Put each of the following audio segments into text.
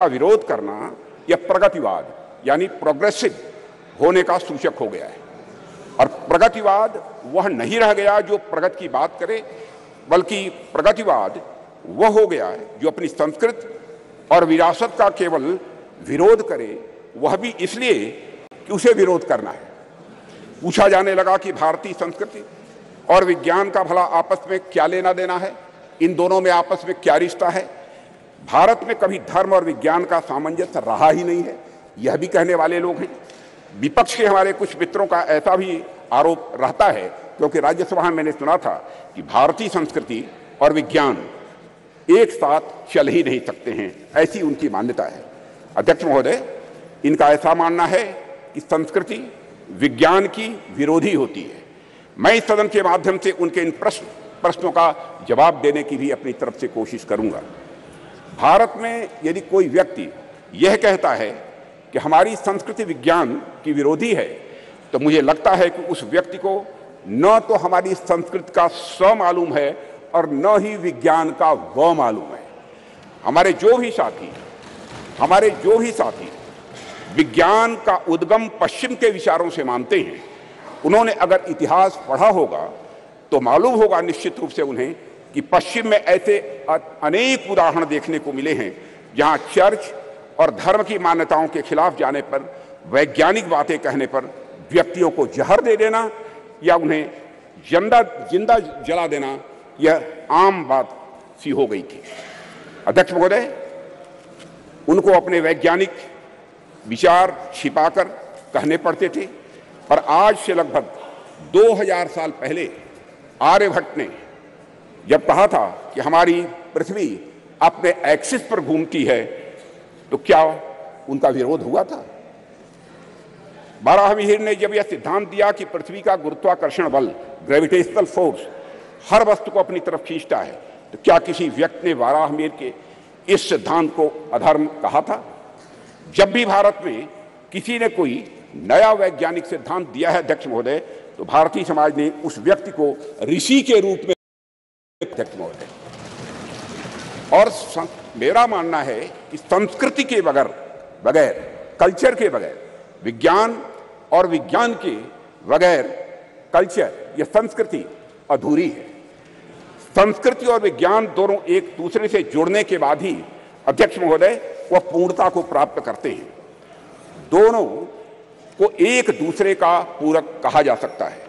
का विरोध करना यह प्रगतिवाद यानी प्रोग्रेसिव होने का सूचक हो गया है। और प्रगतिवाद वह नहीं रह गया जो प्रगति की बात करे, बल्कि प्रगतिवाद वह हो गया है जो अपनी संस्कृति और विरासत का केवल विरोध करे, वह भी इसलिए कि उसे विरोध करना है। पूछा जाने लगा कि भारतीय संस्कृति और विज्ञान का भला आपस में क्या लेना देना है, इन दोनों में आपस में क्या रिश्ता है। भारत में कभी धर्म और विज्ञान का सामंजस्य रहा ही नहीं है, यह भी कहने वाले लोग हैं। विपक्ष के हमारे कुछ मित्रों का ऐसा भी आरोप रहता है, क्योंकि राज्यसभा में मैंने सुना था कि भारतीय संस्कृति और विज्ञान एक साथ चल ही नहीं सकते हैं, ऐसी उनकी मान्यता है। अध्यक्ष महोदय, इनका ऐसा मानना है कि संस्कृति विज्ञान की विरोधी होती है। मैं इस सदन के माध्यम से उनके इन प्रश्नों का जवाब देने की भी अपनी तरफ से कोशिश करूंगा। भारत में यदि कोई व्यक्ति यह कहता है कि हमारी संस्कृति विज्ञान की विरोधी है, तो मुझे लगता है कि उस व्यक्ति को न तो हमारी संस्कृति का स मालूम है और न ही विज्ञान का व मालूम है। हमारे जो भी साथी विज्ञान का उद्गम पश्चिम के विचारों से मानते हैं, उन्होंने अगर इतिहास पढ़ा होगा तो मालूम होगा निश्चित रूप से उन्हें कि पश्चिम में ऐसे अनेक उदाहरण देखने को मिले हैं जहां चर्च और धर्म की मान्यताओं के खिलाफ जाने पर, वैज्ञानिक बातें कहने पर व्यक्तियों को जहर दे देना या उन्हें जिंदा जला देना यह आम बात सी हो गई थी। अध्यक्ष महोदय, उनको अपने वैज्ञानिक विचार छिपाकर कहने पड़ते थे, पर आज से लगभग 2000 साल पहले आर्यभट्ट ने जब कहा था कि हमारी पृथ्वी अपने एक्सिस पर घूमती है, तो क्या उनका विरोध हुआ था? बाराहमीर ने जब यह सिद्धांत दिया कि पृथ्वी का गुरुत्वाकर्षण बल, ग्रेविटेशनल फोर्स, हर वस्तु को अपनी तरफ खींचता है, तो क्या किसी व्यक्ति ने बाराहमीर के इस सिद्धांत को अधर्म कहा था? जब भी भारत में किसी ने कोई नया वैज्ञानिक सिद्धांत दिया है अध्यक्ष महोदय, तो भारतीय समाज ने उस व्यक्ति को ऋषि के रूप में अध्यक्ष महोदय। और मेरा मानना है कि संस्कृति के बगैर कल्चर के बगैर, विज्ञान और विज्ञान के बगैर कल्चर या संस्कृति अधूरी है। संस्कृति और विज्ञान दोनों एक दूसरे से जुड़ने के बाद ही अध्यक्ष महोदय वह पूर्णता को प्राप्त करते हैं। दोनों को एक दूसरे का पूरक कहा जा सकता है,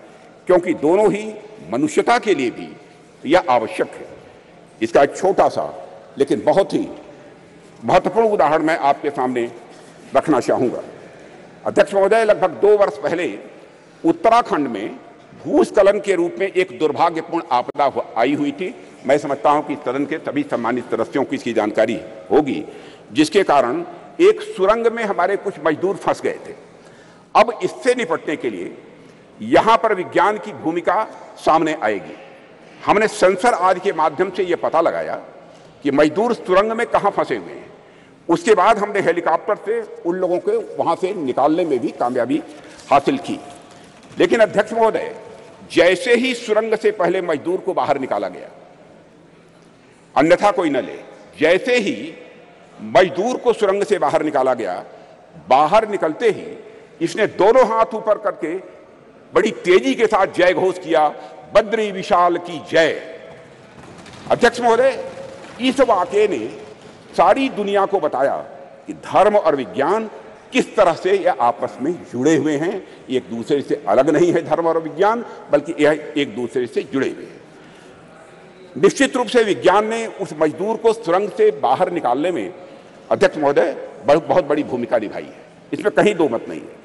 क्योंकि दोनों ही मनुष्यता के लिए भी यह आवश्यक है। इसका एक छोटा सा लेकिन बहुत ही महत्वपूर्ण उदाहरण मैं आपके सामने रखना चाहूंगा। अध्यक्ष महोदय, लगभग 2 वर्ष पहले उत्तराखंड में भूस्खलन के रूप में एक दुर्भाग्यपूर्ण आपदा आई हुई थी। मैं समझता हूं कि सदन के सभी सम्मानित सदस्यों को इसकी जानकारी होगी, जिसके कारण एक सुरंग में हमारे कुछ मजदूर फंस गए थे। अब इससे निपटने के लिए यहां पर विज्ञान की भूमिका सामने आएगी। हमने सेंसर आदि के माध्यम से यह पता लगाया कि मजदूर सुरंग में कहां फंसे हुए हैं। उसके बाद हमने हेलीकॉप्टर से उन लोगों को वहां से निकालने में भी कामयाबी हासिल की। लेकिन अध्यक्ष महोदय, जैसे ही सुरंग से पहले मजदूर को बाहर निकाला गया, अन्यथा कोई न ले, जैसे ही मजदूर को सुरंग से बाहर निकाला गया, बाहर निकलते ही इसने दोनों हाथ ऊपर करके बड़ी तेजी के साथ जय घोष किया, बद्री विशाल की जय। अध्यक्ष महोदय, इस वाकये ने सारी दुनिया को बताया कि धर्म और विज्ञान किस तरह से यह आपस में जुड़े हुए हैं। एक दूसरे से अलग नहीं है धर्म और विज्ञान, बल्कि यह एक दूसरे से जुड़े हुए हैं। निश्चित रूप से विज्ञान ने उस मजदूर को सुरंग से बाहर निकालने में अध्यक्ष महोदय बहुत बड़ी भूमिका निभाई है, इसमें कहीं दो मत नहीं है।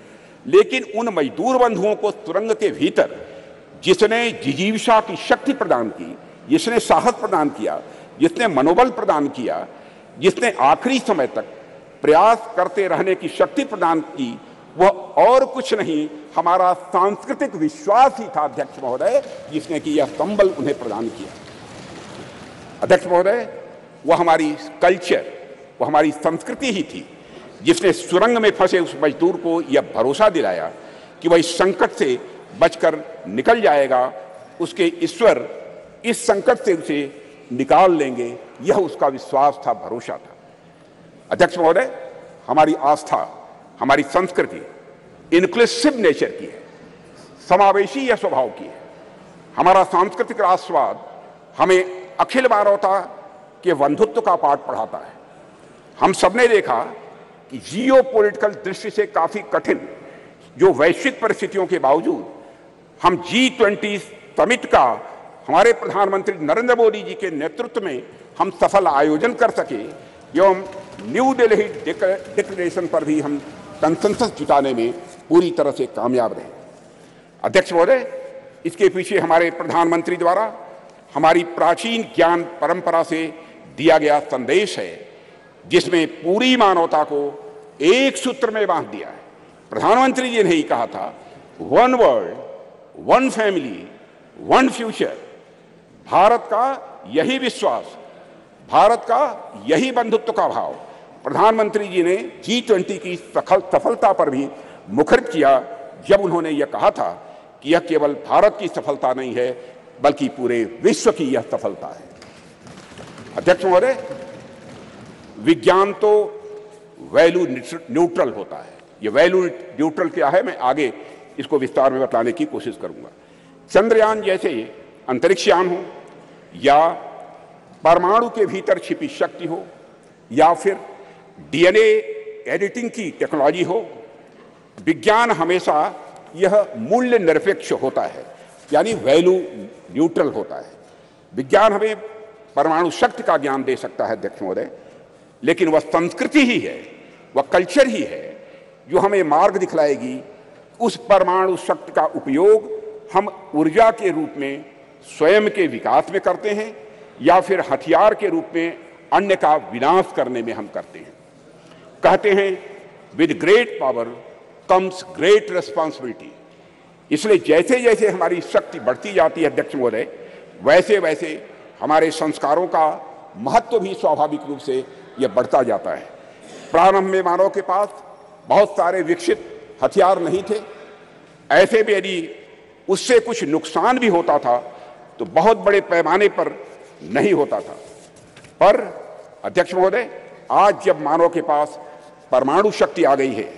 लेकिन उन मजदूर बंधुओं को सुरंग के भीतर जिसने जिजीविषा की शक्ति प्रदान की, जिसने साहस प्रदान किया, जिसने मनोबल प्रदान किया, जिसने आखिरी समय तक प्रयास करते रहने की शक्ति प्रदान की, वह और कुछ नहीं, हमारा सांस्कृतिक विश्वास ही था अध्यक्ष महोदय, जिसने कि यह संबल उन्हें प्रदान किया। अध्यक्ष महोदय, वह हमारी कल्चर, वह हमारी संस्कृति ही थी जिसने सुरंग में फंसे उस मजदूर को यह भरोसा दिलाया कि वह इस संकट से बचकर निकल जाएगा, उसके ईश्वर इस संकट से उसे निकाल लेंगे। यह उसका विश्वास था, भरोसा था। अध्यक्ष महोदय, हमारी आस्था, हमारी संस्कृति इंक्लूसिव नेचर की है, समावेशी या स्वभाव की है। हमारा सांस्कृतिक राष्ट्रवाद हमें अखिल मानवता के बंधुत्व का पाठ पढ़ाता है। हम सबने देखा कि जियो पॉलिटिकल दृष्टि से काफी कठिन जो वैश्विक परिस्थितियों के बावजूद हम G20 समिट का हमारे प्रधानमंत्री नरेंद्र मोदी जी के नेतृत्व में हम सफल आयोजन कर सके एवं न्यू दिल्ली डिक्लेरेशन पर भी हम कंसेंसस जुटाने में पूरी तरह से कामयाब रहे। अध्यक्ष महोदय, इसके पीछे हमारे प्रधानमंत्री द्वारा हमारी प्राचीन ज्ञान परंपरा से दिया गया संदेश है, जिसमें पूरी मानवता को एक सूत्र में बांध दिया है। प्रधानमंत्री जी ने ही कहा था, one world, one family, one future. Bharat का यही विश्वास, भारत का यही बंधुत्व का भाव प्रधानमंत्री जी ने G20 की सफलता पर भी मुखरित किया, जब उन्होंने यह कहा था कि यह केवल भारत की सफलता नहीं है बल्कि पूरे विश्व की यह सफलता है। अध्यक्ष महोदय, विज्ञान तो वैल्यू न्यूट्रल होता है। यह वैल्यू न्यूट्रल क्या है, मैं आगे इसको विस्तार में बताने की कोशिश करूंगा। चंद्रयान जैसे अंतरिक्ष यान हो या परमाणु के भीतर छिपी शक्ति हो या फिर DNA एडिटिंग की टेक्नोलॉजी हो, विज्ञान हमेशा यह मूल्य निरपेक्ष होता है, यानी वैल्यू न्यूट्रल होता है। विज्ञान हमें परमाणु शक्ति का ज्ञान दे सकता है अध्यक्ष महोदय, लेकिन वह संस्कृति ही है, वह कल्चर ही है जो हमें मार्ग दिखलाएगी उस परमाणु शक्ति का उपयोग हम ऊर्जा के रूप में स्वयं के विकास में करते हैं या फिर हथियार के रूप में अन्य का विनाश करने में हम करते हैं। कहते हैं with great power comes great responsibility. इसलिए जैसे जैसे हमारी शक्ति बढ़ती जाती है अध्यक्ष महोदय, वैसे वैसे हमारे संस्कारों का महत्व भी स्वाभाविक रूप से यह बढ़ता जाता है। प्रारंभ में मानव के पास बहुत सारे विकसित हथियार नहीं थे, ऐसे में यदि उससे कुछ नुकसान भी होता था तो बहुत बड़े पैमाने पर नहीं होता था। पर अध्यक्ष महोदय, आज जब मानव के पास परमाणु शक्ति आ गई है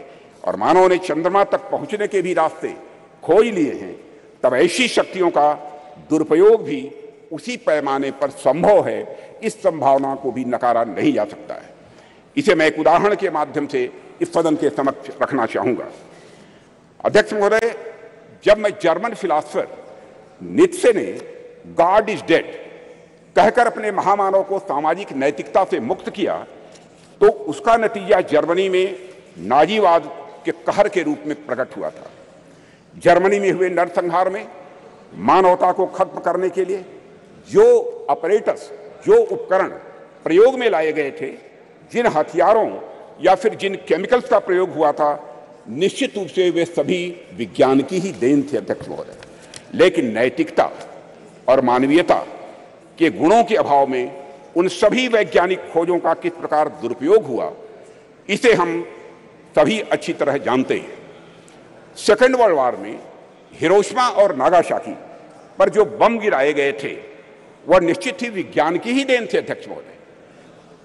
और मानव ने चंद्रमा तक पहुंचने के भी रास्ते खोज लिए हैं, तब ऐसी शक्तियों का दुरुपयोग भी उसी पैमाने पर संभव है। इस संभावना को भी नकारा नहीं जा सकता है। इसे मैं एक उदाहरण के माध्यम से इस सदन के समक्ष रखना चाहूंगा। अध्यक्ष महोदय, जब मैं जर्मन फिलासफर नीत्शे ने गॉड इज डेड कहकर अपने महामानव को सामाजिक नैतिकता से मुक्त किया, तो उसका नतीजा जर्मनी में नाजीवाद के कहर के रूप में प्रकट हुआ था। जर्मनी में हुए नरसंहार में मानवता को खत्म करने के लिए जो अपरेटस, जो उपकरण प्रयोग में लाए गए थे, जिन हथियारों या फिर जिन केमिकल्स का प्रयोग हुआ था, निश्चित रूप से वे सभी विज्ञान की ही देन थे अध्यक्ष महोदय। लेकिन नैतिकता और मानवीयता के गुणों के अभाव में उन सभी वैज्ञानिक खोजों का किस प्रकार दुरुपयोग हुआ, इसे हम सभी अच्छी तरह जानते हैं। सेकेंड वर्ल्ड वॉर में हिरोशिमा और नागासाकी पर जो बम गिराए गए थे, वह निश्चित ही विज्ञान की ही देन थे अध्यक्ष महोदय।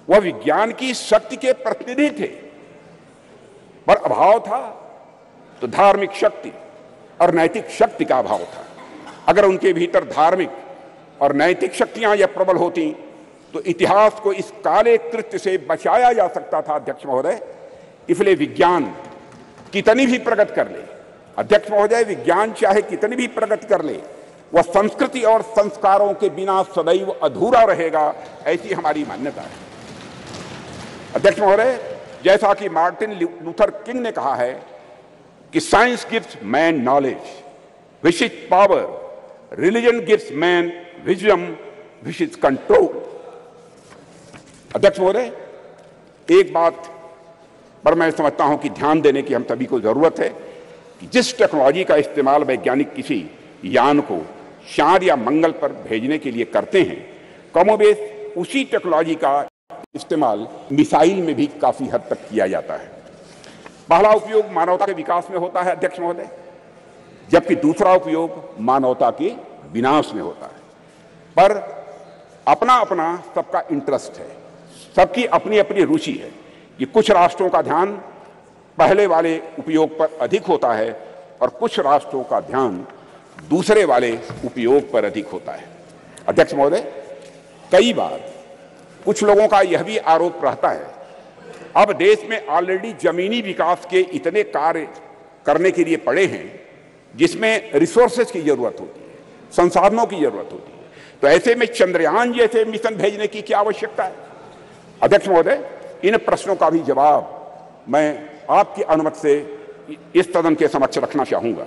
वह विज्ञान की शक्ति के प्रतिनिधि थे, पर अभाव था तो धार्मिक शक्ति और नैतिक शक्ति का अभाव था। अगर उनके भीतर धार्मिक और नैतिक शक्तियां यह प्रबल होती तो इतिहास को इस काले कृत्य से बचाया जा सकता था अध्यक्ष महोदय। इसलिए विज्ञान कितनी भी प्रगति कर ले अध्यक्ष महोदय, विज्ञान चाहे कितनी भी प्रगति कर ले, वह संस्कृति और संस्कारों के बिना सदैव अधूरा रहेगा, ऐसी हमारी मान्यता है अध्यक्ष महोदय। जैसा कि मार्टिन लूथर किंग ने कहा है कि science gives man knowledge which is power, religion gives man wisdom which is control. अध्यक्ष महोदय, एक बात पर मैं समझता हूं कि ध्यान देने की हम सभी को जरूरत है कि जिस टेक्नोलॉजी का इस्तेमाल वैज्ञानिक किसी यान को चांद या मंगल पर भेजने के लिए करते हैं, कमोबेश उसी टेक्नोलॉजी का इस्तेमाल मिसाइल में भी काफी हद तक किया जाता है। पहला उपयोग मानवता के विकास में होता है अध्यक्ष महोदय, जबकि दूसरा उपयोग मानवता के विनाश में होता है। पर अपना अपना सबका इंटरेस्ट है, सबकी अपनी अपनी रुचि है। कि कुछ राष्ट्रों का ध्यान पहले वाले उपयोग पर अधिक होता है और कुछ राष्ट्रों का ध्यान दूसरे वाले उपयोग पर अधिक होता है। अध्यक्ष महोदय, कई बार कुछ लोगों का यह भी आरोप रहता है, अब देश में ऑलरेडी जमीनी विकास के इतने कार्य करने के लिए पड़े हैं जिसमें रिसोर्सेज की जरूरत होती है, संसाधनों की जरूरत होती है, तो ऐसे में चंद्रयान जैसे मिशन भेजने की क्या आवश्यकता है? अध्यक्ष महोदय, इन प्रश्नों का भी जवाब मैं आपकी अनुमति से इस सदन के समक्ष रखना चाहूंगा।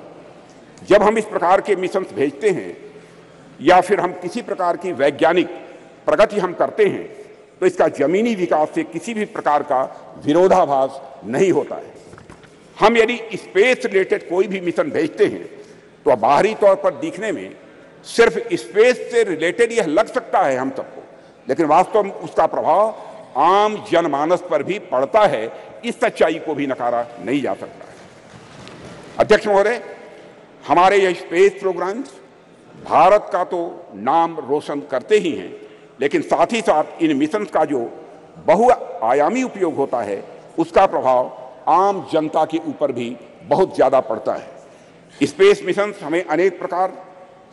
जब हम इस प्रकार के मिशन भेजते हैं या फिर हम किसी प्रकार की वैज्ञानिक प्रगति हम करते हैं तो इसका जमीनी विकास से किसी भी प्रकार का विरोधाभास नहीं होता है। हम यदि स्पेस रिलेटेड कोई भी मिशन भेजते हैं तो बाहरी तौर पर दिखने में सिर्फ स्पेस से रिलेटेड यह लग सकता है हम सबको, लेकिन वास्तव में उसका प्रभाव आम जनमानस पर भी पड़ता है। इस सच्चाई को भी नकारा नहीं जा सकता है। अध्यक्ष महोदय, हमारे यह स्पेस प्रोग्राम्स भारत का तो नाम रोशन करते ही हैं, लेकिन साथ ही साथ इन मिशन का जो बहुआयामी उपयोग होता है उसका प्रभाव आम जनता के ऊपर भी बहुत ज्यादा पड़ता है। स्पेस मिशन हमें अनेक प्रकार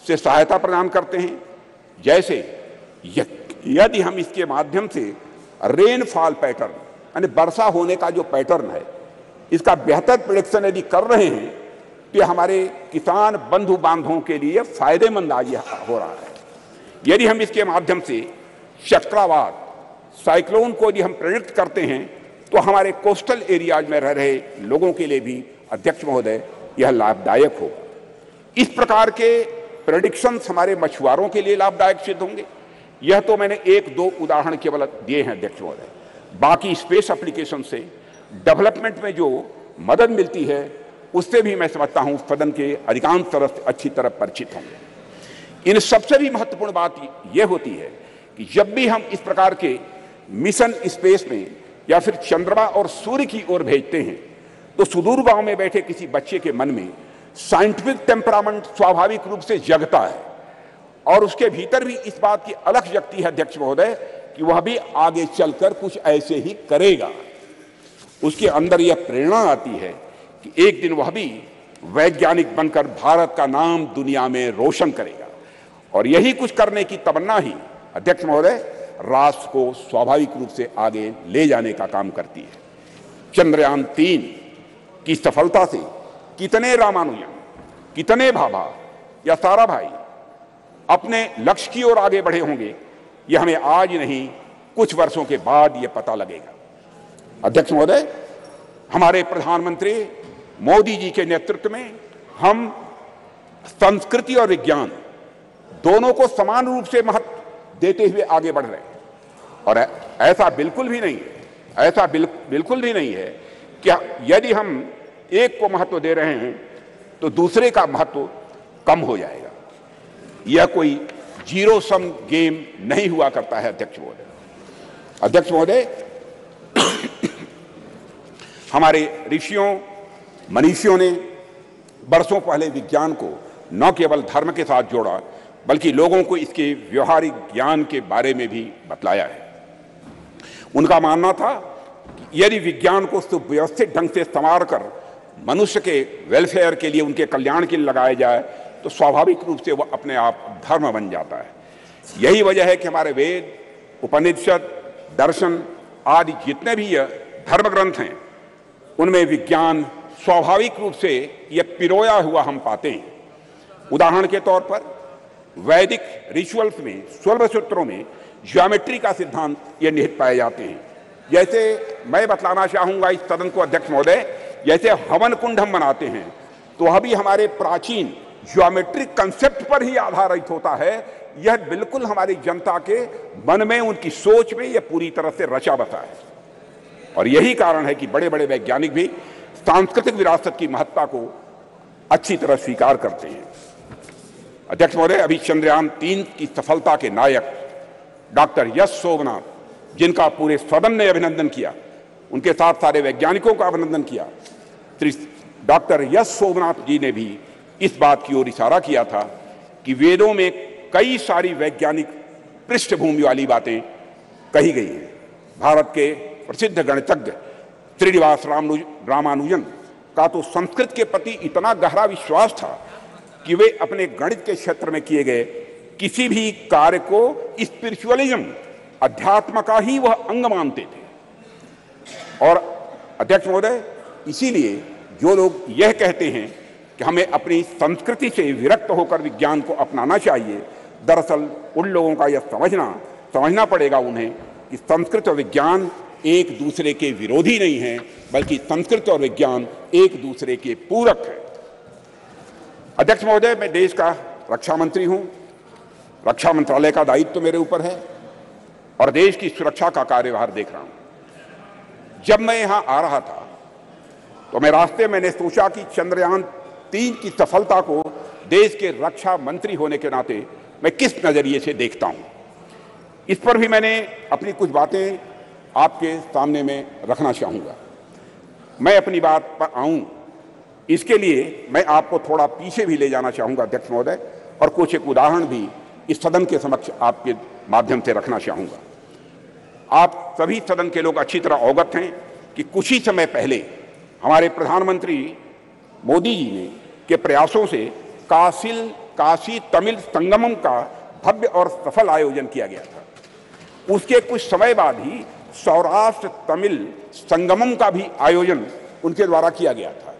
से सहायता प्रदान करते हैं, जैसे यदि हम इसके माध्यम से रेनफॉल पैटर्न यानी वर्षा होने का जो पैटर्न है इसका बेहतर प्रेडिक्शन यदि कर रहे हैं तो ये हमारे किसान बंधु बांधवों के लिए फायदेमंद आज हो रहा है। यदि हम इसके माध्यम से चक्रवात साइक्लोन को यदि हम प्रेडिक्ट करते हैं तो हमारे कोस्टल एरियाज में रह रहे लोगों के लिए भी अध्यक्ष महोदय यह लाभदायक होगा। इस प्रकार के प्रेडिक्शंस हमारे मछुआरों के लिए लाभदायक सिद्ध होंगे। यह तो मैंने एक दो उदाहरण केवल दिए हैं अध्यक्ष महोदय, बाकी स्पेस एप्लीकेशन से डेवलपमेंट में जो मदद मिलती है उससे भी मैं समझता हूं सदन के अधिकांश सदस्य अच्छी तरह परिचित होंगे। इन सबसे भी महत्वपूर्ण बात यह होती है कि जब भी हम इस प्रकार के मिशन स्पेस में या फिर चंद्रमा और सूर्य की ओर भेजते हैं तो सुदूर गांव में बैठे किसी बच्चे के मन में साइंटिफिक टेम्परामेंट स्वाभाविक रूप से जगता है और उसके भीतर भी इस बात की अलख जगती है अध्यक्ष महोदय कि वह भी आगे चलकर कुछ ऐसे ही करेगा। उसके अंदर यह प्रेरणा आती है कि एक दिन वह भी वैज्ञानिक बनकर भारत का नाम दुनिया में रोशन करेगा, और यही कुछ करने की तमन्ना ही अध्यक्ष महोदय राष्ट्र को स्वाभाविक रूप से आगे ले जाने का काम करती है। चंद्रयान 3 की सफलता से कितने रामानुजन, कितने भाभा या साराभाई अपने लक्ष्य की ओर आगे बढ़े होंगे यह हमें आज नहीं कुछ वर्षों के बाद यह पता लगेगा। अध्यक्ष महोदय, हमारे प्रधानमंत्री मोदी जी के नेतृत्व में हम संस्कृति और विज्ञान दोनों को समान रूप से महत्व देते हुए आगे बढ़ रहे हैं, और ऐसा बिल्कुल भी नहीं है, ऐसा बिल्कुल भी नहीं है कि यदि हम एक को महत्व दे रहे हैं तो दूसरे का महत्व कम हो जाएगा। यह कोई जीरो सम गेम नहीं हुआ करता है अध्यक्ष महोदय। अध्यक्ष महोदय, हमारे ऋषियों मनीषियों ने बरसों पहले विज्ञान को न केवल धर्म के साथ जोड़ा बल्कि लोगों को इसके व्यवहारिक ज्ञान के बारे में भी बतलाया है। उनका मानना था कि यदि विज्ञान को सुव्यवस्थित ढंग से संवार कर मनुष्य के वेलफेयर के लिए, उनके कल्याण के लिए लगाया जाए तो स्वाभाविक रूप से वह अपने आप धर्म बन जाता है। यही वजह है कि हमारे वेद, उपनिषद, दर्शन आदि जितने भी धर्म ग्रंथ हैं उनमें विज्ञान स्वाभाविक रूप से यह पिरोया हुआ हम पाते हैं। उदाहरण के तौर पर वैदिक रिचुअल्स में, 16 सूत्रों में ज्योमेट्री का सिद्धांत ये निहित पाए जाते हैं। जैसे मैं बतलाना चाहूंगा इस सदन को अध्यक्ष महोदय, जैसे हवन कुंड हम बनाते हैं तो वह भी हमारे प्राचीन ज्योमेट्रिक कंसेप्ट पर ही आधारित होता है। यह बिल्कुल हमारी जनता के मन में, उनकी सोच में यह पूरी तरह से रचा बसा है, और यही कारण है कि बड़े बड़े वैज्ञानिक भी सांस्कृतिक विरासत की महत्ता को अच्छी तरह स्वीकार करते हैं। अध्यक्ष महोदय, अभी चंद्रयान 3 की सफलता के नायक डॉक्टर यश सोमनाथ, जिनका पूरे सदन ने अभिनंदन किया, उनके साथ सारे वैज्ञानिकों का अभिनंदन किया, डॉक्टर यश सोमनाथ जी ने भी इस बात की ओर इशारा किया था कि वेदों में कई सारी वैज्ञानिक पृष्ठभूमि वाली बातें कही गई हैं। भारत के प्रसिद्ध गणितज्ञ श्रीनिवास रामानुजन का तो संस्कृत के प्रति इतना गहरा विश्वास था कि वे अपने गणित के क्षेत्र में किए गए किसी भी कार्य को स्पिरिचुअलिज्म, अध्यात्म का ही वह अंग मानते थे। और अध्यक्ष महोदय, इसीलिए जो लोग यह कहते हैं कि हमें अपनी संस्कृति से विरक्त होकर विज्ञान को अपनाना चाहिए, दरअसल उन लोगों का यह समझना पड़ेगा उन्हें कि संस्कृत और विज्ञान एक दूसरे के विरोधी नहीं हैं, बल्कि संस्कृत और विज्ञान एक दूसरे के पूरक है। अध्यक्ष महोदय, मैं देश का रक्षा मंत्री हूं, रक्षा मंत्रालय का दायित्व मेरे ऊपर है और देश की सुरक्षा का कार्यभार देख रहा हूं। जब मैं यहां आ रहा था तो मैं रास्ते मैंने सोचा कि चंद्रयान 3 की सफलता को देश के रक्षा मंत्री होने के नाते मैं किस नजरिए से देखता हूं, इस पर भी मैंने अपनी कुछ बातें आपके सामने में रखना चाहूंगा। मैं अपनी बात पर आऊं, इसके लिए मैं आपको थोड़ा पीछे भी ले जाना चाहूंगा अध्यक्ष महोदय, और कुछ एक उदाहरण भी इस सदन के समक्ष आपके माध्यम से रखना चाहूंगा। आप सभी सदन के लोग अच्छी तरह अवगत हैं कि कुछ ही समय पहले हमारे प्रधानमंत्री मोदी जी ने के प्रयासों से काशी तमिल संगमम का भव्य और सफल आयोजन किया गया था। उसके कुछ समय बाद ही सौराष्ट्र तमिल संगमम का भी आयोजन उनके द्वारा किया गया था।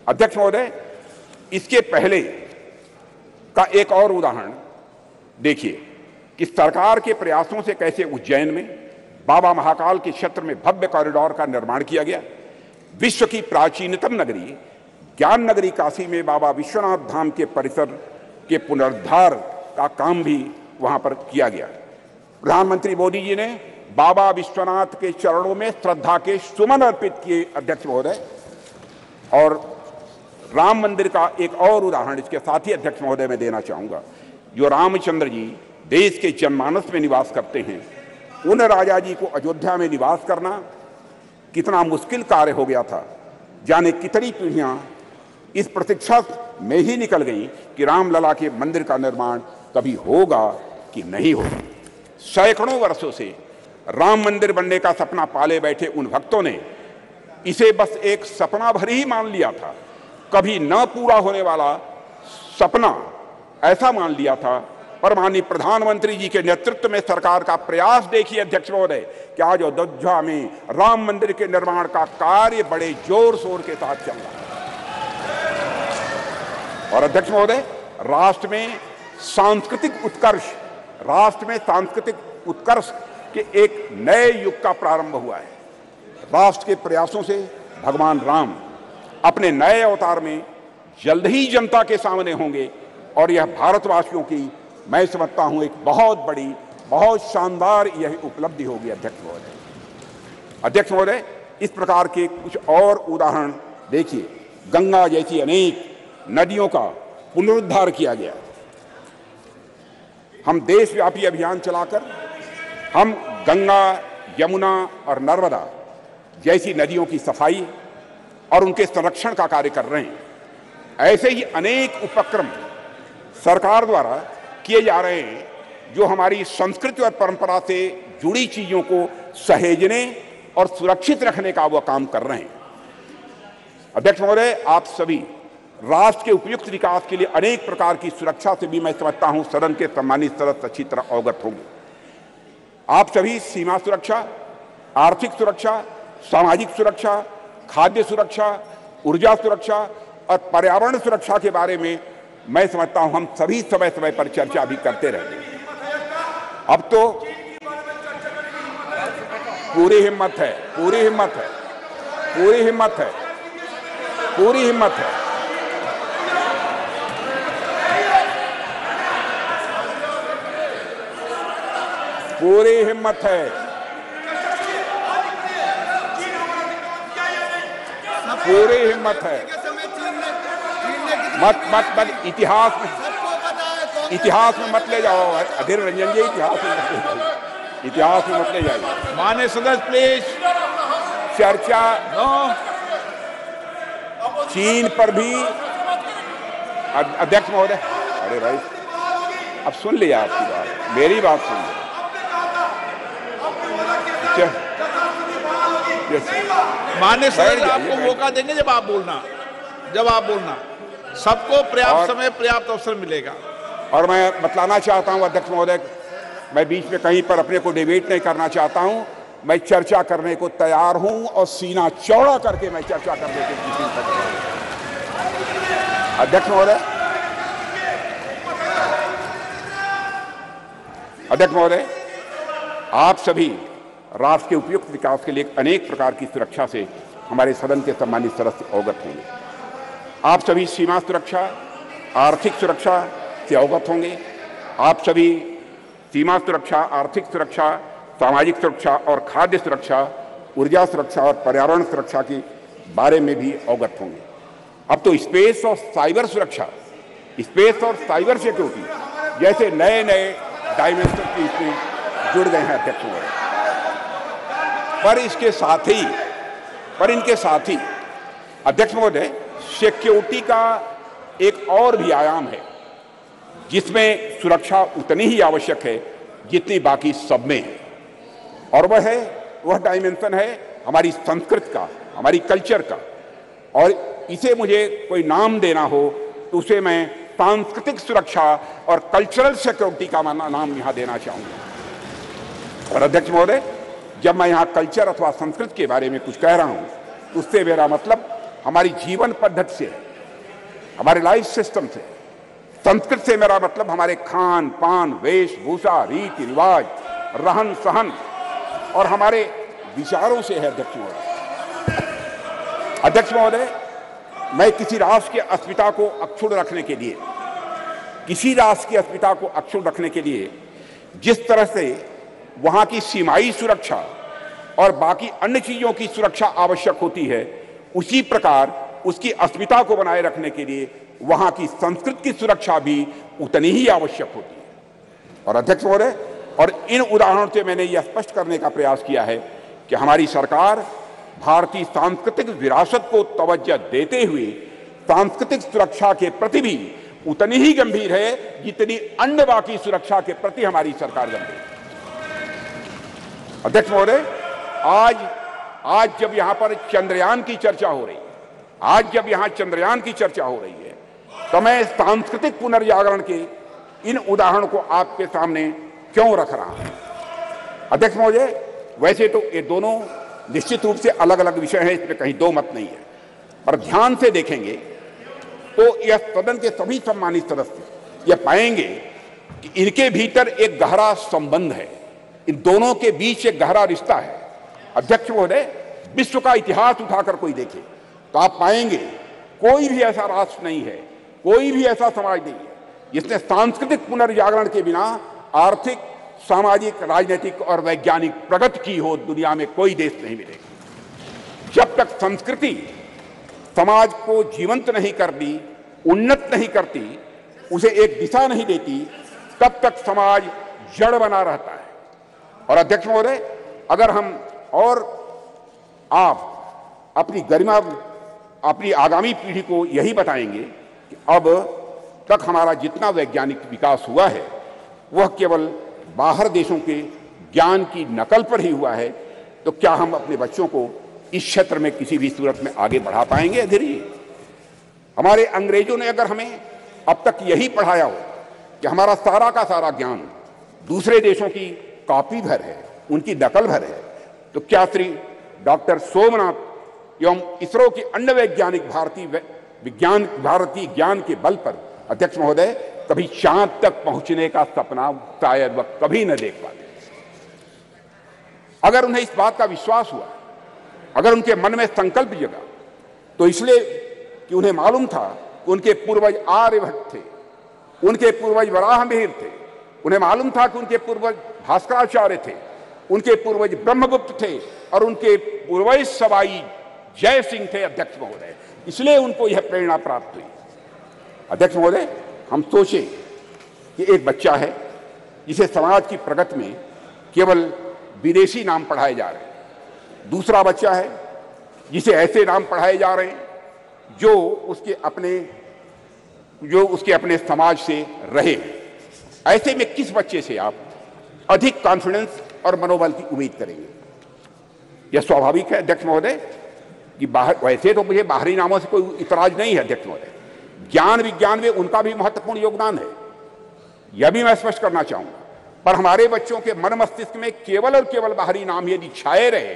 अध्यक्ष महोदय, इसके पहले का एक और उदाहरण देखिए कि सरकार के प्रयासों से कैसे उज्जैन में बाबा महाकाल के क्षेत्र में भव्य कॉरिडोर का निर्माण किया गया। विश्व की प्राचीनतम नगरी ज्ञान नगरी काशी में बाबा विश्वनाथ धाम के परिसर के पुनरुद्धार का काम भी वहां पर किया गया। प्रधानमंत्री मोदी जी ने बाबा विश्वनाथ के चरणों में श्रद्धा के सुमन अर्पित किए अध्यक्ष महोदय। और राम मंदिर का एक और उदाहरण इसके साथ ही अध्यक्ष महोदय मैं देना चाहूंगा। जो रामचंद्र जी देश के जनमानस में निवास करते हैं, उन राजा जी को अयोध्या में निवास करना कितना मुश्किल कार्य हो गया था। जाने कितनी पीढ़ियां इस प्रतीक्षा में ही निकल गई कि रामलला के मंदिर का निर्माण कभी होगा कि नहीं होगा। सैकड़ों वर्षों से राम मंदिर बनने का सपना पाले बैठे उन भक्तों ने इसे बस एक सपना भर ही मान लिया था, कभी न पूरा होने वाला सपना ऐसा मान लिया था। पर माननीय प्रधानमंत्री जी के नेतृत्व में सरकार का प्रयास देखिए अध्यक्ष महोदय कि आज अयोध्या में राम मंदिर के निर्माण का कार्य बड़े जोर शोर के साथ चल रहा है। और अध्यक्ष महोदय, राष्ट्र में सांस्कृतिक उत्कर्ष के एक नए युग का प्रारंभ हुआ है। राष्ट्र के प्रयासों से भगवान राम अपने नए अवतार में जल्द ही जनता के सामने होंगे और यह भारतवासियों की मैं समझता हूं एक बहुत बड़ी, बहुत शानदार यह उपलब्धि होगी अध्यक्ष महोदय। अध्यक्ष महोदय, इस प्रकार के कुछ और उदाहरण देखिए। गंगा जैसी अनेक नदियों का पुनरुद्धार किया गया। हम देशव्यापी अभियान चलाकर हम गंगा, यमुना और नर्मदा जैसी नदियों की सफाई और उनके संरक्षण का कार्य कर रहे हैं। ऐसे ही अनेक उपक्रम सरकार द्वारा किए जा रहे हैं जो हमारी संस्कृति और परंपरा से जुड़ी चीजों को सहेजने और सुरक्षित रखने का वो काम कर रहे हैं। अध्यक्ष महोदय, आप सभी राष्ट्र के उपयुक्त विकास के लिए अनेक प्रकार की सुरक्षा से भी मैं समझता हूं सदन के सम्मानित सदस्य अच्छी तरह अवगत होंगे। आप सभी सीमा सुरक्षा, आर्थिक सुरक्षा, सामाजिक सुरक्षा, खाद्य सुरक्षा, ऊर्जा सुरक्षा और पर्यावरण सुरक्षा के बारे में मैं समझता हूं हम सभी समय समय पर चर्चा भी करते रहते हैं। अब तो पूरी हिम्मत है, पूरी हिम्मत है, पूरी हिम्मत है, पूरी हिम्मत है। पूरी हिम्मत है, पूरी हिम्मत है। मत इतिहास में मत ले जाओ अधीर रंजन जी, इतिहास में मत ले जाइए। माननीय सदस्य प्लीज चर्चा चीन पर भी अध्यक्ष महोदय, अरे भाई अब सुन लिया आपकी बात, मेरी बात सुन लिया। माननीय सदस्य आपको मौका देंगे जब आप बोलना सबको पर्याप्त समय पर्याप्त अवसर मिलेगा। और मैं बतलाना चाहता हूं अध्यक्ष महोदय, मैं बीच में कहीं पर अपने को डिबेट नहीं करना चाहता हूं। मैं चर्चा करने को तैयार हूं और सीना चौड़ा करके मैं चर्चा करने के लिए अध्यक्ष महोदय, आप सभी राष्ट्र के उपयुक्त विकास के लिए अनेक प्रकार की सुरक्षा से हमारे सदन के सम्मानित सदस्य अवगत होंगे। आप सभी सीमा सुरक्षा, आर्थिक सुरक्षा से अवगत होंगे। आप सभी सीमा सुरक्षा, आर्थिक सुरक्षा, सामाजिक सुरक्षा और खाद्य सुरक्षा, ऊर्जा सुरक्षा और पर्यावरण सुरक्षा के बारे में भी अवगत होंगे। अब तो स्पेस और साइबर सुरक्षा, स्पेस और साइबर सिक्योरिटी जैसे नए नए डायमेंशन की इसमें जुड़ गए हैं अध्यक्ष महोदय। पर इनके साथ ही अध्यक्ष महोदय, सिक्योरिटी का एक और भी आयाम है जिसमें सुरक्षा उतनी ही आवश्यक है जितनी बाकी सब में है, और वह डायमेंशन है हमारी संस्कृति का, हमारी कल्चर का। और इसे मुझे कोई नाम देना हो तो उसे मैं सांस्कृतिक सुरक्षा और कल्चरल सिक्योरिटी का नाम यहां देना चाहूंगा। और अध्यक्ष महोदय, जब मैं यहां कल्चर अथवा संस्कृति के बारे में कुछ कह रहा हूं तो उससे मेरा मतलब हमारी जीवन पद्धति से है, हमारे लाइफ सिस्टम से। संस्कृति से मेरा मतलब हमारे खान पान, वेशभूषा, रीति रिवाज, रहन सहन और हमारे विचारों से है अध्यक्ष महोदय। मैं किसी राष्ट्र की अस्मिता को अक्षुण्ण रखने के लिए जिस तरह से वहां की सीमाई सुरक्षा और बाकी अन्य चीजों की सुरक्षा आवश्यक होती है, उसी प्रकार उसकी अस्मिता को बनाए रखने के लिए वहां की संस्कृति की सुरक्षा भी उतनी ही आवश्यक होती है। और अध्यक्ष महोदय, और इन उदाहरणों से मैंने यह स्पष्ट करने का प्रयास किया है कि हमारी सरकार भारतीय सांस्कृतिक विरासत को तवज्जो देते हुए सांस्कृतिक सुरक्षा के प्रति भी उतनी ही गंभीर है जितनी अन्य बाकी सुरक्षा के प्रति हमारी सरकार गंभीर है। अध्यक्ष महोदय, आज जब यहां पर चंद्रयान की चर्चा हो रही है, तो मैं सांस्कृतिक पुनर्जागरण के इन उदाहरणों को आपके सामने क्यों रख रहा हूं? अध्यक्ष महोदय, वैसे तो ये दोनों निश्चित रूप से अलग अलग विषय हैं, इसमें कहीं दो मत नहीं है, पर ध्यान से देखेंगे तो यह सदन के सभी सम्मानित सदस्य यह पाएंगे कि इनके भीतर एक गहरा संबंध है, इन दोनों के बीच एक गहरा रिश्ता है। अध्यक्ष महोदय, विश्व का इतिहास उठाकर कोई देखे तो आप पाएंगे कोई भी ऐसा राष्ट्र नहीं है, कोई भी ऐसा समाज नहीं है जिसने सांस्कृतिक पुनर्जागरण के बिना आर्थिक, सामाजिक, राजनीतिक और वैज्ञानिक प्रगति की हो। दुनिया में कोई देश नहीं मिलेगा। जब तक संस्कृति समाज को जीवंत नहीं करती, उन्नत नहीं करती, उसे एक दिशा नहीं देती, तब तक समाज जड़ बना रहता है। और अध्यक्ष महोदय, अगर हम और आप अपनी गरिमा, अपनी आगामी पीढ़ी को यही बताएंगे कि अब तक हमारा जितना वैज्ञानिक विकास हुआ है वह केवल बाहर देशों के ज्ञान की नकल पर ही हुआ है, तो क्या हम अपने बच्चों को इस क्षेत्र में किसी भी सूरत में आगे बढ़ा पाएंगे? धीरे हमारे अंग्रेजों ने अगर हमें अब तक यही पढ़ाया हो कि हमारा सारा का सारा ज्ञान दूसरे देशों की कॉपी भर है, उनकी नकल भर है, तो क्या श्री डॉक्टर सोमनाथ एवं इसरो के अन्य वैज्ञानिक भारतीय ज्ञान के बल पर अध्यक्ष महोदय कभी चांद तक पहुंचने का सपना शायद वह कभी न देख पाते? अगर उन्हें इस बात का विश्वास हुआ, अगर उनके मन में संकल्प जगा, तो इसलिए कि उन्हें मालूम था कि उनके पूर्वज आर्यभट्ट थे, उनके पूर्वज वराहमिहिर थे, उन्हें मालूम था कि उनके पूर्वज भास्कराचार्य थे, उनके पूर्वज ब्रह्मगुप्त थे और उनके पूर्वज सवाई जय सिंह थे। अध्यक्ष महोदय, इसलिए उनको यह प्रेरणा प्राप्त हुई। अध्यक्ष महोदय, हम सोचें कि एक बच्चा है जिसे समाज की प्रगति में केवल विदेशी नाम पढ़ाए जा रहे हैं, दूसरा बच्चा है जिसे ऐसे नाम पढ़ाए जा रहे हैं जो उसके अपने समाज से रहे। ऐसे में किस बच्चे से आप अधिक कॉन्फिडेंस और मनोबल की उम्मीद करेंगे? यह स्वाभाविक है अध्यक्ष महोदय कि वैसे तो मुझे बाहरी नामों से कोई इतराज नहीं है अध्यक्ष महोदय, ज्ञान विज्ञान में उनका भी महत्वपूर्ण योगदान है, यह भी मैं स्पष्ट करना चाहूंगा। पर हमारे बच्चों के मन मस्तिष्क में केवल और केवल बाहरी नाम यदि छाए रहे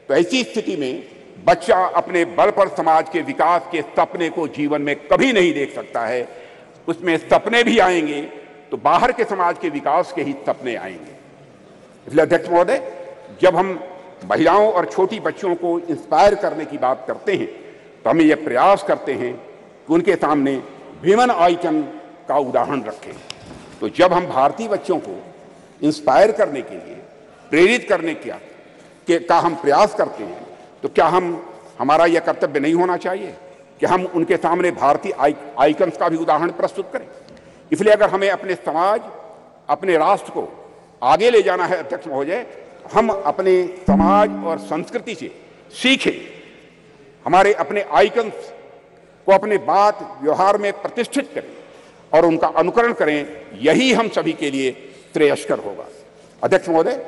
तो ऐसी स्थिति में बच्चा अपने बल पर समाज के विकास के सपने को जीवन में कभी नहीं देख सकता है। उसमें सपने भी आएंगे तो बाहर के समाज के विकास के ही सपने आएंगे। इसलिए अध्यक्ष महोदय, जब हम महिलाओं और छोटी बच्चियों को इंस्पायर करने की बात करते हैं तो हमें यह प्रयास करते हैं कि उनके सामने विमेन आइकन का उदाहरण रखें। तो जब हम भारतीय बच्चों को इंस्पायर करने के लिए, प्रेरित करने का हम प्रयास करते हैं तो क्या हमारा यह कर्तव्य नहीं होना चाहिए कि हम उनके सामने भारतीय आइकन्स का भी उदाहरण प्रस्तुत करें। इसलिए अगर हमें अपने समाज, अपने राष्ट्र को आगे ले जाना है अध्यक्ष महोदय, हम अपने समाज और संस्कृति से सीखें, हमारे अपने आइकन्स को अपने बात व्यवहार में प्रतिष्ठित करें और उनका अनुकरण करें, यही हम सभी के लिए श्रेयस्कर होगा। अध्यक्ष महोदय,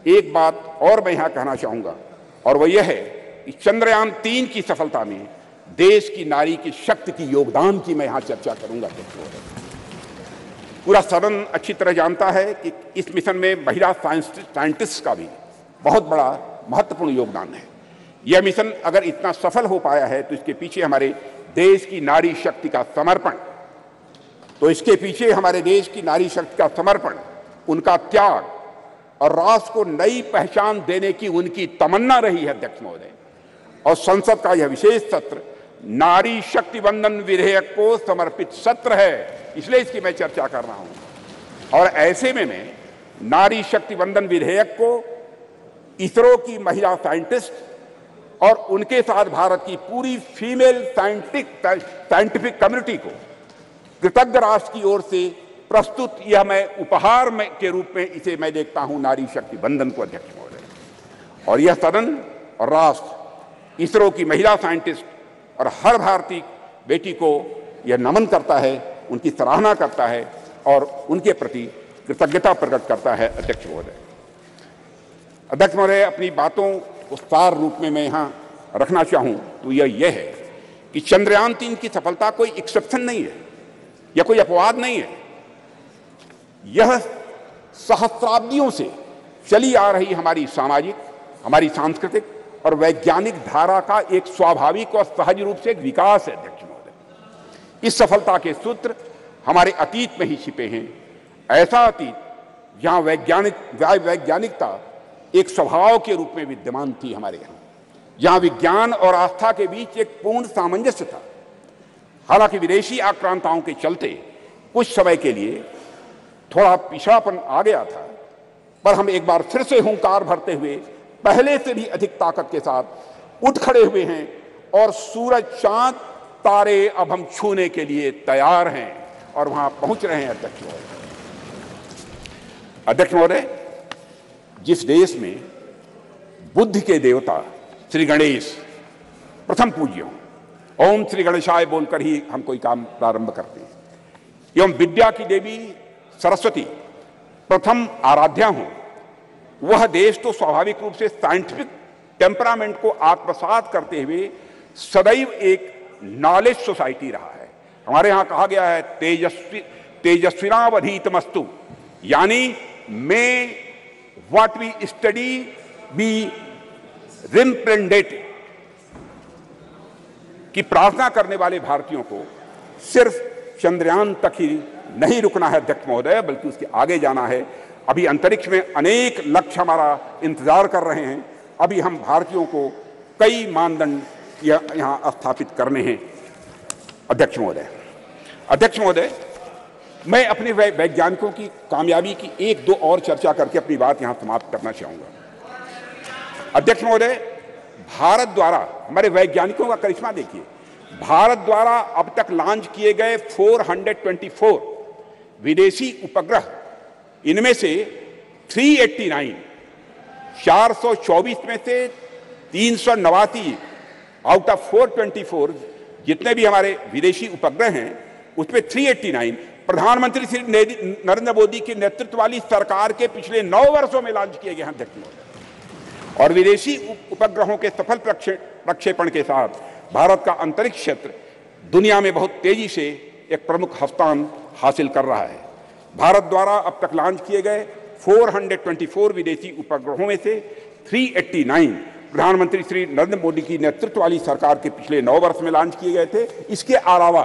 एक बात और मैं यहां कहना चाहूंगा और वह यह है कि चंद्रयान 3 की सफलता में देश की नारी की शक्ति की योगदान की मैं यहां चर्चा करूंगा। पूरा सदन अच्छी तरह जानता है कि इस मिशन में महिला साइंटिस्ट का भी बहुत बड़ा महत्वपूर्ण योगदान है। यह मिशन अगर इतना सफल हो पाया है तो इसके पीछे हमारे देश की नारी शक्ति का समर्पण, उनका त्याग और राष्ट्र को नई पहचान देने की उनकी तमन्ना रही है अध्यक्ष महोदय। और संसद का यह विशेष सत्र नारी शक्ति वंदन विधेयक को समर्पित सत्र है, इसलिए इसकी मैं चर्चा कर रहा हूं। और ऐसे में मैं नारी शक्ति वंदन विधेयक को इसरो की महिला साइंटिस्ट और उनके साथ भारत की पूरी फीमेल साइंटिफिक कम्युनिटी को कृतज्ञ राष्ट्र की ओर से प्रस्तुत यह मैं उपहार के रूप में इसे मैं देखता हूं, नारी शक्ति वंदन को अध्यक्ष महोदय। और यह सदन और राष्ट्र इसरो की महिला साइंटिस्ट और हर भारतीय बेटी को यह नमन करता है, उनकी सराहना करता है और उनके प्रति कृतज्ञता प्रकट करता है अध्यक्ष महोदय। अध्यक्ष महोदय, अपनी बातों को सार रूप में मैं यहां रखना चाहूं तो यह है कि चंद्रयान 3 की सफलता कोई एक्सेप्शन नहीं है या कोई अपवाद नहीं है। यह सहस्राब्दियों से चली आ रही हमारी सामाजिक, हमारी सांस्कृतिक और वैज्ञानिक धारा का एक स्वाभाविक और सहज रूप से एक विकास है अध्यक्ष महोदय। इस सफलता के सूत्र हमारे अतीत में ही छिपे हैं। ऐसा अतीत जहां वैज्ञानिकता एक स्वभाव के रूप में विद्यमान थी हमारे यहाँ, जहां विज्ञान और आस्था के बीच एक पूर्ण सामंजस्य था। हालांकि विदेशी आक्रांताओं के चलते कुछ समय के लिए थोड़ा पिछड़ापन आ गया था, पर हम एक बार फिर से हुंकार भरते हुए पहले से भी अधिक ताकत के साथ उठ खड़े हुए हैं और सूरज, चांद, तारे अब हम छूने के लिए तैयार हैं और वहां पहुंच रहे हैं अध्यक्ष महोदय। अध्यक्ष महोदय, जिस देश में बुद्धि के देवता श्री गणेश प्रथम पूज्य हों, ओम श्री गणेशाय बोलकर ही हम कोई काम प्रारंभ करते हैं, एवं विद्या की देवी सरस्वती प्रथम आराध्या हों, वह देश तो स्वाभाविक रूप से साइंटिफिक टेम्परामेंट को आत्मसात करते हुए सदैव एक नॉलेज सोसाइटी रहा है। हमारे यहां कहा गया है तेजस्विनावधीतमस्तु, यानी may what we study be represented, कि प्रार्थना करने वाले भारतीयों को सिर्फ चंद्रयान तक ही नहीं रुकना है अध्यक्ष महोदय, बल्कि उसके आगे जाना है। अभी अंतरिक्ष में अनेक लक्ष्य हमारा इंतजार कर रहे हैं। अभी हम भारतीयों को कई मानदंड यहां स्थापित करने हैं अध्यक्ष महोदय। अध्यक्ष महोदय, मैं अपने वैज्ञानिकों की कामयाबी की एक दो और चर्चा करके अपनी बात यहां समाप्त करना चाहूंगा। अध्यक्ष महोदय, भारत द्वारा हमारे वैज्ञानिकों का करिश्मा देखिए। भारत द्वारा अब तक लॉन्च किए गए 424 विदेशी उपग्रह, इनमें से 389, 424 में से 389 आउट ऑफ 424 जितने भी हमारे विदेशी उपग्रह हैं, उसमें 389 प्रधानमंत्री श्री नरेंद्र मोदी के नेतृत्व वाली सरकार के पिछले 9 वर्षों में लॉन्च किए गए हैं अध्यक्ष महोदय। और विदेशी उपग्रहों के सफल प्रक्षेपण के साथ भारत का अंतरिक्ष क्षेत्र दुनिया में बहुत तेजी से एक प्रमुख स्थान हासिल कर रहा है। भारत द्वारा अब तक लॉन्च किए गए 424 विदेशी उपग्रहों में से 389 प्रधानमंत्री श्री नरेंद्र मोदी की नेतृत्व वाली सरकार के पिछले 9 वर्ष में लॉन्च किए गए थे। इसके अलावा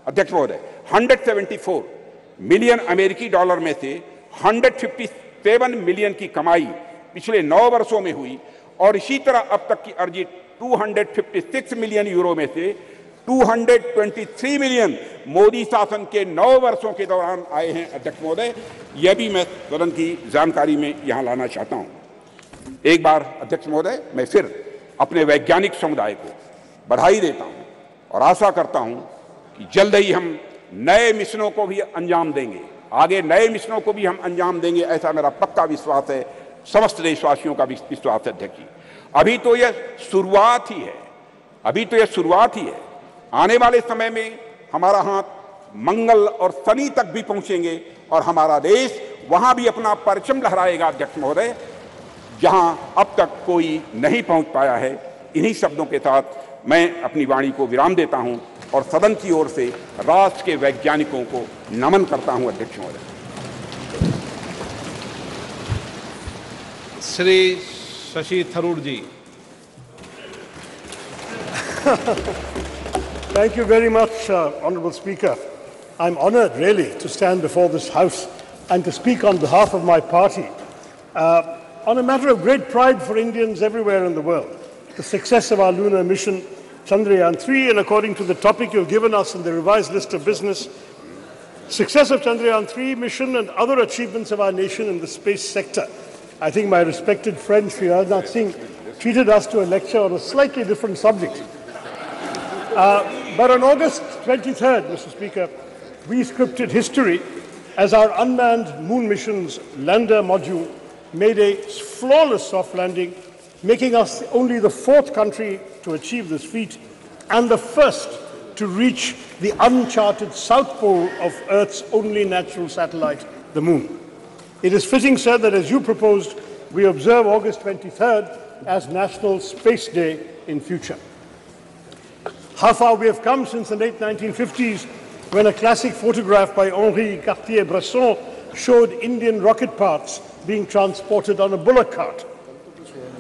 अध्यक्ष महोदय 174 मिलियन अमेरिकी डॉलर में से 157 मिलियन की कमाई पिछले 9 वर्षों में हुई और इसी तरह अब तक की अर्जित 256 मिलियन यूरो में से 223 मिलियन मोदी शासन के 9 वर्षों के दौरान आए हैं। अध्यक्ष महोदय, यह भी मैं सदन की जानकारी में यहां लाना चाहता हूं। एक बार अध्यक्ष महोदय, मैं फिर अपने वैज्ञानिक समुदाय को बधाई देता हूं और आशा करता हूं कि जल्द ही हम नए मिशनों को भी अंजाम देंगे, आगे नए मिशनों को भी हम अंजाम देंगे, ऐसा मेरा पक्का विश्वास है, समस्त देशवासियों का विश्वास है। अध्यक्ष जी, अभी तो यह शुरुआत ही है, अभी तो यह शुरुआत ही है। आने वाले समय में हमारा हाथ मंगल और शनि तक भी पहुंचेंगे और हमारा देश वहां भी अपना परचम लहराएगा। अध्यक्ष महोदय, जहां अब तक कोई नहीं पहुंच पाया है। इन्हीं शब्दों के साथ मैं अपनी वाणी को विराम देता हूं और सदन की ओर से राष्ट्र के वैज्ञानिकों को नमन करता हूं। अध्यक्ष महोदय। श्री शशि थरूर जी। Thank you very much, Honourable Speaker. I'm honoured, really, to stand before this House and to speak on behalf of my party on a matter of great pride for Indians everywhere in the world, the success of our lunar mission, Chandrayaan-3, and according to the topic you've given us in the revised list of business, success of Chandrayaan-3 mission and other achievements of our nation in the space sector. I think my respected friend, Sri Rajnath Singh, treated us to a lecture on a slightly different subject. But on August 23rd, Mr. Speaker, we scripted history as our unmanned moon mission's lander module made a flawless soft landing, making us only the 4th country to achieve this feat and the first to reach the uncharted south pole of Earth's only natural satellite, the moon. It is fitting, sir, that as you proposed, we observe August 23rd as National Space Day in future. How far we have come since the late 1950s, when a classic photograph by Henri Cartier-Bresson showed Indian rocket parts being transported on a bullock cart.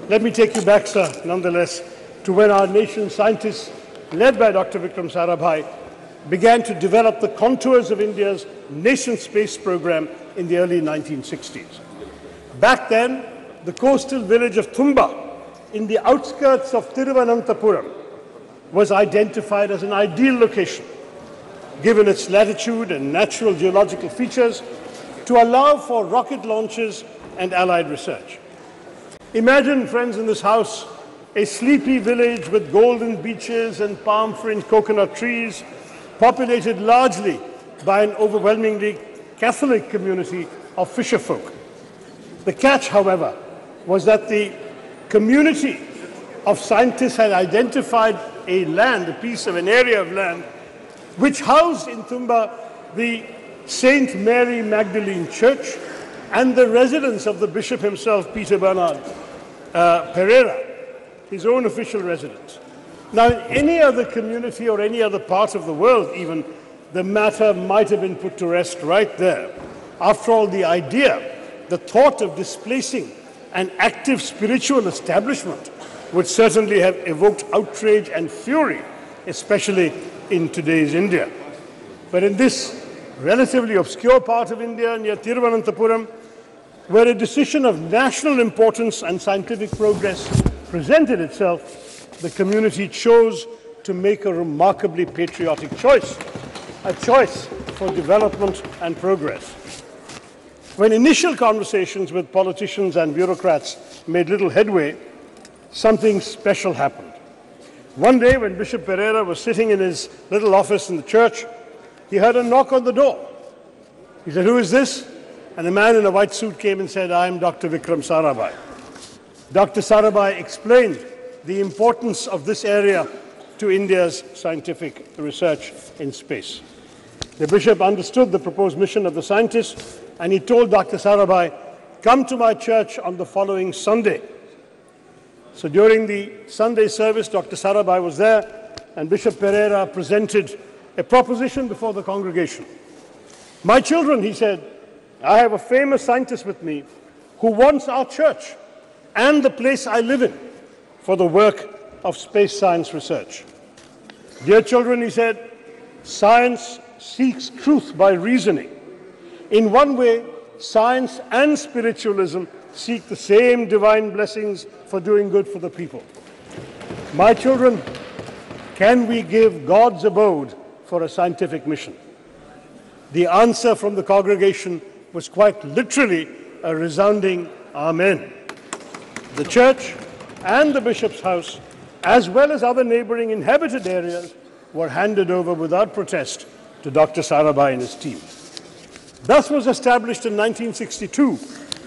Let me take you back, sir, nonetheless, to when our nation's scientists, led by Dr. Vikram Sarabhai, began to develop the contours of India's nation space program in the early 1960s. Back then, the coastal village of Thumba, in the outskirts of Thiruvananthapuram, was identified as an ideal location, given its latitude and natural geological features, to allow for rocket launches and allied research. Imagine, friends in this House, a sleepy village with golden beaches and palm-fringed coconut trees, populated largely by an overwhelmingly Catholic community of fisherfolk. The catch, however, was that the community of scientists had identified a piece of an area of land, which housed in Thumba the St. Mary Magdalene Church and the residence of the bishop himself, Peter Bernard Pereira, his own official residence. Now, in any other community or any other part of the world, even, the matter might have been put to rest right there. After all, the idea, the thought of displacing an active spiritual establishment would certainly have evoked outrage and fury, especially in today's India. But in this relatively obscure part of India near Thiruvananthapuram, where a decision of national importance and scientific progress presented itself, the community chose to make a remarkably patriotic choice, a choice for development and progress. When initial conversations with politicians and bureaucrats made little headway, something special happened. One day, when Bishop Pereira was sitting in his little office in the church, he heard a knock on the door. He said, "Who is this?" And a man in a white suit came and said, "I am Dr. Vikram Sarabhai." Dr. Sarabhai explained the importance of this area to India's scientific research in space. The bishop understood the proposed mission of the scientists, and he told Dr. Sarabhai, "Come to my church on the following Sunday So during the Sunday service, Dr. Sarabhai was there, and Bishop Pereira presented a proposition before the congregation. My children, he said, I have a famous scientist with me who wants our church and the place I live in for the work of space science research. Dear children, he said, science seeks truth by reasoning. In one way, science and spiritualism seek the same divine blessings for doing good for the people. My children, can we give God's abode for a scientific mission? The answer from the congregation was quite literally a resounding Amen. The church and the bishop's house, as well as other neighboring inhabited areas, were handed over without protest to Dr. Sarabhai and his team. Thus was established in 1962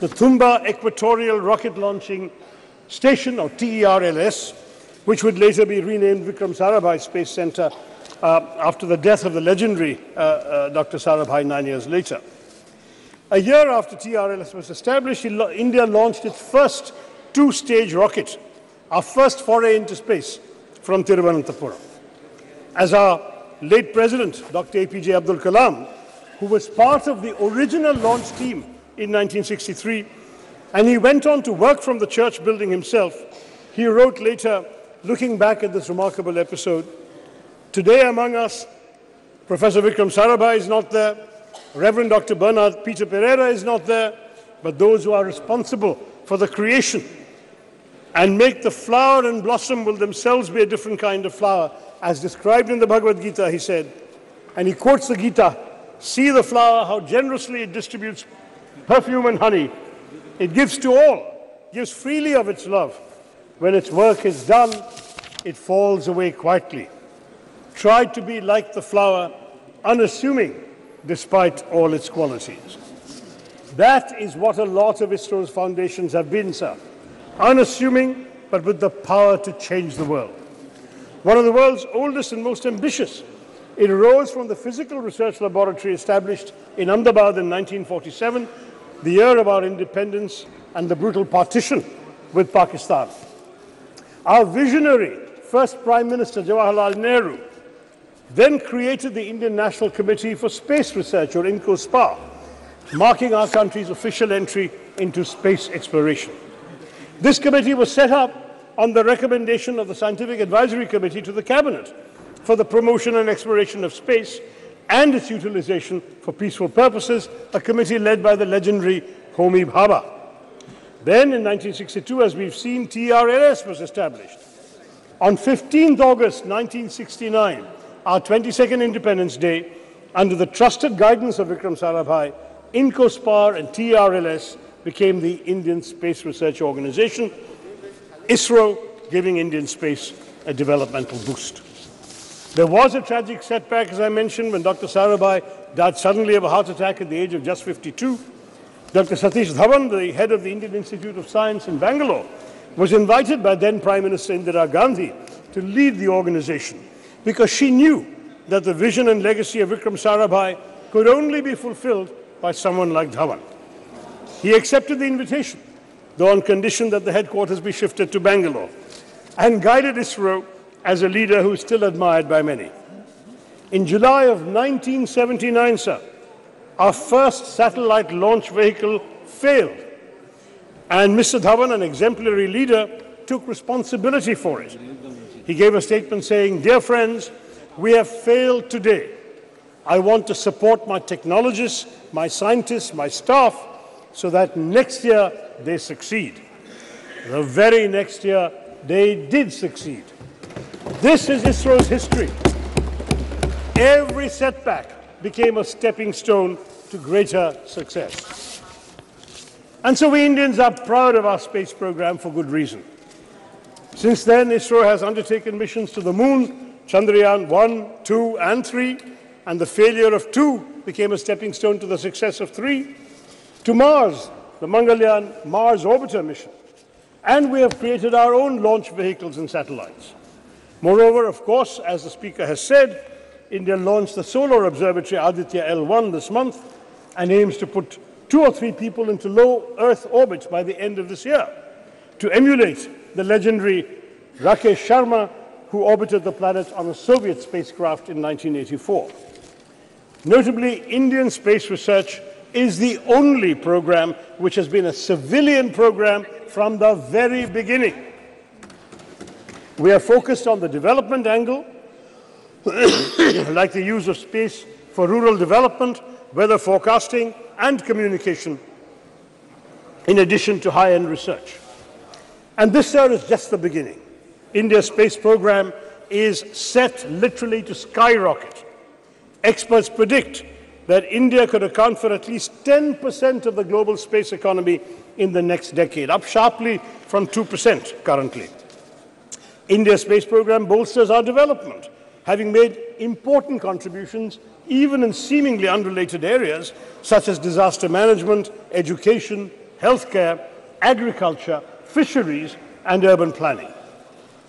the Thumba Equatorial Rocket Launching Station, or TERLS, which would later be renamed Vikram Sarabhai Space Center after the death of the legendary Dr. Sarabhai 9 years later. A year after TRLS was established, India launched its first two-stage rocket, our first foray into space, from Thiruvananthapuram. As our late president, Dr. APJ Abdul Kalam, who was part of the original launch team in 1963, and he went on to work from the church building himself, he wrote later, looking back at this remarkable episode, today among us, Professor Vikram Sarabhai is not there, Reverend Dr. Bernard Peter Pereira is not there, but those who are responsible for the creation and make the flower and blossom will themselves be a different kind of flower, as described in the Bhagavad Gita, he said, and he quotes the Gita, see the flower, how generously it distributes perfume and honey. It gives to all, gives freely of its love. When its work is done, it falls away quietly. Try to be like the flower, unassuming, despite all its qualities. That is what a lot of ISRO's foundations have been, sir. Unassuming, but with the power to change the world. One of the world's oldest and most ambitious, it arose from the physical research laboratory established in Ahmedabad in 1947, the year of our independence and the brutal partition with Pakistan. Our visionary first Prime Minister, Jawaharlal Nehru, then created the Indian National Committee for Space Research, or INCOSPA, marking our country's official entry into space exploration. This committee was set up on the recommendation of the Scientific Advisory Committee to the Cabinet for the promotion and exploration of space and its utilization for peaceful purposes, a committee led by the legendary Homi Bhabha. Then, in 1962, as we've seen, TRLS was established. On 15th August 1969, our 22nd Independence Day, under the trusted guidance of Vikram Sarabhai, INCOSPAR and TRLS became the Indian Space Research Organization, ISRO giving Indian space a developmental boost. There was a tragic setback, as I mentioned, when Dr. Sarabhai died suddenly of a heart attack at the age of just 52. Dr. Satish Dhawan, the head of the Indian Institute of Science in Bangalore, was invited by then Prime Minister Indira Gandhi to lead the organization, because she knew that the vision and legacy of Vikram Sarabhai could only be fulfilled by someone like Dhawan. He accepted the invitation, though on condition that the headquarters be shifted to Bangalore, and guided ISRO as a leader who is still admired by many. In July of 1979, sir, our first satellite launch vehicle failed, and Mr. Dhawan, an exemplary leader, took responsibility for it. He gave a statement saying, "Dear friends, we have failed today. I want to support my technologists, my scientists, my staff, so that next year they succeed." The very next year, they did succeed. This is ISRO's history. Every setback became a stepping stone to greater success. And so we Indians are proud of our space program for good reason. Since then, ISRO has undertaken missions to the moon, Chandrayaan 1, 2, and 3, and the failure of 2 became a stepping stone to the success of 3, to Mars, the Mangalyaan Mars Orbiter mission. And we have created our own launch vehicles and satellites. Moreover, of course, as the Speaker has said, India launched the Solar Observatory Aditya L1 this month and aims to put 2 or 3 people into low Earth orbit by the end of this year to emulate the legendary Rakesh Sharma, who orbited the planet on a Soviet spacecraft in 1984. Notably, Indian space research is the only program which has been a civilian program from the very beginning. We are focused on the development angle, like the use of space for rural development, weather forecasting, and communication, in addition to high-end research. And this, sir, is just the beginning. India's space program is set literally to skyrocket. Experts predict that India could account for at least 10% of the global space economy in the next decade, up sharply from 2% currently. India's space program bolsters our development, having made important contributions even in seemingly unrelated areas such as disaster management, education, healthcare, agriculture, fisheries, and urban planning.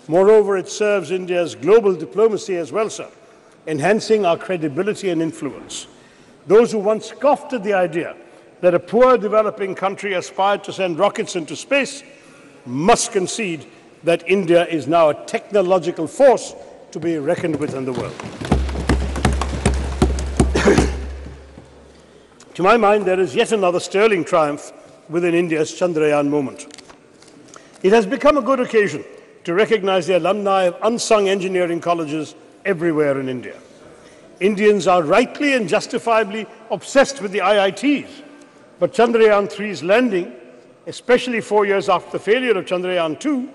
Moreover, it serves India's global diplomacy as well, sir, enhancing our credibility and influence. Those who once scoffed at the idea that a poor developing country aspired to send rockets into space must concede that India is now a technological force to be reckoned with in the world. To my mind, there is yet another sterling triumph within India's Chandrayaan movement. It has become a good occasion to recognize the alumni of unsung engineering colleges everywhere in India. Indians are rightly and justifiably obsessed with the IITs, but Chandrayaan 3's landing, especially 4 years after the failure of Chandrayaan 2,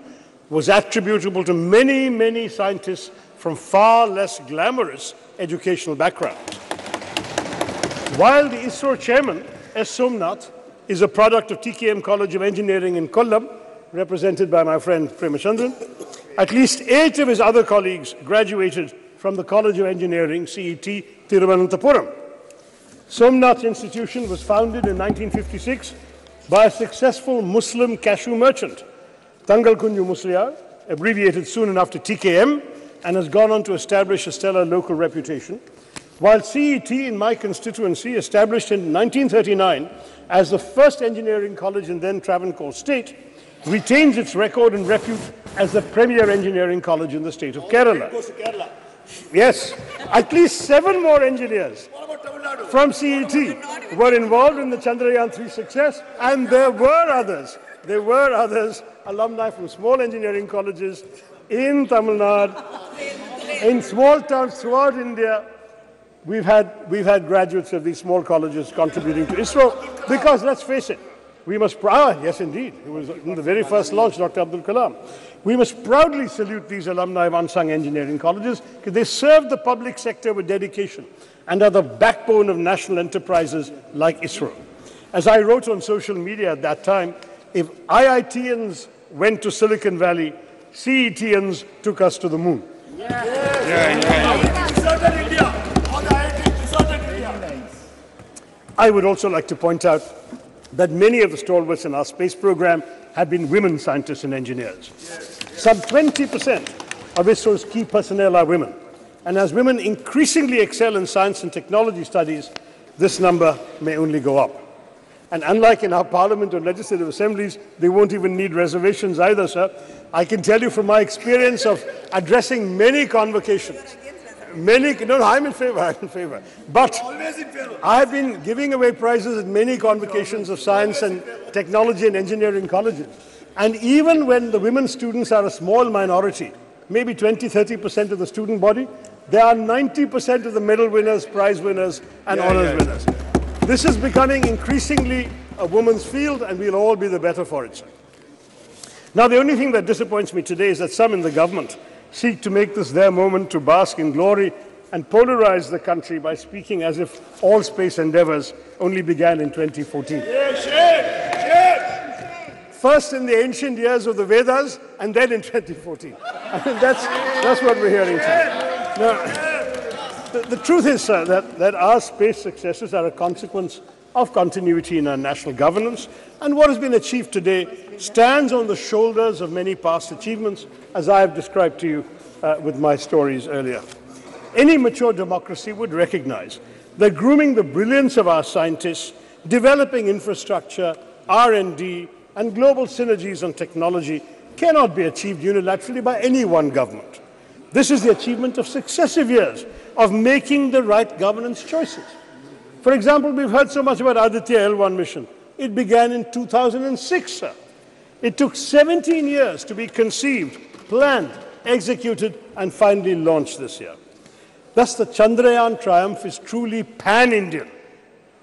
was attributable to many, many scientists from far less glamorous educational backgrounds. While the ISRO chairman, S. Somnath, is a product of TKM College of Engineering in Kollam, represented by my friend Premachandran, at least 8 of his other colleagues graduated from the College of Engineering, CET, Thiruvananthapuram. Somnath Institution was founded in 1956 by a successful Muslim cashew merchant, Tangal Kunju Musliar, abbreviated soon enough to TKM, and has gone on to establish a stellar local reputation. While CET in my constituency, established in 1939 as the first engineering college in then Travancore state, retains its record and repute as the premier engineering college in the state of Kerala. Yes, at least 7 more engineers from CET were involved in the Chandrayaan 3 success, and there were others, alumni from small engineering colleges in Tamil Nadu, in small towns throughout India. We've had graduates of these small colleges contributing to ISRO, because let's face it, we must, yes indeed, it was in the very first launch, Dr. Abdul Kalam. We must proudly salute these alumni of unsung engineering colleges, because they serve the public sector with dedication and are the backbone of national enterprises like ISRO. As I wrote on social media at that time, if IITians went to Silicon Valley, CETians took us to the moon. I would also like to point out that many of the stalwarts in our space program have been women scientists and engineers. Some 20% of ISRO's key personnel are women. And as women increasingly excel in science and technology studies, this number may only go up. And unlike in our parliament or legislative assemblies, they won't even need reservations either, sir. I can tell you from my experience of addressing many convocations, no, I'm in favor. But I have been giving away prizes at many convocations of science and technology and engineering colleges. And even when the women students are a small minority, maybe 20–30% of the student body, there are 90% of the medal winners, prize winners, and honors winners. This is becoming increasingly a woman's field, and we'll all be the better for it, sir. Now, the only thing that disappoints me today is that some in the government seek to make this their moment to bask in glory and polarize the country by speaking as if all space endeavors only began in 2014. First in the ancient years of the Vedas, and then in 2014. I mean, that's what we're hearing today. Now, the truth is, sir, that our space successes are a consequence of continuity in our national governance, and what has been achieved today stands on the shoulders of many past achievements, as I have described to you with my stories earlier. Any mature democracy would recognize that grooming the brilliance of our scientists, developing infrastructure, R&D, and global synergies on technology cannot be achieved unilaterally by any one government. This is the achievement of successive years of making the right governance choices. For example, we've heard so much about Aditya L1 mission. It began in 2006, sir. It took 17 years to be conceived, planned, executed, and finally launched this year. Thus, the Chandrayaan triumph is truly pan-Indian.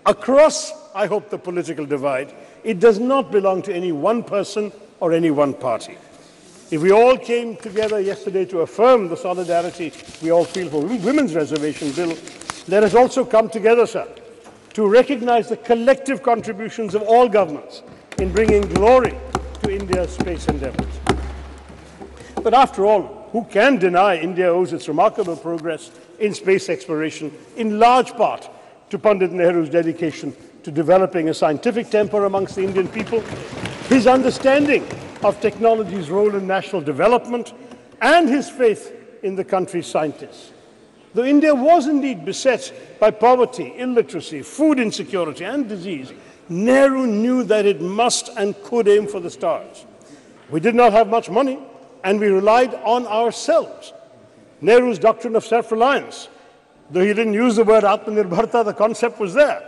Across, I hope, the political divide, it does not belong to any one person or any one party. If we all came together yesterday to affirm the solidarity we all feel for women's reservation bill, let us also come together, sir, to recognize the collective contributions of all governments in bringing glory to India's space endeavors. But after all, who can deny India owes its remarkable progress in space exploration in large part to Pandit Nehru's dedication to developing a scientific temper amongst the Indian people, his understanding of technology's role in national development, and his faith in the country's scientists. Though India was indeed beset by poverty, illiteracy, food insecurity, and disease, Nehru knew that it must and could aim for the stars. We did not have much money, and we relied on ourselves. Nehru's doctrine of self-reliance, though he didn't use the word Atmanirbharta, the concept was there,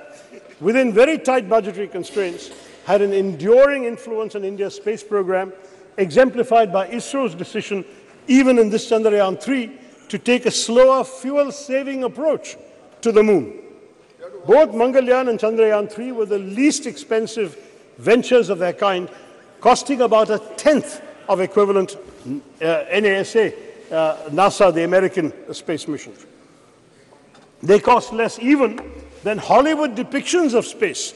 within very tight budgetary constraints, had an enduring influence on India's space program, exemplified by ISRO's decision, even in this Chandrayaan 3, to take a slower, fuel-saving approach to the moon. Both Mangalyaan and Chandrayaan 3 were the least expensive ventures of their kind, costing about a tenth of equivalent NASA, NASA, the American space missions. They cost less even than Hollywood depictions of space.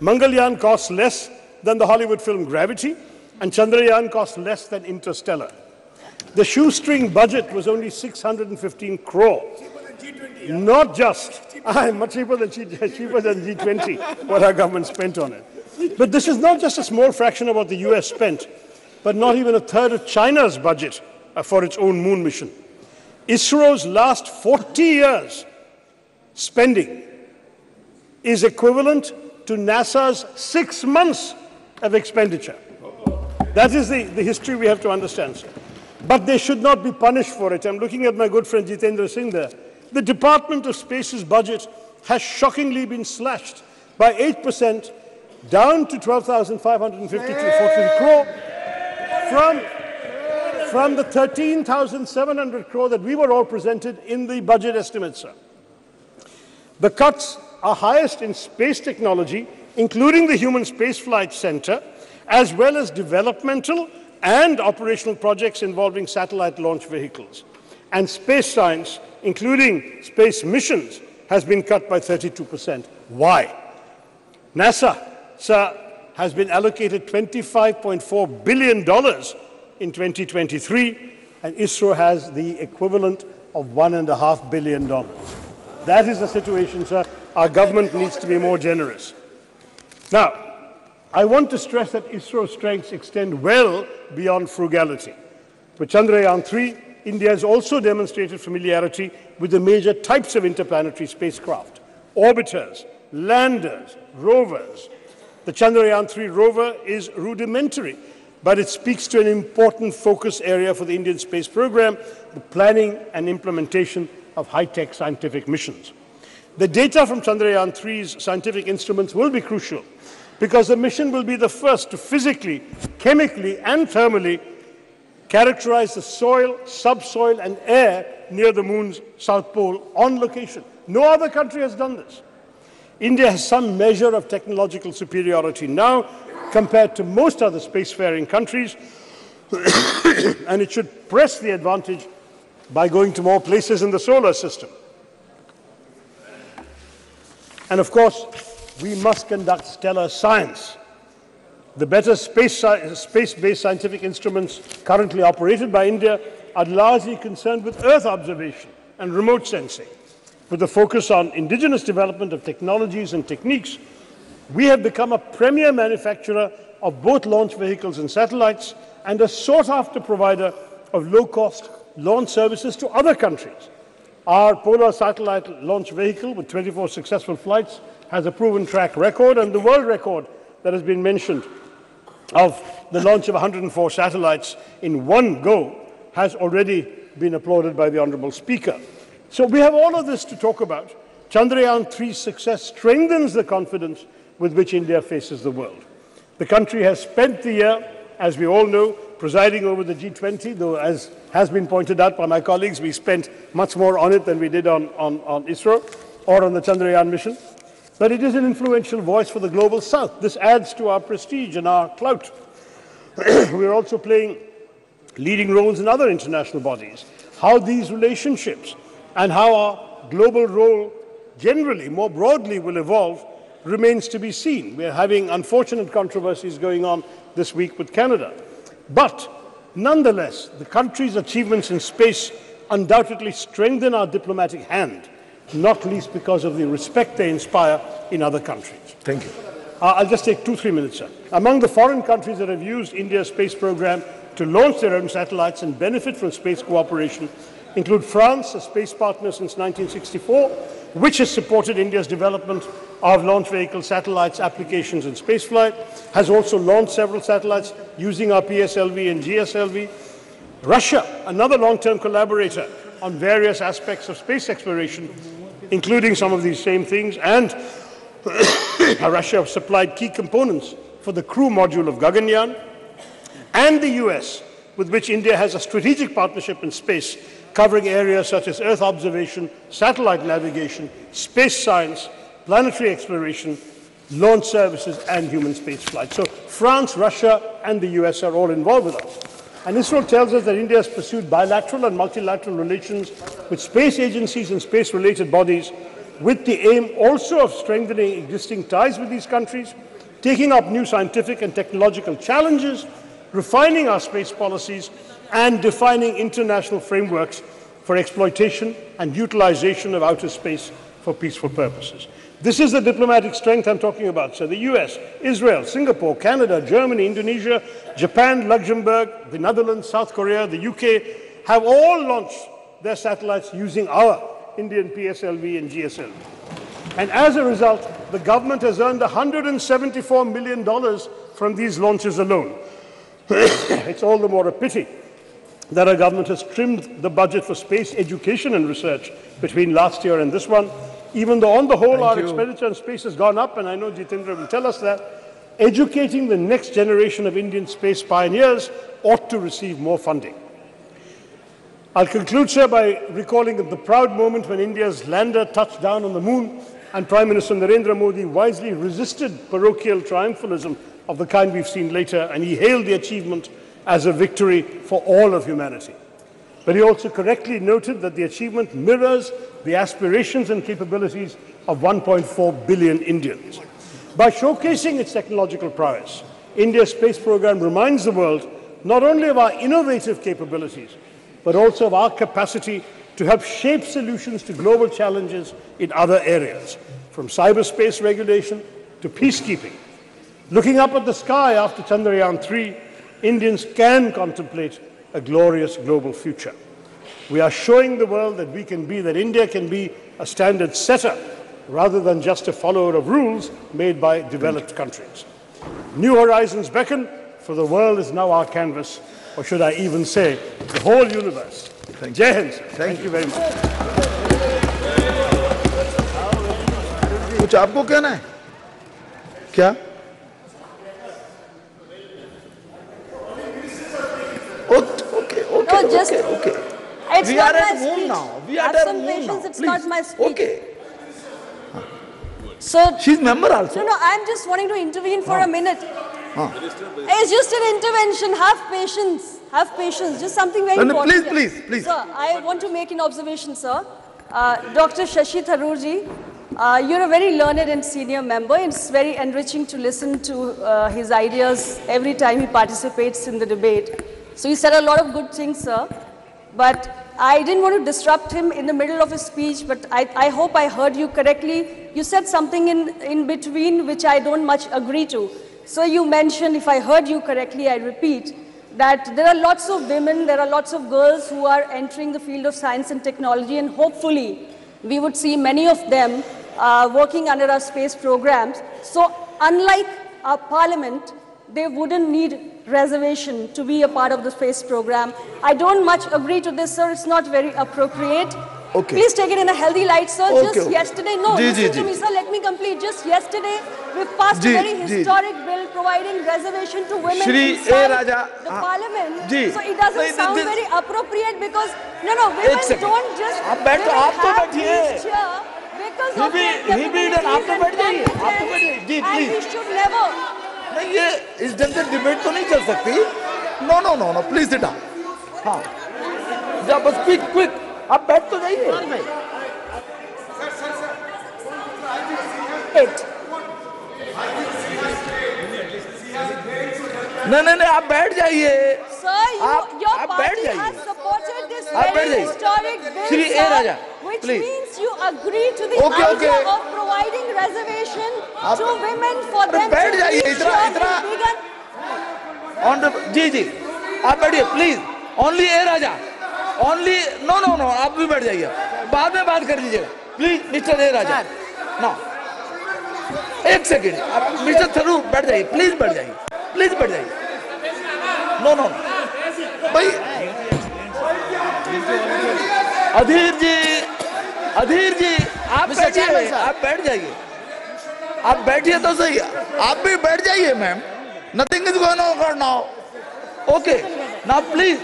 Mangalyaan costs less than the Hollywood film Gravity, and Chandrayaan costs less than Interstellar. The shoestring budget was only 615 crore. Not just, much cheaper than G20, what our government spent on it. But this is not just a small fraction of what the US spent, but not even a third of China's budget for its own moon mission. ISRO's last 40 years spending is equivalent to NASA's 6 months of expenditure. That is the history we have to understand, sir. But they should not be punished for it. I'm looking at my good friend Jitendra Singh there. The Department of Space's budget has shockingly been slashed by 8%, down to 12,552 crore from the 13,700 crore that we were all presented in the budget estimates, sir. The cuts are highest in space technology, including the Human Spaceflight Center, as well as developmental and operational projects involving satellite launch vehicles. And space science, including space missions, has been cut by 32%. Why? NASA, sir, has been allocated $25.4 billion in 2023, and ISRO has the equivalent of $1.5 billion. That is the situation, sir. Our government needs to be more generous. Now, I want to stress that ISRO's strengths extend well beyond frugality. With Chandrayaan 3, India has also demonstrated familiarity with the major types of interplanetary spacecraft: orbiters, landers, rovers. The Chandrayaan 3 rover is rudimentary, but it speaks to an important focus area for the Indian space program, the planning and implementation of high-tech scientific missions. The data from Chandrayaan 3's scientific instruments will be crucial, because the mission will be the first to physically, chemically, and thermally characterize the soil, subsoil, and air near the moon's south pole on location. No other country has done this. India has some measure of technological superiority now compared to most other spacefaring countries, and it should press the advantage by going to more places in the solar system. And of course, we must conduct stellar science. The better space-based scientific instruments currently operated by India are largely concerned with Earth observation and remote sensing. With a focus on indigenous development of technologies and techniques, we have become a premier manufacturer of both launch vehicles and satellites, and a sought-after provider of low-cost launch services to other countries. Our Polar satellite launch vehicle, with 24 successful flights, has a proven track record, and the world record that has been mentioned of the launch of 104 satellites in one go has already been applauded by the Honourable Speaker. So we have all of this to talk about. Chandrayaan-3's success strengthens the confidence with which India faces the world. The country has spent the year, as we all know, presiding over the G20, though as has been pointed out by my colleagues, we spent much more on it than we did on ISRO or on the Chandrayaan mission. But it is an influential voice for the global south. This adds to our prestige and our clout. We are also playing leading roles in other international bodies. How these relationships and how our global role generally, more broadly, will evolve remains to be seen. We are having unfortunate controversies going on this week with Canada. But nonetheless, the country's achievements in space undoubtedly strengthen our diplomatic hand, not least because of the respect they inspire in other countries. Thank you. I'll just take 2-3 minutes, sir. Among the foreign countries that have used India's space program to launch their own satellites and benefit from space cooperation include France, a space partner since 1964, which has supported India's development of launch vehicle satellites, applications and spaceflight, has also launched several satellites using our PSLV and GSLV. Russia, another long-term collaborator on various aspects of space exploration, including some of these same things, and Russia supplied key components for the crew module of Gaganyaan, and the US, with which India has a strategic partnership in space, covering areas such as Earth observation, satellite navigation, space science, planetary exploration, launch services, and human spaceflight. So France, Russia, and the US are all involved with us. And ISRO tells us that India has pursued bilateral and multilateral relations with space agencies and space-related bodies with the aim also of strengthening existing ties with these countries, taking up new scientific and technological challenges, refining our space policies, and defining international frameworks for exploitation and utilization of outer space for peaceful purposes. This is the diplomatic strength I'm talking about. So the US, Israel, Singapore, Canada, Germany, Indonesia, Japan, Luxembourg, the Netherlands, South Korea, the UK have all launched their satellites using our Indian PSLV and GSLV. And as a result, the government has earned $174 million from these launches alone. It's all the more a pity that our government has trimmed the budget for space education and research between last year and this one, even though on the whole our expenditure on space has gone up, and I know Jitendra will tell us that. Educating the next generation of Indian space pioneers ought to receive more funding. I'll conclude, sir, by recalling the proud moment when India's lander touched down on the moon and Prime Minister Narendra Modi wisely resisted parochial triumphalism of the kind we've seen later, and he hailed the achievement as a victory for all of humanity. But he also correctly noted that the achievement mirrors the aspirations and capabilities of 1.4 billion Indians. By showcasing its technological prowess, India's space program reminds the world not only of our innovative capabilities, but also of our capacity to help shape solutions to global challenges in other areas, from cyberspace regulation to peacekeeping. Looking up at the sky after Chandrayaan-3, Indians can contemplate a glorious global future. We are showing the world that that India can be a standard setter rather than just a follower of rules made by developed countries. New horizons beckon, for the world is now our canvas, or should I even say, the whole universe. Jai Hind, sir. Thank you very much. कुछ आपको कहना है क्या? No, just okay. It's We not are my at home speech. now. We are Have at some home patience. now. It's Please. not my speech. Okay. So She's member also. no, I'm just wanting to intervene for a minute. It's just an intervention. Have patience. Have patience. Just something very important. Please. Sir, I want to make an observation, sir. Dr. Shashi Tharoorji, you're a very learned and senior member. It's very enriching to listen to his ideas every time he participates in the debate. So you said a lot of good things, sir. But I didn't want to disrupt him in the middle of his speech, but I hope I heard you correctly. You said something in between which I don't much agree to. So you mentioned, if I heard you correctly, I repeat, that there are lots of women, there are lots of girls who are entering the field of science and technology, and hopefully we would see many of them working under our space programs. So unlike our parliament, they wouldn't need reservation to be a part of the FACE program. I don't much agree to this, sir. It's not very appropriate. Okay. Please take it in a healthy light, sir. Just yesterday, no, Ji, listen ji, to me, ji. sir. Let me complete. Just yesterday, we passed Ji, a very ji. historic bill providing reservation to women Shri A. inside Raja, the parliament. Ji. So it doesn't Nahi, sound this- very appropriate because, no, women second. don't just आप बैठ- women आप तो have बैठिए। these here because of their he be done, आप तो बैठ जाइए, capabilities आप तो बैठ जाइए। जी, and please. we should never. नहीं, ये इस ढंग से डिबेट तो नहीं चल सकती। No no no no, please sit down. हाँ, जा बस क्विक, आप बैठ तो जाइए। नहीं, आप बैठ जाइए। Sir, your आप बैठ party जाइए। has supported this आप बैठ very जाइए। historic bill, Shri A sir, Raja, which please. means you agree to the Okay, idea okay. of providing reservation आप- to women for अरे them बैठ to जाइए, reach इतना- a इतना- bigger. ऑन जी, आप बैठिए please. Only A Raja, only no, आप भी बैठ जाइए, बाद में बात कर लीजिएगा please. Mister A Raja, no, एक सेकेंड, आप मिस्टर थरूर बैठ जाइए, प्लीज बैठ जाइए, प्लीज बैठ जाइए। नो भाई, अधीर जी आप बैठिए, आप बैठ जाइए, आप बैठिए तो सही, आप भी बैठ जाइए ma'am. Nothing is going on now. Okay, now please.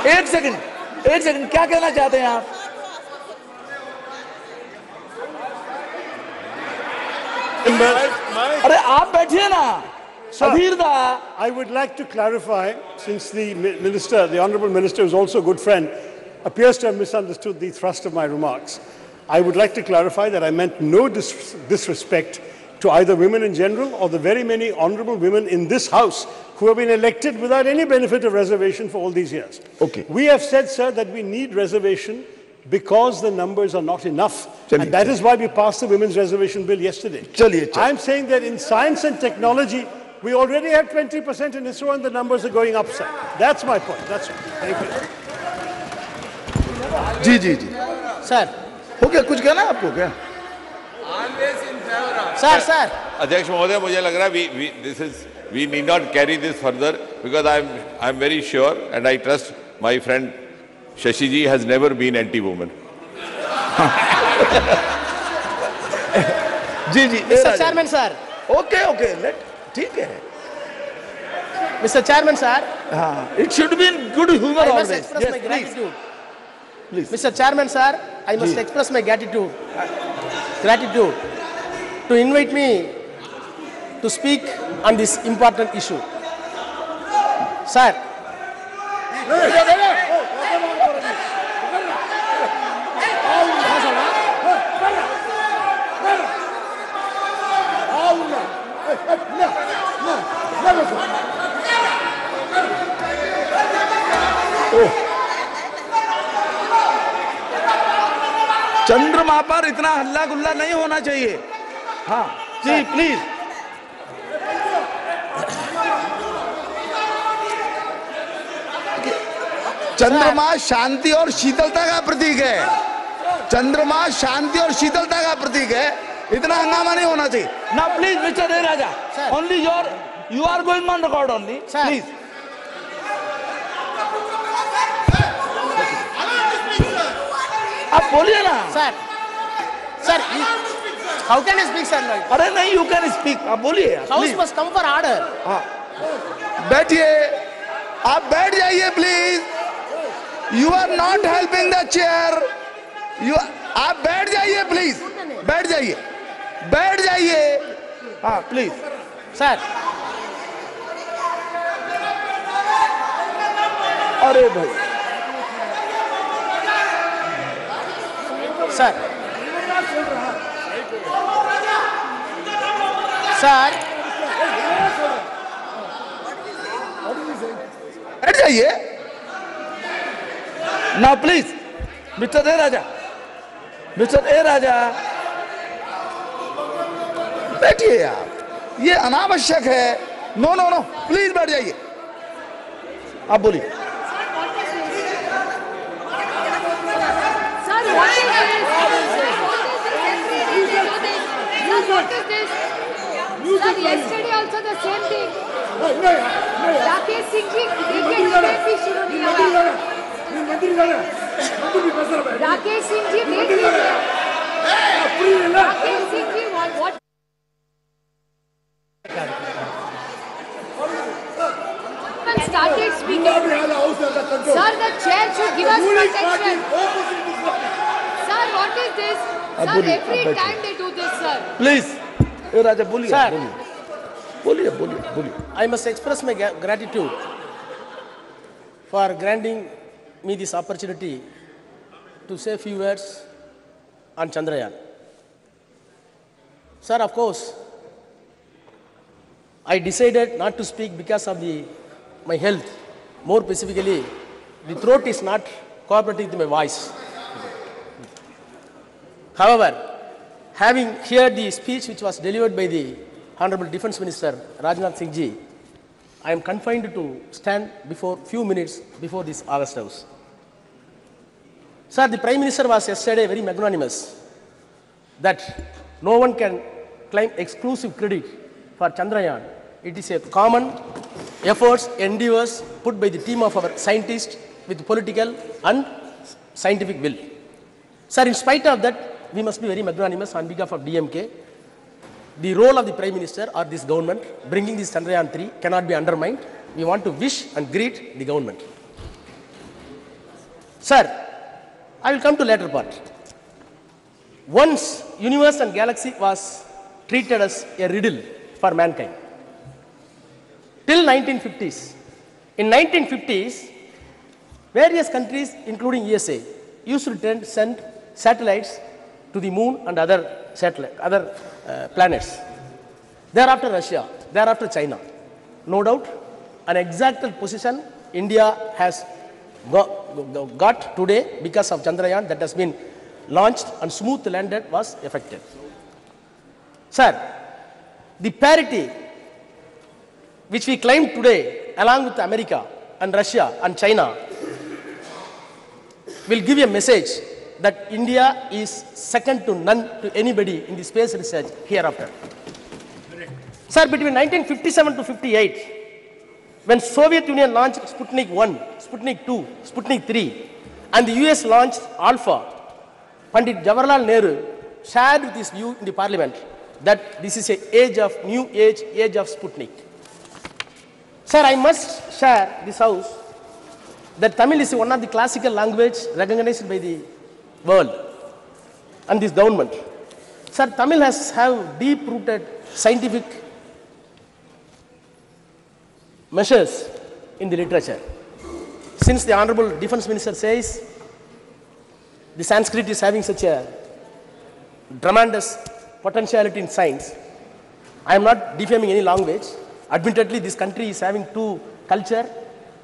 एक सेकंड, क्या कहना चाहते हैं आप? अरे आप बैठिए ना, अधीर दा। I would like to clarify, since the minister, the honourable minister, who is also a good friend, appears to have misunderstood the thrust of my remarks. I would like to clarify that I meant no disrespect to either women in general or the very many honourable women in this House who have been elected without any benefit of reservation for all these years. Okay. We have said, sir, that we need reservation because the numbers are not enough. And that is why we passed the Women's Reservation Bill yesterday. I'm saying that in science and technology, we already have 20% in ISRO and the numbers are going up, sir. That's my point. That's all. Thank you. जी sir हो गया, कुछ कहना है आपको क्या? Sir अध्यक्ष महोदय, मुझे लग रहा है we need not carry this further because I'm very sure and I trust my friend Shashi ji has never been anti-woman. जी mister chairman sir, okay, let, ठीक है। मिस्टर चेयरमैन सर, हाँ, it should be in good humor I must always. express Yes, my please. gratitude. Please. Mr. Chairman sir, I must express my gratitude to invite me to speak on this important issue. Sir, चंद्रमा पर इतना हल्ला गुल्ला नहीं होना चाहिए। हाँ जी, please. चंद्रमा शांति और शीतलता का प्रतीक है। चंद्रमा शांति और शीतलता का प्रतीक है, इतना हंगामा नहीं होना चाहिए ना। Please mister A Raja, only you are going on record only, please. आप बोलिए ना। sir, how can I speak, sir? अरे नहीं, यू कैन स्पीक, आप बोलिए। House must come for order. हाँ, बैठिए, आप बैठ जाइए please. You are not helping the chair. आप बैठ जाइए प्लीज, बैठ जाइए। हाँ प्लीज Sir, अरे भाई, sir, बैठ जाइए ना प्लीज। मिस्टर ए राजा, बैठिए आप, ये अनावश्यक है। नो, प्लीज बैठ जाइए। आप बोलिए। Sir, what is this? What is this? Sir, yesterday also the same thing. Rakesh Singh ji, DK शुरू नहीं हुआ. Rakesh Singh ji, Rakesh Singh ji, what? Started speaking. Sir, the chair should give us protection. Sir, what is this? Sir, every time they do this, sir. Please. Raja, boliye. Sir. Boliye. I must express my gratitude for granting me this opportunity to say a few words on Chandrayaan. Sir, of course, I decided not to speak because of my health. More specifically, the throat is not cooperating with my voice. However, having heard the speech which was delivered by the Honorable Defence Minister Rajnath Singh ji, I am confined to stand before few minutes before this August House. Sir, the Prime Minister was yesterday very magnanimous that no one can claim exclusive credit for Chandrayaan. It is a common efforts, endeavors put by the team of our scientists with political and scientific will. Sir, in spite of that, we must be very magnanimous on behalf of DMK. The role of the Prime Minister or this government bringing this Chandrayaan 3 cannot be undermined. We want to wish and greet the government. Sir, I will come to later part. Once universe and galaxy was treated as a riddle for mankind. Till 1950s. In 1950s, various countries, including USA, used to send satellites to the moon and other planets. Thereafter Russia, thereafter China. No doubt, an exact position India has got today because of Chandrayaan that has been launched and smooth landed was effected. Sir, the parity which we claim today along with America and Russia and China will give a message that India is second to none to anybody in the space research hereafter. Sir, between 1957 to 58, when Soviet Union launched Sputnik 1, Sputnik 2, Sputnik 3, and the US launched Alpha, Pandit Jawaharlal Nehru shared with his view in the parliament that this is an age of new age of Sputnik. Sir, I must share this house that Tamil is one of the classical language recognized by the world and this government. Sir, Tamil has deep-rooted scientific measures in the literature. Since the Honorable Defence Minister says the Sanskrit is having such a tremendous potentiality in science, I am not defaming any language. Admittedly, this country is having two culture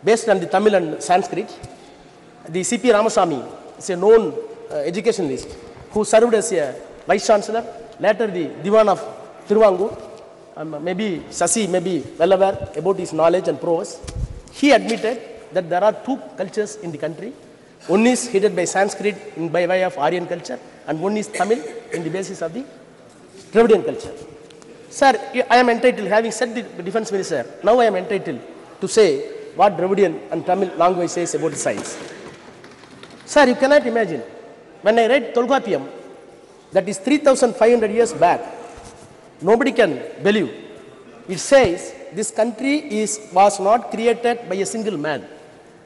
based on the Tamil and Sanskrit. The C.P. Ramasamy is a known educationalist who served as a Vice Chancellor, later the Diwan of Tiruvangur. Maybe Sasi may be well aware about his knowledge and prowess. He admitted that there are two cultures in the country. One is headed by Sanskrit by way of Aryan culture, and one is Tamil in the basis of the Dravidian culture. Sir, I am entitled, having said the Defence Minister, now I am entitled to say what Dravidian and Tamil language says about science. Sir, you cannot imagine, when I read Tolkappiyam, that is 3,500 years back, nobody can believe. It says this country was not created by a single man.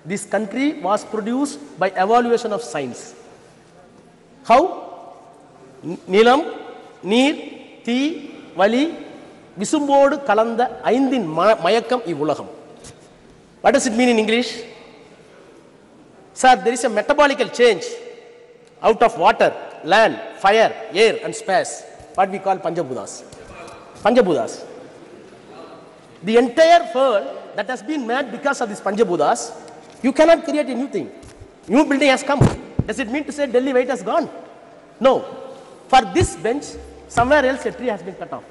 This country was produced by evaluation of science. How? Nilam, Neer, Thi, Vali, Visumbodu, Kalanda, Aindin, Mayakam, Ivulaham. What does it mean in English? Sir, there is a metabolical change out of water, land, fire, air and space, what we call Panchabhutas. Panchabhutas. The entire world that has been made because of these Panchabhutas, you cannot create a new thing. New building has come. Does it mean to say Delhi weight has gone? No. For this bench, somewhere else a tree has been cut off.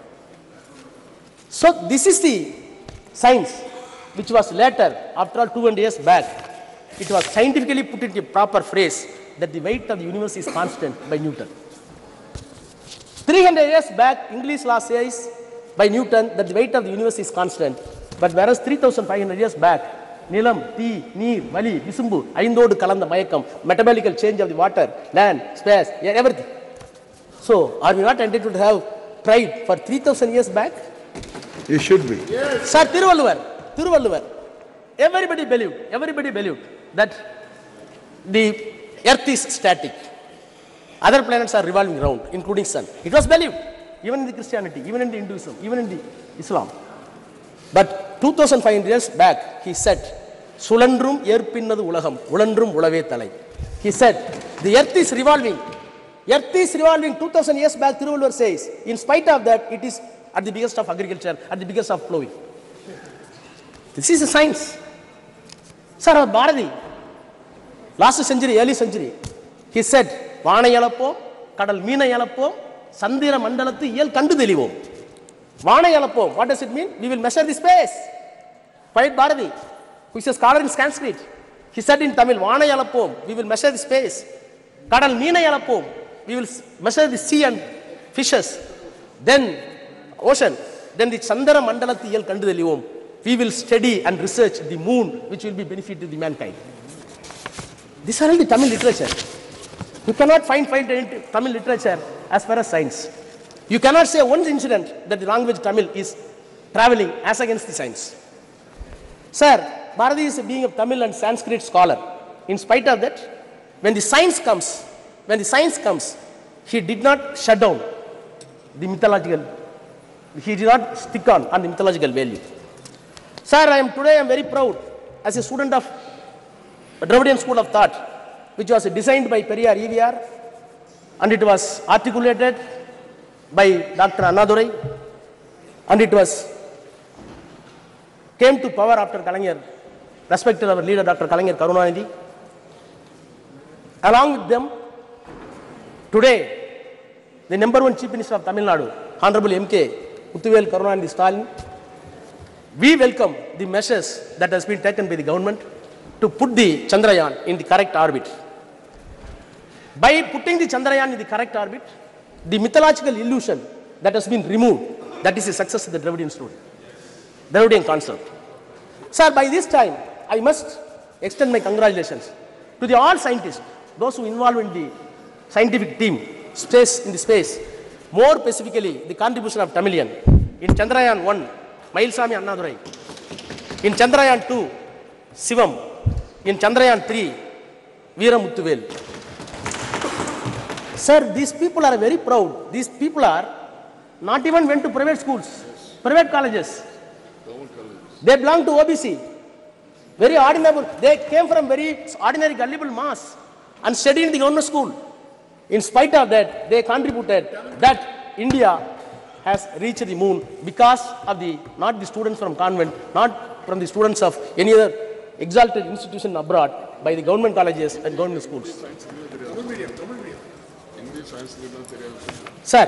So this is the science which was later, after all 200 years back, it was scientifically put into a proper phrase that the weight of the universe is constant by Newton. 300 years back, English law says by Newton that the weight of the universe is constant. But whereas 3,500 years back, Nilam, Ti, Neer, Vali, Visumbu, Aindodu Kalanda Mayakam, metabolical change of the water, land, space, everything. So, are we not entitled to have pride for 3,000 years back? You should be. Yes. Sir, Thiruvalluvar. Everybody believed that the earth is static. Other planets are revolving around, including sun. It was believed, even in the Christianity, even in the Hinduism, even in the Islam. But 2,500 years back, he said, Sulandrum yerpinnadu ulagam, ulandrum ulave thalai. He said, the earth is revolving. Earth is revolving 2,000 years back, Thiruvalluvar says. In spite of that, it is at the biggest of agriculture, at the biggest of plowing. This is a science. Sir, Bharati, last century, early century, he said, Vana Yalapo, Kadal Meena Yalapo, Sandira Mandalatu Yel Kandu Delivo. Vana Yalapo, what does it mean? We will measure the space. Poet Bharati, who is a scholar in Sanskrit, he said in Tamil, Vana Yalapo, we will measure the space. Kadal Meena Yalapo, we will measure the sea and fishes. Then ocean. Then the Chandara Mandalatu Yel Kandu Delivo. We will study and research the moon, which will be benefit to the mankind. These are all the Tamil literature. You cannot find Tamil literature as far as science. You cannot say one incident that the language Tamil is traveling as against the science. Sir, Bharati is being a Tamil and Sanskrit scholar. In spite of that, when the science comes, he did not shut down the mythological, he did not stick on the mythological value. Sir, today I am very proud as a student of Dravidian School of Thought, which was designed by Periyar EVR, and it was articulated by Dr. Annadurai, and it came to power after Kalaignar, respected our leader Dr. Kalaignar Karunanidhi. Along with them, today, the number one Chief Minister of Tamil Nadu, Honorable M.K. Muthuvel Karunanidhi Stalin, we welcome the measures that has been taken by the government to put the Chandrayaan in the correct orbit. By putting the Chandrayaan in the correct orbit, the mythological illusion that has been removed, that is a success of the Dravidian story, Dravidian concept. Sir, by this time, I must extend my congratulations to the all scientists, those who involved in the scientific team, in the space, more specifically the contribution of Tamilian. In Chandrayaan 1, Mailsami Annadurai. In Chandrayaan 2, Sivam. In Chandrayaan 3, Veera Muthuvel. Sir, these people are very proud. These people are not even went to private schools, private colleges. They belong to OBC. Very ordinary. They came from very ordinary gullible mass and studied in the government school. In spite of that, they contributed that India has reached the moon because of not the students from convent, not from the students of any other exalted institution abroad, by the government colleges and government schools. Sir,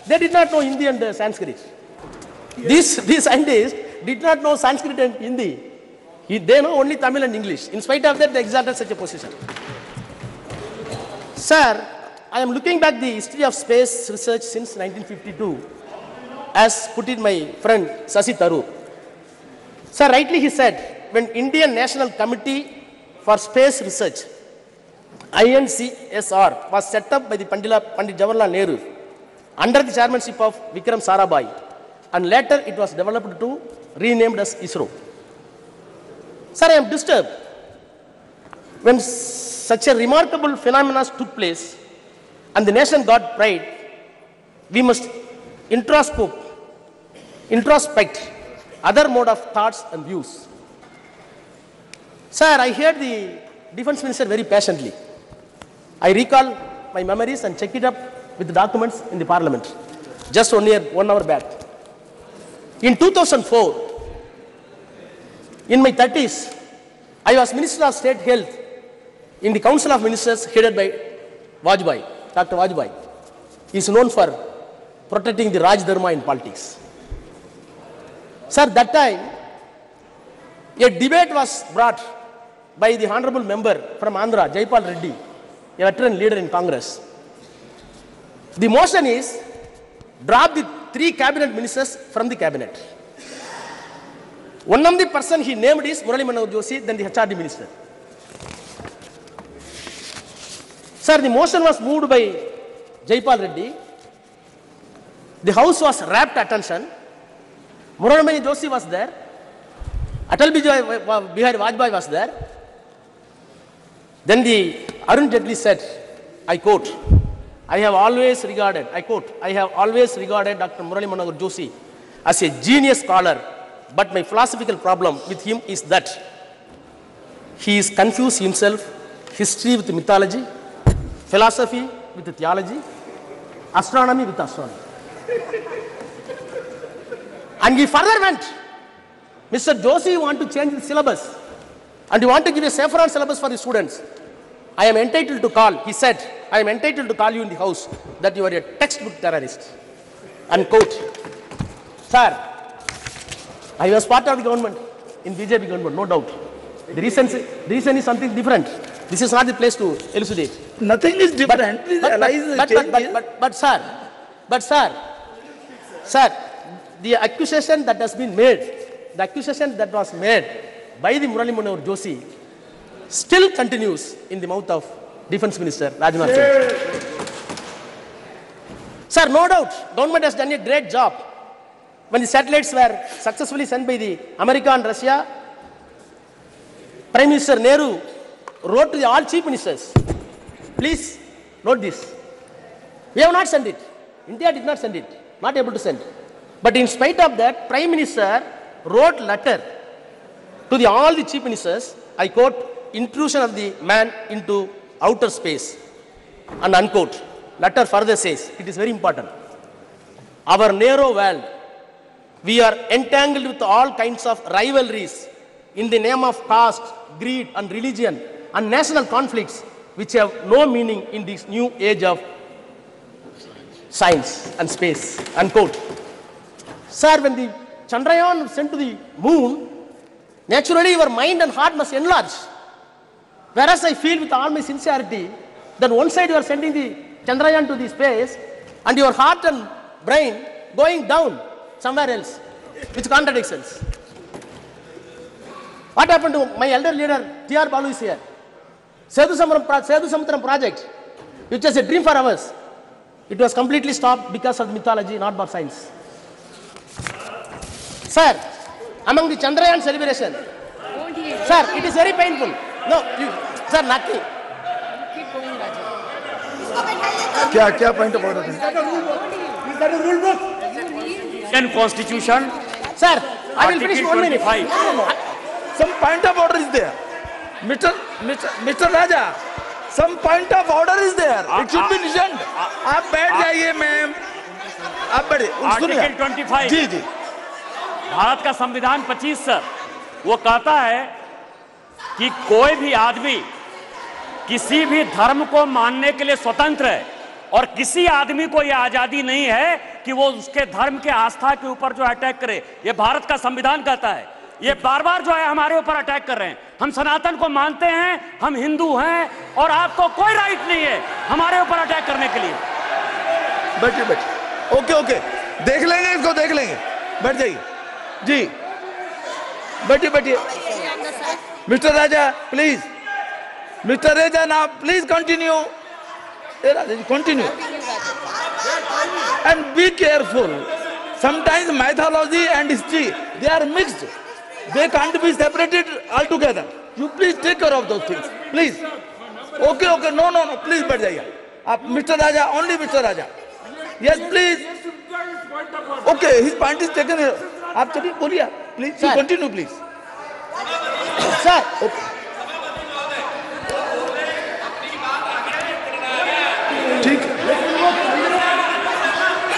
they did not know Hindi and Sanskrit. These scientists did not know Sanskrit and Hindi. They know only Tamil and English. In spite of that, they exalted such a position. Sir, I am looking back the history of space research since 1952, as put in my friend Sasi Tharoor. Sir, rightly he said, when Indian National Committee for Space Research, INCSR, was set up by the Pandit Jawaharlal Nehru under the chairmanship of Vikram Sarabhai, and later it was developed to renamed as ISRO. Sir, I am disturbed when such a remarkable phenomenon took place and the nation got pride. We must introspect other mode of thoughts and views. Sir, I heard the defense minister very patiently. I recall my memories and check it up with the documents in the parliament just 1 hour back. In 2004, in my 30s, I was Minister of State Health in the Council of Ministers headed by Vajpayee, Dr. Vajpayee. He is known for protecting the Raj Dharma in politics. Sir, that time, a debate was brought by the honorable member from Andhra, Jaipal Reddy, a veteran leader in Congress. The motion is, drop the 3 cabinet ministers from the cabinet. One of the person he named is Murali Manohar Joshi, then the HRD minister. Sir, the motion was moved by Jaipal Reddy. The house was rapt attention. Murali Manohar Joshi was there. Atal Bihari Vajpayee was there. Then the Arun Jaitley said, I quote, I have always regarded Dr. Murali Manohar Joshi as a genius scholar, but my philosophical problem with him is that he is confused himself, history with mythology, philosophy with theology, astronomy with astronomy. And he further went, Mr. Joshi, you want to change the syllabus and you want to give a saffron syllabus for the students. I am entitled to call, he said, I am entitled to call you in the house that you are a textbook terrorist. Unquote. Sir, I was part of the government, in BJP government, no doubt. The reason is something different. This is not the place to elucidate. Nothing is different. But sir, the accusation that has been made, the accusation that was made by the Murali Manohar Joshi still continues in the mouth of Defense Minister Rajnath Singh. Sir, no doubt, government has done a great job. When the satellites were successfully sent by the America and Russia, Prime Minister Nehru wrote to all chief ministers, please note this. We have not sent it. India did not send it. Not able to send. But in spite of that, Prime Minister wrote letter to all the chief ministers, I quote, intrusion of the man into outer space, and unquote. Letter further says, it is very important. Our narrow world, we are entangled with all kinds of rivalries in the name of caste, greed and religion and national conflicts which have no meaning in this new age of science and space, unquote. Sir, when the Chandrayaan sent to the moon, naturally your mind and heart must enlarge. Whereas I feel with all my sincerity that one side you are sending the Chandrayaan to the space and your heart and brain going down somewhere else, which contradictions. What happened to my elder leader, T.R. Balu is here. Sethu Samudram project, which was a dream for us. It was completely stopped because of mythology, not for science. Sir, among the Chandrayaan celebration, sir, it is very painful. No, sir, nothing. Keep going, Raja. क्या point of order है? Is that a rule book? Indian Constitution. Sir, I will finish 1 minute. Some point of order is there. Mr. Raja, some point of order is there. It should be listened. आप बैठ जाइए ma'am. आप बैठिए. Article 25. जी जी. भारत का संविधान 25 sir, वो कहता है कि कोई भी आदमी किसी भी धर्म को मानने के लिए स्वतंत्र है और किसी आदमी को यह आजादी नहीं है कि वो उसके धर्म के आस्था के ऊपर जो अटैक करे। ये भारत का संविधान कहता है। ये बार बार जो है हमारे ऊपर अटैक कर रहे हैं। हम सनातन को मानते हैं, हम हिंदू हैं और आपको कोई राइट नहीं है हमारे ऊपर अटैक करने के लिए। बैठिए. ओके. देख लेंगे इसको, देख लेंगे. बैठ जाइए. जी. बैठिए. Mr. Raja, please. Mr. Raja, now please continue. Continue. And be careful. Sometimes mythology and history, they are mixed. They can't be separated altogether. You please take care of those things. Please. Okay. No. Please, बैठ जाइए. Mr. Raja, only Mr. Raja. Yes, please. Okay, his point is taken here. आप चलिए बोलिए. Please, you continue, please. Sir. Okay.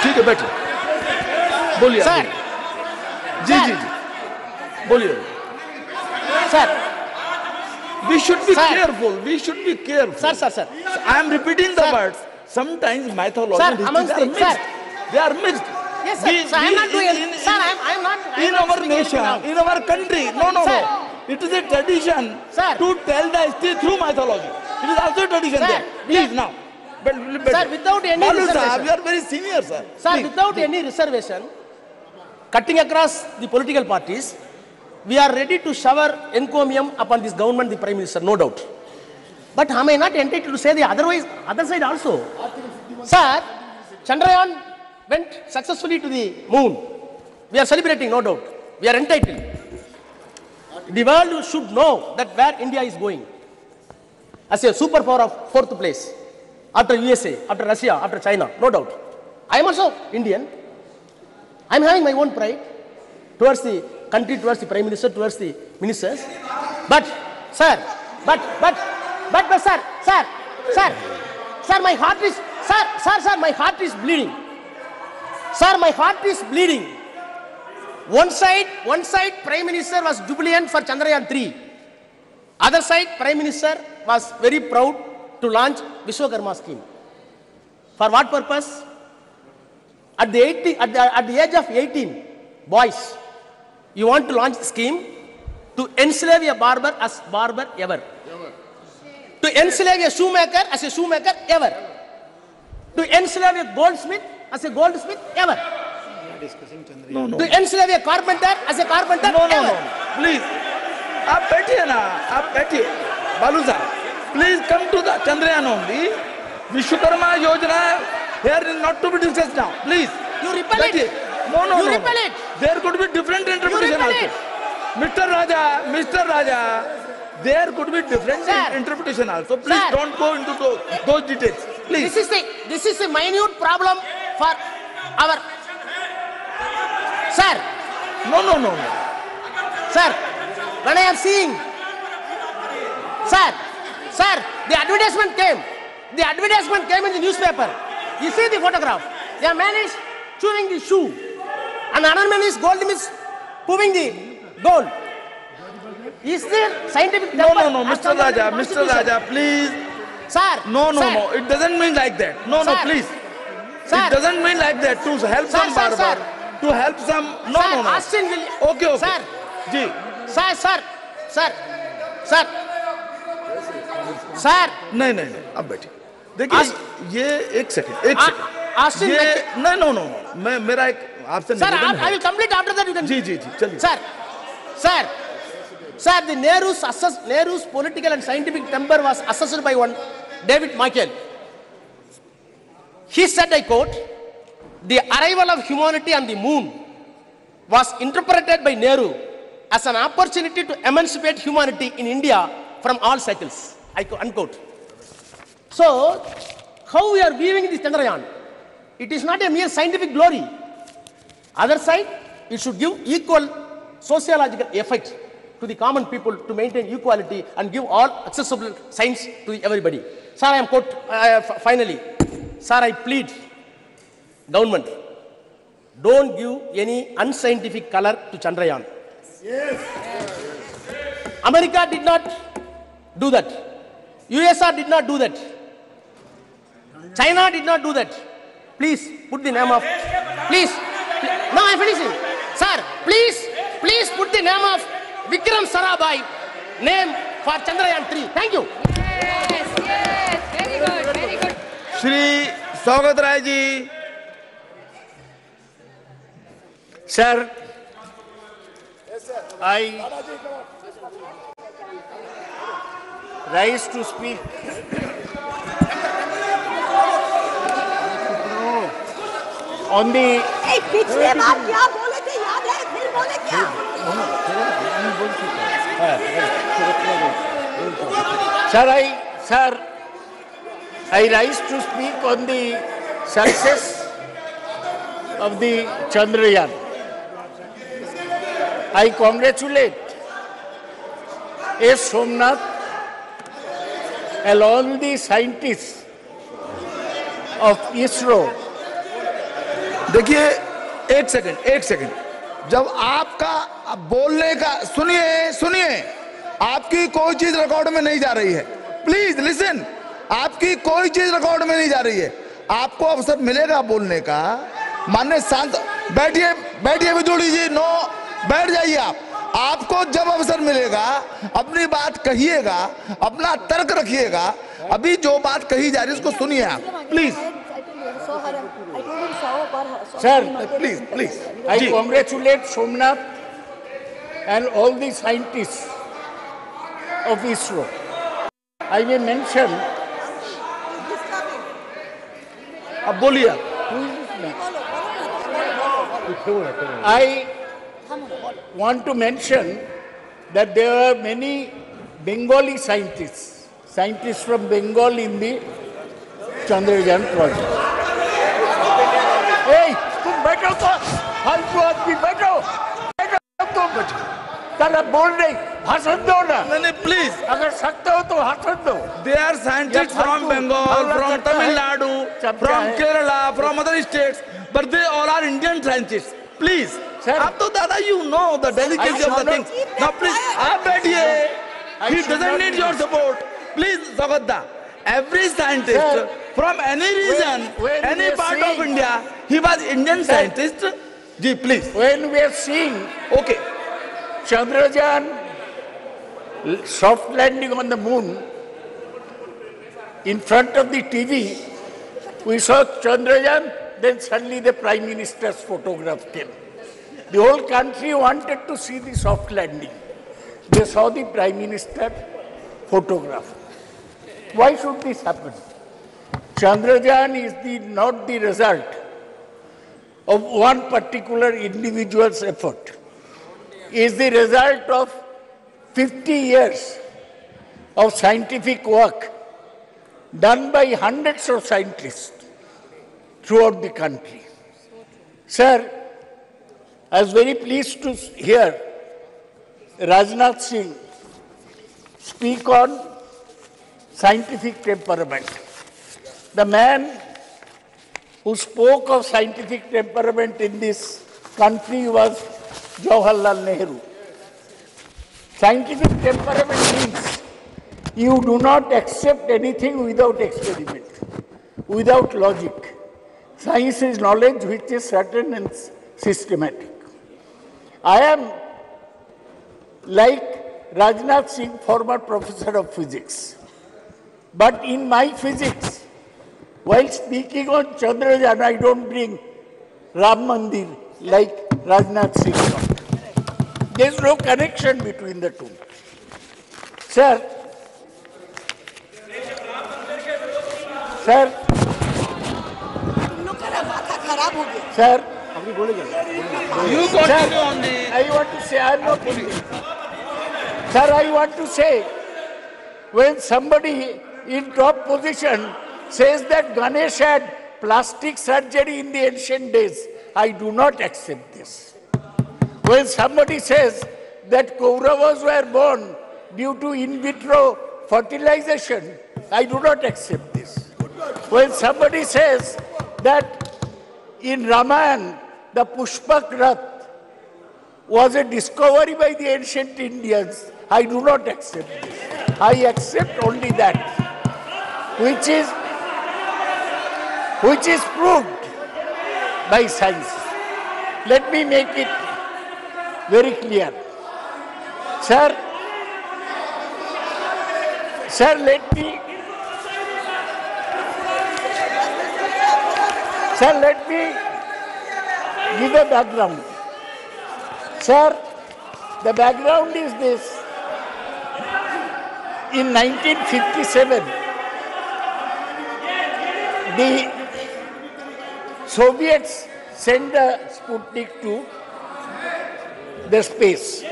ठीक है बैठिए. बोलिए. Sir. जी. बोलिए. Sir. We should be careful. Sir. I am repeating the words. Sometimes mythology and history they are mixed. Yes, sir. I am not doing it. Sir, I am not. In our nation, in our country, no. It is a tradition to tell the history through mythology. It is also a tradition there. Please now. Sir, without any reservation. You are very senior, sir. Sir, Please, without please. any reservation, cutting across the political parties, we are ready to shower encomium upon this government, the Prime Minister, no doubt. But am I not entitled to say the other side also? Sir, Chandrayaan went successfully to the moon. We are celebrating, no doubt. We are entitled. The world should know that where India is going. As a superpower of 4th place. After USA, after Russia, after China, no doubt. I am also Indian. I am having my own pride towards the country, towards the Prime Minister, towards the ministers. But, sir, sir, my heart is, sir, my heart is bleeding. Sir, my heart is bleeding. One side, Prime Minister was jubilant for Chandrayaan 3. Other side, Prime Minister was very proud to launch Vishwakarma scheme. For what purpose? At the age of 18, boys, you want to launch the scheme to enslave a barber as barber ever. To enslave a shoemaker as a shoemaker ever. To enslave a goldsmith as a goldsmith ever. No. To enslave a carpenter as a carpenter ever. No. Please. आप बैठिए ना, आप बैठिए. बालू साहब, please come to the Chandrayaan only. Vishwakarma Yojana here is not to be discussed now. Please. You repel it. No. You repel it. There could be different interpretation also. Mr. Raja, there could be different interpretation also. Please don't go into those details. Please. This is a minute problem for our. Sir. No. Sir, when I am seeing. Sir, the advertisement came. The advertisement came in the newspaper. You see the photograph. The man is chewing the shoe. And another man is proving the gold. Is there scientific... No, Mr. Raja, please. Sir. No. It doesn't mean like that. No, please. Sir. It doesn't mean like that. To help some barber. To help some... No. Austin will... Okay. Sir. Ji. Sir नहीं अब बैठिए. देखिए ये एक second no मैं मेरा एक आपसे sir I will complete after that you can जी चलिए. Sir the Nehru's political and scientific temper was assessed by one David Michael. He said, I quote, the arrival of humanity on the moon was interpreted by Nehru as an opportunity to emancipate humanity in India from all cycles. I unquote. So, how we are viewing this Chandrayaan? It is not a mere scientific glory. Other side, it should give equal sociological effect to the common people to maintain equality and give all accessible science to everybody. Sir, I am finally, sir, I plead, government, don't give any unscientific color to Chandrayaan. Yes. America did not do that. USSR did not do that. China did not do that. Please put the name of, please, now I am finishing. Sir, please put the name of Vikram Sarabhai, name for Chandrayaan 3. Thank you. Yes, very good. Shri Saugat Rai ji. Sir, I rise to speak on the... पिछले बार क्या बोले थे याद है फिर बोले क्या? Sir, I rise to speak on the success of the Chandrayaan. I congratulate S. Somnath and all the scientists of ISRO. देखिए एक सेकंड जब आपका बोलने का सुनिए आपकी कोई चीज रिकॉर्ड में नहीं जा रही है. Please listen. आपकी कोई चीज रिकॉर्ड में नहीं जा रही है. आपको अवसर मिलेगा बोलने का. माननीय शांत बैठिए विदुड़ी जी. नो बैठ जाइए आप. आपको जब अवसर मिलेगा अपनी बात कहिएगा, अपना तर्क रखिएगा। अभी जो बात कही जा रही है उसको सुनिए आप, please. Sir, please. I congratulate Somnath and all the scientists of ISRO. I may mention. अब बोलिए। I want to mention that there are many Bengali scientists from Bengal in the Chandrayaan project. Hey, तुम बैठो तो, फालतू आदमी बैठो तुम, ताला बोल नहीं, भाषण दो ना। नहीं, प्लीज, अगर सकते हो तो भाषण दो। They are scientists from Bengal, from Tamil Nadu, from Kerala, from other states, but they all are Indian scientists. Please, आप तो दादा, you know the delicacy of the things. Now please, आप बैठिए. He doesn't need your support. Please, Sagadda. Every scientist from any region, any part of India, he was Indian scientist. Ji, please. When we are seeing, okay, Chandrayaan soft landing on the moon, in front of the TV, we saw Chandrayaan, then suddenly the Prime Minister's photograph came. The whole country wanted to see the soft landing. They saw the Prime Minister photograph. Why should this happen? Chandrayaan is not the result of one particular individual's effort. It is the result of 50 years of scientific work done by hundreds of scientists throughout the country. Sir, I was very pleased to hear Rajnath Singh speak on scientific temperament. The man who spoke of scientific temperament in this country was Jawaharlal Nehru. Scientific temperament means you do not accept anything without experiment, without logic. Science is knowledge which is certain and systematic. I am like Rajnath Singh, former professor of physics. But in my physics, while speaking on Chandrayaan, I don't bring Ram Mandir like Rajnath Singh. There is no connection between the two. Sir, you continue on the. I want to say, I am not kidding. Sir, I want to say, when somebody in top position says that Ganesh had plastic surgery in the ancient days, I do not accept this. When somebody says that Kauravas were born due to in vitro fertilization, I do not accept this. When somebody says that in Ramayana, the Pushpak Rath was a discovery by the ancient Indians, I do not accept this. I accept only that which is proved by science. Let me make it very clear. Sir, let me give a background. Sir, the background is this. In 1957, the Soviets sent the Sputnik to the space.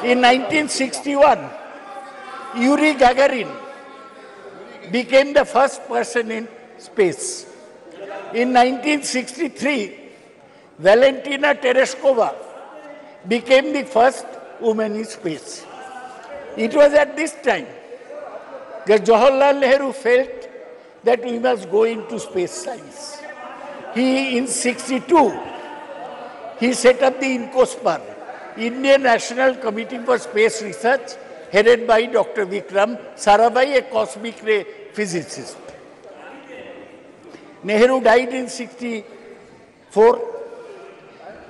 In 1961, Yuri Gagarin became the first person in space. In 1963, Valentina Tereshkova became the first woman in space. It was at this time that Jawaharlal Nehru felt that we must go into space science. In 1962, he set up the INCOSPAR, Indian National Committee for Space Research, headed by Dr. Vikram Sarabhai, a cosmic ray physicist. Nehru died in 1964.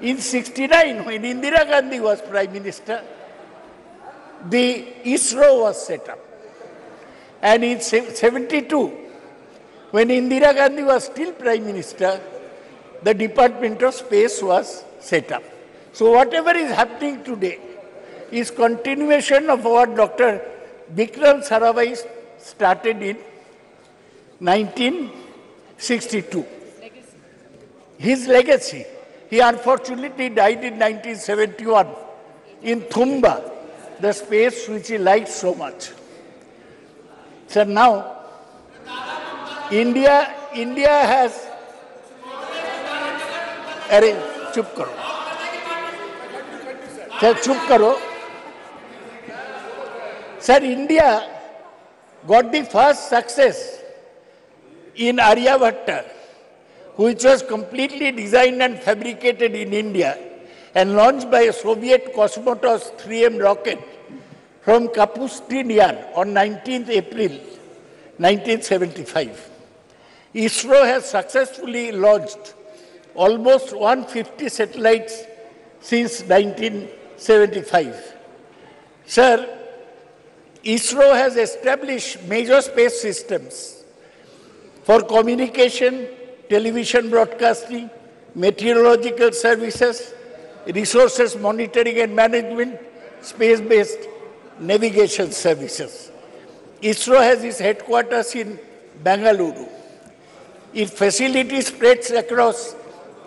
In 69, when Indira Gandhi was Prime Minister, the ISRO was set up. And in 72, when Indira Gandhi was still Prime Minister, the Department of Space was set up. So whatever is happening today is continuation of what Dr. Vikram Sarabhai started in 1962. His legacy. He unfortunately died in 1971 in Thumba, the space which he liked so much. So now, India has... Arey, chup karo. Sir, chup karo. Sir, India got the first success in Aryabhatta, which was completely designed and fabricated in India and launched by a Soviet Cosmos 3M rocket from Kapustin Yar on 19th April 1975. ISRO has successfully launched almost 150 satellites since 1975. Sir, ISRO has established major space systems for communication, television broadcasting, meteorological services, resources monitoring and management, space-based navigation services. ISRO has its headquarters in Bengaluru. Its facility spreads across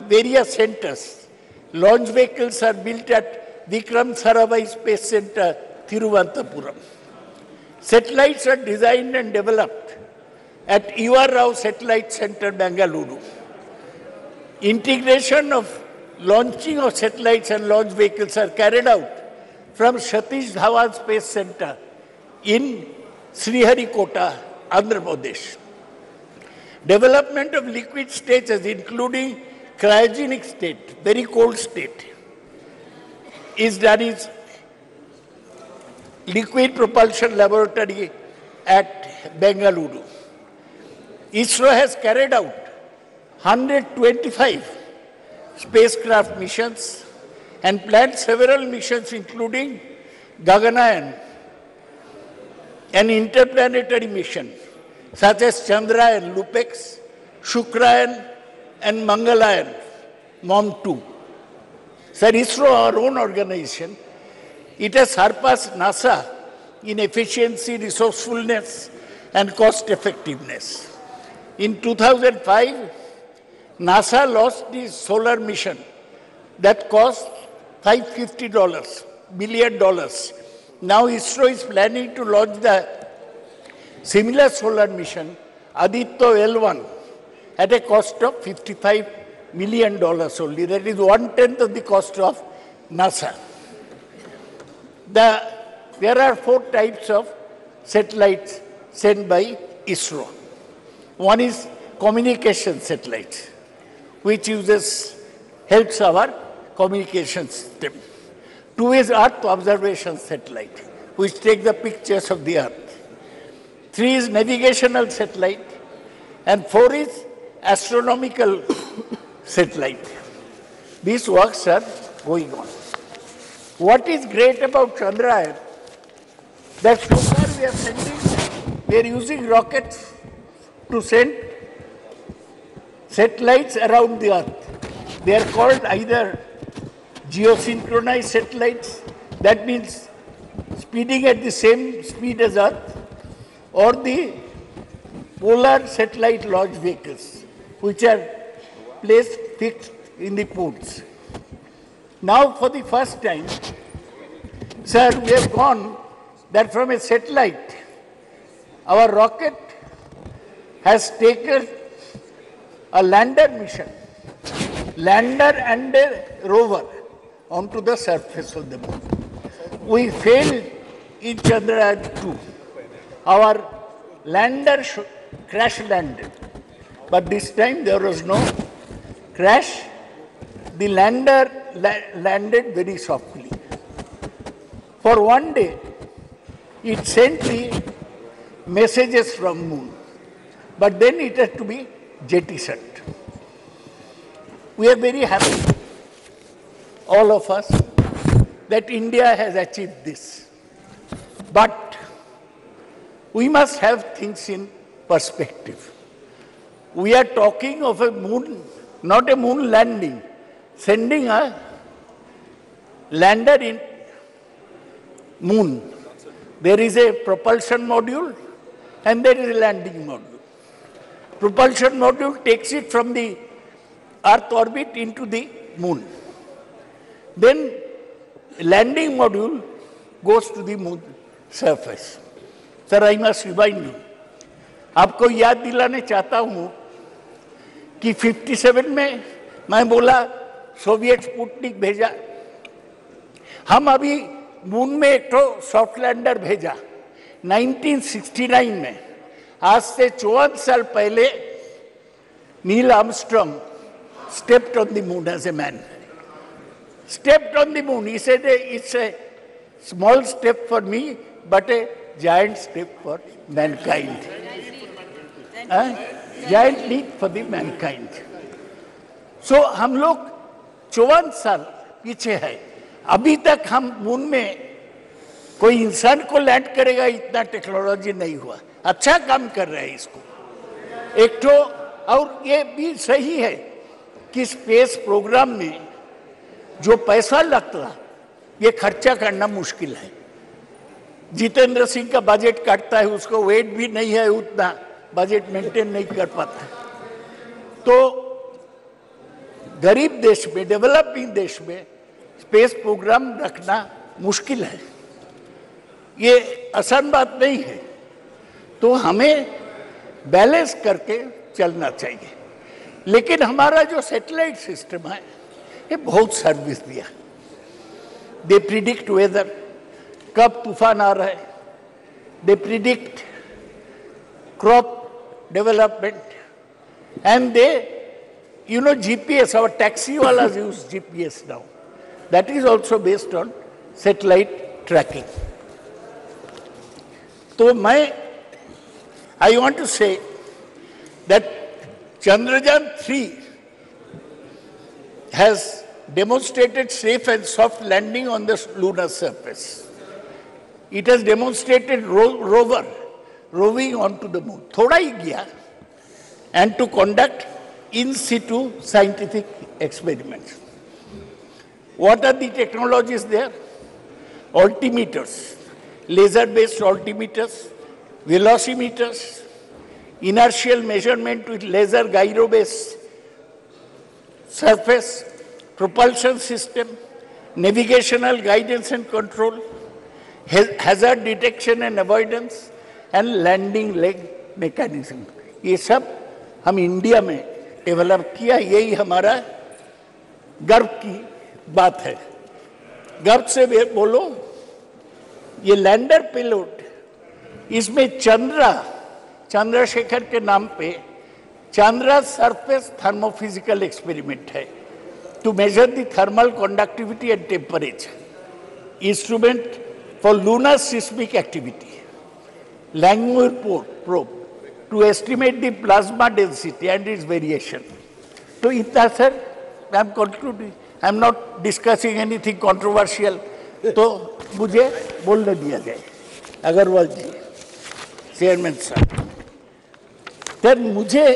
various centers. Launch vehicles are built at Vikram Sarabhai Space Center, Thiruvananthapuram. Satellites are designed and developed at UR Rao Satellite Center, Bengaluru. Integration of launching of satellites and launch vehicles are carried out from Satish Dhawan Space Center in Sriharikota, Andhra Pradesh. Development of liquid stages, including cryogenic state, very cold state, is done in Liquid Propulsion Laboratory at Bengaluru. ISRO has carried out 125 spacecraft missions and planned several missions including Gaganayan, an interplanetary mission such as Chandrayaan, Lupex, Shukrayan and Mangalayan, MOM-2. Sir, ISRO, our own organization, it has surpassed NASA in efficiency, resourcefulness and cost effectiveness. In 2005, NASA launched the solar mission that cost $550 million. Now ISRO is planning to launch the similar solar mission, Aditya L1, at a cost of $55 million only. That is 1/10 of the cost of NASA. There are 4 types of satellites sent by ISRO. One is communication satellite, which helps our communication system. 2 is Earth observation satellite, which takes the pictures of the Earth. 3 is navigational satellite, and 4 is astronomical satellite. These works are going on. What is great about Chandrayaan, that so far we are using rockets to send satellites around the Earth. They are called either geosynchronized satellites, that means speeding at the same speed as Earth, or the polar satellite launch vehicles, which are placed fixed in the poles. Now, for the first time, sir, we have gone that from a satellite, our rocket has taken a lander mission, lander and a rover onto the surface of the moon. We failed in Chandrayaan-2. Our lander crash landed, but this time there was no crash. The lander landed very softly. For one day, it sent the messages from moon, but then it had to be jettisoned. We are very happy all of us, that India has achieved this. But we must have things in perspective. We are talking of a moon, not a moon landing, sending a lander in moon. There is a propulsion module and there is a landing module. Propulsion module takes it from the Earth orbit into the moon. Then landing module goes to the moon surface. Sir, I must remind you, आपको याद दिलाने चाहता हूँ कि 57 में मैं बोला Soviet Sputnik भेजा, हम अभी मून में एक तो सॉफ्ट लैंडर भेजा 1969 में, आज से 54 साल पहले Neil Armstrong stepped on the moon as a man. Stepped on the moon. He said, it's a small step for me, but a giant step for mankind. Giant leap for the mankind. So, हम लोग 54 साल पीछे है. अभी तक हम moon में कोई इंसान को लैंड करेगा इतना टेक्नोलॉजी नहीं हुआ. अच्छा काम कर रहे हैं इसको. एक तो और ये भी सही है कि स्पेस प्रोग्राम में जो पैसा लगता ये खर्चा करना मुश्किल है. जितेंद्र सिंह का बजट काटता है, उसको वेट भी नहीं है उतना, बजट मेंटेन नहीं कर पाता. तो गरीब देश में, डेवलपिंग देश में स्पेस प्रोग्राम रखना मुश्किल है. ये आसान बात नहीं है. तो हमें बैलेंस करके चलना चाहिए. लेकिन हमारा जो सैटेलाइट सिस्टम है ये बहुत सर्विस दिया. दे प्रिडिक्ट वेदर, कब तूफान आ रहा है, they predict crop development, and they GPS, our taxi walas use GPS now. That is also based on satellite tracking. So I want to say that Chandrayaan 3 has demonstrated safe and soft landing on the lunar surface. It has demonstrated rover roving onto the moon. Thoda hi gaya, and to conduct in situ scientific experiments. What are the technologies there? Altimeters, laser-based altimeters, velocimeters, inertial measurement with laser gyro-based surface, propulsion system, navigational guidance and control, hazard detection and avoidance, and landing leg mechanism. ये सब हम India में develop किया. यही हमारा गर्व की बात है. गर्व से बोलो, ये लैंडर पेलोड, इसमें चंद्रशेखर के नाम पे चंद्रा सरफेस थर्मोफिजिकल एक्सपेरिमेंट है, to measure the thermal conductivity and temperature. Instrument for lunar seismic activity, Langmuir probe to estimate the plasma density and its variation. So, itna sir, I am concluding. I am not discussing anything controversial. तो मुझे बोलने दिया जाए. अग्रवाल जी, chairman साहब, sir मुझे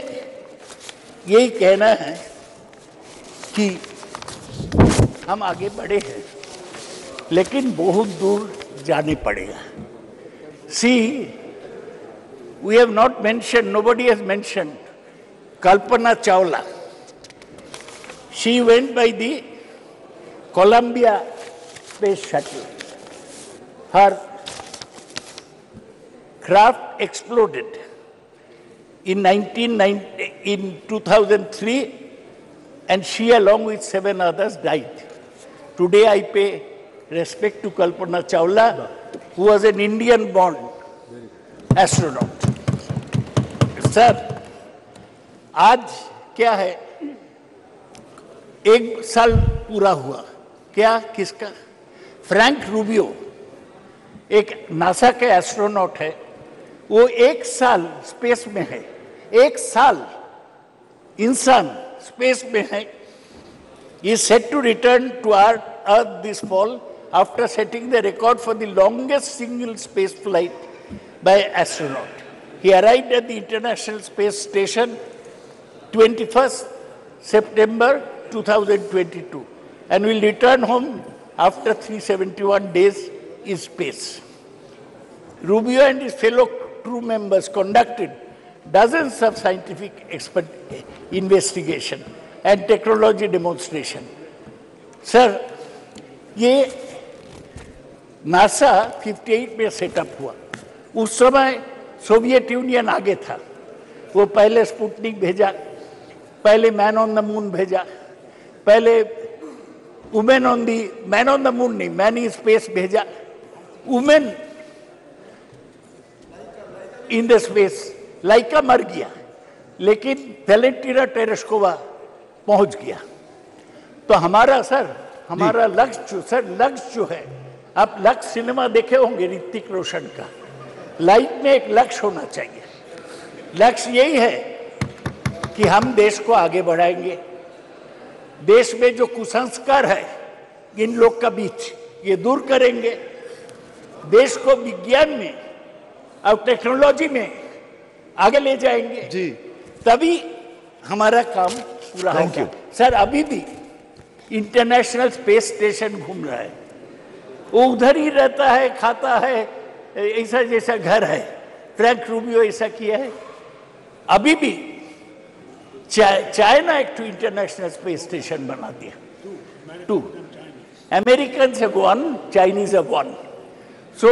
यही कहना है कि हम आगे बढ़े हैं, लेकिन बहुत दूर जाने पड़ेगा. See, we have not mentioned, nobody has mentioned Kalpana Chawla. She went by the Columbia Space Shuttle. Her craft exploded in 2003, and she along with 7 others died. Today I pay respect to Kalpana Chawla, who was an Indian-born astronaut. Sir, आज क्या है, 1 साल पूरा हुआ. क्या, किसका? Frank Rubio एक NASA के एस्ट्रोनॉट है. वो 1 साल स्पेस में है. 1 साल इंसान स्पेस में है. is set to return to Earth this fall after setting the record for the longest single space flight by astronaut. He arrived at the International Space Station 21st September 2022 and will return home after 371 days in space. Rubio and his fellow crew members conducted dozens of scientific investigation and technology demonstration. Sir, ये NASA 58 में setup हुआ. उस समय Soviet union आगे था. वो पहले Sputnik भेजा, पहले मैन ऑन द मून भेजा, पहले मैन ऑन द मून नहीं, मैन इन स्पेस भेजा, वुमेन इन द स्पेस. लाइका मर गया, लेकिन वेलेंटिना टेरेस्कोवा पहुंच गया. तो हमारा सर, हमारा लक्ष्य जो है, आप लक्ष्य सिनेमा देखे होंगे ऋतिक रोशन का. लाइफ में एक लक्ष्य होना चाहिए. लक्ष्य यही है कि हम देश को आगे बढ़ाएंगे. देश में जो कुसंस्कार है इन लोग का बीच, ये दूर करेंगे. देश को विज्ञान में और टेक्नोलॉजी में आगे ले जाएंगे जी. तभी हमारा काम पूरा होगा. सर, अभी भी इंटरनेशनल स्पेस स्टेशन घूम रहा है. वो उधर ही रहता है, खाता है, ऐसा जैसा घर है. फ्रैंक रूबियो ऐसा किया है. अभी भी चाइना एक इंटरनेशनल स्पेस स्टेशन बना दिया. 2 American have one, Chinese have one. So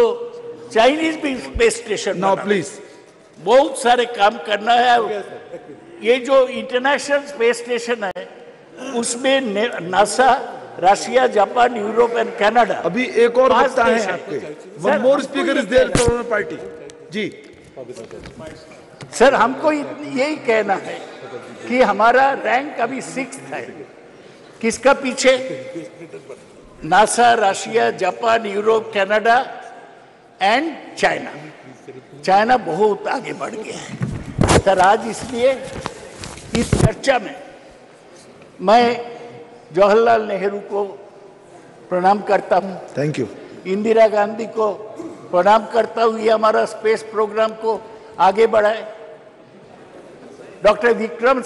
Chinese भी स्पेस स्टेशन. नाउ प्लीज, बहुत सारे काम करना है. ये जो इंटरनेशनल स्पेस स्टेशन है उसमें NASA, Russia, Japan, Europe and Canada. अभी एक और बता है आपके. One more speaker is there for party जी. सर, हमको यही कहना है कि हमारा रैंक अभी 6th है. किसका पीछे? NASA, Russia, Japan, Europe, Canada and China. China बहुत आगे बढ़ गया है. सर, आज इसलिए इस चर्चा में मैं जवाहरलाल नेहरू को प्रणाम करता हूं. Thank you. इंदिरा गांधी को प्रणाम करता हूं. ये हमारा स्पेस प्रोग्राम को आगे बढ़ाए. डॉक्टर विक्रम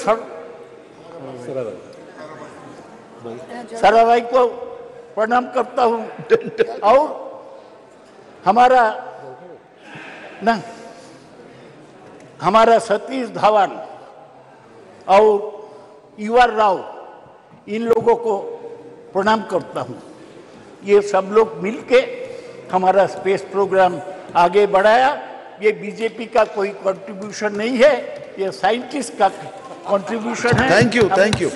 साराभाई को प्रणाम करता हूं. और हमारा सतीश धवन और यूआर राव, इन लोगों को प्रणाम करता हूं. ये सब लोग मिलके हमारा स्पेस प्रोग्राम आगे बढ़ाया. ये बीजेपी का कोई कंट्रीब्यूशन नहीं है, ये साइंटिस्ट का कंट्रीब्यूशन है. Thank you, thank you.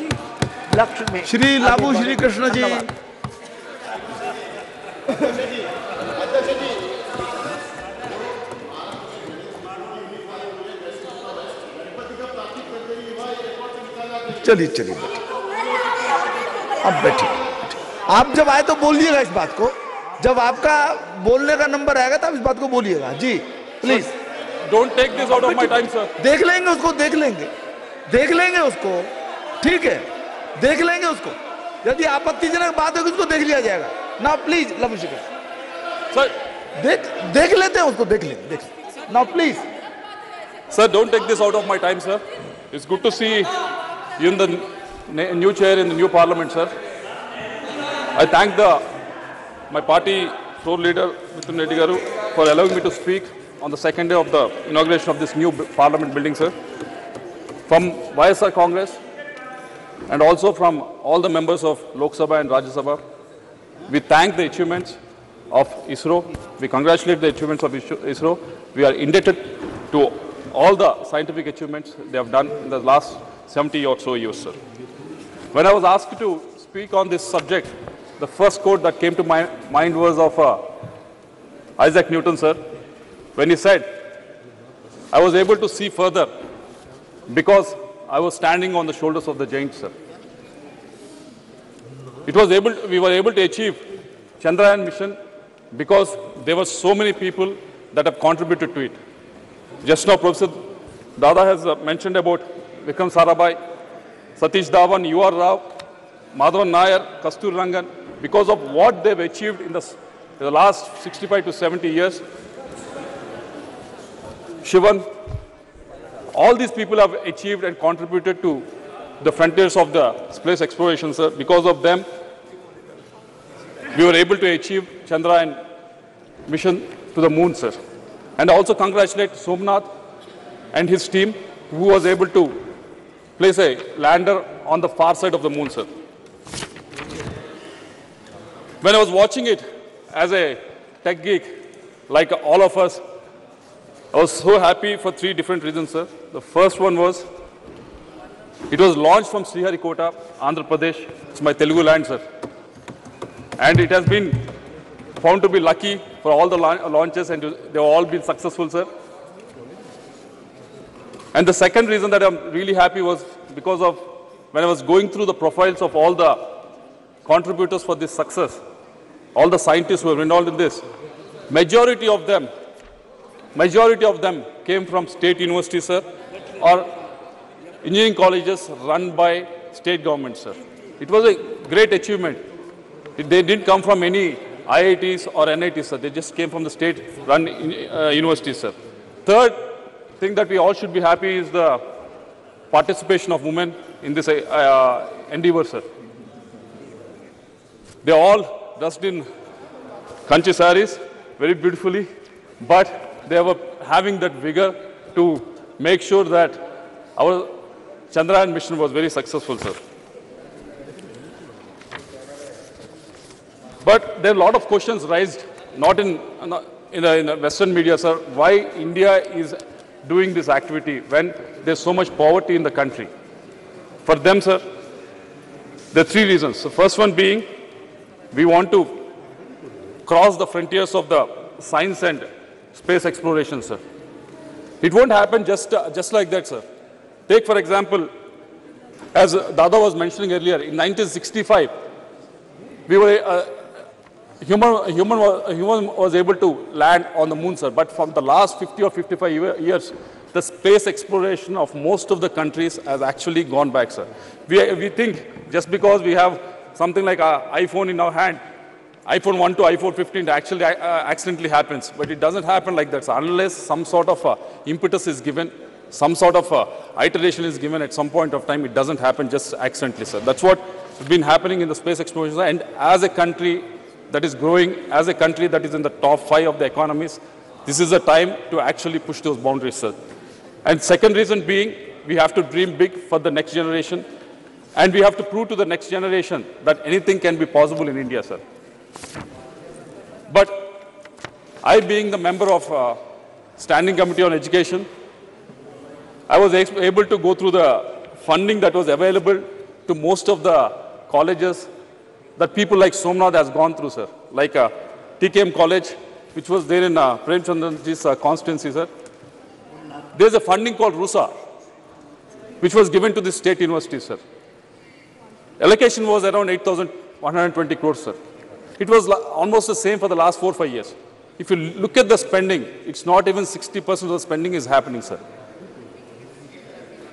लक्ष्य में श्री लाबू श्री कृष्ण जी. चलिए चलिए बैठिए. अब बैठिए. आप जब आए तो बोलिएगा इस बात को. जब आपका बोलने का नंबर आएगा तब इस बात को बोलिएगा जी. Please don't take this out of my time sir. देख लेंगे उसको, देख लेंगे उसको. ठीक है, देख लेंगे उसको. यदि आपत्तिजनक बात होगी उसको देख लिया जाएगा ना. प्लीज लवशिका सर, देख लेते हैं उसको. देख लेंगे ना. Please sir, don't take this out of my time sir. It's good to see you in the new chair in the new parliament, sir. I thank my party floor leader, Mr. Reddy Garu, for allowing me to speak on the second day of the inauguration of this new parliament building, sir. From YSR Congress and also from all the members of Lok Sabha and Rajya Sabha, we thank the achievements of ISRO. We congratulate the achievements of ISRO. We are indebted to all the scientific achievements they have done in the last 70 or so years, sir. When I was asked to speak on this subject, the first quote that came to my mind was of Isaac Newton, sir, when he said, I was able to see further because I was standing on the shoulders of the giants, sir. We were able to achieve Chandrayaan mission because there were so many people that have contributed to it. Just now, Professor Dada has mentioned about Vikram Sarabhai, Satish Dhawan, UR Rao, Madhavan Nair, Kasturi Rangan, because of what they've achieved in the last 65 to 70 years. Shivan, all these people have achieved and contributed to the frontiers of the space exploration, sir. Because of them, we were able to achieve Chandrayaan mission to the moon, sir. And I also congratulate Somnath and his team, who was able to place a lander on the far side of the moon, sir. When I was watching it as a tech geek, like all of us, I was so happy for 3 different reasons, sir. The first one was, it was launched from Sriharikota, Andhra Pradesh. It's my Telugu land, sir. And it has been found to be lucky for all the launches, and they've all been successful, sir. And the second reason that I'm really happy was because of when I was going through the profiles of all the contributors for this success, all the scientists who were involved in this, majority of them came from state universities, sir, or engineering colleges run by state governments, sir. It was a great achievement. They didn't come from any IITs or NITs, sir. They just came from the state-run universities, sir. Third thing that we all should be happy is the participation of women in this endeavor, sir. They all dressed in kanchi saris, very beautifully, but they were having that vigor to make sure that our Chandrayaan mission was very successful, sir. But there are a lot of questions raised, not in the Western media, sir, why India is doing this activity when there's so much poverty in the country. For them, sir, there are 3 reasons. The first one being, we want to cross the frontiers of the science and space exploration, sir. It won't happen just like that, sir. Take, for example, as Dada was mentioning earlier, in 1965, we were, human was able to land on the moon, sir. But from the last 50 or 55 years, the space exploration of most of the countries has actually gone back, sir. We think just because we have something like an iPhone in our hand, iPhone 1 to iPhone 15 actually accidentally happens. But it doesn't happen like that, sir. Unless some sort of impetus is given, some sort of iteration is given at some point of time, it doesn't happen just accidentally, sir. That's what has been happening in the space exploration. And as a country that is growing, as a country that is in the top 5 of the economies, this is a time to actually push those boundaries, sir. And second reason being, we have to dream big for the next generation, and we have to prove to the next generation that anything can be possible in India, sir. But I, being the member of Standing Committee on Education, I was able to go through the funding that was available to most of the colleges that people like Somnath has gone through, sir. Like TKM College, which was there in Prem Chandra's constituency, sir. There's a funding called RUSA, which was given to the state university, sir. Allocation was around 8,120 crores, sir. It was almost the same for the last 4 or 5 years. If you look at the spending, it's not even 60% of the spending is happening, sir.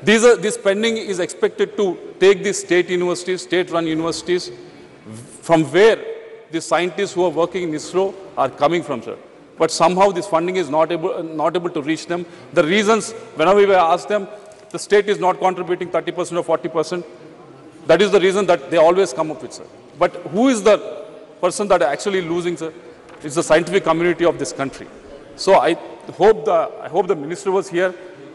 This spending is expected to take the state universities, state-run universities, from where the scientists who are working in ISRO are coming from, sir. But somehow this funding is not able to reach them. The reasons, whenever we ask them, the state is not contributing 30% or 40%. That is the reason that they always come up with, sir. But who is the person that are actually losing, sir? It's the scientific community of this country. So I hope the minister was here,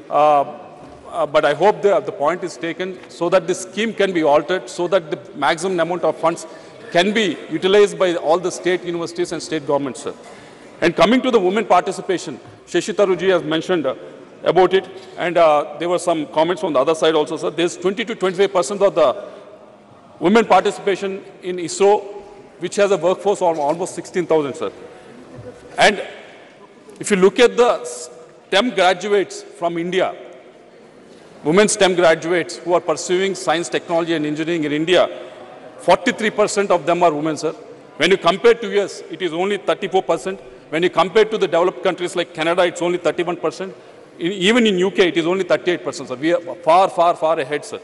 but I hope the point is taken so that the scheme can be altered, so that the maximum amount of funds can be utilized by all the state universities and state governments, sir. And coming to the women participation, Shashi Tharuji has mentioned about it, and there were some comments from the other side also, sir. There's 20 to 25% of the women participation in ISRO, which has a workforce of almost 16,000, sir. And if you look at the STEM graduates from India, women STEM graduates who are pursuing science, technology and engineering in India, 43% of them are women, sir. When you compare to US, it is only 34%. When you compare to the developed countries like Canada, it's only 31%. Even in UK, it is only 38%, sir. We are far, far, far ahead, sir.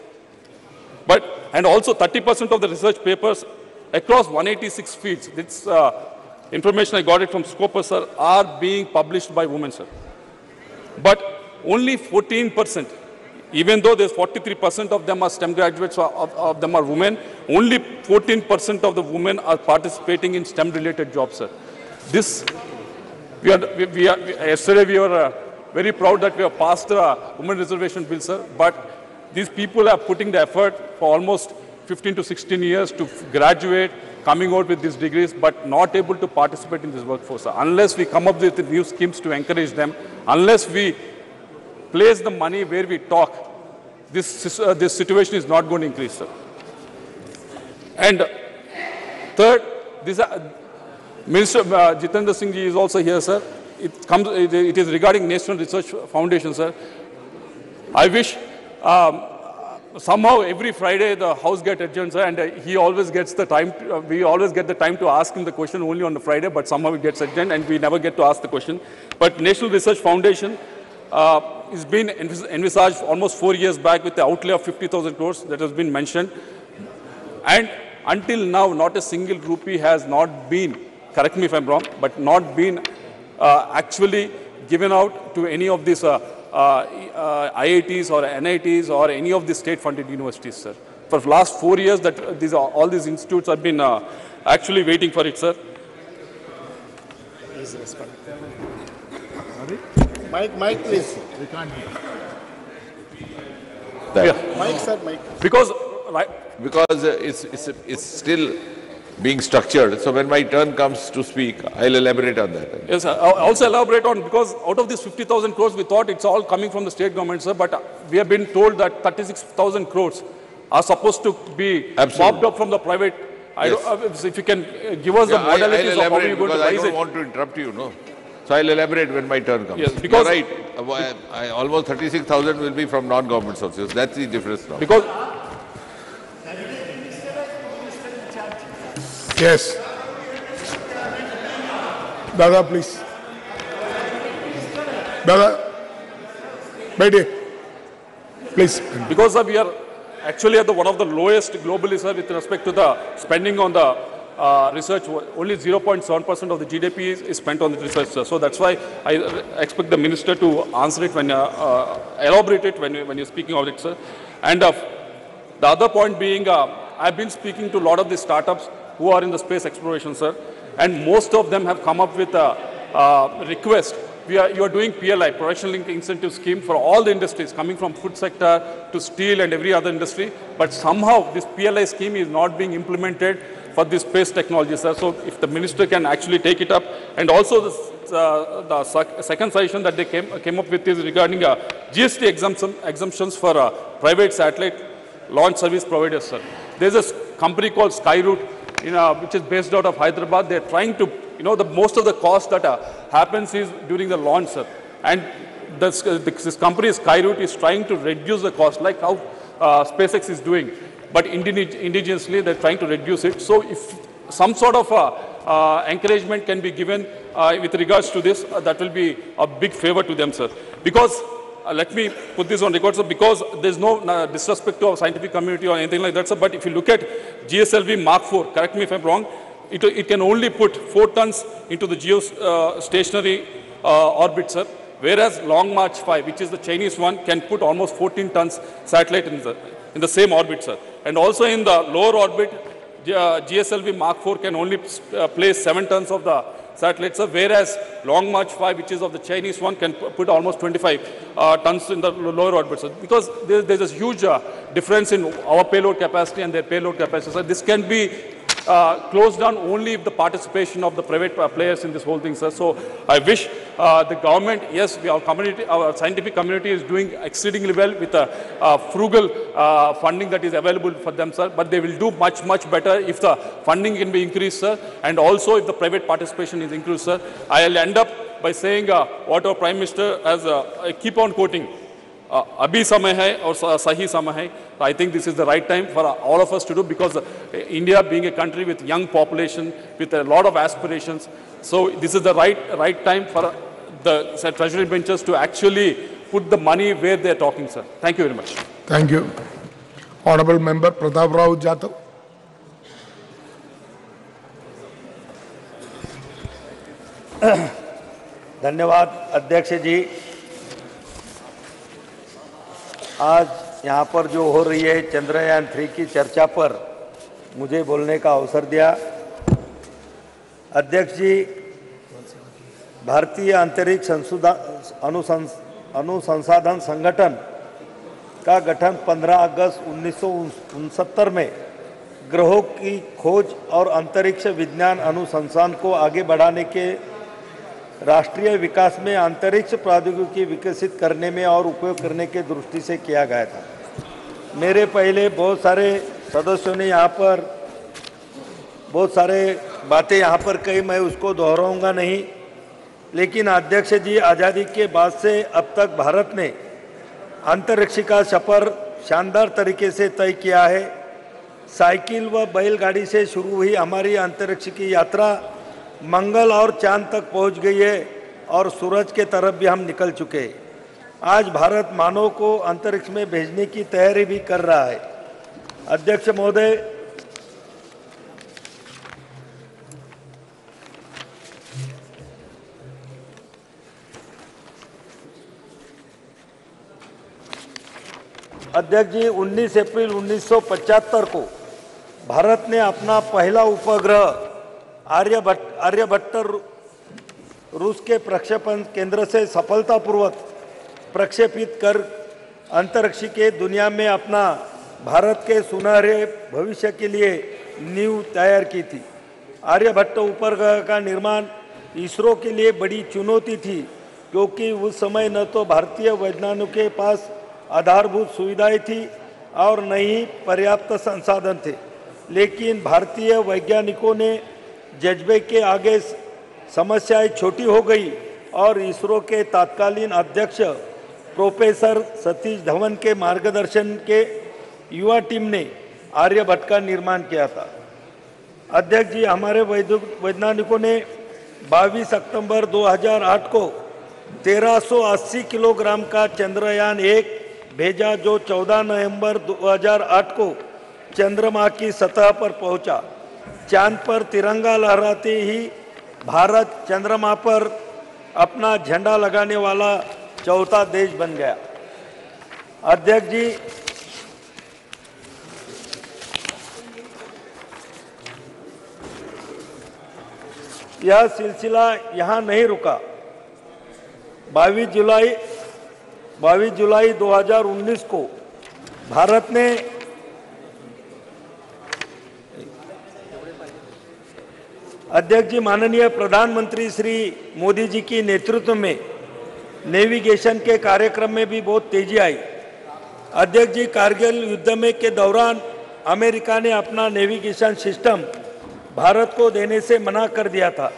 But And also 30% of the research papers across 186 fields, this information I got it from Scopus, sir, are being published by women, sir. But only 14%, even though there's 43% of them are STEM graduates, of them are women, only 14% of the women are participating in STEM-related jobs, sir. This, yesterday we were very proud that we have passed the Women Reservation Bill, sir, but these people are putting the effort for almost 15 to 16 years to graduate, coming out with these degrees, but not able to participate in this workforce, sir. Unless we come up with new schemes to encourage them, unless we place the money where we talk, this situation is not going to increase, sir. And third, this Minister Jitendra Singh ji is also here, sir. It is regarding National Research Foundation, sir. I wish somehow every Friday the House gets adjourned, sir, and he always gets the time. We always get the time to ask him the question only on the Friday, but somehow it gets adjourned and we never get to ask the question. But National Research Foundation has been envisaged almost 4 years back with the outlay of 50,000 crores that has been mentioned. And until now, not a single rupee has not been, correct me if I'm wrong, but not been actually given out to any of these IITs or NITs or any of the state-funded universities, sir. For the last 4 years, that all these institutes have been actually waiting for it, sir. Mike, please. We can't hear. Mike, sir, Mike. Because it's still being structured. So when my turn comes to speak, I'll elaborate on that. Yes, sir. I'll also elaborate on, because out of this 50,000 crores, we thought it's all coming from the state government, sir, but we have been told that 36,000 crores are supposed to be mopped up from the private. Yes. If you can give us the modalities of how you're going to raise it. I don't want to interrupt you, no. So I'll elaborate when my turn comes. Yes, because you're right. Almost 36,000 will be from non-government sources. That's the difference now. Because yes. Dada, please. Dada, Bede, please. Because we are actually at one of the lowest globally, sir, with respect to the spending on the research. Only 0.7% of the GDP is spent on the research, sir. So that's why I expect the minister to answer it when elaborate it when you're speaking of it, sir. And the other point being, I've been speaking to a lot of the startups who are in the space exploration, sir, and most of them have come up with a request. You are doing PLI, Production Linked Incentive Scheme, for all the industries, coming from food sector to steel and every other industry. But somehow this PLI scheme is not being implemented for this space technology, sir. So if the minister can actually take it up. And also the second suggestion that they came up with is regarding GST exemptions for private satellite launch service providers, sir. There's a company called Skyroot, which is based out of Hyderabad. They're trying to, most of the cost that happens is during the launch, sir. And this company, Skyroot, is trying to reduce the cost, like how SpaceX is doing. But indigenously, they're trying to reduce it. So if some sort of encouragement can be given with regards to this, that will be a big favor to them, sir. Because, let me put this on record, sir, because there's no disrespect to our scientific community or anything like that, sir, but if you look at GSLV Mark IV, correct me if I'm wrong, it can only put 4 tons into the geostationary orbit, sir, whereas Long March 5, which is the Chinese one, can put almost 14 tons satellite in the same orbit, sir. And also in the lower orbit, GSLV Mark IV can only place 7 tons of the satellites, whereas Long March 5, which is of the Chinese one, can put almost 25 tons in the lower orbit. So because there's a huge difference in our payload capacity and their payload capacity. So this can be closed down only if the participation of the private players in this whole thing, sir. So I wish the government, yes, our scientific community is doing exceedingly well with frugal funding that is available for them, sir. But they will do much, much better if the funding can be increased, sir, and also if the private participation is increased, sir. I'll end up by saying what our Prime Minister has, I keep on quoting, Abhi samay hai aur sahi samay hai. I think this is the right time for all of us to do, because India being a country with young population, with a lot of aspirations, so this is the right time for the treasury benches to actually put the money where they're talking, sir. Thank you very much. Thank you. Honorable Member Pratap Rao Jadhav. धन्यवाद अध्यक्ष जी। आज यहाँ पर जो हो रही है चंद्रयान 3 की चर्चा पर मुझे बोलने का अवसर दिया। अध्यक्ष जी, भारतीय अंतरिक्ष अनुसंधान संगठन का गठन 15 अगस्त 1969 में ग्रहों की खोज और अंतरिक्ष विज्ञान अनुसंधान को आगे बढ़ाने के राष्ट्रीय विकास में अंतरिक्ष प्रौद्योगिकी विकसित करने में और उपयोग करने के दृष्टि से किया गया था। मेरे पहले बहुत सारे सदस्यों ने यहाँ पर बहुत सारे बातें यहाँ पर कही, मैं उसको दोहराऊंगा नहीं। लेकिन अध्यक्ष जी, आज़ादी के बाद से अब तक भारत ने अंतरिक्ष का सफर शानदार तरीके से तय किया है। साइकिल व बैलगाड़ी से शुरू हुई हमारी अंतरिक्ष की यात्रा मंगल और चांद तक पहुंच गई है और सूरज के तरफ भी हम निकल चुके हैं। आज भारत मानव को अंतरिक्ष में भेजने की तैयारी भी कर रहा है। अध्यक्ष महोदय, अध्यक्ष जी, 19 अप्रैल 1975 को भारत ने अपना पहला उपग्रह आर्यभट्ट रूस के प्रक्षेपण केंद्र से सफलतापूर्वक प्रक्षेपित कर अंतरिक्ष के दुनिया में अपना भारत के सुनहरे भविष्य के लिए नींव तैयार की थी। आर्यभट्ट उपग्रह का निर्माण इसरो के लिए बड़ी चुनौती थी, क्योंकि उस समय न तो भारतीय वैज्ञानिकों के पास आधारभूत सुविधाएं थी और न ही पर्याप्त संसाधन थे। लेकिन भारतीय वैज्ञानिकों ने जज्बे के आगे समस्याएं छोटी हो गई और इसरो के तत्कालीन अध्यक्ष प्रोफेसर सतीश धवन के मार्गदर्शन के युवा टीम ने आर्यभट्ट का निर्माण किया था। अध्यक्ष जी, हमारे वैज्ञानिकों ने 22 सितंबर 2008 को 1380 किलोग्राम का चंद्रयान 1 भेजा, जो 14 नवंबर 2008 को चंद्रमा की सतह पर पहुंचा। चांद पर तिरंगा लहराते ही भारत चंद्रमा पर अपना झंडा लगाने वाला चौथा देश बन गया। अध्यक्ष जी, यह सिलसिला यहाँ नहीं रुका। 22 जुलाई 2019 को भारत ने अध्यक्ष जी, माननीय प्रधानमंत्री श्री मोदी जी की नेतृत्व में नेविगेशन के कार्यक्रम में भी बहुत तेजी आई। अध्यक्ष जी, कारगिल युद्ध में के दौरान अमेरिका ने अपना नेविगेशन सिस्टम भारत को देने से मना कर दिया था,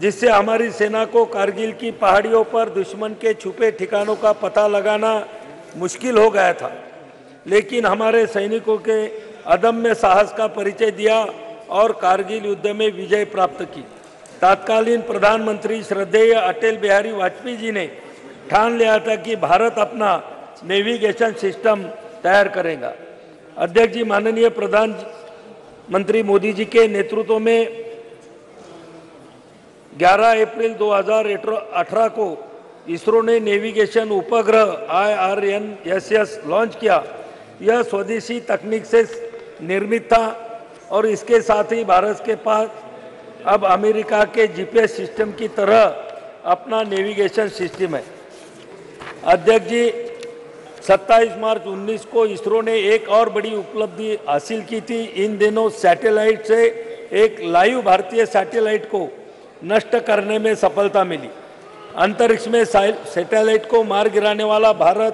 जिससे हमारी सेना को कारगिल की पहाड़ियों पर दुश्मन के छुपे ठिकानों का पता लगाना मुश्किल हो गया था। लेकिन हमारे सैनिकों के अदम्य साहस का परिचय दिया और कारगिल युद्ध में विजय प्राप्त की। तत्कालीन प्रधानमंत्री श्रद्धेय अटल बिहारी वाजपेयी जी ने ठान लिया था कि भारत अपना नेविगेशन सिस्टम तैयार करेगा। अध्यक्ष जी, माननीय प्रधानमंत्री मोदी जी के नेतृत्व में 11 अप्रैल 2018 को इसरो ने नेविगेशन उपग्रह IRNSS लॉन्च किया। यह स्वदेशी तकनीक से निर्मित था और इसके साथ ही भारत के पास अब अमेरिका के GPS सिस्टम की तरह अपना नेविगेशन सिस्टम है। अध्यक्ष जी, 27 मार्च 19 को इसरो ने एक और बड़ी उपलब्धि हासिल की थी। इन दिनों सैटेलाइट से एक लाइव भारतीय सैटेलाइट को नष्ट करने में सफलता मिली। अंतरिक्ष में सैटेलाइट को मार गिराने वाला भारत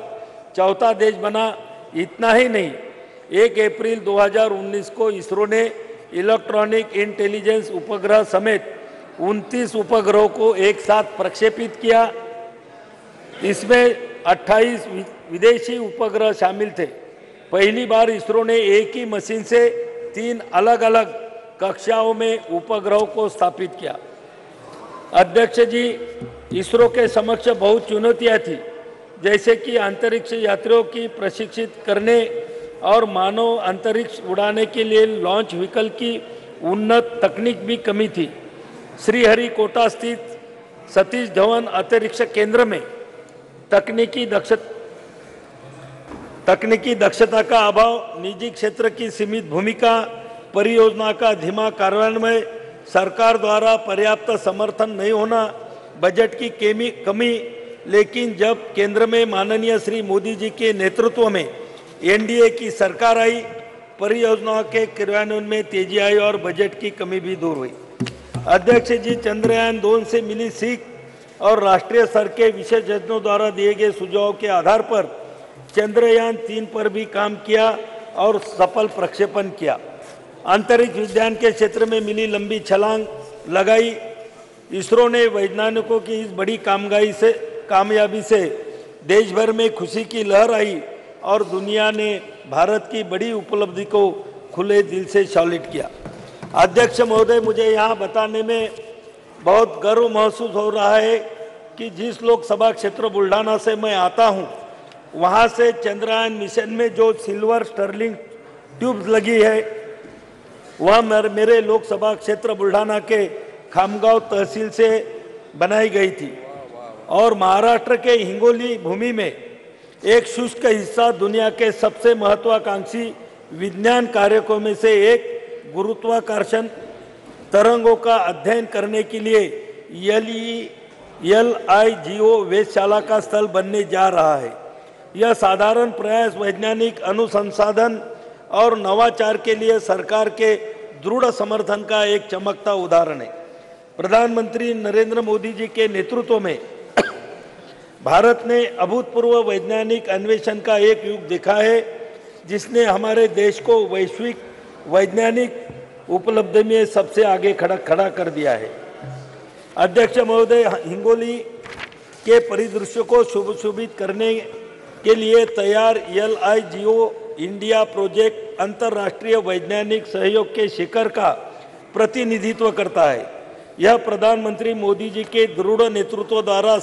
चौथा देश बना। इतना ही नहीं, 1 अप्रैल 2019 को इसरो ने इलेक्ट्रॉनिक इंटेलिजेंस उपग्रह समेत 29 उपग्रहों को एक साथ प्रक्षेपित किया। इसमें 28 विदेशी उपग्रह शामिल थे। पहली बार इसरो ने एक ही मशीन से 3 अलग अलग कक्षाओं में उपग्रहों को स्थापित किया। अध्यक्ष जी, इसरो के समक्ष बहुत चुनौतियां थी, जैसे कि अंतरिक्ष यात्रियों की प्रशिक्षित करने और मानव अंतरिक्ष उड़ाने के लिए लॉन्च व्हीकल की उन्नत तकनीक भी कमी थी। श्रीहरिकोटा स्थित सतीश धवन अंतरिक्ष केंद्र में तकनीकी दक्षता का अभाव, निजी क्षेत्र की सीमित भूमिका, परियोजना का धीमा कार्यान्वयन, सरकार द्वारा पर्याप्त समर्थन नहीं होना, बजट की कमी। लेकिन जब केंद्र में माननीय श्री मोदी जी के नेतृत्व में एनडीए की सरकार आई, परियोजनाओं के क्रियान्वयन में तेजी आई और बजट की कमी भी दूर हुई। अध्यक्ष जी चंद्रयान 2 से मिली सीख और राष्ट्रीय स्तर के विशेषज्ञों द्वारा दिए गए सुझावों के आधार पर चंद्रयान 3 पर भी काम किया और सफल प्रक्षेपण किया। अंतरिक्ष विज्ञान के क्षेत्र में मिली लंबी छलांग लगाई। इसरो ने वैज्ञानिकों की इस बड़ी कामयाबी से देश भर में खुशी की लहर आई और दुनिया ने भारत की बड़ी उपलब्धि को खुले दिल से सैल्यूट किया। अध्यक्ष महोदय, मुझे यहाँ बताने में बहुत गर्व महसूस हो रहा है कि जिस लोकसभा क्षेत्र बुल्ढाना से मैं आता हूँ, वहाँ से चंद्रयान मिशन में जो सिल्वर स्टर्लिंग ट्यूब्स लगी है वह मेरे लोकसभा क्षेत्र बुल्ढाना के खामगांव तहसील से बनाई गई थी और महाराष्ट्र के हिंगोली भूमि में एक शुष्क हिस्सा दुनिया के सबसे महत्वाकांक्षी विज्ञान कार्यों में से एक गुरुत्वाकर्षण तरंगों का अध्ययन करने के लिए LIGO वेधशाला का स्थल बनने जा रहा है। यह साधारण प्रयास वैज्ञानिक अनुसंधान और नवाचार के लिए सरकार के दृढ़ समर्थन का एक चमकता उदाहरण है। प्रधानमंत्री नरेंद्र मोदी जी के नेतृत्व में भारत ने अभूतपूर्व वैज्ञानिक अन्वेषण का एक युग देखा है, जिसने हमारे देश को वैश्विक वैज्ञानिक उपलब्धि में सबसे आगे खड़ा कर दिया है। अध्यक्ष महोदय, हिंगोली के परिदृश्य को सुशोभित करने के लिए तैयार LIGO इंडिया प्रोजेक्ट अंतर्राष्ट्रीय वैज्ञानिक सहयोग के शिखर का प्रतिनिधित्व करता है। यह प्रधानमंत्री मोदी जी के दृढ़ नेतृत्व द्वारा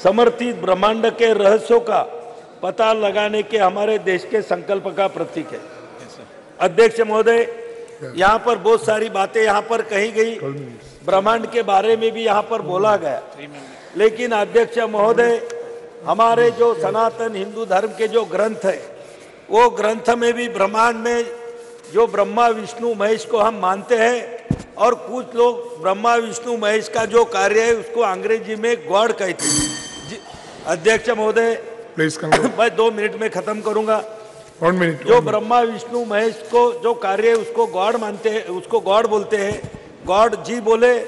समर्थित ब्रह्मांड के रहस्यों का पता लगाने के हमारे देश के संकल्प का प्रतीक है। अध्यक्ष महोदय, यहाँ पर बहुत सारी बातें यहाँ पर कही गई, ब्रह्मांड के बारे में भी यहाँ पर बोला गया, लेकिन अध्यक्ष महोदय, हमारे जो सनातन हिंदू धर्म के जो ग्रंथ है, वो ग्रंथ में भी ब्रह्मांड में जो ब्रह्मा विष्णु महेश को हम मानते हैं और कुछ लोग ब्रह्मा विष्णु महेश का जो कार्य है उसको अंग्रेजी में गॉड कहते हैं। अध्यक्ष महोदय, मैं 2 मिनट में खत्म करूंगा। 1 मिनट। जो ब्रह्मा विष्णु महेश को जो कार्य है उसको गॉड मानते हैं, उसको गॉड बोलते हैं। गॉड जी बोले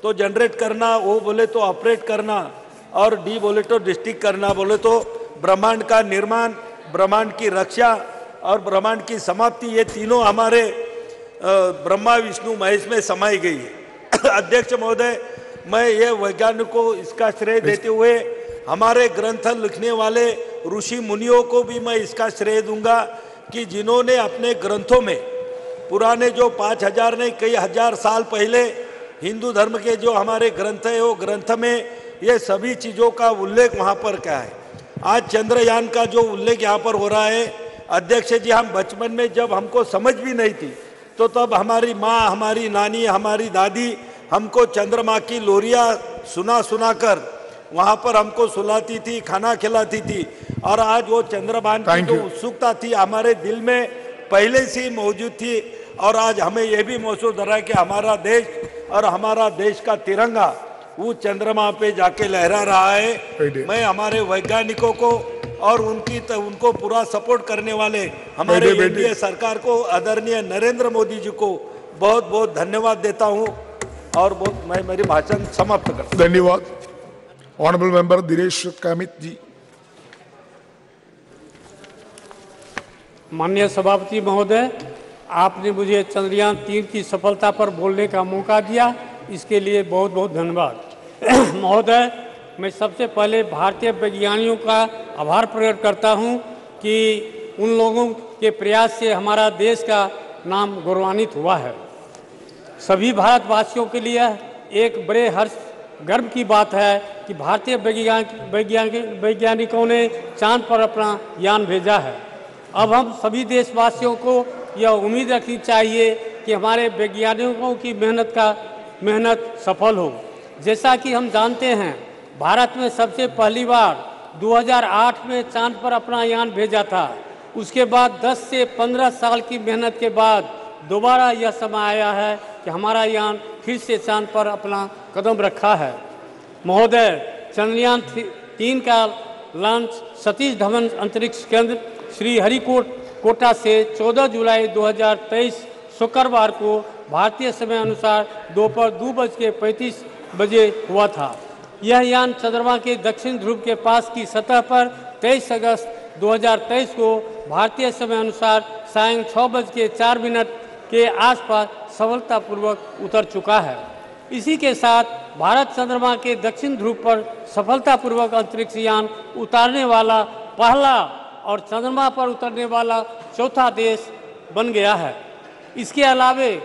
तो जनरेट करना, ओ बोले तो ऑपरेट करना, और डी बोले तो डिस्ट्रिक्ट करना, बोले तो ब्रह्मांड का निर्माण, ब्रह्मांड की रक्षा और ब्रह्मांड की समाप्ति, ये तीनों हमारे ब्रह्मा विष्णु महेश में समाई गई है। अध्यक्ष महोदय, मैं ये वैज्ञानिक को इसका श्रेय देते हुए हमारे ग्रंथ लिखने वाले ऋषि मुनियों को भी मैं इसका श्रेय दूंगा कि जिन्होंने अपने ग्रंथों में पुराने जो 5000 नहीं कई हजार साल पहले हिंदू धर्म के जो हमारे ग्रंथ है, वो ग्रंथ में ये सभी चीज़ों का उल्लेख वहाँ पर क्या है। आज चंद्रयान का जो उल्लेख यहाँ पर हो रहा है, अध्यक्ष जी, हम बचपन में जब हमको समझ भी नहीं थी तो तब हमारी माँ, हमारी नानी, हमारी दादी हमको चंद्रमा की लोरियाँ सुना कर वहाँ पर हमको सुलाती थी, खाना खिलाती थी, और आज वो चंद्रमान की जो उत्सुकता थी हमारे दिल में पहले से ही मौजूद थी, और आज हमें यह भी महसूस हो रहा है कि हमारा देश और हमारा देश का तिरंगा वो चंद्रमा पे जाके लहरा रहा है। मैं हमारे वैज्ञानिकों को और उनको पूरा सपोर्ट करने वाले हमारे एनडीए सरकार को, आदरणीय नरेंद्र मोदी जी को बहुत बहुत धन्यवाद देता हूं और मैं मेरी भाषण समाप्त करता हूं। धन्यवाद। ऑनरेबल मेंबर दिनेश कामित जी। माननीय सभापति महोदय, आपने मुझे चंद्रयान 3 की सफलता पर बोलने का मौका दिया, इसके लिए बहुत बहुत धन्यवाद। महोदय, मैं सबसे पहले भारतीय वैज्ञानिकों का आभार प्रकट करता हूं कि उन लोगों के प्रयास से हमारा देश का नाम गौरवान्वित हुआ है। सभी भारतवासियों के लिए एक बड़े हर्ष गर्व की बात है कि भारतीय वैज्ञानिकों ने चांद पर अपना यान भेजा है। अब हम सभी देशवासियों को यह उम्मीद रखनी चाहिए कि हमारे वैज्ञानिकों की मेहनत सफल हो। जैसा कि हम जानते हैं, भारत में सबसे पहली बार 2008 में चांद पर अपना यान भेजा था। उसके बाद 10 से 15 साल की मेहनत के बाद दोबारा यह समय आया है कि हमारा यान फिर से चांद पर अपना कदम रखा है। महोदय, चंद्रयान 3 का लॉन्च सतीश धवन अंतरिक्ष केंद्र श्री कोटा से 14 जुलाई 2023 शुक्रवार को भारतीय समय अनुसार दोपहर 2:35 बजे हुआ था। यह यान चंद्रमा के दक्षिण ध्रुव के पास की सतह पर 23 अगस्त 2023 को भारतीय समय अनुसार सायं 6:04 के आसपास सफलतापूर्वक उतर चुका है। इसी के साथ भारत चंद्रमा के दक्षिण ध्रुव पर सफलतापूर्वक अंतरिक्ष यान उतारने वाला पहला और चंद्रमा पर उतरने वाला चौथा देश बन गया है। इसके अलावे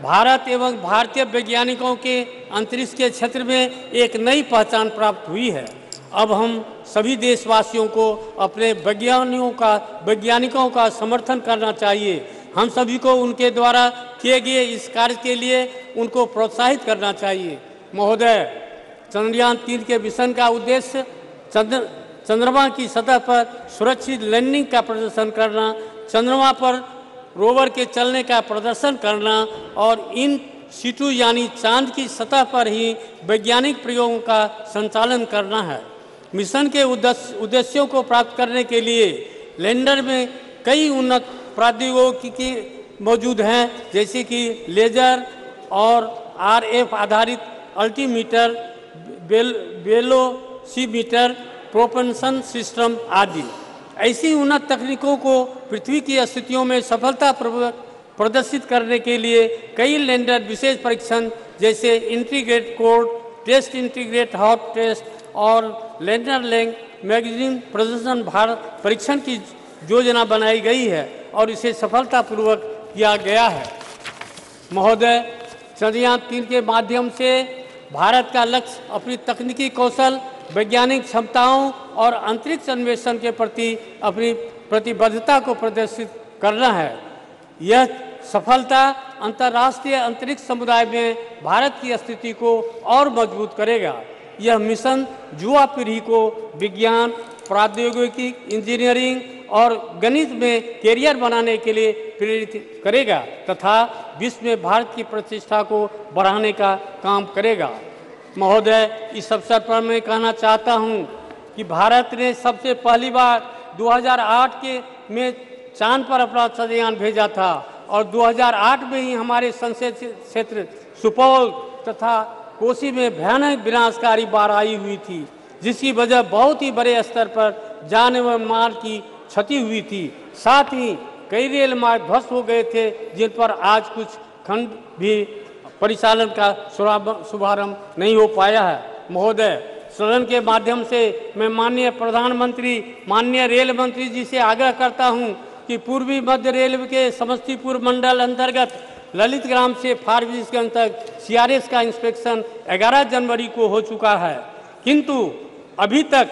भारत एवं भारतीय वैज्ञानिकों के अंतरिक्ष के क्षेत्र में एक नई पहचान प्राप्त हुई है। अब हम सभी देशवासियों को अपने वैज्ञानिकों का समर्थन करना चाहिए। हम सभी को उनके द्वारा किए गए इस कार्य के लिए उनको प्रोत्साहित करना चाहिए। महोदय, चंद्रयान 3 के मिशन का उद्देश्य चंद्रमा की सतह पर सुरक्षित लैंडिंग का प्रदर्शन करना, चंद्रमा पर रोवर के चलने का प्रदर्शन करना और इन सीटू यानी चांद की सतह पर ही वैज्ञानिक प्रयोगों का संचालन करना है। मिशन के उद्देश्यों को प्राप्त करने के लिए लैंडर में कई उन्नत प्रौद्योगिकी मौजूद हैं, जैसे कि लेजर और RF आधारित अल्टीमीटर, वेलोसीमीटर, प्रोपल्शन सिस्टम आदि। ऐसी उन्नत तकनीकों को पृथ्वी की स्थितियों में सफलतापूर्वक प्रदर्शित करने के लिए कई लैंडर विशेष परीक्षण जैसे integrate core test, integrate hot test और लैंडर लैंग मैगजीन प्रदर्शन परीक्षण की योजना बनाई गई है और इसे सफलतापूर्वक किया गया है। महोदय, चंद्रयान 3 के माध्यम से भारत का लक्ष्य अपनी तकनीकी कौशल, वैज्ञानिक क्षमताओं और अंतरिक्ष अन्वेषण के प्रति अपनी प्रतिबद्धता को प्रदर्शित करना है। यह सफलता अंतर्राष्ट्रीय अंतरिक्ष समुदाय में भारत की स्थिति को और मजबूत करेगा। यह मिशन युवा पीढ़ी को विज्ञान, प्रौद्योगिकी, इंजीनियरिंग और गणित में कैरियर बनाने के लिए प्रेरित करेगा तथा विश्व में भारत की प्रतिष्ठा को बढ़ाने का काम करेगा। महोदय, इस अवसर पर मैं कहना चाहता हूं कि भारत ने सबसे पहली बार 2008 में चांद पर अपना चंद्रयान भेजा था और 2008 में ही हमारे संसदीय क्षेत्र सुपौल तथा कोसी में भयानक विनाशकारी बाढ़ आई हुई थी, जिसकी वजह बहुत ही बड़े स्तर पर जान एवं माल की क्षति हुई थी। साथ ही कई रेल मार्ग ध्वस्त हो गए थे, जिन पर आज कुछ खंड भी परिचालन का शुभारंभ नहीं हो पाया है। महोदय, सदन के माध्यम से मैं माननीय प्रधानमंत्री, माननीय रेल मंत्री जी से आग्रह करता हूं कि पूर्वी मध्य रेलवे के समस्तीपुर मंडल अंतर्गत ललित ग्राम से फारबिसगंज तक CRS का इंस्पेक्शन 11 जनवरी को हो चुका है, किंतु अभी तक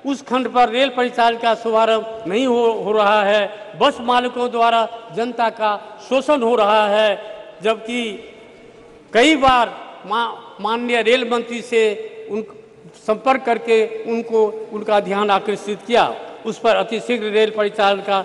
उस खंड पर रेल परिचालन का शुभारंभ नहीं हो रहा है। बस मालिकों द्वारा जनता का शोषण हो रहा है, जबकि कई बार माननीय रेल मंत्री से संपर्क करके उनका ध्यान आकर्षित किया। उस पर अतिशीघ्र रेल परिचालन का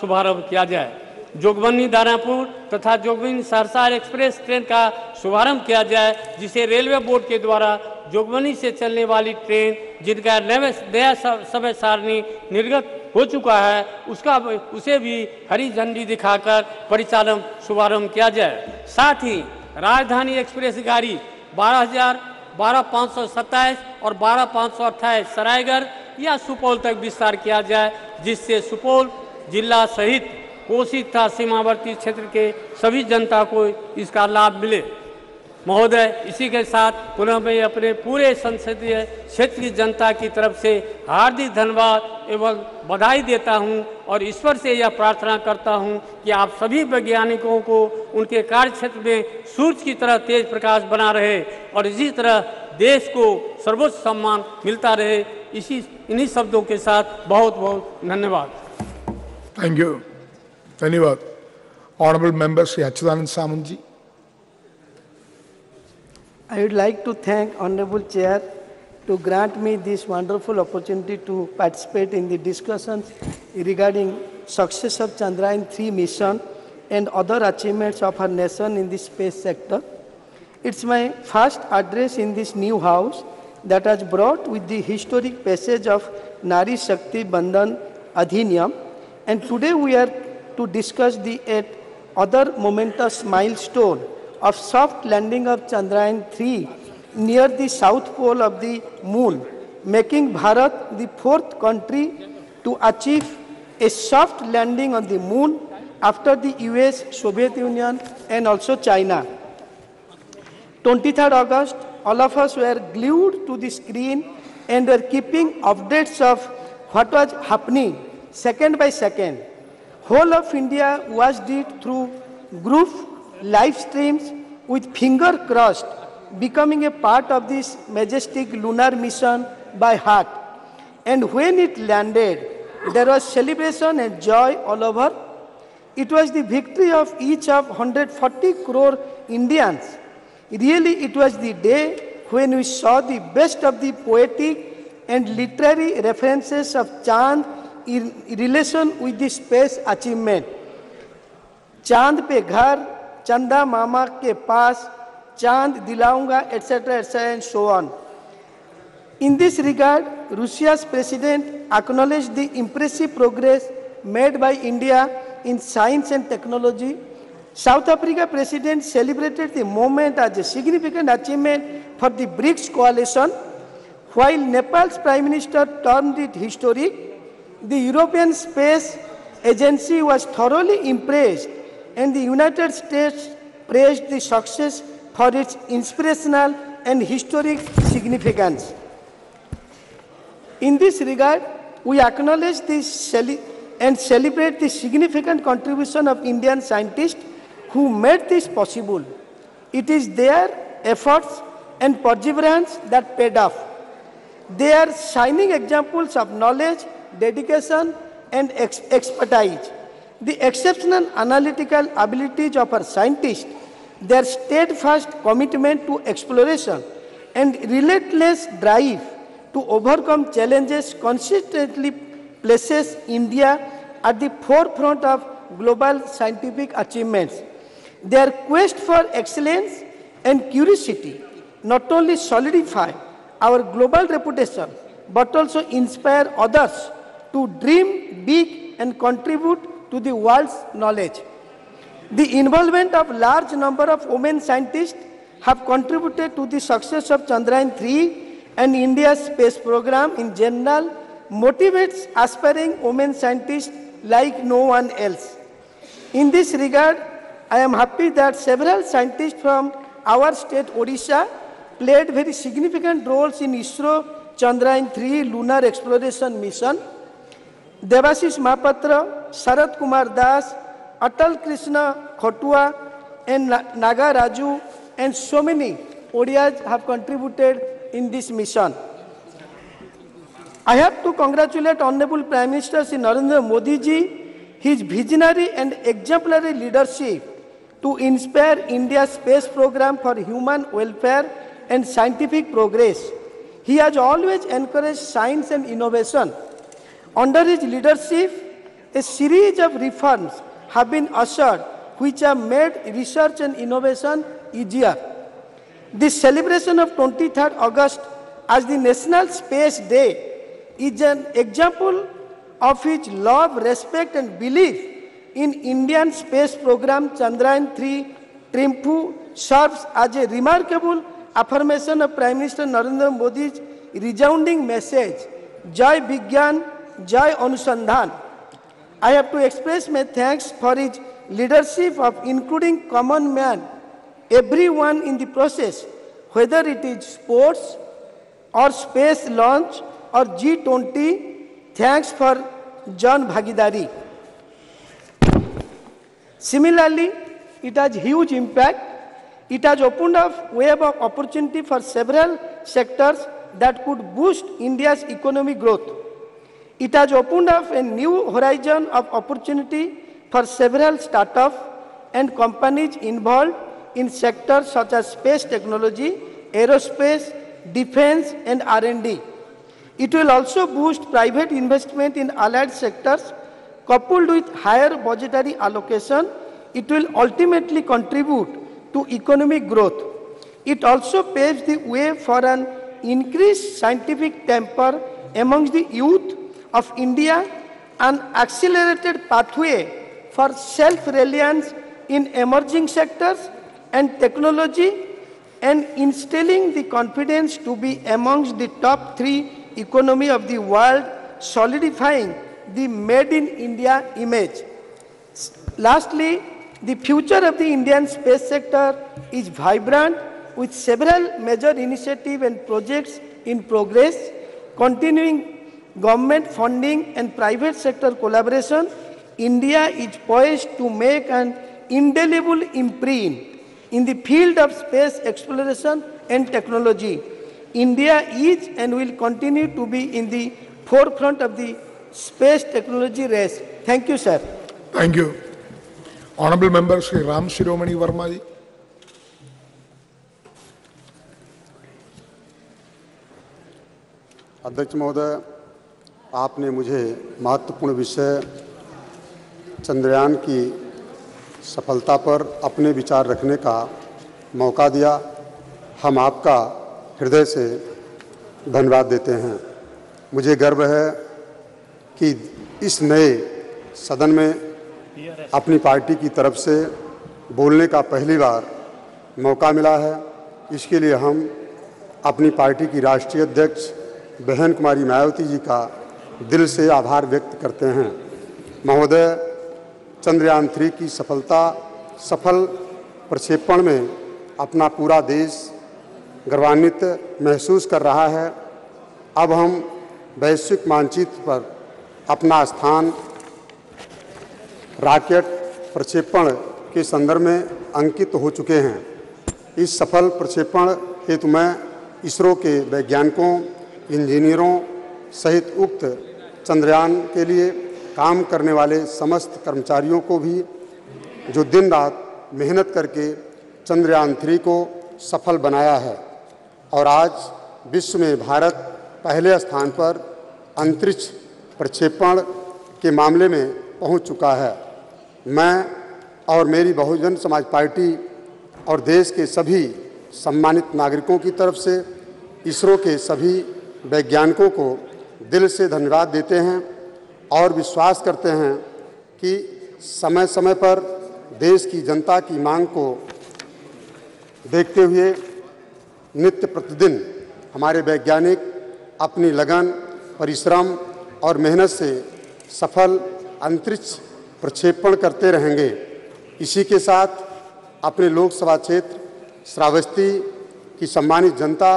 शुभारंभ किया जाए। जोगबनी दानापुर तथा जोगबनी सहरसा एक्सप्रेस ट्रेन का शुभारंभ किया जाए, जिसे रेलवे बोर्ड के द्वारा जोगबनी से चलने वाली ट्रेन जिनका नया समय सारणी निर्गत हो चुका है उसे भी हरी झंडी दिखाकर परिचालन शुभारंभ किया जाए। साथ ही राजधानी एक्सप्रेस गाड़ी 12,527 और 12,528 सरायगढ़ या सुपौल तक विस्तार किया जाए, जिससे सुपौल जिला सहित कोसी तथा सीमावर्ती क्षेत्र के सभी जनता को इसका लाभ मिले। महोदय, इसी के साथ पुनः मैं अपने पूरे संसदीय क्षेत्र की जनता की तरफ से हार्दिक धन्यवाद एवं बधाई देता हूं और ईश्वर से यह प्रार्थना करता हूं कि आप सभी वैज्ञानिकों को उनके कार्य क्षेत्र में सूर्य की तरह तेज प्रकाश बना रहे और इसी तरह देश को सर्वोच्च सम्मान मिलता रहे। इन्हीं शब्दों के साथ बहुत बहुत धन्यवाद। Thank you. Dhanyavad. Honorable Member Shri Achyutanand Samunji. I would like to thank Honorable Chair to grant me this wonderful opportunity to participate in the discussions regarding success of Chandrayaan-3 mission and other achievements of our nation in the space sector. It's my first address in this new house that has brought with the historic passage of Nari Shakti Bandhan Adhiniyam, and today we are to discuss the other momentous milestone of soft landing of Chandrayaan-3 near the south pole of the moon, making Bharat the fourth country to achieve a soft landing on the moon after the US, Soviet Union and also China. 23rd August, all of us were glued to the screen and were keeping updates of what was happening second by second. Whole of India watched it through group live streams with finger crossed, becoming a part of this majestic lunar mission by heart. And when it landed, there was celebration and joy all over. It was the victory of each of 140 crore Indians. Really, it was the day when we saw the best of the poetic and literary references of Chand in relation with the space achievement. Chand pe ghar, Chanda mama ke paas, Chand dilaunga, etc., and so on. In this regard, Russia's president acknowledged the impressive progress made by India in science and technology. South Africa president celebrated the moment as a significant achievement for the BRICS coalition, while Nepal's prime minister termed it historic. The European Space Agency was thoroughly impressed, and the United States praised the success for its inspirational and historic significance. In this regard, we acknowledge this and celebrate the significant contribution of Indian scientists who made this possible. It is their efforts and perseverance that paid off. They are shining examples of knowledge, dedication, and expertise. The exceptional analytical abilities of our scientists, their steadfast commitment to exploration, and relentless drive to overcome challenges consistently places India at the forefront of global scientific achievements. Their quest for excellence and curiosity not only solidify our global reputation, but also inspire others to dream big and contribute to the world's knowledge. The involvement of large number of women scientists have contributed to the success of Chandrayaan-3, and India's space program in general motivates aspiring women scientists like no one else. In this regard, I am happy that several scientists from our state, Odisha, played very significant roles in ISRO Chandrayaan-3 lunar exploration mission. Devashish Mahapatra, Sarath Kumar Das, Atal Krishna Khotua, and Naga Raju, and so many Odias have contributed in this mission. I have to congratulate Honorable Prime Minister Shri Narendra Modi ji, his visionary and exemplary leadership to inspire India's space program for human welfare and scientific progress. He has always encouraged science and innovation. Under his leadership, a series of reforms have been ushered which have made research and innovation easier. This celebration of 23rd August as the National Space Day is an example of his love, respect and belief in Indian space program. Chandrayaan-3 triumph serves as a remarkable affirmation of Prime Minister Narendra Modi's resounding message, Jai Vigyan, Jai Anusandhan. I have to express my thanks for his leadership of including common man, everyone in the process, whether it is sports or space launch or G20. Thanks for Jan Bhagidari. Similarly, it has huge impact. It has opened up web of opportunity for several sectors that could boost India's economic growth. It has opened up a new horizon of opportunity for several startups and companies involved in sectors such as space technology, aerospace, defense, and R&D. It will also boost private investment in allied sectors. Coupled with higher budgetary allocation, it will ultimately contribute to economic growth. It also paves the way for an increased scientific temper amongst the youth of India, an accelerated pathway for self-reliance in emerging sectors and technology, and instilling the confidence to be amongst the top 3 economy of the world, solidifying the Made in India image. Lastly, the future of the Indian space sector is vibrant, with several major initiatives and projects in progress, continuing government funding and private sector collaboration. India is poised to make an indelible imprint in the field of space exploration and technology. India is and will continue to be in the forefront of the space technology race. Thank you, sir. Thank you. Honorable Member Shri Ram Shiromani Verma ji. अध्यक्ष महोदय, आपने मुझे महत्वपूर्ण विषय चंद्रयान की सफलता पर अपने विचार रखने का मौका दिया। हम आपका हृदय से धन्यवाद देते हैं। मुझे गर्व है कि इस नए सदन में अपनी पार्टी की तरफ से बोलने का पहली बार मौका मिला है। इसके लिए हम अपनी पार्टी की राष्ट्रीय अध्यक्ष बहन कुमारी मायावती जी का दिल से आभार व्यक्त करते हैं। महोदय, चंद्रयान 3 की सफल प्रक्षेपण में अपना पूरा देश गर्वान्वित महसूस कर रहा है। अब हम वैश्विक मानचित्र पर अपना स्थान रॉकेट प्रक्षेपण के संदर्भ में अंकित हो चुके हैं। इस सफल प्रक्षेपण हेतु मैं इसरो के वैज्ञानिकों, इंजीनियरों सहित उक्त चंद्रयान के लिए काम करने वाले समस्त कर्मचारियों को भी, जो दिन रात मेहनत करके चंद्रयान 3 को सफल बनाया है और आज विश्व में भारत पहले स्थान पर अंतरिक्ष प्रक्षेपण के मामले में पहुंच चुका है। मैं और मेरी बहुजन समाज पार्टी और देश के सभी सम्मानित नागरिकों की तरफ से इसरो के सभी वैज्ञानिकों को दिल से धन्यवाद देते हैं और विश्वास करते हैं कि समय समय पर देश की जनता की मांग को देखते हुए नित्य प्रतिदिन हमारे वैज्ञानिक अपनी लगन, परिश्रम और मेहनत से सफल अंतरिक्ष प्रक्षेपण करते रहेंगे। इसी के साथ अपने लोकसभा क्षेत्र श्रावस्ती की सम्मानित जनता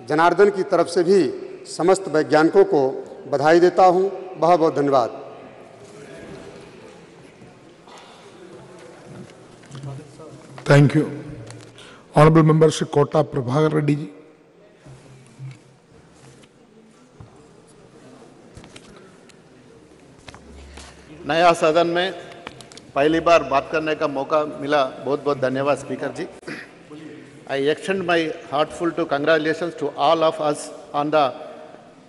जनार्दन की तरफ से भी समस्त वैज्ञानिकों को बधाई देता हूं। बहुत बहुत धन्यवाद। Thank you. Honorable Member Shri Quota Prabhakar Reddy ji. नया सदन में पहली बार बात करने का मौका मिला, बहुत बहुत धन्यवाद स्पीकर जी। I extend my heartfelt congratulations to all of us on the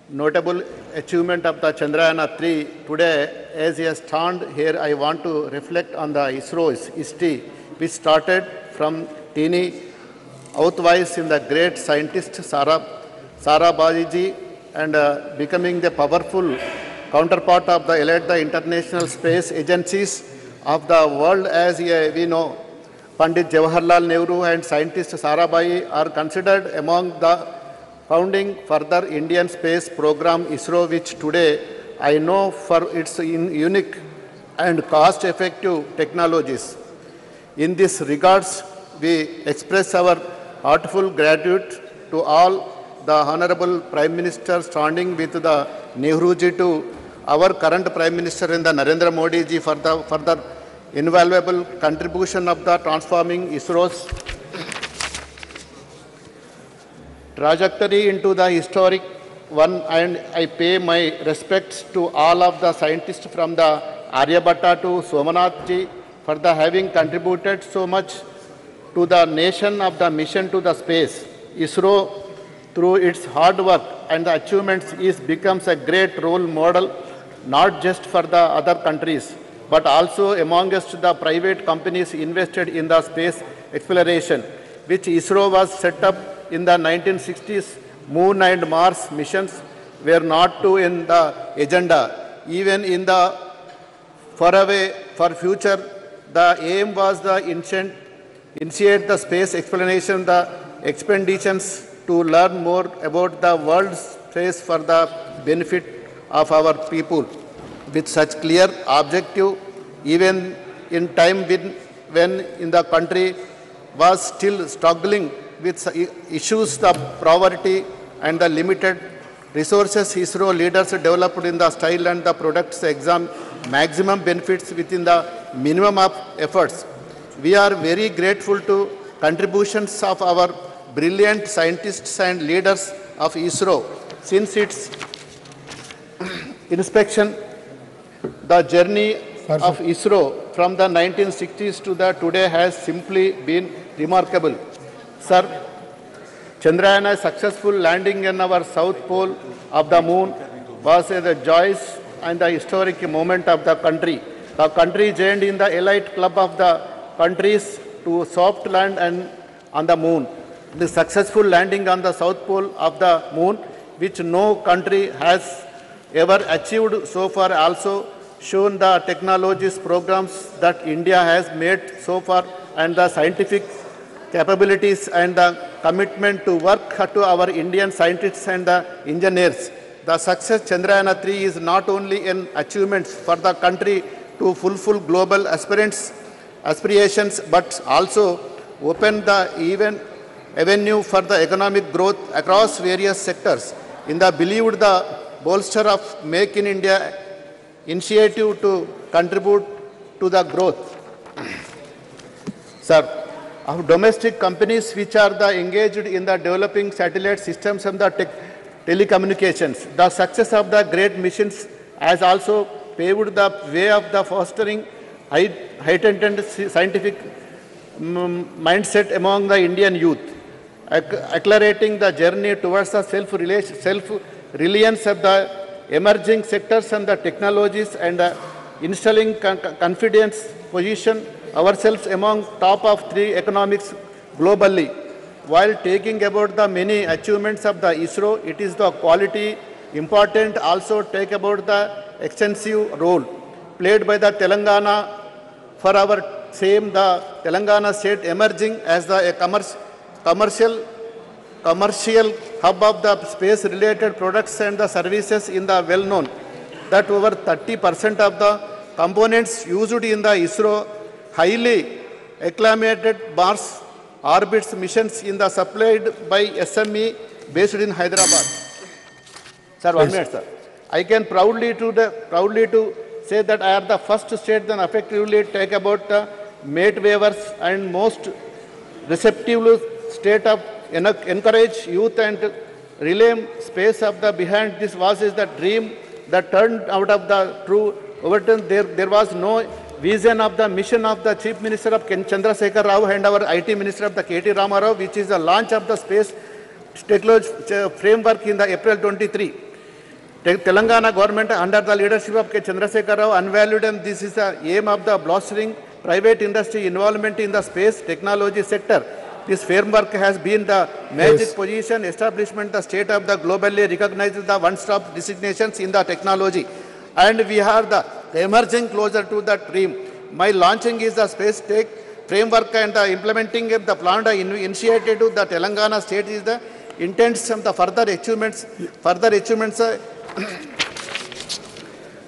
notable achievement of the Chandrayaan 3. Today, as I stand here, I want to reflect on the ISRO's history, which started from teeny outwise in the great scientist Sarabhaji ji and becoming the powerful counterpart of the elite the international space agencies of the world. As we know, Pandit Jawaharlal Nehru and scientist Sarabhai are considered among the founding further Indian space program ISRO, which today I know for its unique and cost-effective technologies. In this regards, we express our heartfelt gratitude to all the Honorable Prime Minister standing with the Nehru ji to our current Prime Minister in the Narendra Modi ji for the further invaluable contribution of the transforming ISRO's trajectory into the historic and I pay my respects to all of the scientists from the Aryabhatta to Somanath ji for the having contributed so much to the nation of the mission to the space. ISRO, through its hard work and the achievements, becomes a great role model, not just for the other countries, but also amongst the private companies invested in the space exploration, which ISRO was set up in the 1960s. Moon and Mars missions were not too in the agenda. Even in the for future, the aim was the initiate the space exploration, the expeditions to learn more about the world's space for the benefit of our people. With such clear objective, even in time when in the country was still struggling with issues of poverty and the limited resources, ISRO leaders developed in the style and the products exam maximum benefits within the minimum of efforts. We are very grateful to contributions of our brilliant scientists and leaders of ISRO. Since its inspection, the journey of ISRO from the 1960s to the today has simply been remarkable. Sir, Chandrayana's successful landing in our south pole of the moon was a joyous and the historic moment of the country. The country joined in the elite club of the countries to soft land and on the moon. The successful landing on the south pole of the moon, which no country has ever achieved so far, also shown the technologies programs that India has made so far and the scientific capabilities and the commitment to work to our Indian scientists and the engineers. The success Chandrayana-3 is not only an achievement for the country to fulfill global aspirations, but also open the avenue for the economic growth across various sectors. In the believed the bolster of Make in India initiative to contribute to the growth. Sir, of domestic companies which are engaged in the developing satellite systems and the telecommunications. The success of the great missions has also paved the way of the fostering heightened scientific mindset among the Indian youth, accelerating the journey towards the self-reliance of the emerging sectors and the technologies and installing confidence position ourselves among top of 3 economics globally. While taking about the many achievements of the ISRO, it is the quality important also take about the extensive role played by the Telangana for our same the Telangana state emerging as the commercial hub of the space related products and the services in the well known that over 30% of the components used in the ISRO highly acclamated Mars orbits missions in the supplied by SME based in Hyderabad. Sir, 1 minute, sir. I can proudly to say that I am the first state that effectively take about the mate waivers and most receptive state of encourage youth and relay space of the behind this was is the dream that turned out of the true overturn. There was no vision of the mission of the Chief Minister of Chandrasekhar Rao and our IT Minister of the KT Ramarao, which is the launch of the space technology framework in the April 23. Telangana government under the leadership of Chandrasekhar Rao unvalued, and this is the aim of the blustering private industry involvement in the space technology sector. This framework has been the magic position establishment, the state of the globally recognized the one-stop designations in the technology. And we are the emerging closer to that dream. My launching is the space tech framework and the implementing of the plan initiated to the Telangana state is the intents of the further achievements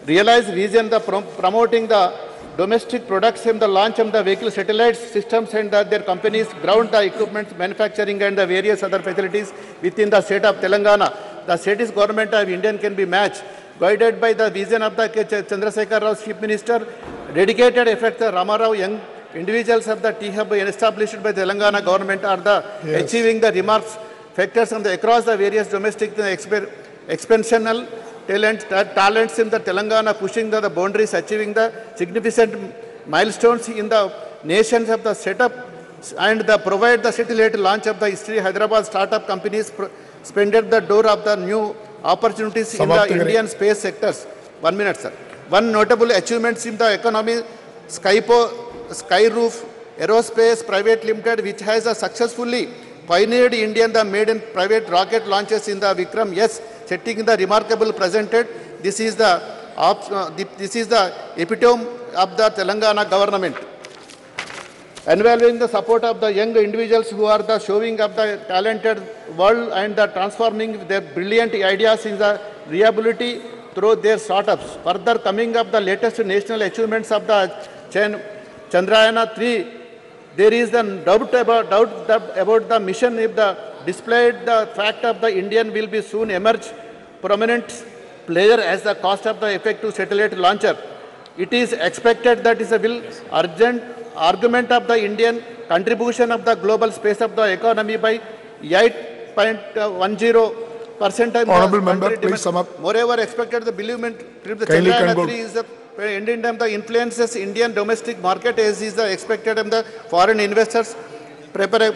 realize vision the promoting the domestic products and the launch of the vehicle satellite systems and their companies ground the equipment manufacturing and the various other facilities within the state of Telangana. The state's government of Indian can be matched, guided by the vision of the Chandrasekhar Rao Chief Minister, dedicated efforts the Ramarao young individuals of the T-Hub established by the Telangana government are the achieving the remarks factors on the across the various domestic expansional talents in the Telangana, pushing the boundaries, achieving the significant milestones in the nations of the setup and the provide the satellite launch of the history. Hyderabad startup companies spended the door of the new opportunities in the Indian space sectors. 1 minute, sir. One notable achievements in the economy, Skyroof Aerospace Private Limited, which has successfully pioneered Indian maiden private rocket launches in the Vikram S, setting the remarkable presented. This is the epitome of the Telangana government. Involving the support of the young individuals who are the showing of the talented world and the transforming their brilliant ideas in the reality through their startups. Further coming up the latest national achievements of the Chandrayaan-3, there is the doubt about the mission. If the displayed the fact of the Indian will be soon emerge prominent player as the cost of the effective satellite launcher. It is expected that is a will urgent argument of the Indian contribution of the global space of the economy by 8.10%. Honourable member, please sum up. Moreover, expected the believement the Chandrayaan-3 is the Indian time the influences Indian domestic market as is the expected and the foreign investors prepare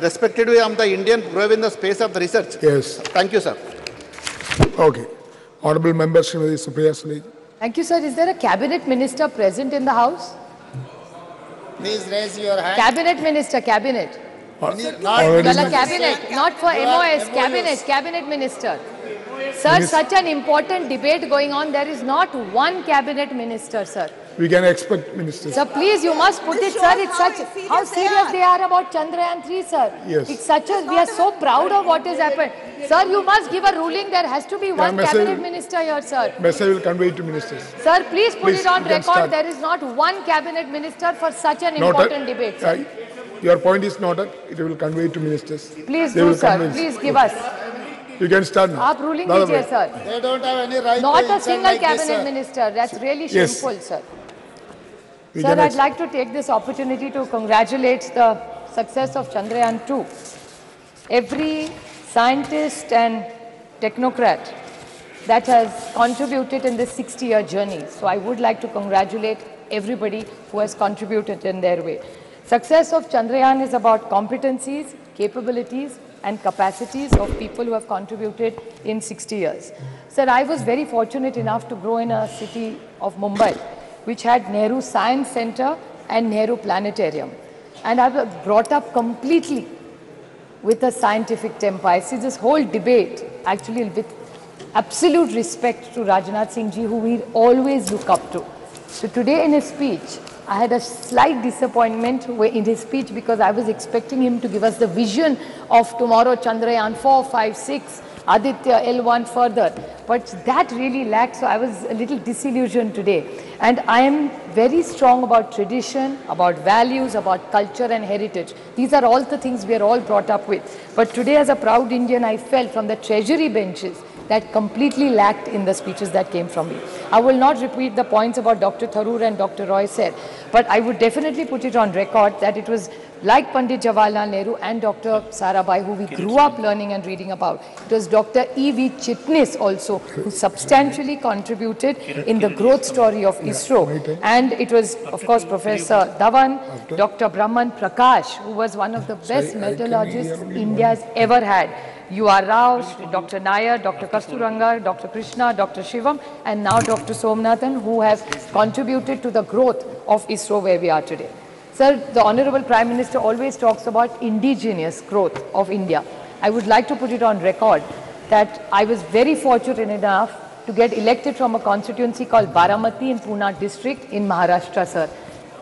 respectively of the Indian grow in the space of the research. Yes. Thank you, sir. Okay. Honourable member, Srimati Supriya Sule. Thank you, sir. Is there a cabinet minister present in the house? Please raise your hand. Cabinet minister, cabinet. Cabinet, not for MOS, cabinet minister. Sir, such an important debate going on, there is not one cabinet minister, sir. We can expect ministers. Sir, please, you must put it, sir. It's such how serious they are about Chandrayaan-3, sir. Yes. It's such a, we are so proud of what has happened. Sir, you must give a ruling. There has to be one cabinet minister here, sir. Message will convey to ministers. Sir, please put it on record. There is not one cabinet minister for such an important debate, sir. Your point is noted. It will convey to ministers. Please do, sir. Please give us. You can start now. Aap ruling dijiye, sir. They don't have any right. Not a single cabinet minister. That's really shameful, sir. Sir, I'd like to take this opportunity to congratulate the success of Chandrayaan-2. Every scientist and technocrat that has contributed in this 60-year journey. So I would like to congratulate everybody who has contributed in their way. Success of Chandrayaan is about competencies, capabilities, and capacities of people who have contributed in 60 years. Sir, I was very fortunate enough to grow in a city of Mumbai, which had Nehru Science Center and Nehru Planetarium. And I was brought up completely with a scientific temper. I see this whole debate actually with absolute respect to Rajnath Singh ji, who we always look up to. So today in his speech, I had a slight disappointment in his speech because I was expecting him to give us the vision of tomorrow, Chandrayaan 4, 5, 6, Aditya, L1 further. But that really lacked, so I was a little disillusioned today. And I am very strong about tradition, about values, about culture and heritage. These are all the things we are all brought up with. But today as a proud Indian, I felt from the treasury benches that completely lacked in the speeches that came from me. I will not repeat the points about Dr. Tharoor and Dr. Roy said, but I would definitely put it on record that it was like Pandit Jawaharlal Nehru and Dr. Sarabhai, who we grew up learning and reading about. It was Dr. E.V. Chitnis also, who substantially contributed in the growth story of ISRO. And it was, of course, Professor Dhawan, Dr. Brahman Prakash, who was one of the best metallurgists India has ever had. U.R. Rao, Dr. Nair, Dr. Kasturanga, Dr. Krishna, Dr. Shivam, and now Dr. Somnathan, who have contributed to the growth of ISRO where we are today. Sir, the Honorable Prime Minister always talks about indigenous growth of India. I would like to put it on record that I was very fortunate enough to get elected from a constituency called Baramati in Pune district in Maharashtra, sir.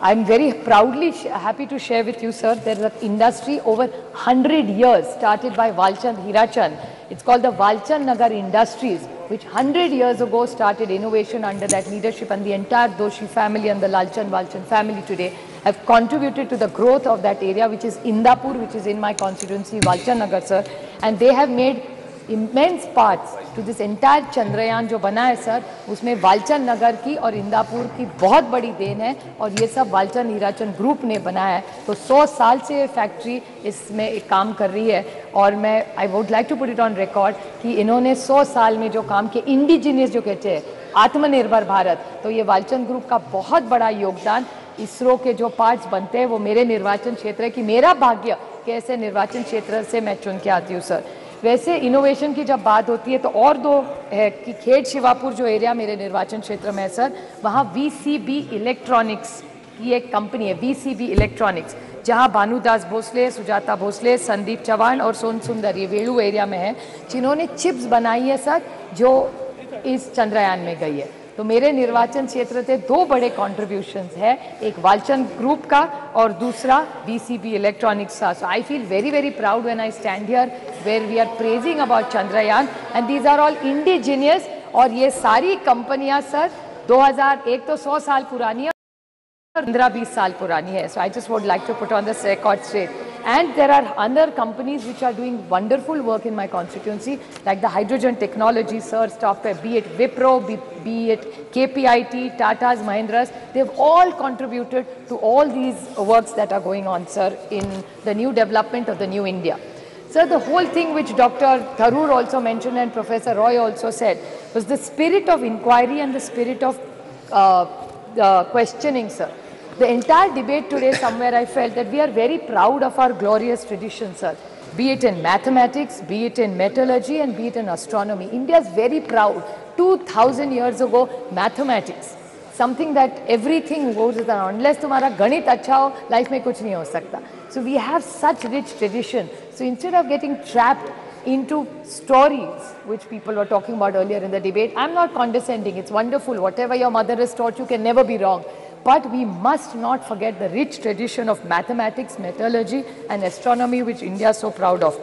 I'm very proudly happy to share with you, sir, there is an industry over 100 years started by Walchand Hirachand. It's called the Walchand Nagar Industries, which 100 years ago started innovation under that leadership, and the entire Doshi family and the Lalchand Walchand family today have contributed to the growth of that area, which is Indapur, which is in my constituency, Walchand Nagar, sir. And they have made immense parts to this entire Chandrayaan जो बना है sir, उसमें वालचंद नगर की और इंदापुर की बहुत बड़ी then है और ये सब वालचंद हीराचंद ग्रुप ने बनाया है। तो 100 साल से ये फैक्ट्री इसमें एक काम कर रही है और मैं I would like to put it on record कि इन्होंने 100 साल में जो काम किया, इंडिजिनियस जो कहते हैं आत्मनिर्भर भारत, तो ये वालचंद ग्रुप का बहुत बड़ा योगदान। इसरो के जो पार्ट्स बनते हैं वो मेरे निर्वाचन क्षेत्र है कि मेरा भाग्य कि ऐसे निर्वाचन क्षेत्र से मैं चुन के आती हूँ सर। वैसे इनोवेशन की जब बात होती है तो और दो है कि खेड़ शिवापुर जो एरिया मेरे निर्वाचन क्षेत्र में है सर, वहाँ VCB इलेक्ट्रॉनिक्स की एक कंपनी है, VCB इलेक्ट्रॉनिक्स, जहाँ भानुदास भोसले, सुजाता भोसले, संदीप चौहान और सोन सुंदर ये वेलू एरिया में है, जिन्होंने चिप्स बनाई है सर जो इस चंद्रयान में गई है। तो मेरे निर्वाचन क्षेत्र से दो बड़े कॉन्ट्रीब्यूशंस है, एक वालचंद ग्रुप का और दूसरा VCB इलेक्ट्रॉनिक्स का। So I feel very very proud when I stand here where we are praising about Chandrayaan and these are all indigenous. और ये सारी कंपनियां सर 2001 तो 100 साल पुरानी है, 15-20 साल पुरानी है। So I just would like to put on this record straight. And there are other companies which are doing wonderful work in my constituency, like the hydrogen technology, sir, be it Wipro, be it KPIT, Tata's, Mahindras, they've all contributed to all these works that are going on, sir, in the new development of the new India. Sir, the whole thing which Dr. Tharoor also mentioned and Professor Roy also said was the spirit of inquiry and the spirit of questioning, sir. The entire debate today, somewhere I felt that we are very proud of our glorious tradition, sir. Be it in mathematics, be it in metallurgy, and be it in astronomy. India is very proud. 2000 years ago, mathematics, something that everything goes with. Unless तुम्हारा गणित अच्छा हो, life में कुछ नहीं हो सकता. So we have such rich tradition. So instead of getting trapped into stories, which people were talking about earlier in the debate, I'm not condescending. It's wonderful. Whatever your mother has taught you can never be wrong. But we must not forget the rich tradition of mathematics, metallurgy and astronomy which India is so proud of.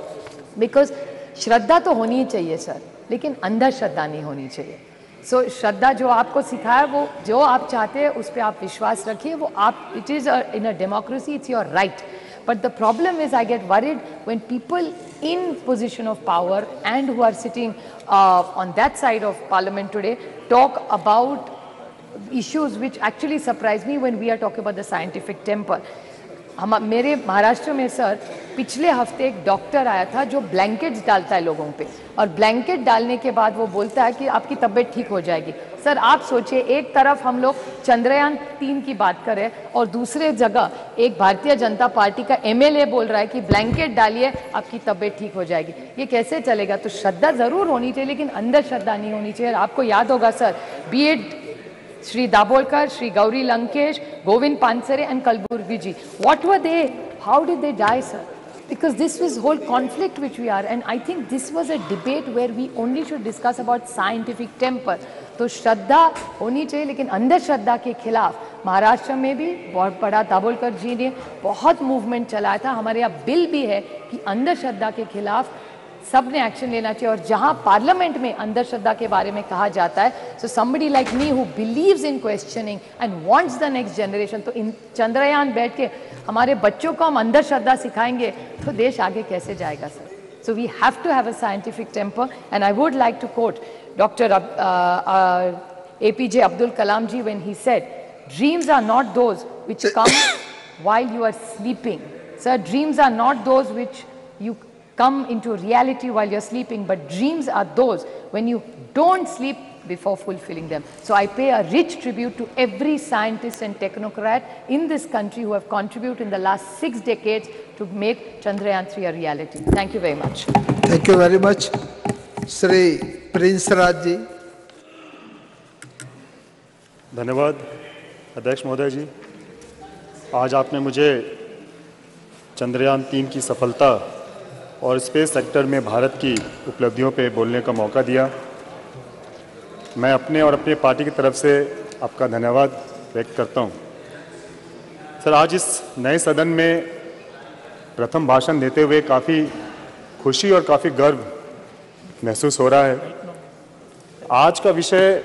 Because श्रद्धा तो होनी ही चाहिए sir, लेकिन अंधश्रद्धा नहीं होनी चाहिए। So श्रद्धा जो आपको सिखाया वो जो आप चाहते हैं उस पर आप विश्वास रखिए, वो आप, it is in a democracy, it's your right. But the problem is I get worried when people in position of power and who are sitting on that side of parliament today talk about issues which actually surprise me when we are talking about the scientific temper. मेरे महाराष्ट्र में sir पिछले हफ्ते एक doctor आया था जो blankets डालता है लोगों पे और ब्लैंकेट डालने के बाद वो बोलता है कि आपकी तबीयत ठीक हो जाएगी। सर आप सोचिए, एक तरफ हम लोग चंद्रयान 3 की बात करें और दूसरे जगह एक भारतीय जनता पार्टी का MLA बोल रहा है कि ब्लैंकेट डालिए आपकी तबीयत ठीक हो जाएगी। ये कैसे चलेगा? तो श्रद्धा जरूर होनी चाहिए लेकिन अंदर श्रद्धा नहीं होनी चाहिए। आपको याद होगा sir, B it Sri Dabolkar, Sri Gauri Lankesh, Govind Pansare and Kalburgi ji. What were they? How did they die, sir? Because this was whole conflict which we are, and I think this was a debate where we only should discuss about scientific temper. तो श्रद्धा होनी चाहिए लेकिन अंधश्रद्धा श्रद्धा के खिलाफ महाराष्ट्र में भी बहुत बड़ा दाभोलकर जी ने बहुत मूवमेंट चलाया था। हमारे यहाँ बिल भी है कि अंधश्रद्धा के खिलाफ सब ने एक्शन लेना चाहिए और जहां पार्लियामेंट में अंधश्रद्धा के बारे में कहा जाता है, so somebody like me who believes in questioning and wants the next generation, तो इन चंद्रयान बैठ के हमारे बच्चों को हम अंधश्रद्धा सिखाएंगे तो देश आगे कैसे जाएगा sir? So we have to have a scientific temper and I would like to quote doctor APJ Abdul Kalam ji when he said, dreams are not those which come while you are sleeping. Sir, dreams are not those which you come into reality while you're sleeping, but dreams are those when you don't sleep before fulfilling them. So I pay a rich tribute to every scientist and technocrat in this country who have contributed in the last 6 decades to make Chandrayaan 3 a reality. Thank you very much. Thank you very much. Shri Prince Raj ji. धन्यवाद अध्यक्ष महोदय जी। आज आपने मुझे चंद्रयान 3 की सफलता और space sector में भारत की उपलब्धियों पे बोलने का मौका दिया। मैं अपने और अपनी पार्टी की तरफ से आपका धन्यवाद व्यक्त करता हूँ। सर, आज इस नए सदन में प्रथम भाषण देते हुए काफ़ी खुशी और काफ़ी गर्व महसूस हो रहा है। आज का विषय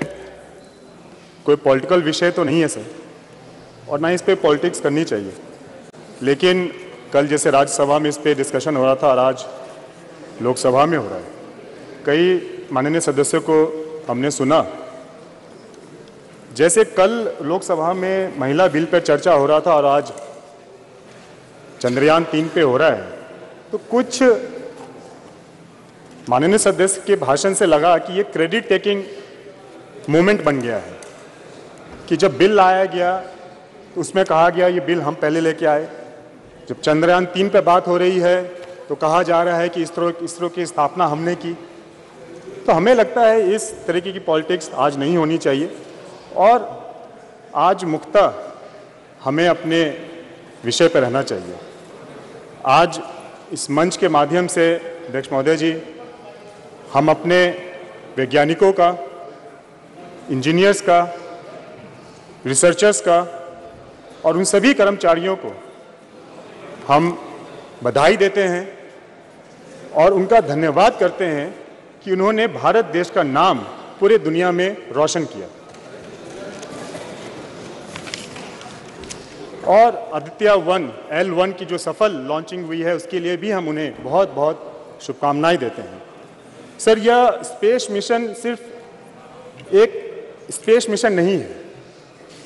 कोई पॉलिटिकल विषय तो नहीं है सर, और ना इस पे पॉलिटिक्स करनी चाहिए, लेकिन कल जैसे राज्यसभा में इस पे डिस्कशन हो रहा था और आज लोकसभा में हो रहा है, कई माननीय सदस्यों को हमने सुना। जैसे कल लोकसभा में महिला बिल पर चर्चा हो रहा था और आज चंद्रयान 3 पे हो रहा है, तो कुछ माननीय सदस्य के भाषण से लगा कि ये क्रेडिट टेकिंग मूवमेंट बन गया है कि जब बिल लाया गया तो उसमें कहा गया ये बिल हम पहले लेके आए, जब चंद्रयान 3 पे बात हो रही है तो कहा जा रहा है कि इसरो की स्थापना हमने की। तो हमें लगता है इस तरीके की पॉलिटिक्स आज नहीं होनी चाहिए और आज मुक्तः हमें अपने विषय पर रहना चाहिए। आज इस मंच के माध्यम से अध्यक्ष महोदय जी, हम अपने वैज्ञानिकों का, इंजीनियर्स का, रिसर्चर्स का और उन सभी कर्मचारियों को हम बधाई देते हैं और उनका धन्यवाद करते हैं कि उन्होंने भारत देश का नाम पूरे दुनिया में रोशन किया। और आदित्य 1 L1 की जो सफल लॉन्चिंग हुई है उसके लिए भी हम उन्हें बहुत बहुत शुभकामनाएं देते हैं। सर, यह स्पेस मिशन सिर्फ एक स्पेस मिशन नहीं है,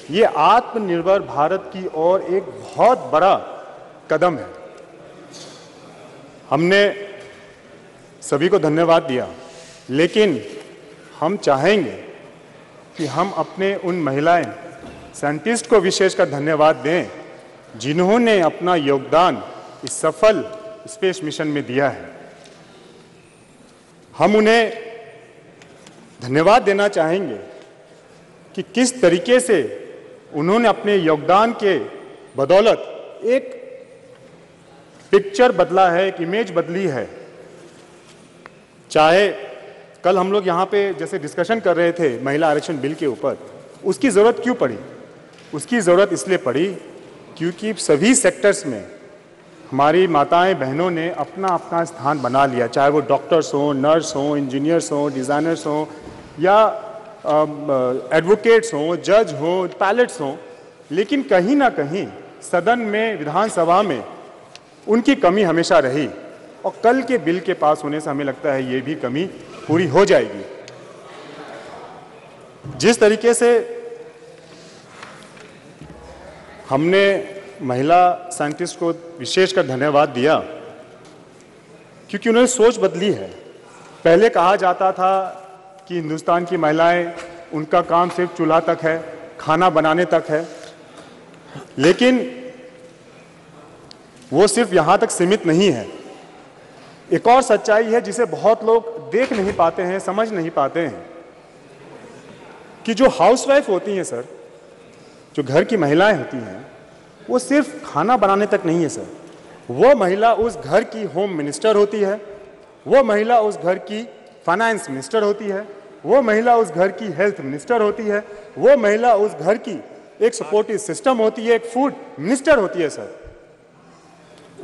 ये आत्मनिर्भर भारत की ओर एक बहुत बड़ा कदम है। हमने सभी को धन्यवाद दिया, लेकिन हम चाहेंगे कि हम अपने उन महिलाएं साइंटिस्ट को विशेषकर धन्यवाद दें जिन्होंने अपना योगदान इस सफल स्पेस मिशन में दिया है। हम उन्हें धन्यवाद देना चाहेंगे कि किस तरीके से उन्होंने अपने योगदान के बदौलत एक पिक्चर बदला है, एक इमेज बदली है। चाहे कल हम लोग यहाँ पे जैसे डिस्कशन कर रहे थे महिला आरक्षण बिल के ऊपर, उसकी ज़रूरत क्यों पड़ी? उसकी ज़रूरत इसलिए पड़ी क्योंकि सभी सेक्टर्स में हमारी माताएं बहनों ने अपना अपना स्थान बना लिया, चाहे वो डॉक्टर्स हों, नर्स हों, इंजीनियर्स हों, डिज़ाइनर्स हों या एडवोकेट्स हों, जज हों, पायलट्स हों, लेकिन कहीं ना कहीं सदन में, विधानसभा में उनकी कमी हमेशा रही और कल के बिल के पास होने से हमें लगता है ये भी कमी पूरी हो जाएगी। जिस तरीके से हमने महिला साइंटिस्ट को विशेषकर धन्यवाद दिया क्योंकि उन्होंने सोच बदली है। पहले कहा जाता था कि हिंदुस्तान की महिलाएं, उनका काम सिर्फ चूल्हा तक है, खाना बनाने तक है, लेकिन वो सिर्फ यहाँ तक सीमित नहीं है। एक और सच्चाई है जिसे बहुत लोग देख नहीं पाते हैं, समझ नहीं पाते हैं कि जो हाउसवाइफ होती हैं सर, जो घर की महिलाएं होती हैं, वो सिर्फ खाना बनाने तक नहीं है सर। वो महिला उस घर की होम मिनिस्टर होती है, वो महिला उस घर की फाइनेंस मिनिस्टर होती है, वो महिला उस घर की हेल्थ मिनिस्टर होती है, वो महिला उस घर की एक सपोर्टिव सिस्टम होती है, एक फूड मिनिस्टर होती है सर।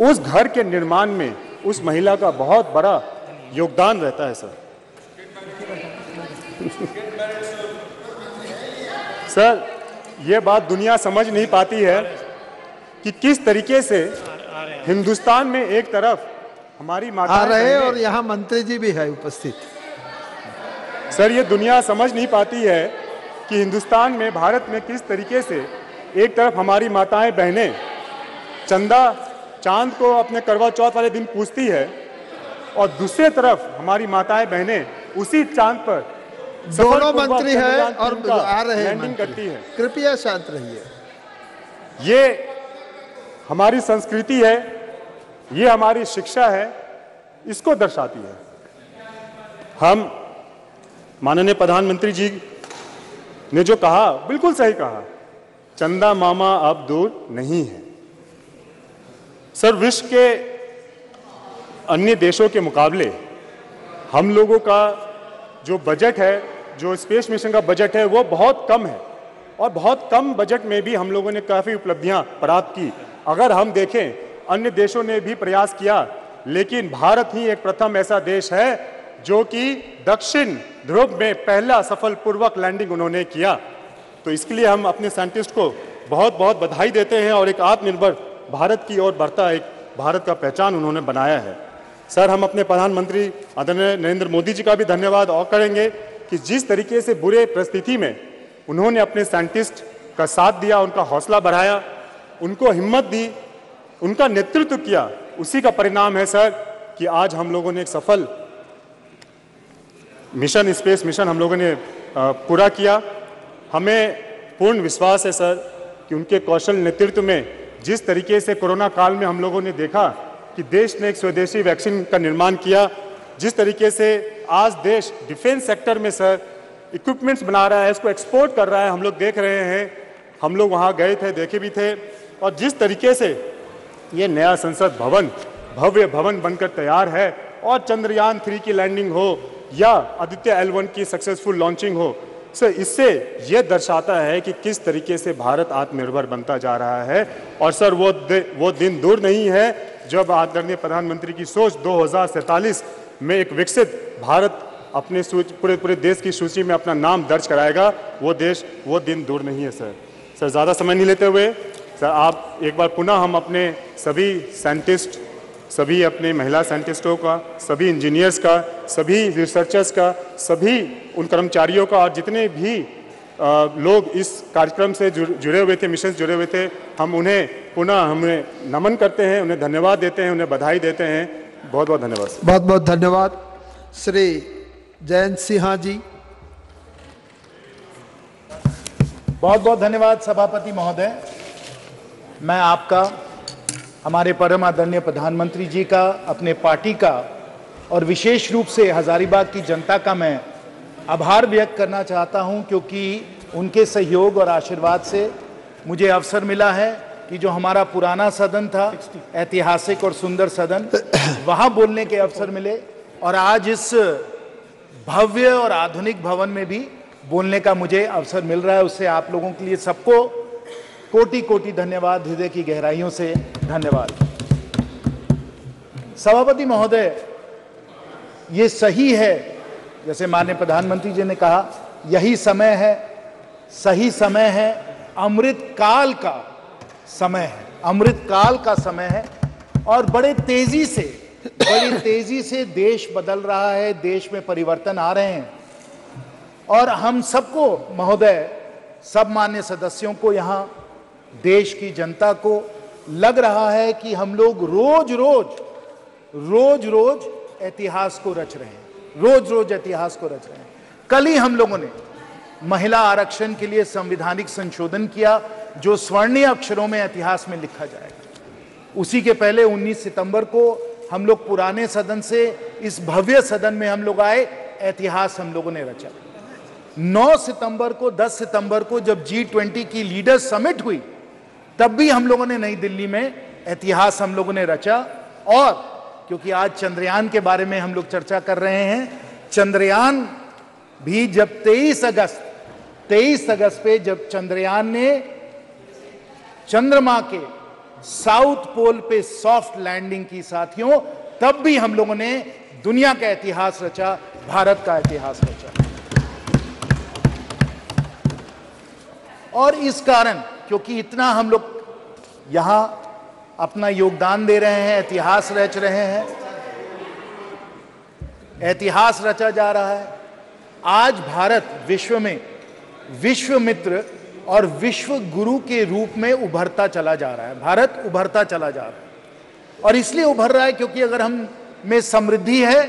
उस घर के निर्माण में उस महिला का बहुत बड़ा योगदान रहता है सर। सर, ये बात दुनिया समझ नहीं पाती है कि किस तरीके से हिंदुस्तान में एक तरफ हमारी माता आ रहे और यहाँ मंत्री जी भी है उपस्थित। सर, ये दुनिया समझ नहीं पाती है कि हिंदुस्तान में, भारत में किस तरीके से एक तरफ हमारी माताएं बहनें चंदा, चांद को अपने करवा चौथ वाले दिन पूजती है और दूसरे तरफ हमारी माताएं बहनें उसी चांद पर दोनों मंत्री है और आ रहे हैं लैंडिंग करती है। कृपया शांत रहिए। ये हमारी संस्कृति है, ये हमारी शिक्षा है, इसको दर्शाती है। हम माननीय प्रधानमंत्री जी ने जो कहा, बिल्कुल सही कहा, चंदा मामा अब दूर नहीं है। सर, विश्व के अन्य देशों के मुकाबले हम लोगों का जो बजट है, जो स्पेस मिशन का बजट है, वो बहुत कम है और बहुत कम बजट में भी हम लोगों ने काफ़ी उपलब्धियां प्राप्त की। अगर हम देखें, अन्य देशों ने भी प्रयास किया, लेकिन भारत ही एक प्रथम ऐसा देश है जो कि दक्षिण ध्रुव में पहला सफलपूर्वक लैंडिंग उन्होंने किया। तो इसके लिए हम अपने साइंटिस्ट को बहुत बहुत बधाई देते हैं और एक आत्मनिर्भर भारत की ओर बढ़ता एक भारत का पहचान उन्होंने बनाया है। सर, हम अपने प्रधानमंत्री आदरणीय नरेंद्र मोदी जी का भी धन्यवाद और करेंगे कि जिस तरीके से बुरे परिस्थिति में उन्होंने अपने साइंटिस्ट का साथ दिया, उनका हौसला बढ़ाया, उनको हिम्मत दी, उनका नेतृत्व किया, उसी का परिणाम है सर कि आज हम लोगों ने एक सफल मिशन, स्पेस मिशन हम लोगों ने पूरा किया। हमें पूर्ण विश्वास है सर कि उनके कौशल नेतृत्व में जिस तरीके से कोरोना काल में हम लोगों ने देखा कि देश ने एक स्वदेशी वैक्सीन का निर्माण किया, जिस तरीके से आज देश डिफेंस सेक्टर में सर इक्विपमेंट्स बना रहा है, इसको एक्सपोर्ट कर रहा है, हम लोग देख रहे हैं, हम लोग वहाँ गए थे, देखे भी थे। और जिस तरीके से ये नया संसद भवन भव्य भवन बनकर तैयार है और चंद्रयान 3 की लैंडिंग हो या आदित्य L1 की सक्सेसफुल लॉन्चिंग हो, सर इससे ये दर्शाता है कि किस तरीके से भारत आत्मनिर्भर बनता जा रहा है। और सर वो दिन दूर नहीं है जब आदरणीय प्रधानमंत्री की सोच 2047 में एक विकसित भारत अपने पूरे देश की सूची में अपना नाम दर्ज कराएगा। वो दिन दूर नहीं है सर। सर ज़्यादा समय नहीं लेते हुए सर आप एक बार पुनः हम अपने सभी साइंटिस्ट, सभी अपने महिला साइंटिस्टों का, सभी इंजीनियर्स का, सभी रिसर्चर्स का, सभी उन कर्मचारियों का और जितने भी लोग इस कार्यक्रम से जुड़े हुए थे, मिशन से जुड़े हुए थे, हम उन्हें पुनः हमें नमन करते हैं, उन्हें धन्यवाद देते हैं, उन्हें बधाई देते हैं। बहुत बहुत धन्यवाद। बहुत बहुत धन्यवाद श्री जयंत सिन्हा जी। बहुत बहुत धन्यवाद सभापति महोदय। मैं आपका, हमारे परम आदरणीय प्रधानमंत्री जी का, अपने पार्टी का और विशेष रूप से हजारीबाग की जनता का मैं आभार व्यक्त करना चाहता हूं, क्योंकि उनके सहयोग और आशीर्वाद से मुझे अवसर मिला है कि जो हमारा पुराना सदन था, ऐतिहासिक और सुंदर सदन, वहां बोलने के अवसर मिले और आज इस भव्य और आधुनिक भवन में भी बोलने का मुझे अवसर मिल रहा है। उससे आप लोगों के लिए सबको कोटि कोटि धन्यवाद, हृदय की गहराइयों से धन्यवाद। सभापति महोदय, ये सही है जैसे माननीय प्रधानमंत्री जी ने कहा, यही समय है, सही समय है, अमृत काल का समय है, अमृत काल का समय है। और बड़ी तेजी से देश बदल रहा है, देश में परिवर्तन आ रहे हैं और हम सबको महोदय, सब मान्य सदस्यों को, यहाँ देश की जनता को लग रहा है कि हम लोग रोज इतिहास को रच रहे हैं, रोज इतिहास को रच रहे हैं। कल ही हम लोगों ने महिला आरक्षण के लिए संवैधानिक संशोधन किया जो स्वर्णीय अक्षरों में इतिहास में लिखा जाएगा। उसी के पहले 19 सितंबर को हम लोग पुराने सदन से इस भव्य सदन में हम लोग आए, इतिहास हम लोगों ने रचा। 9 सितंबर को, 10 सितंबर को जब G20 की लीडर्स समिट हुई, तब भी हम लोगों ने नई दिल्ली में इतिहास हम लोगों ने रचा। और क्योंकि आज चंद्रयान के बारे में हम लोग चर्चा कर रहे हैं, चंद्रयान भी जब 23 अगस्त पे जब चंद्रयान ने चंद्रमा के साउथ पोल पे सॉफ्ट लैंडिंग की साथियों, तब भी हम लोगों ने दुनिया का इतिहास रचा, भारत का इतिहास रचा। और इस कारण, क्योंकि इतना हम लोग यहां अपना योगदान दे रहे हैं, इतिहास रच रहे हैं, इतिहास रचा जा रहा है। आज भारत विश्व में विश्व मित्र और विश्व गुरु के रूप में उभरता चला जा रहा है। भारत उभरता चला जा रहा है और इसलिए उभर रहा है क्योंकि अगर हम में समृद्धि है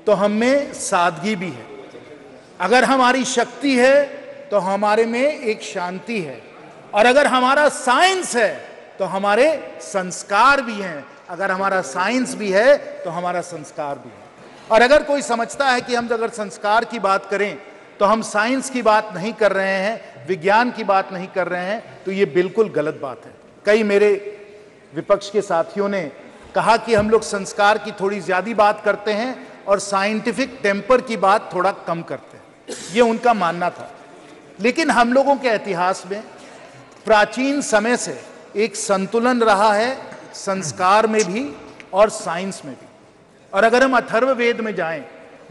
तो हम में सादगी भी है, अगर हमारी शक्ति है तो हमारे में एक शांति है, और अगर हमारा साइंस है तो हमारे संस्कार भी हैं, अगर हमारा साइंस भी है तो हमारा संस्कार भी है। और अगर कोई समझता है कि हम अगर संस्कार की बात करें तो हम साइंस की बात नहीं कर रहे हैं, विज्ञान की बात नहीं कर रहे हैं, तो ये बिल्कुल गलत बात है। कई मेरे विपक्ष के साथियों ने कहा कि हम लोग संस्कार की थोड़ी ज्यादा बात करते हैं और साइंटिफिक टेम्पर की बात थोड़ा कम करते हैं, ये उनका मानना था। लेकिन हम लोगों के इतिहास में प्राचीन समय से एक संतुलन रहा है, संस्कार में भी और साइंस में भी। और अगर हम अथर्ववेद में जाएं,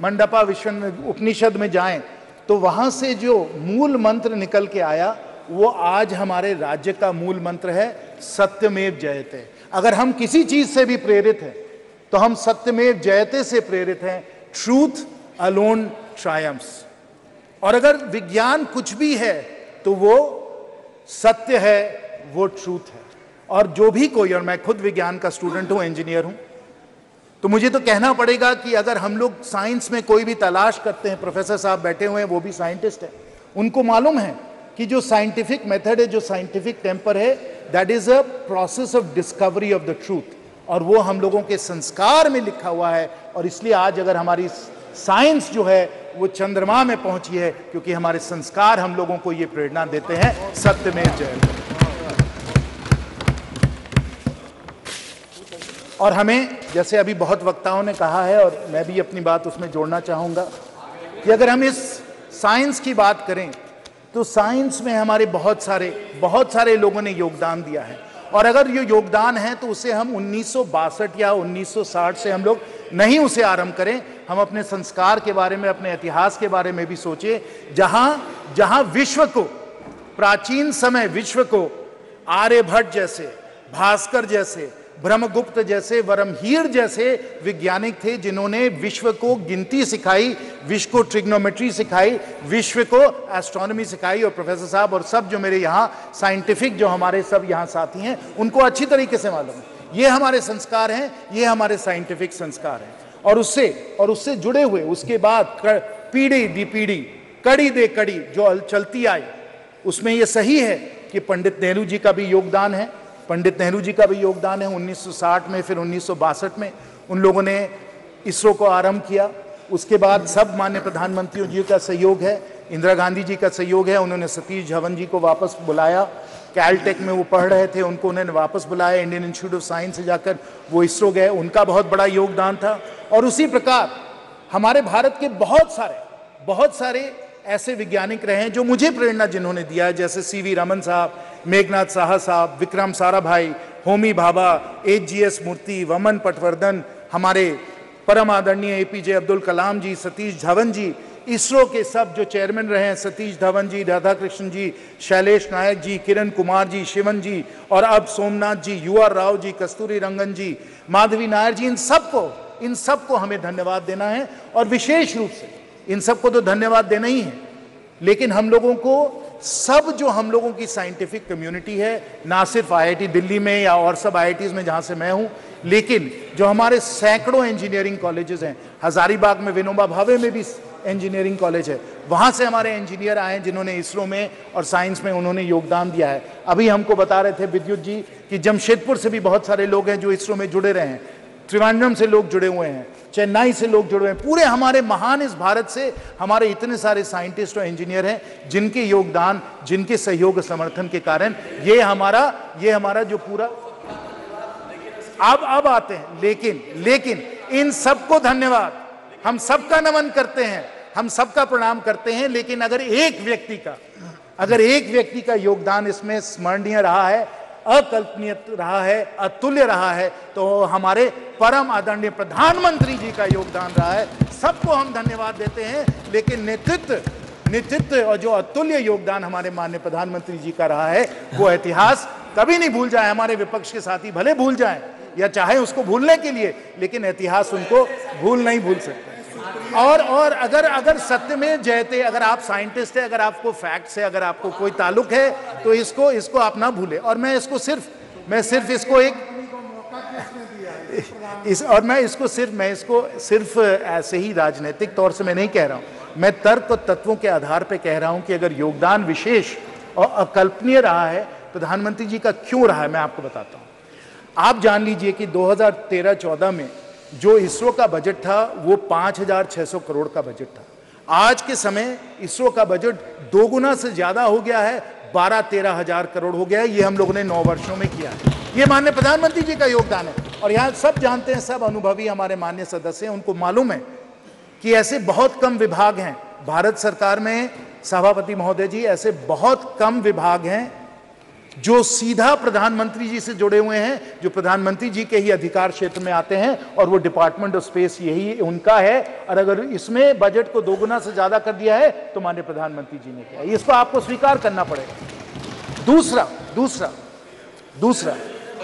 मंडपा उपनिषद में जाएं, तो वहां से जो मूल मंत्र निकल के आया वो आज हमारे राज्य का मूल मंत्र है, सत्यमेव जयते। अगर हम किसी चीज से भी प्रेरित हैं तो हम सत्यमेव जयते से प्रेरित हैं, ट्रूथ अलोन ट्रायम्फ्स। और अगर विज्ञान कुछ भी है तो वो सत्य है, वो ट्रूथ है। और जो भी कोई, और मैं खुद विज्ञान का स्टूडेंट हूं, इंजीनियर हूं, तो मुझे तो कहना पड़ेगा कि अगर हम लोग साइंस में कोई भी तलाश करते हैं, प्रोफेसर साहब बैठे हुए हैं, वो भी साइंटिस्ट हैं, उनको मालूम है कि जो साइंटिफिक मेथड है, जो साइंटिफिक टेम्पर है, that is a process of discovery of the truth, और वो हम लोगों के संस्कार में लिखा हुआ है। और इसलिए आज अगर हमारी साइंस जो है वो चंद्रमा में पहुंची है, क्योंकि हमारे संस्कार हम लोगों को ये प्रेरणा देते हैं, सत्यमेव जयते। और हमें, जैसे अभी बहुत वक्ताओं ने कहा है और मैं भी अपनी बात उसमें जोड़ना चाहूंगा, कि अगर हम इस साइंस की बात करें तो साइंस में हमारे बहुत सारे लोगों ने योगदान दिया है। और अगर ये योगदान है तो उसे हम 1962 या 1960 से हम लोग नहीं उसे आरंभ करें, हम अपने संस्कार के बारे में, अपने इतिहास के बारे में भी सोचें, जहां विश्व को, प्राचीन समय विश्व को आर्यभट्ट जैसे, भास्कर जैसे, ब्रह्मगुप्त जैसे, वरमहीर जैसे वैज्ञानिक थे, जिन्होंने विश्व को गिनती सिखाई, विश्व को ट्रिग्नोमेट्री सिखाई, विश्व को एस्ट्रोनॉमी सिखाई। और प्रोफेसर साहब और सब जो मेरे यहाँ साइंटिफिक जो हमारे सब यहाँ साथी हैं, उनको अच्छी तरीके से मालूम है ये हमारे संस्कार हैं, ये हमारे साइंटिफिक संस्कार हैं। और उससे जुड़े हुए उसके बाद पीढ़ी दी पीढ़ी, कड़ी दे कड़ी जो चलती आई, उसमें ये सही है कि पंडित नेहरू जी का भी योगदान है। पंडित नेहरू जी का भी योगदान है। 1960 में, फिर 1962 में उन लोगों ने इसरो को आरंभ किया। उसके बाद सब माननीय प्रधानमंत्रियों जी का सहयोग है, इंदिरा गांधी जी का सहयोग है। उन्होंने सतीश धवन जी को वापस बुलाया, कैलटेक में वो पढ़ रहे थे, उनको उन्होंने वापस बुलाया, इंडियन इंस्टीट्यूट ऑफ साइंस से जाकर वो इसरो गए, उनका बहुत बड़ा योगदान था। और उसी प्रकार हमारे भारत के बहुत सारे ऐसे वैज्ञानिक रहे हैं जो मुझे प्रेरणा जिन्होंने दिया है, जैसे सीवी रमन साहब, मेघनाथ साहा साहब, विक्रम साराभाई, होमी भाभा, एचजीएस मूर्ति, वमन पटवर्धन, हमारे परम आदरणीय एपीजे अब्दुल कलाम जी, सतीश धवन जी, इसरो के सब जो चेयरमैन रहे हैं, सतीश धवन जी, राधाकृष्ण जी, शैलेश नायक जी, किरण कुमार जी, शिवन जी, और अब सोमनाथ जी, यूआर राव जी, कस्तूरी रंगन जी, माधवी नायर जी, इन सबको हमें धन्यवाद देना है। और विशेष रूप से इन सबको तो धन्यवाद देना ही है, लेकिन हम लोगों को सब जो हम लोगों की साइंटिफिक कम्युनिटी है, ना सिर्फ आईआईटी दिल्ली में या और सब आईआईटीज में जहां से मैं हूं, लेकिन जो हमारे सैकड़ों इंजीनियरिंग कॉलेजेस हैं, हजारीबाग में विनोबा भावे में भी इंजीनियरिंग कॉलेज है, वहां से हमारे इंजीनियर आए जिन्होंने इसरो में और साइंस में उन्होंने योगदान दिया है। अभी हमको बता रहे थे विद्युत जी कि जमशेदपुर से भी बहुत सारे लोग हैं जो इसरो में जुड़े रहे हैं, त्रिवेंद्रम से लोग जुड़े हुए हैं, चेन्नई से लोग जुड़े हुए हैं। पूरे हमारे महान इस भारत से हमारे इतने सारे साइंटिस्ट और इंजीनियर हैं जिनके योगदान, जिनके सहयोग समर्थन के कारण ये हमारा जो पूरा अब आते हैं। लेकिन इन सबको धन्यवाद, हम सबका नमन करते हैं, हम सबका प्रणाम करते हैं। लेकिन अगर एक व्यक्ति का योगदान इसमें स्मरणीय रहा है, अकल्पनीय रहा है, अतुल्य रहा है, तो हमारे परम आदरणीय प्रधानमंत्री जी का योगदान रहा है। सबको हम धन्यवाद देते हैं। लेकिन नेतृत्व और जो अतुल्य योगदान हमारे माननीय प्रधानमंत्री जी का रहा है, वो इतिहास कभी नहीं भूल जाए। हमारे विपक्ष के साथी भले भूल जाएं या चाहे उसको भूलने के लिए, लेकिन इतिहास उनको नहीं भूल सकते। और अगर सत्य में जयते, अगर आप साइंटिस्ट है, अगर आपको फैक्ट से अगर आपको कोई ताल्लुक है, तो इसको आप ना भूले। और मैं इसको सिर्फ ऐसे ही राजनीतिक तौर से मैं नहीं कह रहा हूं, मैं तर्क और तत्वों के आधार पे कह रहा हूं कि अगर योगदान विशेष और अकल्पनीय रहा है प्रधानमंत्री जी का, क्यों रहा है, मैं आपको बताता हूं। आप जान लीजिए कि 2013-14 में जो इसरो का बजट था वो 5,600 करोड़ का बजट था। आज के समय इसरो का बजट 2 गुना से ज्यादा हो गया है, 12-13 हजार करोड़ हो गया है। ये हम लोगों ने 9 वर्षों में किया है। ये माननीय प्रधानमंत्री जी का योगदान है। और यहाँ सब जानते हैं, सब अनुभवी हमारे माननीय सदस्य हैं, उनको मालूम है कि ऐसे बहुत कम विभाग हैं भारत सरकार में, सभापति महोदय जी, ऐसे बहुत कम विभाग हैं जो सीधा प्रधानमंत्री जी से जुड़े हुए हैं, जो प्रधानमंत्री जी के ही अधिकार क्षेत्र में आते हैं, और वो डिपार्टमेंट ऑफ स्पेस यही उनका है। और अगर इसमें बजट को 2 गुना से ज्यादा कर दिया है तो माननीय प्रधानमंत्री जी ने किया, इसको आपको स्वीकार करना पड़ेगा। दूसरा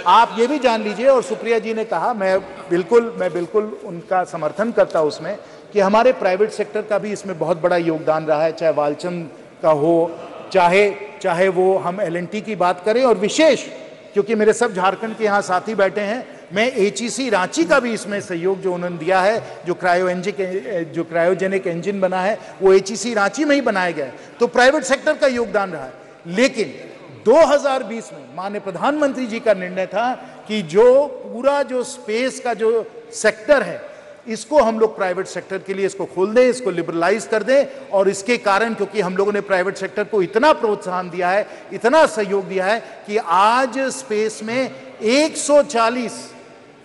आप ये भी जान लीजिए, और सुप्रिया जी ने कहा, मैं बिल्कुल उनका समर्थन करता हूं उसमें, कि हमारे प्राइवेट सेक्टर का भी इसमें बहुत बड़ा योगदान रहा है, चाहे वालचंद का हो, चाहे वो हम LNT की बात करें, और विशेष क्योंकि मेरे सब झारखंड के यहाँ साथी बैठे हैं, मैं HEC रांची का भी इसमें सहयोग जो उन्होंने दिया है, जो क्रायोजेनिक इंजन बना है वो HEC रांची में ही बनाया गया है, तो प्राइवेट सेक्टर का योगदान रहा है। लेकिन 2020 में माननीय प्रधानमंत्री जी का निर्णय था कि जो पूरा जो स्पेस का जो सेक्टर है, इसको हम लोग प्राइवेट सेक्टर के लिए इसको खोल दें, इसको लिबरलाइज कर दें, और इसके कारण क्योंकि हम लोगों ने प्राइवेट सेक्टर को इतना प्रोत्साहन दिया है, इतना सहयोग दिया है कि आज स्पेस में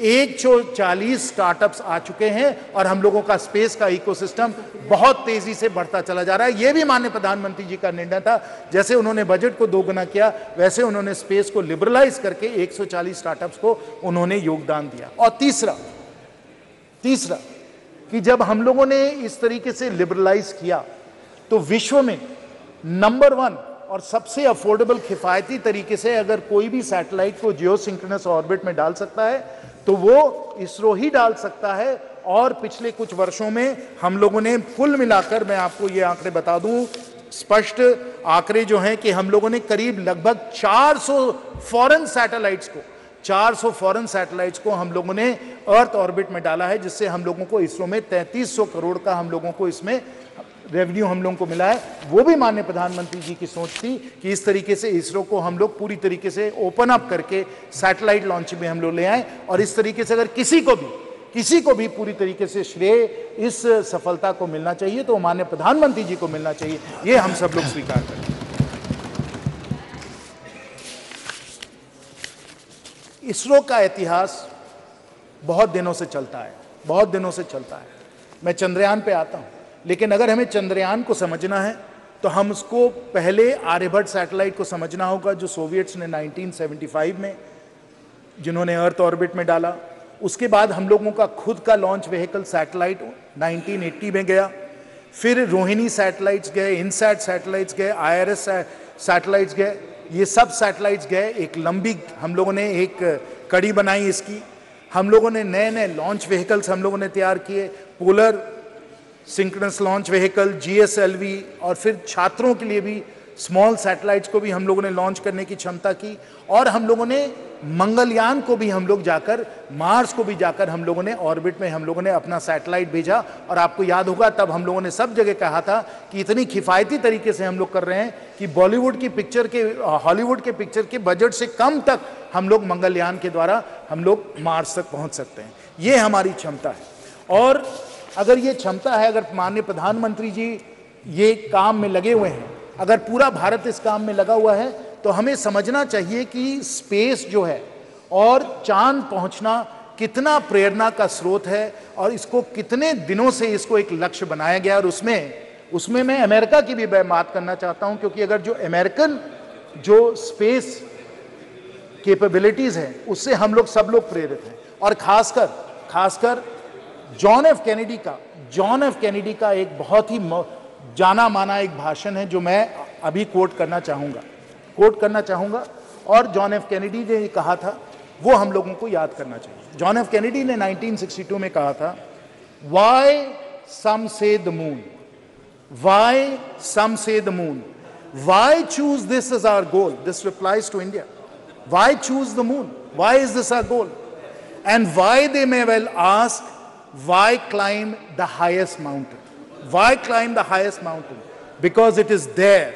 140 स्टार्टअप्स आ चुके हैं, और हम लोगों का स्पेस का इकोसिस्टम बहुत तेजी से बढ़ता चला जा रहा है। यह भी माननीय प्रधानमंत्री जी का निर्णय था, जैसे उन्होंने बजट को दोगुना किया, वैसे उन्होंने स्पेस को लिबरलाइज करके 140 स्टार्टअप्स को उन्होंने योगदान दिया। और तीसरा कि जब हम लोगों ने इस तरीके से लिबरलाइज किया, तो विश्व में नंबर 1 और सबसे अफोर्डेबल किफायती तरीके से अगर कोई भी सैटेलाइट को जियोसिंक्रोनस ऑर्बिट में डाल सकता है, तो वो इसरो ही डाल सकता है। और पिछले कुछ वर्षों में हम लोगों ने कुल मिलाकर, मैं आपको ये आंकड़े बता दूं, स्पष्ट आंकड़े जो हैं, कि हम लोगों ने करीब लगभग 400 फॉरेन सैटेलाइट्स को हम लोगों ने अर्थ ऑर्बिट में डाला है, जिससे हम लोगों को इसरो में 3300 करोड़ का हम लोगों को इसमें रेवेन्यू हम लोगों को मिला है। वो भी माननीय प्रधानमंत्री जी की सोच थी कि इस तरीके से इसरो को हम लोग पूरी तरीके से ओपन अप करके सैटेलाइट लॉन्च में हम लोग ले आए, और इस तरीके से अगर किसी को भी पूरी तरीके से श्रेय इस सफलता को मिलना चाहिए तो माननीय प्रधानमंत्री जी को मिलना चाहिए, ये हम सब लोग स्वीकार करें। इसरो का इतिहास बहुत दिनों से चलता है। मैं चंद्रयान पे आता हूं, लेकिन अगर हमें चंद्रयान को समझना है तो हम उसको पहले आर्यभट्ट सैटेलाइट को समझना होगा, जो सोवियट्स ने 1975 में जिन्होंने अर्थ ऑर्बिट में डाला। उसके बाद हम लोगों का खुद का लॉन्च व्हीकल सैटेलाइट 1980 में गया, फिर रोहिणी सैटेलाइट्स गए, इनसैट सैटेलाइट्स गए, IRS सैटेलाइट्स गए, ये सब सैटेलाइट्स गए। एक लंबी हम लोगों ने एक कड़ी बनाई इसकी, हम लोगों ने नए लॉन्च व्हीकल्स हम लोगों ने तैयार किए, polar synchronous launch vehicle, GSLV, और फिर छात्रों के लिए भी स्मॉल सैटेलाइट्स को भी हम लोगों ने लॉन्च करने की क्षमता की, और हम लोगों ने मंगलयान को भी हम लोग जाकर, मार्स को भी जाकर हम लोगों ने ऑर्बिट में हम लोगों ने अपना सैटेलाइट भेजा। और आपको याद होगा तब हम लोगों ने सब जगह कहा था कि इतनी किफ़ायती तरीके से हम लोग कर रहे हैं कि हॉलीवुड की पिक्चर के बजट से कम तक हम लोग मंगलयान के द्वारा हम लोग मार्स तक पहुंच सकते हैं। ये हमारी क्षमता है, और अगर ये क्षमता है, अगर माननीय प्रधानमंत्री जी ये काम में लगे हुए हैं, अगर पूरा भारत इस काम में लगा हुआ है, तो हमें समझना चाहिए कि स्पेस जो है और चांद पहुंचना कितना प्रेरणा का स्रोत है, और इसको कितने दिनों से इसको एक लक्ष्य बनाया गया। और उसमें मैं अमेरिका की भी बात करना चाहता हूं, क्योंकि अगर जो अमेरिकन जो स्पेस कैपेबिलिटीज हैं, उससे हम लोग सब लोग प्रेरित हैं। और खासकर जॉन एफ कैनेडी का एक बहुत ही जाना माना एक भाषण है, जो मैं अभी कोट करना चाहूंगा, और जॉन एफ कैनेडी ने कहा था, वो हम लोगों को याद करना चाहिए। जॉन एफ कैनेडी ने 1962 में कहा था, Why some say the moon? Why some say the moon? Why choose this as our goal? This replies to India. Why choose the moon? Why is this our goal? And why, they may well ask, why climb the highest mountain? Why climb the highest mountain? Because it is there.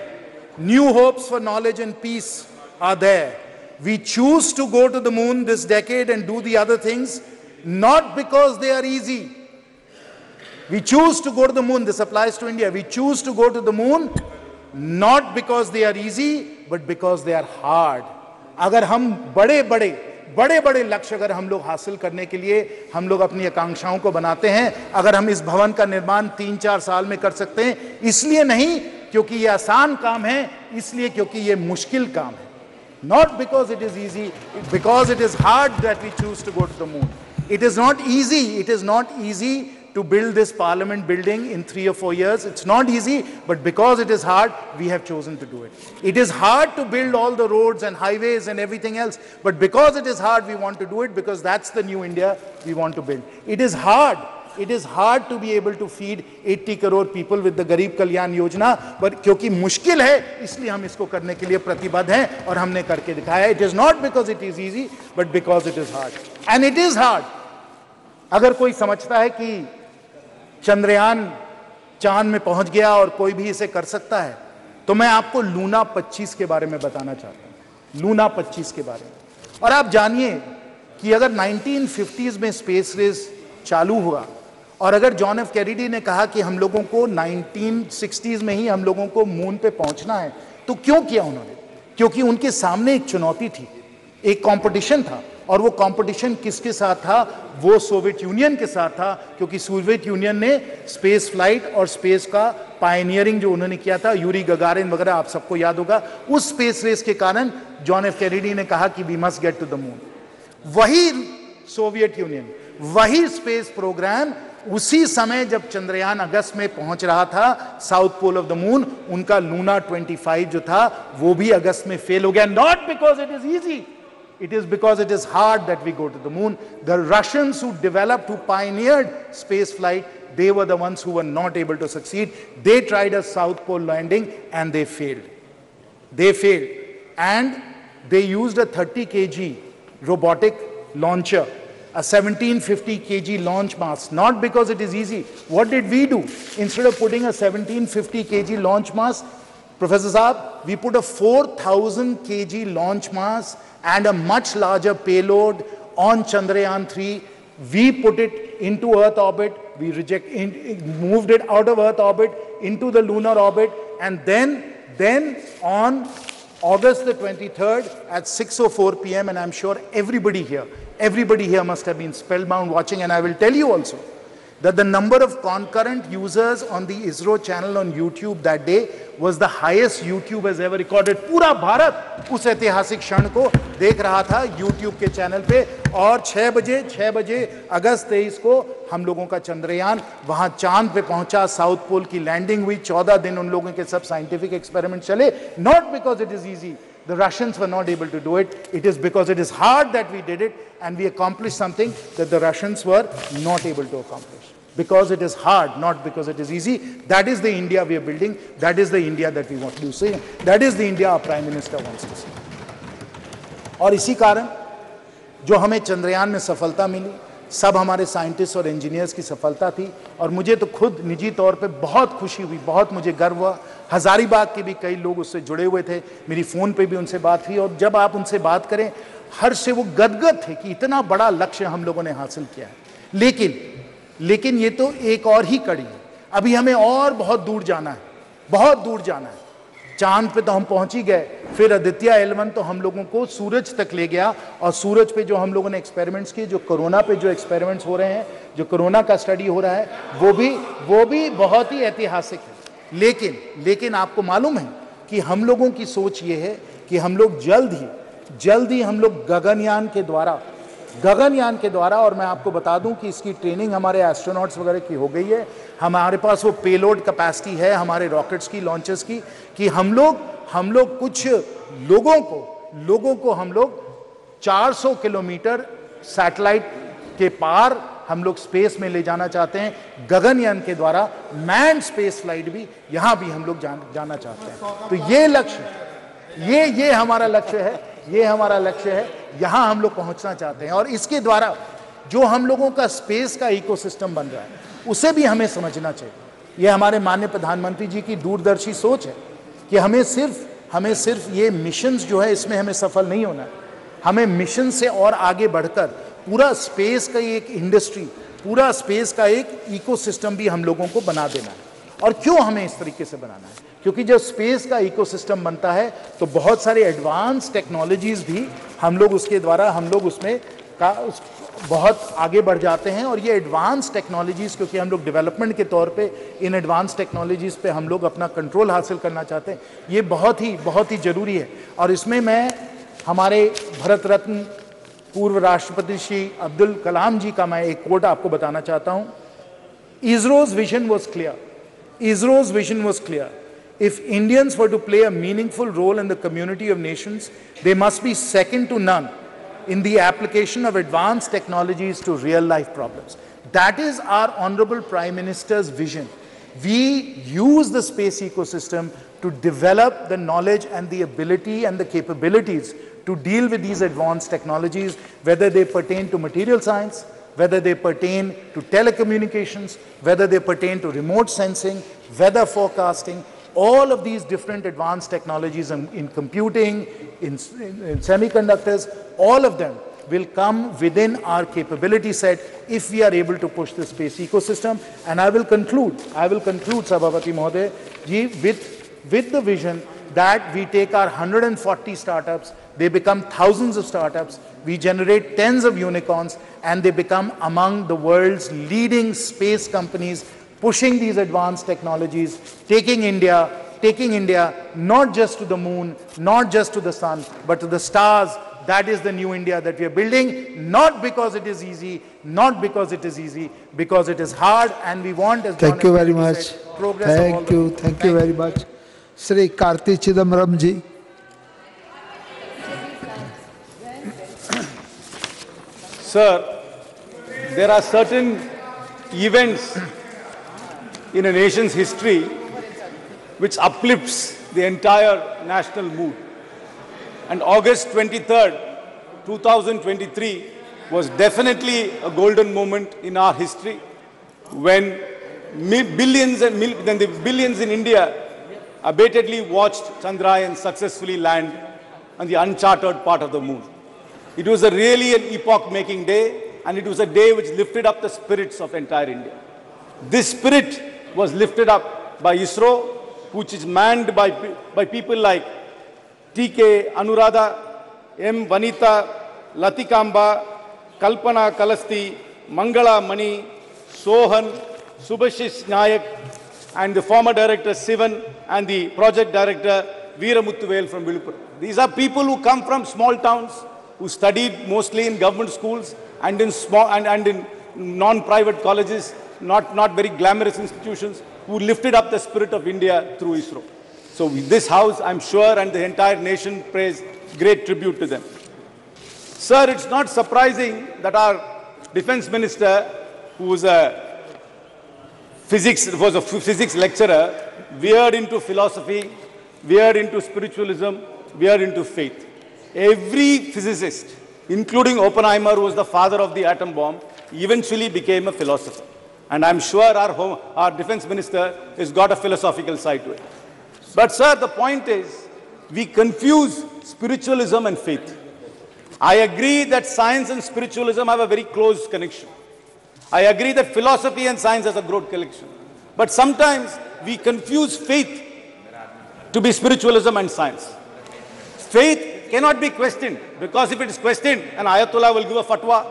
New hopes for knowledge and peace are there. We choose to go to the moon this decade and do the other things, not because they are easy. We choose to go to the moon. This applies to India. We choose to go to the moon not because they are easy, but because they are hard. अगर हम बड़े लक्ष्य अगर हम लोग हासिल करने के लिए हम लोग अपनी आकांक्षाओं को बनाते हैं, अगर हम इस भवन का निर्माण 3-4 साल में कर सकते हैं, इसलिए नहीं क्योंकि ये आसान काम है, इसलिए क्योंकि ये मुश्किल काम है. Not because it is easy, because it is hard that we choose to go to the moon. It is not easy to build this parliament building in 3 or 4 years. It's not easy, but because it is hard, we have chosen to do it. It is hard to build all the roads and highways and everything else, but because it is hard, we want to do it, because that's the new India we want to build. It is hard. It is hard to be able to feed 80 crore people with the Garib Kalyan Yojana, but क्योंकि मुश्किल है, इसलिए हम इसको करने के लिए प्रतिबद्ध हैं और हमने करके दिखाया. It is not because it is easy, but because it is hard. And it is hard. अगर कोई समझता है कि चंद्रयान चांद में पहुंच गया और कोई भी इसे कर सकता है, तो मैं आपको लूना 25 के बारे में बताना चाहता हूं. लूना 25 के बारे में. और आप जानिए कि अगर 1950s में स्पेस रेस चालू हुआ और अगर जॉन एफ कैनेडी ने कहा कि हम लोगों को 1960s में ही हम लोगों को मून पे पहुंचना है, तो क्यों किया उन्होंने? क्योंकि उनके सामने एक चुनौती थी, एक कंपटीशन था. और वो कंपटीशन किसके साथ था? वो सोवियत यूनियन के साथ था, क्योंकि सोवियत यूनियन ने स्पेस फ्लाइट और स्पेस का पायनियरिंग जो उन्होंने किया था, यूरी गगारिन वगैरह आप सबको याद होगा. उस स्पेस रेस के कारण जॉन एफ कैनेडी ने कहा कि we must get to the moon. वही सोवियत यूनियन, वही स्पेस प्रोग्राम उसी समय जब चंद्रयान अगस्त में पहुंच रहा था south pole of the moon, उनका लूना 25 जो था वो भी अगस्त में फेल हो गया. Not because it is easy, it is because it is hard that we go to the moon. The Russians who developed, who pioneered space flight, they were the ones who were not able to succeed. They tried a South Pole landing and they failed. They failed. And they used a 30 kg robotic launcher, a 1750 kg launch mass, not because it is easy. What did we do? Instead of putting a 1750 kg launch mass, Professor Saab, we put a 4000 kg launch mass and a much larger payload on Chandrayaan 3. We put it into Earth orbit, we moved it out of Earth orbit into the lunar orbit, and then on August the 23rd at 6:04 p.m. and I'm sure everybody here must have been spellbound watching, and I will tell you also that the number of concurrent users on the ISRO channel on YouTube that day was the highest YouTube has ever recorded. पूरा भारत उस ऐतिहासिक क्षण को देख रहा था YouTube के channel पे. और 6 बजे अगस्त 23 को हम लोगों का चंद्रयान वहां चांद पे पहुंचा. साउथ पोल की लैंडिंग हुई. 14 दिन उन लोगों के सब साइंटिफिक एक्सपेरिमेंट चले. Not because it is easy. The Russians were not able to do it. It is because it is hard that we did it, and we accomplished something that the Russians were not able to accomplish. Because it is hard, not because it is easy. That is the India we are building. That is the India that we want to see. That is the India our Prime Minister wants to see. और इसी कारण जो हमें चंद्रयान में सफलता मिली, सब हमारे scientist और इंजीनियर्स की सफलता थी. और मुझे तो खुद निजी तौर पे बहुत खुशी हुई, बहुत मुझे गर्व हुआ. हजारीबाग के भी कई लोग उससे जुड़े हुए थे, मेरी फ़ोन पे भी उनसे बात हुई. और जब आप उनसे बात करें, हर से वो गदगद थे कि इतना बड़ा लक्ष्य हम लोगों ने हासिल किया है. लेकिन ये तो एक और ही कड़ी है. अभी हमें और बहुत दूर जाना है, बहुत दूर जाना है. चांद पे तो हम पहुंच ही गए, फिर आदित्य L1 तो हम लोगों को सूरज तक ले गया. और सूरज पे जो हम लोगों ने एक्सपेरिमेंट्स किए, जो कोरोना पे जो एक्सपेरिमेंट्स हो रहे हैं, जो कोरोना का स्टडी हो रहा है, वो भी बहुत ही ऐतिहासिक है. लेकिन आपको मालूम है कि हम लोगों की सोच ये है कि हम लोग जल्द ही हम लोग गगनयान के द्वारा, और मैं आपको बता दूं कि इसकी ट्रेनिंग हमारे एस्ट्रोनॉट्स वगैरह की हो गई है. हमारे पास वो पेलोड कैपेसिटी है हमारे रॉकेट्स की, लॉन्चर्स की, कि हम लोग कुछ लोगों को हम लोग 400 किलोमीटर सैटेलाइट के पार हम लोग स्पेस में ले जाना चाहते हैं. गगनयान के द्वारा मैन्ड स्पेस फ्लाइट भी यहां भी हम लोग जाना चाहते हैं. तो ये लक्ष्य, ये हमारा लक्ष्य है. यहां हम लोग पहुंचना चाहते हैं. और इसके द्वारा जो हम लोगों का स्पेस का इकोसिस्टम बन रहा है, उसे भी हमें समझना चाहिए. ये हमारे माननीय प्रधानमंत्री जी की दूरदर्शी सोच है कि हमें सिर्फ ये मिशंस जो है इसमें हमें सफल नहीं होना है. हमें मिशन से और आगे बढ़कर पूरा स्पेस का एक इंडस्ट्री, पूरा स्पेस का एक इकोसिस्टम भी हम लोगों को बना देना है. और क्यों हमें इस तरीके से बनाना है? क्योंकि जब स्पेस का इकोसिस्टम बनता है तो बहुत सारे एडवांस टेक्नोलॉजीज भी हम लोग उसके द्वारा उसमें बहुत आगे बढ़ जाते हैं. और ये एडवांस टेक्नोलॉजीज़, क्योंकि हम लोग डेवलपमेंट के तौर पे इन एडवांस टेक्नोलॉजीज़ पे हम लोग अपना कंट्रोल हासिल करना चाहते हैं, ये बहुत ही ज़रूरी है. और इसमें मैं हमारे भारत रत्न पूर्व राष्ट्रपति श्री अब्दुल कलाम जी का मैं एक कोट आपको बताना चाहता हूँ. ISRO's vision was clear. ISRO's vision was clear. If Indians were to play a meaningful role in the community of nations, they must be second to none in the application of advanced technologies to real-life problems. That is our Honorable Prime Minister's vision. We use the space ecosystem to develop the knowledge and the ability and the capabilities to deal with these advanced technologies, whether they pertain to material science, whether they pertain to telecommunications, whether they pertain to remote sensing, weather forecasting, all of these different advanced technologies in computing, in semiconductors, all of them will come within our capability set if we are able to push the space ecosystem. And I will conclude, Sabhapati Mahoday, with the vision that we take our 140 startups, they become thousands of startups, we generate tens of unicorns, and they become among the world's leading space companies, pushing these advanced technologies, taking India not just to the moon, not just to the sun, but to the stars. That is the new India that we are building, not because it is easy, because it is hard, and we want, as Thank you very much. Progress. Thank you very much. Sri Karti Chidambaram ji. Sir, there are certain events in a nation's history which uplifts the entire national mood. And August 23rd, 2023 was definitely a golden moment in our history when billions in India abatedly watched Chandrayaan successfully land on the uncharted part of the moon. It was really an epoch-making day, and it was a day which lifted up the spirits of entire India. This spirit was lifted up by ISRO, which is manned by people like TK Anuradha, M. Vanita, Latikamba, Kalpana Kalasti, Mangala Mani, Sohan, Subhashish Nayak, and the former director Sivan, and the project director Veeramuthuvel from Viluppuram. These are people who come from small towns, who studied mostly in government schools and in in non-private colleges, not very glamorous institutions, who lifted up the spirit of India through ISRO. So this house, I'm sure, and the entire nation pays great tribute to them. Sir, it's not surprising that our defense minister, who was a physics lecturer, veered into philosophy, veered into spiritualism, veered into faith. Every physicist, including Oppenheimer, who was the father of the atom bomb, eventually became a philosopher. And I'm sure our defense minister has got a philosophical side to it. But sir, the point is, we confuse spiritualism and faith. I agree that science and spiritualism have a very close connection. I agree that philosophy and science has a broad connection. But sometimes we confuse faith to be spiritualism and science. Faith cannot be questioned, because if it is questioned, an Ayatollah will give a fatwa,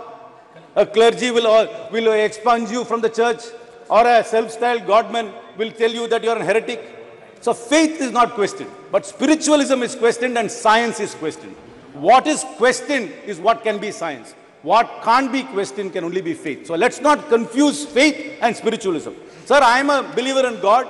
a clergy will expunge you from the church, or a self-styled godman will tell you that you are a heretic. So faith is not questioned, but spiritualism is questioned and science is questioned. What is questioned is what can be science. What can't be questioned can only be faith. So let's not confuse faith and spiritualism. Sir, I am a believer in God.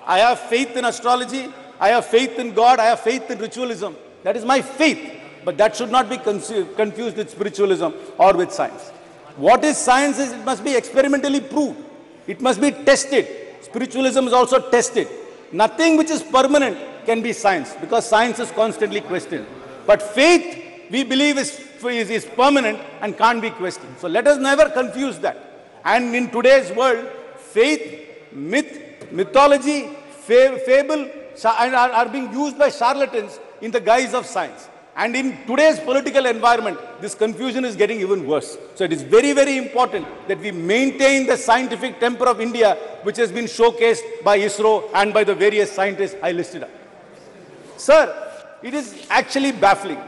I have faith in astrology. I have faith in God. I have faith in ritualism. That is my faith. But that should not be confused with spiritualism or with science. What is science is it must be experimentally proved. It must be tested. Spiritualism is also tested. Nothing which is permanent can be science, because science is constantly questioned. But faith, we believe, is permanent and can't be questioned. So let us never confuse that. And in today's world, faith, mythology, fable are being used by charlatans in the guise of science. And in today's political environment, this confusion is getting even worse. So it is very, very important that we maintain the scientific temper of India, which has been showcased by ISRO and by the various scientists I listed up. Sir, it is actually baffling.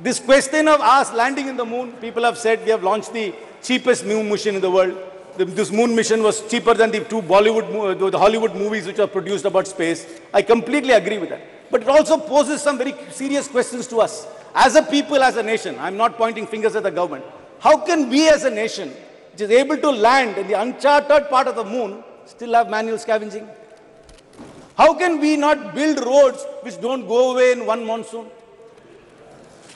This question of us landing in the moon, people have said we have launched the cheapest moon mission in the world. This moon mission was cheaper than the two Hollywood movies which are produced about space. I completely agree with that. But it also poses some very serious questions to us. As a people, as a nation, I'm not pointing fingers at the government. How can we as a nation which is able to land in the uncharted part of the moon, still have manual scavenging? How can we not build roads which don't go away in one monsoon?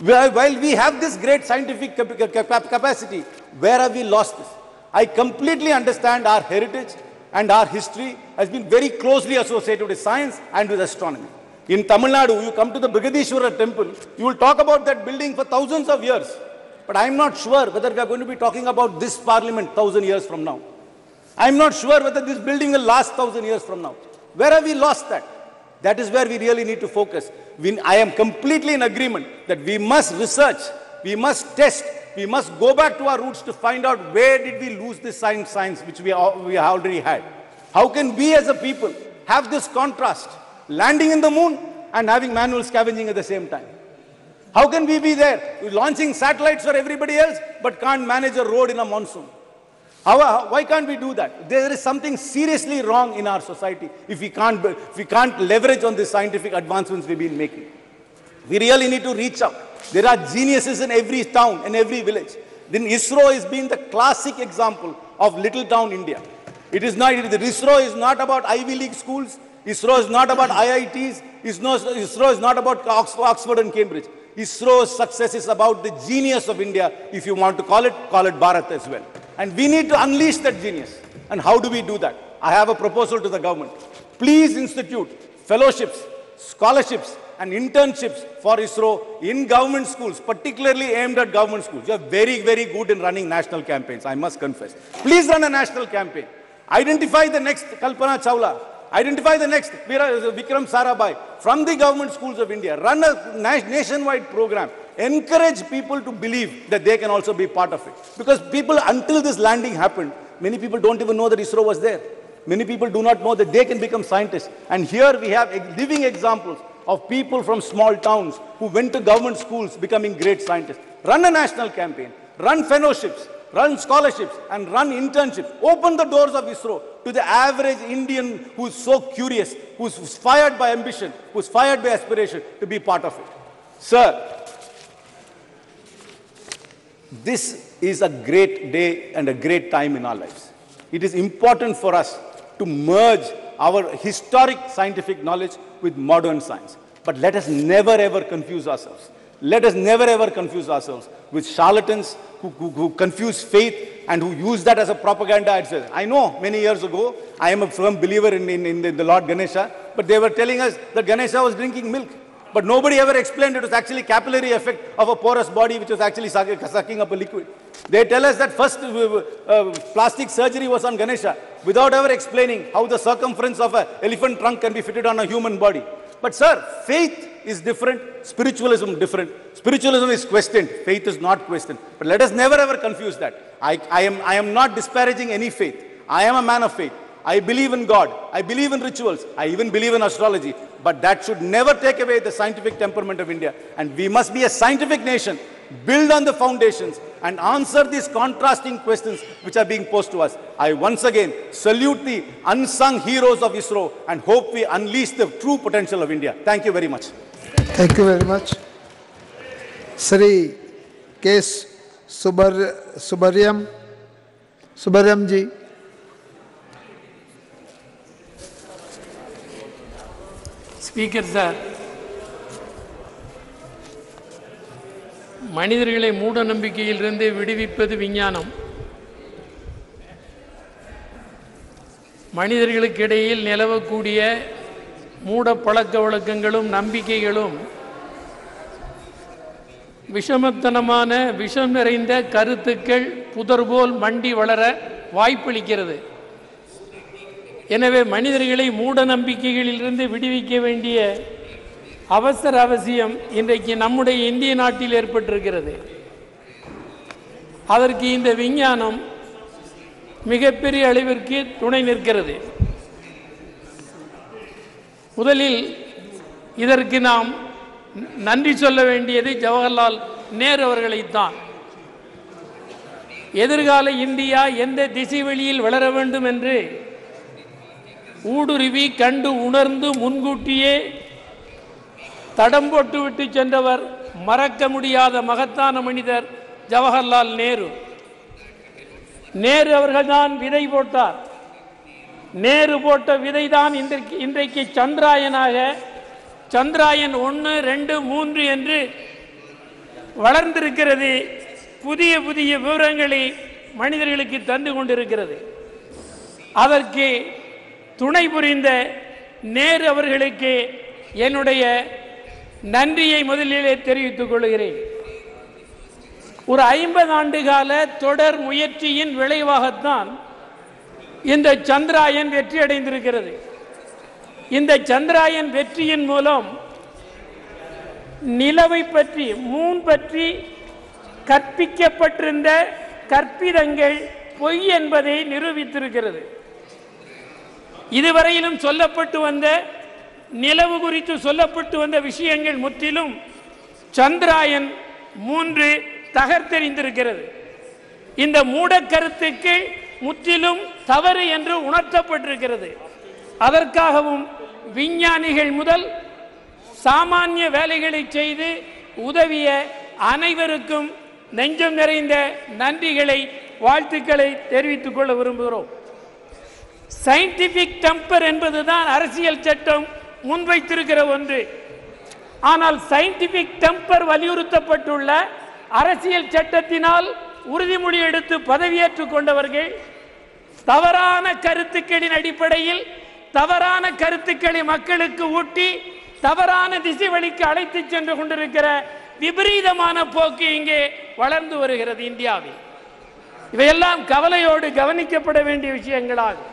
While we have this great scientific capacity, where have we lost this? I completely understand our heritage and our history has been very closely associated with science and with astronomy. In Tamil Nadu, you come to the Brigadishwara temple, you will talk about that building for thousands of years. But I am not sure whether we are going to be talking about this parliament 1,000 years from now. I am not sure whether this building will last 1,000 years from now. Where have we lost that? That is where we really need to focus. I am completely in agreement that we must research, we must test, we must go back to our roots to find out where did we lose this science which we already had. How can we as a people have this contrast, landing in the moon and having manual scavenging at the same time? How can we be there, launching satellites for everybody else, but can't manage a road in a monsoon? Why can't we do that? There is something seriously wrong in our society if we can't leverage on the scientific advancements we've been making. We really need to reach out. There are geniuses in every town and every village. Then ISRO is being the classic example of little town India. ISRO is not about Ivy League schools. ISRO is not about IITs. ISRO is not about Oxford and Cambridge. ISRO's success is about the genius of India. If you want to call it Bharat as well. And we need to unleash that genius. And how do we do that? I have a proposal to the government. Please institute fellowships, scholarships, and internships for ISRO in government schools, particularly aimed at government schools. You are very, very good in running national campaigns, I must confess. Please run a national campaign. Identify the next Kalpana Chawla. Identify the next Vikram Sarabhai from the government schools of India. Run a nationwide program. Encourage people to believe that they can also be part of it. Because people, until this landing happened, many people don't even know that ISRO was there. Many people do not know that they can become scientists. And here we have living examples of people from small towns who went to government schools becoming great scientists. Run a national campaign. Run fellowships. Run scholarships and run internships. Open the doors of ISRO to the average Indian who's so curious, who's fired by ambition, who's fired by aspiration to be part of it. Sir, this is a great day and a great time in our lives. It is important for us to merge our historic scientific knowledge with modern science. But let us never ever confuse ourselves. Let us never ever confuse ourselves with charlatans who confuse faith and who use that as a propaganda. I know many years ago, I am a firm believer in the Lord Ganesha, but they were telling us that Ganesha was drinking milk. But nobody ever explained it was actually capillary effect of a porous body which was actually sucking up a liquid. They tell us that first plastic surgery was on Ganesha without ever explaining how the circumference of an elephant trunk can be fitted on a human body. But sir, faith is different, spiritualism different. Spiritualism is questioned, faith is not questioned. But let us never ever confuse that. I am not disparaging any faith. I am a man of faith. I believe in God. I believe in rituals. I even believe in astrology. But that should never take away the scientific temperament of India. And we must be a scientific nation, build on the foundations and answer these contrasting questions which are being posed to us. I once again salute the unsung heroes of ISRO and hope we unleash the true potential of India. Thank you very much. Thank you very much. Sri K. Subharyam ji. Speaker sir, மனிதர்களை மூட நம்பிக்கையிலிருந்து விடுவிப்பது விஞ்ஞானம். மனிதர்களுக்கு இடையில் நிலவக்கூடிய மூட பழக்க வழக்கங்களும் நம்பிக்கைகளும் விஷமத்தனமான விஷம் நிறைந்த கருத்துக்கள் புதர்போல் மண்டி வளர வாய்ப்பளிக்கிறது. எனவே மனிதர்களை மூட நம்பிக்கைகளிலிருந்து விடுவிக்க வேண்டிய அவசியம் இன்றைக்கு நம்முடைய இந்திய நாட்டில் ஏற்பட்டிருக்கிறது. அதற்கு இந்த விஞ்ஞானம் மிகப்பெரிய அளவிற்கு துணை நிற்கிறது. முதலில் இதற்கு நாம் நன்றி சொல்ல வேண்டியது ஜவஹர்லால் நேரு அவர்களைத்தான். எதிர்கால இந்தியா எந்த திசை வழியில் வளர வேண்டும் என்று ஊடுருவி கண்டு உணர்ந்து முன்கூட்டியே தடம் போட்டு விட்டு சென்றவர் மறக்க முடியாத மகத்தான மனிதர் ஜவஹர்லால் நேரு. நேரு அவர்கள்தான் விதை போட்டார். நேரு போட்ட விதை தான் இன்றைக்கு சந்திராயனாக சந்திராயன் 1, 2, 3 என்று வளர்ந்திருக்கிறது. புதிய புதிய விவரங்களை மனிதர்களுக்கு தந்து கொண்டிருக்கிறது. அதற்கு துணை புரிந்த நேரு அவர்களுக்கு என்னுடைய நன்றியை முதலிலே தெரிவித்துக் கொள்கிறேன். ஒரு 50 ஆண்டு கால தொடர் முயற்சியின் விளைவாகத்தான் இந்த சந்திராயன் வெற்றி அடைந்திருக்கிறது. இந்த சந்திராயன் வெற்றியின் மூலம் நிலவை பற்றி மூன் பற்றி கற்பிக்கப்பட்டிருந்த கற்பிதங்கள் பொய் என்பதை நிரூபித்திருக்கிறது. இதுவரையிலும் சொல்லப்பட்டு வந்த நிலவு குறித்து சொல்லப்பட்டு வந்த விஷயங்கள் முற்றிலும் சந்திராயன் 3 தகர்த்தெறிந்திருக்கிறது. இந்த மூட கருத்துக்கு முற்றிலும் தவறு என்று உணர்த்தப்பட்டிருக்கிறது. அதற்காகவும் விஞ்ஞானிகள் முதல் சாமானிய வேலைகளை செய்து உதவிய அனைவருக்கும் நெஞ்சம் நிறைந்த நன்றிகளை வாழ்த்துக்களை தெரிவித்துக் கொள்ள விரும்புகிறோம். சயின்டிபிக் டெம்பர் என்பதுதான் அரசியல் சட்டம் முன்வைத்திருக்கிற ஒன்று. ஆனால் சயின்டிபிக் டெம்பர் வலியுறுத்தப்பட்டுள்ள அரசியல் சட்டத்தினால் உறுதிமொழி எடுத்து பதவியேற்றுக் கொண்டவர்கள் தவறான கருத்துக்களின் அடிப்படையில் தவறான கருத்துக்களை மக்களுக்கு ஊட்டி தவறான திசை வழிக்கு அழைத்து சென்று கொண்டிருக்கிற விபரீதமான போக்கு இங்கே வளர்ந்து வருகிறது இந்தியாவில். இவையெல்லாம் கவலையோடு கவனிக்கப்பட வேண்டிய விஷயங்களாகும்.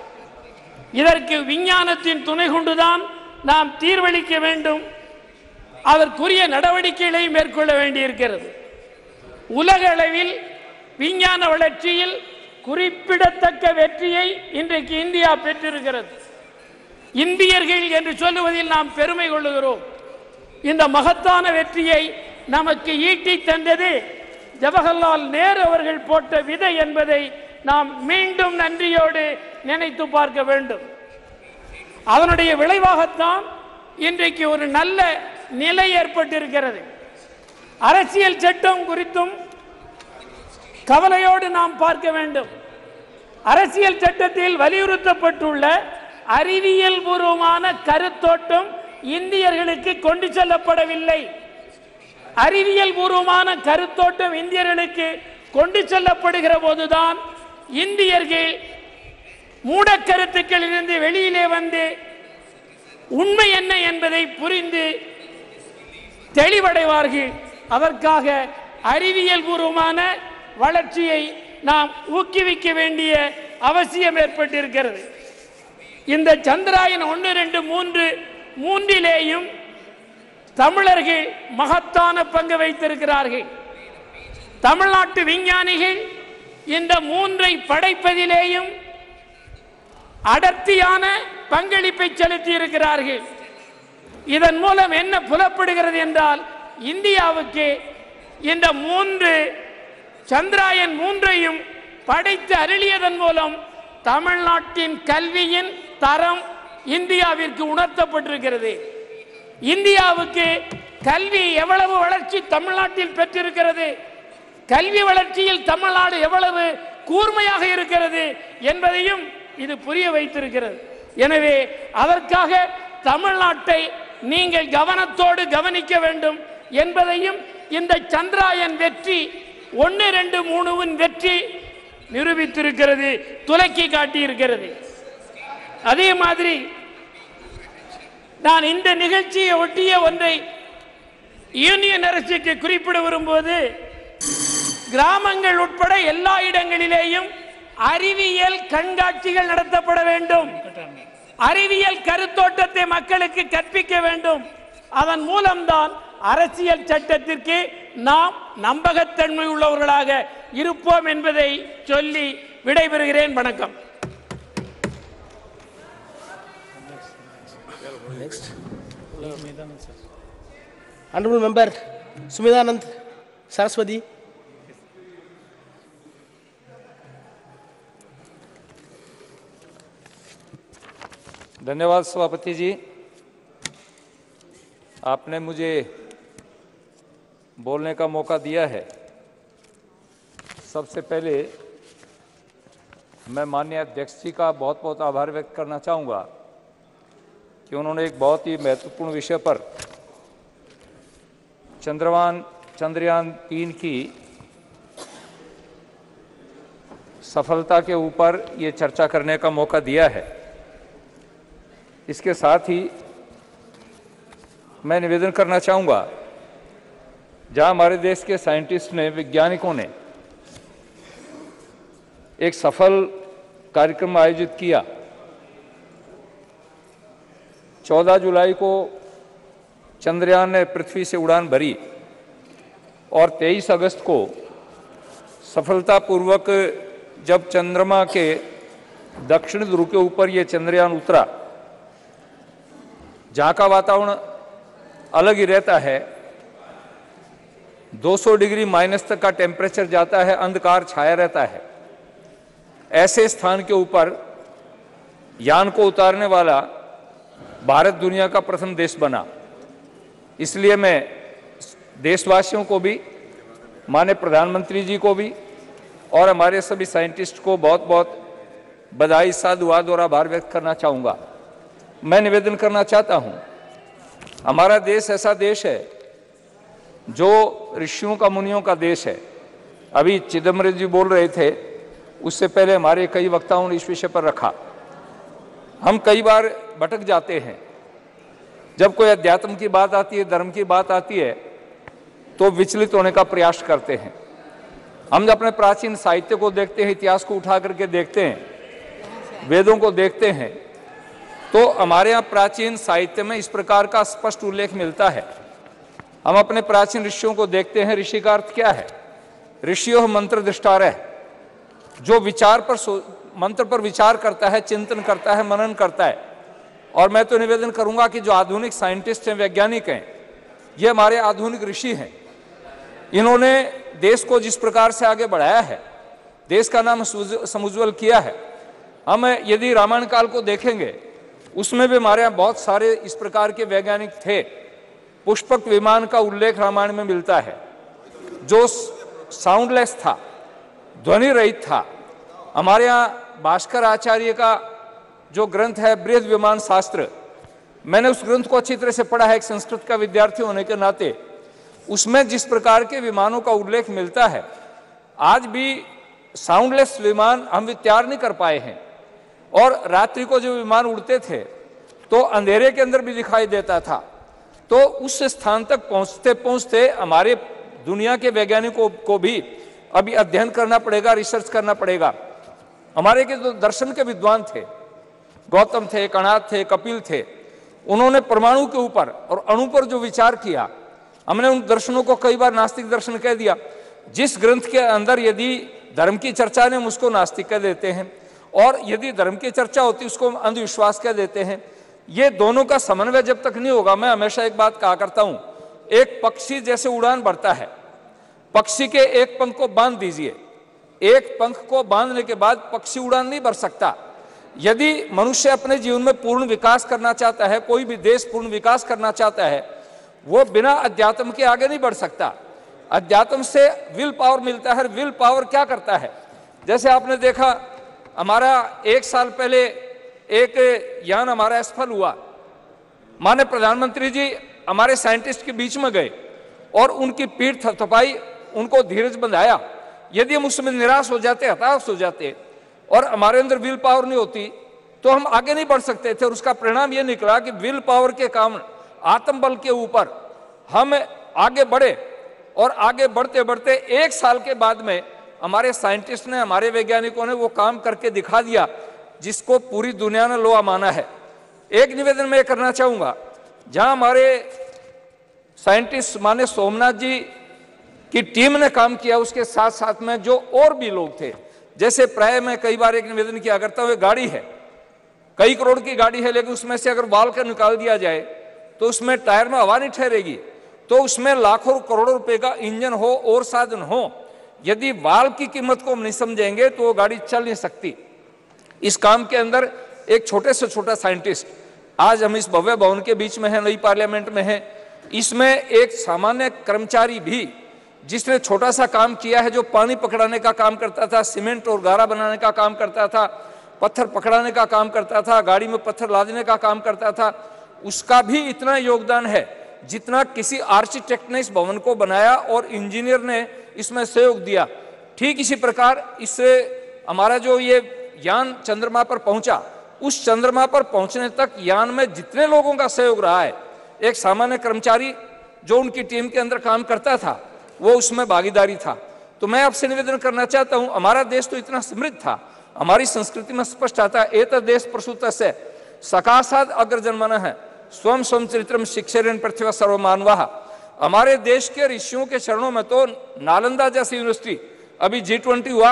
இதற்கு விஞ்ஞானத்தின் துணை கொண்டுதான் நாம் தீர்வளிக்க வேண்டும். அதற்குரிய நடவடிக்கைகளை மேற்கொள்ள வேண்டியிருக்கிறது. உலக அளவில் விஞ்ஞான வளர்ச்சியில் குறிப்பிடத்தக்க வெற்றியை இன்றைக்கு இந்தியா பெற்றிருக்கிறது. இந்தியர்கள் என்று சொல்லுவதில் நாம் பெருமை கொள்ளுகிறோம். இந்த மகத்தான வெற்றியை நமக்கு ஈட்டி தந்தது ஜவஹர்லால் நேரு அவர்கள் போட்ட விதை என்பதை நாம் மீண்டும் நன்றியோடு நினைத்து பார்க்க வேண்டும். அதனுடைய விளைவாகத்தான் இன்றைக்கு ஒரு நல்ல நிலை ஏற்பட்டிருக்கிறது. அரசியல் சட்டம் குறித்தும் கவலையோடு நாம் பார்க்க வேண்டும். அரசியல் சட்டத்தில் வலியுறுத்தப்பட்டுள்ள அறிவியல் பூர்வமான கருத்தோட்டம் இந்தியர்களுக்கு கொண்டு செல்லப்படவில்லை. அறிவியல் பூர்வமான கருத்தோட்டம் இந்தியர்களுக்கு கொண்டு செல்லப்படுகிற போதுதான் இந்தியர்கள் மூடக்கருத்துக்களிலிருந்து வெளியிலே வந்து உண்மை என்ன என்பதை புரிந்து தெளிவடைவார்கள். அதற்காக அறிவியல் பூர்வமான வளர்ச்சியை நாம் ஊக்குவிக்க வேண்டிய அவசியம் ஏற்பட்டிருக்கிறது. இந்த சந்திராயன் 1, 2, 3 மூன்றிலேயும் தமிழர்கள் மகத்தான பங்கு வைத்திருக்கிறார்கள். தமிழ்நாட்டு விஞ்ஞானிகள் இந்த 3ஐ படைப்பதிலேயும் அடர்த்தியான பங்களிப்பை செலுத்தி இருக்கிறார்கள். இதன் மூலம் என்ன புலப்படுகிறது என்றால் இந்தியாவுக்கு இந்த 3 சந்திராயன் 3ஐயும் படைத்து அருளியதன் மூலம் தமிழ்நாட்டின் கல்வியின் தரம் இந்தியாவிற்கு உணர்த்தப்பட்டிருக்கிறது. இந்தியாவுக்கு கல்வி எவ்வளவு வளர்ச்சி தமிழ்நாட்டில் பெற்றிருக்கிறது, கல்வி வளர்ச்சியில் தமிழ்நாடு எவ்வளவு கூர்மையாக இருக்கிறது என்பதையும் இது புரிய வைத்திருக்கிறது. எனவே அதற்காக தமிழ்நாட்டை நீங்கள் கவனத்தோடு கவனிக்க வேண்டும் என்பதையும் இந்த சந்திராயன் வெற்றி 1, 2, 3 வெற்றி நிரூபித்திருக்கிறது, துலக்கி காட்டியிருக்கிறது. அதே மாதிரி நான் இந்த நிகழ்ச்சியை ஒட்டிய ஒன்றை யூனியன் அரசுக்கு குறிப்பிட விரும்புவது, கிராமங்கள் உட்பட எல்லா இடங்களிலேயும் அறிவியல் கண்காட்சிகள் நடத்தப்பட வேண்டும். அறிவியல் கருத்தோட்டத்தை மக்களுக்கு கற்பிக்க வேண்டும். அதன் மூலம்தான் அரசியல் சட்டத்திற்கு நாம் நம்பகத்தன்மை உள்ளவர்களாக இருப்போம் என்பதை சொல்லி விடைபெறுகிறேன். வணக்கம். Next. Honorable Member Sumidanand Saraswati. धन्यवाद सभापति जी, आपने मुझे बोलने का मौका दिया है। सबसे पहले मैं माननीय अध्यक्ष जी का बहुत बहुत आभार व्यक्त करना चाहूँगा कि उन्होंने एक बहुत ही महत्वपूर्ण विषय पर चंद्रयान 3 की सफलता के ऊपर ये चर्चा करने का मौका दिया है। इसके साथ ही मैं निवेदन करना चाहूँगा, जहाँ हमारे देश के साइंटिस्ट ने, वैज्ञानिकों ने एक सफल कार्यक्रम आयोजित किया। 14 जुलाई को चंद्रयान ने पृथ्वी से उड़ान भरी और 23 अगस्त को सफलतापूर्वक जब चंद्रमा के दक्षिण ध्रुव के ऊपर ये चंद्रयान उतरा, जहाँ का वातावरण अलग ही रहता है, 200 डिग्री माइनस तक का टेम्परेचर जाता है, अंधकार छाया रहता है। ऐसे स्थान के ऊपर यान को उतारने वाला भारत दुनिया का प्रथम देश बना। इसलिए मैं देशवासियों को भी, माननीय प्रधानमंत्री जी को भी और हमारे सभी साइंटिस्ट को बहुत बहुत बधाई, साधुवाद और आभार व्यक्त करना चाहूँगा। मैं निवेदन करना चाहता हूँ, हमारा देश ऐसा देश है जो ऋषियों का, मुनियों का देश है। अभी चिदम्बरम जी बोल रहे थे, उससे पहले हमारे कई वक्ताओं ने इस विषय पर रखा। हम कई बार भटक जाते हैं, जब कोई अध्यात्म की बात आती है, धर्म की बात आती है, तो विचलित होने का प्रयास करते हैं। हम जब अपने प्राचीन साहित्य को देखते हैं, इतिहास को उठा करके देखते हैं, वेदों को देखते हैं, तो हमारे यहाँ प्राचीन साहित्य में इस प्रकार का स्पष्ट उल्लेख मिलता है। हम अपने प्राचीन ऋषियों को देखते हैं। ऋषि का अर्थ क्या है? ऋषियों मंत्र दृष्टारः, जो विचार पर, मंत्र पर विचार करता है, चिंतन करता है, मनन करता है। और मैं तो निवेदन करूंगा कि जो आधुनिक साइंटिस्ट हैं, वैज्ञानिक हैं, ये हमारे आधुनिक ऋषि हैं। इन्होंने देश को जिस प्रकार से आगे बढ़ाया है, देश का नाम समुज्ज्वल किया है। हम यदि रामायण काल को देखेंगे, उसमें भी हमारे यहाँ बहुत सारे इस प्रकार के वैज्ञानिक थे। पुष्पक विमान का उल्लेख रामायण में मिलता है, जो साउंडलेस था, ध्वनि रहित था। हमारे यहाँ भास्कर आचार्य का जो ग्रंथ है बृहद विमान शास्त्र, मैंने उस ग्रंथ को अच्छी तरह से पढ़ा है एक संस्कृत का विद्यार्थी होने के नाते। उसमें जिस प्रकार के विमानों का उल्लेख मिलता है, आज भी साउंडलेस विमान हम तैयार नहीं कर पाए हैं। और रात्रि को जो विमान उड़ते थे तो अंधेरे के अंदर भी दिखाई देता था। तो उस स्थान तक पहुंचते पहुंचते हमारे दुनिया के वैज्ञानिकों को भी अभी अध्ययन करना पड़ेगा, रिसर्च करना पड़ेगा। हमारे के जो दर्शन के विद्वान थे, गौतम थे, कणाद थे, कपिल थे, उन्होंने परमाणु के ऊपर और अणु पर जो विचार किया, हमने उन दर्शनों को कई बार नास्तिक दर्शन कह दिया। जिस ग्रंथ के अंदर यदि धर्म की चर्चा ने उसको नास्तिक कह देते हैं, और यदि धर्म की चर्चा होती उसको अंधविश्वास कह देते हैं। ये दोनों का समन्वय जब तक नहीं होगा, मैं हमेशा एक बात कहा करता हूं, एक पक्षी जैसे उड़ान भरता है, पक्षी के एक पंख को बांध दीजिए, एक पंख को बांधने के बाद पक्षी उड़ान नहीं भर सकता। यदि मनुष्य अपने जीवन में पूर्ण विकास करना चाहता है, कोई भी देश पूर्ण विकास करना चाहता है, वो बिना अध्यात्म के आगे नहीं बढ़ सकता। अध्यात्म से विल पावर मिलता है। विल पावर क्या करता है? जैसे आपने देखा, हमारा 1 साल पहले एक यान हमारा असफल हुआ। माननीय प्रधानमंत्री जी हमारे साइंटिस्ट के बीच में गए और उनकी पीठ थपथपाई, उनको धीरज बंधाया। यदि हम उसमें निराश हो जाते, हताश हो जाते और हमारे अंदर विल पावर नहीं होती, तो हम आगे नहीं बढ़ सकते थे। और उसका परिणाम यह निकला कि विल पावर के कारण, आत्मबल के ऊपर हम आगे बढ़े। और आगे बढ़ते बढ़ते 1 साल के बाद में हमारे साइंटिस्ट ने, हमारे वैज्ञानिकों ने वो काम करके दिखा दिया जिसको पूरी दुनिया ने लोहा माना है। एक निवेदन मैं करना चाहूंगा, जहां हमारे साइंटिस्ट माने सोमनाथ जी की टीम ने काम किया, उसके साथ साथ में जो और भी लोग थे, जैसे प्राय मैं कई बार एक निवेदन किया करता हूं, गाड़ी है, कई करोड़ की गाड़ी है, लेकिन उसमें से अगर बाल का निकाल दिया जाए तो उसमें टायर में हवा नहीं ठहरेगी। तो उसमें लाखों करोड़ों रुपए का इंजन हो और साधन हो, यदि वाल की कीमत को हम नहीं समझेंगे तो वो गाड़ी चल नहीं सकती। इस काम के अंदर एक छोटे से छोटा साइंटिस्ट, आज हम इस भव्य भवन के बीच में है, नई पार्लियामेंट में है, इसमें एक सामान्य कर्मचारी भी जिसने छोटा सा काम किया है, जो पानी पकड़ाने का काम करता था, सीमेंट और गारा बनाने का काम करता था, पत्थर पकड़ाने का काम करता था, गाड़ी में पत्थर लादने का काम करता था, उसका भी इतना योगदान है जितना किसी आर्किटेक्ट ने इस भवन को बनाया और इंजीनियर ने इसमें सहयोग दिया। ठीक इसी प्रकार इससे हमारा जो ये यान चंद्रमा पर पहुंचा, उस चंद्रमा पर पहुंचने तक यान में जितने लोगों का सहयोग रहा है, एक सामान्य कर्मचारी जो उनकी टीम के अंदर काम करता था वो उसमें भागीदारी था। तो मैं आपसे निवेदन करना चाहता हूं, हमारा देश तो इतना समृद्ध था, हमारी संस्कृति में स्पष्ट आता है, एतद् देश प्रसूतस्य सकाशाद अग्रजन्मनः है स्वयं स्वयं चरित्रम शिक्षेरन पृथ्वी सर्वमानवाः। हमारे देश के ऋषियों के चरणों में तो नालंदा जैसी यूनिवर्सिटी, अभी G20 हुआ,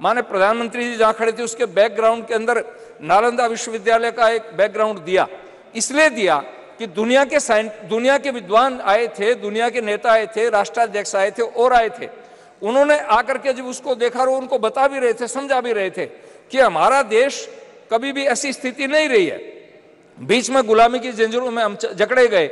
माने प्रधानमंत्री जी जहां खड़े थे उसके बैकग्राउंड के अंदर नालंदा विश्वविद्यालय का एक बैकग्राउंड दिया, इसलिए दिया कि दुनिया के विद्वान आए थे, दुनिया के नेता आए थे, राष्ट्राध्यक्ष आए थे और आए थे। उन्होंने आकर के जब उसको देखा और उनको बता भी रहे थे, समझा भी रहे थे कि हमारा देश कभी भी ऐसी स्थिति नहीं रही है, बीच में गुलामी की जंजीरों में हम जकड़े गए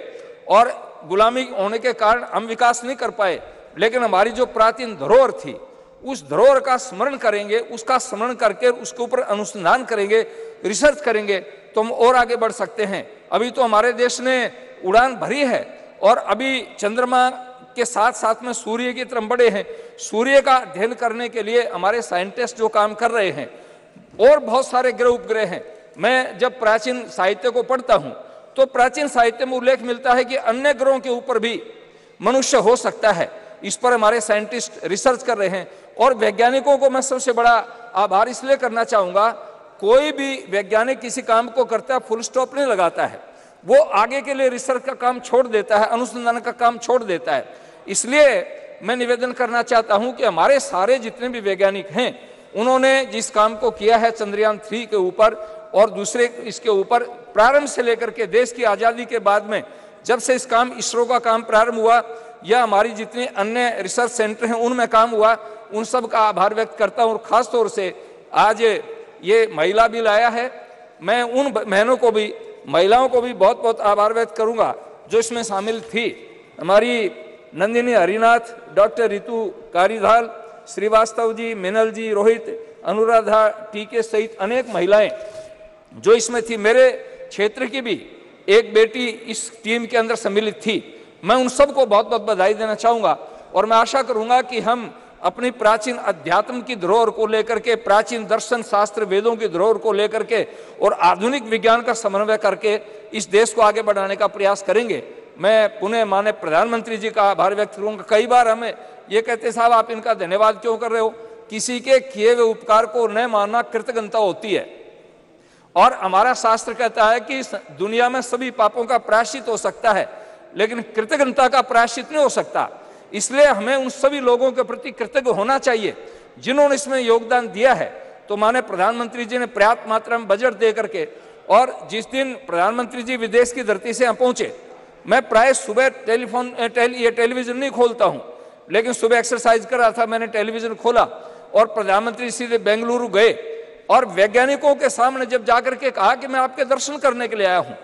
और गुलामी होने के कारण हम विकास नहीं कर पाए, लेकिन हमारी जो प्राचीन धरोहर थी उस धरोहर का स्मरण करेंगे, उसका स्मरण करके उसके ऊपर अनुसंधान करेंगे, रिसर्च करेंगे तो हम और आगे बढ़ सकते हैं। अभी तो हमारे देश ने उड़ान भरी है और अभी चंद्रमा के साथ साथ में सूर्य की तरफ बढ़े हैं। सूर्य का अध्ययन करने के लिए हमारे साइंटिस्ट जो काम कर रहे हैं और बहुत सारे ग्रह उपग्रह हैं। मैं जब प्राचीन साहित्य को पढ़ता हूं तो प्राचीन साहित्य में उल्लेख मिलता है कि अन्य ग्रहों के ऊपर भी मनुष्य हो सकता है। इस पर हमारे साइंटिस्ट रिसर्च कर रहे हैं और वैज्ञानिकों को मैं सबसे बड़ा आभार इसलिए करना चाहूंगा, कोई भी वैज्ञानिक किसी काम को करता है फुल स्टॉप नहीं लगाता है, वो आगे के लिए रिसर्च का काम छोड़ देता है, अनुसंधान का काम छोड़ देता है। इसलिए मैं निवेदन करना चाहता हूं कि हमारे सारे जितने भी वैज्ञानिक हैं उन्होंने जिस काम को किया है चंद्रयान 3 के ऊपर और दूसरे इसके ऊपर, प्रारंभ से लेकर के देश की आज़ादी के बाद में जब से इस काम इसरो का काम प्रारंभ हुआ या हमारी जितने अन्य रिसर्च सेंटर हैं उनमें काम हुआ, उन सब का आभार व्यक्त करता हूं। और खास तौर से आज ये महिला बिल आया है, मैं उन बहनों को भी, महिलाओं को भी बहुत बहुत आभार व्यक्त करूंगा जो इसमें शामिल थी। हमारी नंदिनी हरिनाथ, डॉक्टर रितु कारीधाल, श्रीवास्तव जी, मिनल जी, रोहित, अनुराधा टीके सहित अनेक महिलाएं जो इसमें थी। मेरे क्षेत्र की भी एक बेटी इस टीम के अंदर सम्मिलित थी। मैं उन सबको बहुत बहुत बधाई देना चाहूंगा और मैं आशा करूंगा कि हम अपनी प्राचीन अध्यात्म की धरोहर को लेकर के, प्राचीन दर्शन शास्त्र वेदों की धरोहर को लेकर के और आधुनिक विज्ञान का समन्वय करके इस देश को आगे बढ़ाने का प्रयास करेंगे। मैं पुनः माननीय प्रधानमंत्री जी का आभार व्यक्त करूंगा। कई बार हमें ये कहते साहब आप इनका धन्यवाद क्यों कर रहे हो, किसी के किए हुए उपकार को न मानना कृतज्ञता होती है और हमारा शास्त्र कहता है कि दुनिया में सभी पापों का प्रायश्चित हो सकता है लेकिन कृतज्ञता का प्रायश्चित नहीं हो सकता। इसलिए हमें उन सभी लोगों के प्रति कृतज्ञ होना चाहिए जिन्होंने इसमें योगदान दिया है। तो माननीय प्रधानमंत्री जी ने पर्याप्त मात्रा में बजट दे करके, और जिस दिन प्रधानमंत्री जी विदेश की धरती से यहाँ पहुंचे, मैं प्राय सुबह टेलीविजन नहीं खोलता हूं, लेकिन सुबह एक्सरसाइज कर रहा था, मैंने टेलीविजन खोला और प्रधानमंत्री सीधे बेंगलुरु गए और वैज्ञानिकों के सामने जब जाकर के कहा कि मैं आपके दर्शन करने के लिए आया हूं,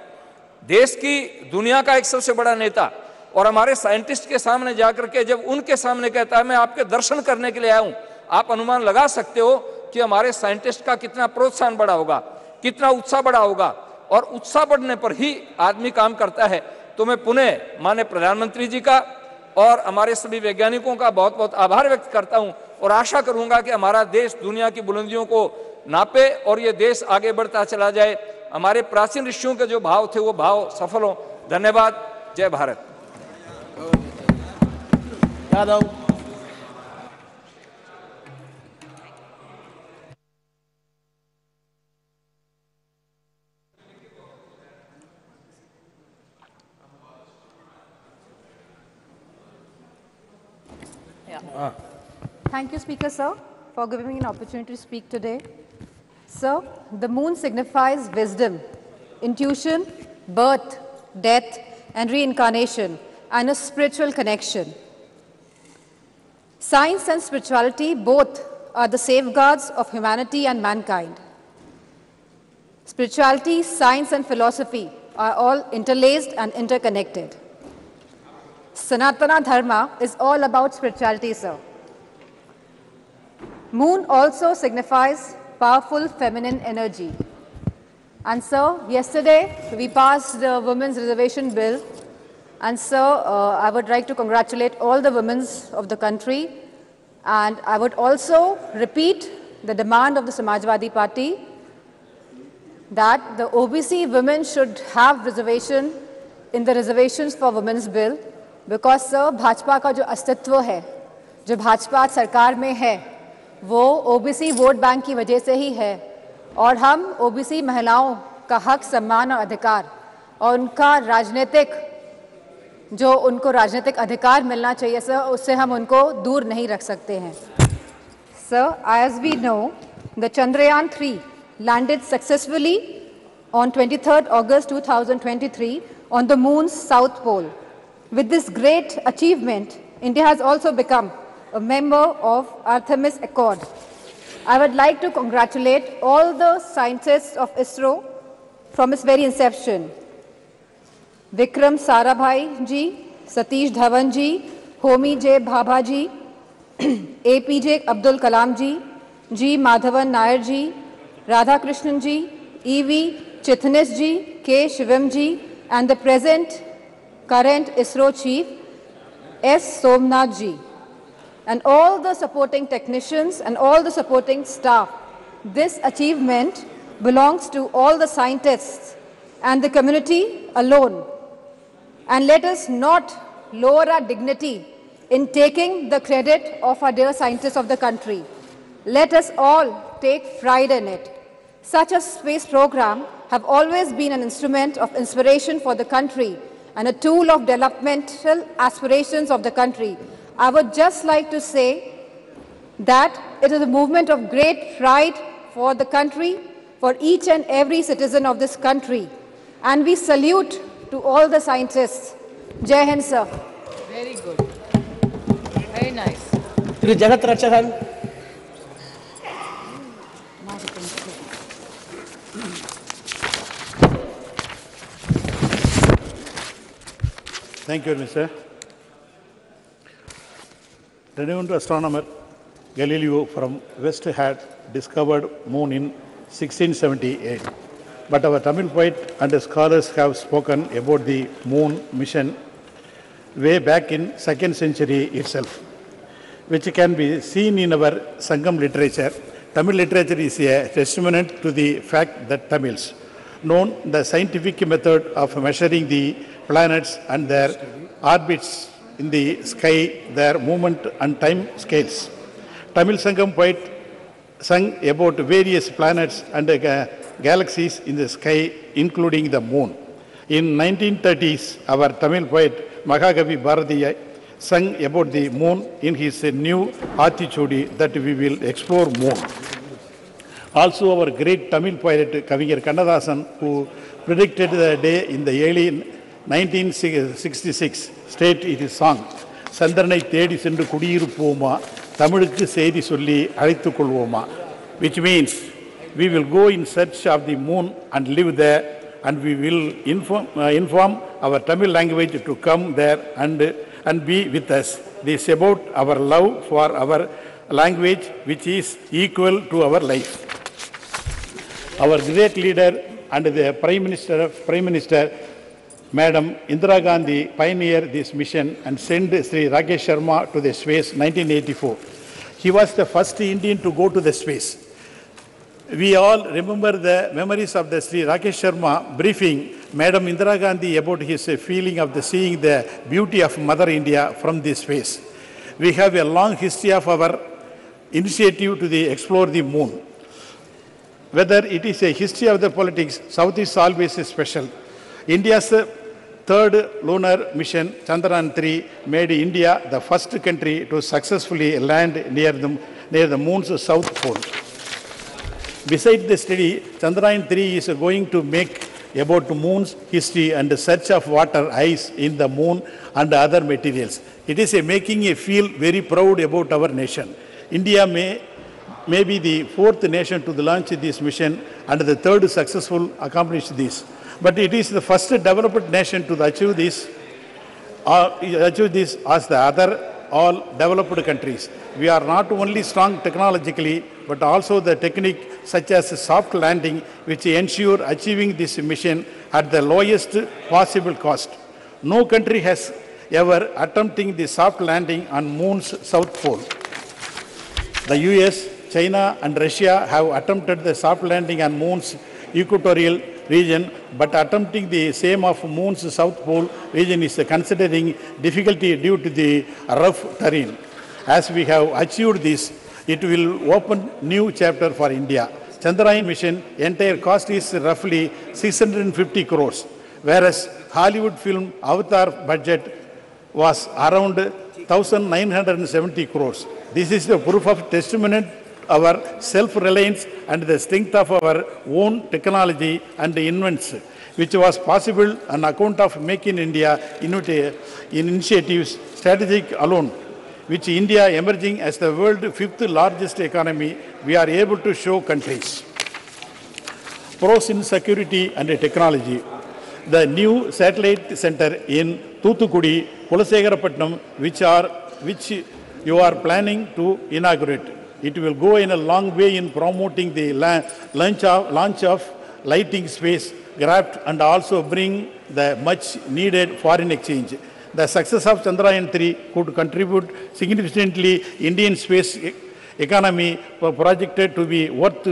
देश की दुनिया का एक सबसे बड़ा नेता और हमारे साइंटिस्ट के सामने जाकर के जब उनके सामने कहता है मैं आपके दर्शन करने के लिए आया हूं, आप अनुमान लगा सकते हो कि हमारे साइंटिस्ट का कितना प्रोत्साहन बढ़ा होगा, कितना उत्साह बढ़ा होगा। और उत्साह बढ़ने पर ही आदमी काम करता है। तो मैं पुनः माननीय प्रधानमंत्री जी का और हमारे सभी वैज्ञानिकों का बहुत बहुत आभार व्यक्त करता हूं और आशा करूंगा कि हमारा देश दुनिया की बुलंदियों को नापे और ये देश आगे बढ़ता चला जाए। हमारे प्राचीन ऋषियों के जो भाव थे वो भाव सफल हो। धन्यवाद। जय Bharat. Yadav. Thank you, Speaker, sir, for giving me an opportunity to speak today. Sir, the moon signifies wisdom, intuition, birth, death, and reincarnation, and a spiritual connection. Science and spirituality both are the safeguards of humanity and mankind. Spirituality, science, and philosophy are all interlaced and interconnected. Sanatana Dharma is all about spirituality, sir. Moon also signifies powerful feminine energy. And sir, yesterday we passed the Women's Reservation Bill. And sir, I would like to congratulate all the women of the country. And I would also repeat the demand of the Samajwadi Party that the OBC women should have reservation in the reservations for women's bill, because sir, Bhajpa का जो अस्तित्व है, जो भाजपा सरकार में है, वो OBC vote bank की वजह से ही है, और हम ओबीसी महिलाओं का हक, सम्मान और अधिकार और उनका राजनीतिक जो उनको राजनीतिक अधिकार मिलना चाहिए सर, उससे हम उनको दूर नहीं रख सकते हैं. Sir, as we know, the Chandrayaan 3 landed successfully on 23rd August 2023 on the moon's south pole. With this great achievement, India has also become a member of Artemis Accord. I would like to congratulate all the scientists of ISRO from its very inception. Vikram Sarabhai ji, Satish Dhawan ji, Homi J. Bhabha ji, APJ Abdul Kalam ji, G. Madhavan Nair ji, Radha Krishnan ji, E.V. Chitnis ji, K. Shivam ji, and the current ISRO chief, S. Somnath ji, and all the supporting technicians and all the supporting staff. This achievement belongs to all the scientists and the community alone. And let us not lower our dignity in taking the credit of our dear scientists of the country. Let us all take pride in it. Such a space program have always been an instrument of inspiration for the country and a tool of developmental aspirations of the country. I would just like to say that it is a movement of great pride for the country, for each and every citizen of this country. And we salute to all the scientists. Jai Hind, sir. Very good. Very nice. Jagat Racharan. Thank you, Mr. Renowned astronomer Galileo from West had discovered moon in 1678. But our Tamil poet and scholars have spoken about the moon mission way back in 2nd century itself, which can be seen in our Sangam literature. Tamil literature is a testament to the fact that Tamils know the scientific method of measuring the planets and their orbits in the sky, their movement and time scales. Tamil Sangam poet sung about various planets and galaxies in the sky, including the moon. In 1930s, our Tamil poet Mahakavi Bharatiya sung about the moon in his new Aathichudi that we will explore more. Also, our great Tamil poet Kaviyar Kannadasan, who predicted the day in the early 1966, state in his song, Sandranai Thedi Sendu Kudiyirupoma, Tamilukku Seidi Solli Alizhuthu Kolvoma, which means we will go in search of the moon and live there, and we will inform our Tamil language to come there and be with us. This is about our love for our language, which is equal to our life. Our great leader and the Prime Minister, Madam Indira Gandhi, pioneered this mission and sent Sri Rakesh Sharma to the space in 1984. He was the first Indian to go to the space. We all remember the memories of the Sri Rakesh Sharma briefing Madam Indira Gandhi about his feeling of seeing the beauty of Mother India from this space. We have a long history of our initiative to explore the moon. Whether it is a history of the politics, South is always special. India's third lunar mission, Chandrayaan 3, made India the first country to successfully land near the moon's south pole. Besides the study, Chandrayaan 3 is going to make about moon's history and the search of water, ice in the moon and other materials. It is making me feel very proud about our nation. India may be the fourth nation to launch this mission and the third successful accomplish this. But it is the first developed nation to achieve this. achieve this as the other all developed countries. We are not only strong technologically, but also the technique such as soft landing, which ensure achieving this mission at the lowest possible cost. No country has ever attempting the soft landing on Moon's south pole. The US, China and Russia have attempted the soft landing on Moon's equatorial region, but attempting the same of Moon's south pole region is considering difficulty due to the rough terrain. As we have achieved this, it will open new chapter for India. Chandrayaan mission entire cost is roughly 650 crores, whereas Hollywood film Avatar budget was around 1,970 crores. This is the proof of testament our self-reliance and the strength of our own technology and invents, which was possible on account of Make in India initiatives strategic alone, which India emerging as the world's fifth largest economy, we are able to show countries. Pros in security and technology. The new satellite center in Thoothukudi, Kulasegarapatnam, which you are planning to inaugurate. It will go in a long way in promoting the launch of lighting space craft and also bring the much needed foreign exchange. The success of Chandrayaan 3 could contribute significantly Indian space economy projected to be worth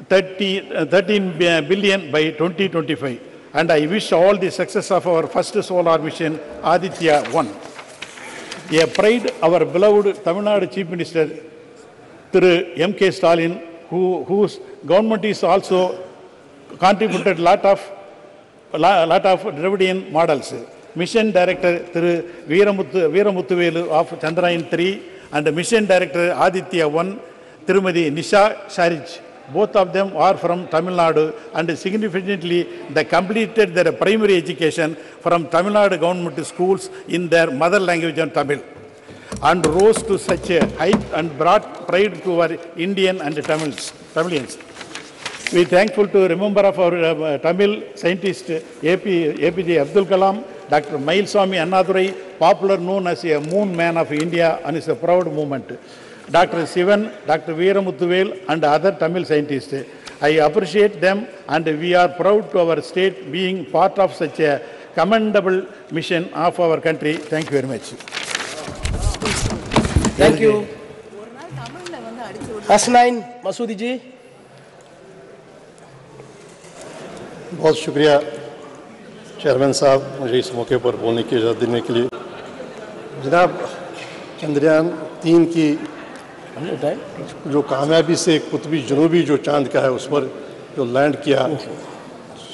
13 billion by 2025. And I wish all the success of our first solar mission, Aditya 1. A pride, our beloved Tamil Nadu Chief Minister, Through M.K. Stalin, whose government is also contributed lot of Dravidian models. Mission Director through Veeramuthuvel of Chandrayaan 3 and Mission Director Aditya 1, Tirumadi Nisha Sharij. Both of them are from Tamil Nadu and significantly they completed their primary education from Tamil Nadu government schools in their mother language and Tamil, and rose to such a height and brought pride to our Indian and Tamilians. We are thankful to remember of our Tamil scientist APJ Abdul Kalam, Dr. Mailswamy Annadurai, popular known as a moon man of India, and is a proud movement. Dr. Sivan, Dr. Veeramuthuvel and other Tamil scientists. I appreciate them and we are proud to our state being part of such a commendable mission of our country. Thank you very much. Thank you. Hasnain Masoodi ji. बहुत शुक्रिया chairman साहब मुझे इस मौके पर बोलने की इजाज़त देने के लिए। जनाब, चंद्रयान 3 की जो कामयाबी से कुतबी जनूबी जो चांद का है उस पर जो लैंड किया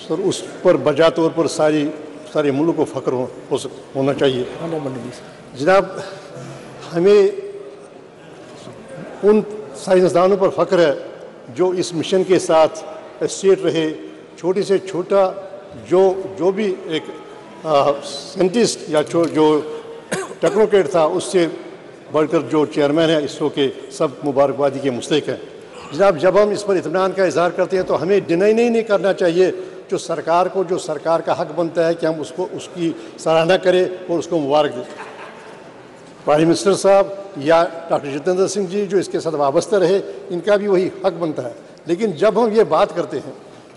सर, उस पर बजा तौर पर सारे मुल्क को फ़ख्र होना चाहिए। जनाब, हमें उन साइंसदानों पर फ़ख्र है जो इस मिशन के साथ एसोसिएट रहे, छोटे से छोटा जो भी एक साइंटिस्ट या जो टेक्नोक्रेट था उससे बढ़कर जो चेयरमैन है इसरो के, सब मुबारकबादी के मुस्तहिक हैं। जनाब, जब हम इस पर इत्मीनान का इजहार करते हैं तो हमें डिनाई नहीं करना चाहिए जो सरकार का हक बनता है कि हम उसकी सराहना करें और उसको मुबारक दें। प्राइम मिनिस्टर साहब या डॉक्टर जितेंद्र सिंह जी जो इसके साथ वाबस्ता रहे, इनका भी वही हक बनता है। लेकिन जब हम ये बात करते हैं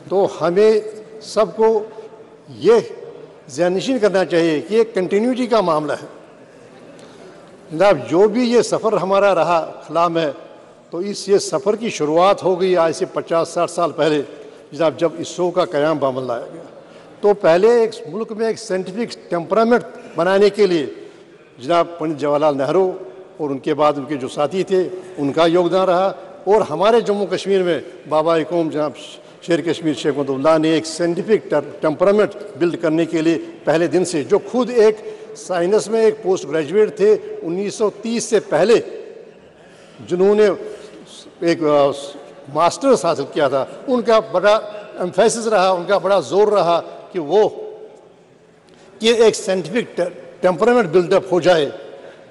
तो हमें सबको ये ज़हननशीन करना चाहिए कि ये कंटिन्यूटी का मामला है। जनाब, जो भी ये सफ़र हमारा रहा खला में, तो ये सफ़र की शुरुआत हो गई आज से 50-60 साल पहले। जनाब, जब इसरो का क़याम बामल लाया गया तो पहले एक मुल्क में एक साइंटिफिक टेम्परामेंट बनाने के लिए जनाब पंडित जवाहरलाल नेहरू और उनके बाद उनके जो साथी थे उनका योगदान रहा, और हमारे जम्मू कश्मीर में बाबा कौम जनाब शेर कश्मीर शेख अब्दुल्ला ने एक साइंटिफिक टेम्परामेंट बिल्ड करने के लिए पहले दिन से, जो खुद एक साइंस में एक पोस्ट ग्रेजुएट थे 1930 से पहले, जिन्होंने एक मास्टर्स हासिल किया था, उनका बड़ा एम्फेसिस रहा, उनका बड़ा जोर रहा कि एक साइंटिफिक टेम्परामेंट बिल्डअप हो जाए।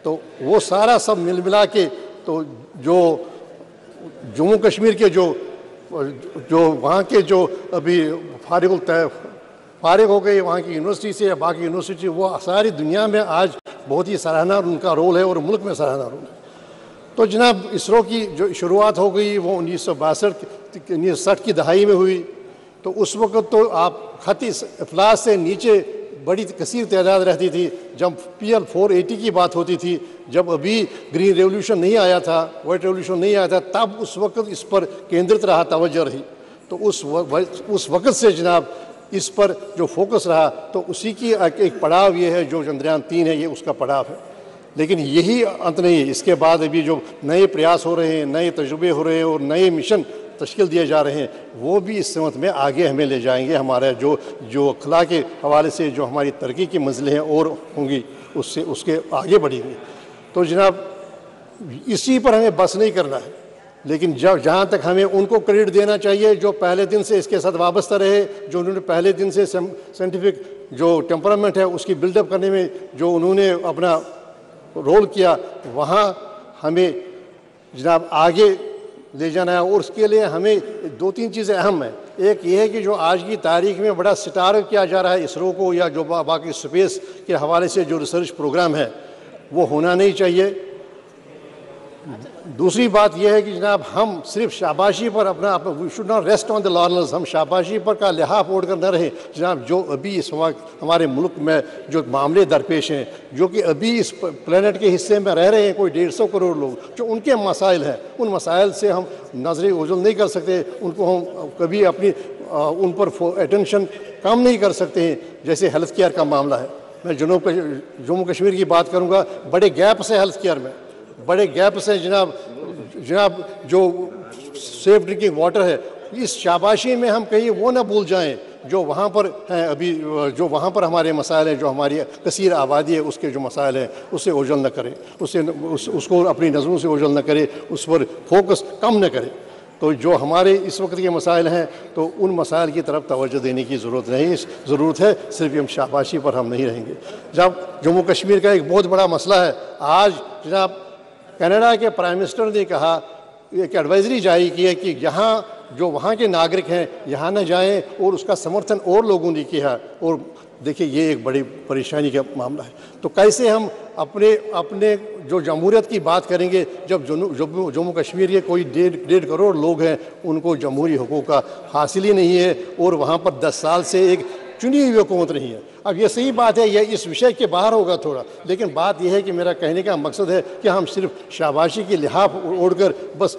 तो वो सारा सब मिला के तो जो जम्मू कश्मीर के जो वहाँ के जो अभी फारिगुल फारिग हो गए वहाँ की यूनिवर्सिटी से या बाकी यूनिवर्सिटी, वो सारी दुनिया में आज बहुत ही सराहना उनका रोल है और मुल्क में सराहना रोल है। तो जनाब इसरो की जो शुरुआत हो गई वो 1962-1960 की दहाई में हुई। तो उस वक़्त तो आप खत अफलास से नीचे बड़ी कसीर तादाद रहती थी। जब PL 480 की बात होती थी, जब अभी ग्रीन रेवोल्यूशन नहीं आया था, वाइट रेवोल्यूशन नहीं आया था, तब उस वक़्त इस पर केंद्रित रहा, तवज्जो रही। तो उस वक़्त से जनाब इस पर जो फोकस रहा, तो उसी की एक पड़ाव ये है जो चंद्रयान 3 है, ये उसका पड़ाव है। लेकिन यही अंत नहीं है। इसके बाद अभी जो नए प्रयास हो रहे हैं, नए तजुर्बे हो रहे हैं और नए मिशन तश्कील दिए जा रहे हैं, वो भी इस समत में आगे हमें ले जाएंगे। हमारा जो अखला के हवाले से जो हमारी तरक्की की मंजिलें हैं और होंगी, उससे उसके आगे बढ़ेंगी। तो जनाब इसी पर हमें बस नहीं करना है, लेकिन जहाँ तक हमें उनको क्रेडिट देना चाहिए जो पहले दिन से इसके साथ वाबस्ता रहे, जो उन्होंने पहले दिन से साइंटिफिक जो टेम्परामेंट है उसकी बिल्डअप करने में जो उन्होंने अपना रोल किया, वहाँ हमें जनाब आगे ले जाना है। और उसके लिए हमें 2-3 चीज़ें अहम हैं। एक ये है कि जो आज की तारीख में बड़ा स्टार किया जा रहा है इसरो को, या जो बाकी स्पेस के हवाले से जो रिसर्च प्रोग्राम है, वो होना नहीं चाहिए। दूसरी बात यह है कि जनाब हम सिर्फ शाबाशी पर अपना we should not rest on the laurels, हम शाबाशी पर का लिहाफ ओढ़ कर न रहे। जनाब जो अभी इस वक्त हमारे मुल्क में जो मामले दरपेश हैं, जो कि अभी इस प्लेनेट के हिस्से में रह रहे हैं कोई 150 करोड़ लोग, जो उनके मसाइल हैं, उन मसाइल से हम नजरें ओझल नहीं कर सकते। उनको हम कभी अपनी उन पर अटेंशन कम नहीं कर सकते हैं। जैसे हेल्थ केयर का मामला है, मैं जम्मू कश्मीर की बात करूँगा, बड़े गैप से हेल्थ केयर में बड़े गैप से जनाब जो सेफ ड्रिंकिंग वाटर है, इस शाबाशी में हम कहीं वो ना भूल जाएं जो वहाँ पर हैं अभी, जो वहाँ पर हमारे मसाइल हैं, जो हमारी कसीर आबादी है उसके जो मसाइल हैं, उससे ओझल न करें, उसको अपनी नज़रों से ओझल न करें, उस पर फोकस कम न करें। तो जो हमारे इस वक्त के मसाइल हैं, तो उन मसाइल की तरफ तवज्जो देने की ज़रूरत नहीं, ज़रूरत है सिर्फ हम शाबाशी पर हम नहीं रहेंगे। जब जम्मू कश्मीर का एक बहुत बड़ा मसला है, आज जनाब कनाडा के प्राइम मिनिस्टर ने कहा, एक एडवाइजरी जारी की है कि यहाँ जो वहाँ के नागरिक हैं यहाँ न जाएं, और उसका समर्थन और लोगों ने किया। और देखिए ये एक बड़ी परेशानी का मामला है। तो कैसे हम अपने जो जमहूरियत की बात करेंगे, जब जम्मू कश्मीर के कोई 1.5 करोड़ लोग हैं, उनको जमहूरी हुकूक का हासिल ही नहीं है, और वहाँ पर 10 साल से एक चुनी हुई हुकूमत नहीं है। अब ये सही बात है, यह इस विषय के बाहर होगा थोड़ा, लेकिन बात यह है कि मेरा कहने का मकसद है कि हम सिर्फ शाबाशी की लिहाफ ओढ़कर बस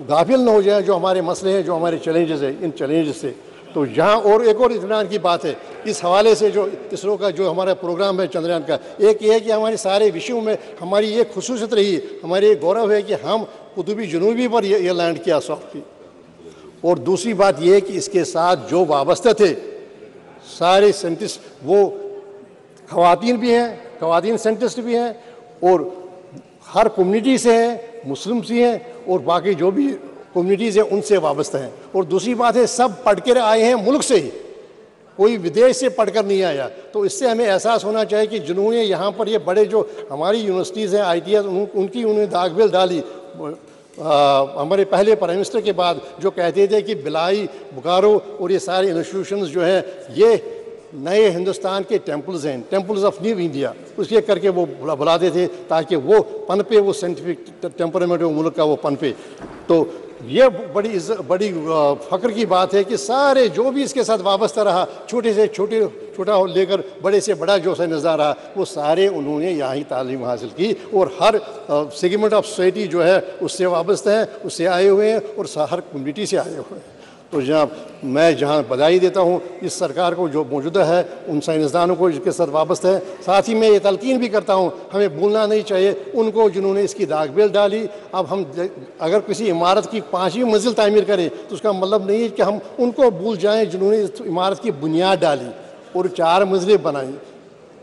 गाफिल न हो जाए जो हमारे मसले हैं, जो हमारे चैलेंजेस हैं, इन चैलेंजेस से। तो यहाँ और एक और इत्मीनान की बात है इस हवाले से, जो इसरो का जो हमारा प्रोग्राम है चंद्रयान का, एक ये है कि हमारे सारे विषयों में हमारी ये खुसूसियत रही, हमारी एक गौरव है कि हम कुतुबी जनूबी पर ये लैंड किया सॉफ्ट की। और दूसरी बात यह है कि इसके साथ जो वाबस्ते थे सारे साइंटिस्ट, वो ख़वातीन भी हैं, ख़वातीन साइंटिस्ट भी हैं, और हर कम्युनिटी से हैं, मुस्लिम से हैं, और बाकी जो भी कम्युनिटीज़ हैं उनसे वाबस्ता हैं। और दूसरी बात है सब पढ़ कर आए हैं मुल्क से ही, कोई विदेश से पढ़कर नहीं आया। तो इससे हमें एहसास होना चाहिए कि जिन्होंने यहाँ पर ये बड़े जो हमारी यूनिवर्सिटीज़ हैं, ITS, उनकी उन्होंने दागबिल डाली। हमारे पहले प्राइम मिनिस्टर के बाद जो कहते थे कि बिलाई, बुकारो और ये सारे इंस्टीट्यूशंस जो हैं ये नए हिंदुस्तान के टेम्पल्स हैं, टेम्पल्स ऑफ न्यू इंडिया, उसके करके वो बुलाते थे ताकि वो पनपे, वो साइंटिफिक टेम्परामेंट वो मुल्क का वो पनपे। तो ये बड़ी फ़ख्र की बात है कि सारे जो भी इसके साथ वाबस्ता रहा, छोटे से छोटा लेकर बड़े से बड़ा जो साइंसदान रहा, वो सारे उन्होंने यहाँ ही तालीम हासिल की, और हर सेगमेंट ऑफ सोसाइटी जो है उससे वाबस्ता है, उससे आए हुए हैं, और हर कम्युनिटी से आए हुए हैं। तो जनाब मैं जहाँ बधाई देता हूँ इस सरकार को जो मौजूदा है, उन साइंसदानों को जिसके साथ वाबस्ता है, साथ ही मैं ये तलकीन भी करता हूँ हमें भूलना नहीं चाहिए उनको जिन्होंने इसकी दागबेल डाली। अब हम अगर किसी इमारत की 5वीं मंजिल तामीर करें तो उसका मतलब नहीं है कि हम उनको भूल जाएँ जिन्होंने इस इमारत की बुनियाद डाली और 4 मंजिलें बनाई।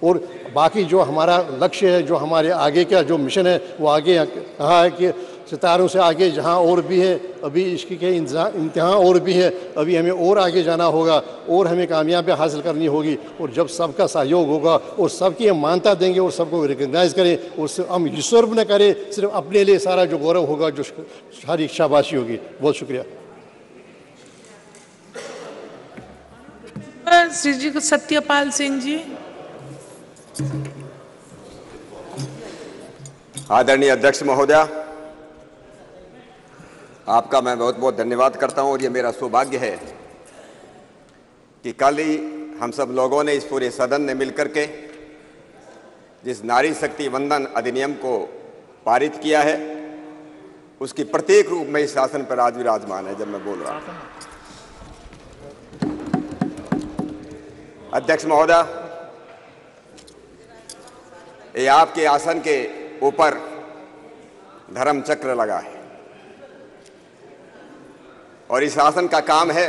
और बाकी जो हमारा लक्ष्य है, जो हमारे आगे का जो मिशन है, वो आगे कहा है कि सितारों से आगे जहाँ और भी है, अभी इश्क के इम्तिहान और भी है, अभी हमें और आगे जाना होगा, और हमें कामयाबी हासिल करनी होगी। और जब सबका सहयोग होगा और सबकी हम मान्यता देंगे और सबको रिकग्नाइज़ करें, और हम युसर्व न करें, सिर्फ अपने लिए सारा जो गौरव होगा, जो सारी शाबाशी होगी। बहुत शुक्रिया। श्री जी सत्यपाल सिंह जी। आदरणीय अध्यक्ष महोदया, आपका मैं बहुत बहुत धन्यवाद करता हूं और ये मेरा सौभाग्य है कि कल ही हम सब लोगों ने इस पूरे सदन ने मिलकर के जिस नारी शक्ति वंदन अधिनियम को पारित किया है उसकी प्रत्येक रूप में इस शासन पर आज विराजमान है। जब मैं बोल रहा हूं अध्यक्ष महोदय, ये आपके आसन के ऊपर धर्म चक्र लगा है और इस शासन का काम है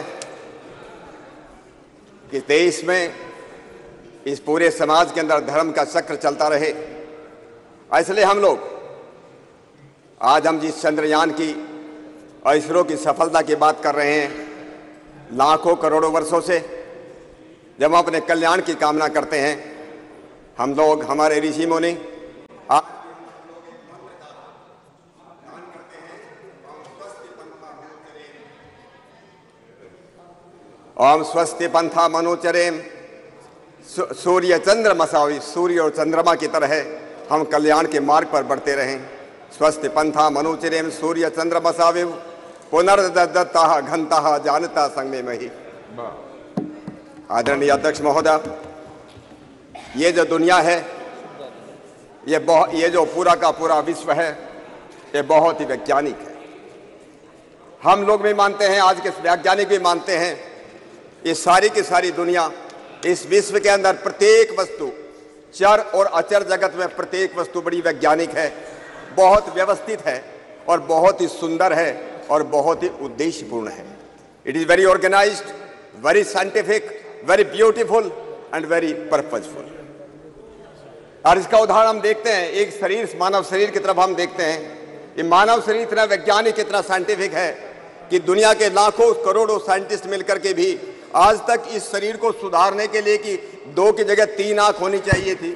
कि देश में इस पूरे समाज के अंदर धर्म का चक्र चलता रहे। इसलिए हम लोग आज हम जिस चंद्रयान की और इसरो की सफलता की बात कर रहे हैं, लाखों करोड़ों वर्षों से जब हम अपने कल्याण की कामना करते हैं, हम लोग हमारे ऋषि मुनि ओम स्वस्ति पंथा मनोचरेम सूर्य चंद्र मसावी, सूर्य और चंद्रमा की तरह हम कल्याण के मार्ग पर बढ़ते रहें। स्वस्ति पंथा मनोचरेम सूर्य चंद्र मसावी पुनर्दत्ता घंता जानता संग में ही। आदरणीय अध्यक्ष महोदय, ये जो दुनिया है, ये जो पूरा का पूरा विश्व है, ये बहुत ही वैज्ञानिक है। हम लोग भी मानते हैं, आज के वैज्ञानिक भी मानते हैं, ये सारी की सारी दुनिया, इस विश्व के अंदर प्रत्येक वस्तु, चर और अचर जगत में प्रत्येक वस्तु बड़ी वैज्ञानिक है, बहुत व्यवस्थित है और बहुत ही सुंदर है और बहुत ही उद्देश्यपूर्ण है। It is very organised, very scientific, very beautiful and very purposeful. और इसका उदाहरण हम देखते हैं, एक शरीर, मानव शरीर की तरफ हम देखते हैं। ये मानव शरीर इतना वैज्ञानिक, इतना साइंटिफिक है कि दुनिया के लाखों करोड़ों साइंटिस्ट मिलकर के भी आज तक इस शरीर को सुधारने के लिए कि 2 की जगह 3 आंख होनी चाहिए थी,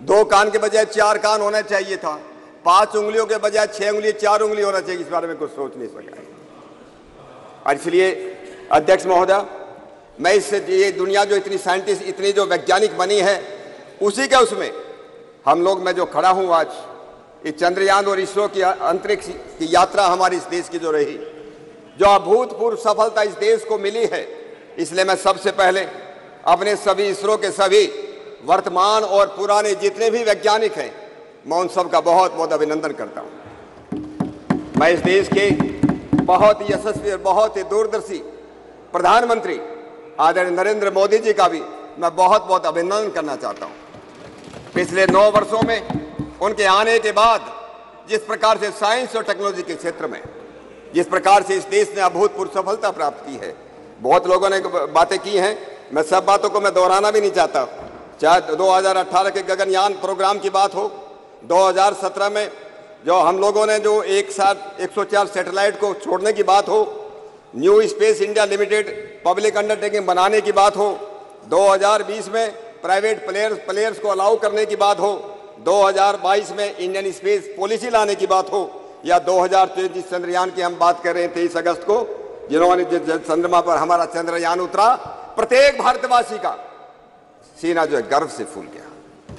2 कान के बजाय 4 कान होना चाहिए था, 5 उंगलियों के बजाय 6 उंगली 4 उंगली होना चाहिए, इस बारे में कुछ सोच नहीं सका। और इसलिए अध्यक्ष महोदय, मैं इससे ये दुनिया जो इतनी साइंटिस्ट, इतनी जो वैज्ञानिक बनी है, उसी के उसमें हम लोग, मैं जो खड़ा हूं आज, ये चंद्रयान और इसरो की अंतरिक्ष की यात्रा हमारी इस देश की जो रही, जो अभूतपूर्व सफलता इस देश को मिली है, इसलिए मैं सबसे पहले अपने सभी इसरो के सभी वर्तमान और पुराने जितने भी वैज्ञानिक हैं, मैं उन सब का बहुत बहुत अभिनंदन करता हूं। मैं इस देश के बहुत ही यशस्वी और बहुत ही दूरदर्शी प्रधानमंत्री आदरणीय नरेंद्र मोदी जी का भी मैं बहुत बहुत अभिनंदन करना चाहता हूं। पिछले 9 वर्षों में उनके आने के बाद जिस प्रकार से साइंस और टेक्नोलॉजी के क्षेत्र में जिस प्रकार से इस देश ने अभूतपूर्व सफलता प्राप्त की है, बहुत लोगों ने बातें की हैं, मैं सब बातों को मैं दोहराना भी नहीं चाहता। चाहे 2018 के गगनयान प्रोग्राम की बात हो, 2017 में जो हम लोगों ने जो एक साथ 104 सैटेलाइट को छोड़ने की बात हो, new space India limited public undertaking बनाने की बात हो, 2020 में प्राइवेट प्लेयर्स को अलाउ करने की बात हो, 2022 में इंडियन स्पेस पॉलिसी लाने की बात हो, या 2023 चंद्रयान की हम बात कर रहे हैं 23 अगस्त को, जिन्होंने चंद्रमा पर हमारा चंद्रयान उतरा, प्रत्येक भारतवासी का सीना जो है गर्व से फूल गया,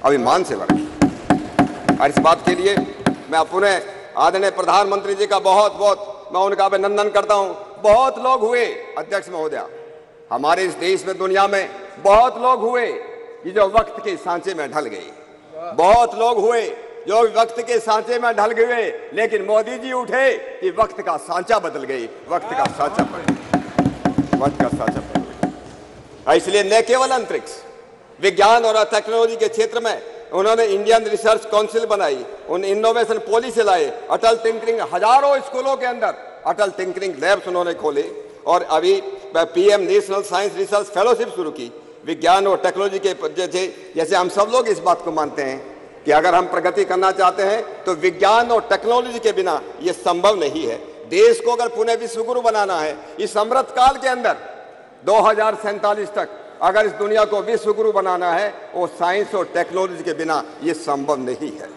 अभिमान से भर गया। और इस बात के लिए मैं अपने आदरणीय प्रधानमंत्री जी का बहुत बहुत मैं उनका अभिनंदन करता हूं। बहुत लोग हुए अध्यक्ष महोदया, हमारे इस देश में, दुनिया में बहुत लोग हुए कि जो वक्त के सांचे में ढल गए, बहुत लोग हुए जो वक्त के सांचे में ढल गए, लेकिन मोदी जी उठे कि वक्त का सांचा बदल गई, वक्त का सांचा बदल गई। इसलिए न केवल अंतरिक्ष विज्ञान और टेक्नोलॉजी के क्षेत्र में उन्होंने इंडियन रिसर्च काउंसिल बनाई, उन इनोवेशन पॉलिसी लाए, अटल टिंकरिंग, हजारों स्कूलों के अंदर अटल टिंकरिंग लैब्स उन्होंने खोले, और अभी PM national science research fellowship शुरू की। विज्ञान और टेक्नोलॉजी के जैसे हम सब लोग इस बात को मानते हैं कि अगर हम प्रगति करना चाहते हैं तो विज्ञान और टेक्नोलॉजी के बिना यह संभव नहीं है। देश को अगर पुनः विश्व गुरु बनाना है इस अमृत काल के अंदर 2047 तक, अगर इस दुनिया को विश्व गुरु बनाना है, वो साइंस और टेक्नोलॉजी के बिना ये संभव नहीं है।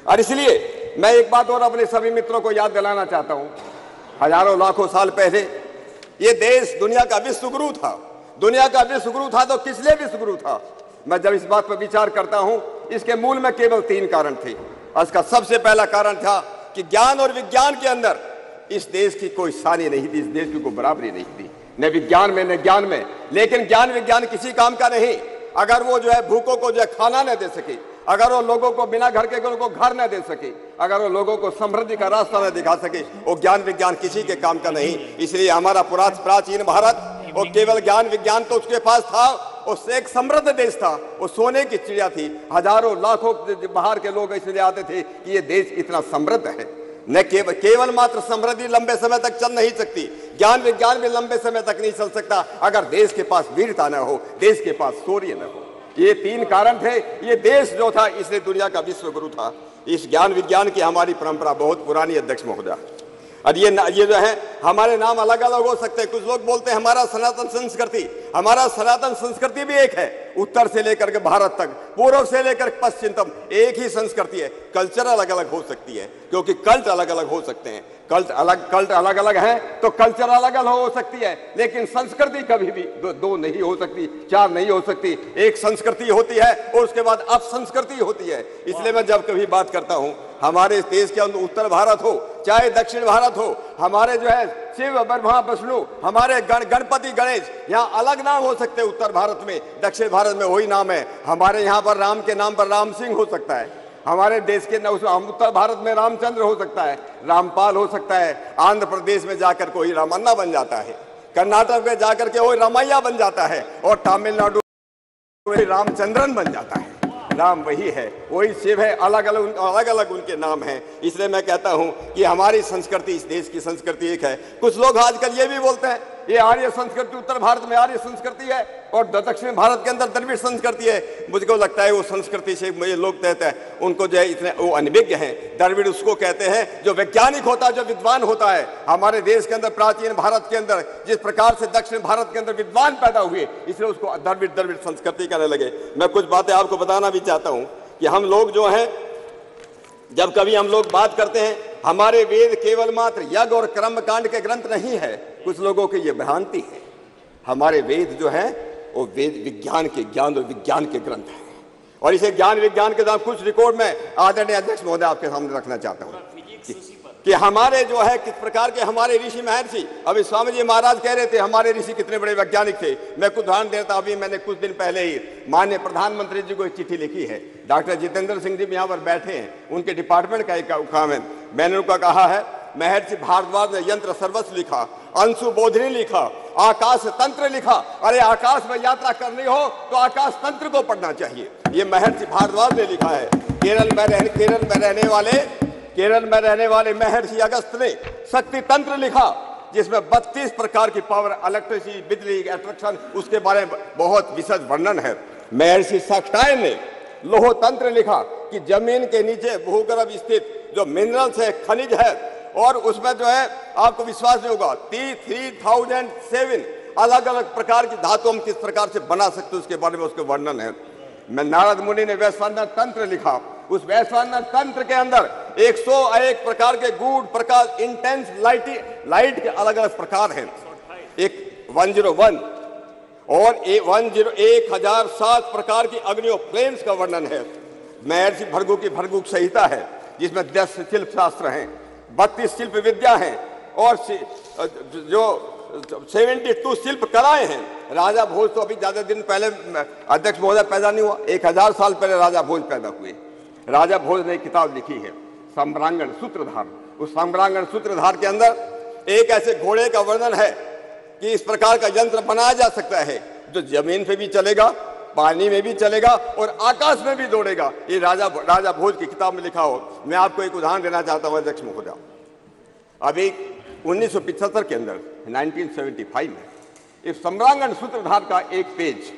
और इसलिए मैं एक बात और अपने सभी मित्रों को याद दिलाना चाहता हूं, हजारों लाखों साल पहले ये देश दुनिया का विश्व गुरु था, दुनिया का विश्व गुरु था तो किस लिए विश्व गुरु था? मैं जब इस बात पर विचार करता हूं, इसके मूल में केवल 3 कारण थे। इसका सबसे पहला कारण था कि ज्ञान और विज्ञान के अंदर इस देश की कोई सानी नहीं थी, इस देश की कोई बराबरी नहीं थी, न विज्ञान में न ज्ञान में। लेकिन ज्ञान विज्ञान किसी काम का नहीं अगर वो जो है भूखों को जो है खाना न दे सके, अगर वो लोगों को बिना घर के को घर न दे सके, अगर वो लोगों को समृद्धि का रास्ता न दिखा सके, वो ज्ञान विज्ञान किसी के काम का नहीं। इसलिए हमारा प्राचीन भारत वो केवल ज्ञान विज्ञान तो उसके पास था, उससे एक समृद्ध देश था, वो सोने की चिड़िया थी। हजारों लाखों बाहर के लोग इसलिए आते थे कि ये देश इतना समृद्ध है। न केवल मात्र समृद्धि लंबे समय तक चल नहीं सकती, ज्ञान विज्ञान भी लंबे समय तक नहीं चल सकता अगर देश के पास वीरता न हो, देश के पास शौर्य न हो। ये 3 कारण थे। ये देश जो था इसलिए दुनिया का विश्व गुरु था। इस ज्ञान विज्ञान की हमारी परंपरा बहुत पुरानी अध्यक्ष महोदय। और ये जो है हमारे नाम अलग अलग हो सकते हैं। कुछ लोग बोलते हैं हमारा सनातन संस्कृति, हमारा सनातन संस्कृति भी एक है, उत्तर से लेकर के भारत तक, पूर्व से लेकर पश्चिम तक एक ही संस्कृति है। कल्चर अलग अलग हो सकती है क्योंकि कल्ट अलग अलग हो सकते हैं। कल्ट अलग अलग है तो कल्चर अलग अलग हो सकती है, लेकिन संस्कृति कभी भी दो नहीं हो सकती, 4 नहीं हो सकती। एक संस्कृति होती है और उसके बाद अपसंस्कृति होती है। इसलिए मैं जब कभी बात करता हूं हमारे देश के अंदर उत्तर भारत हो चाहे दक्षिण भारत हो, हमारे जो है शिव ब्रह्मा विष्णु, हमारे गणपति गणेश, यहाँ अलग नाम हो सकते हैं उत्तर भारत में, दक्षिण भारत में वही नाम है। हमारे यहाँ पर राम के नाम पर राम सिंह हो सकता है, हमारे देश के उत्तर भारत में रामचंद्र हो सकता है, रामपाल हो सकता है, आंध्र प्रदेश में जाकर कोई रामन्ना बन जाता है, कर्नाटक में जाकर के वही रामैया बन जाता है, और तमिलनाडु में रामचंद्रन बन जाता है। नाम वही है, वही शिव है, अलग अलग उनके नाम हैं। इसलिए मैं कहता हूं कि हमारी संस्कृति, इस देश की संस्कृति एक है। कुछ लोग आजकल ये भी बोलते हैं ये आर्य संस्कृति, उत्तर भारत में आर्य संस्कृति है और दक्षिण भारत के अंदर द्रविड़ संस्कृति है। मुझको लगता है वो संस्कृति से ये लोग कहते हैं उनको जो है इतने वो अनभिज्ञ हैं। द्रविड़ उसको कहते हैं जो वैज्ञानिक होता है, जो विद्वान होता है। हमारे देश के अंदर, प्राचीन भारत के अंदर जिस प्रकार से दक्षिण भारत के अंदर विद्वान पैदा हुए, इसलिए उसको द्रविड़ संस्कृति कहने लगे। मैं कुछ बातें आपको बताना भी चाहता हूं कि हम लोग जो हैं, जब कभी हम लोग बात करते हैं हमारे वेद केवल मात्र यज्ञ और कर्म कांड के ग्रंथ नहीं है, कुछ लोगों की यह भ्रांति है। हमारे वेद जो है वो वेद विज्ञान के, ज्ञान और विज्ञान के ग्रंथ हैं, और इसे ज्ञान विज्ञान के कुछ रिकॉर्ड में आदरणीय अध्यक्ष महोदय आपके सामने रखना चाहता हूँ कि हमारे जो है किस प्रकार के हमारे ऋषि महर्षि। अभी स्वामी जी महाराज कह रहे थे हमारे ऋषि कितने बड़े वैज्ञानिक थे। मैं कुछ उदाहरण देता, अभी मैंने कुछ दिन पहले ही माननीय प्रधानमंत्री जी को एक चिट्ठी लिखी है। डॉक्टर जितेंद्र सिंह जी यहाँ पर बैठे हैं, उनके डिपार्टमेंट का एक काम है। मैंने उनका कहा है महर्षि भारद्वाज ने यंत्र सर्वस्व लिखा, अंशु बोधिनी लिखा, आकाश तंत्र लिखा। अरे आकाश में यात्रा करनी हो तो आकाश तंत्र को पढ़ना चाहिए, ये महर्षि भारद्वाज ने लिखा है। केरल में रहने वाले महर्षि अगस्त ने शक्ति तंत्र लिखा, जिसमें 32 प्रकार की पावर, इलेक्ट्रिसिटी, बिजली, अट्रैक्शन, उसके बारे में बहुत विशद वर्णन है। महर्षि साक्ष्टायन ने लोह तंत्र लिखा कि जमीन के नीचे भूगर्भ स्थित जो मिनरल्स है, खनिज है, और उसमें जो है आपको विश्वास नहीं होगा 3007 अलग अलग प्रकार की धातु हम किस प्रकार से बना सकते उसके बारे में उसके वर्णन है। मैं नारद मुनि ने वैश्वानर तंत्र लिखा, उस वैश्वानर तंत्र के अंदर 101 प्रकार के गूढ़ प्रकाश, इंटेंस लाइट के अलग अलग प्रकार हैं। एक 101 और 1007 प्रकार की अग्नियों, फ्लेम्स का वर्णन है। महर्षि भृगु की भृगु संहिता है जिसमें 10 शिल्प शास्त्र हैं, 32 शिल्प विद्या हैं, और जो 72 शिल्प कलाएं हैं। राजा भोज तो अभी ज्यादा दिन पहले अध्यक्ष महोदय पैदा नहीं हुआ, 1000 साल पहले राजा भोज पैदा हुए। राजा भोज ने एक किताब लिखी है सम्रांगण सूत्रधार। उस सम्रांगण सूत्रधार के अंदर एक ऐसे घोड़े का वर्णन है कि इस प्रकार का यंत्र बनाया जा सकता है जो जमीन पे भी चलेगा, पानी में भी चलेगा और आकाश में भी दौड़ेगा। ये राजा भोज की किताब में लिखा हो। मैं आपको एक उदाहरण देना चाहता हूं अध्यक्ष महोदय। अभी 1975 के अंदर 1975 में इस सम्रांगण सूत्रधार का एक पेज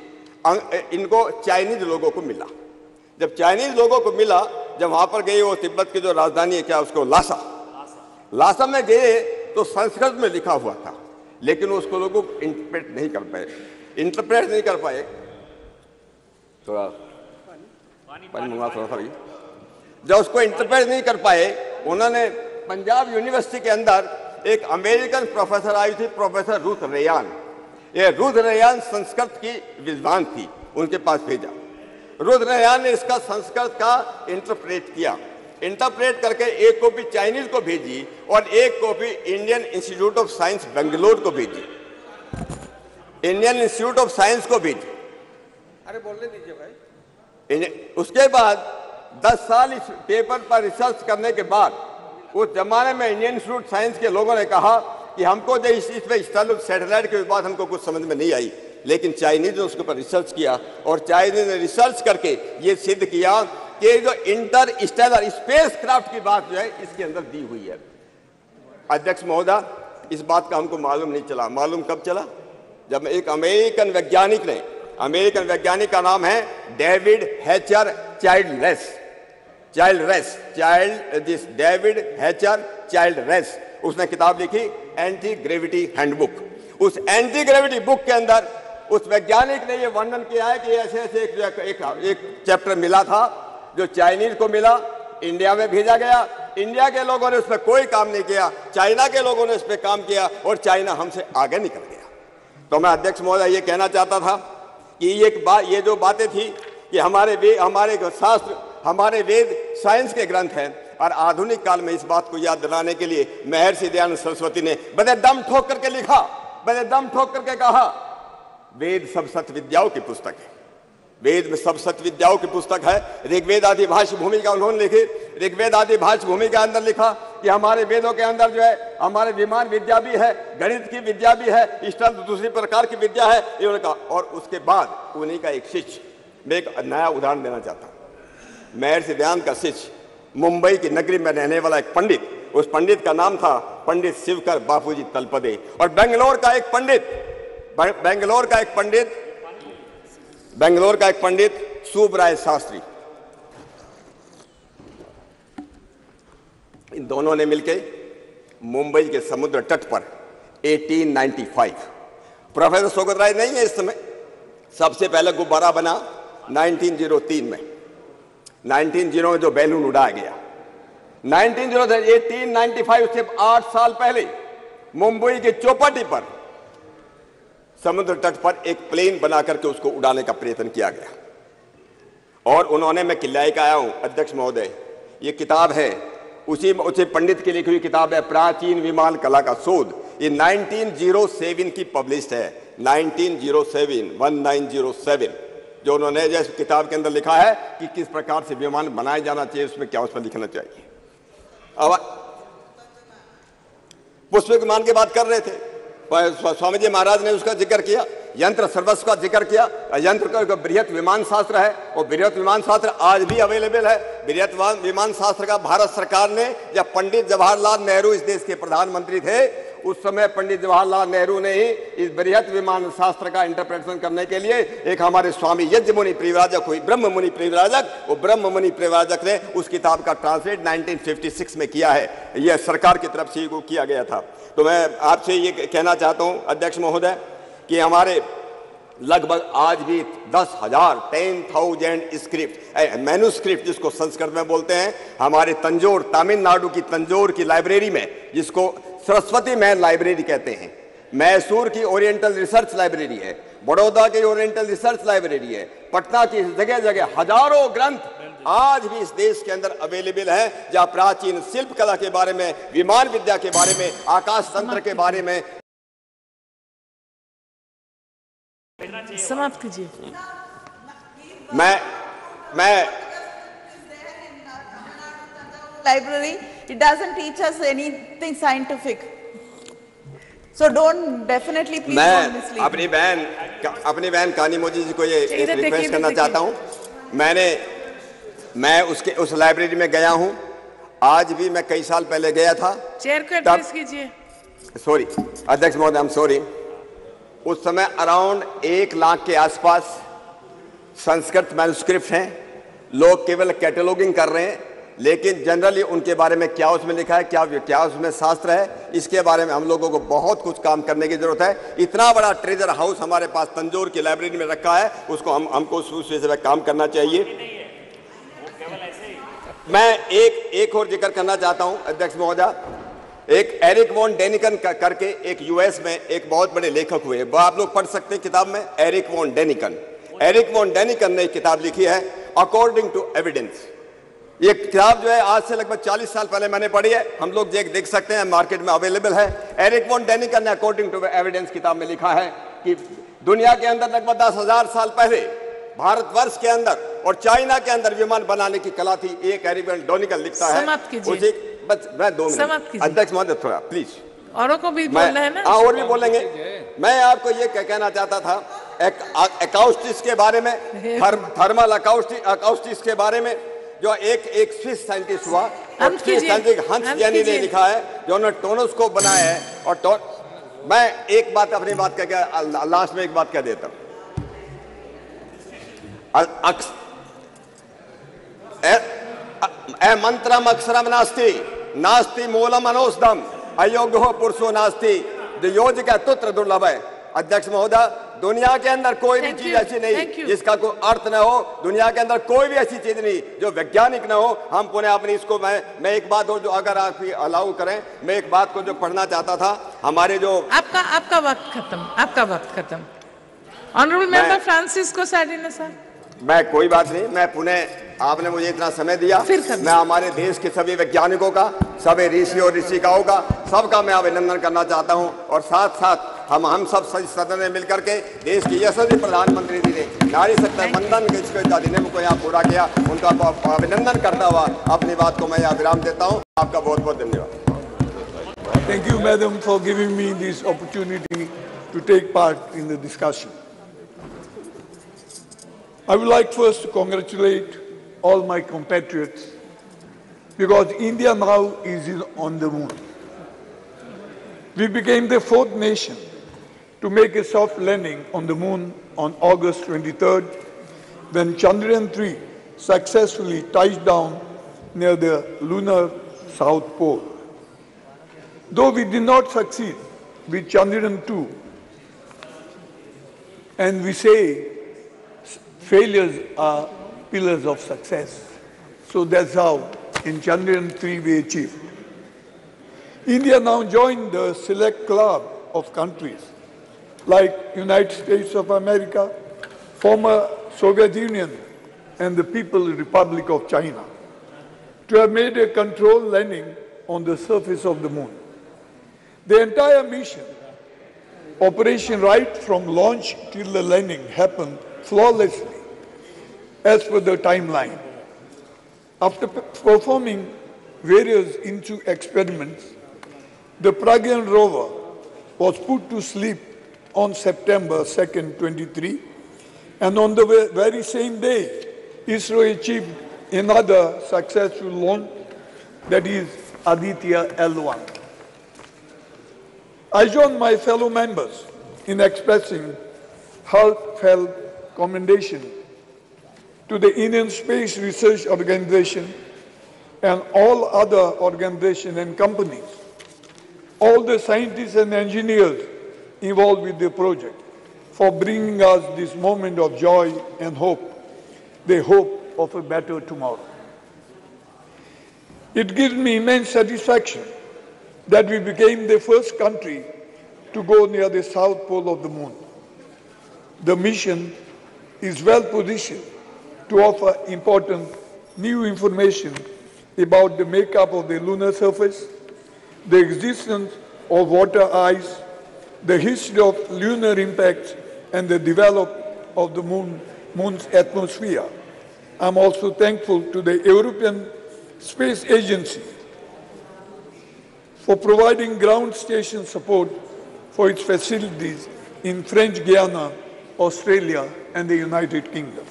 इनको चाइनीज लोगों को मिला। जब चाइनीज लोगों को मिला, जब वहां पर गए, वो तिब्बत की जो राजधानी है क्या उसको लासा में गए, तो संस्कृत में लिखा हुआ था, लेकिन उसको लोगों इंटरप्रेट नहीं कर पाए। थोड़ा पानी मंगा थोड़ा सा। जब उसको इंटरप्रेट नहीं कर पाए, उन्होंने पंजाब यूनिवर्सिटी के अंदर एक अमेरिकन प्रोफेसर आई थी, प्रोफेसर रूथ रेयान। ये रुद्रयान संस्कृत की विद्वान थी, उनके पास भेजा। रुद्रयान ने इसका संस्कृत का इंटरप्रेट किया, इंटरप्रेट करके एक कॉपी चाइनीज को भेजी और एक copy Indian institute of science Bangalore को भेजी, इंडियन इंस्टीट्यूट ऑफ साइंस को भेजी। अरे बोलने दीजिए भाई। उसके बाद 10 साल इस पेपर पर रिसर्च करने के बाद उस जमाने में इंडियन इंस्टीट्यूट साइंस के लोगों ने कहा कि हमको जो इसमें स्टार सैटेलाइट के बाद हमको कुछ समझ में नहीं आई, लेकिन चाइनीज ने उसके ऊपर रिसर्च किया और चाइनीज ने रिसर्च करके ये सिद्ध किया कि जो इंटर स्टेलर स्पेस क्राफ्ट की बात जो है इसके अंदर दी हुई है। अध्यक्ष महोदय, इस बात का हमको मालूम नहीं चला। मालूम कब चला? जब एक अमेरिकन वैज्ञानिक ने, अमेरिकन वैज्ञानिक का नाम है डेविड हैचर चाइल्डरेस, उसने किताब लिखी एंटी ग्रेविटी हैंडबुक। उस एंटी ग्रेविटी बुक के अंदर उस वैज्ञानिक ने यह वर्णन किया है कि ऐसे ऐसे एक चैप्टर मिला था जो चाइनीज को मिला, इंडिया में भेजा गया, इंडिया के लोगों ने उस पर कोई काम नहीं किया, चाइना के लोगों ने उस पर काम किया और चाइना हमसे आगे निकल गया। तो मैं अध्यक्ष महोदय ये कहना चाहता था कि ये जो बातें थी कि हमारे शास्त्र, हमारे वेद साइंस के ग्रंथ हैं, और आधुनिक काल में इस बात को याद दिलाने के लिए महर्षि दयानंद सरस्वती ने बड़े दम ठोक करके लिखा, बड़े दम ठोक करके कहा, वेद सब सत्य विद्याओं की पुस्तक है, वेद में सब सत्य विद्याओं की पुस्तक है। ऋग्वेद आदि भाष्य भूमिका उन्होंने लिखी, ऋग्वेद आदि भाष्य भूमिका अंदर लिखा कि हमारे वेदों के अंदर जो है हमारे विमान विद्या भी है, गणित की विद्या भी है, इस तरह दूसरी प्रकार की विद्या है, इन्होंने कहा। और उसके बाद उन्हीं का एक शिष्य, मैं एक नया उदाहरण देना चाहता हूँ। महर्षि दयानंद का शिष्य, मुंबई की नगरी में रहने वाला एक पंडित, उस पंडित का नाम था पंडित शिवकर बापूजी तलपदे, और बेंगलोर का एक पंडित सुबराय शास्त्री। इन दोनों ने मिलकर मुंबई के समुद्र तट पर 1895, प्रोफेसर सोगत राय नहीं है इस समय, सबसे पहले गुब्बारा बना 1903 में, 1900 में जो बैलून उड़ाया गया 1895 से 8 साल पहले मुंबई की चौपाटी पर समुद्र तट पर एक प्लेन बना करके उसको उड़ाने का प्रयत्न किया गया। और उन्होंने, मैं किल्लाए का आया हूं अध्यक्ष महोदय, ये किताब है उसी पंडित की लिखी हुई किताब है, प्राचीन विमान कला का शोध। ये 1907 की पब्लिश्ड है, 1907 जो उन्होंने जैसे किताब के अंदर लिखा है कि किस प्रकार से विमान बनाया जाना चाहिए, उसमें क्या उसमें लिखना चाहिए। अब पुष्प विमान की बात कर रहे थे, स्वामी जी महाराज ने उसका जिक्र किया, यंत्र सर्वस्व का जिक्र किया। यंत्र का बृहत विमान शास्त्र है, और बृहत विमान शास्त्र आज भी अवेलेबल है। बृहत विमान शास्त्र का भारत सरकार ने, जब पंडित जवाहरलाल नेहरू इस देश के प्रधानमंत्री थे, उस समय पंडित जवाहरलाल नेहरू ने ही इस बृहत विमान शास्त्र का इंटरप्रिटेशन करने के लिए एक हमारे स्वामी यज्ञ मुनि परिव्राजक हुई, ब्रह्म मुनि परिव्राजक, वो ब्रह्म मुनि परिव्राजक ने उस किताब का ट्रांसलेट 1956 में किया है। यह सरकार की तरफ से किया गया था। तो मैं आपसे ये कहना चाहता हूं अध्यक्ष महोदय कि हमारे लगभग आज भी 10,000 स्क्रिप्ट, मैन्यूस्क्रिप्ट जिसको संस्कृत में बोलते हैं, हमारे तंजौर, तमिलनाडु की तंजौर की लाइब्रेरी में, जिसको सरस्वती महल लाइब्रेरी कहते हैं, मैसूर की ओरिएंटल रिसर्च लाइब्रेरी है, बड़ौदा की ओरिएंटल रिसर्च लाइब्रेरी है, पटना की जगह जगह हजारों ग्रंथ आज भी इस देश के अंदर अवेलेबल है, जहां प्राचीन शिल्प कला के बारे में, विमान विद्या के बारे में, आकाश तंत्र के बारे में। समाप्त कीजिए। मैं library, it doesn't teach us anything scientific, so don't definitely please don't mislead. अपनी बहन कानी मोदी जी को ये रिक्वेस्ट करना चाहता हूँ। मैं उस लाइब्रेरी में गया हूँ, आज भी मैं कई साल पहले गया था। चेयर को एड्रेस कीजिए। सॉरी अध्यक्ष महोदय, आई एम सॉरी। उस समय अराउंड 1 लाख के आसपास संस्कृत मैन्यूस्क्रिप्ट हैं। लोग केवल कैटलॉगिंग कर रहे हैं, लेकिन जनरली उनके बारे में क्या उसमें लिखा है, क्या उसमें शास्त्र है, इसके बारे में हम लोगों को बहुत कुछ काम करने की जरूरत है। इतना बड़ा ट्रेजर हाउस हमारे पास तंजौर की लाइब्रेरी में रखा है, उसको हमको उस विषय में काम करना चाहिए। मैं एक और जिक्र करना चाहता हूं अध्यक्ष महोदय एक एरिक वॉन डेनिकन करके एक यूएस में एक बहुत बड़े लेखक हुए, वो आप लोग पढ़ सकते हैं किताब में, Eric von Daniken. Eric von Daniken ने एक किताब लिखी है अकॉर्डिंग टू एविडेंस। ये किताब जो है आज से लगभग 40 साल पहले मैंने पढ़ी है, हम लोग देख सकते हैं, मार्केट में अवेलेबल है। एरिक वॉन डेनिकन ने अकॉर्डिंग टू एविडेंस किताब में लिखा है कि दुनिया के अंदर लगभग 10,000 साल पहले भारतवर्ष के अंदर और चाइना के अंदर विमान बनाने की कला थी। एक एरिक वॉन डेनिकन लिखता है। उसी बस मैं 2 मिनट अध्यक्ष महोदय थोड़ा प्लीज, औरों को भी बोलना है ना। हाँ और भी बोलेंगे। मैं आपको ये कहना चाहता था अकाउस्टिक्स के बारे में, थर्मल अकाउस्टिक्स के बारे में, जो एक स्विस साइंटिस्ट हुआ, स्विस साइंटिस्ट हंस जैनी ने लिखा है, जो उन्होंने टोनोस्कोप बनाया है। और मैं एक बात अपनी बात कह लास्ट में एक बात कह देता हूं। मंत्रम अक्षरम नास्ति नास्ति मूलम अनोस्दम अयोग्यो पुरुषो नास्ति योज का तुत्र दुर्लभ है। अध्यक्ष महोदय, दुनिया के अंदर कोई भी चीज ऐसी नहीं जिसका कोई अर्थ न हो, दुनिया के अंदर कोई भी ऐसी चीज नहीं जो वैज्ञानिक न हो। हम पुनः अपनी इसको मैं एक बात हो जो अगर आप अलाउ करें, मैं एक बात को जो पढ़ना चाहता था, हमारे जो आपका वक्त खत्म। Honourable member Francisco Sardinha sir. मैं कोई बात नहीं, मैं पुनः आपने मुझे इतना समय दिया, मैं हमारे देश के सभी वैज्ञानिकों का, सभी ऋषि और ऋषिकाओं का, सबका मैं अभिनंदन करना चाहता हूं। और साथ साथ हम सब सदन में मिलकर के देश की यशस्वी प्रधानमंत्री जी ने नारी शक्ति वंदन के अधिनियम को यहाँ पूरा किया, उनका अभिनंदन करता हुआ अपनी बात को मैं यहाँ विराम देता हूँ। आपका बहुत बहुत धन्यवाद। Thank you, madam, for giving me this opportunity to take part in the discussion. I would like first to congratulate all my compatriots because India now is on the moon. We became the 4th nation to make a soft landing on the moon on August 23rd when Chandrayaan-3 successfully touched down near the lunar South Pole. Though we did not succeed with Chandrayaan-2, and we say failures are pillars of success. So that's how in Chandrayaan-3 we achieved. India now joined the select club of countries like United States of America, former Soviet Union, and the People's Republic of China to have made a controlled landing on the surface of the moon. The entire mission, operation right from launch till the landing, happened flawlessly as per the timeline. After performing various experiments, the Pragyan rover was put to sleep on September 2nd, 23, and on the very same day, ISRO achieved another successful launch, that is Aditya L1. I join my fellow members in expressing heartfelt commendation to the Indian Space Research Organization and all other organizations and companies, all the scientists and engineers involved with the project for bringing us this moment of joy and hope, the hope of a better tomorrow. It gives me immense satisfaction that we became the first country to go near the south pole of the moon. The mission is well positioned to offer important new information about the makeup of the lunar surface, the existence of water ice, the history of lunar impacts, and the development of the moon's atmosphere. I'm also thankful to the European Space Agency for providing ground station support for its facilities in French Guiana, Australia, and the United Kingdom.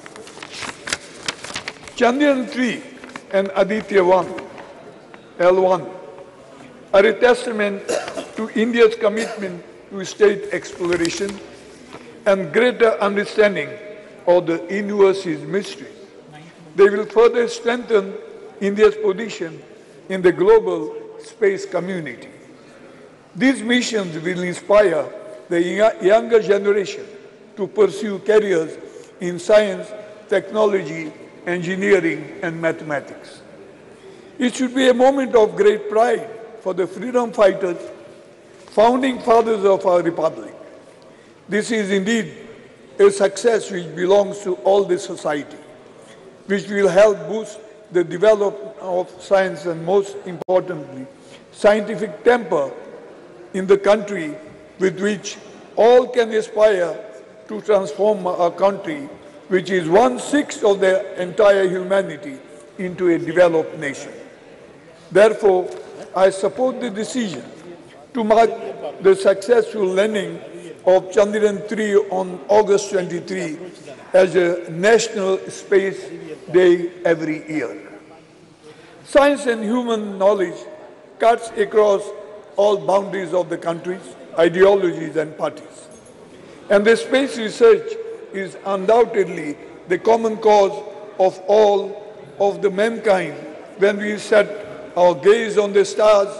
Chandrayaan-3 and Aditya-1, L1, are a testament to India's commitment to state exploration and greater understanding of the universe's mystery. They will further strengthen India's position in the global space community. These missions will inspire the younger generation to pursue careers in science, technology, engineering, and mathematics. It should be a moment of great pride for the freedom fighters, founding fathers of our republic. This is indeed a success which belongs to all the society, which will help boost the development of science and, most importantly, scientific temper in the country, with which all can aspire to transform our country, which is 1/6 of the entire humanity, into a developed nation. Therefore, I support the decision to mark the successful landing of Chandrayaan-3 on August 23 as a National Space Day every year. Science and human knowledge cuts across all boundaries of the countries, ideologies and parties. And the space research is undoubtedly the common cause of all of the mankind when we set our gaze on the stars,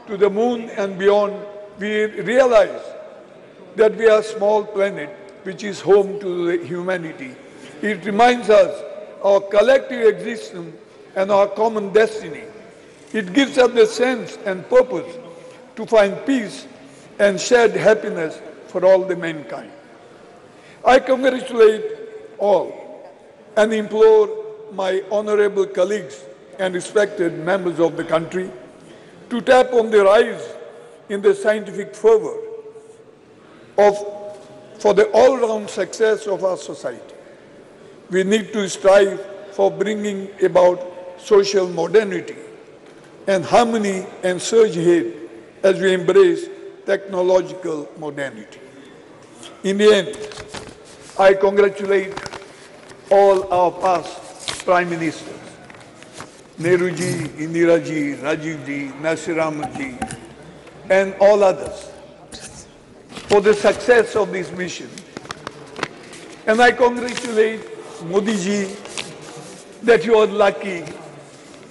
to the moon and beyond. We realize that we are a small planet which is home to the humanity. It reminds us our collective existence and our common destiny. It gives us the sense and purpose to find peace and shared happiness for all the mankind. I congratulate all and implore my honorable colleagues and respected members of the country to tap on the rise in the scientific fervor for the all-round success of our society. We need to strive for bringing about social modernity and harmony and surge ahead as we embrace technological modernity. In the end, I congratulate all our past Prime Ministers, Nehru ji, Indira ji, Rajiv ji, Nasiram ji, and all others for the success of this mission. And I congratulate Modi ji that you are lucky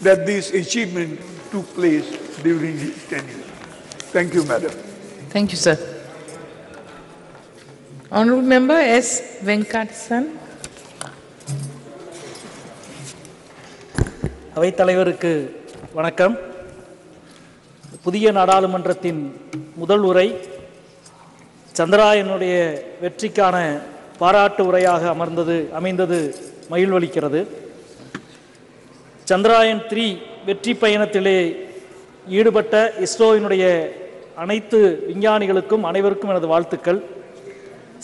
that this achievement took place during his tenure. Thank you, Madam. Thank you, sir. Honorable Member S. Venkatasan. அவைத்தலைவருக்கு வணக்கம். புதிய நாடாளுமன்றத்தின் முதல் உரை சந்திராயனுடைய வெற்றிக்கான பாராட்டு உரையாக அமைந்தது மகிழ்வளிக்கிறது. Chandrayaan-3 வெற்றி பயணத்திலே ஈடுபட்ட இஸ்ரோவினுடைய அனைத்து விஞ்ஞானிகளுக்கும் அனைவருக்கும் எனது வாழ்த்துக்கள்.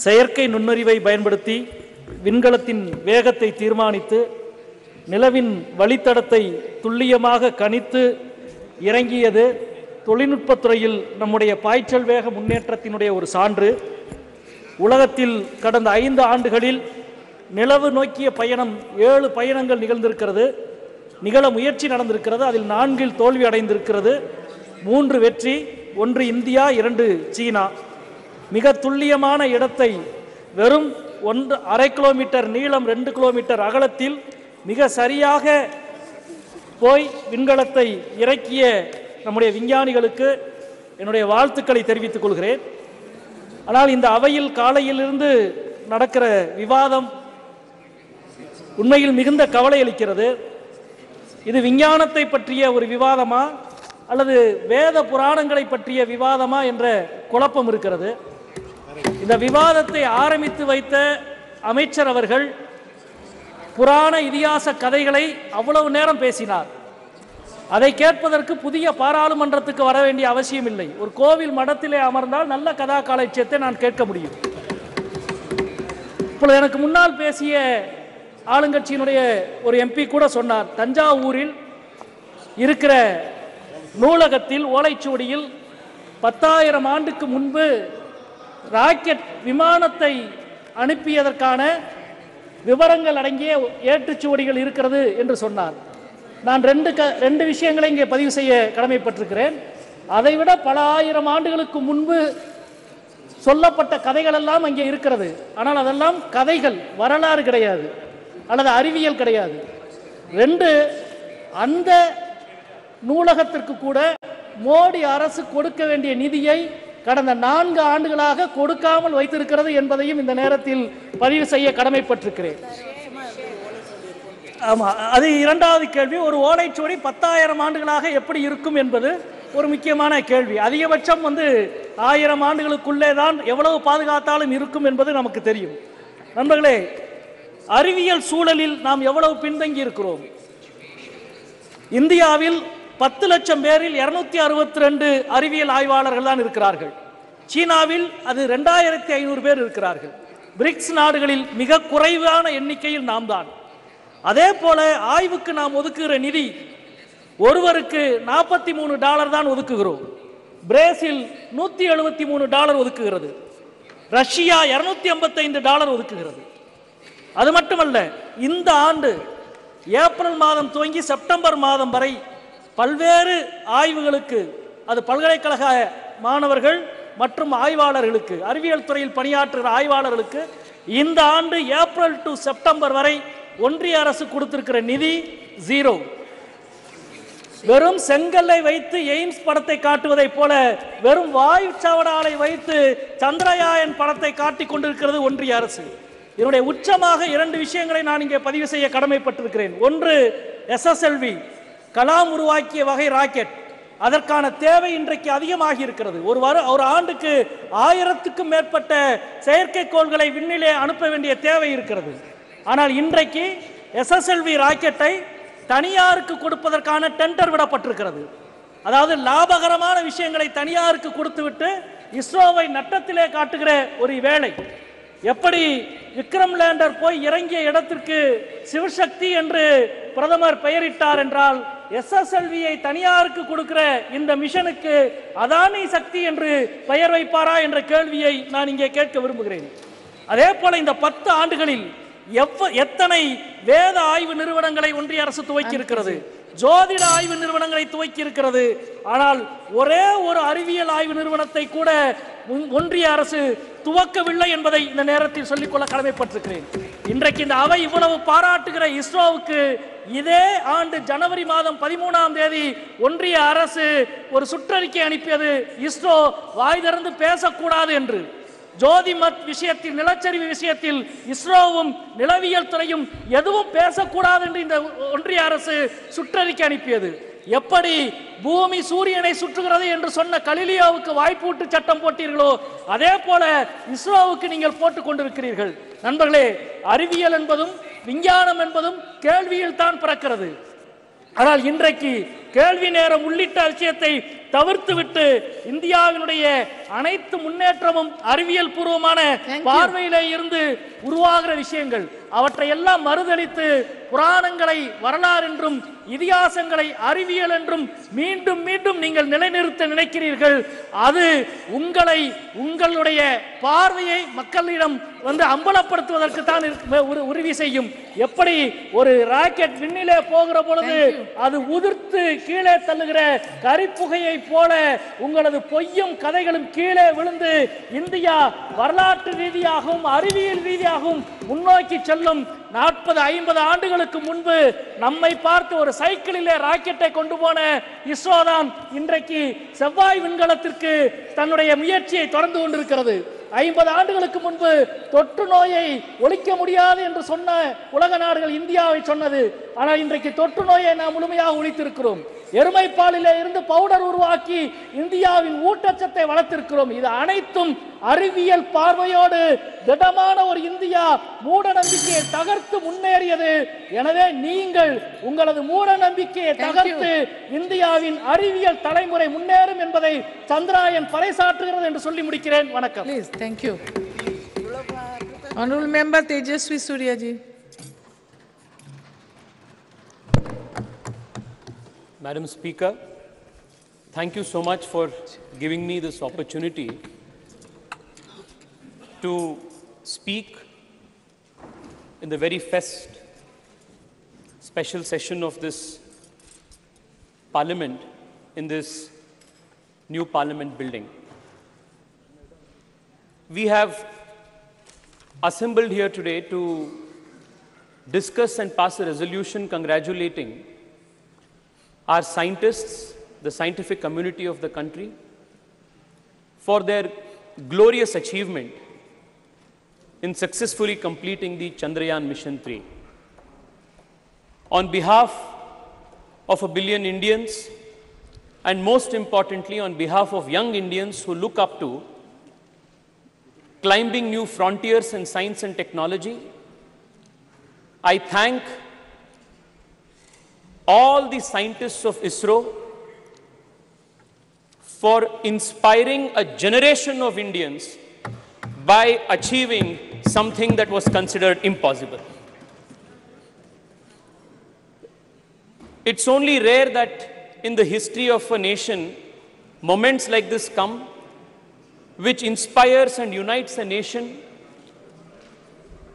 செயற்கை நுண்ணறிவை பயன்படுத்தி விண்கலத்தின் வேகத்தை தீர்மானித்து நிலவின் வழித்தடத்தை துல்லியமாக கணித்து இறங்கியது தொழில்நுட்பத்துறையில் நம்முடைய பாய்ச்சல் வேக முன்னேற்றத்தினுடைய ஒரு சான்று. உலகத்தில் கடந்த 5 ஆண்டுகளில் நிலவு நோக்கிய பயணம் 7 பயணங்கள் நிகழ முயற்சி நடந்திருக்கிறது. அதில் 4 தோல்வி அடைந்திருக்கிறது. 3 வெற்றி, 1 இந்தியா, 2 சீனா. மிக துல்லியமான இடத்தை வெறும் 1.5 கிலோமீட்டர் நீளம் 2 கிலோமீட்டர் அகலத்தில் மிக சரியாக போய் விண்கலத்தை இறக்கிய நம்முடைய விஞ்ஞானிகளுக்கு என்னுடைய வாழ்த்துக்களை தெரிவித்துக் கொள்கிறேன். ஆனால் இந்த அவையில் காலையிலிருந்து நடக்கிற விவாதம் உண்மையில் மிகுந்த கவலை அளிக்கிறது. இது விஞ்ஞானத்தை பற்றிய ஒரு விவாதமா அல்லது வேத புராணங்களை பற்றிய விவாதமா என்ற குழப்பம் இருக்கிறது. இந்த விவாதத்தை ஆரம்பித்து வைத்த அமைச்சர் அவர்கள் புராண இதிகாச கதைகளை அவ்வளவு நேரம் பேசினார். அதை கேட்பதற்கு புதிய பாராளுமன்றத்துக்கு வர வேண்டிய அவசியம் இல்லை. ஒரு கோவில் மடத்திலே அமர்ந்தால் நல்ல கதா காலட்சியத்தை நான் கேட்க முடியும். இப்பொழுது எனக்கு முன்னால் பேசிய ஆளுங்கட்சியினுடைய ஒரு எம்பி கூட சொன்னார், தஞ்சாவூரில் இருக்கிற நூலகத்தில் ஓலைச்சுவடியில் 10,000 ஆண்டுக்கு முன்பு ராக்கெட் விமானத்தை அனுப்பியதற்கான விவரங்கள் அடங்கிய ஏற்றுச்சுவடிகள் இருக்கிறது என்று சொன்னார். நான் ரெண்டு விஷயங்களை இங்கே பதிவு செய்ய கடமைப்பட்டிருக்கிறேன். அதைவிட பல ஆயிரம் ஆண்டுகளுக்கு முன்பு சொல்லப்பட்ட கதைகள் எல்லாம் அங்கே இருக்கிறது. ஆனால் அதெல்லாம் கதைகள், வரலாறு கிடையாது அல்லது அறிவியல் கிடையாது. 2, அந்த நூலகத்திற்கு கூட மோடி அரசு கொடுக்க வேண்டிய நிதியை கடந்த 4 ஆண்டுகளாக கொடுக்காமல் வைத்திருக்கிறது என்பதையும் இந்த நேரத்தில் பதிவு செய்ய கடமைப்பட்டிருக்கிறேன். ஆமா, அது 2வது கேள்வி. ஒரு ஓலைச்சுவடி 10,000 ஆண்டுகளாக எப்படி இருக்கும் என்பது ஒரு முக்கியமான கேள்வி. அதிகபட்சம் 1000 ஆண்டுகளுக்குள்ளே தான் எவ்வளவு பாதுகாத்தாலும் இருக்கும் என்பது நமக்கு தெரியும். நண்பர்களே, அறிவியல் சூழலில் நாம் எவ்வளவு பின்தங்கி இருக்கிறோம். இந்தியாவில் 10 லட்சம் பேரில் 262 அறிவியல் ஆய்வாளர்கள் தான் இருக்கிறார்கள். சீனாவில் அது 2500 பேர் இருக்கிறார்கள். பிரிக்ஸ் நாடுகளில் மிக குறைவான எண்ணிக்கையில் நாம் தான். அதே போல ஆய்வுக்கு நாம் ஒதுக்குகிற நிதி ஒருவருக்கு $43 தான் ஒதுக்குகிறோம். பிரேசில் $173 ஒதுக்குகிறது. ரஷ்யா $255 ஒதுக்குகிறது. அது மட்டுமல்ல, இந்த ஆண்டு ஏப்ரல் மாதம் துவங்கி செப்டம்பர் மாதம் வரை பல்வேறு ஆய்வுகளுக்கு, அது பல்கலைக்கழக மாணவர்கள் மற்றும் ஆய்வாளர்களுக்கு, அறிவியல் துறையில் பணியாற்றுகிற ஆய்வாளர்களுக்கு இந்த ஆண்டு ஏப்ரல் டு செப்டம்பர் வரை ஒன்றிய அரசு கொடுத்திருக்கிற நிதி 0. வெறும் செங்கல்லை வைத்து எய்ம்ஸ் படத்தை காட்டுவதை போல வெறும் வாயு சாவடாலை வைத்து சந்திரயான் படத்தை காட்டிக் கொண்டிருக்கிறது ஒன்றிய அரசு. இதனுடைய உச்சமாக 2 விஷயங்களை நான் இங்கே பதிவு செய்ய கடமைப்பட்டிருக்கிறேன். ஒன்று, SSLV கலாம் உருவாக்கிய வகை ராக்கெட். அதற்கான தேவை இன்றைக்கு அதிகமாகி இருக்கிறது. ஒரு ஆண்டுக்கு 1000க்கும் மேற்பட்ட செயற்கைக்கோள்களை விண்ணிலே அனுப்ப வேண்டிய தேவை இருக்கிறது. ஆனால் இன்றைக்கு SSLV ராக்கெட்டை தனியாருக்கு கொடுப்பதற்கான டெண்டர் விடப்பட்டிருக்கிறது. அதாவது லாபகரமான விஷயங்களை தனியாருக்கு கொடுத்துவிட்டு இஸ்ரோவை நட்டத்திலே காட்டுகிற ஒரு வேலை. எப்படி விக்ரம் லேண்டர் போய் இறங்கிய இடத்திற்கு சிவசக்தி என்று பிரதமர் பெயரிட்டார் என்றால், SSLVயை தனியாருக்கு கொடுக்கிற இந்த மிஷனுக்கு அதானி சக்தி என்று பெயர் வைப்பாரா என்ற கேள்வியை நான் இங்கே கேட்க விரும்புகிறேன். அதே போல இந்த 10 ஆண்டுகளில் எத்தனை வேத ஆய்வு நிறுவனங்களை ஒன்றிய அரசு துவக்கி இருக்கிறது, ஜோதிட ஆய்வு நிறுவனங்களை துவக்கி இருக்கிறது. ஆனால் ஒரே ஒரு அறிவியல் ஆய்வு நிறுவனத்தை கூட ஒன்றிய அரசு துவக்கவில்லை என்பதை இந்த நேரத்தில் சொல்லிக்கொள்ள கடமைப்பட்டிருக்கிறேன். இன்றைக்கு இந்த அவை இவ்வளவு பாராட்டுகிற இஸ்ரோவுக்கு இதே ஆண்டு ஜனவரி மாதம் 13ஆம் தேதி ஒன்றிய அரசு ஒரு சுற்றறிக்கை அனுப்பியது, இஸ்ரோ வாய் திறந்து பேசக்கூடாது என்று. ஜோதிமத் விஷயத்தில், நிலச்சரிவு விஷயத்தில் இஸ்ரோவும் நிலவியல் துறையும் எதுவும் பேசக்கூடாது என்று இந்த ஒன்றிய அரசு சுற்றறிக்கை அனுப்பியது. எப்படி பூமி சூரியனை சுற்றுகிறது என்று சொன்ன கலிலியோவுக்கு வாய்ப்பூட்டு சட்டம் போட்டீர்களோ அதே போல இஸ்ரோவுக்கு நீங்கள் போட்டுக் கொண்டிருக்கிறீர்கள். நண்பர்களே, அறிவியல் என்பதும் விஞ்ஞானம் என்பதும் கேள்வியில் தான் பிறக்கிறது. ஆனால் இன்றைக்கு கேள்வி நேரம் உள்ளிட்ட விஷயத்தை தவிர்த்துவிட்டு இந்தியாவினுடைய அனைத்து முன்னேற்றமும் அறிவியல் பூர்வமான பார்வையிலே இருந்து உருவாகிற விஷயங்கள், அவற்றை எல்லாம் மறுதளித்து புராணங்களை வரலாறு என்றும் இதிகாசங்களை அறிவியல் என்றும் மீண்டும் மீண்டும் நீங்கள் நிலைநிறுத்த நினைக்கிறீர்கள். அது உங்களுடைய பார்வையை மக்களிடம் அம்பலப்படுத்துவதற்கு தான் உறுதி செய்யும். எப்படி ஒரு ராக்கெட் விண்ணிலே போகிற பொழுது அது உதிர்த்து கீழே தள்ளுகிற கரிப்புகையை போல உங்களது பொய்யும் கதைகளும் கீழே விழுந்து இந்தியா வரலாற்று ரீதியாகவும் அறிவியல் ரீதியாகவும் முன்னோக்கி செல்லும். 40-50 ஆண்டுகளுக்கு முன்பு நம்மை பார்த்து ஒரு சைக்கிளிலே ராக்கெட்டை கொண்டு போன இஸ்ரோ தான் இன்றைக்கு செவ்வாய் விண்கலத்திற்கு தன்னுடைய முயற்சியை தொடர்ந்து கொண்டிருக்கிறது. 50 ஆண்டுகளுக்கு முன்பு தொற்று நோயை ஒழிக்க முடியாது என்று சொன்ன உலக நாடுகள் இந்தியாவை சொன்னது. ஆனால் இன்றைக்கு தொற்று நோயை நாம் முழுமையாக ஒழித்திருக்கிறோம். எருமைப்பாலிலே இருந்து பவுடர் உருவாக்கி இந்தியாவின் ஊட்டச்சத்தை வளர்த்திருக்கிறோம். இது அனைத்தும் அறிவியல் பார்வையோடு திடமான ஒரு இந்தியா மூட நம்பிக்கையை தகர்த்து முன்னேறியது. எனவே நீங்கள் உங்களது மூட நம்பிக்கையை தகர்த்து இந்தியாவின் அறிவியல் தலைமுறை முன்னேறும் என்பதை சந்திராயன் பறைசாற்றுகிறது என்று சொல்லி முடிக்கிறேன். வணக்கம். Thank you. Honorable Member Tejasvi Surya ji. Madam Speaker, thank you so much for giving me this opportunity to speak in the very first special session of this Parliament in this new Parliament building. We have assembled here today to discuss and pass a resolution congratulating our scientists, the scientific community of the country, for their glorious achievement in successfully completing the Chandrayaan Mission 3. On behalf of 1 billion Indians, and most importantly, on behalf of young Indians who look up to climbing new frontiers in science and technology, I thank all the scientists of ISRO for inspiring a generation of Indians by achieving something that was considered impossible. It's only rare that in the history of a nation, moments like this come, which inspires and unites a nation,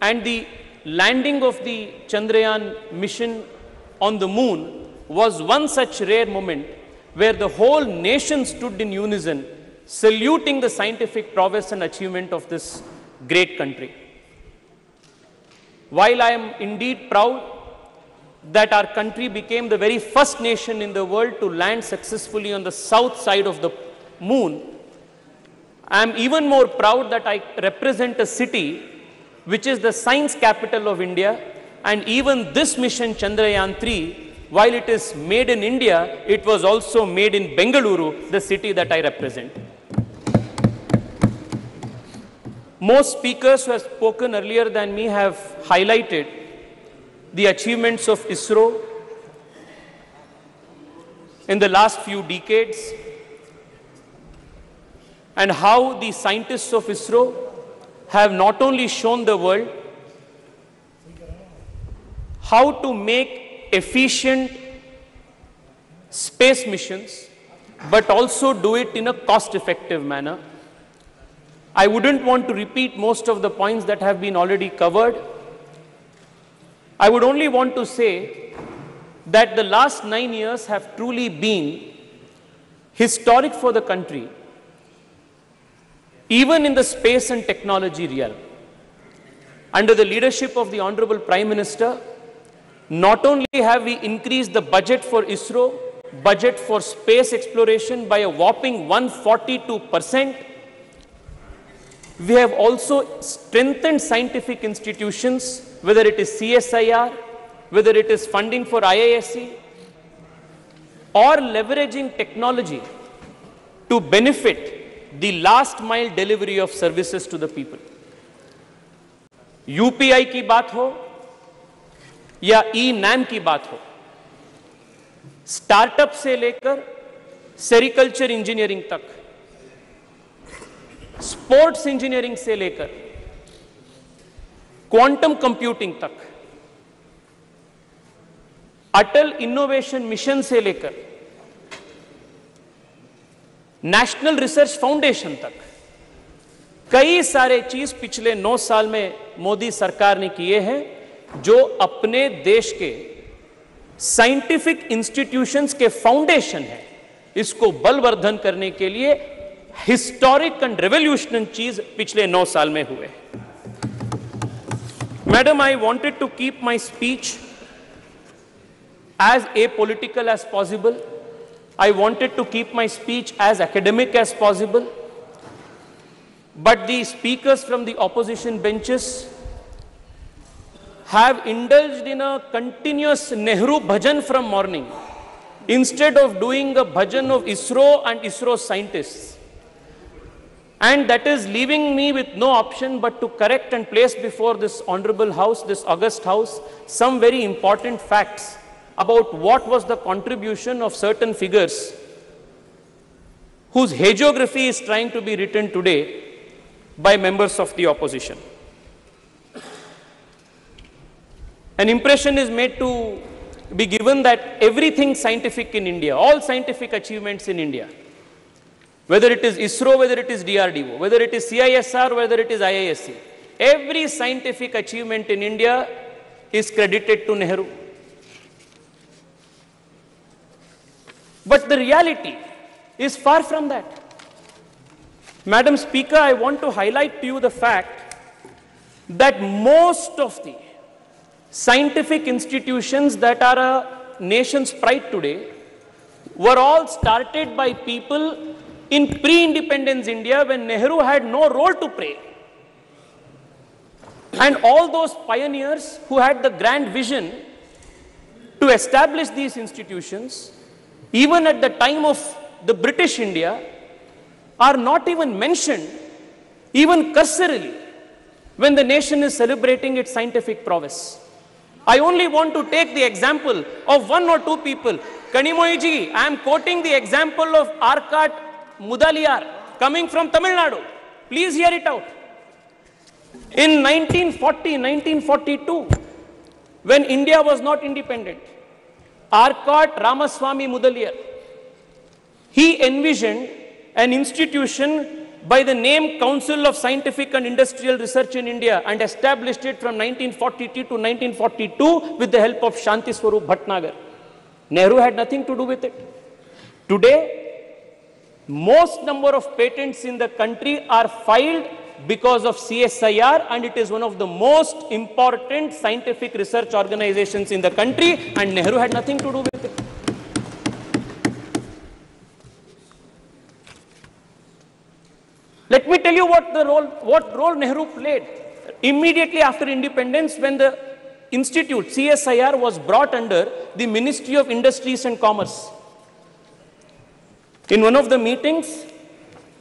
and the landing of the Chandrayaan mission on the moon was one such rare moment where the whole nation stood in unison, saluting the scientific prowess and achievement of this great country. While I am indeed proud that our country became the very first nation in the world to land successfully on the south side of the moon, I am even more proud that I represent a city which is the science capital of India, and even this mission Chandrayaan-3, while it is made in India, it was also made in Bengaluru, the city that I represent. Most speakers who have spoken earlier than me have highlighted the achievements of ISRO in the last few decades and how the scientists of ISRO have not only shown the world how to make efficient space missions, but also do it in a cost-effective manner. I wouldn't want to repeat most of the points that have been already covered. I would only want to say that the last 9 years have truly been historic for the country, even in the space and technology realm. Under the leadership of the Honorable Prime Minister, not only have we increased the budget for ISRO, budget for space exploration by a whopping 142%, we have also strengthened scientific institutions, whether it is CSIR, whether it is funding for IISc, or leveraging technology to benefit the last mile delivery of services to the people. UPI की बात हो या ई-नैम की बात हो, startup से लेकर sericulture engineering तक, स्पोर्ट्स इंजीनियरिंग से लेकर क्वांटम कंप्यूटिंग तक, अटल इनोवेशन मिशन से लेकर नेशनल रिसर्च फाउंडेशन तक कई सारे चीज पिछले 9 साल में मोदी सरकार ने किए हैं जो अपने देश के साइंटिफिक इंस्टीट्यूशंस के फाउंडेशन है, इसको बलवर्धन करने के लिए हिस्टोरिक एंड रेवोल्यूशनरी चीज पिछले 9 साल में हुए। Madam, I wanted to keep my speech as apolitical as possible. I wanted to keep my speech as academic as possible. But the speakers from the opposition benches have indulged in a continuous Nehru bhajan from morning, instead of doing a bhajan of ISRO and ISRO scientists. And that is leaving me with no option but to correct and place before this honorable house, this august house, some very important facts about what was the contribution of certain figures whose hagiography is trying to be written today by members of the opposition. An impression is made to be given that everything scientific in India, all scientific achievements in India, whether it is ISRO, whether it is DRDO, whether it is CISR, whether it is IISc, every scientific achievement in India is credited to Nehru. But the reality is far from that. Madam Speaker, I want to highlight to you the fact that most of the scientific institutions that are a nation's pride today were all started by people in pre-independence India when Nehru had no role to play. And all those pioneers who had the grand vision to establish these institutions, even at the time of the British India are not even mentioned, even cursorily, when the nation is celebrating its scientific prowess. I only want to take the example of one or two people. Kanimoyiji, I am quoting the example of Arkat Mudaliar, coming from Tamil Nadu. Please hear it out. In 1940, 1942, when India was not independent, Arkat Ramaswamy Mudaliar, he envisioned an institution by the name Council of Scientific and Industrial Research in India and established it from 1942 to 1942 with the help of Shanti Swarup Bhatnagar. Nehru had nothing to do with it. Today, most number of patents in the country are filed because of CSIR, and it is one of the most important scientific research organizations in the country, and Nehru had nothing to do with it. Let me tell you what role Nehru played. Immediately after independence, when the institute, CSIR, was brought under the Ministry of Industries and Commerce. In one of the meetings,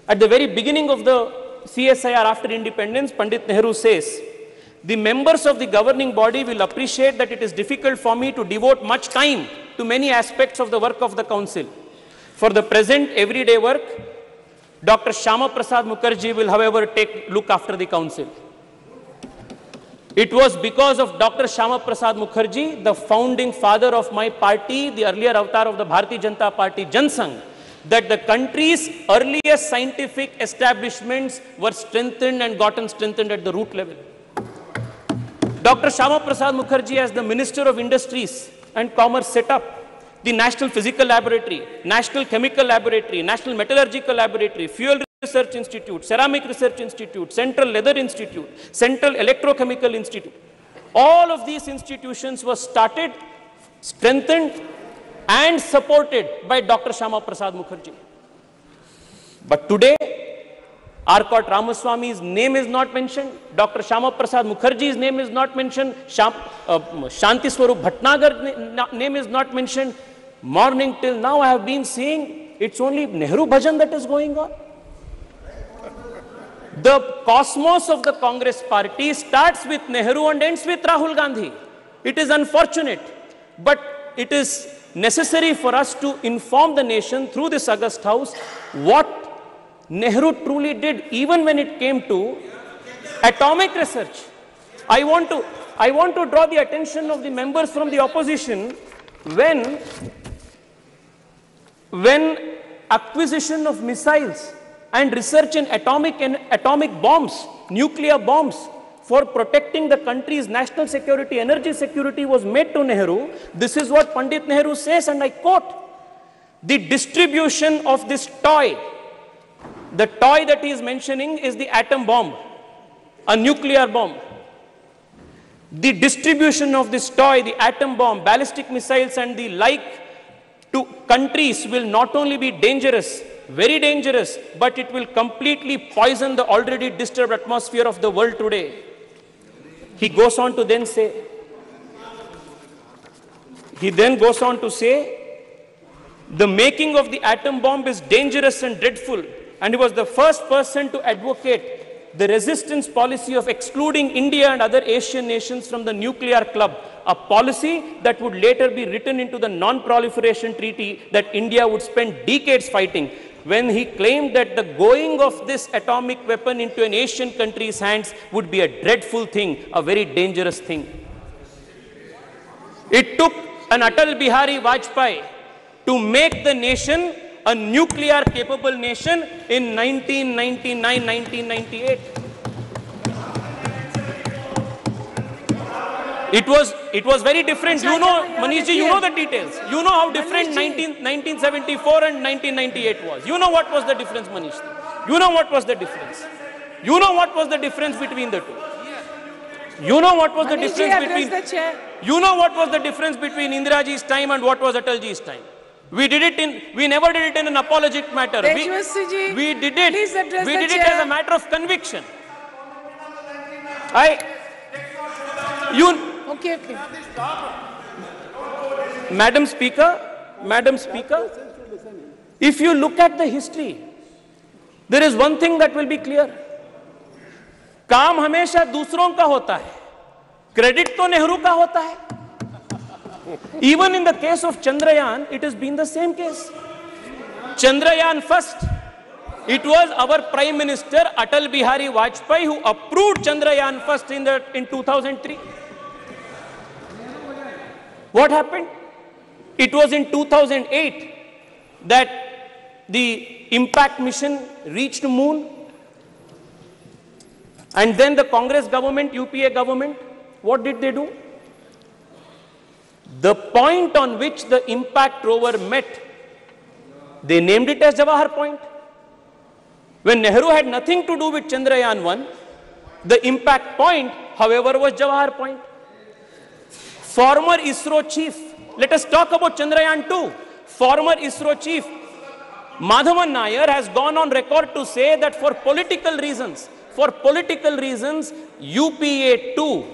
at the very beginning of the CSIR after independence, Pandit Nehru says, the members of the governing body will appreciate that it is difficult for me to devote much time to many aspects of the work of the council. For the present everyday work, Dr. Shyama Prasad Mukherjee will, however, look after the council. It was because of Dr. Shyama Prasad Mukherjee, the founding father of my party, the earlier avatar of the Bharatiya Janata Party, Jansangh, that the country's earliest scientific establishments were strengthened and gotten strengthened at the root level. Dr. Shyama Prasad Mukherjee, as the Minister of Industries and Commerce, set up the National Physical Laboratory, National Chemical Laboratory, National Metallurgical Laboratory, Fuel Research Institute, Ceramic Research Institute, Central Leather Institute, Central Electrochemical Institute. All of these institutions were started, strengthened, and supported by Dr. Shyama Prasad Mukherjee. But today, Arkat Ramaswamy's name is not mentioned, Dr. Shyama Prasad Mukherjee's name is not mentioned, Shanti Swarup Bhatnagar's name is not mentioned. Morning till now, I have been seeing it's only Nehru Bhajan that is going on. The cosmos of the Congress party starts with Nehru and ends with Rahul Gandhi. It is unfortunate, but it is necessary for us to inform the nation through this August House what Nehru truly did, even when it came to atomic research. I want to draw the attention of the members from the opposition when acquisition of missiles and research in atomic bombs, nuclear bombs, for protecting the country's national security, energy security was made to Nehru. This is what Pandit Nehru says, and I quote, the distribution of this toy, the toy that he is mentioning is the atom bomb, a nuclear bomb. The distribution of this toy, the atom bomb, ballistic missiles and the like to countries will not only be dangerous, very dangerous, but it will completely poison the already disturbed atmosphere of the world today. He goes on to then say, the making of the atom bomb is dangerous and dreadful, and he was the first person to advocate the resistance policy of excluding India and other Asian nations from the nuclear club, a policy that would later be written into the non-proliferation treaty that India would spend decades fighting, when he claimed that the going of this atomic weapon into an Asian country's hands would be a dreadful thing, a very dangerous thing. It took an Atal Bihari Vajpayee to make the nation a nuclear capable nation in 1999, 1998. It was very different. You know, Manishji, you know the details. You know how different 1974 and 1998 was. You know what was the difference, Manishji. You know what was the difference. You know what was the difference between the two. You know what was the difference between. You know what was the difference between Indiraji's time and what was Atalji's time. We never did it in an apologetic matter. We did it as a matter of conviction. Okay. Madam Speaker, If you look at the history, there is one thing that will be clear. काम हमेशा दूसरों का होता है, credit तो नेहरू का होता है. Even in the case of Chandrayaan, it has been the same case. Chandrayaan first, it was our Prime Minister Atal Bihari Vajpayee who approved Chandrayaan first in 2003. What happened? It was in 2008 that the impact mission reached moon, and then the Congress government, UPA government, what did they do? The point on which the impact rover met, they named it as Jawahar Point. When Nehru had nothing to do with Chandrayaan 1, the impact point, however, was Jawahar Point. Former ISRO chief, let us talk about Chandrayaan 2. Former ISRO chief Madhavan Nair has gone on record to say that for political reasons, UPA2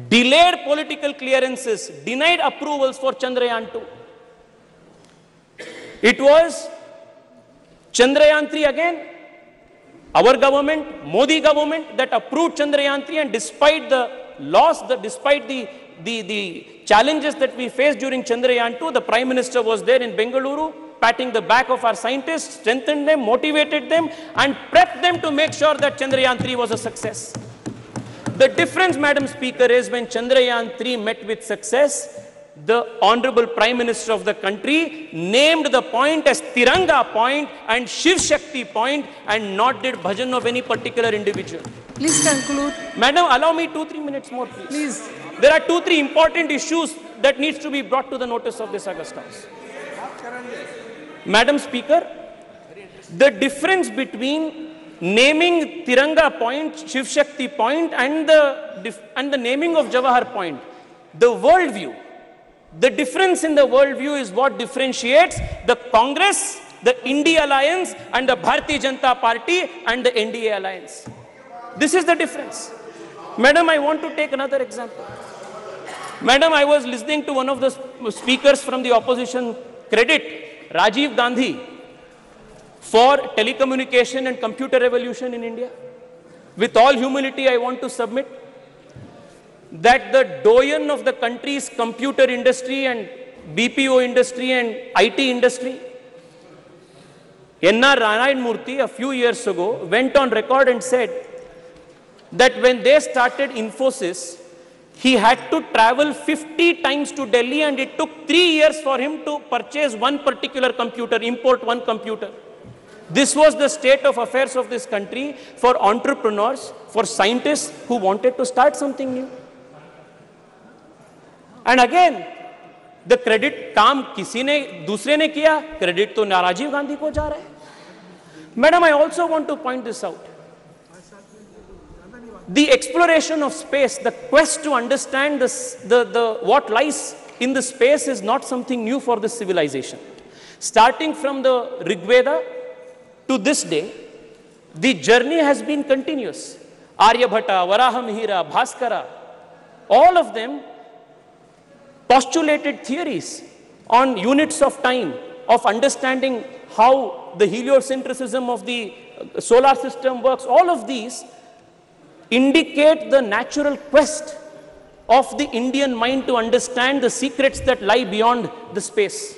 delayed political clearances, denied approvals for Chandrayaan 2. It was Chandrayaan 3 again, our government, Modi government, that approved Chandrayaan 3, and despite the loss, despite the challenges that we faced during Chandrayaan 2, the Prime Minister was there in Bengaluru, patting the back of our scientists, strengthened them, motivated them, and prepped them to make sure that Chandrayaan 3 was a success. The difference, Madam Speaker, is when Chandrayaan 3 met with success, the Honorable Prime Minister of the country named the point as Tiranga Point and Shiv Shakti Point, and not did bhajan of any particular individual. Please conclude. Madam, allow me 2-3 minutes more, please. Please. There are 2-3 important issues that needs to be brought to the notice of this August House. Madam Speaker, the difference between naming Tiranga Point, Shiv Shakti Point, and the naming of Jawahar Point, the worldview, the difference in the worldview is what differentiates the Congress, the India Alliance, and the Bharatiya Janata Party and the NDA Alliance. This is the difference. Madam, I want to take another example. Madam, I was listening to one of the speakers from the opposition credit Rajiv Gandhi for telecommunication and computer revolution in India. With all humility, I want to submit that the doyen of the country's computer industry and BPO industry and IT industry, N.R. Narayan Murthy, a few years ago, went on record and said that when they started Infosys, he had to travel 50 times to Delhi, and it took 3 years for him to purchase one particular computer, import one computer. This was the state of affairs of this country for entrepreneurs, for scientists who wanted to start something new. And again, the credit काम किसी ने दूसरे ने किया, credit तो राजीव गांधी को जा रहा है. Madam, I also want to point this out. The exploration of space, the quest to understand what lies in the space is not something new for this civilization. Starting from the Rig Veda to this day, the journey has been continuous. Aryabhata, Varahamihira, Bhaskara, all of them postulated theories on units of time, of understanding how the heliocentrism of the solar system works. All of these indicate the natural quest of the Indian mind to understand the secrets that lie beyond the space.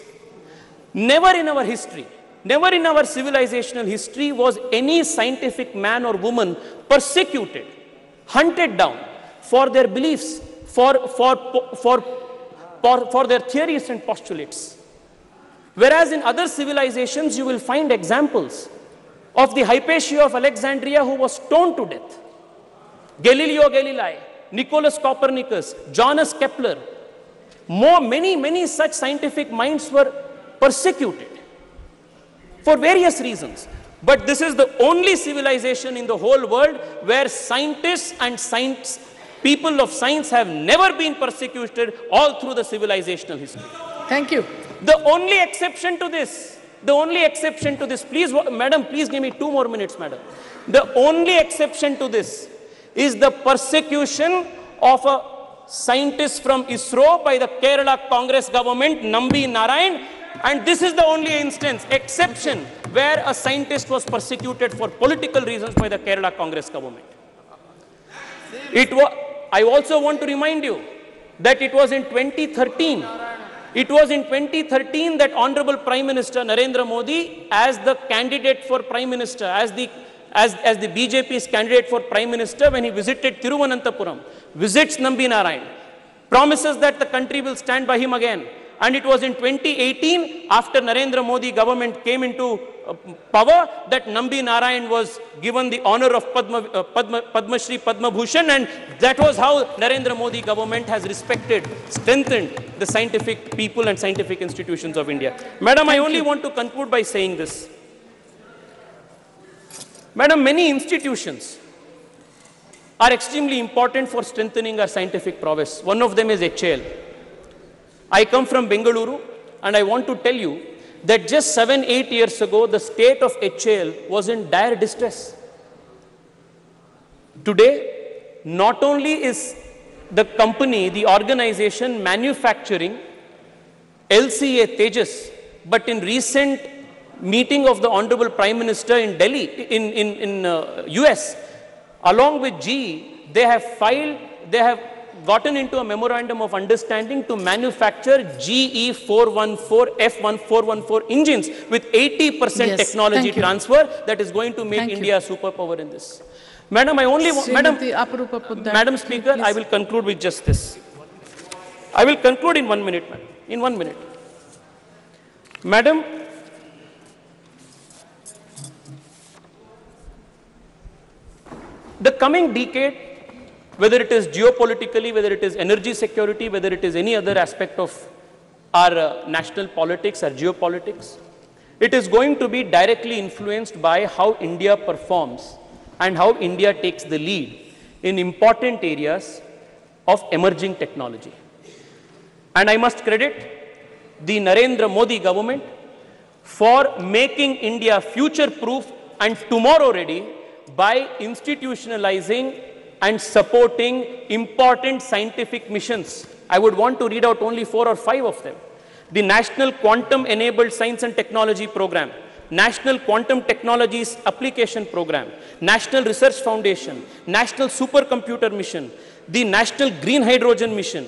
Never in our history, never in our civilizational history was any scientific man or woman persecuted, hunted down for their beliefs, for their theories and postulates. Whereas in other civilizations, you will find examples of the Hypatia of Alexandria who was stoned to death. Galileo Galilei, Nicholas Copernicus, Johannes Kepler, many such scientific minds were persecuted for various reasons. But this is the only civilization in the whole world where scientists and people of science have never been persecuted all through the civilizational history. Thank you. The only exception to this, please, madam, please give me 2 more minutes, madam. The only exception to this is the persecution of a scientist from ISRO by the Kerala Congress government, Nambi Narayan, and this is the only instance, exception, where a scientist was persecuted for political reasons by the Kerala Congress government. I also want to remind you that it was in 2013. It was in 2013 that Honorable Prime Minister Narendra Modi, as the candidate for Prime Minister, as the BJP's candidate for Prime Minister, when he visited Thiruvananthapuram, visits Nambi Narayan, promises that the country will stand by him again. And it was in 2018, after Narendra Modi government came into power, that Nambi Narayan was given the honor of Padma Shri Padma Bhushan, and that was how Narendra Modi government has respected, strengthened the scientific people and scientific institutions of India. Madam, I only want to conclude by saying this. Madam, many institutions are extremely important for strengthening our scientific prowess. One of them is HAL. I come from Bengaluru, and I want to tell you that just 7-8 years ago, the state of HAL was in dire distress. Today, not only is the company, the organization manufacturing LCA Tejas, but in recent meeting of the Honorable Prime Minister in Delhi, in US, along with GE, they have gotten into a memorandum of understanding to manufacture GE 414 F1414 engines with 80% technology transfer that is going to make India a superpower in this. Madam, Madam Speaker, I will conclude with just this. I will conclude in 1 minute, madam. In 1 minute. Madam, the coming decade, whether it is geopolitically, whether it is energy security, whether it is any other aspect of our national politics or geopolitics, it is going to be directly influenced by how India performs and how India takes the lead in important areas of emerging technology. And I must credit the Narendra Modi government for making India future-proof and tomorrow ready by institutionalizing and supporting important scientific missions. I would want to read out only 4 or 5 of them. The National Quantum Enabled Science and Technology Program, National Quantum Technologies Application Program, National Research Foundation, National Supercomputer Mission, the National Green Hydrogen Mission.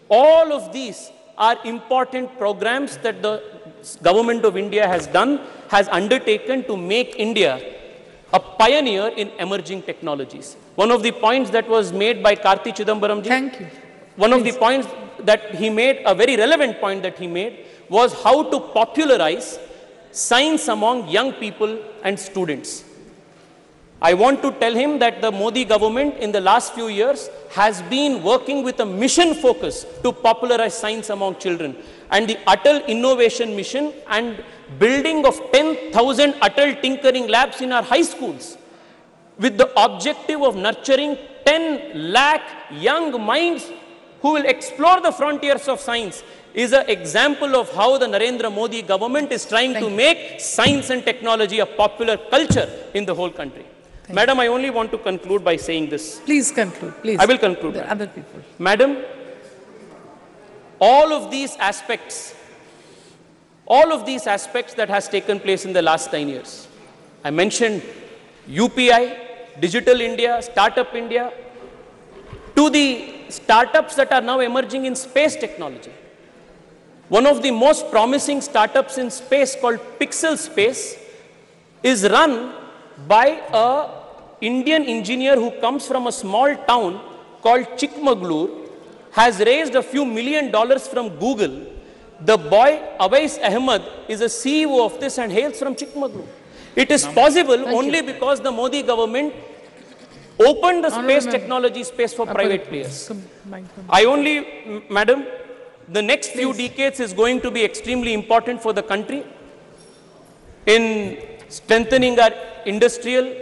All of these are important programs that the government of India has undertaken to make India a pioneer in emerging technologies. One of the points that was made by Karti Chidambaram ji, one of the points that he made, a very relevant point that he made, was how to popularize science among young people and students. I want to tell him that the Modi government in the last few years has been working with a mission focus to popularize science among children. And the Atal Innovation Mission and building of 10,000 Atal Tinkering Labs in our high schools with the objective of nurturing 10 lakh young minds who will explore the frontiers of science is an example of how the Narendra Modi government is trying to make science and technology a popular culture in the whole country. Madam, I only want to conclude by saying this. Please conclude, please. I will conclude. The other people. Madam, all of these aspects that has taken place in the last 9 years. I mentioned UPI, Digital India, Startup India, to the startups that are now emerging in space technology. One of the most promising startups in space called Pixel Space is run by an Indian engineer who comes from a small town called Chikmagalur, has raised a few $1 million from Google. The boy, Awais Ahmed, is a CEO of this and hails from Chikmagalur. It is possible only because the Modi government opened the space technology space for private players. Madam, the next few decades is going to be extremely important for the country in strengthening our industrial,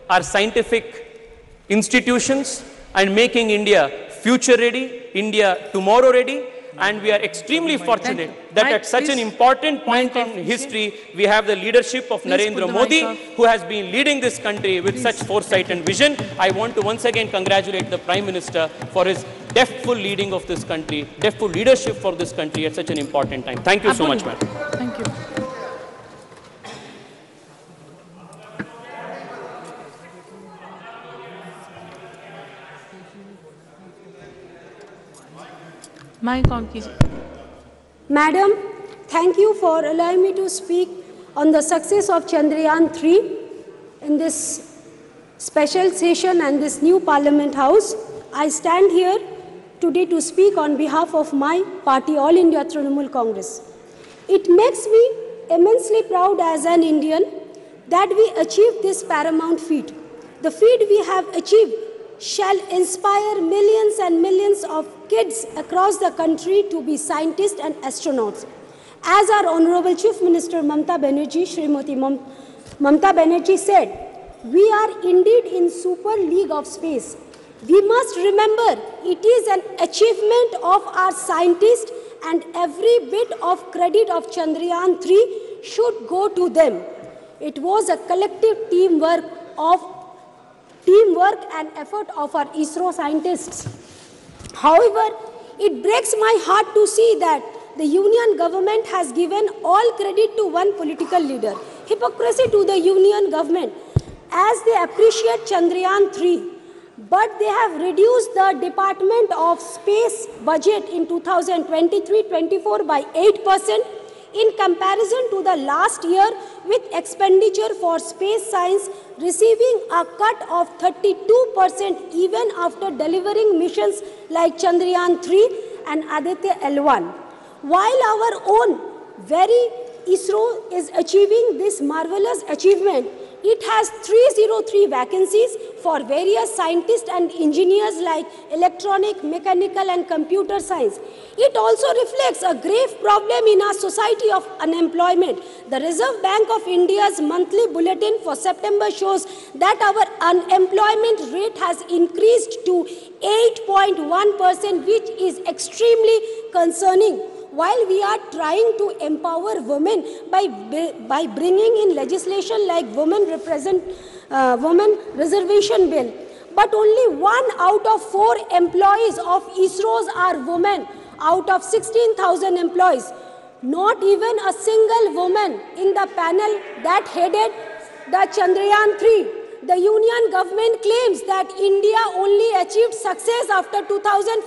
our scientific institutions and making India future ready, India tomorrow ready. And we are extremely fortunate that at such an important point in history, we have the leadership of Narendra Modi, who has been leading this country with such foresight and vision. I want to once again congratulate the Prime Minister for his deftful leading of this country, deftful leadership for this country at such an important time. Thank you so much, ma'am. Thank you. Mic on, please. Madam, thank you for allowing me to speak on the success of Chandrayaan-3 in this special session and this new Parliament House. I stand here today to speak on behalf of my party, All India Trinamool Congress. It makes me immensely proud as an Indian that we achieved this paramount feat. The feat we have achieved shall inspire millions and millions of kids across the country to be scientists and astronauts. As our Honorable Chief Minister Mamata Banerjee said, we are indeed in super league of space. We must remember it is an achievement of our scientists, and every bit of credit of Chandrayaan-3 should go to them. It was a collective teamwork and effort of our ISRO scientists. However, it breaks my heart to see that the union government has given all credit to one political leader. Hypocrisy to the union government, as they appreciate Chandrayaan-3, but they have reduced the Department of Space budget in 2023-24 by 8% in comparison to the last year, with expenditure for space science receiving a cut of 32% even after delivering missions like Chandrayaan-3 and Aditya L1. While our own very ISRO is achieving this marvelous achievement, it has 303 vacancies for various scientists and engineers like electronic, mechanical and computer science. It also reflects a grave problem in our society of unemployment. The Reserve Bank of India's monthly bulletin for September shows that our unemployment rate has increased to 8.1%, which is extremely concerning. While we are trying to empower women by bringing in legislation like women reservation bill, but only 1 out of 4 employees of ISRO's are women out of 16,000 employees. Not even a single woman in the panel that headed the Chandrayaan-3. The union government claims that India only achieved success after 2014.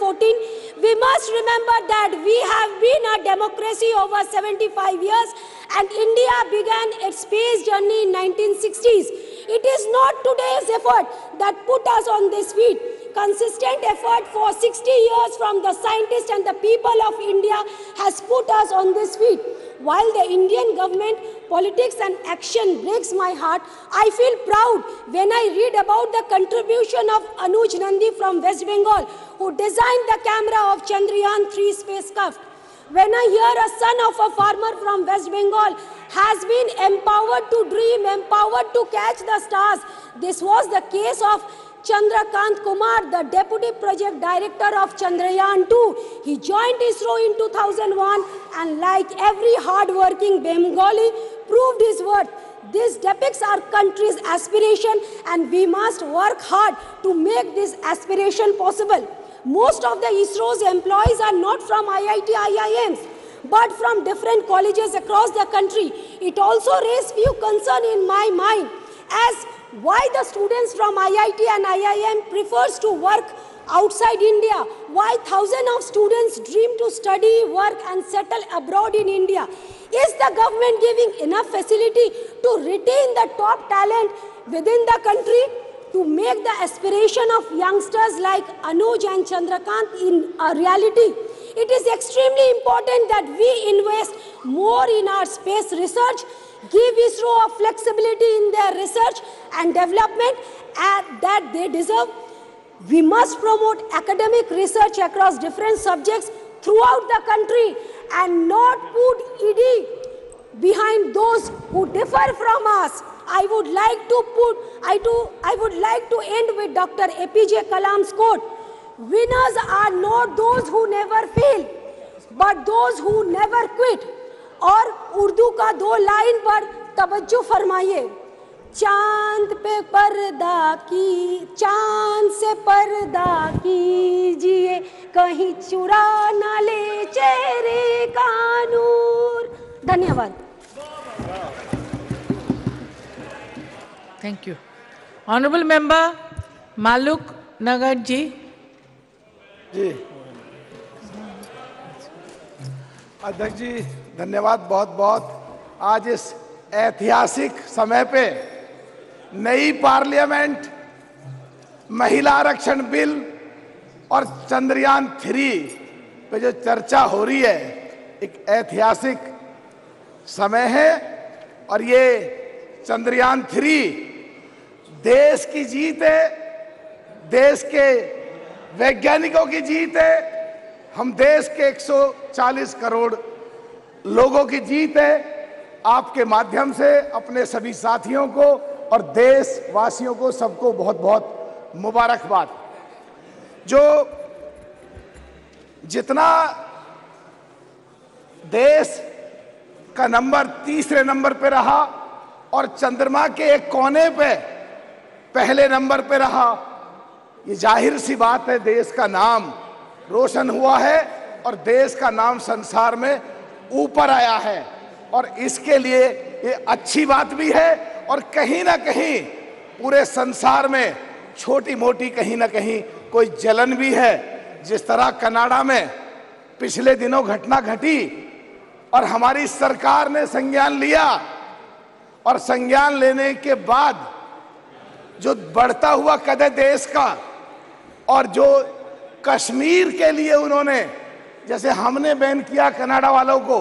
We must remember that we have been a democracy over 75 years, and India began its space journey in 1960s. It is not today's effort that put us on this feet. Consistent effort for 60 years from the scientists and the people of India has put us on this feet. While the Indian government politics and action breaks my heart, I feel proud when I read about the contribution of Anuj Nandi from West Bengal, who designed the camera of Chandrayaan-3 spacecraft. When I hear a son of a farmer from West Bengal has been empowered to dream, empowered to catch the stars, this was the case of Chandrakant Kumar, the Deputy Project Director of Chandrayaan-2. He joined ISRO in 2001 and, like every hard-working Bengali, proved his worth. This depicts our country's aspiration, and we must work hard to make this aspiration possible. Most of the ISRO's employees are not from IIT, IIMs, but from different colleges across the country. It also raised few concerns in my mind as why the students from IIT and IIM prefers to work outside India, why thousands of students dream to study, work and settle abroad in India. Is the government giving enough facility to retain the top talent within the country to make the aspiration of youngsters like Anuj and Chandrakant in a reality? It is extremely important that we invest more in our space research, give ISRO a flexibility in their research and development that they deserve. We must promote academic research across different subjects throughout the country and not put ED behind those who differ from us. I would like to end with Dr. APJ Kalam's quote: "Winners are not those who never fail, but those who never quit." और उर्दू का 2 line पर तवज्जो फरमाइए। चांद पे पर्दा की, चांद से पर्दा कीजिए, कहीं चुरा ना ले चेहरे का नूर। धन्यवाद। Thank you. Honorable Member Maluk Nagar ji. जी अध्यक्ष जी धन्यवाद बहुत बहुत। आज इस ऐतिहासिक समय पे नई पार्लियामेंट, महिला आरक्षण बिल और चंद्रयान 3 पे जो चर्चा हो रही है, एक ऐतिहासिक समय है। और ये चंद्रयान 3 देश की जीत है, देश के वैज्ञानिकों की जीत है, हम देश के 140 करोड़ लोगों की जीत है। आपके माध्यम से अपने सभी साथियों को और देशवासियों को सबको बहुत बहुत मुबारकबाद। जो जितना देश का नंबर तीसरे नंबर पे रहा और चंद्रमा के एक कोने पे पहले नंबर पे रहा, ये जाहिर सी बात है देश का नाम रोशन हुआ है और देश का नाम संसार में ऊपर आया है। और इसके लिए ये अच्छी बात भी है और कहीं ना कहीं पूरे संसार में छोटी मोटी कहीं ना कहीं कोई जलन भी है। जिस तरह कनाडा में पिछले दिनों घटना घटी और हमारी सरकार ने संज्ञान लिया और संज्ञान लेने के बाद जो बढ़ता हुआ कद है देश का, और जो कश्मीर के लिए उन्होंने, जैसे हमने बैन किया कनाडा वालों को,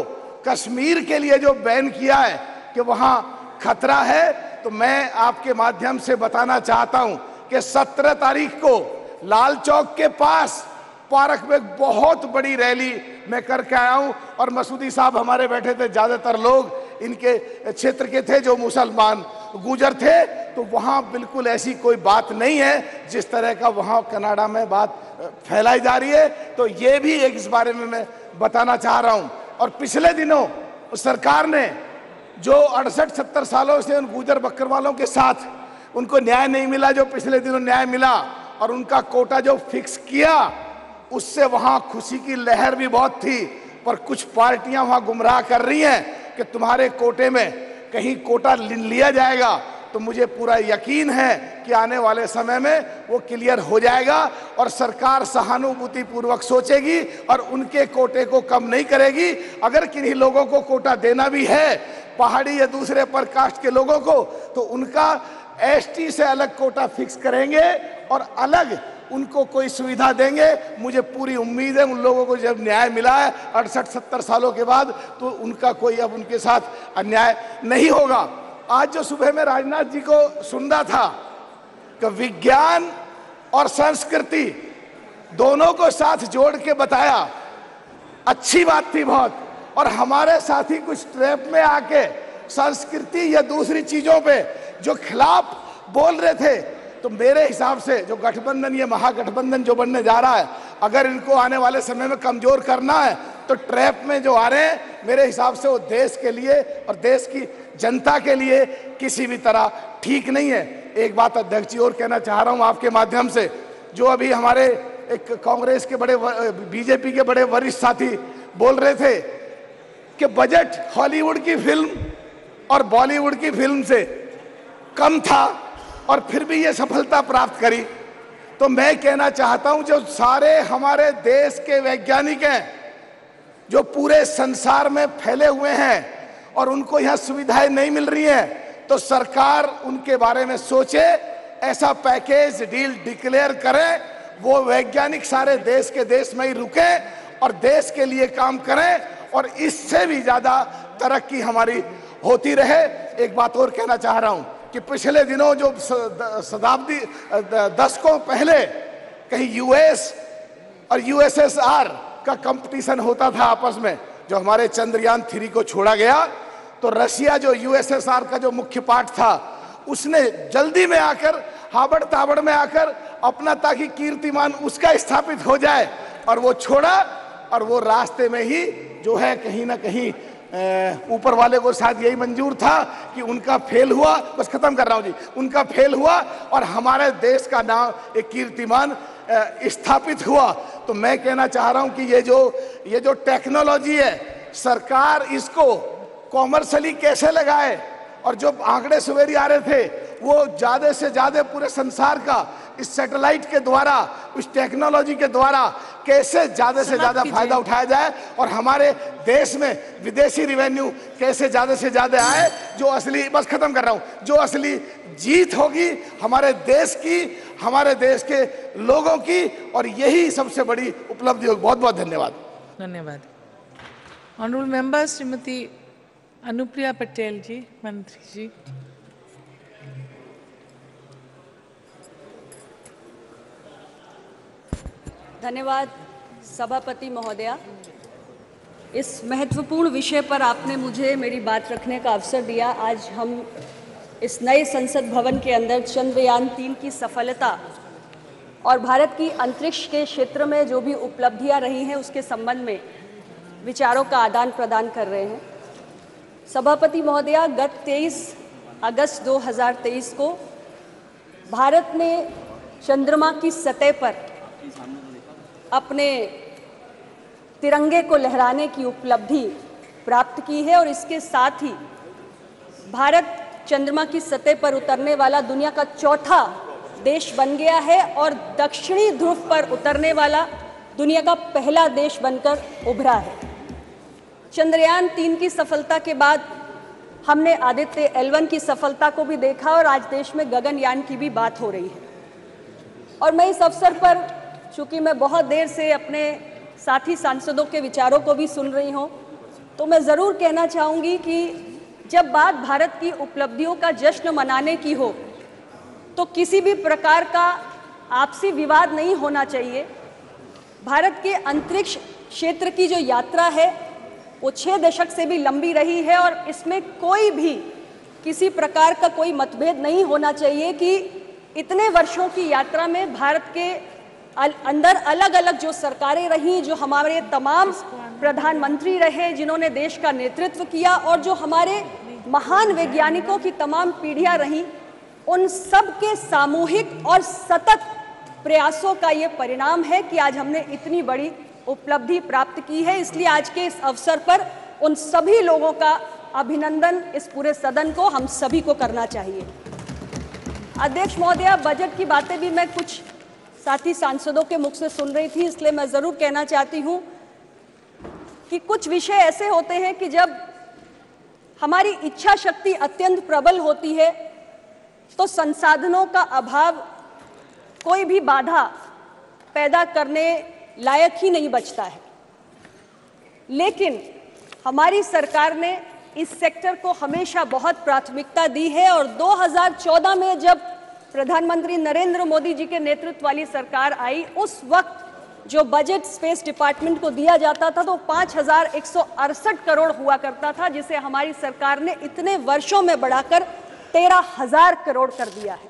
कश्मीर के लिए जो बैन किया है कि वहां खतरा है, तो मैं आपके माध्यम से बताना चाहता हूं कि 17 तारीख को लाल चौक के पास पार्क में बहुत बड़ी रैली मैं करके आया हूं। और मसूदी साहब हमारे बैठे थे, ज्यादातर लोग इनके क्षेत्र के थे जो मुसलमान गुजर थे, तो वहां बिल्कुल ऐसी कोई बात नहीं है जिस तरह का वहां कनाडा में बात फैलाई जा रही है। तो ये भी एक इस बारे में मैं बताना चाह रहा हूं। और पिछले दिनों सरकार ने जो 68-70 सालों से उन गुजर बकरवालों के साथ उनको न्याय नहीं मिला, जो पिछले दिनों न्याय मिला और उनका कोटा जो फिक्स किया, उससे वहां खुशी की लहर भी बहुत थी। पर कुछ पार्टियां वहां गुमराह कर रही हैं कि तुम्हारे कोटे में कहीं कोटा लिया जाएगा, तो मुझे पूरा यकीन है कि आने वाले समय में वो क्लियर हो जाएगा और सरकार सहानुभूति पूर्वक सोचेगी और उनके कोटे को कम नहीं करेगी। अगर किन्हीं लोगों को कोटा देना भी है, पहाड़ी या दूसरे पर कास्ट के लोगों को, तो उनका एसटी से अलग कोटा फिक्स करेंगे और अलग उनको कोई सुविधा देंगे। मुझे पूरी उम्मीद है उन लोगों को जब न्याय मिला है 68-70 सालों के बाद, तो उनका कोई अब उनके साथ अन्याय नहीं होगा। आज जो सुबह में राजनाथ जी को सुन रहा था कि विज्ञान और संस्कृति दोनों को साथ जोड़ के बताया, अच्छी बात थी बहुत। और हमारे साथी कुछ ट्रैप में आके संस्कृति या दूसरी चीजों पे जो खिलाफ बोल रहे थे, तो मेरे हिसाब से जो गठबंधन, ये महागठबंधन जो बनने जा रहा है, अगर इनको आने वाले समय में कमजोर करना है, तो ट्रैप में जो आ रहे हैं, मेरे हिसाब से वो देश के लिए और देश की जनता के लिए किसी भी तरह ठीक नहीं है। एक बात अध्यक्ष जी और कहना चाह रहा हूं आपके माध्यम से, जो अभी हमारे एक कांग्रेस के बड़े, बीजेपी के बड़े वरिष्ठ साथी बोल रहे थे कि बजट हॉलीवुड की फिल्म और बॉलीवुड की फिल्म से कम था और फिर भी ये सफलता प्राप्त करी, तो मैं कहना चाहता हूं जो सारे हमारे देश के वैज्ञानिक हैं जो पूरे संसार में फैले हुए हैं और उनको यहाँ सुविधाएं नहीं मिल रही हैं, तो सरकार उनके बारे में सोचे, ऐसा पैकेज डील डिक्लेयर करे, वो वैज्ञानिक सारे देश के देश में ही रुके और देश के लिए काम करें और इससे भी ज्यादा तरक्की हमारी होती रहे। एक बात और कहना चाह रहा हूं कि पिछले दिनों जो शताब्दी दशकों पहले कहीं यूएस और यूएसएसआर का कंपटीशन होता था आपस में, जो हमारे चंद्रयान 3 को छोड़ा गया, तो रशिया जो यूएसएसआर का जो मुख्य पार्ट था, उसने जल्दी में आकर, हाबड़ ताबड़ में आकर अपना, ताकि कीर्तिमान उसका स्थापित हो जाए, और वो छोड़ा और वो रास्ते में ही जो है कहीं ना कहीं ऊपर वाले को शायद यही मंजूर था कि उनका फेल हुआ, बस खत्म कर रहा हूं जी, उनका फेल हुआ और हमारे देश का नाम एक कीर्तिमान स्थापित हुआ। तो मैं कहना चाह रहा हूं कि ये जो टेक्नोलॉजी है, सरकार इसको कॉमर्शियली कैसे लगाए, और जो आंकड़े सवेरे आ रहे थे वो ज्यादा से ज्यादा पूरे संसार का इस सैटेलाइट के द्वारा, उस टेक्नोलॉजी के द्वारा कैसे ज्यादा से ज्यादा फायदा उठाया जाए और हमारे देश में विदेशी रिवेन्यू कैसे ज्यादा से ज्यादा आए। जो असली, बस खत्म कर रहा हूं, जो असली जीत होगी हमारे देश की, हमारे देश के लोगों की, और यही सबसे बड़ी उपलब्धि होगी। बहुत बहुत धन्यवाद। धन्यवाद। ऑनरेबल मेंबर श्रीमती अनुप्रिया पटेल जी, मंत्री जी। धन्यवाद सभापति महोदया। इस महत्वपूर्ण विषय पर आपने मुझे मेरी बात रखने का अवसर दिया। आज हम इस नए संसद भवन के अंदर चंद्रयान 3 की सफलता और भारत की अंतरिक्ष के क्षेत्र में जो भी उपलब्धियां रही हैं उसके संबंध में विचारों का आदान प्रदान कर रहे हैं। सभापति महोदया, गत 23 अगस्त 2023 को भारत ने चंद्रमा की सतह पर अपने तिरंगे को लहराने की उपलब्धि प्राप्त की है और इसके साथ ही भारत चंद्रमा की सतह पर उतरने वाला दुनिया का चौथा देश बन गया है और दक्षिणी ध्रुव पर उतरने वाला दुनिया का पहला देश बनकर उभरा है। चंद्रयान 3 की सफलता के बाद हमने आदित्य L1 की सफलता को भी देखा और आज देश में गगनयान की भी बात हो रही है। और मैं इस अवसर पर, चूंकि मैं बहुत देर से अपने साथी सांसदों के विचारों को भी सुन रही हूं, तो मैं ज़रूर कहना चाहूँगी कि जब बात भारत की उपलब्धियों का जश्न मनाने की हो तो किसी भी प्रकार का आपसी विवाद नहीं होना चाहिए। भारत के अंतरिक्ष क्षेत्र की जो यात्रा है वो 6 दशक से भी लंबी रही है और इसमें कोई भी किसी प्रकार का कोई मतभेद नहीं होना चाहिए कि इतने वर्षों की यात्रा में भारत के अंदर अलग अलग जो सरकारें रहीं, जो हमारे तमाम प्रधानमंत्री रहे जिन्होंने देश का नेतृत्व किया, और जो हमारे महान वैज्ञानिकों की तमाम पीढ़ियां रहीं, उन सब के सामूहिक और सतत प्रयासों का ये परिणाम है कि आज हमने इतनी बड़ी उपलब्धि प्राप्त की है। इसलिए आज के इस अवसर पर उन सभी लोगों का अभिनंदन इस पूरे सदन को, हम सभी को करना चाहिए। अध्यक्ष महोदया, बजट की बातें भी मैं कुछ साथी सांसदों के मुख से सुन रही थी, इसलिए मैं जरूर कहना चाहती हूं कि कुछ विषय ऐसे होते हैं कि जब हमारी इच्छा शक्ति अत्यंत प्रबल होती है तो संसाधनों का अभाव कोई भी बाधा पैदा करने लायक ही नहीं बचता है। लेकिन हमारी सरकार ने इस सेक्टर को हमेशा बहुत प्राथमिकता दी है और 2014 में जब प्रधानमंत्री नरेंद्र मोदी जी के नेतृत्व वाली सरकार आई, उस वक्त जो बजट स्पेस डिपार्टमेंट को दिया जाता था तो 5,168 करोड़ हुआ करता था, जिसे हमारी सरकार ने इतने वर्षों में बढ़ाकर 13,000 करोड़ कर दिया है।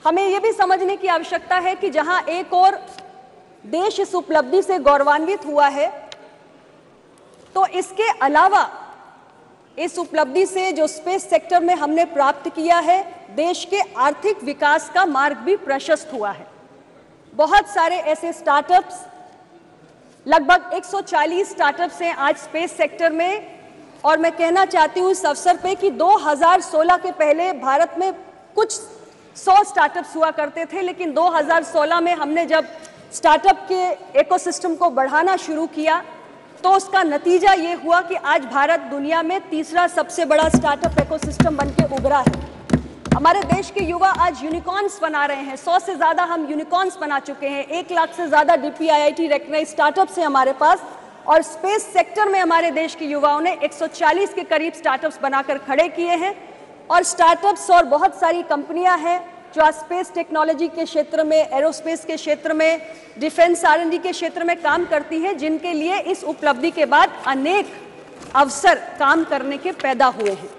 हमें यह भी समझने की आवश्यकता है कि जहां एक और देश इस उपलब्धि से गौरवान्वित हुआ है, तो इसके अलावा इस उपलब्धि से जो स्पेस सेक्टर में हमने प्राप्त किया है, देश के आर्थिक विकास का मार्ग भी प्रशस्त हुआ है। बहुत सारे ऐसे स्टार्टअप्स, लगभग 140 स्टार्टअप्स हैं आज स्पेस सेक्टर में, और मैं कहना चाहती हूं इस अवसर पे कि 2016 के पहले भारत में कुछ 100 स्टार्टअप्स हुआ करते थे, लेकिन 2016 में हमने जब स्टार्टअप के इकोसिस्टम को बढ़ाना शुरू किया तो उसका नतीजा ये हुआ कि आज भारत दुनिया में तीसरा सबसे बड़ा स्टार्टअप इकोसिस्टम बनके उभरा है। हमारे देश के युवा आज यूनिकॉर्न्स बना रहे हैं, 100 से ज़्यादा हम यूनिकॉर्न्स बना चुके हैं, 1 लाख से ज़्यादा DPIIT रेकग्नाइज्ड स्टार्टअप्स हैं हमारे पास, और स्पेस सेक्टर में हमारे देश के युवाओं ने 140 के करीब स्टार्टअप्स बनाकर खड़े किए हैं। और स्टार्टअप्स और बहुत सारी कंपनियां हैं जो आज स्पेस टेक्नोलॉजी के क्षेत्र में, एरोस्पेस के क्षेत्र में, डिफेंस R&D के क्षेत्र में काम करती हैं, जिनके लिए इस उपलब्धि के बाद अनेक अवसर काम करने के पैदा हुए हैं।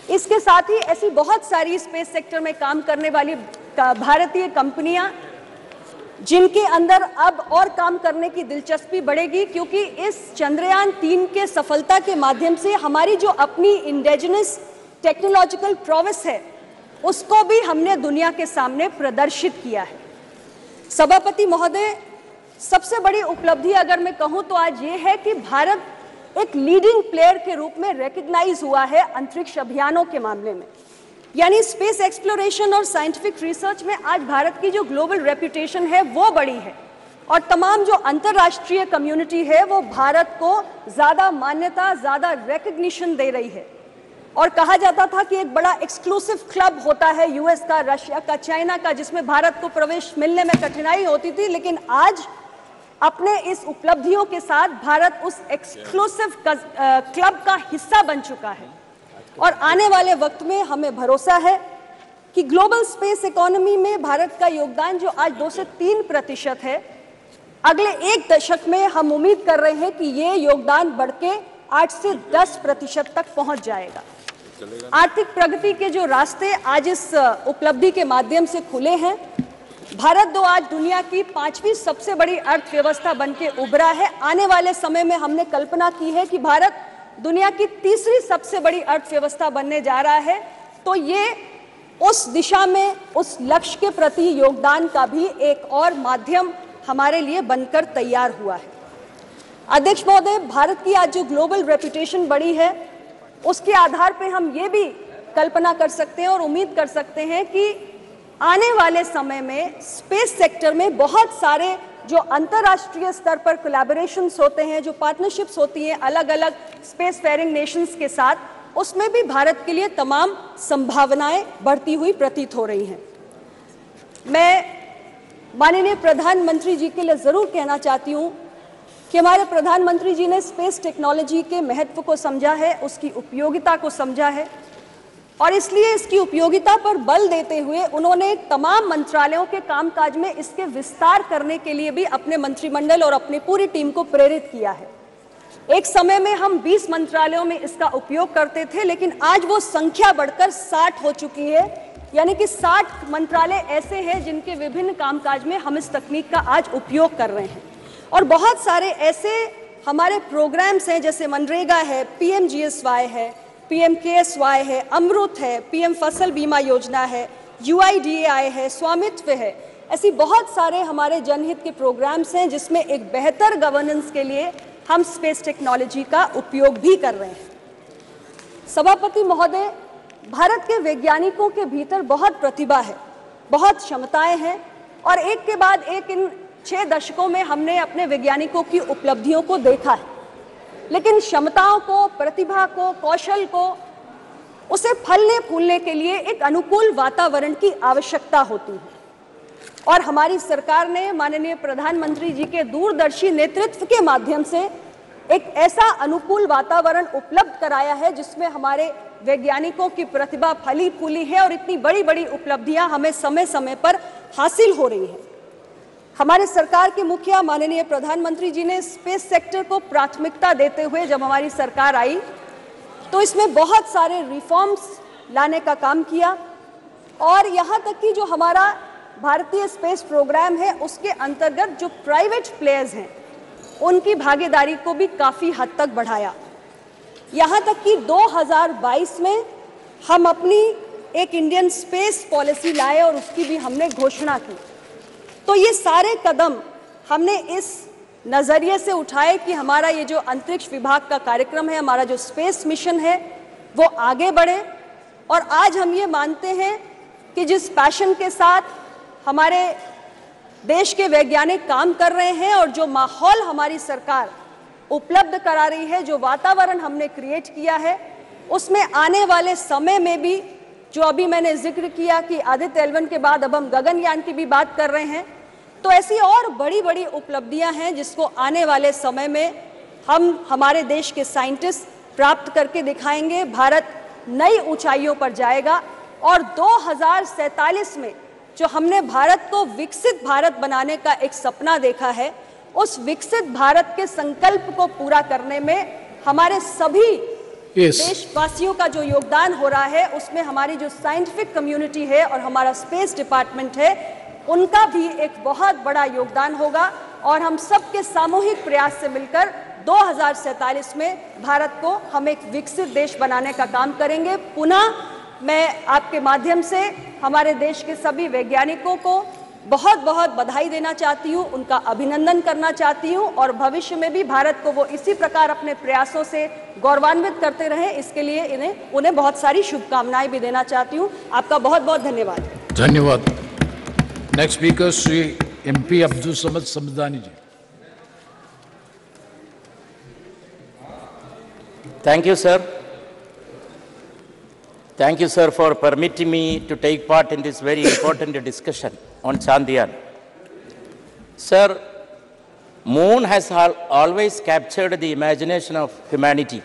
इसके साथ ही ऐसी बहुत सारी स्पेस सेक्टर में काम करने वाली भारतीय कंपनियां जिनके अंदर अब और काम करने की दिलचस्पी बढ़ेगी, क्योंकि इस चंद्रयान 3 के सफलता के माध्यम से हमारी जो अपनी इंडिजिनस टेक्नोलॉजिकल प्रोवेस है उसको भी हमने दुनिया के सामने प्रदर्शित किया है। सभापति महोदय, सबसे बड़ी उपलब्धि अगर मैं कहूं तो आज ये है कि भारत एक लीडिंग प्लेयर के रूप में रिकॉग्नाइज हुआ है अंतरिक्ष अभियानों के मामले में। यानी स्पेस एक्सप्लोरेशन और साइंटिफिक रिसर्च में आज भारत की जो ग्लोबल रेपुटेशन है वो बड़ी है, और तमाम जो अंतर्राष्ट्रीय कम्युनिटी है वो भारत को ज्यादा मान्यता, ज्यादा रिकॉग्निशन दे रही है। और कहा जाता था कि एक बड़ा एक्सक्लूसिव क्लब होता है यूएस का, रशिया का, चाइना का, जिसमें भारत को प्रवेश मिलने में कठिनाई होती थी, लेकिन आज अपने इस उपलब्धियों के साथ भारत उस एक्सक्लूसिव क्लब का हिस्सा बन चुका है। और आने वाले वक्त में हमें भरोसा है कि ग्लोबल स्पेस इकोनॉमी में भारत का योगदान जो आज 2 से 3% है, अगले 1 दशक में हम उम्मीद कर रहे हैं कि ये योगदान बढ़ के 8 से 10% तक पहुंच जाएगा। आर्थिक प्रगति के जो रास्ते आज इस उपलब्धि के माध्यम से खुले हैं, भारत आज दुनिया की 5वीं सबसे बड़ी अर्थव्यवस्था बनके उभरा है। आने वाले समय में हमने कल्पना की है कि भारत दुनिया की 3री सबसे बड़ी अर्थव्यवस्था बनने जा रहा है। तो ये उस दिशा में, उस लक्ष्य के प्रति योगदान का भी एक और माध्यम हमारे लिए बनकर तैयार हुआ है। अध्यक्ष महोदय, भारत की आज जो ग्लोबल रेपुटेशन बढ़ी है उसके आधार पर हम ये भी कल्पना कर सकते हैं और उम्मीद कर सकते हैं कि आने वाले समय में स्पेस सेक्टर में बहुत सारे जो अंतर्राष्ट्रीय स्तर पर कोलैबोरेशंस होते हैं, जो पार्टनरशिप्स होती हैं अलग अलग स्पेस फेयरिंग नेशंस के साथ, उसमें भी भारत के लिए तमाम संभावनाएं बढ़ती हुई प्रतीत हो रही हैं। मैं माननीय प्रधानमंत्री जी के लिए जरूर कहना चाहती हूं कि हमारे प्रधानमंत्री जी ने स्पेस टेक्नोलॉजी के महत्व को समझा है, उसकी उपयोगिता को समझा है, और इसलिए इसकी उपयोगिता पर बल देते हुए उन्होंने तमाम मंत्रालयों के कामकाज में इसके विस्तार करने के लिए भी अपने मंत्रिमंडल और अपनी पूरी टीम को प्रेरित किया है। एक समय में हम 20 मंत्रालयों में इसका उपयोग करते थे, लेकिन आज वो संख्या बढ़कर 60 हो चुकी है। यानी कि 60 मंत्रालय ऐसे हैं जिनके विभिन्न कामकाज में हम इस तकनीक का आज उपयोग कर रहे हैं। और बहुत सारे ऐसे हमारे प्रोग्राम्स हैं, जैसे मनरेगा है, PMGSY है, PMKSY है, अमृत है, PM फसल बीमा योजना है, UIDAI है, स्वामित्व है। ऐसी बहुत सारे हमारे जनहित के प्रोग्राम्स हैं जिसमें एक बेहतर गवर्नेंस के लिए हम स्पेस टेक्नोलॉजी का उपयोग भी कर रहे हैं। सभापति महोदय, भारत के वैज्ञानिकों के भीतर बहुत प्रतिभा है, बहुत क्षमताएं हैं, और एक के बाद एक इन 6 दशकों में हमने अपने वैज्ञानिकों की उपलब्धियों को देखा है। लेकिन क्षमताओं को, प्रतिभा को, कौशल को, उसे फलने फूलने के लिए एक अनुकूल वातावरण की आवश्यकता होती है। और हमारी सरकार ने माननीय प्रधानमंत्री जी के दूरदर्शी नेतृत्व के माध्यम से एक ऐसा अनुकूल वातावरण उपलब्ध कराया है जिसमें हमारे वैज्ञानिकों की प्रतिभा फली फूली है और इतनी बड़ी बड़ी उपलब्धियां हमें समय समय पर हासिल हो रही हैं। हमारे सरकार के मुखिया माननीय प्रधानमंत्री जी ने स्पेस सेक्टर को प्राथमिकता देते हुए जब हमारी सरकार आई तो इसमें बहुत सारे रिफॉर्म्स लाने का काम किया, और यहाँ तक कि जो हमारा भारतीय स्पेस प्रोग्राम है उसके अंतर्गत जो प्राइवेट प्लेयर्स हैं उनकी भागीदारी को भी काफ़ी हद तक बढ़ाया। यहाँ तक कि 2022 में हम अपनी एक इंडियन स्पेस पॉलिसी लाए और उसकी भी हमने घोषणा की। तो ये सारे कदम हमने इस नज़रिए से उठाए कि हमारा ये जो अंतरिक्ष विभाग का कार्यक्रम है, हमारा जो स्पेस मिशन है, वो आगे बढ़े। और आज हम ये मानते हैं कि जिस पैशन के साथ हमारे देश के वैज्ञानिक काम कर रहे हैं और जो माहौल हमारी सरकार उपलब्ध करा रही है, जो वातावरण हमने क्रिएट किया है, उसमें आने वाले समय में भी जो अभी मैंने जिक्र किया कि आदित्य L1 के बाद अब हम गगनयान की भी बात कर रहे हैं, तो ऐसी और बड़ी बड़ी उपलब्धियां हैं जिसको आने वाले समय में हम हमारे देश के साइंटिस्ट प्राप्त करके दिखाएंगे। भारत नई ऊंचाइयों पर जाएगा और 2047 में जो हमने भारत को विकसित भारत बनाने का एक सपना देखा है, उस विकसित भारत के संकल्प को पूरा करने में हमारे सभी देशवासियों का जो योगदान हो रहा है, उसमें हमारी जो साइंटिफिक कम्युनिटी है और हमारा स्पेस डिपार्टमेंट है, उनका भी एक बहुत बड़ा योगदान होगा और हम सबके सामूहिक प्रयास से मिलकर 2047 में भारत को हम एक विकसित देश बनाने का काम करेंगे। पुनः मैं आपके माध्यम से हमारे देश के सभी वैज्ञानिकों को बहुत बहुत बधाई देना चाहती हूँ, उनका अभिनंदन करना चाहती हूँ और भविष्य में भी भारत को वो इसी प्रकार अपने प्रयासों से गौरवान्वित करते रहे, इसके लिए उन्हें बहुत सारी शुभकामनाएं भी देना चाहती हूँ। आपका बहुत बहुत धन्यवाद। धन्यवाद। Next speaker Shri MP Abdul Samad Samadani ji. Thank you, sir. Thank you, sir, for permitting me to take part in this very important discussion on Chandrayaan. Sir, moon has always captured the imagination of humanity.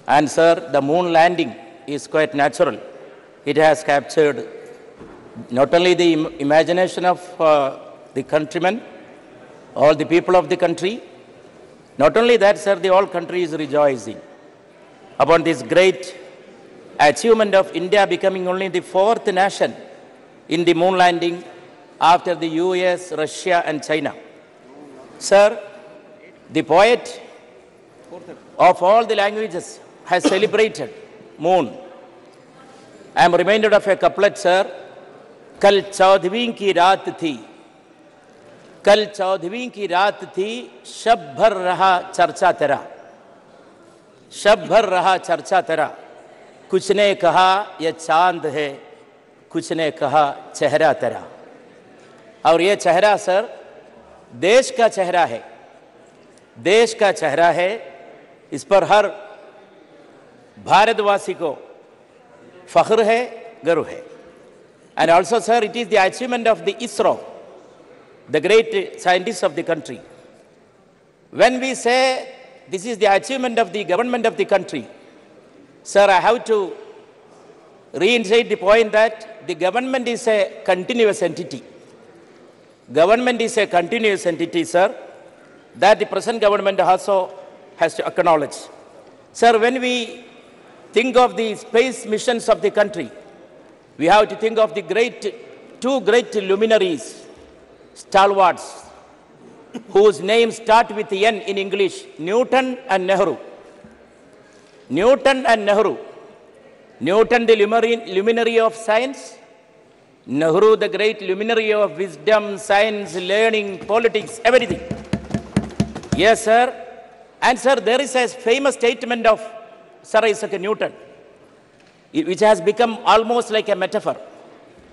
And sir, the moon landing is quite natural. It has captured not only the imagination of the countrymen, all the people of the country. Not only that, sir, the whole country is rejoicing upon this great achievement of India becoming only the 4th nation in the moon landing after the US, Russia and China. Sir, the poet of all the languages has celebrated moon. I am reminded of a couplet, sir. कल 14वीं की रात थी, कल 14वीं की रात थी, शब भर रहा चर्चा तेरा, शब भर रहा चर्चा तेरा, कुछ ने कहा यह चांद है, कुछ ने कहा चेहरा तेरा। और ये चेहरा सर देश का चेहरा है, देश का चेहरा है, इस पर हर भारतवासी को फख्र है, गर्व है। And also, sir, it is the achievement of the ISRO, the great scientists of the country. When we say this is the achievement of the government of the country, sir, I have to reinstate the point that the government is a continuous entity. Government is a continuous entity, sir, that the present government also has to acknowledge. Sir, when we think of the space missions of the country, we have to think of the two great luminaries, stalwarts, whose names start with N in English, Newton and Nehru. Newton and Nehru. Newton, the luminary of science. Nehru, the great luminary of wisdom, science, learning, politics, everything. Yes, sir. And sir, there is a famous statement of Sir Isaac Newton, which has become almost like a metaphor,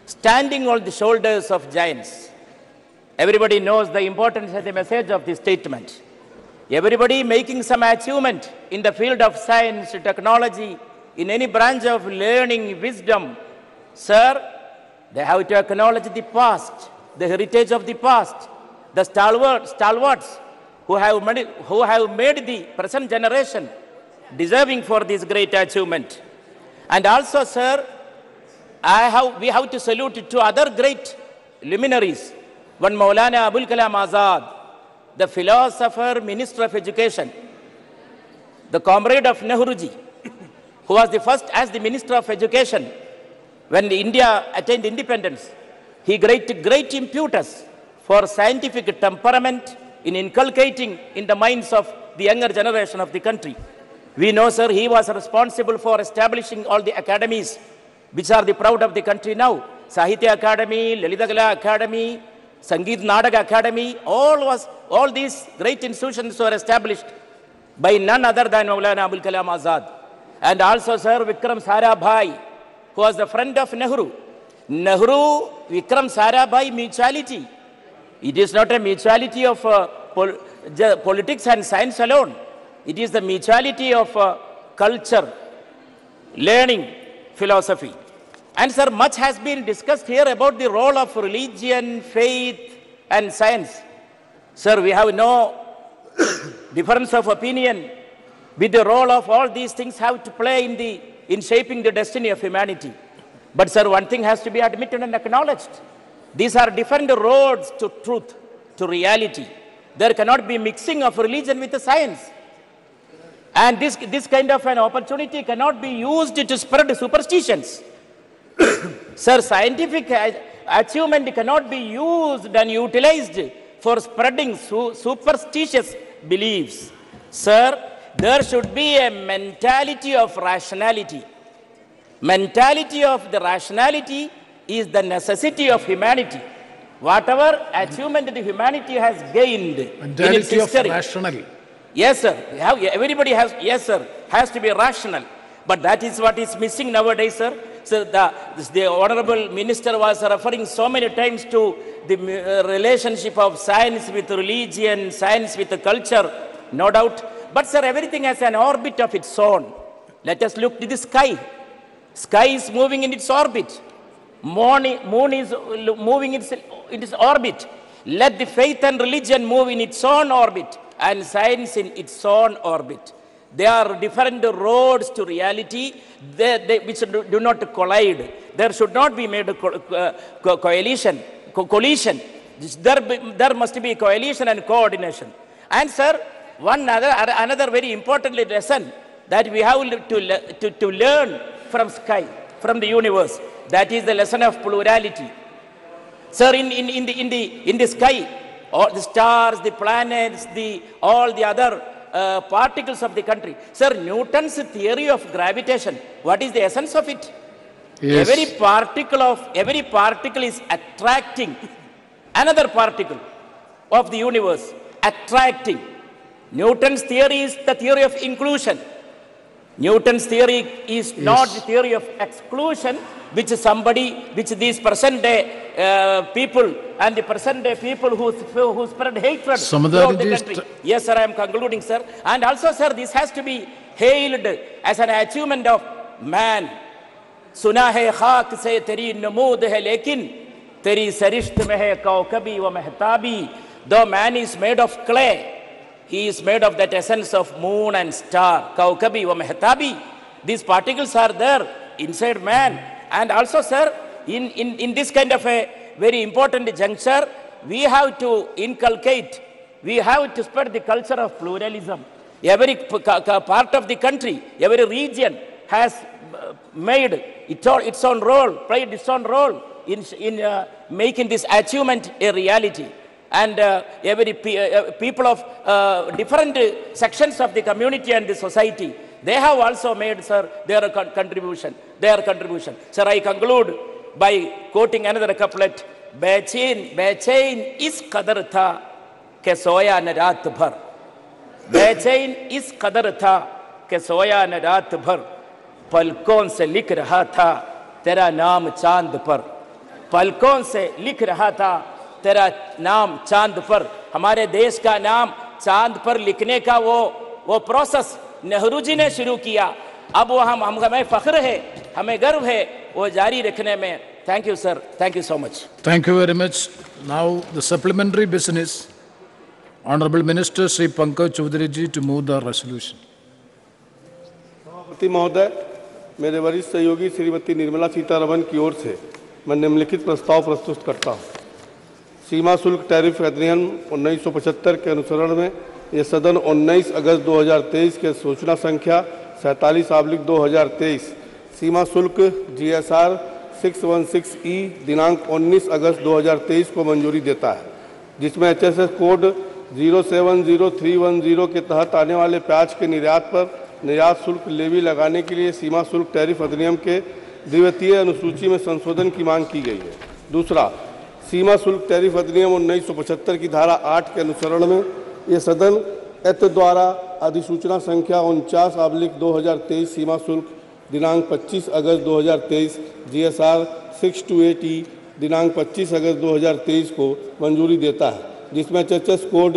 standing on the shoulders of giants. Everybody knows the importance and the message of this statement. Everybody making some achievement in the field of science, technology, in any branch of learning, wisdom, sir, they have to acknowledge the past, the heritage of the past, the stalwarts who have made the present generation deserving for this great achievement. And also, sir, we have to salute two other great luminaries. One, Maulana Abul Kalam Azad, the philosopher, Minister of Education, the comrade of Nehruji, who was the first as the Minister of Education when India attained independence. He great impetus for scientific temperament in inculcating in the minds of the younger generation of the country. We know, sir, he was responsible for establishing all the academies which are the proud of the country now. Sahitya Academy, Lalita Kala Academy, Sangeet Nadak Academy, all these great institutions were established by none other than Maulana Abul Kalam Azad. And also, sir, Vikram Sarabhai, who was the friend of Nehru. Nehru, Vikram Sarabhai mutuality. It is not a mutuality of politics and science alone. It is the mutuality of culture, learning, philosophy. And sir, much has been discussed here about the role of religion, faith and science. Sir, we have no difference of opinion with the role of all these things have to play in shaping the destiny of humanity. But sir, one thing has to be admitted and acknowledged. These are different roads to truth, to reality. There cannot be mixing of religion with the science. And this kind of an opportunity cannot be used to spread superstitions. Sir, scientific achievement cannot be used and utilized for spreading superstitious beliefs. Sir, there should be a mentality of rationality. Mentality of the rationality is the necessity of humanity. Whatever achievement the humanity has gained in its history. Rational. Yes, sir. Everybody has, yes, sir, has to be rational. But that is what is missing nowadays, sir. So the Honorable Minister was referring so many times to the relationship of science with religion, science with the culture, no doubt. But, sir, everything has an orbit of its own. Let us look to the sky. Sky is moving in its orbit. Moon is moving in its orbit. Let the faith and religion move in its own orbit and science in its own orbit. They are different roads to reality which do not collide. There should not be made a collision. There must be coalition and coordination. And, sir, another very important lesson that we have to learn from sky, from the universe, that is the lesson of plurality. Sir, in the sky, all the stars, the planets, all the other particles of the country. Sir, Newton's theory of gravitation, what is the essence of it? Yes. Every particle is attracting another particle of the universe, attracting. Newton's theory is the theory of inclusion. Newton's theory is not the theory of exclusion, which these present day people and the present day people who spread hatred throughout the country. Yes, sir, I am concluding, sir. And also, sir, this has to be hailed as an achievement of man. Suna hai khak se teri namood hai, lekin teri sarisht mein hai kaukabi wa mehtabi. Though man is made of clay, he is made of that essence of moon and star, kaukabi wa mehtabi. These particles are there inside man. And also, sir, in this kind of a very important juncture, we have to inculcate, we have to spread the culture of pluralism. Every part of the country, every region has made its own role, played its own role in making this achievement a reality. And every people of different sections of the community and the society, they have also made, sir, their contribution. Sir, I conclude by quoting another couplet. Bechain is qadar tha ke soya na raat bhar. Bechain is qadar tha ke soya na raat bhar. Palkon se likh raha tha tera naam chand par. Palkon se likh raha tha tera naam chand par. हमारे देश का नाम चांद पर लिखने का वो process Nehru ji ने शुरू किया. अब वो हमें फख्र है, हमें गर्व है वो जारी रखने में. Thank you, sir. Thank you so much. Thank you very much. Now the supplementary business. Honorable Minister Sri Pankaj Chaudhary ji to move the resolution. सभापति महोदय, मेरे वरिष्ठ सहयोगी श्रीमती निर्मला सीतारमण की ओर से मैं निम्नलिखित प्रस्ताव प्रस्तुत करता हूँ. सीमा शुल्क टैरिफ अधिनियम 1975 के अनुसरण में यह सदन 19 अगस्त 2023 के सूचना संख्या 47/2023 सीमा शुल्क GSR 616E दिनांक 19 अगस्त 2023 को मंजूरी देता है, जिसमें HSS कोड 070310 के तहत आने वाले प्याज के निर्यात पर निर्यात शुल्क लेवी लगाने के लिए सीमा शुल्क टैरिफ अधिनियम के द्वितीय अनुसूची में संशोधन की मांग की गई है. दूसरा, सीमा शुल्क टैरिफ अधिनियम 1975 की धारा 8 के अनुसरण में ये सदन एत द्वारा अधिसूचना संख्या 49/2023 सीमा शुल्क दिनांक 25 अगस्त 2023 GSR 628E दिनांक 25 अगस्त 2023 को मंजूरी देता है, जिसमें HSS कोड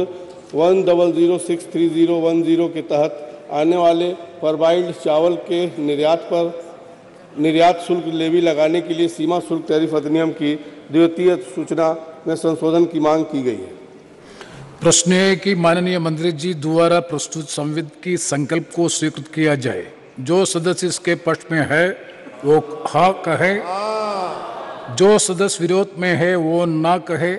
10063010 के तहत आने वाले परबाइल्ड चावल के निर्यात शुल्क लेवी लगाने के लिए सीमा शुल्क टैरिफ अधिनियम की द्वितीय सूचना में संशोधन की मांग की गई है. प्रश्न है कि माननीय मंत्री जी द्वारा प्रस्तुत संविधान की संकल्प को स्वीकृत किया जाए. जो सदस्य इसके पक्ष में है वो हाँ कहे, जो सदस्य विरोध में है वो ना कहे.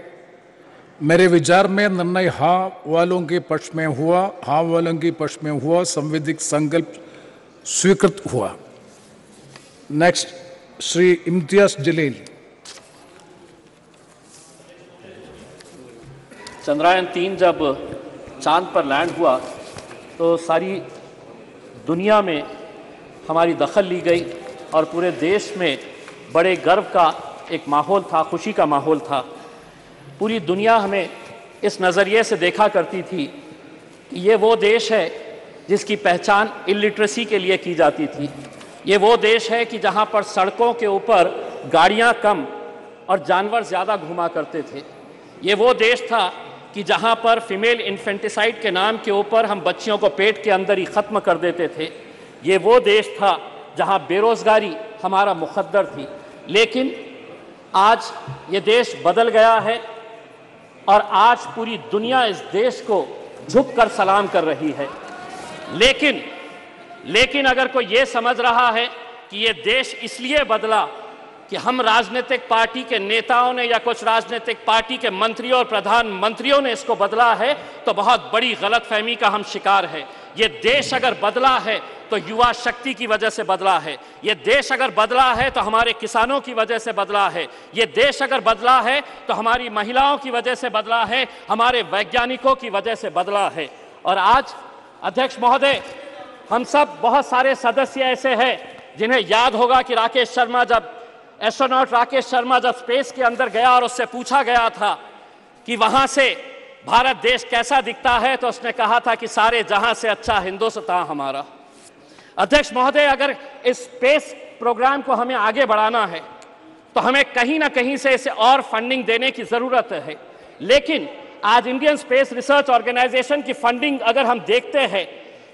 मेरे विचार में निर्णय हाँ वालों के पक्ष में हुआ, हाँ वालों के पक्ष में हुआ. संवैधानिक संकल्प स्वीकृत हुआ. नेक्स्ट, श्री इम्तियाज जलील. चंद्रयान 3 जब चांद पर लैंड हुआ तो सारी दुनिया में हमारी दखल ली गई और पूरे देश में बड़े गर्व का एक माहौल था, खुशी का माहौल था। पूरी दुनिया हमें इस नज़रिए से देखा करती थी कि ये वो देश है जिसकी पहचान इलिटरेसी के लिए की जाती थी। ये वो देश है कि जहाँ पर सड़कों के ऊपर गाड़ियाँ कम और जानवर ज़्यादा घुमा करते थे। ये वो देश था कि जहाँ पर फीमेल इन्फेंटिसाइड के नाम के ऊपर हम बच्चियों को पेट के अंदर ही ख़त्म कर देते थे। ये वो देश था जहाँ बेरोज़गारी हमारा मुक़द्दर थी। लेकिन आज ये देश बदल गया है और आज पूरी दुनिया इस देश को झुककर सलाम कर रही है। लेकिन अगर कोई ये समझ रहा है कि ये देश इसलिए बदला कि हम राजनीतिक पार्टी के नेताओं ने या कुछ राजनीतिक पार्टी के मंत्रियों और प्रधानमंत्रियों ने इसको बदला है, तो बहुत बड़ी गलतफहमी का हम शिकार है। ये देश अगर बदला है तो युवा शक्ति की वजह से बदला है। ये देश अगर बदला है तो हमारे किसानों की वजह से बदला है। ये देश अगर बदला है तो हमारी महिलाओं की वजह से बदला है, हमारे वैज्ञानिकों की वजह से बदला है। और आज अध्यक्ष महोदय, हम सब बहुत सारे सदस्य ऐसे हैं जिन्हें याद होगा कि एस्ट्रोनॉट राकेश शर्मा जब स्पेस के अंदर गया और उससे पूछा गया था कि वहां से भारत देश कैसा दिखता है, तो उसने कहा था कि सारे जहां से अच्छा हिंदुस्तान हमारा। अध्यक्ष महोदय, अगर इस स्पेस प्रोग्राम को हमें आगे बढ़ाना है तो हमें कहीं ना कहीं से इसे और फंडिंग देने की जरूरत है। लेकिन आज इंडियन स्पेस रिसर्च ऑर्गेनाइजेशन की फंडिंग अगर हम देखते हैं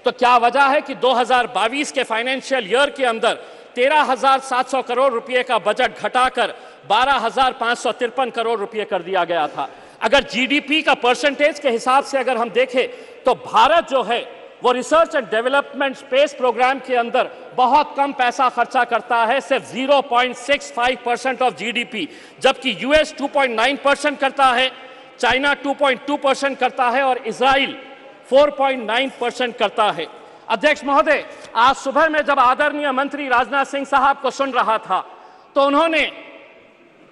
तो क्या वजह है कि 2022 के फाइनेंशियल ईयर के अंदर 13,700 करोड़ रुपए का बजट घटाकर 12,553 करोड़ रुपए कर दिया गया था। अगर जीडीपी का परसेंटेज के हिसाब से अगर हम देखें तो भारत जो है वो research and development space program के अंदर बहुत कम पैसा खर्चा करता है, सिर्फ 0.65% ऑफ जीडीपी, जबकि यूएस 2.9% करता है, चाइना 2.2% करता है और इजराइल 4.9% करता है। अध्यक्ष महोदय, आज सुबह में जब आदरणीय मंत्री राजनाथ सिंह साहब को सुन रहा था तो उन्होंने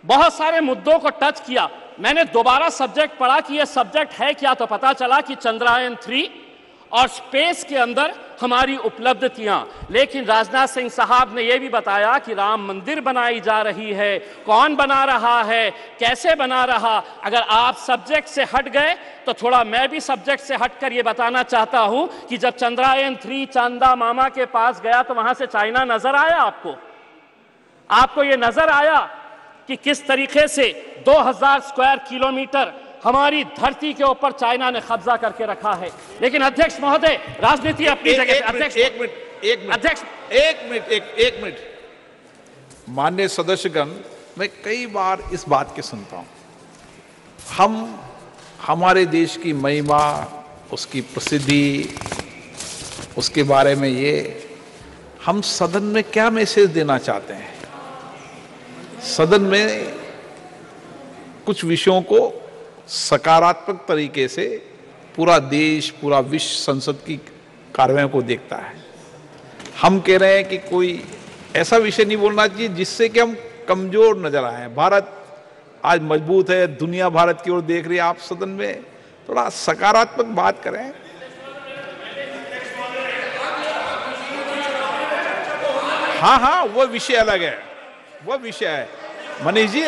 बहुत सारे मुद्दों को टच किया। मैंने दोबारा सब्जेक्ट पढ़ा कि यह सब्जेक्ट है क्या, तो पता चला कि चंद्रयान 3 और स्पेस के अंदर हमारी उपलब्धियां। लेकिन राजनाथ सिंह साहब ने यह भी बताया कि राम मंदिर बनाई जा रही है, कौन बना रहा है, कैसे बना रहा। अगर आप सब्जेक्ट से हट गए तो थोड़ा मैं भी सब्जेक्ट से हटकर यह बताना चाहता हूं कि जब चंद्रयान 3 चांदा मामा के पास गया तो वहां से चाइना नजर आया आपको यह नजर आया कि किस तरीके से 2000 स्क्वायर किलोमीटर हमारी धरती के ऊपर चाइना ने कब्जा करके रखा है। लेकिन अध्यक्ष महोदय, राजनीति अपनी जगह। एक मिनट माननीय सदस्यगण, मैं कई बार इस बात के सुनता हूं, हमारे देश की महिमा, उसकी प्रसिद्धि, उसके बारे में हम सदन में क्या मैसेज देना चाहते हैं। सदन में कुछ विषयों को सकारात्मक तरीके से पूरा देश, पूरा विश्व संसद की कार्रवाइयों को देखता है। हम कह रहे हैं कि कोई ऐसा विषय नहीं बोलना चाहिए जिससे कि हम कमजोर नजर आए। भारत आज मजबूत है, दुनिया भारत की ओर देख रही है। आप सदन में थोड़ा सकारात्मक बात करें। हाँ, वो विषय अलग है, वो विषय है। मनीष जी,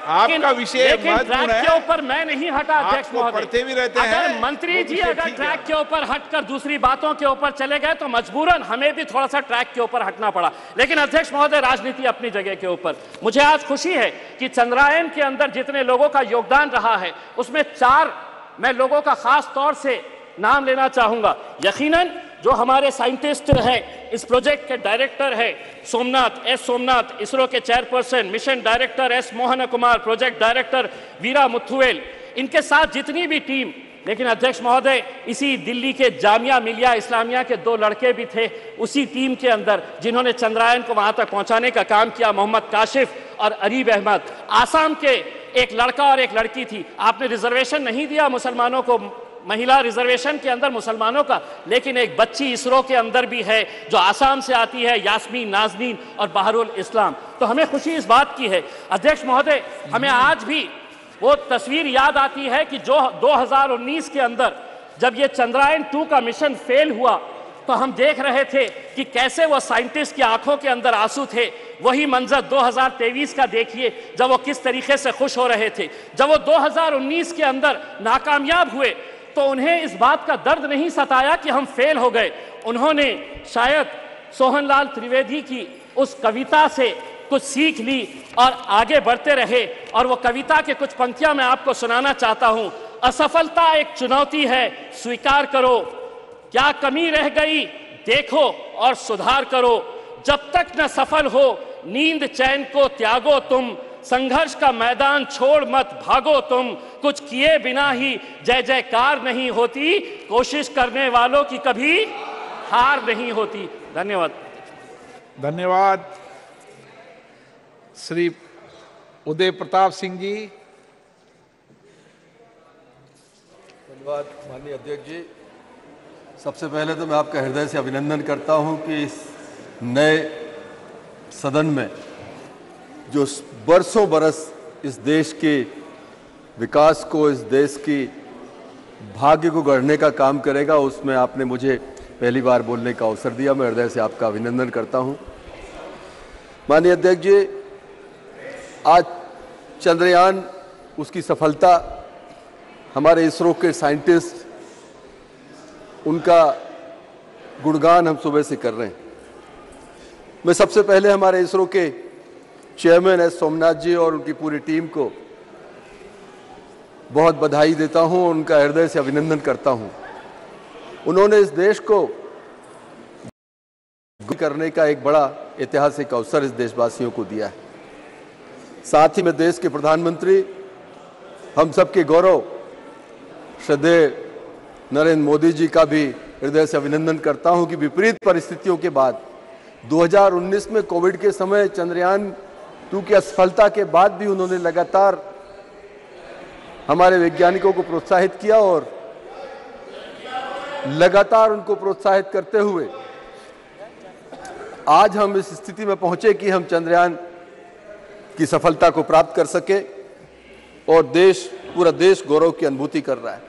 आपका विषय ट्रैक के ऊपर मैं नहीं हटा अध्यक्ष महोदय। पढ़ते भी रहते हैं। अगर मंत्री जी अगर ट्रैक के ऊपर हटकर दूसरी बातों के ऊपर चले गए तो मजबूरन हमें भी थोड़ा सा ट्रैक के ऊपर हटना पड़ा। लेकिन अध्यक्ष महोदय, राजनीति अपनी जगह के ऊपर। मुझे आज खुशी है कि चंद्रयान के अंदर जितने लोगों का योगदान रहा है उसमें 4 मैं लोगों का खास तौर से नाम लेना चाहूंगा। यकीनन जो हमारे साइंटिस्ट हैं, इस प्रोजेक्ट के डायरेक्टर है सोमनाथ, इसरो के chairperson, mission director S Mohan Kumar, project director Veera Muthuvel, इनके साथ जितनी भी टीम। लेकिन अध्यक्ष महोदय, इसी दिल्ली के जामिया मिलिया इस्लामिया के 2 लड़के भी थे उसी टीम के अंदर जिन्होंने चंद्रयान को वहां तक पहुंचाने का काम किया, मोहम्मद काशिफ और अरीब अहमद। आसाम के एक लड़का और एक लड़की थी। आपने रिजर्वेशन नहीं दिया मुसलमानों को, महिला रिजर्वेशन के अंदर मुसलमानों का, लेकिन एक बच्ची इसरो के अंदर भी है जो आसाम से आती है, यास्मीन नाजनीन और बहरुल इस्लाम। तो हमें खुशी इस बात की है अध्यक्ष महोदय, हमें आज भी वो तस्वीर याद आती है कि जो 2019 के अंदर जब ये चंद्रयान 2 का मिशन फेल हुआ तो हम देख रहे थे कि कैसे वो साइंटिस्ट की आंखों के अंदर आंसू थे। वही मंजर 2023 का देखिए, जब वो किस तरीके से खुश हो रहे थे। जब वो 2019 के अंदर नाकामयाब हुए तो उन्हें इस बात का दर्द नहीं सताया कि हम फेल हो गए। उन्होंने शायद सोहनलाल त्रिवेदी की उस कविता से कुछ सीख ली और आगे बढ़ते रहे। और वो कविता के कुछ पंक्तियां मैं आपको सुनाना चाहता हूं। असफलता एक चुनौती है, स्वीकार करो, क्या कमी रह गई देखो और सुधार करो, जब तक न सफल हो नींद चैन को त्यागो तुम, संघर्ष का मैदान छोड़ मत भागो तुम, कुछ किए बिना ही जय जयकार नहीं होती, कोशिश करने वालों की कभी हार नहीं होती। धन्यवाद। धन्यवाद। श्री उदय प्रताप सिंह जी। धन्यवाद माननीय अध्यक्ष जी। सबसे पहले तो मैं आपका हृदय से अभिनंदन करता हूं कि इस नए सदन में जो बरसों बरस इस देश के विकास को, इस देश की भाग्य को गढ़ने का काम करेगा, उसमें आपने मुझे पहली बार बोलने का अवसर दिया। मैं हृदय से आपका अभिनंदन करता हूं। माननीय अध्यक्ष जी, आज चंद्रयान, उसकी सफलता, हमारे इसरो के साइंटिस्ट, उनका गुणगान हम सुबह से कर रहे हैं। मैं सबसे पहले हमारे इसरो के चेयरमैन एस सोमनाथ जी और उनकी पूरी टीम को बहुत बधाई देता हूं, उनका हृदय से अभिनंदन करता हूं। उन्होंने इस देश को करने का एक बड़ा ऐतिहासिक अवसर इस देशवासियों को दिया है। साथ ही मैं देश के प्रधानमंत्री, हम सबके गौरव श्रद्धेय नरेंद्र मोदी जी का भी हृदय से अभिनंदन करता हूं कि विपरीत परिस्थितियों के बाद 2019 में कोविड के समय चंद्रयान 2 की असफलता के बाद भी उन्होंने लगातार हमारे वैज्ञानिकों को प्रोत्साहित किया और लगातार उनको प्रोत्साहित करते हुए आज हम इस स्थिति में पहुंचे कि हम चंद्रयान की सफलता को प्राप्त कर सके और पूरा देश गौरव की अनुभूति कर रहा है।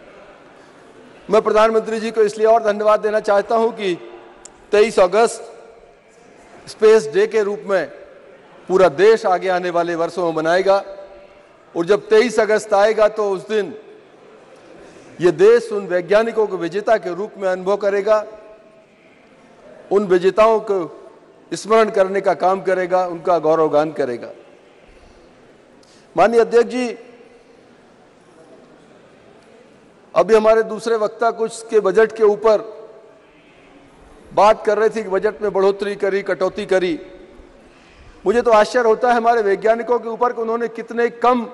मैं प्रधानमंत्री जी को इसलिए और धन्यवाद देना चाहता हूं कि 23 अगस्त स्पेस डे के रूप में पूरा देश आगे आने वाले वर्षों में मनाएगा और जब 23 अगस्त आएगा तो उस दिन ये देश उन वैज्ञानिकों को विजेता के रूप में अनुभव करेगा, उन विजेताओं को स्मरण करने का काम करेगा, उनका गौरवगान करेगा। माननीय अध्यक्ष जी, अभी हमारे दूसरे वक्ता कुछ के बजट के ऊपर बात कर रहे थे कि बजट में बढ़ोतरी करी, कटौती करी। मुझे तो आश्चर्य होता है हमारे वैज्ञानिकों के ऊपर कि उन्होंने कितने कम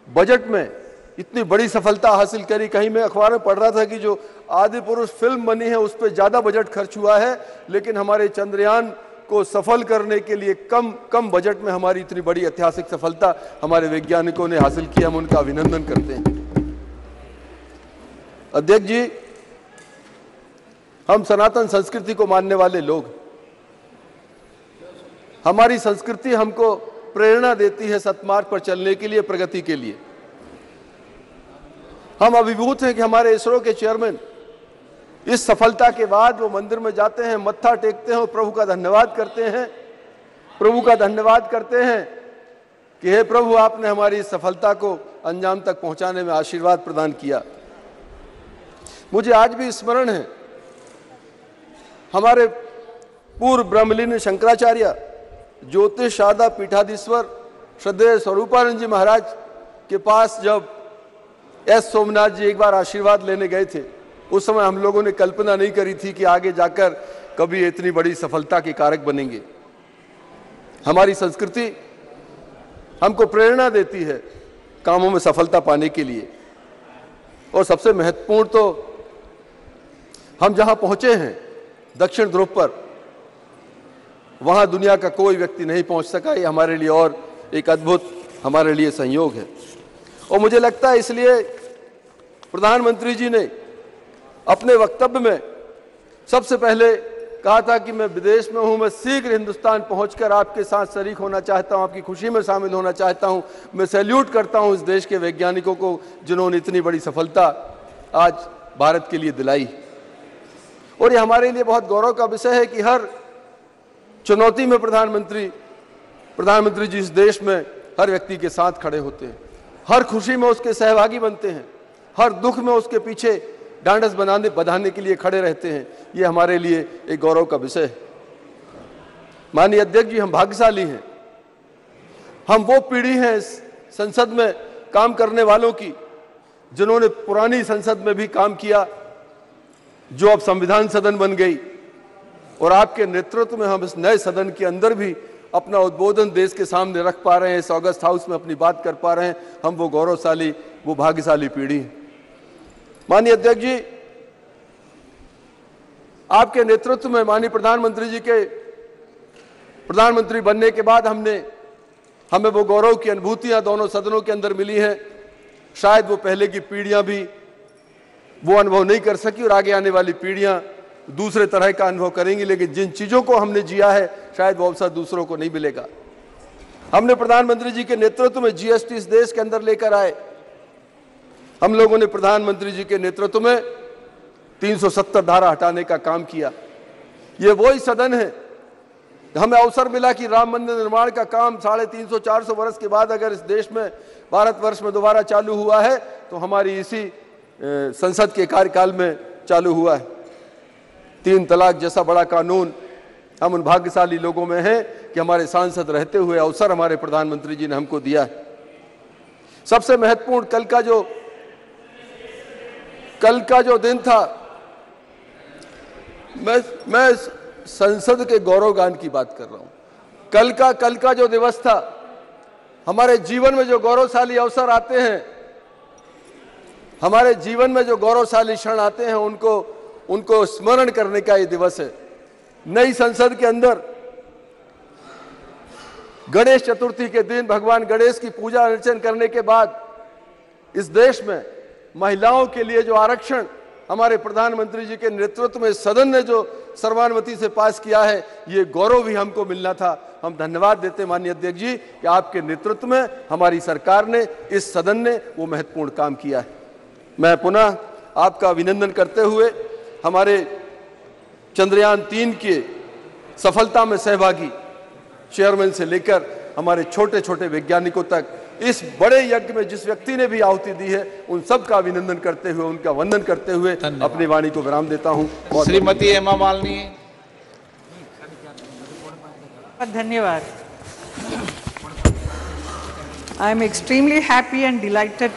बजट में इतनी बड़ी सफलता हासिल करी। कहीं मैं अखबार में पढ़ रहा था कि जो आदि पुरुष फिल्म बनी है उस पर ज्यादा बजट खर्च हुआ है, लेकिन हमारे चंद्रयान को सफल करने के लिए कम बजट में हमारी इतनी बड़ी ऐतिहासिक सफलता हमारे वैज्ञानिकों ने हासिल की। हम उनका अभिनंदन करते हैं। अध्यक्ष जी, हम सनातन संस्कृति को मानने वाले लोग, हमारी संस्कृति हमको प्रेरणा देती है सतमार्ग पर चलने के लिए, प्रगति के लिए। हम अभिभूत हैं कि हमारे इसरो के चेयरमैन इस सफलता के बाद वो मंदिर में जाते हैं, मत्था टेकते हैं और प्रभु का धन्यवाद करते हैं। प्रभु का धन्यवाद करते हैं कि हे प्रभु, आपने हमारी इस सफलता को अंजाम तक पहुंचाने में आशीर्वाद प्रदान किया। मुझे आज भी स्मरण है हमारे पूर्व ब्रह्मलीन शंकराचार्य ज्योतिष शारदा पीठाधीश्वर श्रद्धेय स्वरूपानंद जी महाराज के पास जब एस सोमनाथ जी एक बार आशीर्वाद लेने गए थे, उस समय हम लोगों ने कल्पना नहीं करी थी कि आगे जाकर कभी इतनी बड़ी सफलता के कारक बनेंगे। हमारी संस्कृति हमको प्रेरणा देती है कामों में सफलता पाने के लिए। और सबसे महत्वपूर्ण तो हम जहां पहुंचे हैं दक्षिण ध्रुव पर, वहां दुनिया का कोई व्यक्ति नहीं पहुंच सका। ये हमारे लिए और एक अद्भुत हमारे लिए संयोग है। और मुझे लगता है इसलिए प्रधानमंत्री जी ने अपने वक्तव्य में सबसे पहले कहा था कि मैं विदेश में हूं, मैं शीघ्र हिंदुस्तान पहुंचकर आपके साथ शरीक होना चाहता हूं, आपकी खुशी में शामिल होना चाहता हूं। मैं सैल्यूट करता हूं इस देश के वैज्ञानिकों को जिन्होंने इतनी बड़ी सफलता आज भारत के लिए दिलाई। और ये हमारे लिए बहुत गौरव का विषय है कि हर चुनौती में प्रधानमंत्री जी इस देश में हर व्यक्ति के साथ खड़े होते हैं, हर खुशी में उसके सहभागी बनते हैं, हर दुख में उसके पीछे ढांढस बंधाने के लिए खड़े रहते हैं। ये हमारे लिए एक गौरव का विषय है। माननीय अध्यक्ष जी, हम भाग्यशाली हैं, हम वो पीढ़ी हैं इस संसद में काम करने वालों की जिन्होंने पुरानी संसद में भी काम किया, जो अब संविधान सदन बन गई, और आपके नेतृत्व में हम इस नए सदन के अंदर भी अपना उद्बोधन देश के सामने रख पा रहे हैं, इस ऑगस्ट हाउस में अपनी बात कर पा रहे हैं। हम वो गौरवशाली, वो भाग्यशाली पीढ़ी हैं। माननीय अध्यक्ष जी, आपके नेतृत्व में माननीय प्रधानमंत्री जी के प्रधानमंत्री बनने के बाद हमें वो गौरव की अनुभूतियां दोनों सदनों के अंदर मिली हैं। शायद वो पहले की पीढ़ियां भी वो अनुभव नहीं कर सकी और आगे आने वाली पीढ़ियां दूसरे तरह का अनुभव करेंगी, लेकिन जिन चीजों को हमने जिया है शायद वो अवसर दूसरों को नहीं मिलेगा। हमने प्रधानमंत्री जी के नेतृत्व में जीएसटी इस देश के अंदर लेकर आए। हम लोगों ने प्रधानमंत्री जी के नेतृत्व में 370 धारा हटाने का काम किया। ये वही सदन है, हमें अवसर मिला कि राम मंदिर निर्माण का काम 350-400 वर्ष के बाद अगर इस देश में, भारतवर्ष में दोबारा चालू हुआ है तो हमारी इसी संसद के कार्यकाल में चालू हुआ है। 3 तलाक जैसा बड़ा कानून, हम उन भाग्यशाली लोगों में हैं कि हमारे सांसद रहते हुए अवसर हमारे प्रधानमंत्री जी ने हमको दिया है। सबसे महत्वपूर्ण कल का जो दिन था, मैं संसद के गौरवगान की बात कर रहा हूं। कल का जो दिवस था, हमारे जीवन में जो गौरवशाली अवसर आते हैं, हमारे जीवन में जो गौरवशाली क्षण आते हैं, उनको स्मरण करने का ये दिवस है। नई संसद के अंदर गणेश चतुर्थी के दिन भगवान गणेश की पूजा अर्चना करने के बाद इस देश में महिलाओं के लिए जो आरक्षण हमारे प्रधानमंत्री जी के नेतृत्व में सदन ने जो सर्वानुमति से पास किया है, ये गौरव भी हमको मिलना था। हम धन्यवाद देते हैं माननीय अध्यक्ष जी कि आपके नेतृत्व में हमारी सरकार ने, इस सदन ने वो महत्वपूर्ण काम किया है। मैं पुनः आपका अभिनंदन करते हुए हमारे चंद्रयान 3 के सफलता में सहभागी चेयरमैन से लेकर हमारे छोटे छोटे वैज्ञानिकों तक इस बड़े यज्ञ में जिस व्यक्ति ने भी आहुति दी है, उन सब का अभिनंदन करते हुए, उनका वंदन करते हुए अपनी वाणी को विराम देता हूं। श्रीमती हेमा मालिनी। धन्यवाद। I am extremely happy and delighted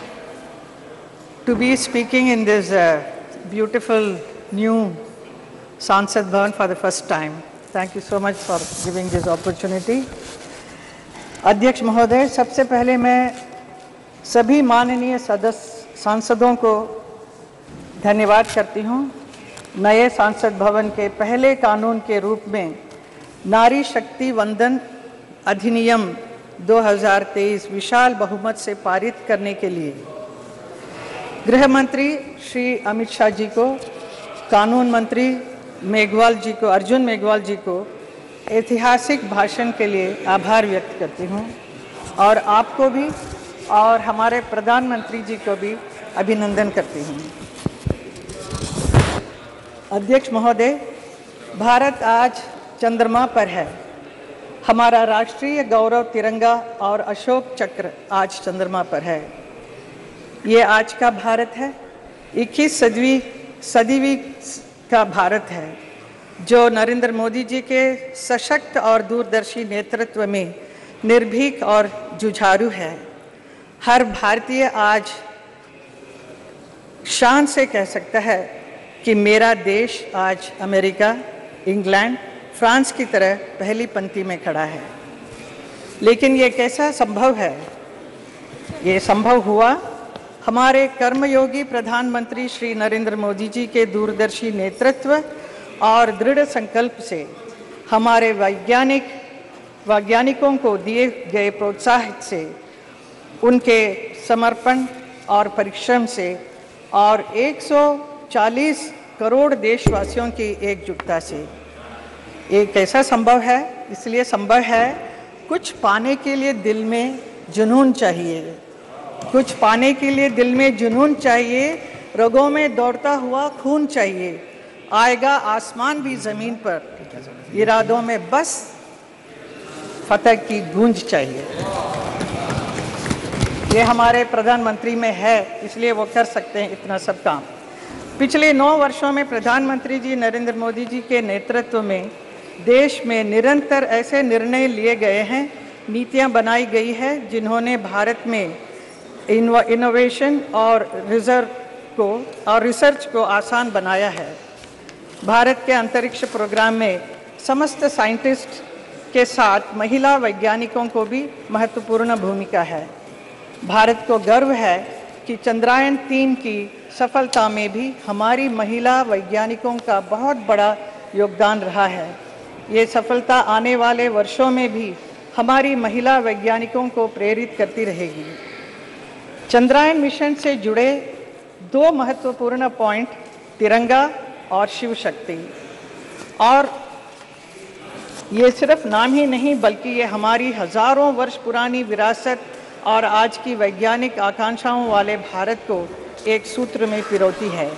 to be speaking in this beautiful new Sansad Bhavan for the first time. Thank you so much for giving this opportunity. अध्यक्ष महोदय, सबसे पहले मैं सभी माननीय सांसदों को धन्यवाद करती हूं। नए सांसद भवन के पहले कानून के रूप में नारी शक्ति वंदन अधिनियम 2023 विशाल बहुमत से पारित करने के लिए गृह मंत्री श्री अमित शाह जी को, कानून मंत्री अर्जुन मेघवाल जी को ऐतिहासिक भाषण के लिए आभार व्यक्त करती हूं और आपको भी और हमारे प्रधानमंत्री जी को भी अभिनंदन करती हूं। अध्यक्ष महोदय, भारत आज चंद्रमा पर है। हमारा राष्ट्रीय गौरव तिरंगा और अशोक चक्र आज चंद्रमा पर है। ये आज का भारत है, 21वीं सदी का भारत है, जो नरेंद्र मोदी जी के सशक्त और दूरदर्शी नेतृत्व में निर्भीक और जुझारू है। हर भारतीय आज शान से कह सकता है कि मेरा देश आज अमेरिका, इंग्लैंड, फ्रांस की तरह पहली पंक्ति में खड़ा है। लेकिन ये कैसा संभव है? ये संभव हुआ हमारे कर्मयोगी प्रधानमंत्री श्री नरेंद्र मोदी जी के दूरदर्शी नेतृत्व और दृढ़ संकल्प से, हमारे वैज्ञानिकों को दिए गए प्रोत्साहन से, उनके समर्पण और परिश्रम से और 140 करोड़ देशवासियों की एकजुटता से। ये कैसा संभव है? इसलिए संभव है कुछ पाने के लिए दिल में जुनून चाहिए, कुछ पाने के लिए दिल में जुनून चाहिए, रगों में दौड़ता हुआ खून चाहिए, आएगा आसमान भी ज़मीन पर, इरादों में बस फतह की गूंज चाहिए। ये हमारे प्रधानमंत्री में है, इसलिए वो कर सकते हैं इतना सब काम। पिछले 9 वर्षों में प्रधानमंत्री जी नरेंद्र मोदी जी के नेतृत्व में देश में निरंतर ऐसे निर्णय लिए गए हैं, नीतियां बनाई गई है जिन्होंने भारत में इनोवेशन और रिसर्च को आसान बनाया है। भारत के अंतरिक्ष प्रोग्राम में समस्त साइंटिस्ट के साथ महिला वैज्ञानिकों को भी महत्वपूर्ण भूमिका है। भारत को गर्व है कि चंद्रयान 3 की सफलता में भी हमारी महिला वैज्ञानिकों का बहुत बड़ा योगदान रहा है। ये सफलता आने वाले वर्षों में भी हमारी महिला वैज्ञानिकों को प्रेरित करती रहेगी। चंद्रयान मिशन से जुड़े 2 महत्वपूर्ण पॉइंट, तिरंगा और शिव शक्ति, और ये सिर्फ नाम ही नहीं बल्कि ये हमारी हजारों वर्ष पुरानी विरासत और आज की वैज्ञानिक आकांक्षाओं वाले भारत को एक सूत्र में पिरोती है।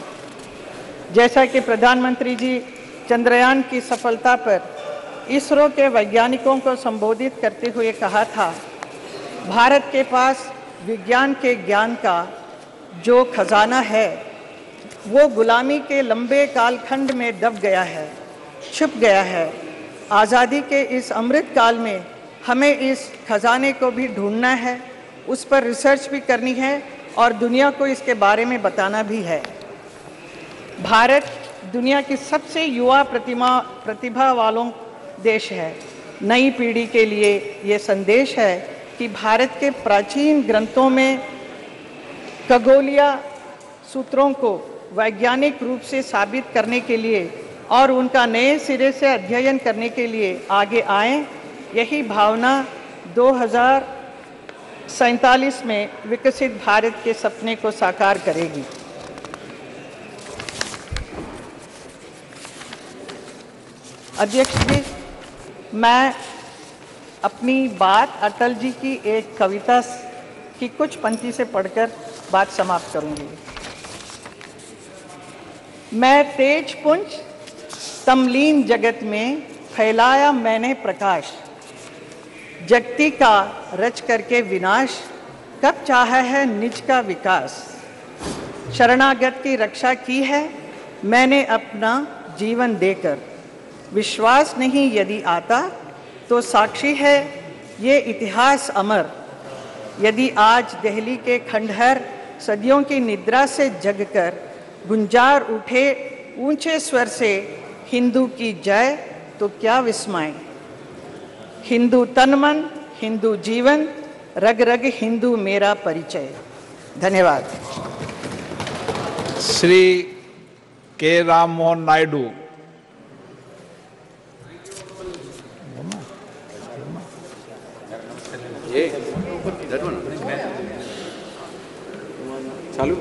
जैसा कि प्रधानमंत्री जी चंद्रयान की सफलता पर इसरो के वैज्ञानिकों को संबोधित करते हुए कहा था, भारत के पास विज्ञान के ज्ञान का जो खजाना है वो गुलामी के लंबे कालखंड में दब गया है, छुप गया है। आज़ादी के इस अमृत काल में हमें इस खजाने को भी ढूंढना है, उस पर रिसर्च भी करनी है और दुनिया को इसके बारे में बताना भी है। भारत दुनिया की सबसे युवा प्रतिभा वालों देश है। नई पीढ़ी के लिए ये संदेश है कि भारत के प्राचीन ग्रंथों में खगोलीय सूत्रों को वैज्ञानिक रूप से साबित करने के लिए और उनका नए सिरे से अध्ययन करने के लिए आगे आएं। यही भावना 2047 में विकसित भारत के सपने को साकार करेगी। अध्यक्ष जी, मैं अपनी बात अटल जी की एक कविता की कुछ पंक्ति से पढ़कर बात समाप्त करूंगी। मैं तेज पुंज तमलीन जगत में फैलाया मैंने प्रकाश, जगती का रच करके विनाश, कब चाहा है निज का विकास। शरणागत की रक्षा की है मैंने अपना जीवन देकर, विश्वास नहीं यदि आता तो साक्षी है ये इतिहास अमर। यदि आज दिल्ली के खंडहर सदियों की निद्रा से जगकर गुंजार उठे ऊंचे स्वर से हिंदू की जय, तो क्या विस्मय। हिंदू तन मन, हिंदू जीवन, रग रग हिंदू मेरा परिचय। धन्यवाद। श्री के Ram Mohan Naidu. Chalu.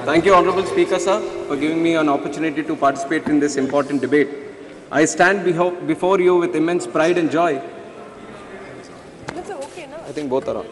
Thank you, Honorable Speaker, sir, for giving me an opportunity to participate in this important debate. I stand before you with immense pride and joy. I think both are on.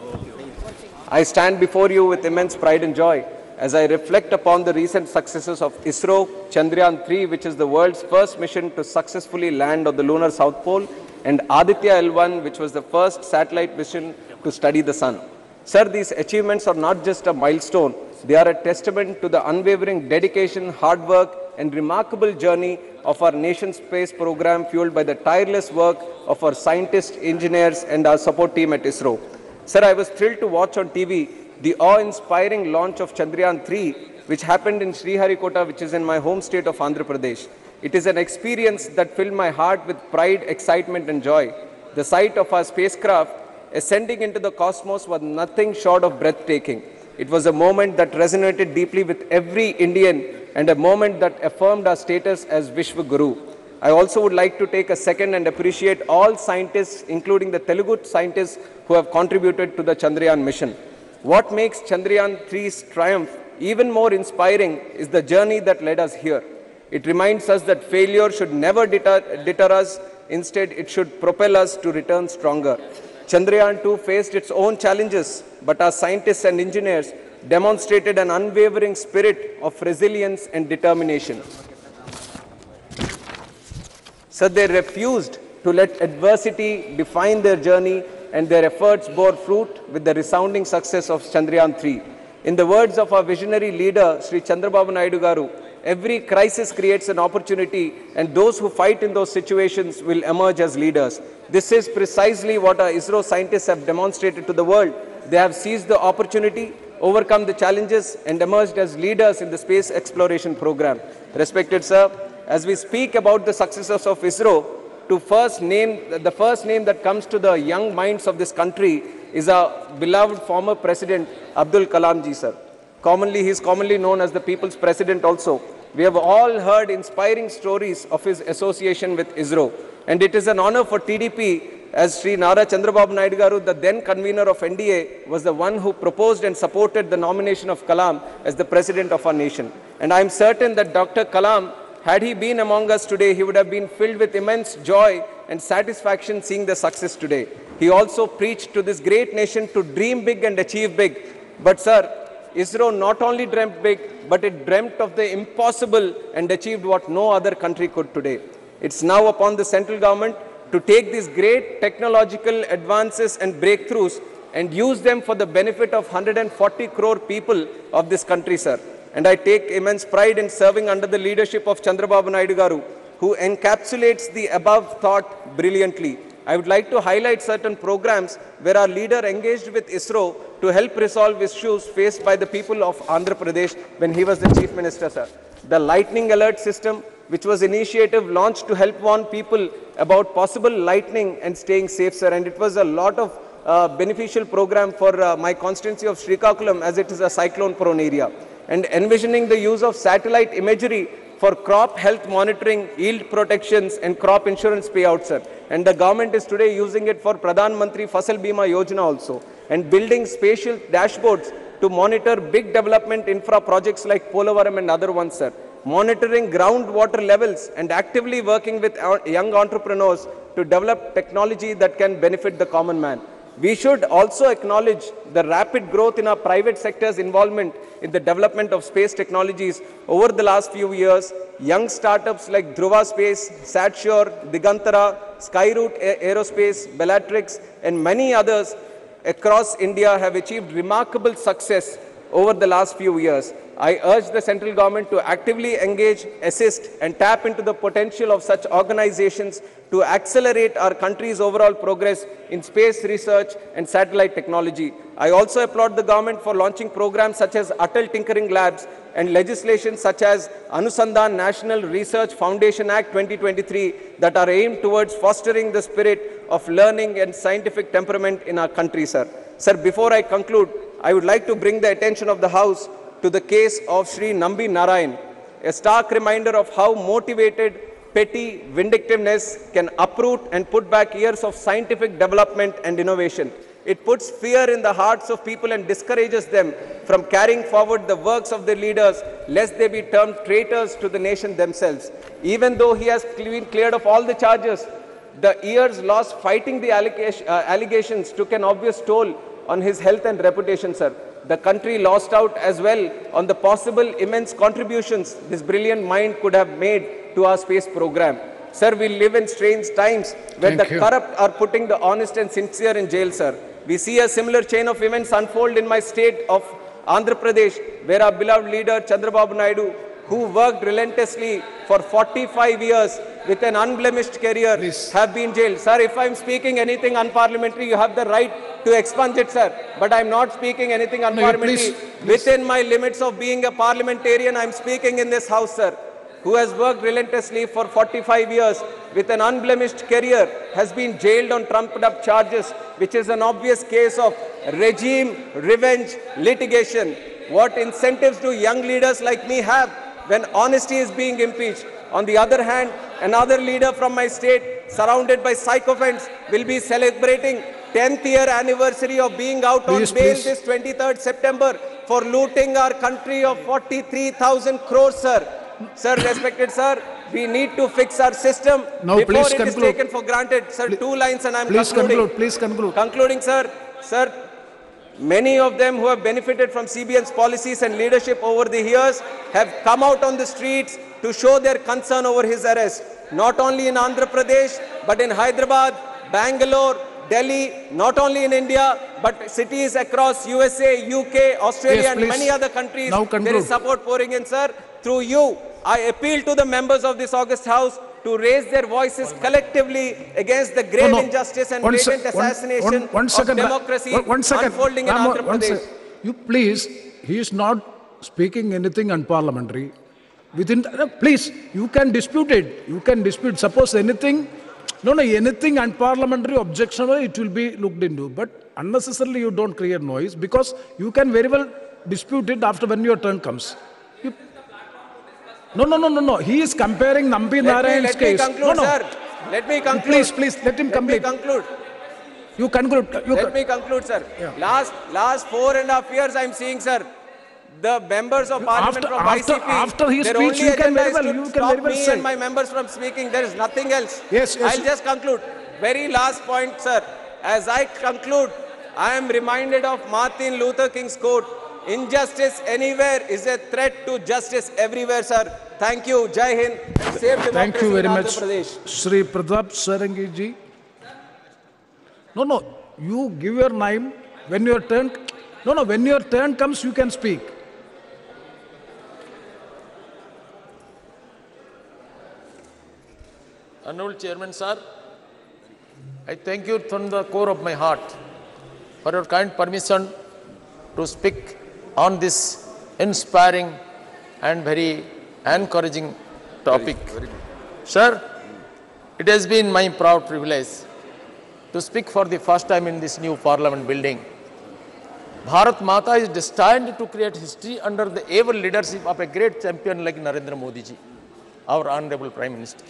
I stand before you with immense pride and joy as I reflect upon the recent successes of ISRO Chandrayaan 3, which is the world's first mission to successfully land on the lunar South Pole, and Aditya L1, which was the first satellite mission to study the sun. Sir, these achievements are not just a milestone, they are a testament to the unwavering dedication, hard work, and remarkable journey of our nation's space program, fueled by the tireless work of our scientists, engineers, and our support team at ISRO. Sir, I was thrilled to watch on TV the awe-inspiring launch of Chandrayaan 3, which happened in Quota, which is in my home state of Andhra Pradesh. It is an experience that filled my heart with pride, excitement, and joy. The sight of our spacecraft ascending into the cosmos was nothing short of breathtaking. It was a moment that resonated deeply with every Indian and a moment that affirmed our status as Vishwa Guru. I also would like to take a second and appreciate all scientists, including the Telugu scientists who have contributed to the Chandrayaan mission. What makes Chandrayaan 3's triumph even more inspiring is the journey that led us here. It reminds us that failure should never deter us. Instead, it should propel us to return stronger. Chandrayaan-2 faced its own challenges, but our scientists and engineers demonstrated an unwavering spirit of resilience and determination. So they refused to let adversity define their journey, and their efforts bore fruit with the resounding success of Chandrayaan-3. In the words of our visionary leader, Sri Chandrababu Naidu Garu, every crisis creates an opportunity, and those who fight in those situations will emerge as leaders. This is precisely what our ISRO scientists have demonstrated to the world. They have seized the opportunity, overcome the challenges, and emerged as leaders in the space exploration program. Respected sir, as we speak about the successes of ISRO, the first name that comes to the young minds of this country is our beloved former President Abdul Kalam ji sir. He is commonly known as the People's President also. We have all heard inspiring stories of his association with ISRO. And it is an honor for TDP, as Sri Nara Chandrababu Naidu Garu, the then convener of NDA, was the one who proposed and supported the nomination of Kalam as the President of our nation. And I am certain that Dr. Kalam, had he been among us today, he would have been filled with immense joy and satisfaction seeing the success today. He also preached to this great nation to dream big and achieve big. But sir, ISRO not only dreamt big, but it dreamt of the impossible and achieved what no other country could today. It's now upon the central government to take these great technological advances and breakthroughs and use them for the benefit of 140 crore people of this country, sir. And I take immense pride in serving under the leadership of Chandrababu Naidu Garu, who encapsulates the above thought brilliantly. I would like to highlight certain programs where our leader engaged with ISRO to help resolve issues faced by the people of Andhra Pradesh when he was the Chief Minister, sir. The lightning alert system, which was initiative launched to help warn people about possible lightning and staying safe, sir. And it was a lot of beneficial program for my constituency of Srikakulam, as it is a cyclone-prone area. And envisioning the use of satellite imagery for crop health monitoring, yield protections, and crop insurance payouts, sir. And the government is today using it for Pradhan Mantri Fasal Bima Yojana also. And building spatial dashboards to monitor big development infra projects like Polavaram and other ones, sir. Monitoring groundwater levels and actively working with young entrepreneurs to develop technology that can benefit the common man. We should also acknowledge the rapid growth in our private sector's involvement in the development of space technologies over the last few years. Young startups like Dhruva Space, Satsure, Digantara, Skyroot Aerospace, Bellatrix, and many others across India have achieved remarkable success over the last few years. I urge the central government to actively engage, assist, and tap into the potential of such organizations to accelerate our country's overall progress in space research and satellite technology. I also applaud the government for launching programs such as Atal Tinkering Labs and legislation such as Anusandhan National Research Foundation Act 2023 that are aimed towards fostering the spirit of learning and scientific temperament in our country, sir. Sir, before I conclude, I would like to bring the attention of the House to the case of Sri Nambi Narayan, a stark reminder of how motivated, petty vindictiveness can uproot and put back years of scientific development and innovation. It puts fear in the hearts of people and discourages them from carrying forward the works of their leaders, lest they be termed traitors to the nation themselves. Even though he has been cleared of all the charges, the years lost fighting the allegations took an obvious toll on his health and reputation, sir. The country lost out as well on the possible immense contributions this brilliant mind could have made to our space program. Sir, we live in strange times where the corrupt are putting the honest and sincere in jail, sir. We see a similar chain of events unfold in my state of Andhra Pradesh, where our beloved leader Chandrababu Naidu, who worked relentlessly for 45 years with an unblemished career, have been jailed. Sir, if I am speaking anything unparliamentary, you have the right to expunge it, sir. But I am not speaking anything unparliamentary. Within my limits of being a parliamentarian, I am speaking in this house, sir, who has worked relentlessly for 45 years with an unblemished career, has been jailed on trumped-up charges, which is an obvious case of regime, revenge, litigation. What incentives do young leaders like me have when honesty is being impeached? On the other hand, another leader from my state, surrounded by sycophants, will be celebrating 10th year anniversary of being out on bail this 23rd September for looting our country of 43,000 crores, sir. Sir, respected sir, we need to fix our system before it is taken for granted. Sir, 2 lines and I am concluding. Please conclude. Concluding, sir. Sir, many of them who have benefited from CBN's policies and leadership over the years have come out on the streets to show their concern over his arrest. Not only in Andhra Pradesh, but in Hyderabad, Bangalore, Delhi, not only in India, but cities across USA, UK, Australia, and many other countries. There is support pouring in, sir. Through you, I appeal to the members of this august house to raise their voices collectively against the grave injustice and blatant assassination of democracy unfolding in Andhra Pradesh. You please, he is not speaking anything unparliamentary. Please, you can dispute it. You can dispute. Suppose anything, anything unparliamentary, objectionable, it will be looked into. But unnecessarily, you don't create noise because you can very well dispute it after when your turn comes. No. He is comparing Nambi Narayan's case. Let me conclude, sir. Let me conclude. Please, let him complete. Let me conclude. You conclude. Let me conclude, sir. Yeah. Last 4.5 years, I am seeing, sir, the members of parliament from ICP. After his their speech, only you can agenda very well. is You to can stop very well me say. and my members from speaking. There is nothing else. Yes. I'll just conclude. Very last point, sir. As I conclude, I am reminded of Martin Luther King's quote: "Injustice anywhere is a threat to justice everywhere," sir. Thank you. Jai Hind. And save democracy Thank you very in much, Andhra Pradesh. Shri Pratap Sarangi ji. No. You give your name when your turn. No. When your turn comes, you can speak. Honorable Chairman, sir, I thank you from the core of my heart for your kind permission to speak on this inspiring and very encouraging topic. Very good. Sir, it has been my proud privilege to speak for the first time in this new parliament building. Bharat Mata is destined to create history under the able leadership of a great champion like Narendra Modi ji, our Honorable Prime Minister.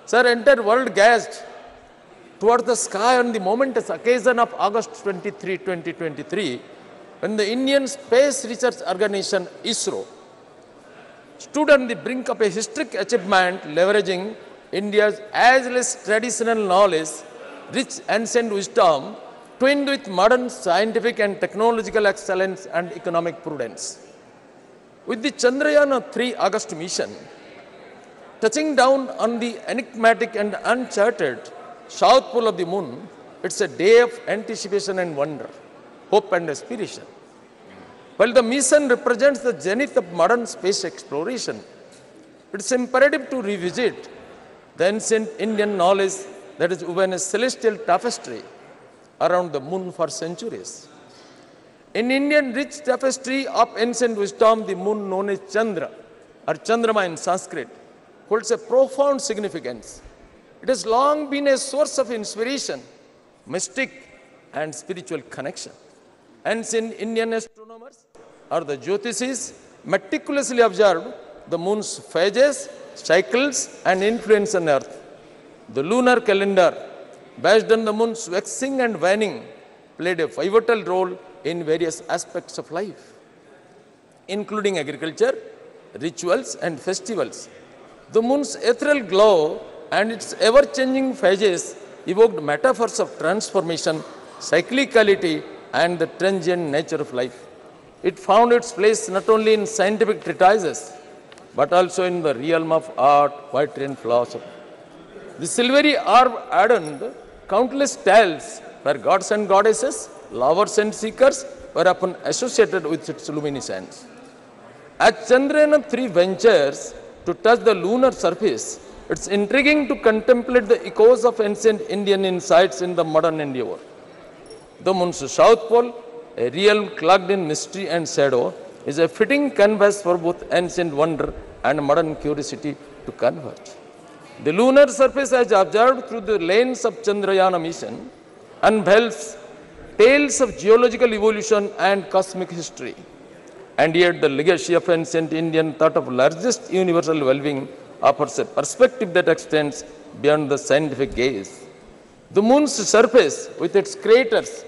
Sir, entire world gazed towards the sky on the momentous occasion of August 23, 2023, when the Indian Space Research Organization, ISRO, stood on the brink of a historic achievement leveraging India's ageless traditional knowledge, rich ancient wisdom, twinned with modern scientific and technological excellence and economic prudence. With the Chandrayaan-3 August mission, touching down on the enigmatic and uncharted south pole of the moon, it's a day of anticipation and wonder, hope and aspiration. While the mission represents the zenith of modern space exploration, it's imperative to revisit the ancient Indian knowledge that has woven a celestial tapestry around the moon for centuries. In Indian rich tapestry of ancient wisdom, the moon known as Chandra, or Chandrama in Sanskrit, holds a profound significance. It has long been a source of inspiration, mystic, and spiritual connection. Ancient Indian astronomers, or the Jyotishis, meticulously observed the moon's phases, cycles, and influence on Earth. The lunar calendar, based on the moon's waxing and waning, played a pivotal role in various aspects of life, including agriculture, rituals, and festivals. The moon's ethereal glow and its ever-changing phases evoked metaphors of transformation, cyclicality, and the transient nature of life. It found its place not only in scientific treatises, but also in the realm of art, poetry, and philosophy. The silvery orb adorned countless tales where gods and goddesses, lovers and seekers were often associated with its luminescence. As Chandrayaan-3 ventures to touch the lunar surface, it's intriguing to contemplate the echoes of ancient Indian insights in the modern endeavor. The moon's south pole, a realm clogged in mystery and shadow, is a fitting canvas for both ancient wonder and modern curiosity to converge. The lunar surface, as observed through the lens of Chandrayaan mission, unveils tales of geological evolution and cosmic history. And yet the legacy of ancient Indian thought of largest universal well-being offers a perspective that extends beyond the scientific gaze. The moon's surface, with its craters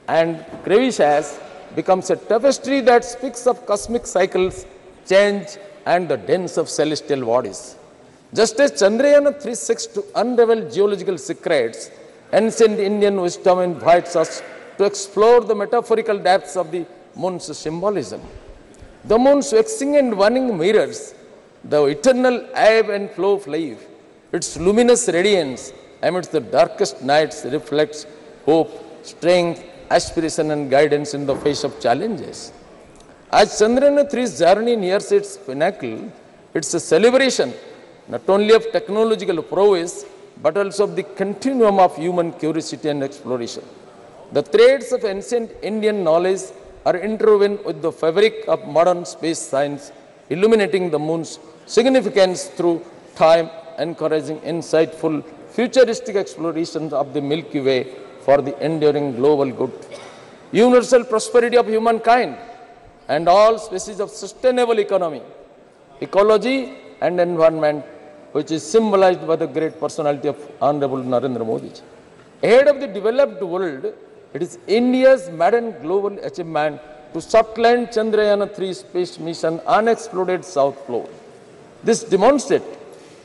and crevices, becomes a tapestry that speaks of cosmic cycles, change, and the dens of celestial bodies. Just as Chandrayaan-3 seeks to unravel geological secrets, ancient Indian wisdom invites us to explore the metaphorical depths of the moon's symbolism. The moon's waxing and waning mirrors the eternal ebb and flow of life. Its luminous radiance amidst the darkest nights reflects hope, strength, aspiration and guidance in the face of challenges. As Chandrayaan-3's journey nears its pinnacle, it's a celebration not only of technological prowess, but also of the continuum of human curiosity and exploration. The threads of ancient Indian knowledge are interwoven with the fabric of modern space science, illuminating the moon's significance through time, encouraging insightful, futuristic explorations of the Milky Way for the enduring global good, universal prosperity of humankind, and all species of sustainable economy, ecology, and environment, which is symbolized by the great personality of Honorable Narendra Modi. Ahead of the developed world, it is India's maiden global achievement to soft land Chandrayaan-3 space mission unexploded south pole. This demonstrates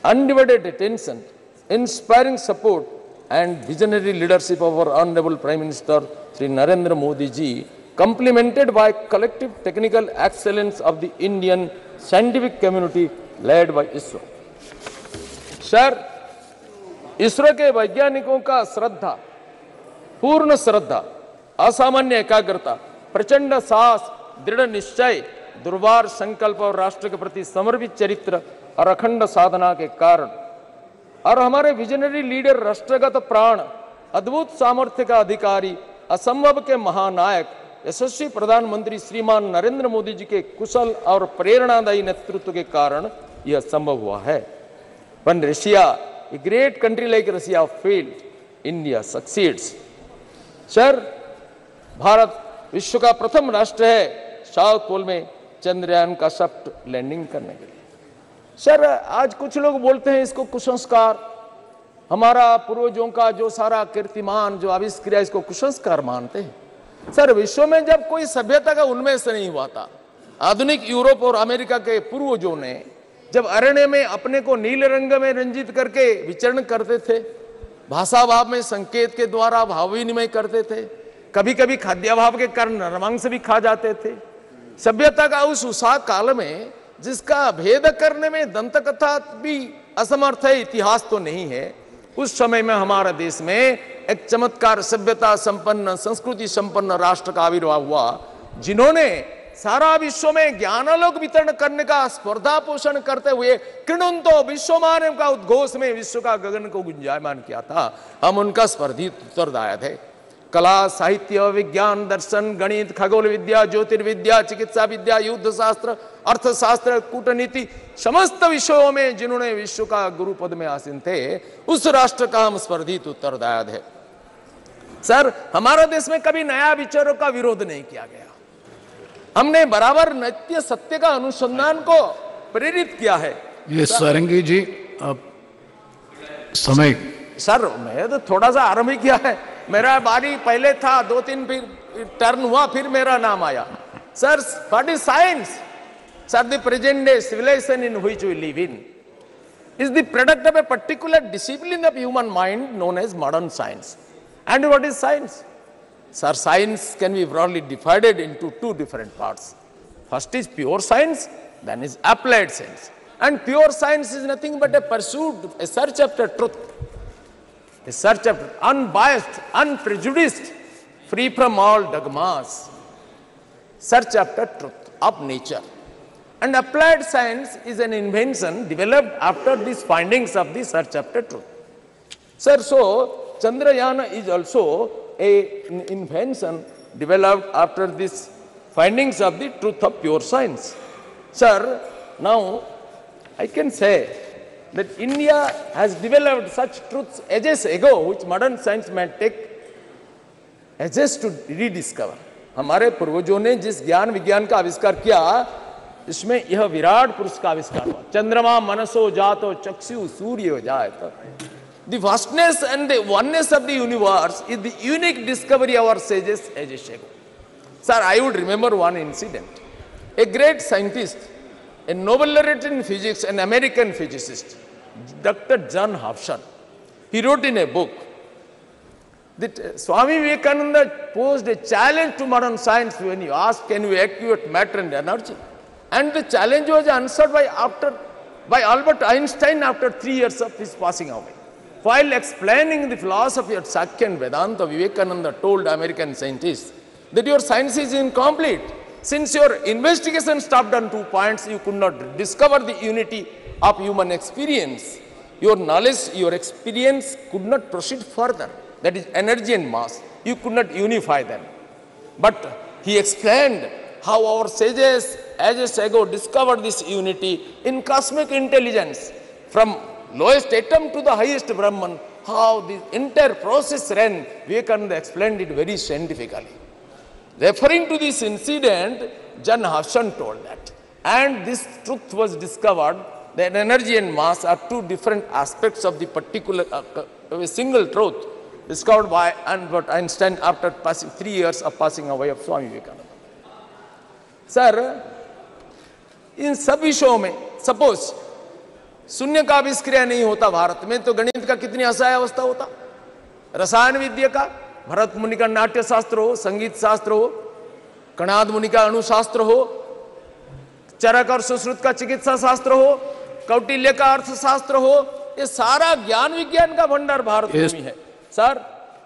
undivided attention, inspiring support, and visionary leadership of our Honorable Prime Minister Sri Narendra Modi ji, complemented by collective technical excellence of the Indian scientific community led by ISRO. Sir, ISRO के वैज्ञानिकों का श्रद्धा, पूर्ण श्रद्धा, असामान्य एकाग्रता, प्रचंड साहस, दृढ़ निश्चय, दुर्वार संकल्प और राष्ट्र के प्रति समर्पित चरित्र और अखंड साधना के कारण और हमारे विजनरी लीडर, राष्ट्रगत प्राण, अद्भुत सामर्थ्य का अधिकारी, असंभव के महानायक, यशस्वी प्रधानमंत्री श्रीमान नरेंद्र मोदी जी के कुशल और प्रेरणादायी नेतृत्व के कारण यह संभव हुआ है. When Russia, a great country like Russia, failed, India succeeds. Sir, Bharat विश्व का प्रथम राष्ट्र है साउथ पोल में चंद्रयान का सॉफ्ट लैंडिंग करने के लिए. सर, आज कुछ लोग बोलते हैं इसको कुसंस्कार, हमारा पूर्वजों का जो सारा कीर्तिमान, जो आविष्कार, इसको कुसंस्कार मानते हैं. सर, विश्व में जब कोई सभ्यता का उन्मेष नहीं हुआ था, आधुनिक यूरोप और अमेरिका के पूर्वजों ने जब अरण्य में अपने को नीले रंग में रंजित करके विचरण करते थे, भाषा भाव में संकेत के द्वारा भाव विनिमय करते थे, कभी कभी खाद्याभाव के कारण नरमांस भी खा जाते थे. सभ्यता का उस उषा काल में जिसका भेद करने में दंत कथा भी असमर्थ है, इतिहास तो नहीं है, उस समय में हमारे देश में एक चमत्कार सभ्यता संपन्न, संस्कृति संपन्न राष्ट्र का आविर्भाव हुआ, जिन्होंने सारा विश्व में ज्ञानालोक वितरण करने का स्पर्धा पोषण करते हुए किणुंतो विश्वमानव का उद्घोष में विश्व का गगन को गुंजायमान किया था. हम उनका स्पर्धी उत्तरदायी थे. कला, साहित्य, विज्ञान, दर्शन, गणित, खगोल विद्या, ज्योतिर्विद्या, चिकित्सा विद्या, युद्ध शास्त्र, अर्थशास्त्र, कूटनीति, समस्त विषयों में जिन्होंने विश्व का गुरु पद में आसीन थे, उस राष्ट्र का हम स्पर्धी उत्तरदायी थे. सर, हमारे देश में कभी नया विचारों का विरोध नहीं किया गया. हमने बराबर नित्य सत्य का अनुसंधान को प्रेरित किया है. ये सारंगी जी, अब समय. सर, मैं तो थोड़ा सा आरंभ ही किया है, मेरा बारी पहले था, 2-3 फिर टर्न हुआ, फिर मेरा नाम आया. Sir, what is science? Sir, the present day civilisation in which we live in is the product of a particular discipline of human mind known as modern science. And what is science? Sir, science can be broadly divided into two different parts. First is pure science, then is applied science. And pure science is nothing but a pursuit, a search after truth. A search after unbiased, unprejudiced, free from all dogmas. Search after truth of nature. And applied science is an invention developed after these findings of the search after truth. Sir, so Chandrayaan is also an invention developed after these findings of the truth of pure science. Sir, now I can say that India has developed such truths ages ago which modern science may take ages to rediscover. हमारे पूर्वजों ने जिस ज्ञान विज्ञान का आविष्कार किया, इसमें यह विराट पुरुष का आविष्कार हुआ. चंद्रमा मनसो जातो चक्षु सूर्य जायत. The vastness and the oneness of the universe is the unique discovery of our sages ages ago. Sir, I would remember one incident. A great scientist a Nobel laureate in physics, an American physicist, Dr. John Hobson, he wrote in a book that Swami Vivekananda posed a challenge to modern science when he asked, can you equate matter and energy? And the challenge was answered by Albert Einstein after 3 years of his passing away. While explaining the philosophy of Sakya and Vedanta, Vivekananda told American scientists that your science is incomplete. Since your investigation stopped on 2 points, you could not discover the unity of human experience. Your knowledge, your experience could not proceed further. That is energy and mass. You could not unify them. But he explained how our sages ages ago discovered this unity in cosmic intelligence. From lowest atom to the highest Brahman, how the entire process ran, Vivekananda explained it very scientifically. Referring to this incident, John Hobson told that. And this truth was discovered that energy and mass are two different aspects of the particular, a single truth discovered by Albert Einstein after 3 years of passing away of Swami Vivekananda. Sir, इन सब विषयों में suppose शून्य का आविष्कार नहीं होता भारत में तो गणित का कितनी असहाय अवस्था होता, रसायन विद्या का, भरत मुनि का नाट्य शास्त्र हो, संगीत शास्त्र हो, कणाद मुनि का अणुशास्त्र हो, चरक और सुश्रुत का चिकित्सा शास्त्र हो, कौटिल्य का अर्थशास्त्र हो, ये सारा ज्ञान विज्ञान का भंडार भारत में है। सर,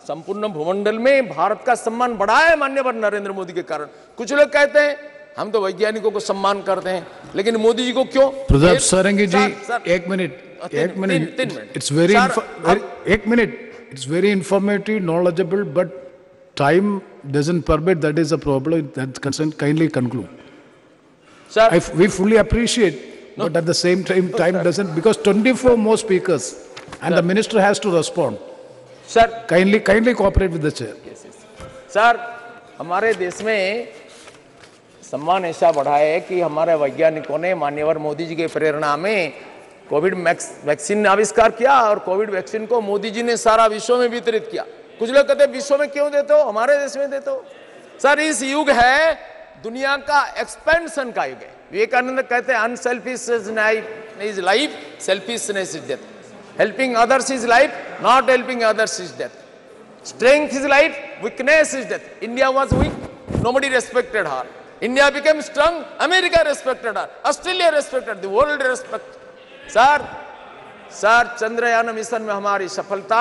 संपूर्ण भूमंडल में भारत का सम्मान बढ़ा है माननीय नरेंद्र मोदी के कारण। कुछ लोग कहते हैं हम तो वैज्ञानिकों को सम्मान करते हैं, लेकिन मोदी जी को क्यों? प्रताप सारंगी जी, एक मिनट, इट्स वेरी, एक minute, it's very informative, knowledgeable, but time doesn't permit. That is a problem. That concern, kindly conclude. Sir, we fully appreciate, but at the same time, time doesn't, because 24 more speakers, and the minister has to respond. Sir, kindly cooperate with the chair. Yes, yes. Sir, हमारे देश में सम्मान ऐसा बढ़ा है कि हमारे वैज्ञानिकों ने माननीय मोदी जी के प्रेरणा में कोविड वैक्सीन आविष्कार किया और कोविड वैक्सीन को मोदी जी ने सारा विश्व में वितरित किया। कुछ लोग कहते हैं विश्व में क्यों देते हो, हमारे देश में देते हो। सर, इस युग है दुनिया का एक्सपेंशन का युग है। विवेकानंद कहते हैं unselfishness is life, selfishness is death. Helping others is life, not helping others is death. Strength is life, weakness is death. India was weak, nobody respected her. India became strong, America respected her, Australia respected, the world respect. Sir, Chandrayaan mission में हमारी सफलता,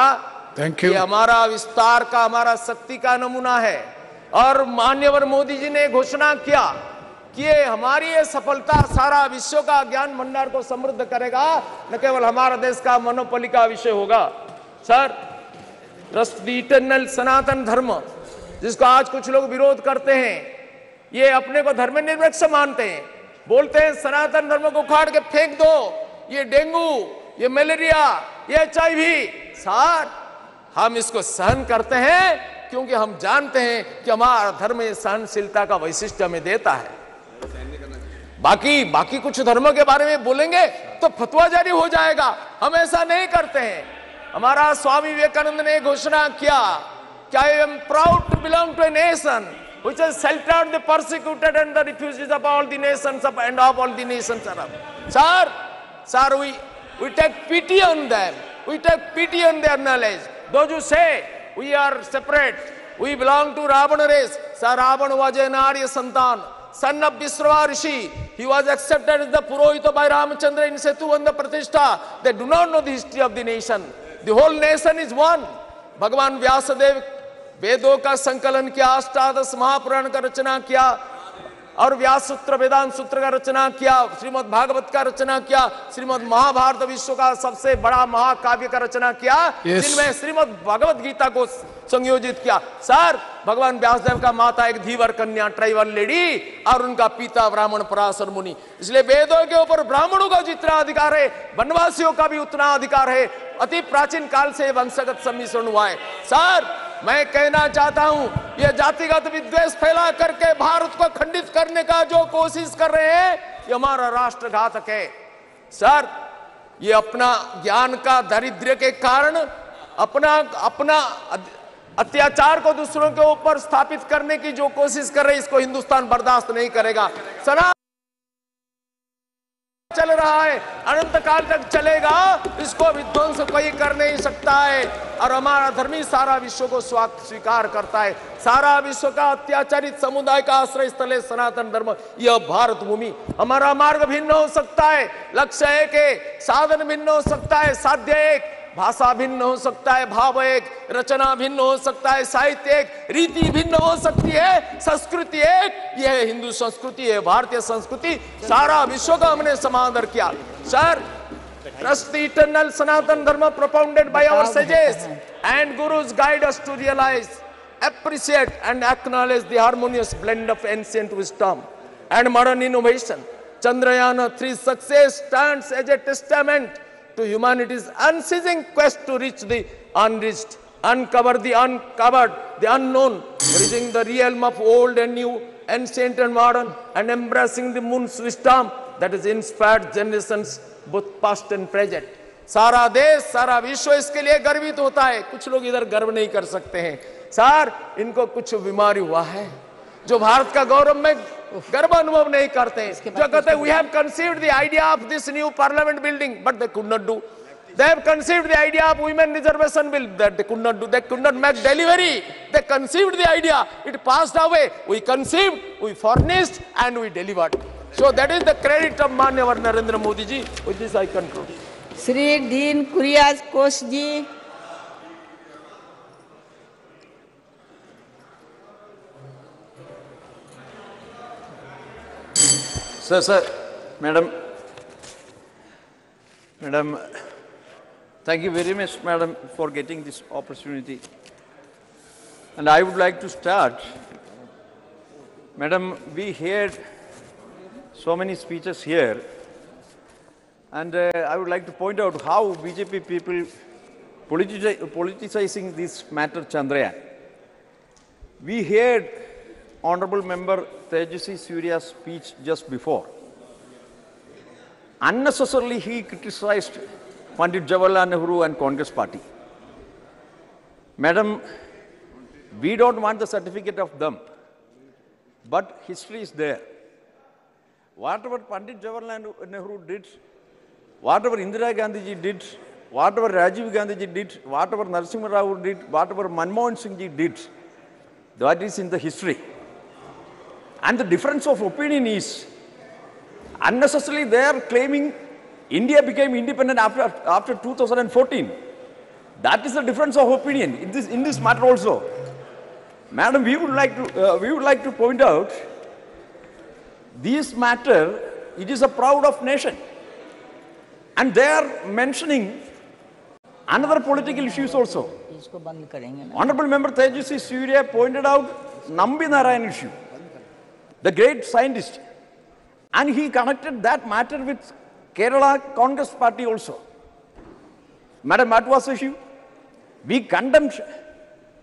ये हमारा विस्तार का, हमारा शक्ति का नमूना है। और माननीय मोदी जी ने घोषणा किया कि ये हमारी ये सफलता सारा विश्व का ज्ञान भंडार को समृद्ध करेगा, न केवल हमारा देश का मोनोपोली का विषय होगा। सर, ट्रस्ट द इटर्नल सनातन धर्म, जिसको आज कुछ लोग विरोध करते हैं, ये अपने को धर्मनिरपेक्ष मानते हैं, बोलते हैं सनातन धर्म को उखाड़ के फेंक दो, ये डेंगू, ये मलेरिया, ये HIV। सर, हम इसको सहन करते हैं क्योंकि हम जानते हैं कि हमारा धर्म सहनशीलता का वैशिष्ट्य हमें देता है। बाकी कुछ धर्मों के बारे में बोलेंगे तो फतवा जारी हो जाएगा, हम ऐसा नहीं करते हैं। हमारा स्वामी विवेकानंद ने घोषणा किया कि I am proud to belong to a nation which has sheltered the persecuted and the refugees of all the nations of and of all the nations around. Sir, we take pity on them. We take pity on their knowledge. Those who say we are separate, we belong to Ravana race. Sir, Ravana was an Arya Santan, son of Vishrava Rishi. He was accepted as the Purohita by Ramachandra in Setu and the Pratishtha. They do not know the history of the nation. The whole nation is one. Bhagavan Vyasadev वेदों का संकलन किया, अष्टादश महापुराण का रचना किया और व्यास सूत्र वेदांत सूत्र का रचना किया, श्रीमद् भागवत का रचना किया, श्रीमद् महाभारत विश्व का सबसे बड़ा महाकाव्य का रचना किया, जिनमें श्रीमद् भगवत गीता को संयोजित किया। सर, भगवान व्यासदेव का माता एक धीवर कन्या, ट्राइबल लेडी, और उनका पिता ब्राह्मण पराशर मुनि। इसलिए वेदों के ऊपर ब्राह्मणों का जितना अधिकार है, वनवासियों का भी उतना अधिकार है। अति प्राचीन काल से वंशगत सम्मिश्रण हुआ है। सर, मैं कहना चाहता हूं, ये जातिगत विद्वेष फैला करके भारत को खंडित करने का जो कोशिश कर रहे हैं, ये हमारा राष्ट्रघातक है। सर, ये अपना ज्ञान का दारिद्र्य के कारण अपना अत्याचार को दूसरों के ऊपर स्थापित करने की जो कोशिश कर रहे हैं, इसको हिंदुस्तान बर्दाश्त नहीं करेगा। काल तक चलेगा, इसको विध्वंस कोई कर नहीं सकता है। और हमारा धर्म ही सारा विश्व को स्वीकार करता है। सारा विश्व का अत्याचारित समुदाय का आश्रय स्थल है सनातन धर्म, यह भारत भूमि। हमारा मार्ग भिन्न हो सकता है, लक्ष्य एक है, साधन भिन्न हो सकता है, साध्य एक, भाषा भिन्न हो सकता है, भाव एक, रचना भिन्न हो सकता है, साहित्य एक, रीति भिन्न हो सकती है, संस्कृति एक। यह हिंदू संस्कृति है, भारतीय संस्कृति, सारा विश्व का हमने समादर किया। Sir, trust the eternal Sanatan Dharma propounded by our sages and gurus guide us to realize, appreciate and acknowledge the harmonious blend of ancient wisdom and modern innovation. Chandrayaan-3's success stands as a testament to humanity's unceasing quest to reach the unreached, uncover the uncovered, the unknown, bridging the realm of old and new, ancient and modern, and embracing the moon's wisdom that has inspired generations both past and present. सारा देश, सारा विश्व इसके लिए गर्वित होता है। कुछ लोग इधर गर्व नहीं कर सकते हैं। सर, इनको कुछ बीमारी हुआ है, जो भारत का गौरव में गर्व अनुभव नहीं करते हैं, जो कहते हैं we have conceived the idea of this new parliament building, but they could not do. They have conceived the idea of women reservation bill, that they could not do. They could not make delivery. They conceived the idea, it passed away. We conceived, we furnished, and we delivered. So that is the credit of Manyava Narendra Modi ji. With this I conclude. Sri Dean Kurias Kosh ji. Sir, Madam, thank you very much, Madam, for getting this opportunity. And I would like to start. Madam, we heard so many speeches here, and I would like to point out how BJP people politicizing this matter Chandrayaan. We heard Honorable Member Tejasvi Surya's speech just before. Unnecessarily he criticized Pandit Jawaharlal Nehru and Congress party. Madam, we don't want the certificate of them, but history is there. Whatever Pandit Jawaharlal Nehru did, whatever Indira Gandhi ji did, whatever Rajiv Gandhi ji did, whatever Narasimha Rao did, whatever Manmohan Singh ji did, that is in the history. And the difference of opinion is, unnecessarily they are claiming India became independent after 2014. That is the difference of opinion in this matter also. Madam, we would like to point out, this matter, it is a proud of nation. And they are mentioning another political issues also. Honorable Member Tejasvi Surya pointed out Nambi Narayan issue, the great scientist. And he connected that matter with Kerala Congress party also. Madam, what was the issue? We condemned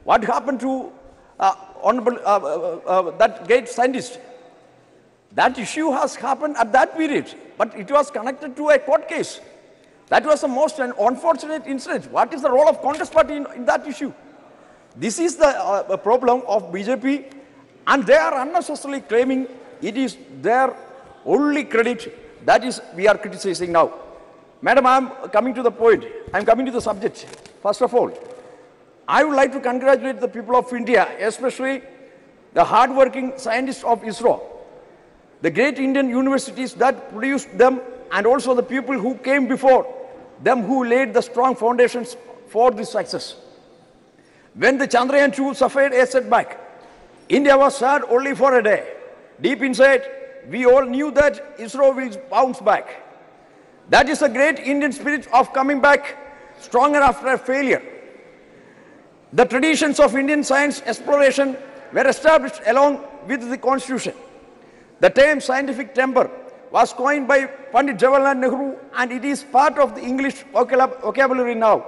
what happened to that great scientist. That issue has happened at that period, but it was connected to a court case. That was the most unfortunate incident. What is the role of Congress party in that issue? This is the problem of BJP, and they are unnecessarily claiming it is their only credit. That is, we are criticizing now. Madam, I am coming to the point. I am coming to the subject. First of all, I would like to congratulate the people of India, especially the hard-working scientists of ISRO, the great Indian universities that produced them, and also the people who came before them who laid the strong foundations for this success. When the Chandrayaan-2 suffered a setback, India was sad only for a day. Deep inside, we all knew that ISRO will bounce back. That is the great Indian spirit of coming back stronger after a failure. The traditions of Indian science exploration were established along with the Constitution. The term scientific temper was coined by Pandit Jawaharlal Nehru, and it is part of the English vocabulary now.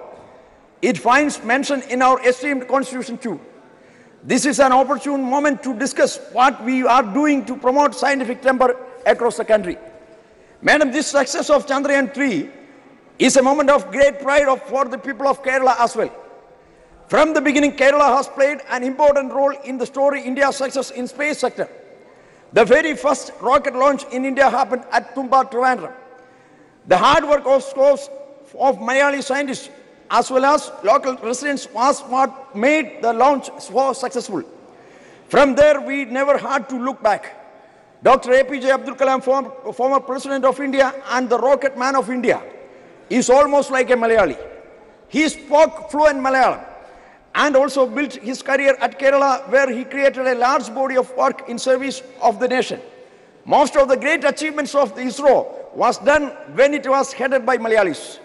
It finds mention in our esteemed Constitution too. This is an opportune moment to discuss what we are doing to promote scientific temper across the country. Madam, this success of Chandrayaan-3 is a moment of great pride for the people of Kerala as well. From the beginning, Kerala has played an important role in the story India's success in space sector. The very first rocket launch in India happened at Tumba, Trivandrum. The hard work of Malayali scientists as well as local residents was what made the launch so successful. From there, we never had to look back. Dr. APJ Abdul Kalam, former President of India and the rocket man of India, is almost like a Malayali. He spoke fluent Malayalam and also built his career at Kerala, where he created a large body of work in service of the nation. Most of the great achievements of the ISRO was done when it was headed by Malayalis.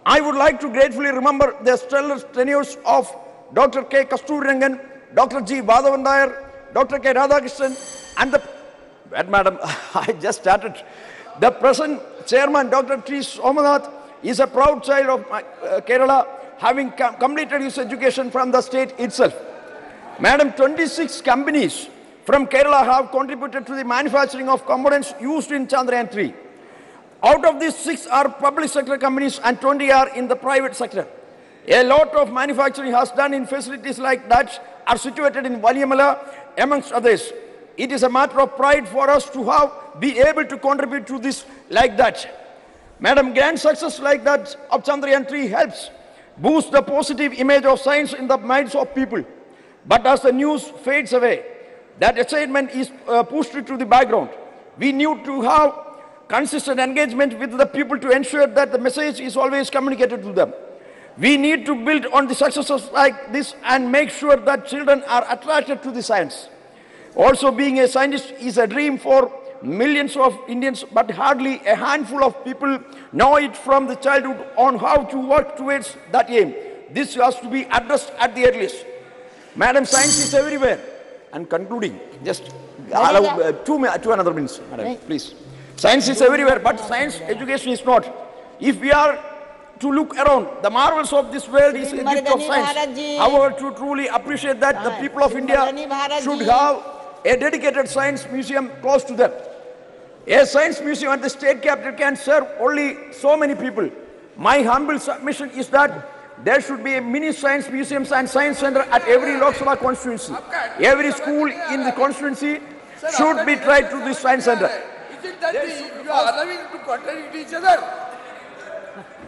I would like to gratefully remember the stellar tenures of Dr. K. Kasturirangan, Dr. G. Vadavandayar, Dr. K. Radhakrishnan, and the, Madam, I just started. The present chairman, Dr. T. Somanath, is a proud child of Kerala, having completed his education from the state itself. Madam, 26 companies from Kerala have contributed to the manufacturing of components used in Chandrayaan-3. Out of these, 6 are public sector companies and 20 are in the private sector. A lot of manufacturing has done in facilities like that are situated in Valiamala, amongst others. It is a matter of pride for us to be able to contribute to this like that. Madam, grand success like that of Chandrayaan-3 helps boost the positive image of science in the minds of people. But as the news fades away, that achievement is pushed to the background. We need to have consistent engagement with the people to ensure that the message is always communicated to them. We need to build on the successes like this and make sure that children are attracted to the science. Also, being a scientist is a dream for millions of Indians, but hardly a handful of people know it from the childhood on how to work towards that aim. This has to be addressed at the earliest. Madam, science is everywhere. And concluding, just allow 2 another minutes, Madam, please. Science is everywhere, but science education is not. If we are to look around, the marvels of this world is a gift of science. However, to truly appreciate that, the people of India should have a dedicated science museum close to them. A science museum at the state capital can serve only so many people. My humble submission is that there should be a mini science museums and science center at every Lok Sabha constituency. Every school in the constituency should be tried to this science center. Is it that you are allowing to contradict each other?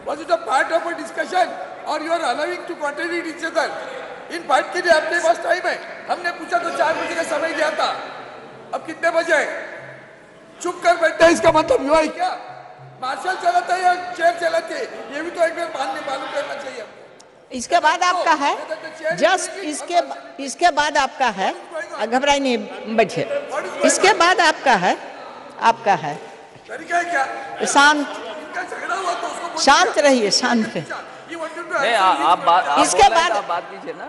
Was it a part of a discussion or you are allowing to contradict each other? इन बात के लिए आपके पास time है. हमने पूछा तो 4 बजे का समय दिया था. अब कितने बजे? चुप कर बैठे हैं, इसका मतलब युवा है क्या? मार्शल चलाता है या चेयर चलाते है? ये भी तो एक बार मालूम करना चाहिए. इसके बाद आपका है, जस्ट इसके बाद आपका है, घबराई नहीं, बैठिए. इसके बाद आपका है. शांत रहिए, शांत रहिए. इसके बाद बात कीजिए ना.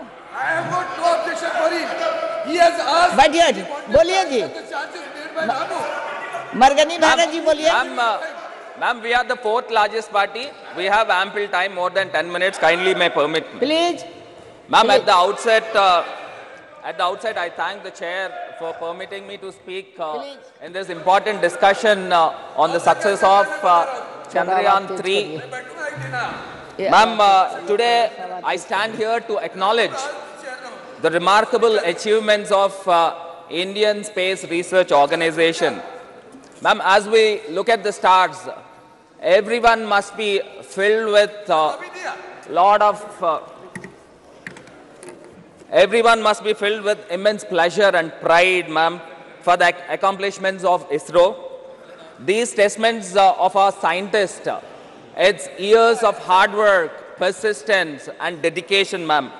बैठिए, बोलिए जी. मरगनी भारत जी बोलिए. Ma'am, we are the 4th largest party. We have ample time, more than 10 minutes. Kindly may permit me. Please. Ma'am, at the outset, I thank the chair for permitting me to speak in this important discussion on the success of Chandrayaan-3. Ma'am, today I stand here to acknowledge the remarkable achievements of Indian Space Research Organization. Ma'am, as we look at the stars, everyone must be filled with immense pleasure and pride, ma'am, for the accomplishments of ISRO. These testaments of our scientists, it's years of hard work, persistence and dedication, ma'am.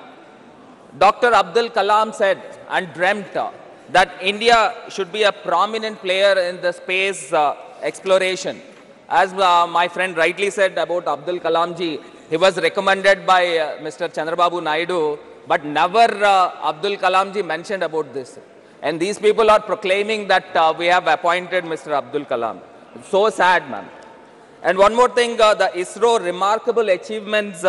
Dr. Abdul Kalam said and dreamt that India should be a prominent player in the space exploration. As my friend rightly said about Abdul Kalam ji, he was recommended by Mr. Chandrababu Naidu, but never Abdul Kalam ji mentioned about this. And these people are proclaiming that we have appointed Mr. Abdul Kalam. It's so sad, ma'am. And one more thing, the ISRO remarkable achievements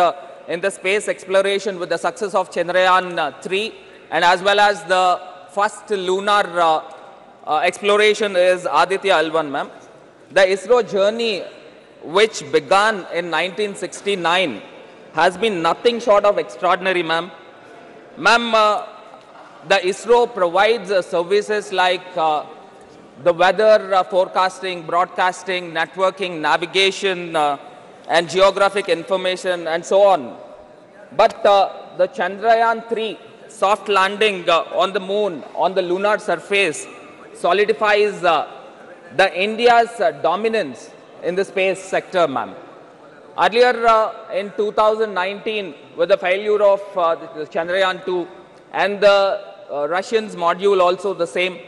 in the space exploration with the success of Chandrayaan-3 and as well as the first lunar exploration is Aditya L1, ma'am. The ISRO journey, which began in 1969, has been nothing short of extraordinary, ma'am. Ma'am, the ISRO provides services like the weather forecasting, broadcasting, networking, navigation, and geographic information, and so on. But the Chandrayaan-3 soft landing on the moon, on the lunar surface, solidifies the India's dominance in the space sector, ma'am. Earlier in 2019, with the failure of the Chandrayaan-2 and the Russians module also the same,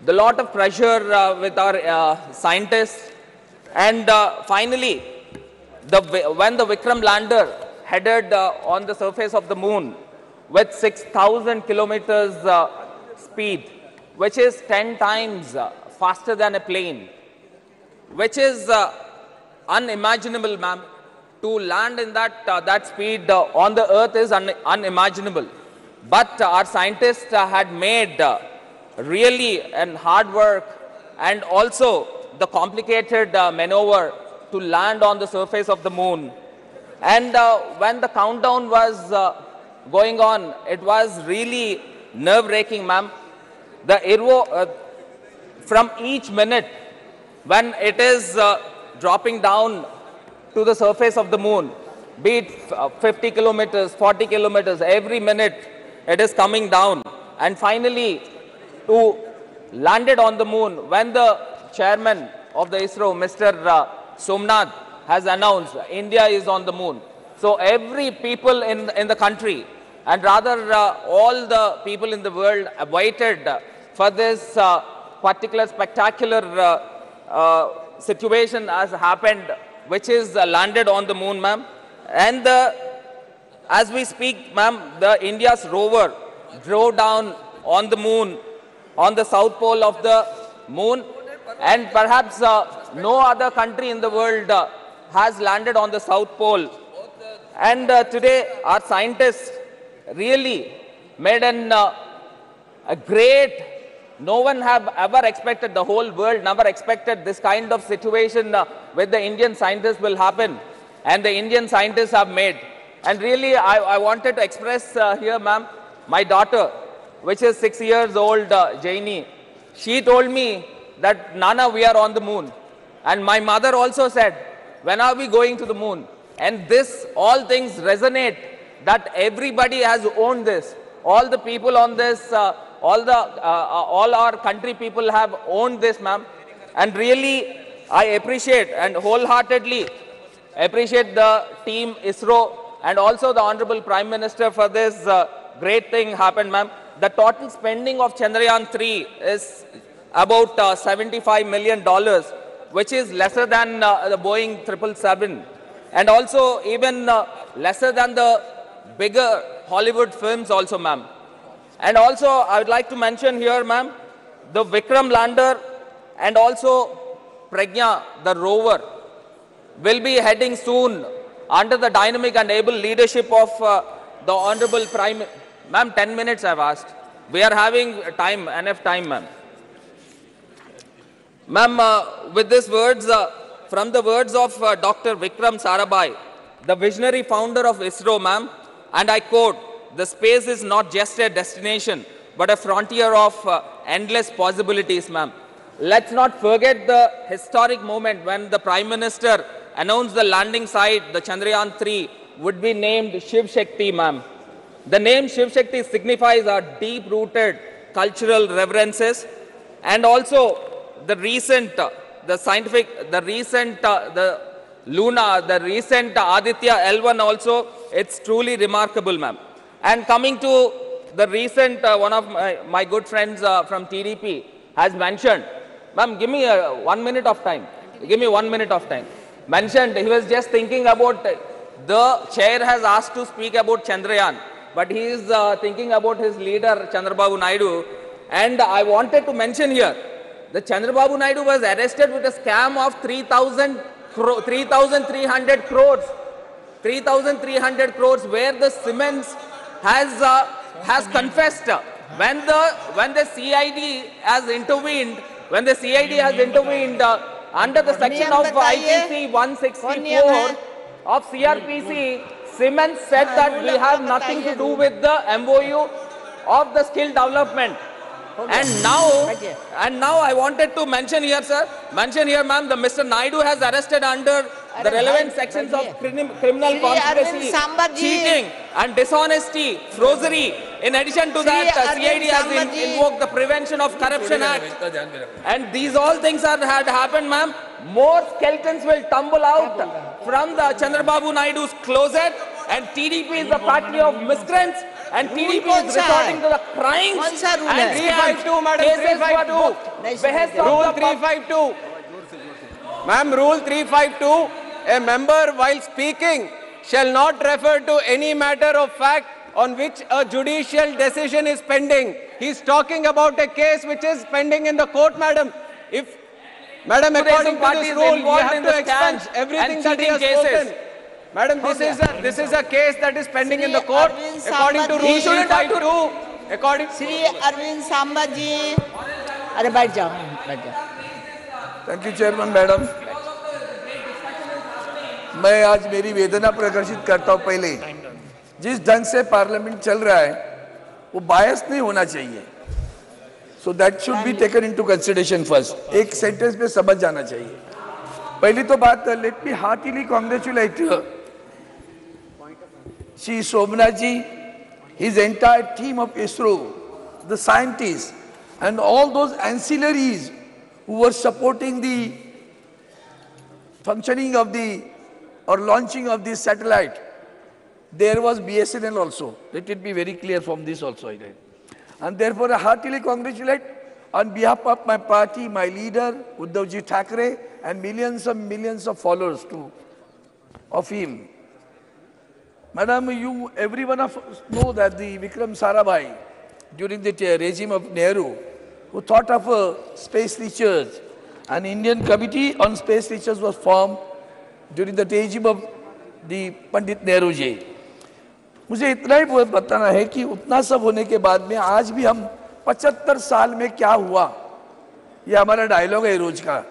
the lot of pressure with our scientists, and finally, when the Vikram lander headed on the surface of the moon with 6,000 kilometers speed, which is 10 times faster than a plane, which is unimaginable, ma'am. To land in that speed on the earth is unimaginable. But our scientists had made really and hard work and also the complicated maneuver to land on the surface of the moon. And when the countdown was going on, it was really nerve-wracking, ma'am. From each minute, when it is dropping down to the surface of the moon, be it 50 kilometers, 40 kilometers, every minute it is coming down. And finally, to landed on the moon, when the chairman of the ISRO, Mr. Somnath, has announced India is on the moon. So every people in the country, and rather all the people in the world waited for this particular spectacular situation has happened, which is landed on the moon, ma'am. And as we speak, ma'am, the India's rover drove down on the moon, on the south pole of the moon, and perhaps no other country in the world has landed on the south pole. And today our scientists really made a great, no one have ever expected, the whole world never expected this kind of situation with the Indian scientists will happen, and the Indian scientists have made. And really I wanted to express here, ma'am, my daughter, which is 6 years old, Jaini, she told me that, Nana, we are on the moon. And my mother also said, when are we going to the moon? And this, all things resonate, that everybody has owned this. All the people on this, all our country people have owned this, ma'am. And really, I appreciate and wholeheartedly appreciate the team ISRO and also the Honorable Prime Minister for this great thing happened, ma'am. The total spending of Chandrayaan-3 is about $75 million, which is lesser than the Boeing 777, and also even lesser than the bigger Hollywood films also, ma'am. And also, I would like to mention here, ma'am, the Vikram lander and also Pragya, the rover, will be heading soon under the dynamic and able leadership of the Honorable Prime. Ma'am, 10 minutes I've asked. We are having time, enough time, ma'am. Ma'am, with these words, from the words of Dr. Vikram Sarabhai, the visionary founder of ISRO, ma'am, and I quote, "The space is not just a destination, but a frontier of endless possibilities," ma'am. Let's not forget the historic moment when the Prime Minister announced the landing site, the Chandrayaan-3, would be named Shiv Shakti, ma'am. The name Shiv Shakti signifies our deep-rooted cultural reverences, and also the recent, the Luna, the recent Aditya L1 also, it's truly remarkable, ma'am. And coming to the recent, one of my good friends from TDP has mentioned, ma'am, give me 1 minute of time. Give me 1 minute of time. Mentioned, he was just thinking about, the chair has asked to speak about Chandrayaan, but he is thinking about his leader, Chandrababu Naidu. And I wanted to mention here, the Chandrababu Naidu was arrested with a scam of 3,300 crores. 3,300 crores, where the Siemens has confessed. When the CID has intervened, under the section of IPC 164 of CRPC, Siemens said that we have nothing to do with the MOU of the skill development. And now I wanted to mention here, sir, ma'am, the Mr. Naidu has arrested under the relevant sections of criminal conspiracy, cheating and dishonesty, forgery. In addition to that, CID has invoked the Prevention of Corruption Act. And these all things had happened, ma'am. More skeletons will tumble out from the Chandrababu Naidu's closet, and TDP is the party of miscreants, and TDP is resorting to the crimes and 352, Madam, 352. Rule 352. Ma'am, Rule 352, a member while speaking shall not refer to any matter of fact on which a judicial decision is pending. He is talking about a case which is pending in the court, madam. Madam, according to this rule, you have to expunge everything that he has spoken. Madam, this is a case that is pending in the court. According to Rule 352, according to Shri Arvind Samba ji, अरे बैठ जाओ. Thank you chairman madam. मैं आज मेरी वेदना प्रदर्शित करता हूं. पहले जिस ढंग से पार्लियामेंट चल रहा है वो बायस नहीं होना चाहिए. So that should be taken into consideration first. एक सेंटेंस में समझ जाना चाहिए. पहली तो बात, let me heartily congratulate Shri Somnath ji, his entire team of ISRO, the scientists and all those ancillaries who were supporting the functioning of the or launching of this satellite. There was BSNL also. Let it be very clear from this also. And therefore I heartily congratulate on behalf of my party, my leader, Uddhavji Thackeray, and millions of followers of him. Madam, every one of us know that the Vikram Sarabhai, during the regime of Nehru, who thought of space research, an Indian committee on space research was formed during the regime of the Pandit Nehru ji. मुझे इतना ही बताना है कि उतना सब होने के बाद में आज भी हम 75 साल में क्या हुआ, ये हमारा डायलॉग है रोज का.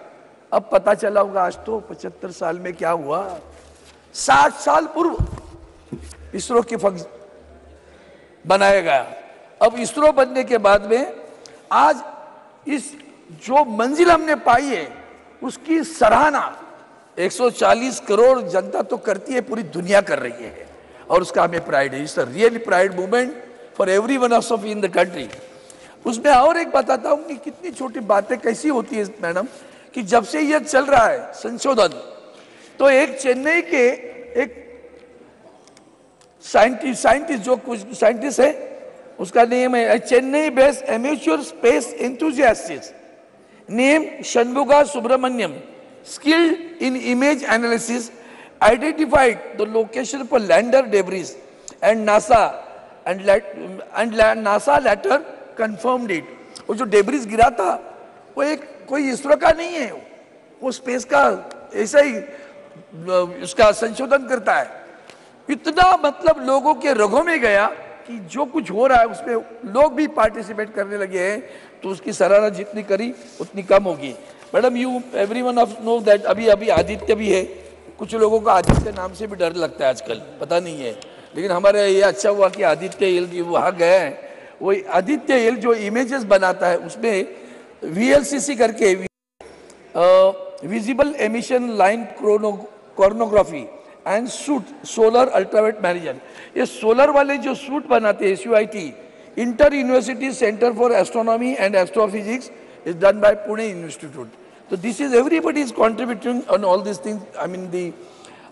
अब पता चला होगा आज तो 75 साल में क्या हुआ. 60 साल पूर्व इसरो के बनाया गया. अब इसरो बनने के बाद में आज इस जो मंजिल हमने पाई है उसकी सराहना 140 करोड़ जनता तो करती है, पूरी दुनिया कर रही है और उसका हमें प्राइड है. It's a really pride movement for every one of in the country. उसमें और एक बताता हूँ कि कितनी छोटी बातें कैसी होती है मैडम, कि जब से यह चल रहा है संशोधन, तो एक चेन्नई के एक साइंटिस्ट जो कुछ साइंटिस्ट है, उसका नेम है Chennai based amateur space enthusiast name Shanmuga Subramaniam, skilled in image analysis, identified the location for lander debris, and NASA later confirmed it. वो जो डेब्रिस गिरा था वो एक कोई इसरो का नहीं है, वो स्पेस का ऐसा ही उसका संशोधन करता है. इतना मतलब लोगों के रगों में गया कि जो कुछ हो रहा है उसमें लोग भी पार्टिसिपेट करने लगे हैं, तो उसकी सराहना जितनी करी उतनी कम होगी. मैडम, everyone नो दैट अभी आदित्य भी है. कुछ लोगों को आदित्य नाम से भी डर लगता है आजकल, पता नहीं है, लेकिन हमारे ये अच्छा हुआ कि आदित्य एल वहाँ गए हैं. वो आदित्य एल जो इमेजेस बनाता है उसमें VLCC करके visible emission line coronagraphy and suit solar ultraviolet manager, ये सोलर वाले जो सूट बनाते हैं SUIT, inter university centre for astronomy and astrophysics is done by Pune Institute. So this is everybody is contributing on all these things. I mean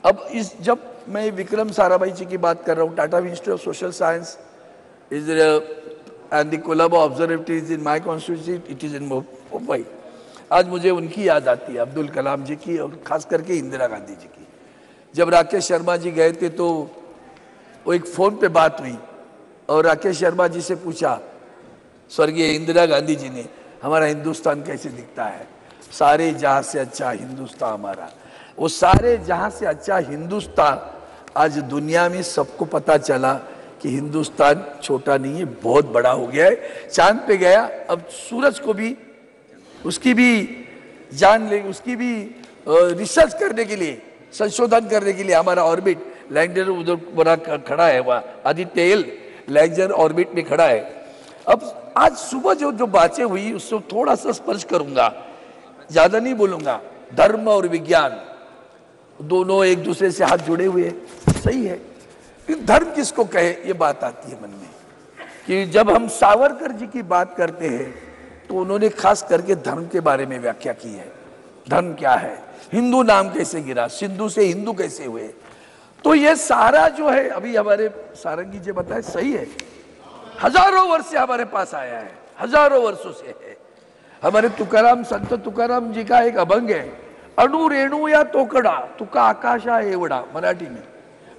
अब इस जब मैं विक्रम साराभाई जी की बात कर रहा हूँ, Tata institute of social science is and the Colombo observatory is in my constituency, it is in Mumbai. आज मुझे उनकी याद आती है, अब्दुल कलाम जी की और खास करके इंदिरा गांधी जी की. जब राकेश शर्मा जी गए थे तो वो एक फोन पे बात हुई और राकेश शर्मा जी से पूछा स्वर्गीय इंदिरा गांधी जी ने, हमारा हिंदुस्तान कैसे दिखता है. सारे जहां से अच्छा हिंदुस्तान हमारा. वो सारे जहां से अच्छा हिंदुस्तान आज दुनिया में सबको पता चला कि हिंदुस्तान छोटा नहीं है, बहुत बड़ा हो गया है. चांद पे गया, अब सूरज को भी उसकी भी जान ले, उसकी भी रिसर्च करने के लिए, संशोधन करने के लिए हमारा ऑर्बिट लैंडर उधर बड़ा खड़ा है, वहाँ आदित्य एल लैंडर ऑर्बिट में खड़ा है. अब आज सुबह जो बातें हुई उससे थोड़ा सा स्पर्श करूंगा, ज्यादा नहीं बोलूंगा। धर्म और विज्ञान दोनों एक दूसरे से हाथ जुड़े हुए हैं, सही है। धर्म किसको कहे ये बात आती है मन में कि जब हम सावरकर जी की बात करते हैं तो उन्होंने खास करके धर्म के बारे में व्याख्या की है। धर्म क्या है, हिंदू नाम कैसे गिरा, सिंधु से हिंदू कैसे हुए। तो ये सारा जो है अभी हमारे सारंगी जी बताए सही है, हजारों वर्ष से हमारे पास आया है, हजारों वर्षों से है। हमारे तुकाराम, संत तुकाराम जी का एक अभंग है, अणु रेणु या तोकडा तुका आकाशा एवढा, मराठी में।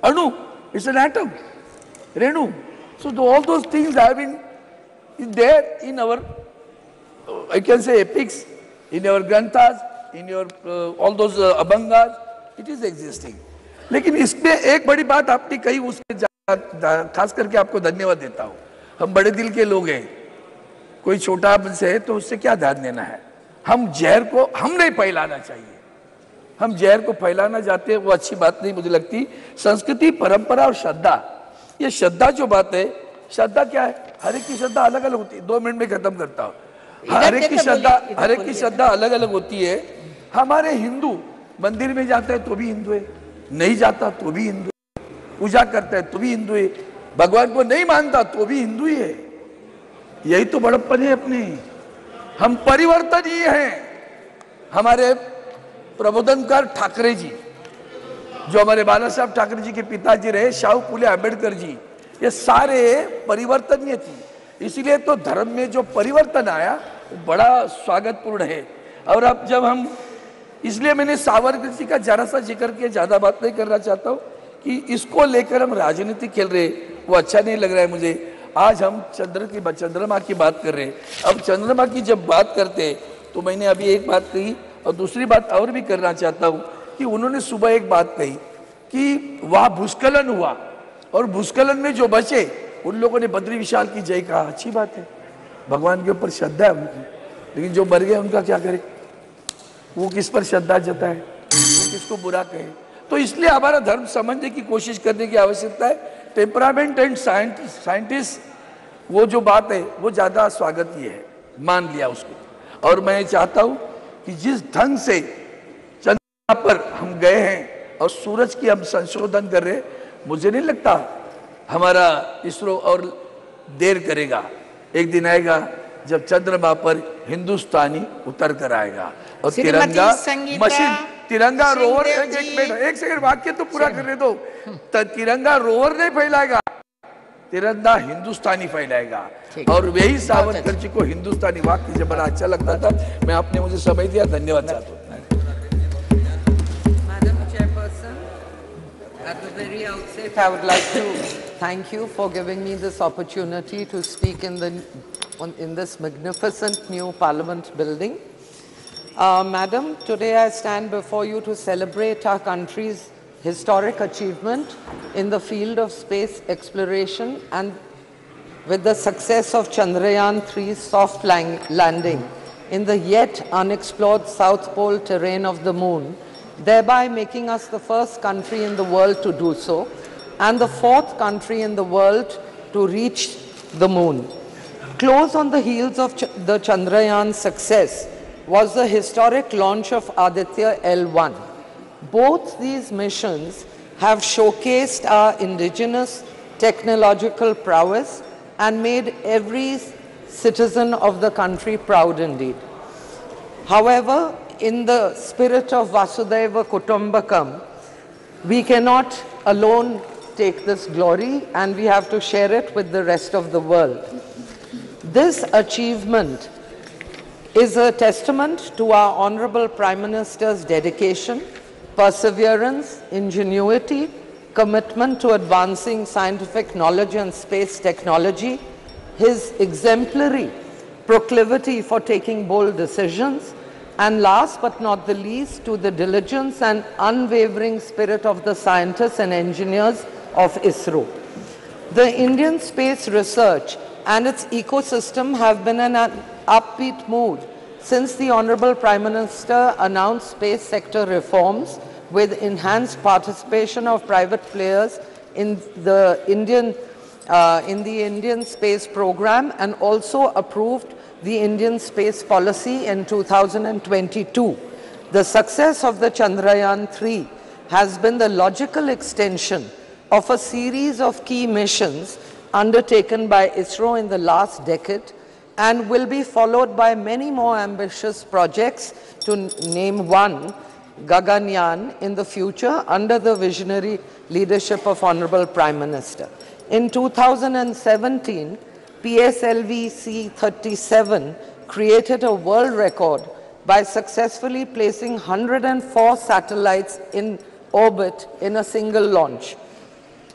अणु is an atom, renu. So all those things have been there in our, I can say, epics, in your granthas, in your all those abhangas, it is existing. लेकिन इसमें एक बड़ी बात आपने कही, उसके खास करके आपको धन्यवाद देता हूँ। हम बड़े दिल के लोग हैं, कोई छोटा से है तो उससे क्या ध्यान देना है। हम जहर को हम नहीं फैलाना चाहिए, हम जहर को फैलाना चाहते हैं, वो अच्छी बात नहीं मुझे लगती। संस्कृति, परंपरा और श्रद्धा, ये श्रद्धा जो बात है, श्रद्धा क्या है, हर एक की श्रद्धा अलग अलग होती है। 2 मिनट में खत्म करता हूँ। हर एक की श्रद्धा अलग अलग होती है। हमारे हिंदू मंदिर में जाता है तो भी हिंदू है, नहीं जाता तो भी हिंदू है, पूजा करता है तो भी हिंदू है, भगवान को नहीं मानता तो भी हिंदू ही है। यही तो बड़प्पन है अपने। हम परिवर्तनीय हैं। हमारे प्रबोधनकार ठाकरे जी, जो हमारे बाला साहब ठाकरे जी के पिताजी रहे, शाहू फुले आंबेडकर जी, ये सारे परिवर्तनीय थी। इसीलिए तो धर्म में जो परिवर्तन आया वो बड़ा स्वागतपूर्ण है। और अब जब हम, इसलिए मैंने सावरकर जी का जरा सा जिक्र किया, ज्यादा बात नहीं करना चाहता हूँ कि इसको लेकर हम राजनीति खेल रहे, वो अच्छा नहीं लग रहा है मुझे। आज हम चंद्रमा की बात कर रहे हैं। अब चंद्रमा की जब बात करते हैं तो मैंने अभी एक बात कही और दूसरी बात और भी करना चाहता हूं कि उन्होंने सुबह एक बात कही कि वहां भूस्खलन हुआ और भूस्खलन में जो बचे उन लोगों ने बद्री विशाल की जय कहा। अच्छी बात है, भगवान के ऊपर श्रद्धा है उनकी, लेकिन जो मर गए उनका क्या करे, वो किस पर श्रद्धा जताए, वो किसको बुरा कहे। तो इसलिए हमारा धर्म समझने की कोशिश करने की आवश्यकता है। टेम्परामेंट एंड साइंटिस्ट, वो जो बात है वो ज्यादा स्वागत है, मान लिया उसको। और मैं चाहता हूं कि जिस ढंग से चंद्रमा पर हम गए हैं और सूरज की हम संशोधन कर रहे हैं, मुझे नहीं लगता हमारा इसरो और देर करेगा। एक दिन आएगा जब चंद्रमा पर हिंदुस्तानी उतर कर आएगा और तिरंगा मशीन, तिरंगा रोवर, एक सेकंड वाक्य तो पूरा करने दो। तिरंगा रोवर नहीं फैलाएगा, तिरंगा हिंदुस्तानी फैलाएगा। और वही सावरकर जी को हिंदुस्तानी वाक्य जब बड़ा अच्छा लगता था। मैं आपने मुझे समय दिया, धन्यवाद चाहता हूँ। Madam Chairperson, at the very outset, I would like to thank you for giving me this opportunity to speak in this magnificent new Parliament building. Madam, today I stand before you to celebrate our country's historic achievement in the field of space exploration and with the success of Chandrayaan-3's soft landing in the yet unexplored South Pole terrain of the moon, thereby making us the first country in the world to do so and the 4th country in the world to reach the moon. Close on the heels of the Chandrayaan success was the historic launch of Aditya L1. Both these missions have showcased our indigenous technological prowess and made every citizen of the country proud indeed. However, in the spirit of Vasudhaiva Kutumbakam, we cannot alone take this glory and we have to share it with the rest of the world. This achievement is a testament to our Honorable Prime Minister's dedication, perseverance, ingenuity, commitment to advancing scientific knowledge and space technology, his exemplary proclivity for taking bold decisions, and last but not the least, to the diligence and unwavering spirit of the scientists and engineers of ISRO. The Indian space research and its ecosystem have been in an upbeat mood since the Honorable Prime Minister announced space sector reforms with enhanced participation of private players in the Indian in the Indian space program and also approved the Indian space policy in 2022. The success of the Chandrayaan-3 has been the logical extension of a series of key missions undertaken by ISRO in the last decade and will be followed by many more ambitious projects, to name one, Gaganyaan, in the future under the visionary leadership of Honorable Prime Minister. In 2017, PSLV C-37 created a world record by successfully placing 104 satellites in orbit in a single launch.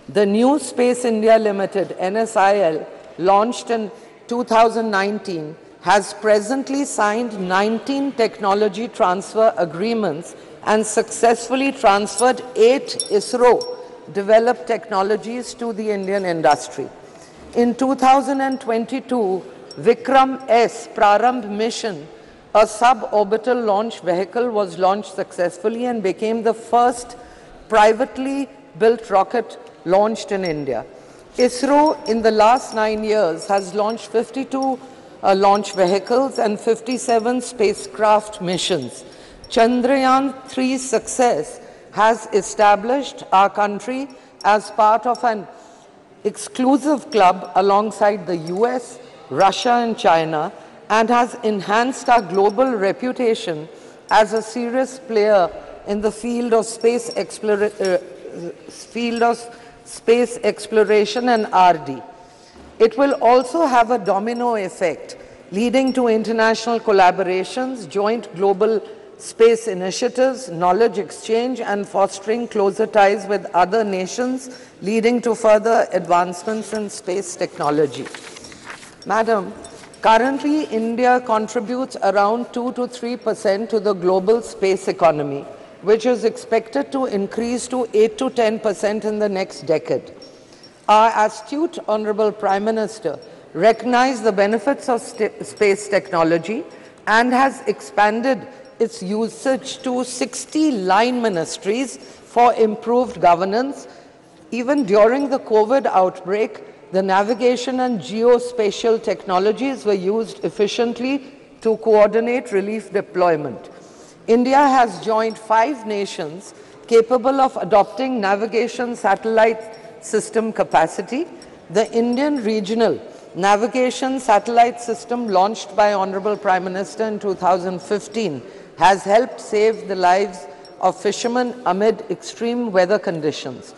The new Space India Limited, NSIL, launched in 2019, has presently signed 19 technology transfer agreements and successfully transferred 8 ISRO-developed technologies to the Indian industry. In 2022, Vikram S Prarambh mission, a suborbital launch vehicle, was launched successfully and became the first privately built rocket launched in India. ISRO in the last 9 years has launched 52 launch vehicles and 57 spacecraft missions. Chandrayaan-3's success has established our country as part of an exclusive club alongside the US, Russia and China, and has enhanced our global reputation as a serious player in the field of space exploration and R&D. It will also have a domino effect, leading to international collaborations, joint global space initiatives, knowledge exchange, and fostering closer ties with other nations, leading to further advancements in space technology. Madam, currently India contributes around 2 to 3% to the global space economy, which is expected to increase to 8 to 10% in the next decade. Our astute Honorable Prime Minister recognized the benefits of space technology and has expanded its usage to 60 line ministries for improved governance. Even during the COVID outbreak, the navigation and geospatial technologies were used efficiently to coordinate relief deployment. India has joined 5 nations capable of adopting navigation satellite system capacity. The Indian Regional Navigation Satellite System, launched by Honorable Prime Minister in 2015, has helped save the lives of fishermen amid extreme weather conditions.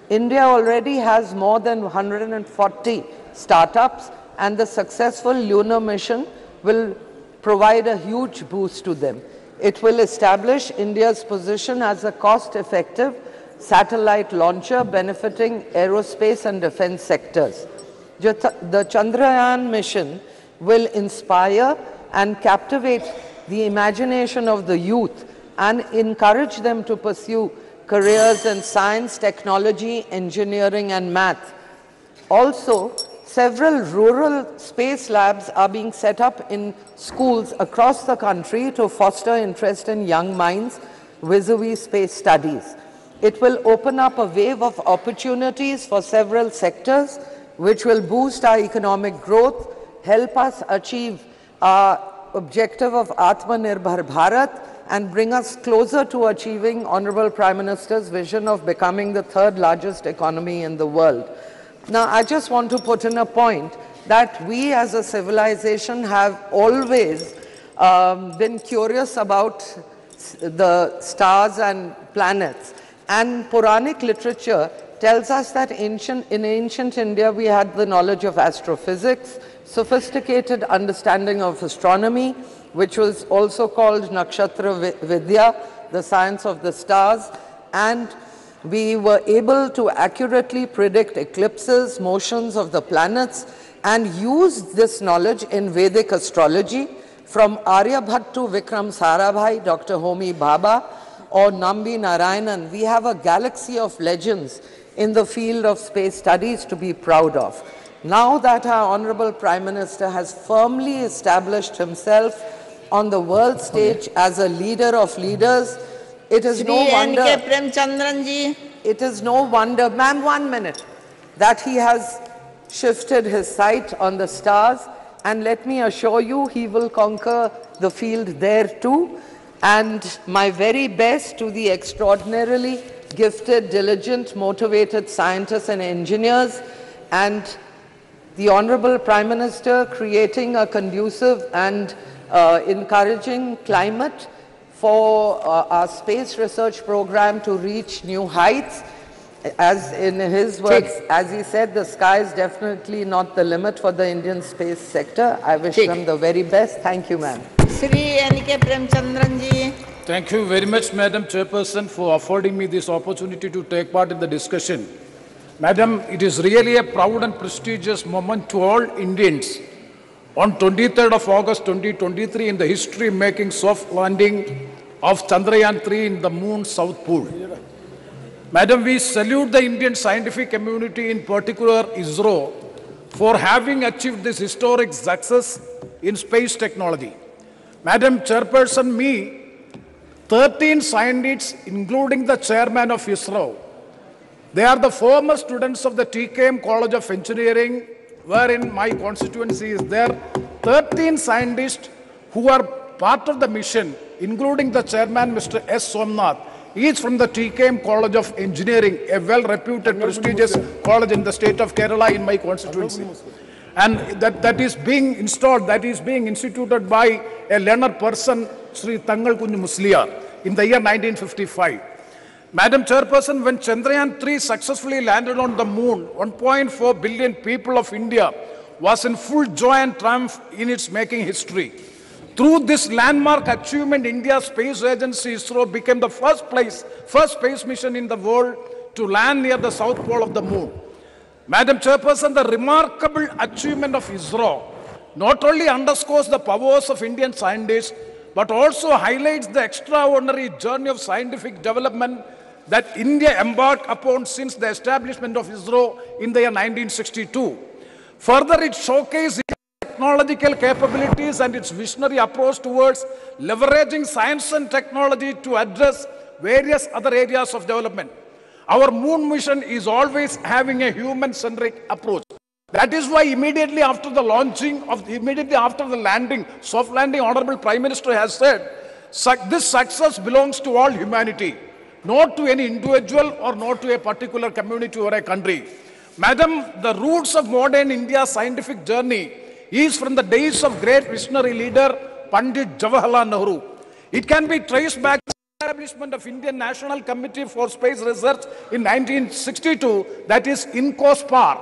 India already has more than 140 startups, and the successful lunar mission will provide a huge boost to them. It will establish India's position as a cost-effective satellite launcher benefiting aerospace and defense sectors. The Chandrayaan mission will inspire and captivate the imagination of the youth and encourage them to pursue careers in science, technology, engineering, and math. Also, several rural space labs are being set up in schools across the country to foster interest in young minds vis-a-vis space studies. It will open up a wave of opportunities for several sectors, which will boost our economic growth, help us achieve our objective of Atmanirbhar Bharat, and bring us closer to achieving Honorable Prime Minister's vision of becoming the 3rd largest economy in the world. Now, I just want to put in a point that we as a civilization have always been curious about the stars and planets. And Puranic literature tells us that in ancient India we had the knowledge of astrophysics, sophisticated understanding of astronomy, which was also called Nakshatra Vidya, the science of the stars, and we were able to accurately predict eclipses, motions of the planets, and use this knowledge in Vedic astrology. From Aryabhat to Vikram Sarabhai, Dr. Homi Bhabha, or Nambi Narayanan, we have a galaxy of legends in the field of space studies to be proud of. Now that our Honorable Prime Minister has firmly established himself on the world stage as a leader of leaders, it is no wonder, ma'am, 1 minute, that he has shifted his sight on the stars, and let me assure you, he will conquer the field there too. And my very best to the extraordinarily gifted, diligent, motivated scientists and engineers, and the Honorable Prime Minister creating a conducive and encouraging climate for our space research program to reach new heights. As in his words, as he said, the sky is definitely not the limit for the Indian space sector. I wish them the very best. Thank you, ma'am. Thank you very much, Madam Chairperson, for affording me this opportunity to take part in the discussion. Madam, it is really a proud and prestigious moment to all Indians. On 23rd of August 2023, in the history-making soft landing of Chandrayaan-3 in the moon's south pole. Madam, we salute the Indian scientific community, in particular ISRO, for having achieved this historic success in space technology. Madam Chairperson, 13 scientists, including the chairman of ISRO, they are the former students of the TKM College of Engineering, wherein my constituency is there. 13 scientists who are part of the mission, including the chairman, Mr. S. Somnath. He is from the TKM College of Engineering, a well-reputed, prestigious college in the state of Kerala in my constituency. And that is being installed, that is being instituted by a learned person, Sri Tangal Kunju Musliar, in the year 1955. Madam Chairperson, when Chandrayaan-3 successfully landed on the moon, 1.4 billion people of India was in full joy and triumph in its making history. Through this landmark achievement, India's space agency ISRO became the first space mission in the world to land near the south pole of the moon. Madam Chairperson, the remarkable achievement of ISRO not only underscores the powers of Indian scientists, but also highlights the extraordinary journey of scientific development that India embarked upon since the establishment of ISRO in the year 1962. Further, it showcased its technological capabilities and its visionary approach towards leveraging science and technology to address various other areas of development. Our moon mission is always having a human-centric approach. That is why immediately after the landing, soft landing, Honorable Prime Minister has said, this success belongs to all humanity, not to any individual or not to a particular community or a country. Madam, the roots of modern India's scientific journey is from the days of great visionary leader Pandit Jawaharlal Nehru. It can be traced back to the establishment of Indian National Committee for Space Research in 1962, that is INCOSPAR.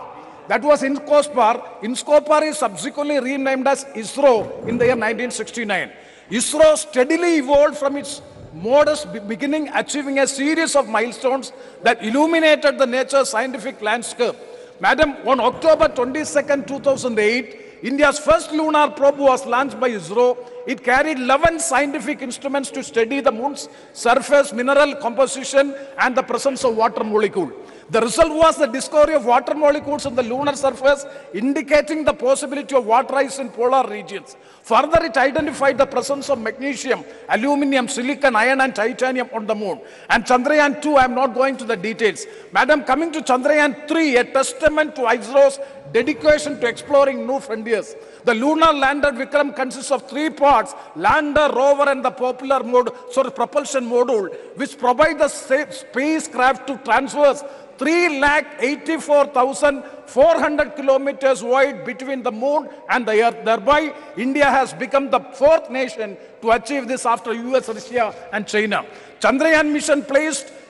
That was INCOSPAR. INCOSPAR is subsequently renamed as ISRO in the year 1969. ISRO steadily evolved from its modest beginning, achieving a series of milestones that illuminated the nature's scientific landscape. Madam, on October 22nd, 2008, India's first lunar probe was launched by ISRO. It carried 11 scientific instruments to study the moon's surface, mineral composition, and the presence of water molecule. The result was the discovery of water molecules on the lunar surface, indicating the possibility of water ice in polar regions. Further, it identified the presence of magnesium, aluminum, silicon, iron, and titanium on the moon. And Chandrayaan-2, I am not going to the details. Madam, coming to Chandrayaan-3, a testament to ISRO's dedication to exploring new frontiers. The lunar lander Vikram consists of 3 parts: lander, rover, and the propulsion module, which provide the spacecraft to traverse 384,400 kilometers wide between the moon and the earth. Thereby, India has become the 4th nation to achieve this after US, Russia, and China. Chandrayaan mission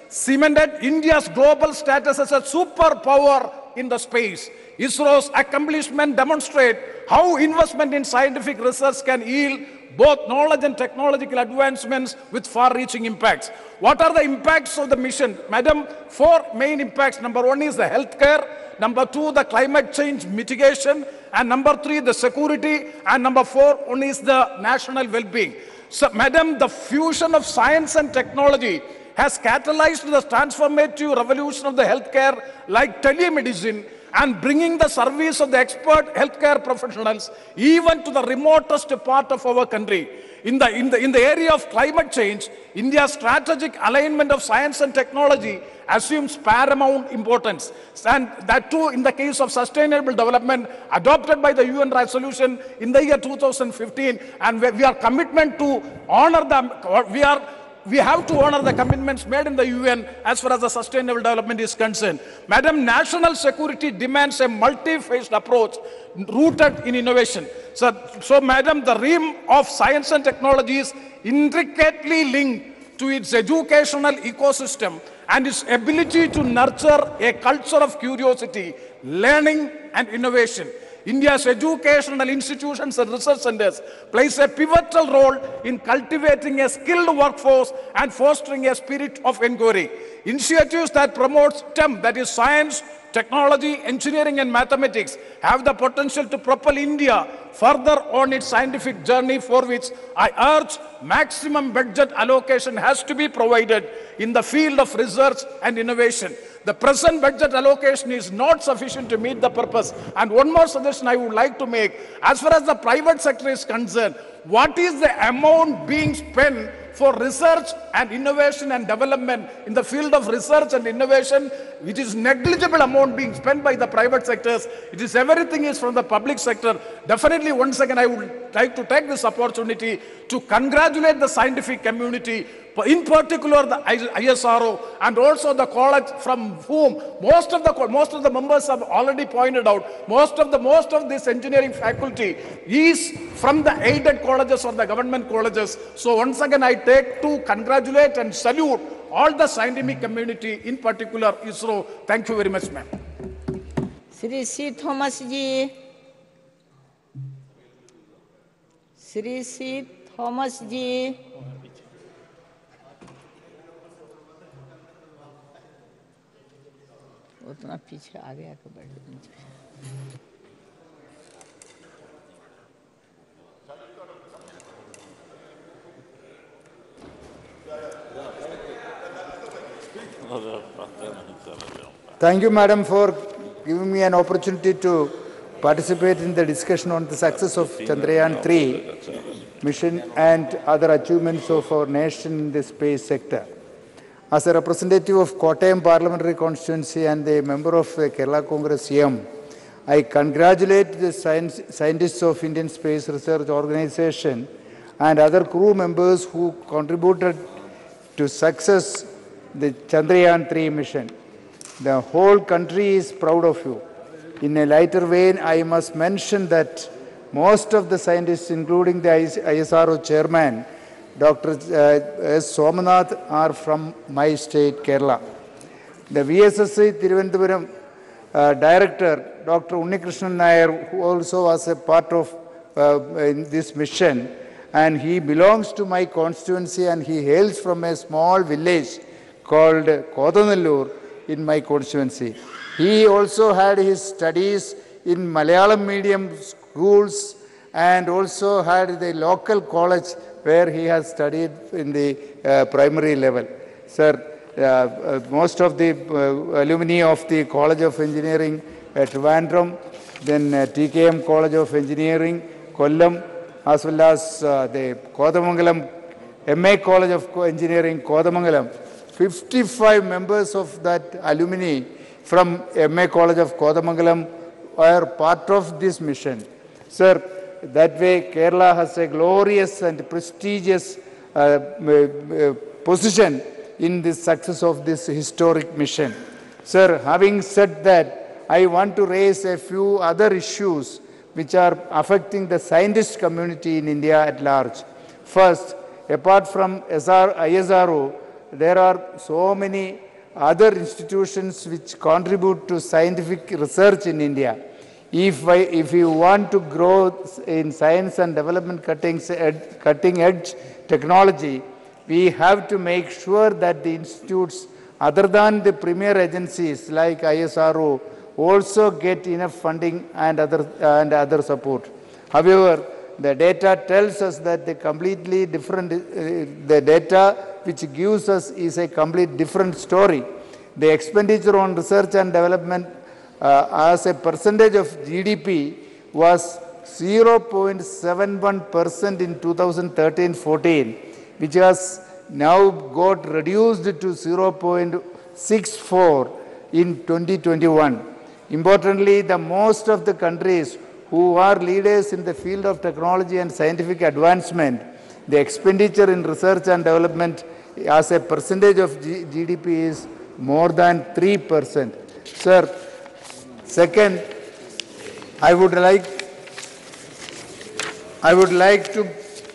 cemented India's global status as a superpower in the space. ISRO's accomplishment demonstrate how investment in scientific research can yield both knowledge and technological advancements with far-reaching impacts. What are the impacts of the mission? Madam, 4 main impacts. Number 1 is the healthcare. Number 2, the climate change mitigation. And number 3, the security. And number 4, one is the national well-being. So, Madam, the fusion of science and technology has catalyzed the transformative revolution of the healthcare, like telemedicine, and bringing the service of the expert healthcare professionals even to the remotest part of our country. In the area of climate change, India's strategic alignment of science and technology assumes paramount importance. And that too in the case of sustainable development adopted by the UN resolution in the year 2015. And we are commitment to honor them. We have to honor the commitments made in the UN as far as the sustainable development is concerned. Madam, national security demands a multi-phased approach rooted in innovation. So Madam, the realm of science and technology is intricately linked to its educational ecosystem and its ability to nurture a culture of curiosity, learning and innovation. India's educational institutions and research centers plays a pivotal role in cultivating a skilled workforce and fostering a spirit of inquiry. Initiatives that promote STEM, that is science, technology, engineering and mathematics, have the potential to propel India further on its scientific journey, for which I urge maximum budget allocation has to be provided in the field of research and innovation. The present budget allocation is not sufficient to meet the purpose. And one more suggestion I would like to make, as far as the private sector is concerned, what is the amount being spent for research and innovation and development in the field of research and innovation, which is negligible amount being spent by the private sectors. It is everything is from the public sector. Definitely once again I would like to take this opportunity to congratulate the scientific community, in particular the ISRO and also the college from whom most of the members have already pointed out, most of this engineering faculty is from the aided colleges or the government colleges. So once again I take to congratulate and salute all the scientific community, in particular ISRO. Thank you very much, ma'am. Shri C. Thomas ji. Shri C. Thomas ji. उतना पीछे आ गया कि बैठ Thank you, Madam, for giving me an opportunity to participate in the discussion on the success of Chandrayaan-3 mission and other achievements of our nation in the space sector. As a representative of Quota parliamentary constituency and a member of the Kerala Congress EM, I congratulate the scientists of Indian Space Research Organization and other crew members who contributed to success the Chandrayaan-3 mission. The whole country is proud of you. In a lighter vein, I must mention that most of the scientists, including the ISRO chairman, Dr. S. Somanath, are from my state, Kerala. The VSSC Thiruvananthapuram director, Dr. Unnikrishnan Nair, who also was a part of in this mission, and he belongs to my constituency and he hails from a small village called Kodanallur in my constituency. He also had his studies in Malayalam medium schools and also had the local college where he has studied in the primary level. Sir, most of the alumni of the College of Engineering at Trivandrum, then TKM College of Engineering, Kollam, as well as the Kodamangalam, MA College of Engineering, Kodamangalam. 55 members of that alumni from MA College of Kodamangalam are part of this mission. Sir, that way Kerala has a glorious and prestigious position in the success of this historic mission. Sir, having said that, I want to raise a few other issues which are affecting the scientist community in India at large. First, apart from ISRO, there are so many other institutions which contribute to scientific research in India. If you want to grow in science and development cutting edge technology, we have to make sure that the institutes other than the premier agencies like ISRO also get enough funding and other support. However, the data tells us that the completely different, the data which gives us is a complete different story. The expenditure on research and development as a percentage of GDP was 0.71% in 2013-14, which has now got reduced to 0.64 in 2021. Importantly, the most of the countries who are leaders in the field of technology and scientific advancement, the expenditure in research and development as a percentage of GDP is more than 3%. Sir, second, I would like to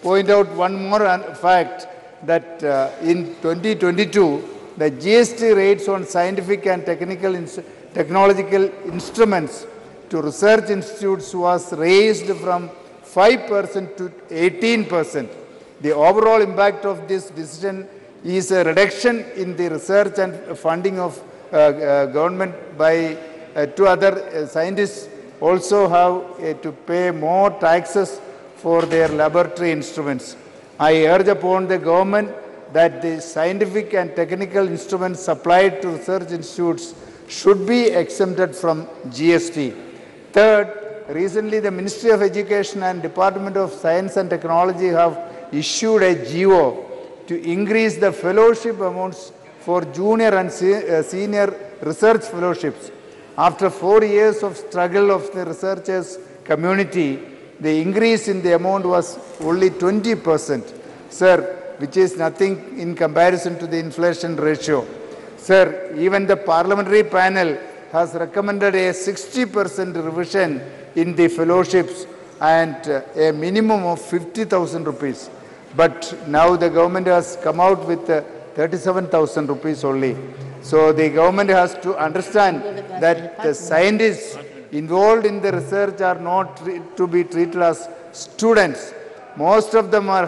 point out one more fact that in 2022, the GST rates on scientific and technological instruments to research institutes was raised from 5% to 18%. The overall impact of this decision is a reduction in the research and funding of government by two other scientists also have to pay more taxes for their laboratory instruments. I urge upon the government that the scientific and technical instruments supplied to research institutes should be exempted from GST. Third, recently the Ministry of Education and Department of Science and Technology have issued a GO to increase the fellowship amounts for junior and senior research fellowships. After 4 years of struggle of the researchers community, the increase in the amount was only 20%, sir, which is nothing in comparison to the inflation ratio. Sir, even the parliamentary panel has recommended a 60% revision in the fellowships and a minimum of 50,000 rupees. But now the government has come out with 37,000 rupees only. So the government has to understand that the scientists involved in the research are not to be treated as students. Most of them are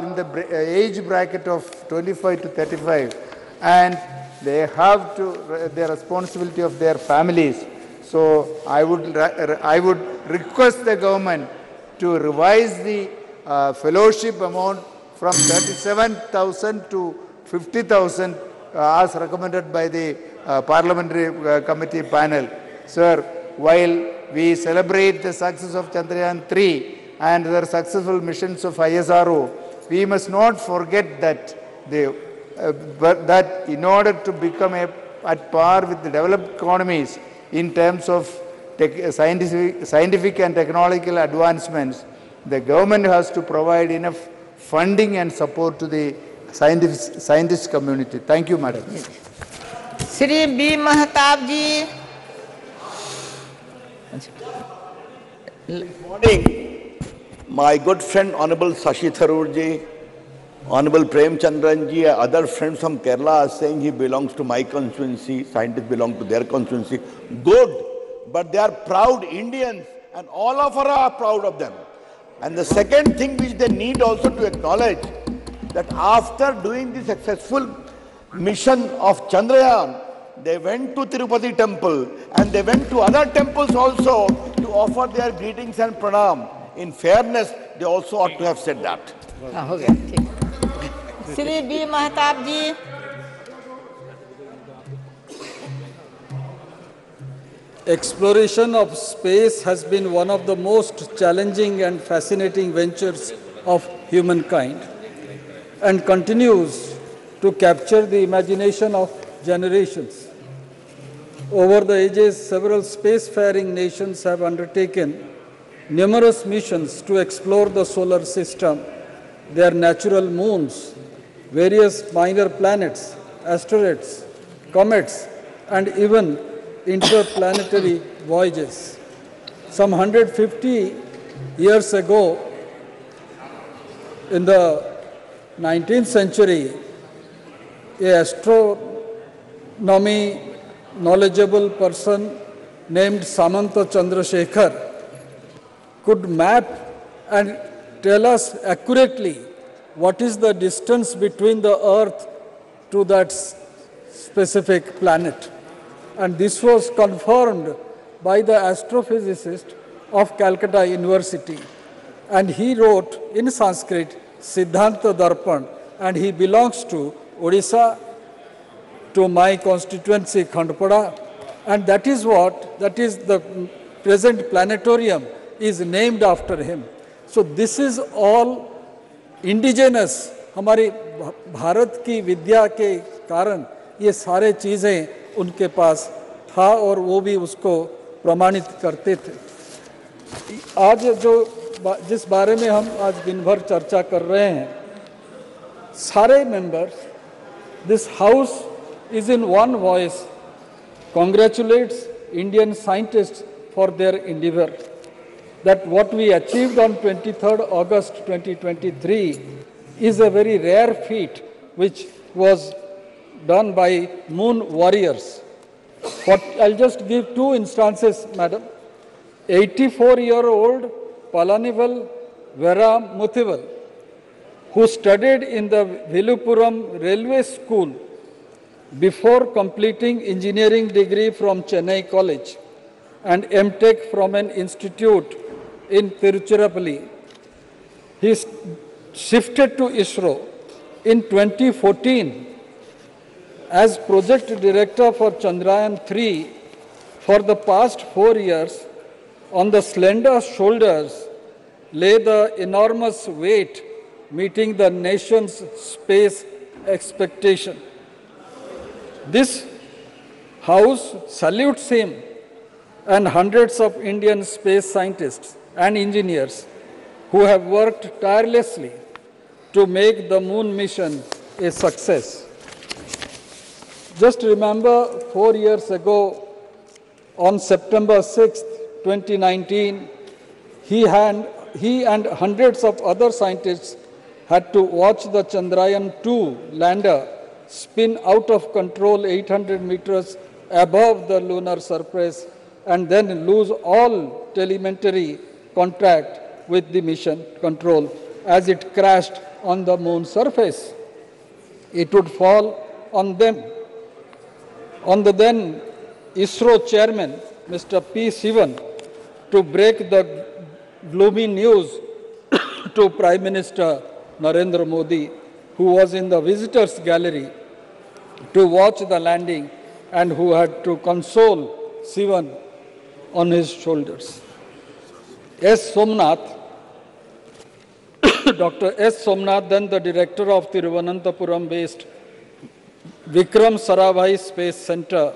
in the age bracket of 25 to 35, and they have to the responsibility of their families. So I would request the government to revise the fellowship amount from 37,000 to 50,000 as recommended by the parliamentary committee panel. Sir, while we celebrate the success of Chandrayaan-3 and the successful missions of ISRO, we must not forget that that in order to become at par with the developed economies in terms of scientific and technological advancements, the government has to provide enough funding and support to the scientist community. Thank you, Madam. Shri B. Mahtab ji. Good morning. My good friend Honorable Shashi Tharoor ji, Honorable Prem Chandran ji, other friends from Kerala are saying he belongs to my constituency, scientists belong to their constituency. Good, but they are proud Indians and all of us are proud of them. And the second thing which they need also to acknowledge, that after doing the successful mission of Chandrayaan, they went to Tirupati temple and they went to other temples also to offer their greetings and pranam. In fairness, they also ought to have said that. Shri B. Mahtab ji. Exploration of space has been one of the most challenging and fascinating ventures of humankind and continues to capture the imagination of generations. Over the ages, several spacefaring nations have undertaken numerous missions to explore the solar system, their natural moons, various minor planets, asteroids, comets, and even interplanetary voyages. Some 150 years ago, in the 19th century, an astronomy knowledgeable person named Samanta Chandrasekhar could map and tell us accurately what is the distance between the Earth to that specific planet. And this was confirmed by the astrophysicist of Calcutta University. And he wrote in Sanskrit Siddhanta Darpan, and he belongs to Odisha, to my constituency Khandpada, and that is the present planetarium is named after him. So this is all indigenous. हमारी भारत की विद्या के कारण ये सारे चीज़ें उनके पास था और वो भी उसको प्रमाणित करते थे. आज जिस बारे में हम आज दिन भर चर्चा कर रहे हैं, सारे members, this house is in one voice congratulates Indian scientists for their endeavor. That what we achieved on 23rd August 2023 is a very rare feat which was done by moon warriors. I'll just give two instances, madam. 84-year-old Palanival Vera Muthival, who studied in the Vilupuram Railway School before completing engineering degree from Chennai College and M.Tech from an institute in Tiruchirappalli. He shifted to ISRO in 2014 as project director for Chandrayaan-3. For the past 4 years, on the slender shoulders lay the enormous weight meeting the nation's space expectation. This house salutes him and hundreds of Indian space scientists and engineers who have worked tirelessly to make the moon mission a success. Just remember 4 years ago, on September 6th, 2019, he and hundreds of other scientists had to watch the Chandrayaan-2 lander spin out of control 800 meters above the lunar surface and then lose all telemetry contact with the mission control as it crashed on the moon surface. It would fall on them. On the then ISRO chairman, Mr. P. Sivan, to break the gloomy news to Prime Minister Narendra Modi, who was in the visitors gallery to watch the landing and who had to console Sivan on his shoulders. S. Somnath, Dr. S. Somnath, then the director of Thiruvananthapuram-based Vikram Sarabhai Space Center,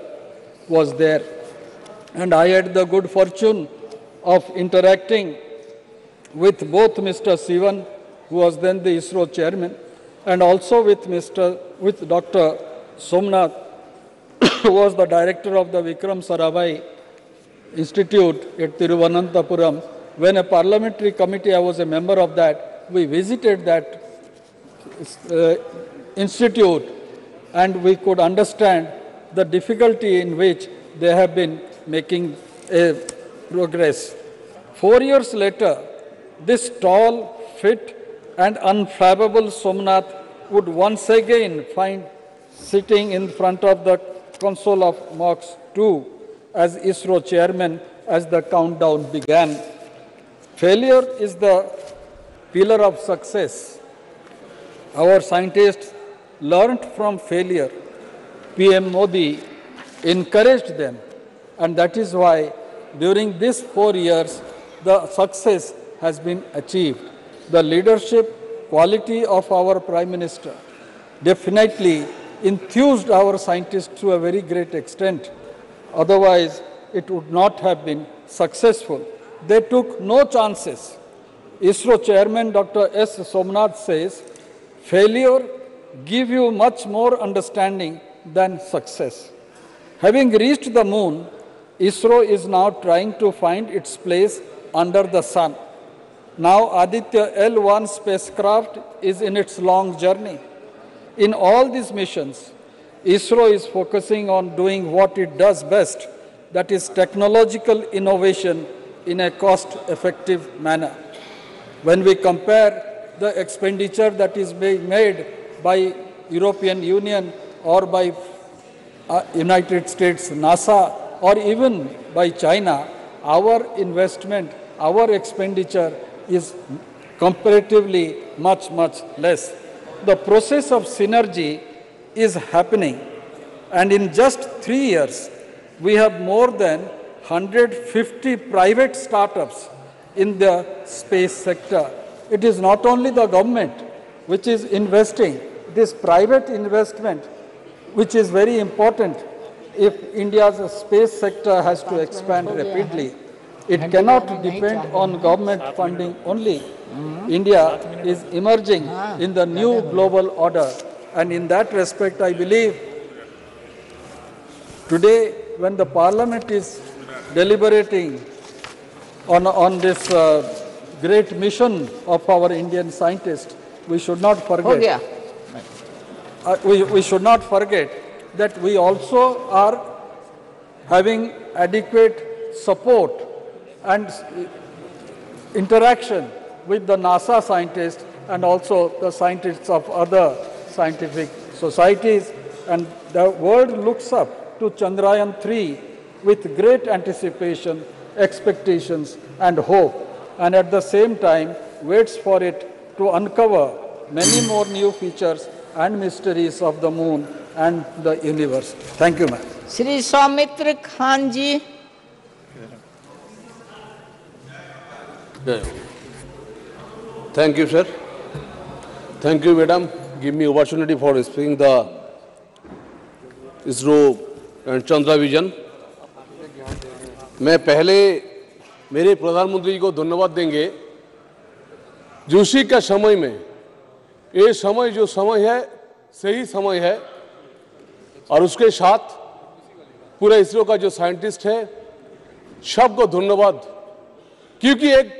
was there. And I had the good fortune of interacting with both Mr. Sivan, who was then the ISRO chairman, and also with Dr. Somnath, who was the director of the Vikram Sarabhai Institute at Thiruvananthapuram. When a parliamentary committee, I was a member of that, we visited that institute and we could understand the difficulty in which they have been making a progress. 4 years later, this tall, fit and unflappable Somnath would once again find sitting in front of the console of Mach 2 as ISRO chairman as the countdown began. Failure is the pillar of success. Our scientists learned from failure. PM Modi encouraged them, and that is why during these 4 years the success has been achieved. The leadership quality of our Prime Minister definitely enthused our scientists to a very great extent. Otherwise, it would not have been successful. They took no chances. ISRO chairman Dr. S. Somnath says, failure gives you much more understanding than success. Having reached the moon, ISRO is now trying to find its place under the sun. Now Aditya L1 spacecraft is in its long journey. In all these missions, ISRO is focusing on doing what it does best, that is technological innovation in a cost-effective manner. When we compare the expenditure that is being made by European Union or by United States, NASA, or even by China, our investment, our expenditure is comparatively much, much less. The process of synergy is happening, and in just 3 years, we have more than 150 private startups in the space sector. It is not only the government which is investing, it is private investment which is very important. If India's space sector has to expand rapidly, it cannot depend on government funding only. India is emerging in the new global order, and in that respect, I believe today, when the Parliament is deliberating on this great mission of our Indian scientists, we should not forget. We should not forget that we also are having adequate support and interaction with the NASA scientists and also the scientists of other scientific societies, and the world looks up to Chandrayaan-3 with great anticipation, expectations and hope, and at the same time waits for it to uncover many more new features and mysteries of the moon and the universe. Thank you, ma'am. Shri Soumitra Khan ji. Thank you, sir. Thank you, madam. Give me opportunity for speaking the ISRO and Chandra Vision. मैं पहले मेरे प्रधानमंत्री जी को धन्यवाद देंगे जो उसी का समय में ये समय जो समय है सही समय है, और उसके साथ पूरे इसरो का जो साइंटिस्ट है सबको धन्यवाद, क्योंकि एक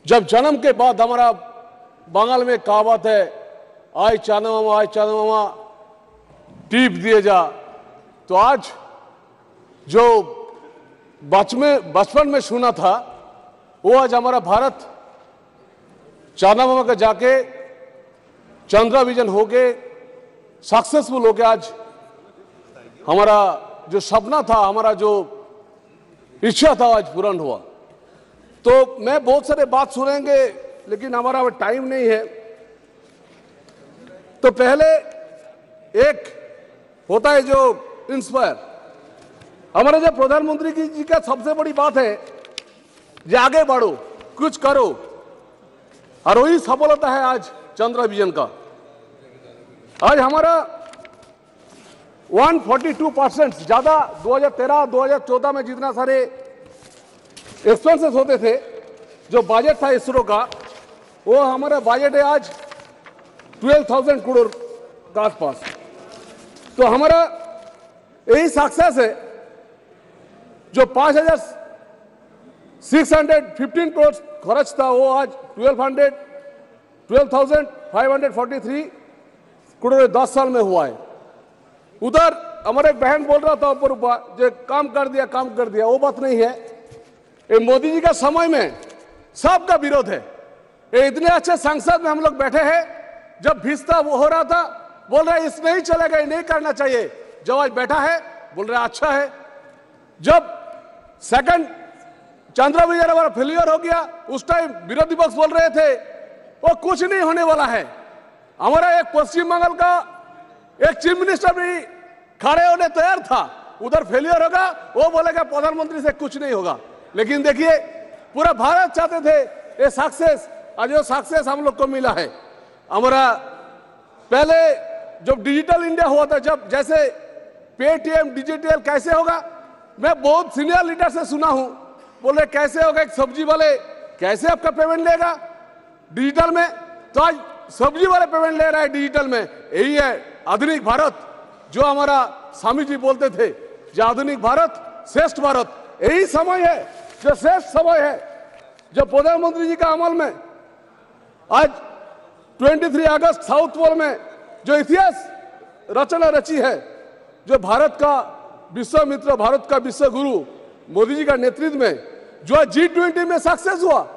जब जन्म के बाद हमारा बंगाल में कहावत है आय चाना मामा टीप दिए जा, तो आज जो बचपन में सुना था वो आज हमारा भारत चाना मामा का जाके चंद्रा विजन हो गए, सक्सेसफुल हो गया। आज हमारा जो सपना था, हमारा जो इच्छा था, आज पूर्ण हुआ। तो मैं बहुत सारे बात सुनेंगे लेकिन हमारा टाइम नहीं है, तो पहले एक होता है जो इंस्पायर, हमारे जो प्रधानमंत्री जी का सबसे बड़ी बात है जो आगे बढ़ो, कुछ करो, और वही सफलता है आज चंद्रा विजन का। आज हमारा 142% ज्यादा 2013-2014 में जितना सारे एक्सपेंसेस होते थे, जो बजट था इसरो का, वो हमारा बजट है आज 12,000 करोड़ के आसपास। तो हमारा यही सक्सेस है, जो 5,615 करोड़ खर्च था वो आज 12,543 करोड़ 10 साल में हुआ है। उधर हमारे बहन बोल रहा था ऊपर जो काम कर दिया, वो बात नहीं है। ये मोदी जी का समय में सबका विरोध है। ये इतने अच्छे संसद में हम लोग बैठे हैं, जब भिस्ता वो हो रहा था बोल रहे इस नहीं चलेगा, ये नहीं करना चाहिए, जब आज बैठा है बोल रहे अच्छा है। जब सेकंड चंद्रा विजन हमारा फेलियर हो गया, उस टाइम विरोधी पक्ष बोल रहे थे वो कुछ नहीं होने वाला है। हमारा एक पश्चिम बंगाल का एक चीफ मिनिस्टर भी खड़े होने तैयार था, उधर फेलियर होगा, वो बोलेगा प्रधानमंत्री से कुछ नहीं होगा। लेकिन देखिए पूरा भारत चाहते थे ये सक्सेस, आज वो सक्सेस हम लोग को मिला है। हमारा पहले जब डिजिटल इंडिया हुआ था, जब जैसे पेटीएम डिजिटल कैसे होगा, मैं बहुत सीनियर लीडर से सुना हूं, बोले कैसे होगा, एक सब्जी वाले कैसे आपका पेमेंट लेगा डिजिटल में, तो आज सब्जी वाले पेमेंट ले रहा है डिजिटल में। यही है आधुनिक भारत, जो हमारा स्वामी जी बोलते थे, जो आधुनिक भारत श्रेष्ठ भारत, यही समय है जो श्रेष्ठ समय है। जब प्रधानमंत्री जी का अमल में आज 23 अगस्त साउथ पोल में जो इतिहास रचना रची है, जो भारत का विश्व मित्र, भारत का विश्व गुरु मोदी जी का नेतृत्व में जो G20 में सक्सेस हुआ।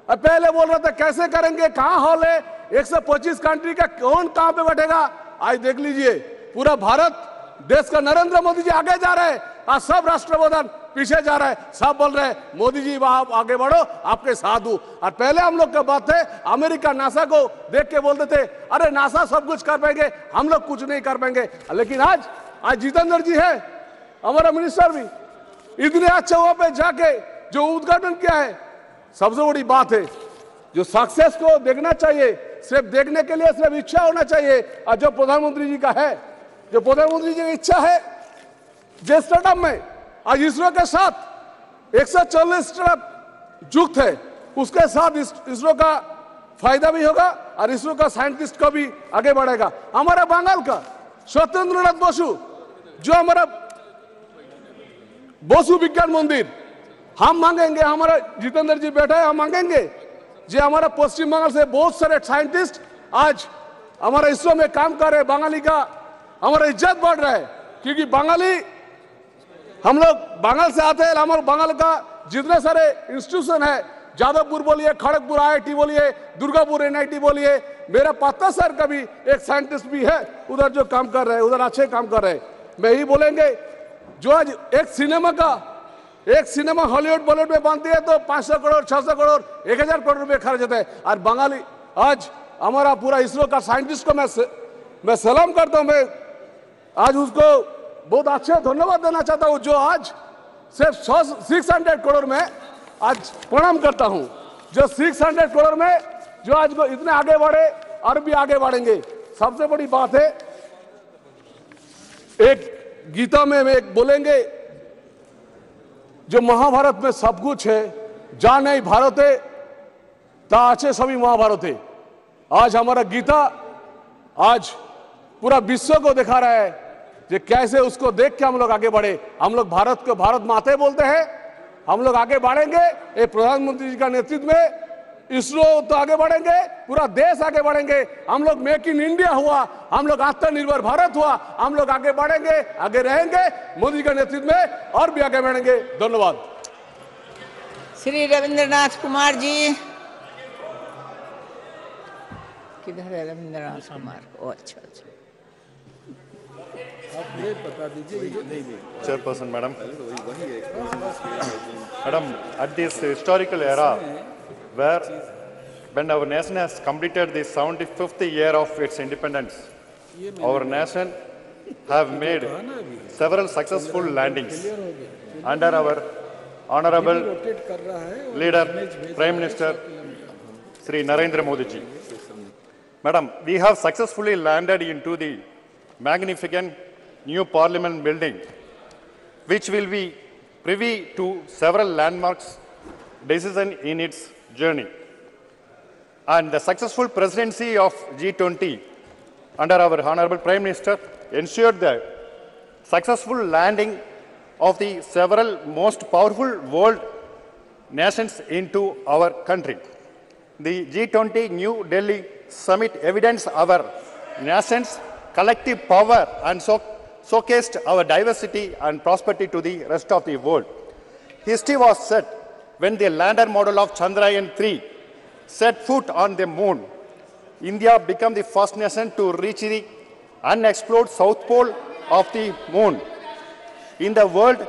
अब पहले बोल रहा था कैसे करेंगे, कहां हॉल है, 125 कंट्री का कौन कहां पे बैठेगा। आज देख लीजिए पूरा भारत देश का नरेंद्र मोदी जी आगे जा रहे हैं, आज सब राष्ट्रप्रधान पीछे जा रहे हैं, सब बोल रहे हैं मोदी जी वहां आगे बढ़ो, आपके साथ हूं। और पहले हम लोग का बात है, अमेरिका नासा को देख के बोलते थे अरे नासा सब कुछ कर पाएंगे, हम लोग कुछ नहीं कर पाएंगे। लेकिन आज जितेंद्र जी है हमारा मिनिस्टर भी, इतने अच्छे वहां पे जाके जो उद्घाटन किया है, सबसे बड़ी बात है जो सक्सेस को देखना चाहिए, सिर्फ देखने के लिए सिर्फ इच्छा होना चाहिए। और जो प्रधानमंत्री जी का है, जो प्रधानमंत्री जी की इच्छा है, जिस स्टार्टअप में आज इसरो के साथ 140 स्टार्टअप जुक्त है, उसके साथ इसरो का फायदा भी होगा और इसरो का साइंटिस्ट को भी आगे बढ़ेगा। हमारा बंगाल का स्वतंत्रनाथ बसु, जो हमारा बसु विज्ञान मंदिर हम मांगेंगे, हमारा जितेंद्र जी बैठा है, हम मांगेंगे जो हमारा पश्चिम बंगाल से बहुत सारे साइंटिस्ट आज हमारा इसरो में काम कर रहे हैं। बंगाली का हमारा इज्जत बढ़ रहा है, क्योंकि बंगाली हम लोग बंगाल से आते हैं। हमारे बंगाल का जितने सारे इंस्टीट्यूशन है, जादवपुर बोलिए, खड़गपुर IIT बोलिए, दुर्गापुर NIT बोलिए, मेरा पत्ता सर का भी एक साइंटिस्ट भी है उधर जो काम कर रहे हैं, उधर अच्छे काम कर रहे हैं। मैं ही बोलेंगे जो आज एक सिनेमा हॉलीवुड बॉलीवुड में बनती है तो 500 करोड़ 600 करोड़ 1000 करोड़ रुपए खर्च होते हैं। और बंगाली आज हमारा पूरा इसरो का साइंटिस्ट को मैं सलाम करता हूं। मैं आज उसको बहुत अच्छा धन्यवाद देना चाहता हूं, जो आज सिर्फ 600 करोड़ में आज प्रणाम करता हूं, जो 600 करोड़ में जो आज को इतने आगे बढ़े और भी आगे बढ़ेंगे। सबसे बड़ी बात है, एक गीता में एक बोलेंगे जो महाभारत में सब कुछ है, जा नहीं भारत है ता अच्छे सभी महाभारत है। आज हमारा गीता आज पूरा विश्व को दिखा रहा है कि कैसे उसको देख के हम लोग आगे बढ़े। हम लोग भारत को भारत माते बोलते हैं, हम लोग आगे बढ़ेंगे। ये प्रधानमंत्री जी का नेतृत्व में इसरो तो आगे बढ़ेंगे, पूरा देश आगे बढ़ेंगे। हम लोग मेक इन इंडिया हुआ, हम लोग आत्मनिर्भर भारत हुआ, हम लोग आगे बढ़ेंगे, आगे रहेंगे। मोदी का नेतृत्व में और भी आगे बढ़ेंगे। धन्यवाद। श्री रविंद्रनाथ कुमार जी, किधर है रविंद्रनाथ कुमार? ओ अच्छा अच्छा, आप ये बता दीजिए। Chairperson, madam. Madam, at this historical era, when our nation has completed the 75th year of its independence, our nation have made several successful landings under our honorable leader, Prime Minister, Sri Narendra Modi ji. Madam, we have successfully landed into the magnificent new parliament building, which will be privy to several landmarks decisions in its journey. And the successful presidency of G20 under our Honorable Prime Minister ensured the successful landing of the several most powerful world nations into our country. The G20 New Delhi Summit evidenced our nation's collective power and showcased our diversity and prosperity to the rest of the world. History was set when the lander model of Chandrayaan-3 set foot on the moon. India became the first nation to reach the unexplored south pole of the moon in the world,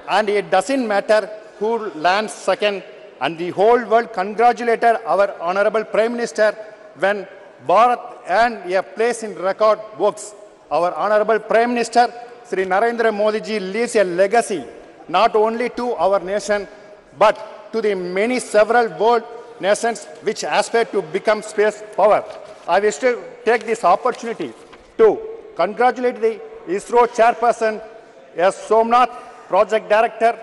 and it doesn't matter who lands second, and the whole world congratulated our Honorable Prime Minister when Bharat earned a place in record books. Our Honorable Prime Minister, Sri Narendra Modi ji, leaves a legacy not only to our nation, but to the many several world nations which aspire to become space power. I wish to take this opportunity to congratulate the ISRO chairperson, S. Somnath, project director,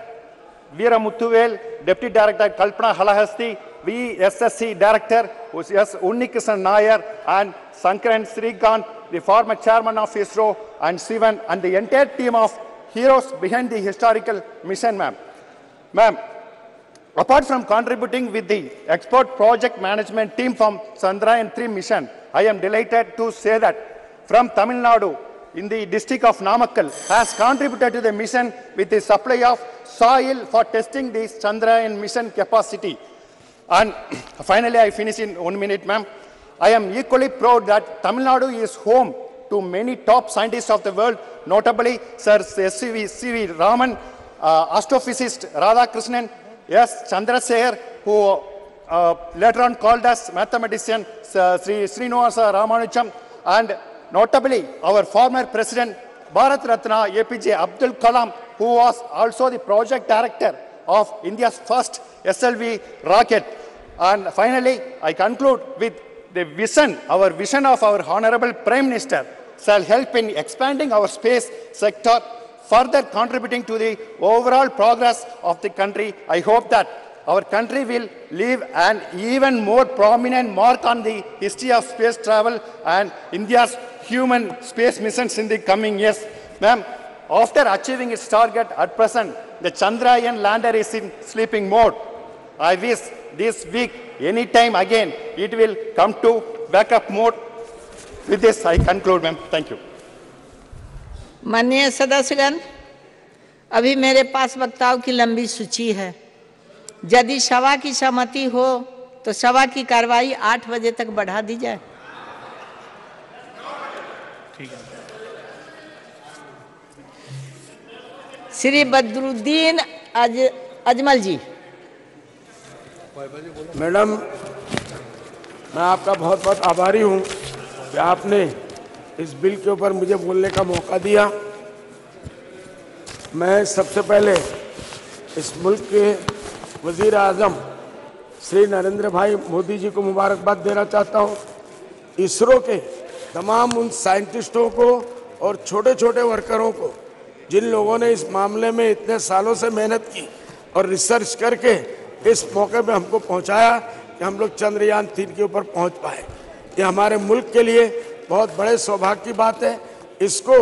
Veera Muthuvel, deputy director, Kalpana Halahasti, VSSC director, S. Unnikrishnan Nair, and Sankaran Srikant, the former chairman of ISRO, and Sivan, and the entire team of heroes behind the historical mission, ma'am. Ma'am, apart from contributing with the expert project management team from Chandrayaan-3 mission, I am delighted to say that from Tamil Nadu, in the district of Namakkal, has contributed to the mission with the supply of soil for testing the Chandrayaan mission capacity. And finally, I finish in 1 minute, ma'am. I am equally proud that Tamil Nadu is home to many top scientists of the world, notably Sir C.V. Raman, astrophysicist Radhakrishnan, S. Chandrasekhar, who later on called as mathematician Sri Srinivasa Ramanujan, and notably our former president Bharat Ratna APJ Abdul Kalam, who was also the project director of India's first SLV rocket. And finally, I conclude with the vision, our vision of our Honorable Prime Minister shall help in expanding our space sector, further contributing to the overall progress of the country. I hope that our country will leave an even more prominent mark on the history of space travel and India's human space missions in the coming years. Ma'am, after achieving its target at present, the Chandrayaan lander is in sleeping mode. I wish this week, anytime again, it will come to backup mode. With this, I conclude, ma'am. Thank you. माननीय सदस्यगण, अभी मेरे पास वक्ताओं की लंबी सूची है। यदि सभा की सहमति हो तो सभा की कार्रवाई 8 बजे तक बढ़ा दी जाए। ठीक है। श्री बदरुद्दीन अजमल जी। मैडम, मैं आपका बहुत बहुत आभारी हूं कि आपने इस बिल के ऊपर मुझे बोलने का मौका दिया। मैं सबसे पहले इस मुल्क के वज़ीर आज़म श्री नरेंद्र भाई मोदी जी को मुबारकबाद देना चाहता हूं। इसरो के तमाम उन साइंटिस्टों को और छोटे छोटे वर्करों को जिन लोगों ने इस मामले में इतने सालों से मेहनत की और रिसर्च करके इस मौके पे हमको पहुंचाया कि हम लोग चंद्रयान 3 के ऊपर पहुंच पाए। ये हमारे मुल्क के लिए बहुत बड़े सौभाग्य की बात है। इसको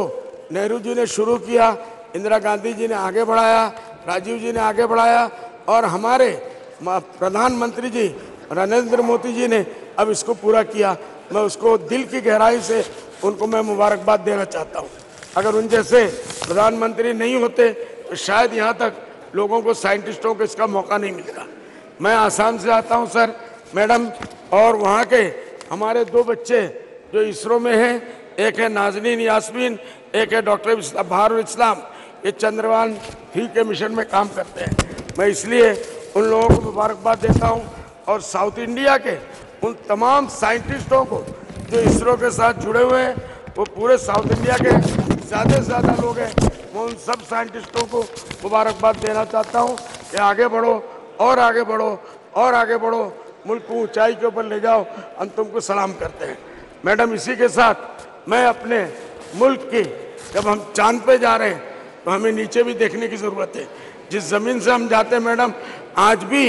नेहरू जी ने शुरू किया, इंदिरा गांधी जी ने आगे बढ़ाया, राजीव जी ने आगे बढ़ाया और हमारे प्रधानमंत्री जी नरेंद्र मोदी जी ने अब इसको पूरा किया। मैं उसको दिल की गहराई से उनको मैं मुबारकबाद देना चाहता हूँ। अगर उन जैसे प्रधानमंत्री नहीं होते तो शायद यहाँ तक लोगों को, साइंटिस्टों को इसका मौका नहीं मिलता। मैं आसाम से आता हूँ सर, मैडम, और वहाँ के हमारे 2 बच्चे जो इसरो में हैं, एक है नाजनीन यास्मीन, एक है डॉक्टर बहारुल इस्लाम। ये चंद्रयान 3 के मिशन में काम करते हैं। मैं इसलिए उन लोगों को मुबारकबाद देता हूँ और साउथ इंडिया के उन तमाम साइंटिस्टों को जो इसरो के साथ जुड़े हुए हैं, वो पूरे साउथ इंडिया के ज़्यादा से ज़्यादा लोग हैं। मैं उन सब साइंटिस्टों को मुबारकबाद देना चाहता हूँ कि आगे बढ़ो और आगे बढ़ो और आगे बढ़ो, मुल्क को ऊंचाई के ऊपर ले जाओ। हम तुमको सलाम करते हैं। मैडम, इसी के साथ मैं अपने मुल्क की, जब हम चांद पे जा रहे हैं तो हमें नीचे भी देखने की ज़रूरत है। जिस ज़मीन से हम जाते हैं मैडम, आज भी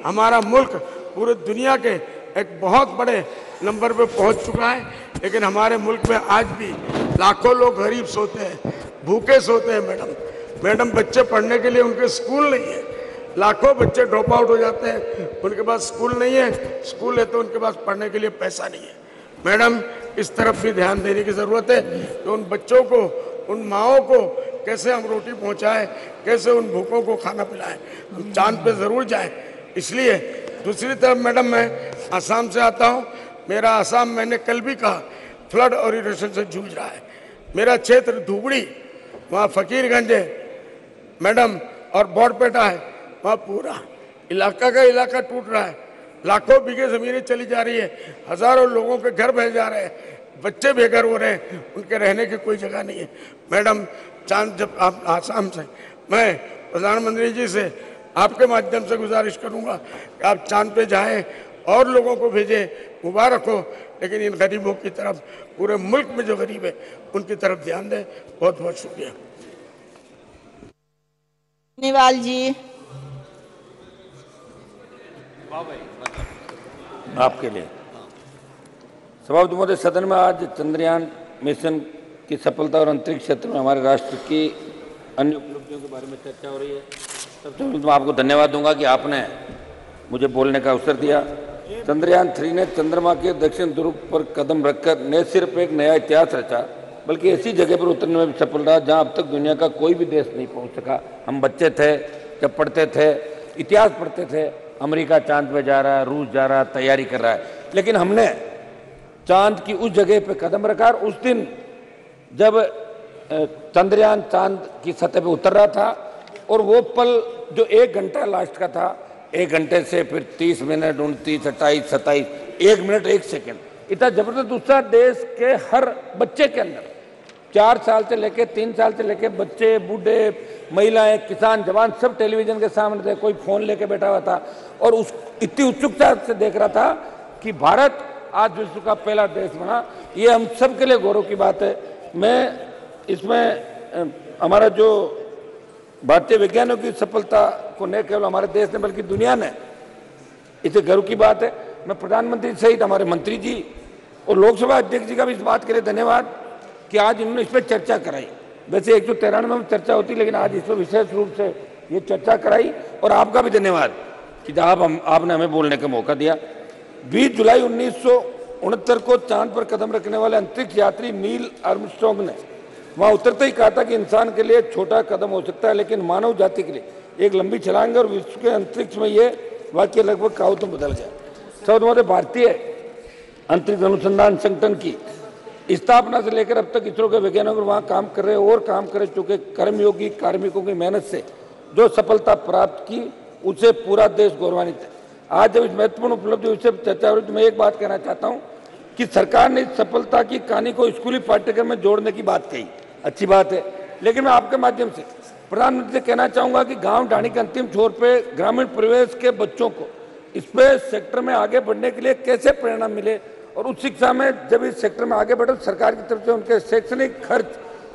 हमारा मुल्क पूरे दुनिया के एक बहुत बड़े नंबर पे पहुंच चुका है, लेकिन हमारे मुल्क में आज भी लाखों लोग गरीब सोते हैं, भूखे सोते हैं। मैडम, बच्चे पढ़ने के लिए उनके स्कूल नहीं है। लाखों बच्चे ड्रॉप आउट हो जाते हैं, उनके पास स्कूल नहीं है, स्कूल है तो उनके पास पढ़ने के लिए पैसा नहीं है। मैडम, इस तरफ भी ध्यान देने की ज़रूरत है कि उन बच्चों को, उन माओं को कैसे हम रोटी पहुंचाएं, कैसे उन भूखों को खाना पिलाएं। हम चांद पे ज़रूर जाएं। इसलिए दूसरी तरफ मैडम, मैं आसाम से आता हूं। मेरा आसाम, मैंने कल भी कहा, फ्लड और इरोशन से जूझ रहा है। मेरा क्षेत्र धुबड़ी, वहाँ फकीरगंज है मैडम, और बोरपेटा है, वहाँ पूरा इलाका का इलाका टूट रहा है। लाखों बीघे ज़मीनें चली जा रही है, हज़ारों लोगों के घर बह जा रहे हैं, बच्चे बेघर हो रहे हैं, उनके रहने की कोई जगह नहीं है। मैडम, चांद, जब आप आसाम से, मैं प्रधानमंत्री जी से आपके माध्यम से गुजारिश करूंगा कि आप चांद पे जाएं और लोगों को भेजें। मुबारक हो, लेकिन इन गरीबों की तरफ, पूरे मुल्क में जो गरीब है उनकी तरफ ध्यान दें। बहुत बहुत शुक्रिया। निवाल जी, आपके लिए सभापति महोदय, सदन में आज चंद्रयान मिशन की सफलता और अंतरिक्ष क्षेत्र में हमारे राष्ट्र की अन्य उपलब्धियों के बारे में चर्चा हो रही है। सबसे पहले मैं आपको धन्यवाद दूंगा कि आपने मुझे बोलने का अवसर दिया। चंद्रयान 3 ने चंद्रमा के दक्षिण ध्रुव पर कदम रखकर न सिर्फ एक नया इतिहास रचा, बल्कि ऐसी जगह पर उतरने में भी सफल रहा जहां अब तक दुनिया का कोई भी देश नहीं पहुंच सका। हम बच्चे थे जब पढ़ते थे, इतिहास पढ़ते थे, अमेरिका चांद पे जा रहा है, रूस जा रहा है, तैयारी कर रहा है, लेकिन हमने चांद की उस जगह पे कदम रखा। और उस दिन जब चंद्रयान चांद की सतह पे उतर रहा था, और वो पल जो 1 घंटा लास्ट का था, 1 घंटे से फिर 30 मिनट, 29, 28, 27, 1 मिनट 1 सेकेंड, इतना जबरदस्त उत्साह देश के हर बच्चे के अंदर, 4 साल से लेके 3 साल से लेके बच्चे, बूढ़े, महिलाएं, किसान, जवान सब टेलीविजन के सामने थे, कोई फोन लेके बैठा हुआ था और उस इतनी उत्सुकता से देख रहा था कि भारत आज विश्व का पहला देश बना। ये हम सब के लिए गौरव की बात है। मैं इसमें हमारा जो भारतीय वैज्ञानिकों की सफलता को न केवल हमारे देश ने बल्कि दुनिया ने, इसे गर्व की बात है। मैं प्रधानमंत्री सहित हमारे मंत्री जी और लोकसभा अध्यक्ष जी का भी इस बात के लिए धन्यवाद कि आज इन्होंने इस पर चर्चा कराई। वैसे 193 में चर्चा होती, लेकिन आज इस पर विशेष रूप से ये चर्चा कराई। और आपका भी धन्यवाद कि आपने हमें बोलने का मौका दिया। 20 जुलाई 1969 को चांद पर कदम रखने वाले अंतरिक्ष यात्री नील आर्मस्ट्रांग ने वहां उतरते ही कहा था कि इंसान के लिए छोटा कदम हो सकता है, लेकिन मानव जाति के लिए एक लंबी छलांग, और विश्व के अंतरिक्ष में ये वाक्य लगभग कहावतों बदल गया। सर्वोदय भारतीय अंतरिक्ष अनुसंधान संगठन की स्थापना से लेकर अब तक इसरो के वैज्ञानिक वहां काम कर रहे और काम कर चुके कर्मयोगी कार्मिकों की मेहनत से जो सफलता प्राप्त की, उसे पूरा देश गौरवान्वित है। आज जब इस महत्वपूर्ण उपलब्धि विषय पर चर्चा हो रही है, तो मैं एक बात कहना चाहता हूं कि सरकार ने इस सफलता की कहानी को स्कूली पाठ्यक्रम में जोड़ने की बात कही, अच्छी बात है। लेकिन मैं आपके माध्यम से प्रधानमंत्री से कहना चाहूंगा कि गांव ढाणी के अंतिम छोर पे ग्रामीण परिवेश के बच्चों को स्पेस सेक्टर में आगे बढ़ने के लिए कैसे प्रेरणा मिले, और उस शिक्षा में जब इस सेक्टर में आगे बढ़े तो सरकार की तरफ से उनके शैक्षणिक खर्च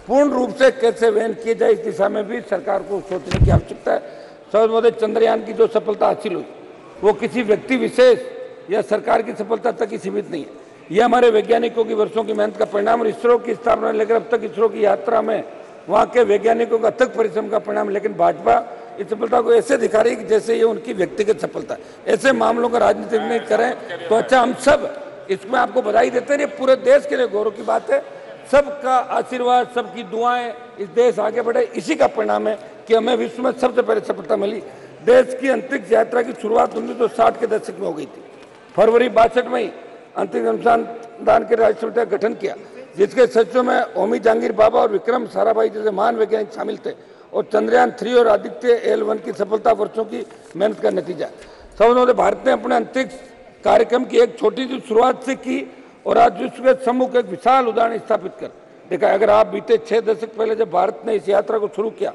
पूर्ण रूप से कैसे वहन किए जाए, इस दिशा में भी सरकार को सोचने की आवश्यकता है। सर्वोदय चंद्रयान की जो सफलता हासिल हुई वो किसी व्यक्ति विशेष या सरकार की सफलता तक ही सीमित नहीं है। यह हमारे वैज्ञानिकों की वर्षों की मेहनत का परिणाम और इसरो की स्थापना लेकर अब तक इसरो की यात्रा में वहाँ के वैज्ञानिकों का अथक परिश्रम का परिणाम। लेकिन भाजपा इस सफलता को ऐसे दिखा रही है कि जैसे ये उनकी व्यक्तिगत सफलता है। ऐसे मामलों का राजनीति नहीं करें तो अच्छा। हम सब इसमें आपको बधाई देते हैं, ये पूरे देश के लिए गौरव की बात है। सबका आशीर्वाद, सबकी दुआएं, इस देश आगे बढ़े, इसी का परिणाम है कि हमें विश्व में सबसे पहले सफलता मिली। देश की अंतरिक्ष यात्रा की शुरुआत 1960 के दशक में हो गई थी। फरवरी 62 में ही अंतरिक्ष अनुसंधान के राज्य समिति का गठन किया, जिसके सचिवों में होमी जहांगीर बाबा और विक्रम साराभाई जैसे महान वैज्ञानिक शामिल थे। और चंद्रयान 3 और आदित्य L1 की सफलता वर्षों की मेहनत का नतीजा। सर्वोदय भारत ने अपने अंतरिक्ष कार्यक्रम की एक छोटी सी शुरुआत से की और आज विश्व के सम्मुख एक विशाल उदाहरण स्थापित कर देखा। अगर आप बीते 6 दशक पहले जब भारत ने इस यात्रा को शुरू किया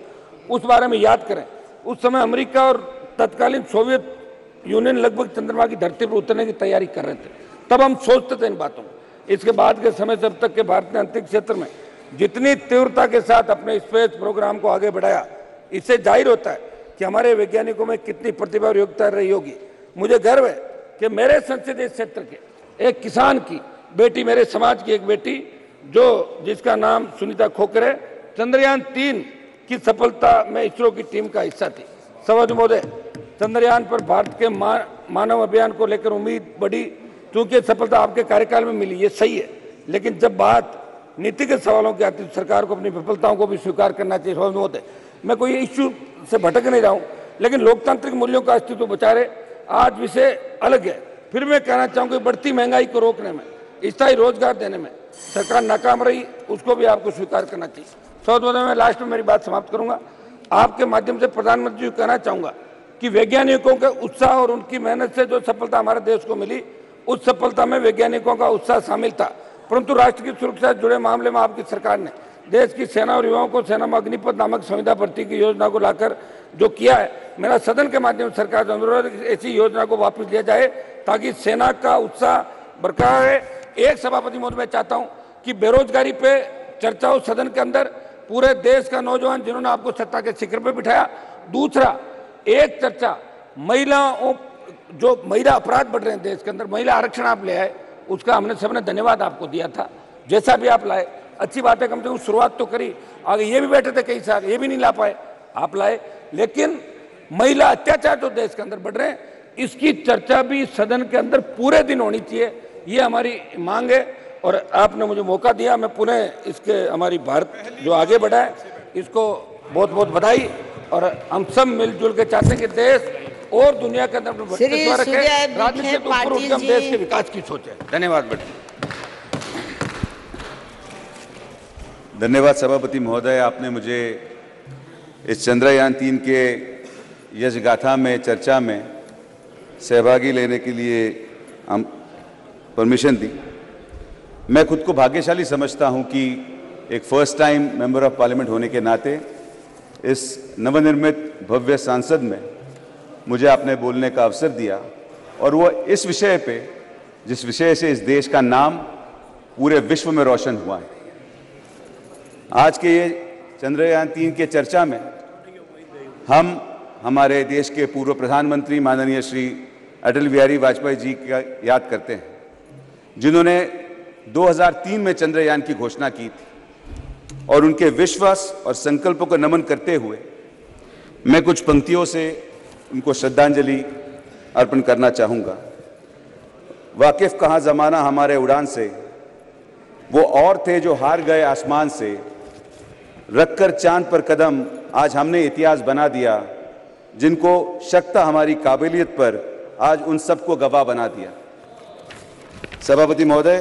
उस बारे में याद करें, उस समय अमेरिका और तत्कालीन सोवियत यूनियन लगभग चंद्रमा की धरती पर उतरने की तैयारी कर रहे थे। तब हम सोचते थे इन बातों को। इसके बाद के समय से अब तक के भारत ने अंतरिक्ष क्षेत्र में जितनी तीव्रता के साथ अपने स्पेस प्रोग्राम को आगे बढ़ाया, इससे जाहिर होता है कि हमारे वैज्ञानिकों में कितनी प्रतिभा और योग्यता रही होगी। मुझे गर्व है कि मेरे संसदीय क्षेत्र के एक किसान की बेटी, मेरे समाज की एक बेटी जिसका नाम सुनीता खोकर है, चंद्रयान 3 की सफलता में इसरो की टीम का हिस्सा थी। सवाज महोदय, चंद्रयान पर भारत के मानव अभियान को लेकर उम्मीद बढ़ी, क्योंकि सफलता आपके कार्यकाल में मिली, ये सही है। लेकिन जब बात नीतिगत सवालों की आती है, सरकार को अपनी विफलताओं को भी स्वीकार करना चाहिए। सवाज महोदय, मैं कोई इश्यू से भटक नहीं रहा हूँ, लेकिन लोकतांत्रिक मूल्यों का अस्तित्व बचा रहे। आज विषय अलग है, फिर मैं कहना चाहूँगा बढ़ती महंगाई को रोकने में, स्थायी रोजगार देने में सरकार नाकाम रही, उसको भी आपको स्वीकार करना चाहिए। सौदे में लास्ट में मेरी बात समाप्त करूंगा। आपके माध्यम से प्रधानमंत्री जी को कहना चाहूंगा कि वैज्ञानिकों के उत्साह और उनकी मेहनत से जो सफलता हमारे देश को मिली, उस सफलता में वैज्ञानिकों का उत्साह शामिल था, परंतु राष्ट्र की सुरक्षा से जुड़े मामले में आपकी सरकार ने देश की सेना और युवाओं को सेना में अग्निपथ नामक संविदा भर्ती की योजना को लाकर जो किया है, मेरा सदन के माध्यम से सरकार से अनुरोध है कि ऐसी योजना को वापस लिया जाए ताकि सेना का उत्साह बरकरार रहे। एक सभापति महोदय, मैं चाहता हूं कि बेरोजगारी पे चर्चा हो सदन के अंदर, पूरे देश का नौजवान जिन्होंने आपको सत्ता के शिखर पे बिठाया। दूसरा, एक चर्चा महिलाओं, जो महिला अपराध बढ़ रहे हैं देश के अंदर, महिला आरक्षण आप ले आए, उसका हमने सबने धन्यवाद आपको दिया था। जैसा भी आप लाए अच्छी बात है, कम से कम शुरुआत तो करी। आगे ये भी बैठे थे कई साल, ये भी नहीं ला पाए, आप लाए। लेकिन महिला अत्याचार जो देश के अंदर बढ़ रहे हैं, इसकी चर्चा भी सदन के अंदर पूरे दिन होनी चाहिए, ये हमारी मांग है। और आपने मुझे मौका दिया, मैं पुनः इसके हमारी भारत जो आगे बढ़ा है इसको बहुत बहुत बधाई। और हम सब मिलजुल के चाहते हैं कि देश और दुनिया के अंदर राजनीति से ऊपर उठ के हम देश के विकास की सोचें। धन्यवाद बेटा। धन्यवाद सभापति महोदय, आपने मुझे इस चंद्रयान 3 के यश गाथा में चर्चा में सहभागी लेने के लिए परमिशन दी। मैं खुद को भाग्यशाली समझता हूं कि एक first time member of parliament होने के नाते इस नवनिर्मित भव्य संसद में मुझे आपने बोलने का अवसर दिया, और वो इस विषय पे जिस विषय से इस देश का नाम पूरे विश्व में रोशन हुआ है। आज के ये चंद्रयान 3 के चर्चा में हम हमारे देश के पूर्व प्रधानमंत्री माननीय श्री अटल बिहारी वाजपेयी जी का याद करते हैं, जिन्होंने 2003 में चंद्रयान की घोषणा की थी, और उनके विश्वास और संकल्पों को नमन करते हुए मैं कुछ पंक्तियों से उनको श्रद्धांजलि अर्पण करना चाहूँगा। वाकिफ कहाँ ज़माना हमारे उड़ान से, वो और थे जो हार गए आसमान से, रखकर चांद पर कदम आज हमने इतिहास बना दिया, जिनको शक था हमारी काबिलियत पर आज उन सबको गवाह बना दिया। सभापति महोदय,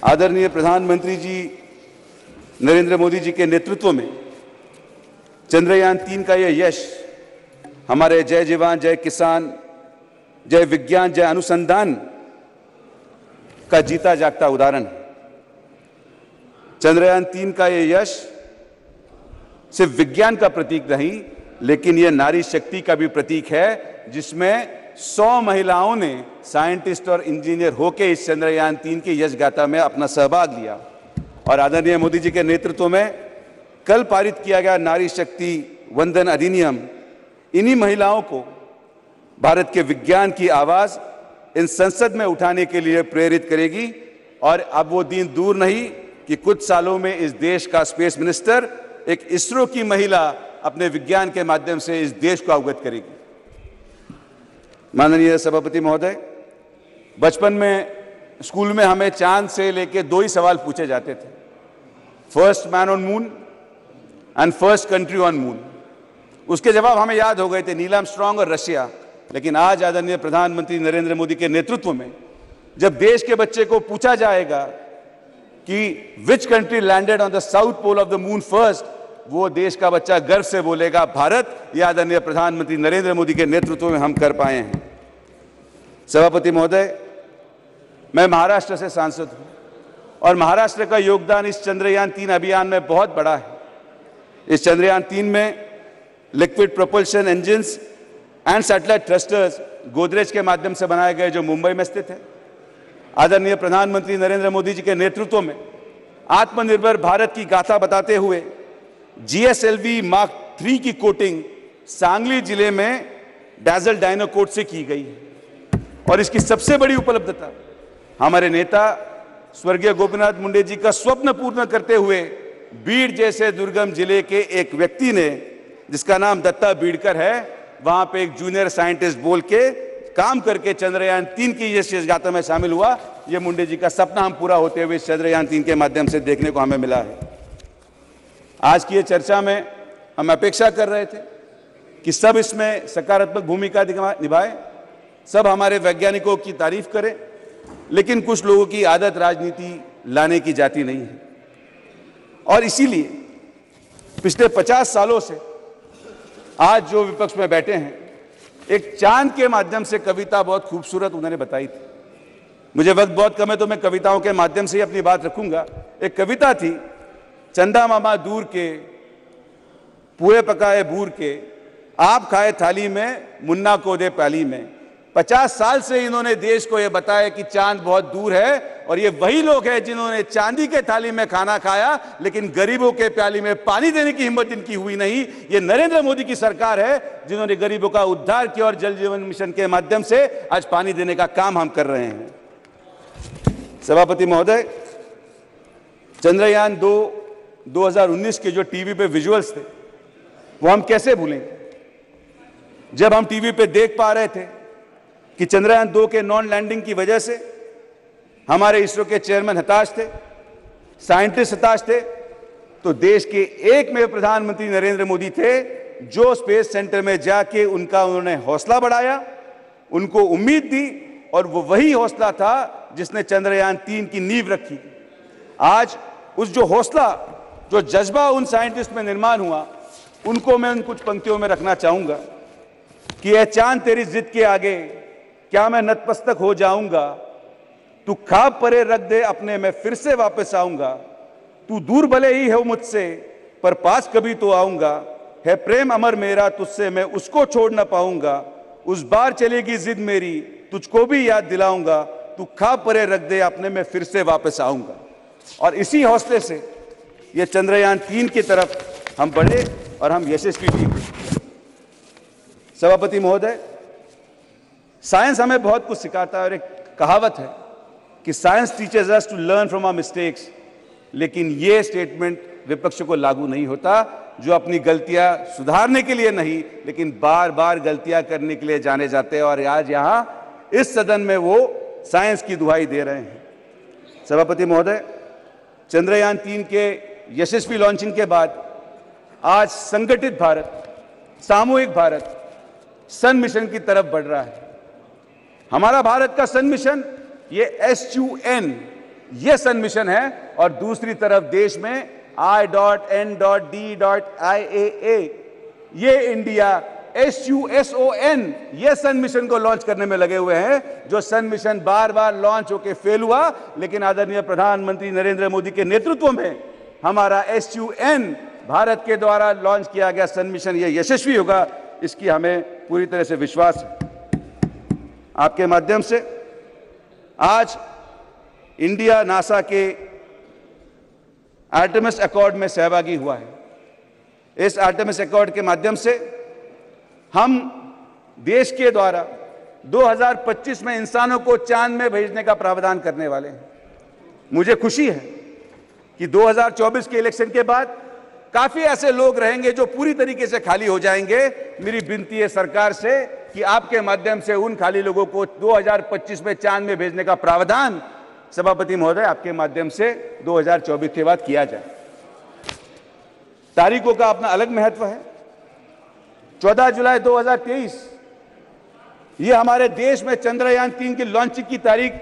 आदरणीय प्रधानमंत्री जी नरेंद्र मोदी जी के नेतृत्व में चंद्रयान 3 का यह यश हमारे जय जवान जय किसान जय विज्ञान जय अनुसंधान का जीता जागता उदाहरण है। चंद्रयान 3 का यह यश सिर्फ विज्ञान का प्रतीक नहीं, लेकिन यह नारी शक्ति का भी प्रतीक है, जिसमें 100 महिलाओं ने साइंटिस्ट और इंजीनियर होकर इस चंद्रयान 3 की यश गाथा में अपना सहभाग लिया। और आदरणीय मोदी जी के नेतृत्व में कल पारित किया गया नारी शक्ति वंदन अधिनियम इन्हीं महिलाओं को भारत के विज्ञान की आवाज इन संसद में उठाने के लिए प्रेरित करेगी। और अब वो दिन दूर नहीं कि कुछ सालों में इस देश का स्पेस मिनिस्टर एक इसरो की महिला अपने विज्ञान के माध्यम से इस देश को अवगत करेगी। माननीय सभापति महोदय, बचपन में स्कूल में हमें चांद से लेके 2 ही सवाल पूछे जाते थे, first man on moon and first country on moon. उसके जवाब हमें याद हो गए थे, नील आर्मस्ट्रांग और रशिया। लेकिन आज आदरणीय प्रधानमंत्री नरेंद्र मोदी के नेतृत्व में जब देश के बच्चे को पूछा जाएगा कि which country landed on the south pole of the moon first, वो देश का बच्चा गर्व से बोलेगा भारत। ये आदरणीय प्रधानमंत्री नरेंद्र मोदी के नेतृत्व में हम कर पाए हैं। सभापति महोदय, मैं महाराष्ट्र से सांसद हूं और महाराष्ट्र का योगदान इस चंद्रयान 3 अभियान में बहुत बड़ा है। इस चंद्रयान 3 में liquid propulsion engines and satellite thrusters Godrej के माध्यम से बनाए गए, जो मुंबई में स्थित है। आदरणीय प्रधानमंत्री नरेंद्र मोदी जी के नेतृत्व में आत्मनिर्भर भारत की गाथा बताते हुए GSLV Mark 3 की कोटिंग सांगली जिले में डैजल डायनाकोट से की गई है। और इसकी सबसे बड़ी उपलब्धता हमारे नेता स्वर्गीय गोपीनाथ मुंडे जी का स्वप्न पूर्ण करते हुए बीड़ जैसे दुर्गम जिले के एक व्यक्ति ने, जिसका नाम दत्ता बीड़कर है, वहां पे एक जूनियर साइंटिस्ट बोल के काम करके चंद्रयान 3 की यश गाथा में शामिल हुआ। ये मुंडे जी का सपना हम पूरा होते हुए चंद्रयान 3 के माध्यम से देखने को हमें मिला है। आज की ये चर्चा में हम अपेक्षा कर रहे थे कि सब इसमें सकारात्मक भूमिका निभाएं, सब हमारे वैज्ञानिकों की तारीफ करें, लेकिन कुछ लोगों की आदत राजनीति लाने की जाती नहीं है। और इसीलिए पिछले 50 सालों से आज जो विपक्ष में बैठे हैं, एक चांद के माध्यम से कविता बहुत खूबसूरत उन्होंने बताई थी। मुझे वक्त बहुत कम है तो मैं कविताओं के माध्यम से ही अपनी बात रखूंगा। एक कविता थी, चंदा मामा दूर के पुए पकाए बूर के, आप खाए थाली में मुन्ना को दे प्याली में। 50 साल से इन्होंने देश को यह बताया कि चांद बहुत दूर है, और ये वही लोग हैं जिन्होंने चांदी के थाली में खाना खाया, लेकिन गरीबों के प्याली में पानी देने की हिम्मत इनकी हुई नहीं। ये नरेंद्र मोदी की सरकार है जिन्होंने गरीबों का उद्धार किया, और जल जीवन मिशन के माध्यम से आज पानी देने का काम हम कर रहे हैं। सभापति महोदय, चंद्रयान 2 2019 के जो टीवी पे विजुअल्स थे, वो हम कैसे भूलेंगे। जब हम टीवी पे देख पा रहे थे कि चंद्रयान 2 के नॉन लैंडिंग की वजह से हमारे इसरो के चेयरमैन हताश थे, साइंटिस्ट हताश थे, तो देश के एकमेव प्रधानमंत्री नरेंद्र मोदी थे जो स्पेस सेंटर में जाके उन्होंने हौसला बढ़ाया, उनको उम्मीद दी, और वो वही हौसला था जिसने चंद्रयान 3 की नींव रखी। आज उस जो हौसला, जो जज्बा उन साइंटिस्ट में निर्माण हुआ, उनको मैं उन कुछ पंक्तियों में रखना चाहूंगा कि ए चांद तेरी जिद के आगे क्या मैं नतमस्तक हो जाऊंगा, तू खाब परे रख दे अपने, मैं फिर से वापस आऊंगा। तू दूर भले ही है मुझसे पर पास कभी तो आऊंगा, है प्रेम अमर मेरा तुझसे मैं उसको छोड़ ना पाऊंगा, उस बार चलेगी जिद मेरी तुझको भी याद दिलाऊंगा, तू खा परे रख दे अपने में फिर से वापस आऊंगा। और इसी हौसले से ये चंद्रयान 3 की तरफ हम बढ़े और हम यशस्वी भी हुए। सभापति महोदय, साइंस हमें बहुत कुछ सिखाता है और एक कहावत है कि science teachers us to learn from our mistakes, लेकिन ये स्टेटमेंट विपक्ष को लागू नहीं होता जो अपनी गलतियां सुधारने के लिए नहीं लेकिन बार बार गलतियां करने के लिए जाने जाते हैं, और आज यहां इस सदन में वो साइंस की दुहाई दे रहे हैं। सभापति महोदय, चंद्रयान 3 के यशस्वी लॉन्चिंग के बाद आज संगठित भारत, सामूहिक भारत सन मिशन की तरफ बढ़ रहा है। हमारा भारत का सन मिशन ये SUN ये सन मिशन है, और दूसरी तरफ देश में I.N.D.IAA ये इंडिया SUSON ये सन मिशन को लॉन्च करने में लगे हुए हैं, जो सन मिशन बार बार लॉन्च होकर फेल हुआ, लेकिन आदरणीय प्रधानमंत्री नरेंद्र मोदी के नेतृत्व में हमारा SUN भारत के द्वारा लॉन्च किया गया सन मिशन ये यशस्वी होगा, इसकी हमें पूरी तरह से विश्वास है। आपके माध्यम से आज इंडिया नासा के आर्टेमिस अकॉर्ड में सहभागी हुआ है। इस आर्टेमिस अकॉर्ड के माध्यम से हम देश के द्वारा 2025 में इंसानों को चांद में भेजने का प्रावधान करने वाले हैं। मुझे खुशी है कि 2024 के इलेक्शन के बाद काफी ऐसे लोग रहेंगे जो पूरी तरीके से खाली हो जाएंगे। मेरी विनती है सरकार से कि आपके माध्यम से उन खाली लोगों को 2025 में चांद में भेजने का प्रावधान सभापति महोदय आपके माध्यम से 2024 के बाद किया जाए। तारीखों का अपना अलग महत्व है। 14 जुलाई 2023 ये हमारे देश में चंद्रयान 3 की लॉन्चिंग की तारीख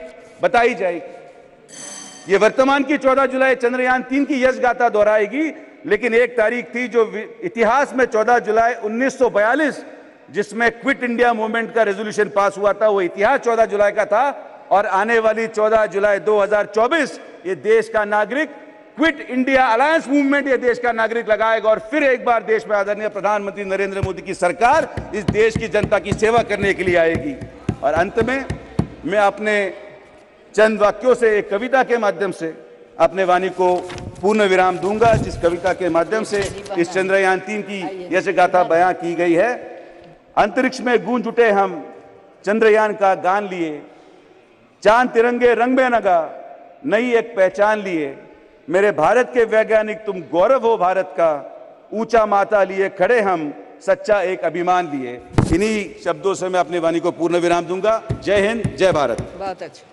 बताई जाएगी। ये वर्तमान की 14 जुलाई चंद्रयान 3 की यश गाथा दोहराएगी, लेकिन एक तारीख थी जो इतिहास में 14 जुलाई 1942 जिसमें क्विट इंडिया मूवमेंट का रेजोल्यूशन पास हुआ था, वो इतिहास 14 जुलाई का था। और आने वाली 14 जुलाई 2024 ये देश का नागरिक क्विट इंडिया अलायंस मूवमेंट ये देश का नागरिक लगाएगा, और फिर एक बार देश में आदरणीय प्रधानमंत्री नरेंद्र मोदी की सरकार इस देश की जनता की सेवा करने के लिए आएगी। और अंत में मैं अपने चंद वाक्यों से एक कविता के माध्यम से अपने वाणी को पूर्ण विराम दूंगा, जिस कविता के माध्यम से इस चंद्रयान 3 की यश गाथा बयां की गई है। अंतरिक्ष में गूंज उठे हम चंद्रयान का गान लिए, चांद तिरंगे रंग में नगा नई एक पहचान लिए, मेरे भारत के वैज्ञानिक तुम गौरव हो भारत का, ऊंचा माथा लिए खड़े हम सच्चा एक अभिमान लिए। इन्हीं शब्दों से मैं अपनी वाणी को पूर्ण विराम दूंगा। जय हिंद, जय भारत। बहुत अच्छा।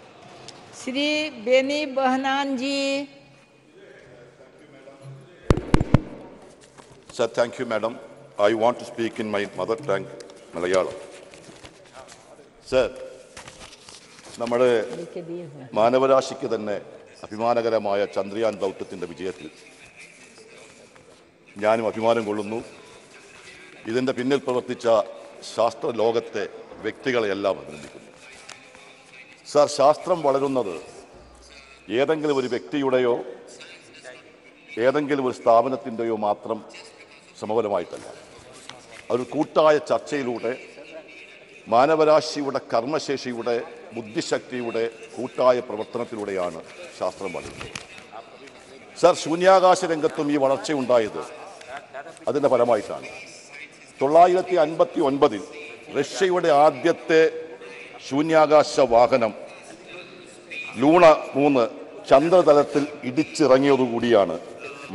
श्री बेनी बहनान जी। Sir, thank you, madam. I want to speak in my mother tongue, Malayalam. Sir, നമ്മുടെ മാനവരാശിക്ക് തന്നെ അഭിമാനകരമായ ചന്ദ്രയാൻ ദൗത്യത്തിൻ്റെ വിജയത്തിൽ ഞാനും അഭിമാനം കൊള്ളുന്നു. ഇതിൻ്റെ പിന്നിൽ പ്രവർത്തിച്ച ശാസ്ത്ര ലോകത്തെ വ്യക്തികളെയെല്ലാം അഭിനന്ദിക്കുന്നു. സർ, ശാസ്ത്രം വളരുന്നത് ഏതെങ്കിലും ഒരു വ്യക്തിയുടെയോ ഏതെങ്കിലും ഒരു സ്ഥാപനത്തിൻ്റെയോ മാത്രം സമഫലമായിട്ടല്ല. ഒരു കൂട്ടായ ചർച്ചയിലൂടെ മാനവരാശിയുടെ കർമ്മശേഷിയുടെ ബുദ്ധിശക്തിയുടെ കൂട്ടായ പ്രവർത്തനത്തിലൂടെയാണ് ശാസ്ത്രം വളരുന്നത്. സർ, ശൂന്യാകാശ രംഗത്തും ഈ വളർച്ചയുണ്ടായത് അതിൻ്റെ ഫലമായിട്ടാണ്. 959 റഷ്യയുടെ ആദ്യത്തെ ശൂന്യാകാശ വാഹനം ലൂണ 3 ചന്ദ്രതലത്തിൽ ഇടിച്ചിറങ്ങിയതുകൂടിയാണ്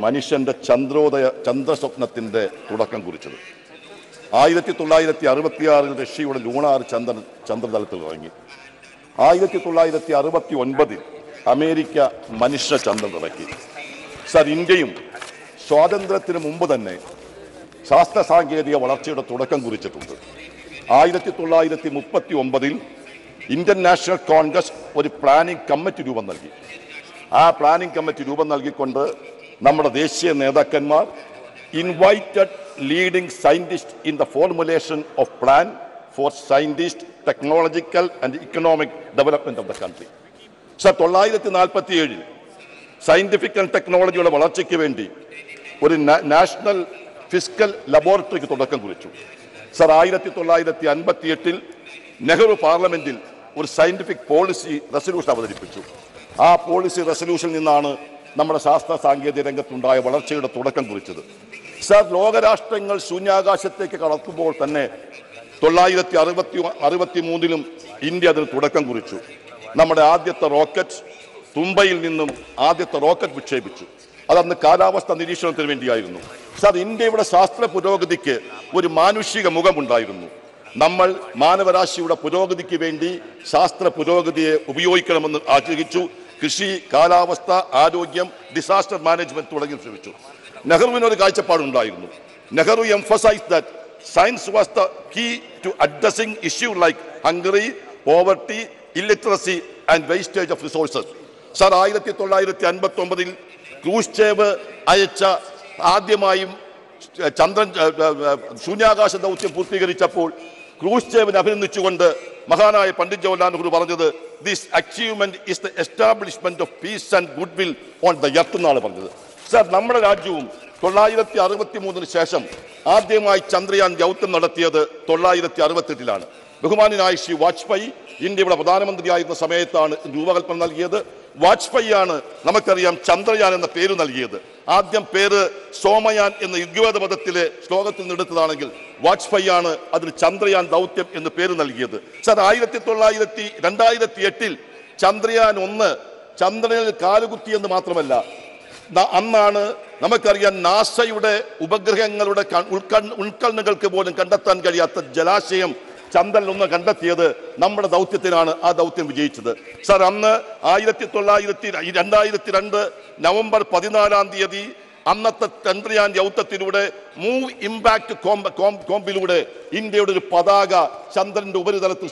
മനുഷ്യന്റെ ചന്ദ്രസ്വപ്നത്തിന്റെ തുടക്കം കുറിച്ചത്. 1966 റഷ്യയുടെ ലൂണ 6 ചന്ദ്രതലത്തിൽ ഇറങ്ങി. 1969 അമേരിക്ക മനുഷ്യ ചന്ദ്രനിറക്കി. സർ, ഇന്ത്യയും സ്വാതന്ത്ര്യത്തിന് മുമ്പ് തന്നെ ശാസ്ത്ര സാങ്കേതിക വളർച്ചയുടെ തുടക്കം കുറിച്ചിട്ടുണ്ട്. 1939 ഇന്ത്യൻ നാഷണൽ കോൺഗ്രസ് ഒരു പ്ലാനിംഗ് കമ്മിറ്റി രൂപം നൽകി. ആ പ്ലാനിംഗ് കമ്മിറ്റി രൂപം നൽകിക്കൊണ്ട് നമ്മുടെ ദേശീയ നേതാക്കന്മാർ invited leading scientist in the formulation of plan for scientist technological and economic development of the country. Sir, 1947 scientific and ടെക്നോളജിയുടെ വളർച്ചയ്ക്ക് വേണ്ടി ഒരു നാഷണൽ ഫിസ്ക്കൽ ലബോറട്ടറിക്ക് തുടക്കം കുറിച്ചു. സർ, 1958 നെഹ്റു പാർലമെന്റിൽ ഒരു സയന്റിഫിക് പോളിസി റെസൊല്യൂഷൻ അവതരിപ്പിച്ചു. ആ പോളിസി റെസൊല്യൂഷനിൽ നിന്നാണ് നമ്മുടെ ശാസ്ത്ര സാങ്കേതിക രംഗത്തുണ്ടായ വളർച്ചയുടെ തുടക്കം കുറിച്ചത്. സർ, ലോകരാഷ്ട്രങ്ങൾ ശൂന്യാകാശത്തേക്ക് കടക്കുമ്പോൾ തന്നെ 1963 ഇന്ത്യ അതിന് തുടക്കം കുറിച്ചു. നമ്മുടെ ആദ്യത്തെ റോക്കറ്റ് മുംബൈയിൽ നിന്നും ആദ്യത്തെ റോക്കറ്റ് വിക്ഷേപിച്ചു. അതന്ന് കാലാവസ്ഥ നിരീക്ഷണത്തിന് വേണ്ടിയായിരുന്നു. സർ, ഇന്ത്യയുടെ ശാസ്ത്ര പുരോഗതിക്ക് ഒരു മാനുഷിക മുഖമുണ്ടായിരുന്നു. നമ്മൾ മാനവരാശിയുടെ പുരോഗതിക്ക് വേണ്ടി ശാസ്ത്ര പുരോഗതിയെ ഉപയോഗിക്കണമെന്ന് ആഗ്രഹിച്ചു. കൃഷി, കാലാവസ്ഥ, ആരോഗ്യം, ഡിസാസ്റ്റർ മാനേജ്മെന്റ് തുടങ്ങി ശ്രമിച്ചു. നെഹ്റുവിന് ഒരു കാഴ്ചപ്പാടുണ്ടായിരുന്നു. Nehru emphasized that science was the key to addressing issues like hunger, poverty, illiteracy and wastage of resources. Sir, 1959 Khrushchev അയച്ച ആദ്യമായും ശൂന്യാകാശ ദൗത്യം പൂർത്തീകരിച്ചപ്പോൾ ക്രൂഷ്ചേവിനെ അഭിനന്ദിച്ചുകൊണ്ട് മഹാനായ പണ്ഡിറ്റ് ജവഹർലാൽ നെഹ്റു പറഞ്ഞത്, this achievement is the establishment of peace and good will on the earth എന്നാണ് പറഞ്ഞത്. Sir, നമ്മുടെ രാജ്യവും 1963 ശേഷം ആദ്യമായി ചന്ദ്രയാൻ ദൗത്യം നടത്തിയത് 1968 ബഹുമാന്യനായ ശ്രീ വാജ്പേയി ഇന്ത്യയുടെ പ്രധാനമന്ത്രിയായിരുന്ന സമയത്താണ് രൂപകൽപ്പന നൽകിയത്. വാജ്പേയിയാണ് നമുക്കറിയാം ചന്ദ്രയാൻ എന്ന പേര് നൽകിയത്. ആദ്യം പേര് സോമയാൻ എന്ന ഋഗ്വേദ പദത്തിലെ ശ്ലോകത്തിൽ നിന്നെടുത്തതാണെങ്കിൽ വാജ്പേയിയാണ് അതിന് ചന്ദ്രയാൻ ദൗത്യം എന്ന് പേര് നൽകിയത്. സർ, 2008 ചന്ദ്രയാൻ 1 ചന്ദ്രനിൽ കാലുകുത്തി എന്ന് മാത്രമല്ല, അന്നാണ് നമുക്കറിയാം നാസയുടെ ഉപഗ്രഹങ്ങളുടെ ഉൾക്കണ്ണുകൾക്ക് പോലും കണ്ടെത്താൻ കഴിയാത്ത ജലാശയം ചന്ദ്രനിൽ 1 കണ്ടെത്തിയത് നമ്മുടെ ദൗത്യത്തിനാണ്. ആ ദൗത്യം വിജയിച്ചത്. സർ, അന്ന് 2002 നവംബർ 14 അന്നത്തെ ചന്ദ്രയാൻ ദൗത്യത്തിലൂടെ മൂവ് ഇമ്പാക്ട് കോമ്പിലൂടെ ഇന്ത്യയുടെ ഒരു പതാക ചന്ദ്രന്റെ ഉപരിതലത്തിൽ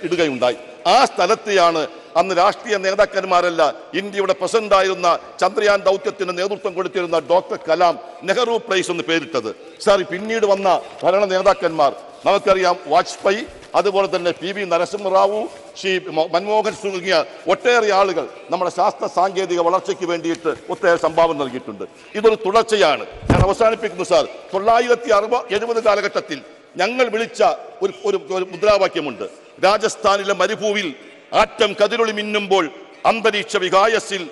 ഇടുകയുണ്ടായി. ആ സ്ഥലത്തെയാണ് അന്ന് രാഷ്ട്രീയ നേതാക്കന്മാരല്ല, ഇന്ത്യയുടെ പ്രസിഡന്റായിരുന്ന ചന്ദ്രയാൻ ദൗത്യത്തിന് നേതൃത്വം കൊടുത്തിരുന്ന ഡോക്ടർ കലാം നെഹ്റു പ്രൈസ് എന്ന് പേരിട്ടത്. സാർ, പിന്നീട് വന്ന ഭരണ നേതാക്കന്മാർ നമുക്കറിയാം, വാജ്പേയി, അതുപോലെ തന്നെ PV നരസിംഹറാവു, ശ്രീ മൻമോഹൻ സിംഗ് തുടങ്ങിയ ഒട്ടേറെ ആളുകൾ നമ്മുടെ ശാസ്ത്ര സാങ്കേതിക വളർച്ചയ്ക്ക് വേണ്ടിയിട്ട് ഒട്ടേറെ സംഭാവന നൽകിയിട്ടുണ്ട്. ഇതൊരു തുടർച്ചയാണ്. ഞാൻ അവസാനിപ്പിക്കുന്നു. സാർ, 1970 കാലഘട്ടത്തിൽ ഞങ്ങൾ വിളിച്ച ഒരു മുദ്രാവാക്യമുണ്ട്. രാജസ്ഥാനിലെ മരുഭൂവിൽ ആറ്റം കതിരൊളി മിന്നുമ്പോൾ, അന്തരീക്ഷ വികായസിൽ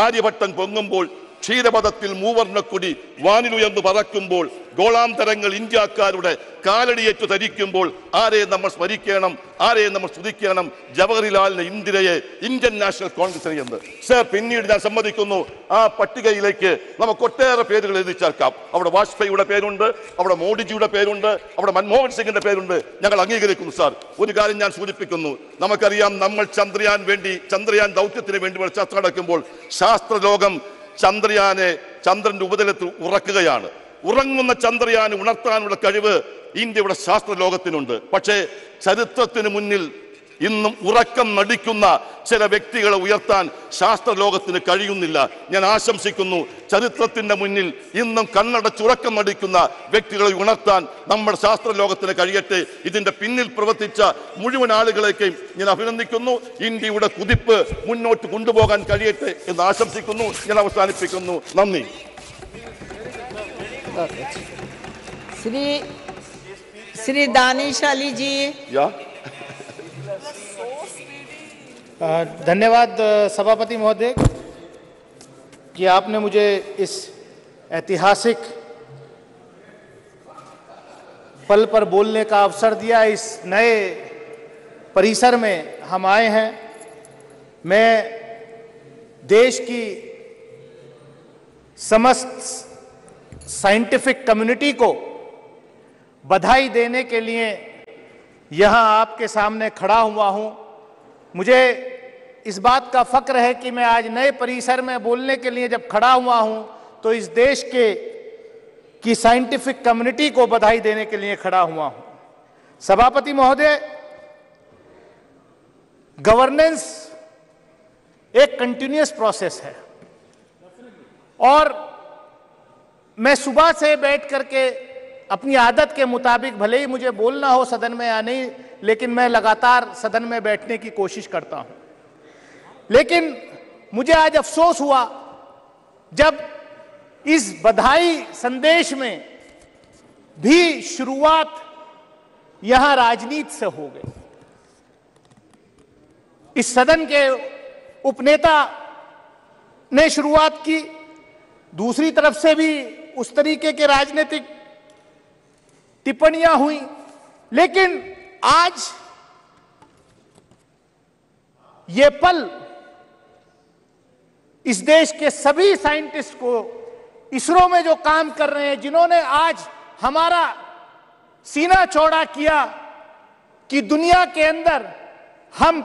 ആര്യഭട്ടൻ പൊങ്ങുമ്പോൾ, ക്ഷീരപഥത്തിൽ മൂവർണ്ണക്കൊടി വാനിലുയർന്നു പറക്കുമ്പോൾ, ഗോളാന്തരങ്ങൾ ഇന്ത്യക്കാരുടെ കാലടിയേറ്റു ധരിക്കുമ്പോൾ ആരെ നമ്മൾ സ്മരിക്കണം, ആരെ നമ്മൾ സ്തുതിക്കണം? ജവഹർലാലിനെ, ഇന്ദിരയെ, ഇന്ത്യൻ നാഷണൽ കോൺഗ്രസിനെ എന്ന്. സർ, പിന്നീട് ഞാൻ സമ്മതിക്കുന്നു, ആ പട്ടികയിലേക്ക് നമുക്ക് ഒട്ടേറെ പേരുകൾ എഴുതി ചേർക്കാം. അവിടെ വാജ്പേയിയുടെ പേരുണ്ട്, അവിടെ മോഡിജിയുടെ പേരുണ്ട്, അവിടെ മൻമോഹൻ സിംഗിന്റെ പേരുണ്ട്. ഞങ്ങൾ അംഗീകരിക്കുന്നു. സാർ, ഒരു കാര്യം ഞാൻ സൂചിപ്പിക്കുന്നു. നമുക്കറിയാം, നമ്മൾ ചന്ദ്രയാൻ ദൗത്യത്തിന് വേണ്ടി ചർച്ച നടക്കുമ്പോൾ ശാസ്ത്രലോകം ചന്ദ്രന്റെ ഉപരിതലത്തിൽ ഉറക്കുകയാണ്. ഉറങ്ങുന്ന ചന്ദ്രയാനെ ഉണർത്താനുള്ള കഴിവ് ഇന്ത്യയുടെ ശാസ്ത്ര ലോകത്തിനുണ്ട്. പക്ഷേ ചരിത്രത്തിന് മുന്നിൽ ഇന്നും ഉറക്കം നടിക്കുന്ന ചില വ്യക്തികളെ ഉയർത്താൻ ശാസ്ത്ര ലോകത്തിന് കഴിയുന്നില്ല. ഞാൻ ആശംസിക്കുന്നു, ചരിത്രത്തിന്റെ മുന്നിൽ ഇന്നും കണ്ണടച്ചുറക്കം നടിക്കുന്ന വ്യക്തികളെ ഉണർത്താൻ നമ്മുടെ ശാസ്ത്ര ലോകത്തിന് കഴിയട്ടെ. ഇതിന്റെ പിന്നിൽ പ്രവർത്തിച്ച മുഴുവൻ ആളുകളേക്കും ഞാൻ അഭിനന്ദിക്കുന്നു. ഇന്ത്യയുടെ കുതിപ്പ് മുന്നോട്ട് കൊണ്ടുപോകാൻ കഴിയട്ടെ എന്ന് ആശംസിക്കുന്നു. ഞാൻ അവസാനിപ്പിക്കുന്നു. നന്ദി. श्री दानिश अली जी। धन्यवाद सभापति महोदय कि आपने मुझे इस ऐतिहासिक पल पर बोलने का अवसर दिया। इस नए परिसर में हम आए हैं। मैं देश की समस्त साइंटिफिक कम्युनिटी को बधाई देने के लिए यहाँ आपके सामने खड़ा हुआ हूँ। मुझे इस बात का फक्र है कि मैं आज नए परिसर में बोलने के लिए जब खड़ा हुआ हूँ तो इस देश की साइंटिफिक कम्युनिटी को बधाई देने के लिए खड़ा हुआ हूँ। सभापति महोदय, गवर्नेंस एक कंटिन्यूअस प्रोसेस है और मैं सुबह से बैठ करके अपनी आदत के मुताबिक, भले ही मुझे बोलना हो सदन में या नहीं, लेकिन मैं लगातार सदन में बैठने की कोशिश करता हूं। लेकिन मुझे आज अफसोस हुआ जब इस बधाई संदेश में भी शुरुआत यहां राजनीति से हो गई। इस सदन के उपनेता ने शुरुआत की, दूसरी तरफ से भी उस तरीके के राजनीतिक टिप्पणियां हुई, लेकिन आज ये पल इस देश के सभी साइंटिस्ट को, इसरो में जो काम कर रहे हैं, जिन्होंने आज हमारा सीना चौड़ा किया कि दुनिया के अंदर हम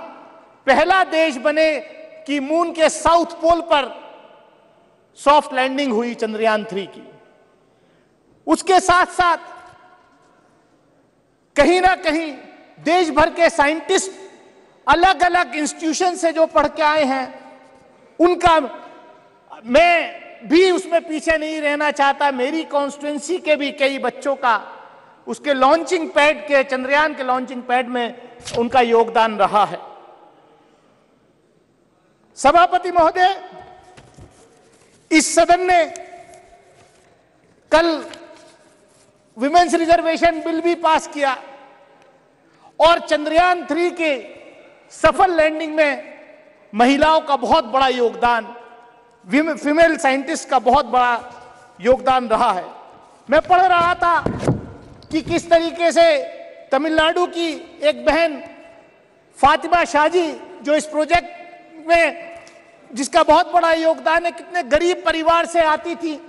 पहला देश बने कि मून के साउथ पोल पर सॉफ्ट लैंडिंग हुई चंद्रयान 3 की। उसके साथ साथ कहीं ना कहीं देश भर के साइंटिस्ट अलग अलग इंस्टीट्यूशन से जो पढ़ के आए हैं, उनका मैं भी उसमें पीछे नहीं रहना चाहता। मेरी कॉन्स्टिट्यूएंसी के भी कई बच्चों का उसके लॉन्चिंग पैड के, चंद्रयान के लॉन्चिंग पैड में उनका योगदान रहा है। सभापति महोदय, इस सदन ने कल विमेंस रिजर्वेशन बिल भी पास किया और चंद्रयान 3 के सफल लैंडिंग में महिलाओं का बहुत बड़ा योगदान, फीमेल साइंटिस्ट का बहुत बड़ा योगदान रहा है। मैं पढ़ रहा था कि किस तरीके से तमिलनाडु की एक बहन फातिमा शाहजी, जो इस प्रोजेक्ट में जिसका बहुत बड़ा योगदान है, कितने गरीब परिवार से आती थी,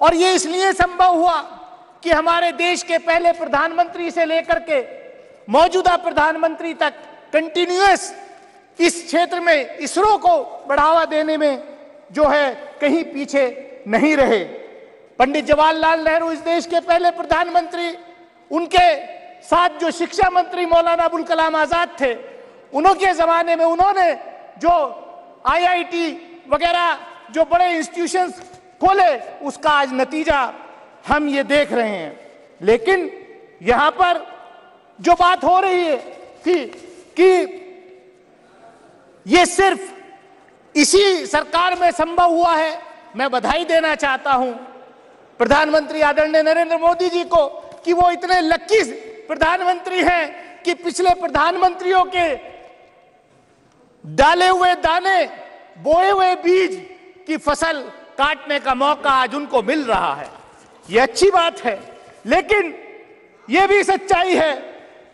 और ये इसलिए संभव हुआ कि हमारे देश के पहले प्रधानमंत्री से लेकर के मौजूदा प्रधानमंत्री तक कंटिन्यूअस इस क्षेत्र में इसरो को बढ़ावा देने में जो है कहीं पीछे नहीं रहे। पंडित जवाहरलाल नेहरू इस देश के पहले प्रधानमंत्री, उनके साथ जो शिक्षा मंत्री मौलाना अबुल कलाम आजाद थे, उनके जमाने में उन्होंने जो आईआईटी वगैरह जो बड़े इंस्टीट्यूशंस खोले, उसका आज नतीजा हम ये देख रहे हैं। लेकिन यहां पर जो बात हो रही है थी कि ये सिर्फ इसी सरकार में संभव हुआ है। मैं बधाई देना चाहता हूं प्रधानमंत्री आदरणीय नरेंद्र मोदी जी को कि वो इतने लकी प्रधानमंत्री हैं कि पिछले प्रधानमंत्रियों के डाले हुए दाने, बोए हुए बीज की फसल काटने का मौका आज उनको मिल रहा है। यह अच्छी बात है, लेकिन यह भी सच्चाई है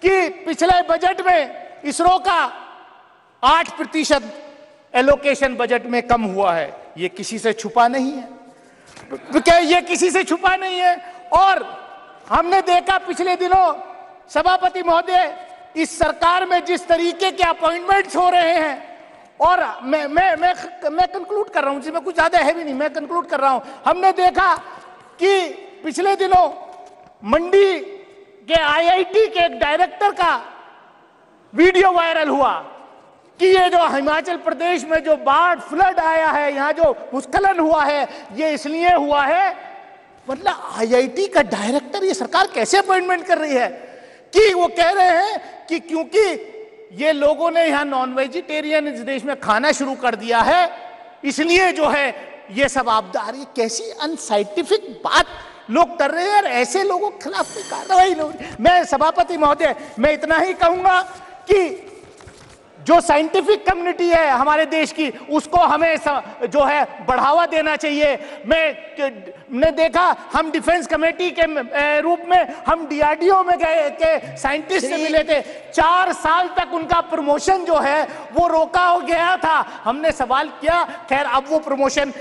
कि पिछले बजट में इसरो का 8% एलोकेशन बजट में कम हुआ है। यह किसी से छुपा नहीं है, यह किसी से छुपा नहीं है। और हमने देखा पिछले दिनों सभापति महोदय, इस सरकार में जिस तरीके के अपॉइंटमेंट्स हो रहे हैं, और मैं कंक्लूड कर रहा हूं, जिसमें कुछ ज्यादा है भी नहीं, मैं कंक्लूड कर रहा हूं। हमने देखा कि पिछले दिनों मंडी के आईआईटी के एक डायरेक्टर का वीडियो वायरल हुआ कि ये जो हिमाचल प्रदेश में जो बाढ़ फ्लड आया है, यहाँ जो भूस्खलन हुआ है, ये इसलिए हुआ है। मतलब आईआईटी का डायरेक्टर ये सरकार कैसे अपॉइंटमेंट कर रही है कि वो कह रहे हैं कि क्योंकि ये लोगों ने यहाँ नॉन वेजिटेरियन इस देश में खाना शुरू कर दिया है, इसलिए जो है ये सब आपदा आ रही है। कैसी अनसाइंटिफिक बात लोग कर रहे हैं यार, ऐसे लोगों के खिलाफ कोई कार्रवाई नहीं। मैं सभापति महोदय, मैं इतना ही कहूंगा कि जो साइंटिफिक कम्युनिटी है हमारे देश की, उसको हमें जो है बढ़ावा देना चाहिए। मैंने देखा, हम डिफेंस कमेटी के रूप में हम डीआरडीओ में गए के साइंटिस्ट से मिले थे। 4 साल तक उनका प्रमोशन जो है वो रोका हो गया था। हमने सवाल किया, खैर अब वो प्रमोशन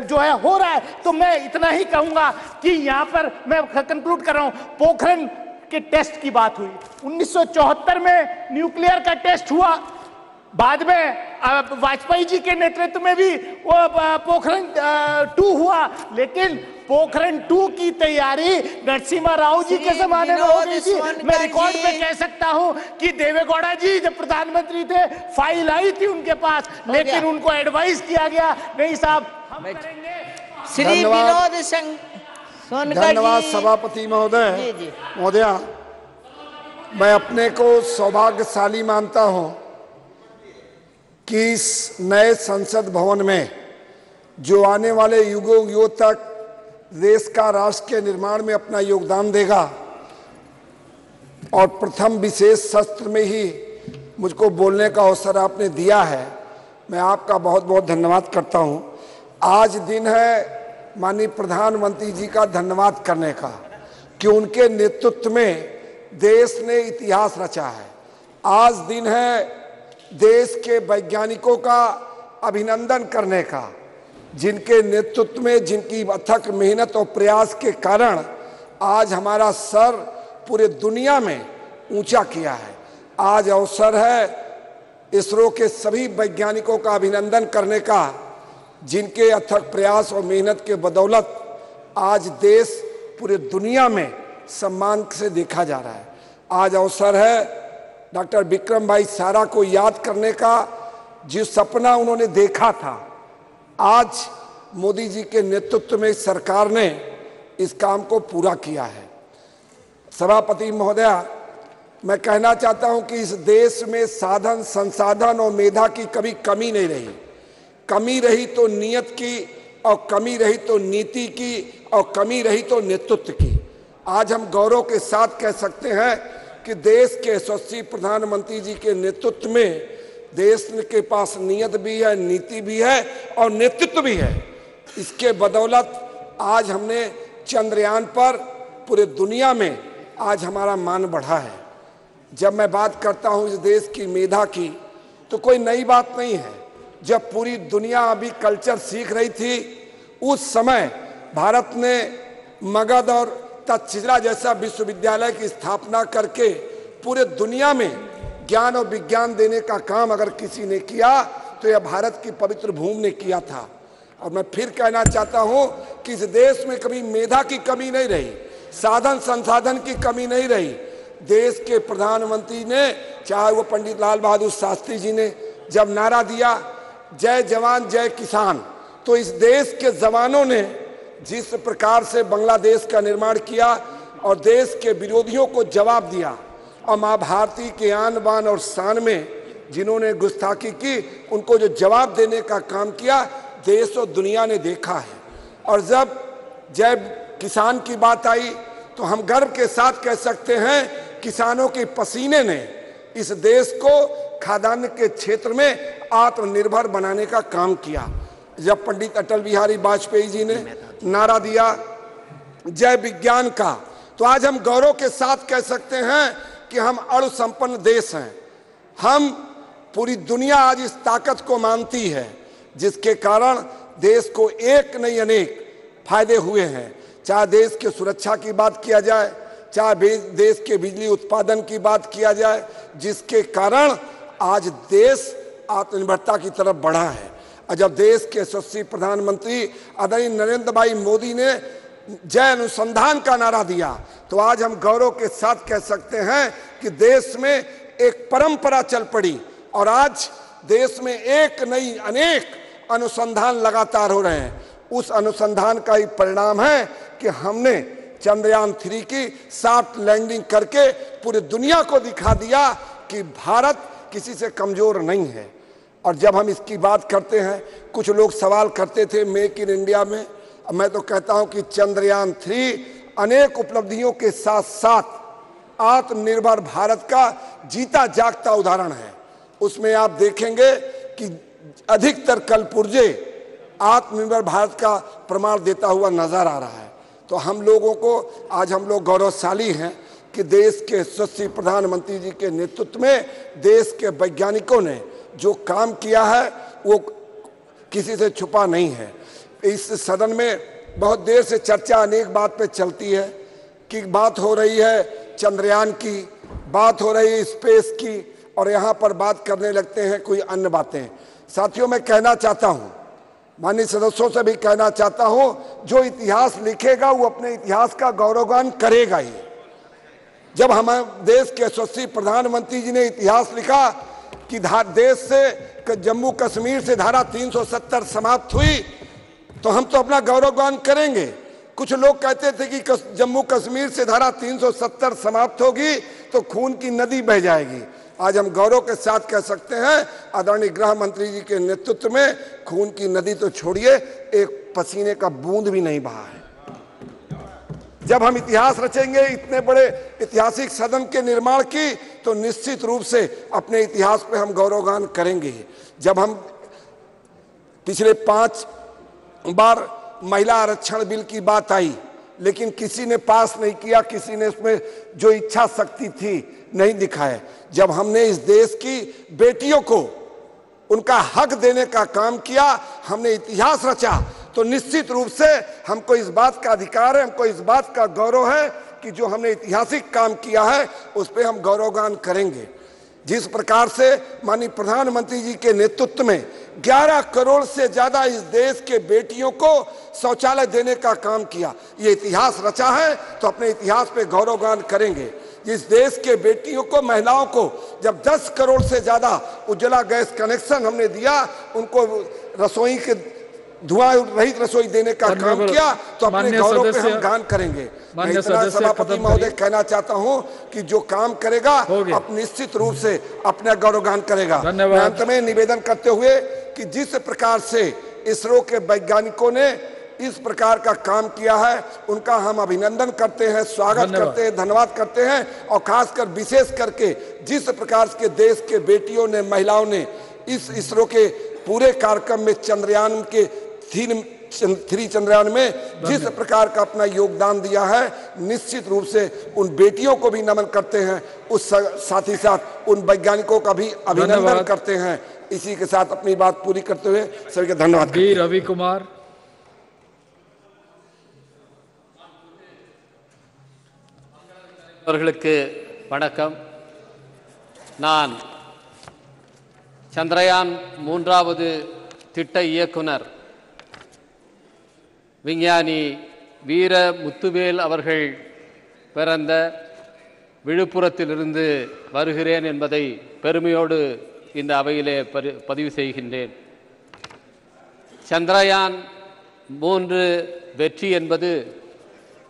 जो है हो रहा है। तो मैं इतना ही कहूंगा कि यहाँ पर मैं कंक्लूड कर रहा हूँ, पोखरण के टेस्ट की बात हुई। 1974 में न्यूक्लियर का टेस्ट हुआ, बाद में वाजपेयी जी के नेतृत्व में भी वो पोखरण 2 हुआ, लेकिन पोखरण 2 की तैयारी नरसिम्हा राव जी के जमाने में हो गई थी। मैं रिकॉर्ड पे कह सकता हूं कि देवेगौड़ा जी जब प्रधानमंत्री थे, फाइल आई थी उनके पास, लेकिन उनको एडवाइस किया गया, नहीं साहब हम करेंगे। धन्यवाद सभापति महोदया, मैं अपने को सौभाग्यशाली मानता हूं कि इस नए संसद भवन में जो आने वाले युगों तक देश का राष्ट्र के निर्माण में अपना योगदान देगा, और प्रथम विशेष सत्र में ही मुझको बोलने का अवसर आपने दिया है, मैं आपका बहुत बहुत धन्यवाद करता हूं। आज दिन है माननीय प्रधानमंत्री जी का धन्यवाद करने का कि उनके नेतृत्व में देश ने इतिहास रचा है। आज दिन है देश के वैज्ञानिकों का अभिनंदन करने का, जिनके नेतृत्व में, जिनकी अथक मेहनत और प्रयास के कारण आज हमारा सर पूरे दुनिया में ऊंचा किया है। आज अवसर है इसरो के सभी वैज्ञानिकों का अभिनंदन करने का, जिनके अथक प्रयास और मेहनत के बदौलत आज देश पूरे दुनिया में सम्मान से देखा जा रहा है। आज अवसर है डॉक्टर विक्रम भाई सारा को याद करने का, जिस सपना उन्होंने देखा था, आज मोदी जी के नेतृत्व में सरकार ने इस काम को पूरा किया है। सभापति महोदया, मैं कहना चाहता हूं कि इस देश में साधन, संसाधन और मेधा की कभी कमी नहीं रही। कमी रही तो नियत की, और कमी रही तो नीति की, और कमी रही तो नेतृत्व की। आज हम गौरव के साथ कह सकते हैं कि देश के यशस्वी प्रधानमंत्री जी के नेतृत्व में देश के पास नियत भी है, नीति भी है और नेतृत्व भी है। इसके बदौलत आज हमने चंद्रयान पर पूरे दुनिया में आज हमारा मान बढ़ा है। जब मैं बात करता हूं इस देश की मेधा की, तो कोई नई बात नहीं है। जब पूरी दुनिया अभी कल्चर सीख रही थी, उस समय भारत ने मगध और तक्षशिला जैसा विश्वविद्यालय की स्थापना करके पूरे दुनिया में ज्ञान और विज्ञान देने का काम अगर किसी ने किया तो यह भारत की पवित्र भूमि ने किया था। और मैं फिर कहना चाहता हूं कि इस देश में कभी मेधा की कमी नहीं रही, साधन संसाधन की कमी नहीं रही। देश के प्रधानमंत्री ने, चाहे वो पंडित लाल बहादुर शास्त्री जी ने जब नारा दिया जय जवान जय किसान, तो इस देश के जवानों ने जिस प्रकार से बांग्लादेश का निर्माण किया और देश के विरोधियों को जवाब दिया, और माँ भारती के आन बान और शान में जिन्होंने गुस्ताखी की, उनको जो जवाब देने का काम किया, देश और दुनिया ने देखा है। और जब जय किसान की बात आई तो हम गर्व के साथ कह सकते हैं किसानों के पसीने ने इस देश को खाद्यान्न के क्षेत्र में आत्मनिर्भर बनाने का काम किया। जब पंडित अटल बिहारी वाजपेयी जी ने नारा दिया जय विज्ञान का, तो आज हम गौरव के साथ कह सकते हैं कि हम अणु संपन्न देश हैं। हम पूरी दुनिया आज इस ताकत को मानती है, जिसके कारण देश को एक नहीं अनेक फायदे हुए हैं। चाहे देश की सुरक्षा की बात किया जाए, चाहे देश के बिजली उत्पादन की बात किया जाए, जिसके कारण आज देश आत्मनिर्भरता की तरफ बढ़ा है। और जब देश के यशस्वी प्रधानमंत्री आदरणीय नरेंद्र भाई मोदी ने जय अनुसंधान का नारा दिया, तो आज हम गौरव के साथ कह सकते हैं कि देश में एक परंपरा चल पड़ी और आज देश में एक नहीं अनेक अनुसंधान लगातार हो रहे हैं। उस अनुसंधान का ही परिणाम है कि हमने चंद्रयान 3 की सॉफ्ट लैंडिंग करके पूरी दुनिया को दिखा दिया कि भारत किसी से कमजोर नहीं है। और जब हम इसकी बात करते हैं, कुछ लोग सवाल करते थे मेक इन इंडिया में, मैं तो कहता हूं कि चंद्रयान 3 अनेक उपलब्धियों के साथ साथ आत्मनिर्भर भारत का जीता जागता उदाहरण है। उसमें आप देखेंगे कि अधिकतर कलपुर्जे आत्मनिर्भर भारत का प्रमाण देता हुआ नजर आ रहा है। तो हम लोगों को आज हम लोग गौरवशाली हैं कि देश के यशस्वी प्रधानमंत्री जी के नेतृत्व में देश के वैज्ञानिकों ने जो काम किया है वो किसी से छुपा नहीं है। इस सदन में बहुत देर से चर्चा अनेक बात पे चलती है कि बात हो रही है चंद्रयान की, बात हो रही है स्पेस की, और यहाँ पर बात करने लगते हैं कोई अन्य बातें। साथियों, मैं कहना चाहता हूँ, माननीय सदस्यों से भी कहना चाहता हूँ, जो इतिहास लिखेगा वो अपने इतिहास का गौरवगान करेगा ही। जब हमारे देश के यशस्वी प्रधानमंत्री जी ने इतिहास लिखा कि देश से जम्मू कश्मीर से धारा 370 समाप्त हुई, तो हम तो अपना गौरवगान करेंगे। कुछ लोग कहते थे कि जम्मू कश्मीर से धारा 370 समाप्त होगी तो खून की नदी बह जाएगी, आज हम गौरव के साथ कह सकते हैं आदरणीय गृह मंत्री जी के नेतृत्व में खून की नदी तो छोड़िए, एक पसीने का बूंद भी नहीं बहा है। जब हम इतिहास रचेंगे इतने बड़े ऐतिहासिक सदन के निर्माण की, तो निश्चित रूप से अपने इतिहास पे हम गौरवगान करेंगे। जब हम पिछले 5 बार महिला आरक्षण बिल की बात आई, लेकिन किसी ने पास नहीं किया, किसी ने उसमें जो इच्छा शक्ति थी नहीं दिखाए। जब हमने इस देश की बेटियों को उनका हक देने का काम किया, हमने इतिहास रचा, तो निश्चित रूप से हमको इस बात का अधिकार है, हमको इस बात का गौरव है कि जो हमने ऐतिहासिक काम किया है उस पर हम गौरवगान करेंगे। जिस प्रकार से माननीय प्रधानमंत्री जी के नेतृत्व में 11 करोड़ से ज्यादा इस देश के बेटियों को शौचालय देने का काम किया, ये इतिहास रचा है, तो अपने इतिहास पे गौरवगान करेंगे। जिस देश के बेटियों को, महिलाओं को जब 10 करोड़ से ज्यादा उज्ज्वला गैस कनेक्शन हमने दिया, उनको रसोई के धुआं रहित रसोई देने का काम किया, तो अपने गौरव पे हम गान करेंगे। मैं इतना सभापति महोदय कहना चाहता हूं कि जो काम करेगा अब निश्चित रूप से अपना गौरवगान करेगा। अंत में निवेदन करते हुए कि जिस प्रकार से इसरो के वैज्ञानिकों ने इस प्रकार का काम किया है, उनका हम अभिनंदन करते हैं, स्वागत करते हैं, धन्यवाद करते हैं। और खासकर विशेष करके जिस प्रकार के देश के बेटियों ने, महिलाओं ने इस इसरो के पूरे कार्यक्रम में चंद्रयान के 3 चंद्रयान में जिस प्रकार का अपना योगदान दिया है, निश्चित रूप से उन बेटियों को भी नमन करते हैं, उस साथ ही साथ उन वैज्ञानिकों का भी अभिनंदन करते हैं। इसी के साथ अपनी बात पूरी करते हुए सभी का धन्यवाद। रवि कुमार। அவர்களுக்கு வணக்கம். நான் சந்திரயான் 3வது திட்ட இயக்குனர் விஞ்ஞானி வீர முத்துவேல் அவர்கள் பிறந்த விழுப்புரத்திலிருந்து வருகிறேன் என்பதை பெருமையோடு இந்த அவையிலே பதிவு செய்கின்றேன். சந்திரயான் 3 வெற்றி என்பது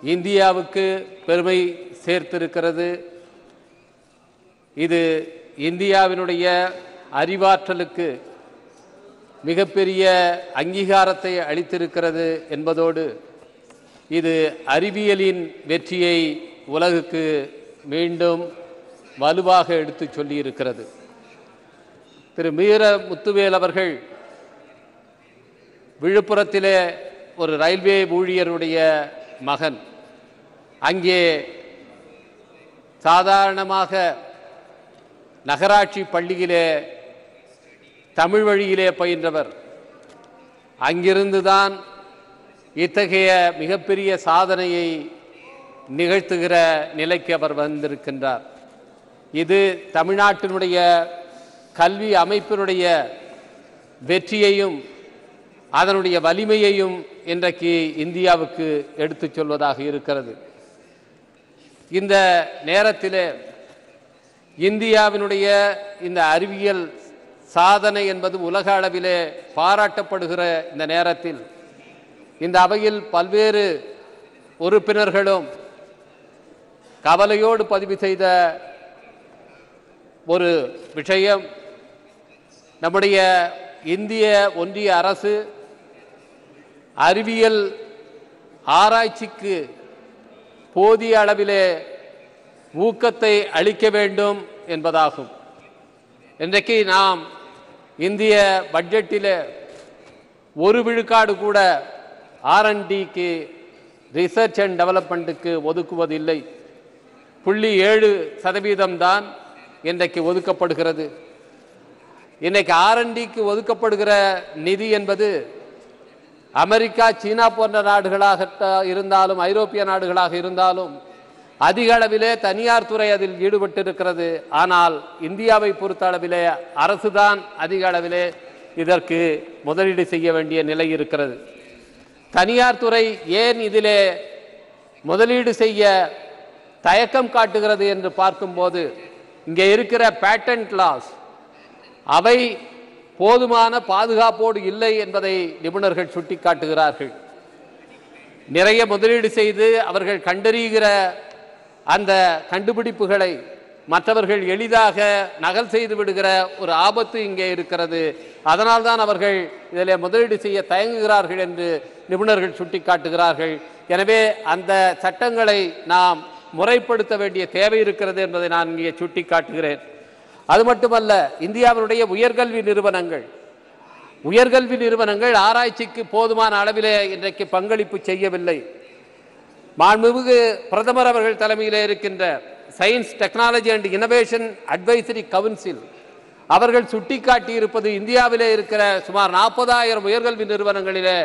இந்தியாவுக்கு பெருமை சேர்த்திருக்கிறது. இது இந்தியாவினுடைய அறிவாற்றலுக்கு மிகப்பெரிய அங்கீகாரத்தை அளித்திருக்கிறது என்பதோடு இது அறிவியலின் வெற்றியை உலகுக்கு மீண்டும் வலுவாக எடுத்து சொல்லியிருக்கிறது. திரு வீர முத்துவேல் அவர்கள் விழுப்புரத்திலே ஒரு ரயில்வே ஊழியருடைய மகன். அங்கே சாதாரணமாக நகராட்சி பள்ளியிலே தமிழ் வழியிலே பயின்றவர். அங்கிருந்துதான் இத்தகைய மிகப்பெரிய சாதனையை நிகழ்த்துகிற நிலைக்கு அவர் வந்திருக்கின்றார். இது தமிழ்நாட்டினுடைய கல்வி அமைப்பினுடைய வெற்றியையும் அதனுடைய வலிமையையும் இன்றைக்கு இந்தியாவுக்கு எடுத்துச் சொல்வதாக இருக்கிறது. இந்த நேரத்திலே இந்தியாவினுடைய இந்த அறிவியல் சாதனை என்பது உலக அளவிலே பாராட்டப்படுகிற இந்த நேரத்தில் இந்த அவையில் பல்வேறு உறுப்பினர்களும் கவலையோடு பதிவு செய்த ஒரு விஷயம், நம்முடைய இந்திய ஒன்றிய அரசு அறிவியல் ஆராய்ச்சிக்கு போதிய அளவிலே ஊக்கத்தை அளிக்க வேண்டும் என்பதாகும். இன்றைக்கு நாம் இந்திய பட்ஜெட்டில் 1 விழுக்காடு கூட R&Dக்கு, ரிசர்ச் அண்ட் டெவலப்மெண்ட்டுக்கு ஒதுக்குவதில்லை. 0.7% தான் இன்றைக்கு ஒதுக்கப்படுகிறது. இன்றைக்கு R&Dக்கு ஒதுக்கப்படுகிற நிதி என்பது அமெரிக்கா, சீனா போன்ற நாடுகளாக இருந்தாலும், ஐரோப்பிய நாடுகளாக இருந்தாலும் அதிக அளவிலே தனியார் துறை அதில் ஈடுபட்டிருக்கிறது. ஆனால் இந்தியாவை பொறுத்த அளவிலே அரசுதான் அதிக அளவிலே இதற்கு முதலீடு செய்ய வேண்டிய நிலை இருக்கிறது. தனியார் துறை ஏன் இதிலே முதலீடு செய்ய தயக்கம் காட்டுகிறது என்று பார்க்கும்போது, இங்கே இருக்கிற பேட்டன்ட் லாஸ் அவை போதுமான பாதுகாப்போடு இல்லை என்பதை நிபுணர்கள் சுட்டிக்காட்டுகிறார்கள். நிறைய முதலீடு செய்து அவர்கள் கண்டறிகிற அந்த கண்டுபிடிப்புகளை மற்றவர்கள் எளிதாக நகல் செய்து விடுகிற ஒரு ஆபத்து இங்கே இருக்கிறது. அதனால்தான் அவர்கள் இதில் முதலீடு செய்ய தயங்குகிறார்கள் என்று நிபுணர்கள் சுட்டிக்காட்டுகிறார்கள். எனவே அந்த சட்டங்களை நாம் முறைப்படுத்த வேண்டிய தேவை இருக்கிறது என்பதை நான் இங்கே சுட்டிக்காட்டுகிறேன். அது மட்டுமல்ல, இந்தியாவினுடைய உயர்கல்வி நிறுவனங்கள் ஆராய்ச்சிக்கு போதுமான அளவிலே இன்றைக்கு பங்களிப்பு செய்யவில்லை. மாண்புமிகு பிரதமர் அவர்கள் தலைமையிலே இருக்கின்ற science, technology and innovation advisory council அவர்கள் சுட்டிக்காட்டி இருப்பது, இந்தியாவிலே இருக்கிற சுமார் 40,000 உயர்கல்வி நிறுவனங்களிலே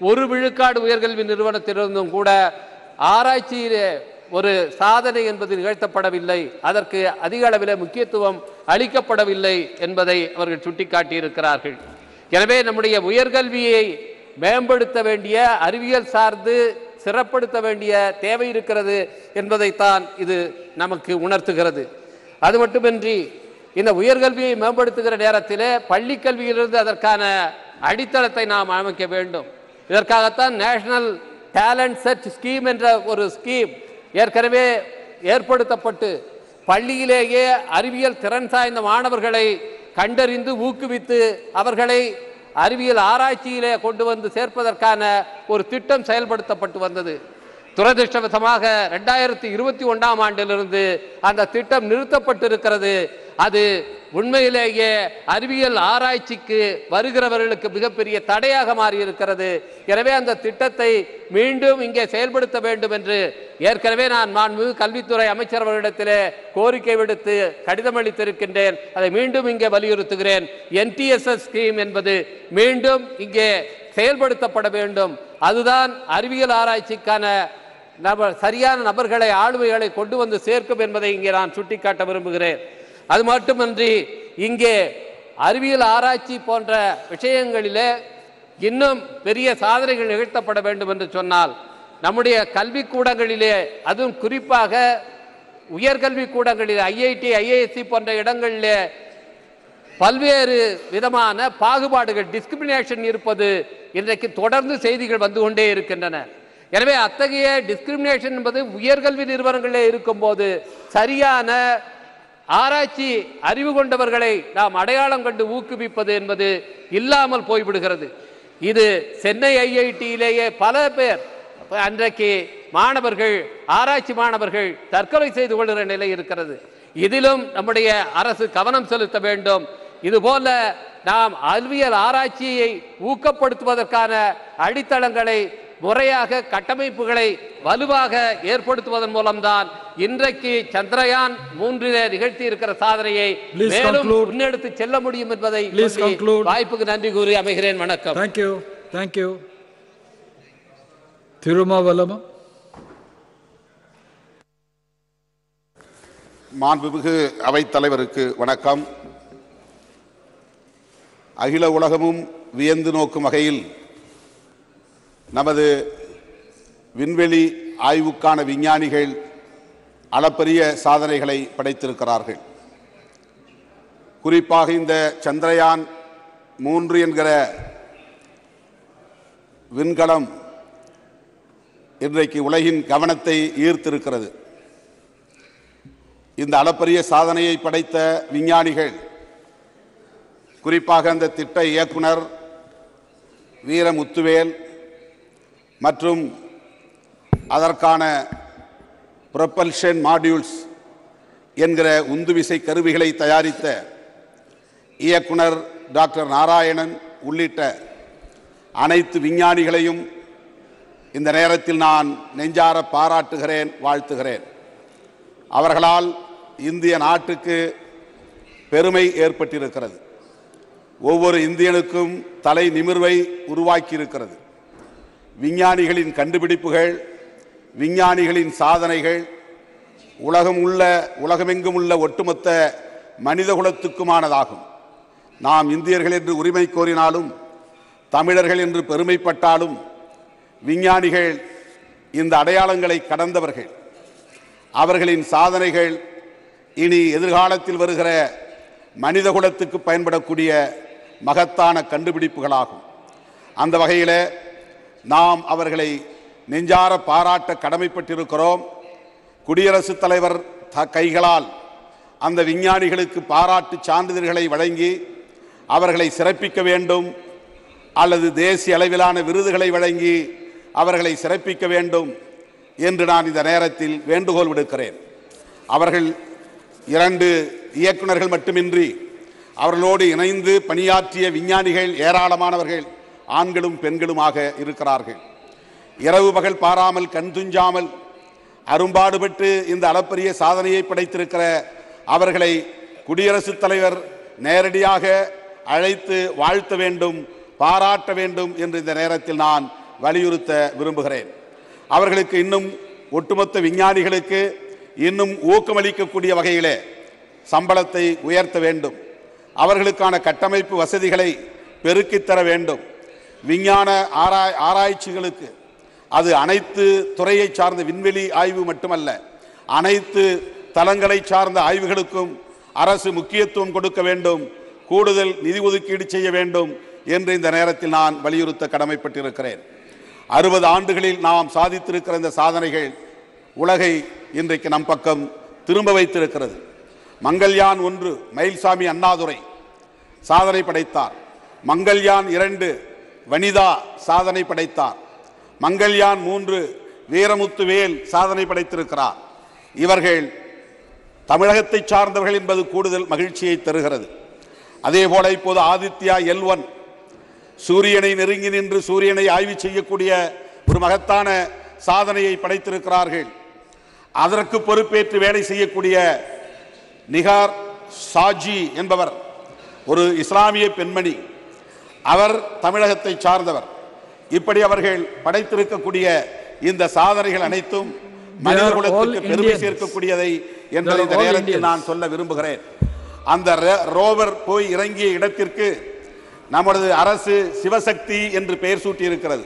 1 விழுக்காடு உயர்கல்வி நிறுவனத்திலிருந்தும் கூட ஆராய்ச்சியிலே ஒரு சாதனை என்பது நிகழ்த்தப்படவில்லை, அதற்கு அதிக அளவிலே முக்கியத்துவம் அளிக்கப்படவில்லை என்பதை அவர்கள் சுட்டிக்காட்டி இருக்கிறார்கள். எனவே நம்முடைய உயர்கல்வியை மேம்படுத்த வேண்டிய, அறிவியல் சார்ந்து சிறப்படுத்த வேண்டிய தேவை இருக்கிறது என்பதைத்தான் இது நமக்கு உணர்த்துகிறது. அது மட்டுமின்றி இந்த உயர்கல்வியை மேம்படுத்துகிற நேரத்திலே பள்ளி கல்வியிலிருந்து அதற்கான அடித்தளத்தை நாம் அமைக்க வேண்டும். இதற்காகத்தான் நேஷனல் டேலண்ட் சர்ச் ஸ்கீம் என்ற ஒரு ஸ்கீம் ஏற்கனவே ஏற்படுத்தப்பட்டு பள்ளியிலேயே அறிவியல் திறன் சாய்ந்த மாணவர்களை கண்டறிந்து ஊக்குவித்து அவர்களை அறிவியல் ஆராய்ச்சியிலே கொண்டு வந்து சேர்ப்பதற்கான ஒரு திட்டம் செயல்படுத்தப்பட்டு வந்தது. துரதிருஷ்டவசமாக 2021ஆம் ஆண்டிலிருந்து அந்த திட்டம் நிறுத்தப்பட்டிருக்கிறது. அது உண்மையிலேயே அறிவியல் ஆராய்ச்சிக்கு வருகிறவர்களுக்கு மிகப்பெரிய தடையாக மாறியிருக்கிறது. எனவே அந்த திட்டத்தை மீண்டும் இங்கே செயல்படுத்த வேண்டும் என்று ஏற்கனவே நான் மாண்புமிகு கல்வித்துறை அமைச்சர் அவர்களிடத்திலே கோரிக்கை விடுத்து கடிதம் அளித்திருக்கின்றேன். அதை மீண்டும் இங்கே வலியுறுத்துகிறேன். NTSS ஸ்கீம் என்பது மீண்டும் இங்கே செயல்படுத்தப்பட வேண்டும். அதுதான் அறிவியல் ஆராய்ச்சிக்கான சரியான நபர்களை, ஆளுமைகளை கொண்டு வந்து சேர்க்கும் என்பதை இங்கே நான் சுட்டிக்காட்ட விரும்புகிறேன். அது மட்டுமன்றி இங்கே அறிவியல் ஆராய்ச்சி போன்ற விஷயங்களிலே இன்னும் பெரிய சாதனைகள் நிகழ்த்தப்பட வேண்டும் என்று சொன்னால், நம்முடைய கல்விக்கூடங்களிலே, அதுவும் குறிப்பாக உயர்கல்வி கூடங்களிலே, IIT, IISc போன்ற இடங்களிலே பல்வேறு விதமான பாகுபாடுகள், டிஸ்கிரிமினேஷன் இருப்பது இன்றைக்கு தொடர்ந்து செய்திகள் வந்து கொண்டே இருக்கின்றன. எனவே அத்தகைய டிஸ்கிரிமினேஷன் என்பது உயர்கல்வி நிறுவனங்களிலே இருக்கும்போது சரியான ஆராய்ச்சி அறிவு கொண்டவர்களை நாம் அடையாளம் கண்டு ஊக்குவிப்பது என்பது இல்லாமல் போய்விடுகிறது. இது சென்னை IITயிலேயே பல பேர் அன்றைக்கு மாணவர்கள், ஆராய்ச்சி மாணவர்கள் தற்கொலை செய்து கொள்கிற நிலை இருக்கிறது. இதிலும் நம்முடைய அரசு கவனம் செலுத்த வேண்டும். இதுபோல நாம் அறிவியல் ஆராய்ச்சியை ஊக்கப்படுத்துவதற்கான அடித்தளங்களை, முறையாக கட்டமைப்புகளை வலுவாக ஏற்படுத்துவதன் மூலம்தான் இன்றைக்கு சந்திரயான் 3 நிகழ்த்தி இருக்கிற சாதனையை மேலும் முன்னெடுத்து செல்ல முடியும் என்பதை வாய்ப்புக்கு நன்றி கூறி அமைகிறேன். வணக்கம். Thank you. திருமாவளவன். மாண்புமிகு அவைத்தலைவருக்கு வணக்கம். அகில உலகமும் வியந்து நோக்கும் வகையில் நமது விண்வெளி ஆய்வுக்கான விஞ்ஞானிகள் அளப்பரிய சாதனைகளை படைத்திருக்கிறார்கள். குறிப்பாக இந்த சந்திரயான் 3 என்கிற விண்கலம் இன்றைக்கு உலகின் கவனத்தை ஈர்த்திருக்கிறது. இந்த அளப்பரிய சாதனையை படைத்த விஞ்ஞானிகள், குறிப்பாக அந்த திட்ட இயக்குனர் வீரமுத்துவேல் மற்றும் அதற்கான ப்ரொபல்ஷன் மாடியூல்ஸ் என்கிற உந்துவிசை கருவிகளை தயாரித்த இயக்குனர் டாக்டர் நாராயணன் உள்ளிட்ட அனைத்து விஞ்ஞானிகளையும் இந்த நேரத்தில் நான் நெஞ்சார பாராட்டுகிறேன், வாழ்த்துகிறேன். அவர்களால் இந்திய நாட்டுக்கு பெருமை ஏற்பட்டிருக்கிறது. ஒவ்வொரு இந்தியனுக்கும் தலை நிமிர்வை உருவாக்கியிருக்கிறது. விஞ்ஞானிகளின் கண்டுபிடிப்புகள், விஞ்ஞானிகளின் சாதனைகள் உலகமெங்கும் உள்ள ஒட்டுமொத்த மனிதகுலத்துக்குமானதாகும். நாம் இந்தியர்கள் என்று உரிமை கோரினாலும், தமிழர்கள் என்று பெருமைப்பட்டாலும், விஞ்ஞானிகள் இந்த அடையாளங்களை கடந்தவர்கள். அவர்களின் சாதனைகள் இனி எதிர்காலத்தில் வருகிற மனிதகுலத்துக்கு பயன்படக்கூடிய மகத்தான கண்டுபிடிப்புகளாகும். அந்த வகையில் நாம் அவர்களை நெஞ்சார பாராட்ட கடமைப்பட்டிருக்கிறோம். குடியரசுத் தலைவர் கைகளால் அந்த விஞ்ஞானிகளுக்கு பாராட்டு சான்றிதழ்களை வழங்கி அவர்களை சிறப்பிக்க வேண்டும், அல்லது தேசிய அளவிலான விருதுகளை வழங்கி அவர்களை சிறப்பிக்க வேண்டும் என்று நான் இந்த நேரத்தில் வேண்டுகோள் விடுக்கிறேன். அவர்கள் 2 இயக்குநர்கள் மட்டுமின்றி அவர்களோடு இணைந்து பணியாற்றிய விஞ்ஞானிகள் ஏராளமானவர்கள் ஆண்களும் பெண்களுமாக இருக்கிறார்கள். இரவு பகல் பாராமல் கண் துஞ்சாமல் அரும்பாடுபட்டு இந்த அளப்பரிய சாதனையை படைத்திருக்கிற அவர்களை குடியரசுத் தலைவர் நேரடியாக அழைத்து வாழ்த்த வேண்டும், பாராட்ட வேண்டும் என்று இந்த நேரத்தில் நான் வலியுறுத்த விரும்புகிறேன். அவர்களுக்கு இன்னும் ஒட்டுமொத்த விஞ்ஞானிகளுக்கு இன்னும் ஊக்கமளிக்கக்கூடிய வகையிலே சம்பளத்தை உயர்த்த வேண்டும். அவர்களுக்கான கட்டமைப்பு வசதிகளை பெருக்கித்தர வேண்டும். விஞ்ஞான ஆராய்ச்சிகளுக்கு அது அனைத்து துறையை சார்ந்த விண்வெளி ஆய்வு மட்டுமல்ல, அனைத்து தளங்களை சார்ந்த ஆய்வுகளுக்கும் அரசு முக்கியத்துவம் கொடுக்க வேண்டும், கூடுதல் நிதி ஒதுக்கீடு செய்ய வேண்டும் என்று இந்த நேரத்தில் நான் வலியுறுத்த கடமைப்பட்டிருக்கிறேன். 60 ஆண்டுகளில் நாம் சாதித்திருக்கிற இந்த சாதனைகள் உலகை இன்றைக்கு நம் பக்கம் திரும்ப வைத்திருக்கிறது. மங்கள்யான் 1 மயில்சாமி அண்ணாதுரை சாதனை படைத்தார். மங்கள்யான் 2 வனிதா சாதனை படைத்தார். மங்கள்யான் 3 வீரமுத்துவேல் சாதனை படைத்திருக்கிறார். இவர்கள் தமிழகத்தை சார்ந்தவர்கள் என்பது கூடுதல் மகிழ்ச்சியை தருகிறது. அதே போல இப்போது ஆதித்யா L1 சூரியனை நெருங்கி நின்று சூரியனை ஆய்வு செய்யக்கூடிய ஒரு மகத்தான சாதனையை படைத்திருக்கிறார்கள். அதற்கு பொறுப்பேற்று வேலை செய்யக்கூடிய நிகார் சாஜி என்பவர் ஒரு இஸ்லாமிய பெண்மணி, அவர் தமிழகத்தை சார்ந்தவர். இப்படி அவர்கள் படைத்திருக்கக்கூடிய இந்த சாதனைகள் அனைத்தும் மனித குலத்திற்கு பெருமை சேர்க்கக்கூடியதை என்பதை இந்த நேரத்தில் நான் சொல்ல விரும்புகிறேன். அந்த ரோவர் போய் இறங்கிய இடத்திற்கு நமது அரசு சிவசக்தி என்று பெயர் சூட்டி இருக்கிறது.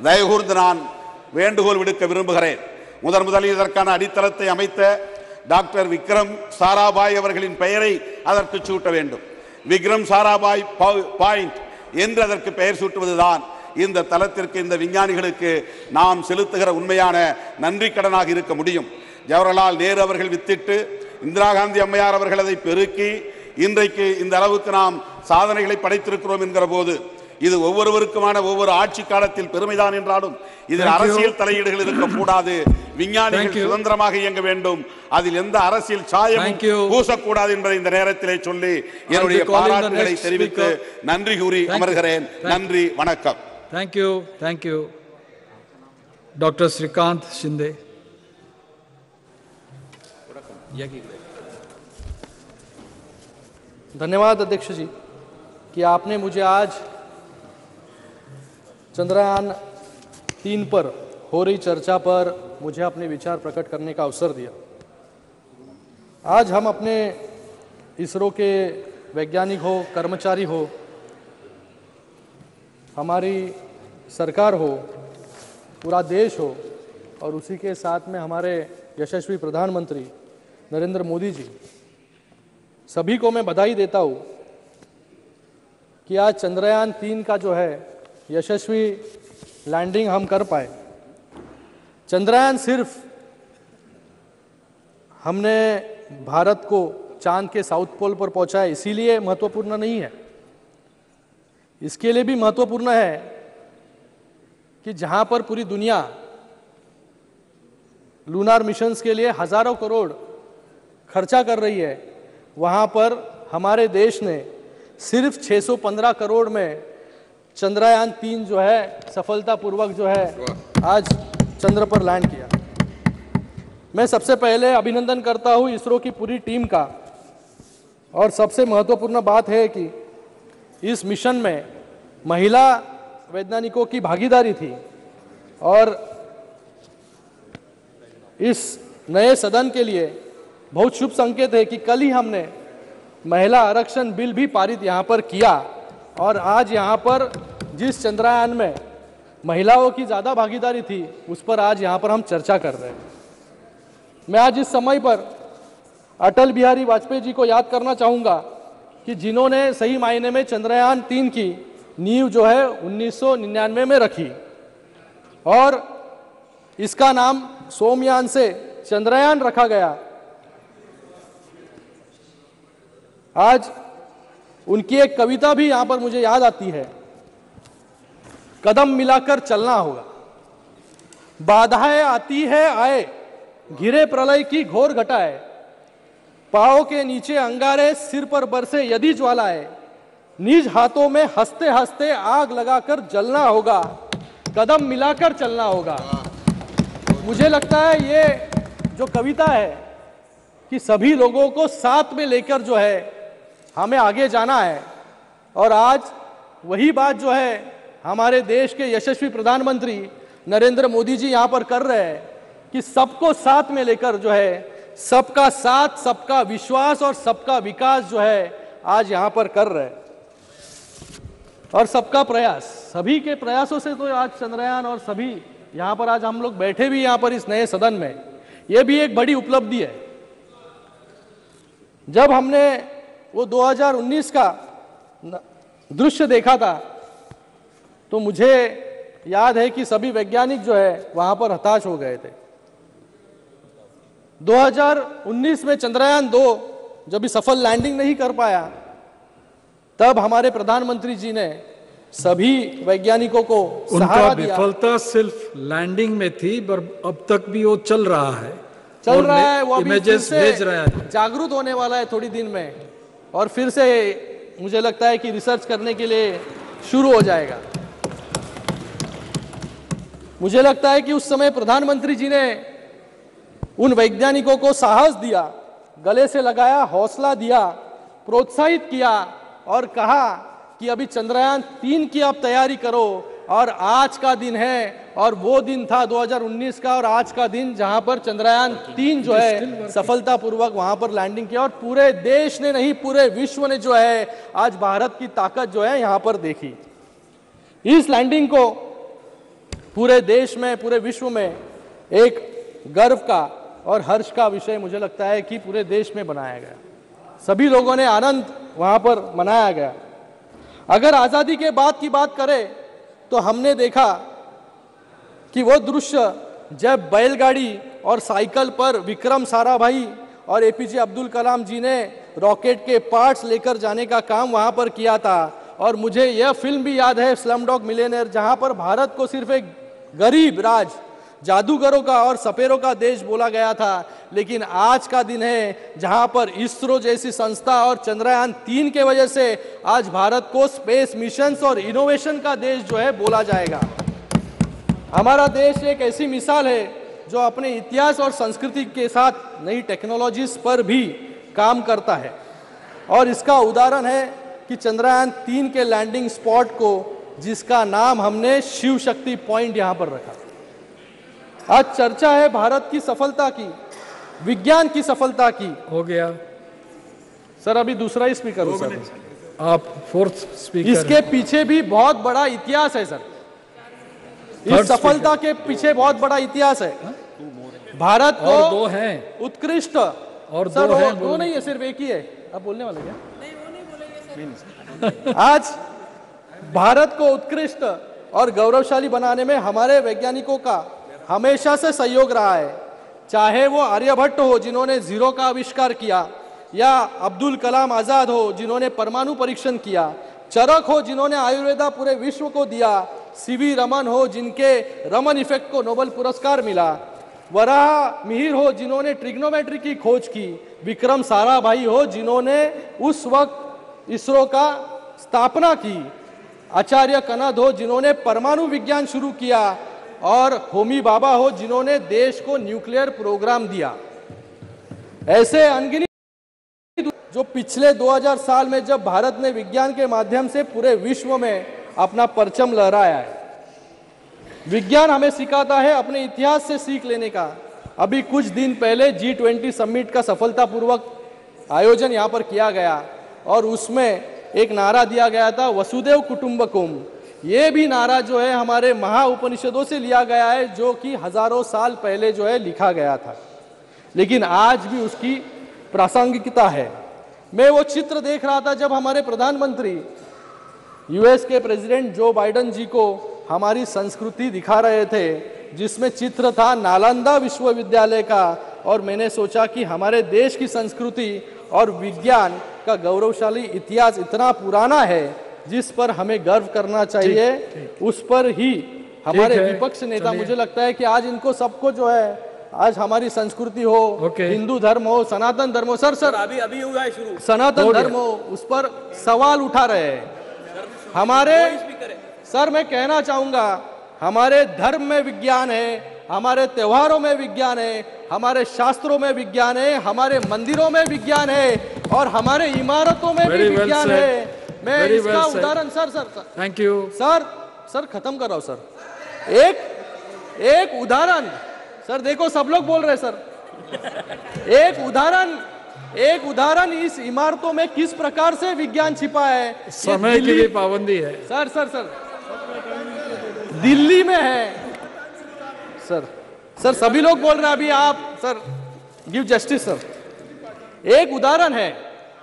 தயவுகூர்ந்து நான் வேண்டுகோள் விடுக்க விரும்புகிறேன். முதலில் இதற்கான அடித்தளத்தை அமைத்த டாக்டர் விக்ரம் சாராபாய் அவர்களின் பெயரை அதற்கு சூட்ட வேண்டும். விக்ரம் சாராபாய் பாயிண்ட் என்று அதற்கு பெயர் சூட்டுவதுதான் இந்த தளத்திற்கு, இந்த விஞ்ஞானிகளுக்கு நாம் செலுத்துகிற உண்மையான நன்றி கடனாக இருக்க முடியும். ஜவஹர்லால் நேரு அவர்கள் வித்திட்டு இந்திரா காந்தி அம்மையார் அவர்கள் அதை பெருக்கி இன்றைக்கு இந்த அளவுக்கு நாம் சாதனைகளை படைத்திருக்கிறோம் என்கிற போது இது ஒவ்வொருவருக்குமான ஒவ்வொரு ஆட்சி காலத்தில் பெருமைதான் என்றாலும் இதில் அரசியல் தலையீடுகள் இருக்கக்கூடாது. விஞ்ஞானிகள் சுதந்திரமாக இயங்க வேண்டும், அதில் எந்த அரசியல் சாயம் பூசக்கூடாது என்பதை இந்த நேரத்திலே சொல்லி என்னுடைய பாராட்டுகளை தெரிவித்து நன்றி கூறி அமர்கிறேன். நன்றி, வணக்கம். Thank you. Dr. Srikanth Shinde. धन्यवाद अध्यक्ष जी कि आपने मुझे आज चंद्रयान 3 पर हो रही चर्चा पर मुझे अपने विचार प्रकट करने का अवसर दिया। आज हम अपने इसरो के वैज्ञानिक हो, कर्मचारी हो, हमारी सरकार हो, पूरा देश हो और उसी के साथ में हमारे यशस्वी प्रधानमंत्री नरेंद्र मोदी जी, सभी को मैं बधाई देता हूँ कि आज चंद्रयान 3 का जो है यशस्वी लैंडिंग हम कर पाए। चंद्रयान सिर्फ हमने भारत को चांद के साउथ पोल पर पहुंचाया इसीलिए महत्वपूर्ण नहीं है, इसके लिए भी महत्वपूर्ण है कि जहां पर पूरी दुनिया लूनार मिशंस के लिए हजारों करोड़ खर्चा कर रही है, वहां पर हमारे देश ने सिर्फ 615 करोड़ में चंद्रयान 3 जो है सफलतापूर्वक जो है आज चंद्र पर लैंड किया। मैं सबसे पहले अभिनंदन करता हूं इसरो की पूरी टीम का, और सबसे महत्वपूर्ण बात है कि इस मिशन में महिला वैज्ञानिकों की भागीदारी थी, और इस नए सदन के लिए बहुत शुभ संकेत है कि कल ही हमने महिला आरक्षण बिल भी पारित यहाँ पर किया, और आज यहाँ पर जिस चंद्रयान में महिलाओं की ज़्यादा भागीदारी थी उस पर आज यहाँ पर हम चर्चा कर रहे हैं। मैं आज इस समय पर अटल बिहारी वाजपेयी जी को याद करना चाहूँगा कि जिन्होंने सही मायने में चंद्रयान 3 की नींव जो है 1999 में रखी, और इसका नाम सोमयान से चंद्रयान रखा गया। आज उनकी एक कविता भी यहां पर मुझे याद आती है, कदम मिलाकर चलना होगा, बाधाएं आती है आए, घिरे प्रलय की घोर घटाए, पांव के नीचे अंगारे, सिर पर बरसे यदि ज्वालाएं, निज हाथों में हंसते हंसते आग लगाकर जलना होगा, कदम मिलाकर चलना होगा। मुझे लगता है ये जो कविता है कि सभी लोगों को साथ में लेकर जो है हमें आगे जाना है, और आज वही बात जो है हमारे देश के यशस्वी प्रधानमंत्री नरेंद्र मोदी जी यहां पर कर रहे हैं कि सबको साथ में लेकर जो है सबका साथ, सबका विश्वास और सबका विकास जो है आज यहां पर कर रहे हैं। और सबका प्रयास, सभी के प्रयासों से तो आज चंद्रयान और सभी यहां पर आज हम लोग बैठे भी यहां पर इस नए सदन में, यह भी एक बड़ी उपलब्धि है। जब हमने वो 2019 का दृश्य देखा था तो मुझे याद है कि सभी वैज्ञानिक जो है वहां पर हताश हो गए थे। 2019 में चंद्रयान 2 जब भी सफल लैंडिंग नहीं कर पाया, तब हमारे प्रधानमंत्री जी ने सभी वैज्ञानिकों को सहारा दिया। विफलता सिर्फ लैंडिंग में थी, पर अब तक भी वो चल रहा है, वो अभी इमेजेस भेज रहा है, जागरूक होने वाला है थोड़ी दिन में, और फिर से मुझे लगता है कि रिसर्च करने के लिए शुरू हो जाएगा। मुझे लगता है कि उस समय प्रधानमंत्री जी ने उन वैज्ञानिकों को साहस दिया, गले से लगाया, हौसला दिया, प्रोत्साहित किया और कहा कि अभी चंद्रयान 3 की आप तैयारी करो। और आज का दिन है, और वो दिन था 2019 का, और आज का दिन जहां पर चंद्रयान 3 जो है सफलतापूर्वक वहां पर लैंडिंग किया, और पूरे देश ने नहीं पूरे विश्व ने जो है आज भारत की ताकत जो है यहां पर देखी। इस लैंडिंग को पूरे देश में, पूरे विश्व में एक गर्व का और हर्ष का विषय मुझे लगता है कि पूरे देश में बनाया गया। सभी लोगों ने आनंद वहां पर मनाया गया। अगर आजादी के बाद की बात करें तो हमने देखा कि वो दृश्य जब बैलगाड़ी और साइकिल पर विक्रम साराभाई और एपीजे अब्दुल कलाम जी ने रॉकेट के पार्ट्स लेकर जाने का काम वहां पर किया था। और मुझे यह फिल्म भी याद है, स्लमडॉग मिलियनेयर, जहां पर भारत को सिर्फ एक गरीब राज, जादूगरों का और सपेरों का देश बोला गया था, लेकिन आज का दिन है जहां पर इसरो जैसी संस्था और चंद्रयान 3 के वजह से आज भारत को स्पेस मिशंस और इनोवेशन का देश जो है बोला जाएगा। हमारा देश एक ऐसी मिसाल है जो अपने इतिहास और संस्कृति के साथ नई टेक्नोलॉजीज पर भी काम करता है, और इसका उदाहरण है कि चंद्रयान 3 के लैंडिंग स्पॉट को, जिसका नाम हमने शिव शक्ति पॉइंट यहां पर रखा। आज चर्चा है भारत की सफलता की, विज्ञान की सफलता की। हो गया सर, अभी दूसरा ही स्पीकर हो सर, आप फोर्थ स्पीकर। इसके पीछे भी बहुत बड़ा इतिहास है सर, इस सफलता के पीछे बहुत बड़ा इतिहास है। भारत को और 2 हैं उत्कृष्ट, और सर 2 हैं, दो नहीं है, सिर्फ एक ही है। आप बोलने वाले क्या? आज भारत को उत्कृष्ट और गौरवशाली बनाने में हमारे वैज्ञानिकों का हमेशा से सहयोग रहा है, चाहे वो आर्यभट्ट हो जिन्होंने जीरो का आविष्कार किया, या अब्दुल कलाम आजाद हो जिन्होंने परमाणु परीक्षण किया, चरक हो जिन्होंने आयुर्वेदा पूरे विश्व को दिया, सीवी रमन हो जिनके रमन इफेक्ट को नोबेल पुरस्कार मिला, वराह मिहिर हो जिन्होंने ट्रिग्नोमेट्री की खोज की, विक्रम साराभाई हो जिन्होंने उस वक्त इसरो का स्थापना की, आचार्य कनद हो जिन्होंने परमाणु विज्ञान शुरू किया, और होमी बाबा हो जिन्होंने देश को न्यूक्लियर प्रोग्राम दिया। ऐसे अनगिनत जो पिछले 2000 साल में जब भारत ने विज्ञान के माध्यम से पूरे विश्व में अपना परचम लहराया है। विज्ञान हमें सिखाता है अपने इतिहास से सीख लेने का। अभी कुछ दिन पहले G20 समिट का सफलतापूर्वक आयोजन यहाँ पर किया गया, और उसमें एक नारा दिया गया था, वसुदेव कुटुंबकम। ये भी नारा जो है हमारे महाउपनिषदों से लिया गया है, जो कि हजारों साल पहले जो है लिखा गया था, लेकिन आज भी उसकी प्रासंगिकता है। मैं वो चित्र देख रहा था जब हमारे प्रधानमंत्री यूएस के प्रेसिडेंट जो बाइडेन जी को हमारी संस्कृति दिखा रहे थे, जिसमें चित्र था नालंदा विश्वविद्यालय का, और मैंने सोचा कि हमारे देश की संस्कृति और विज्ञान का गौरवशाली इतिहास इतना पुराना है जिस पर हमें गर्व करना चाहिए, उस पर ही हमारे विपक्ष नेता, मुझे लगता है कि आज इनको सबको जो है, आज हमारी संस्कृति हो, हिंदू धर्म हो, सनातन धर्म हो, सर अभी हुआ है शुरू, सनातन धर्म हो, उस पर सवाल उठा रहे हैं हमारे। सर मैं कहना चाहूंगा, हमारे धर्म में विज्ञान है, हमारे त्योहारों में विज्ञान है, हमारे शास्त्रों में विज्ञान है, हमारे मंदिरों में विज्ञान है और हमारे इमारतों में भी विज्ञान है। मैं इसका उदाहरण सर थैंक यू सर खत्म कर रहा हूं सर। एक उदाहरण सर, देखो सब लोग बोल रहे हैं सर। एक उदाहरण इस इमारतों में किस प्रकार से विज्ञान छिपा है। समय की भी पाबंदी है सर दिल्ली में है सर सभी लोग बोल रहे हैं अभी, आप सर गिव जस्टिस सर। एक उदाहरण है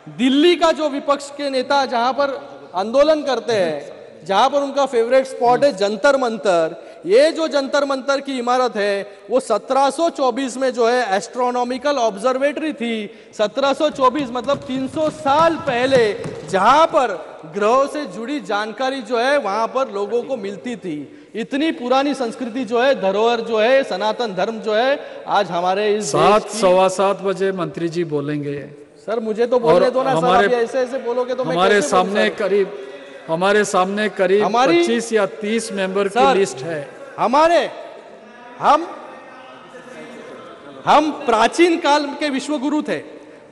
दिल्ली का, जो विपक्ष के नेता जहां पर आंदोलन करते हैं, जहां पर उनका फेवरेट स्पॉट है जंतर मंतर। ये जो जंतर मंतर की इमारत है वो 1724 में जो है एस्ट्रोनॉमिकल ऑब्जर्वेटरी थी। 1724 मतलब 300 साल पहले, जहां पर ग्रहों से जुड़ी जानकारी जो है वहां पर लोगों को मिलती थी। इतनी पुरानी संस्कृति जो है, धरोहर जो है, सनातन धर्म जो है, आज हमारे इस 7:15 बजे मंत्री जी बोलेंगे। सर मुझे तो बोलने दो ना सर, ऐसे बोलोगे तो हमारे सामने करीब 25 या 30 मेंबर की लिस्ट है। हम प्राचीन काल के विश्वगुरु थे।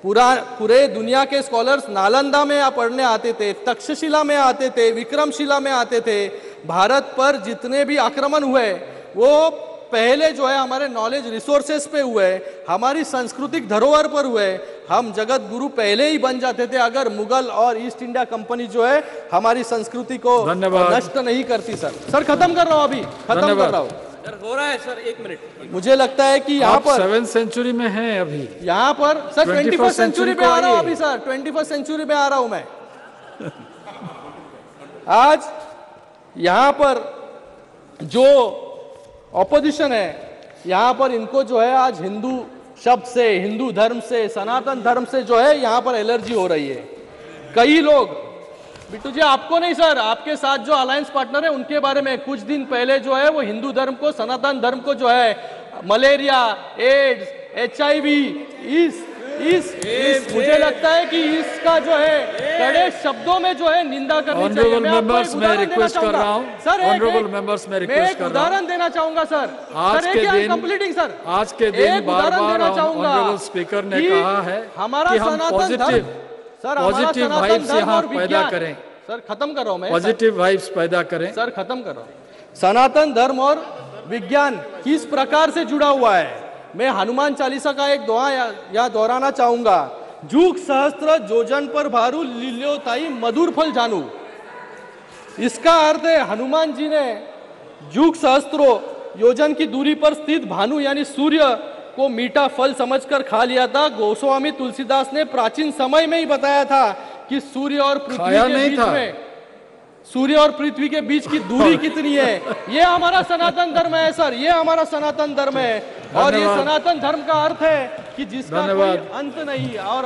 पूरे दुनिया के स्कॉलर्स नालंदा में पढ़ने आते थे, तक्षशिला में आते थे, विक्रमशिला में आते थे। भारत पर जितने भी आक्रमण हुए वो पहले जो है हमारे नॉलेज रिसोर्सेस पे हुए, हमारी सांस्कृतिक धरोहर पर हुए। हम जगत गुरु पहले ही बन जाते थे अगर मुगल और ईस्ट इंडिया कंपनी जो है हमारी संस्कृति को नष्ट नहीं करती। सर खत्म कर रहा हूँ, अभी खत्म कर रहा हूँ। हो रहा है सर, 1 मिनट। मुझे लगता है कि यहाँ पर 7th सेंचुरी में है अभी, यहाँ पर सर 21st सेंचुरी में आ रहा हूँ अभी सर, 21st सेंचुरी में आ रहा हूँ मैं। आज यहाँ पर जो ऑपोजिशन है, यहाँ पर इनको जो है आज हिंदू शब्द से, हिंदू धर्म से, सनातन धर्म से जो है यहाँ पर एलर्जी हो रही है। कई लोग, बिट्टू जी आपको नहीं सर, आपके साथ जो अलायंस पार्टनर है उनके बारे में कुछ दिन पहले जो है वो हिंदू धर्म को, सनातन धर्म को जो है मलेरिया, एड्स, HIV, मुझे लगता है कि इसका जो है कड़े शब्दों में जो है निंदा करनी चाहिए। मैं रिक्वेस्ट कर रहा हूं सर, ऑनरेबल मेंबर्स में रिक्वेस्ट कर रहा हूं, उदाहरण देना चाहूंगा सर। आज के दिन बार-बार ऑनरेबल स्पीकर ने कहा है कि हम पॉजिटिव वाइब्स यहाँ पैदा करें। सर खत्म कर रहा हूं मैं, पॉजिटिव वाइब्स पैदा करें। सर खत्म कर रहा हूं। सनातन धर्म और विज्ञान किस प्रकार से जुड़ा हुआ है, मैं हनुमान चालीसा का एक दुआ या दोहराना चाहूंगा। जुग सहस्त्र जोजन पर भारू, लील्योताई मधुर फल जानू। इसका अर्थ है हनुमान जी ने जुग सहस्त्रों योजन की दूरी पर स्थित भानु यानी सूर्य को मीठा फल समझकर खा लिया था। गोस्वामी तुलसीदास ने प्राचीन समय में ही बताया था कि सूर्य और पृथ्वी के बीच की दूरी कितनी है। ये हमारा सनातन धर्म है सर, ये हमारा सनातन धर्म है। और ये सनातन धर्म का अर्थ है कि जिसका कोई अंत नहीं, और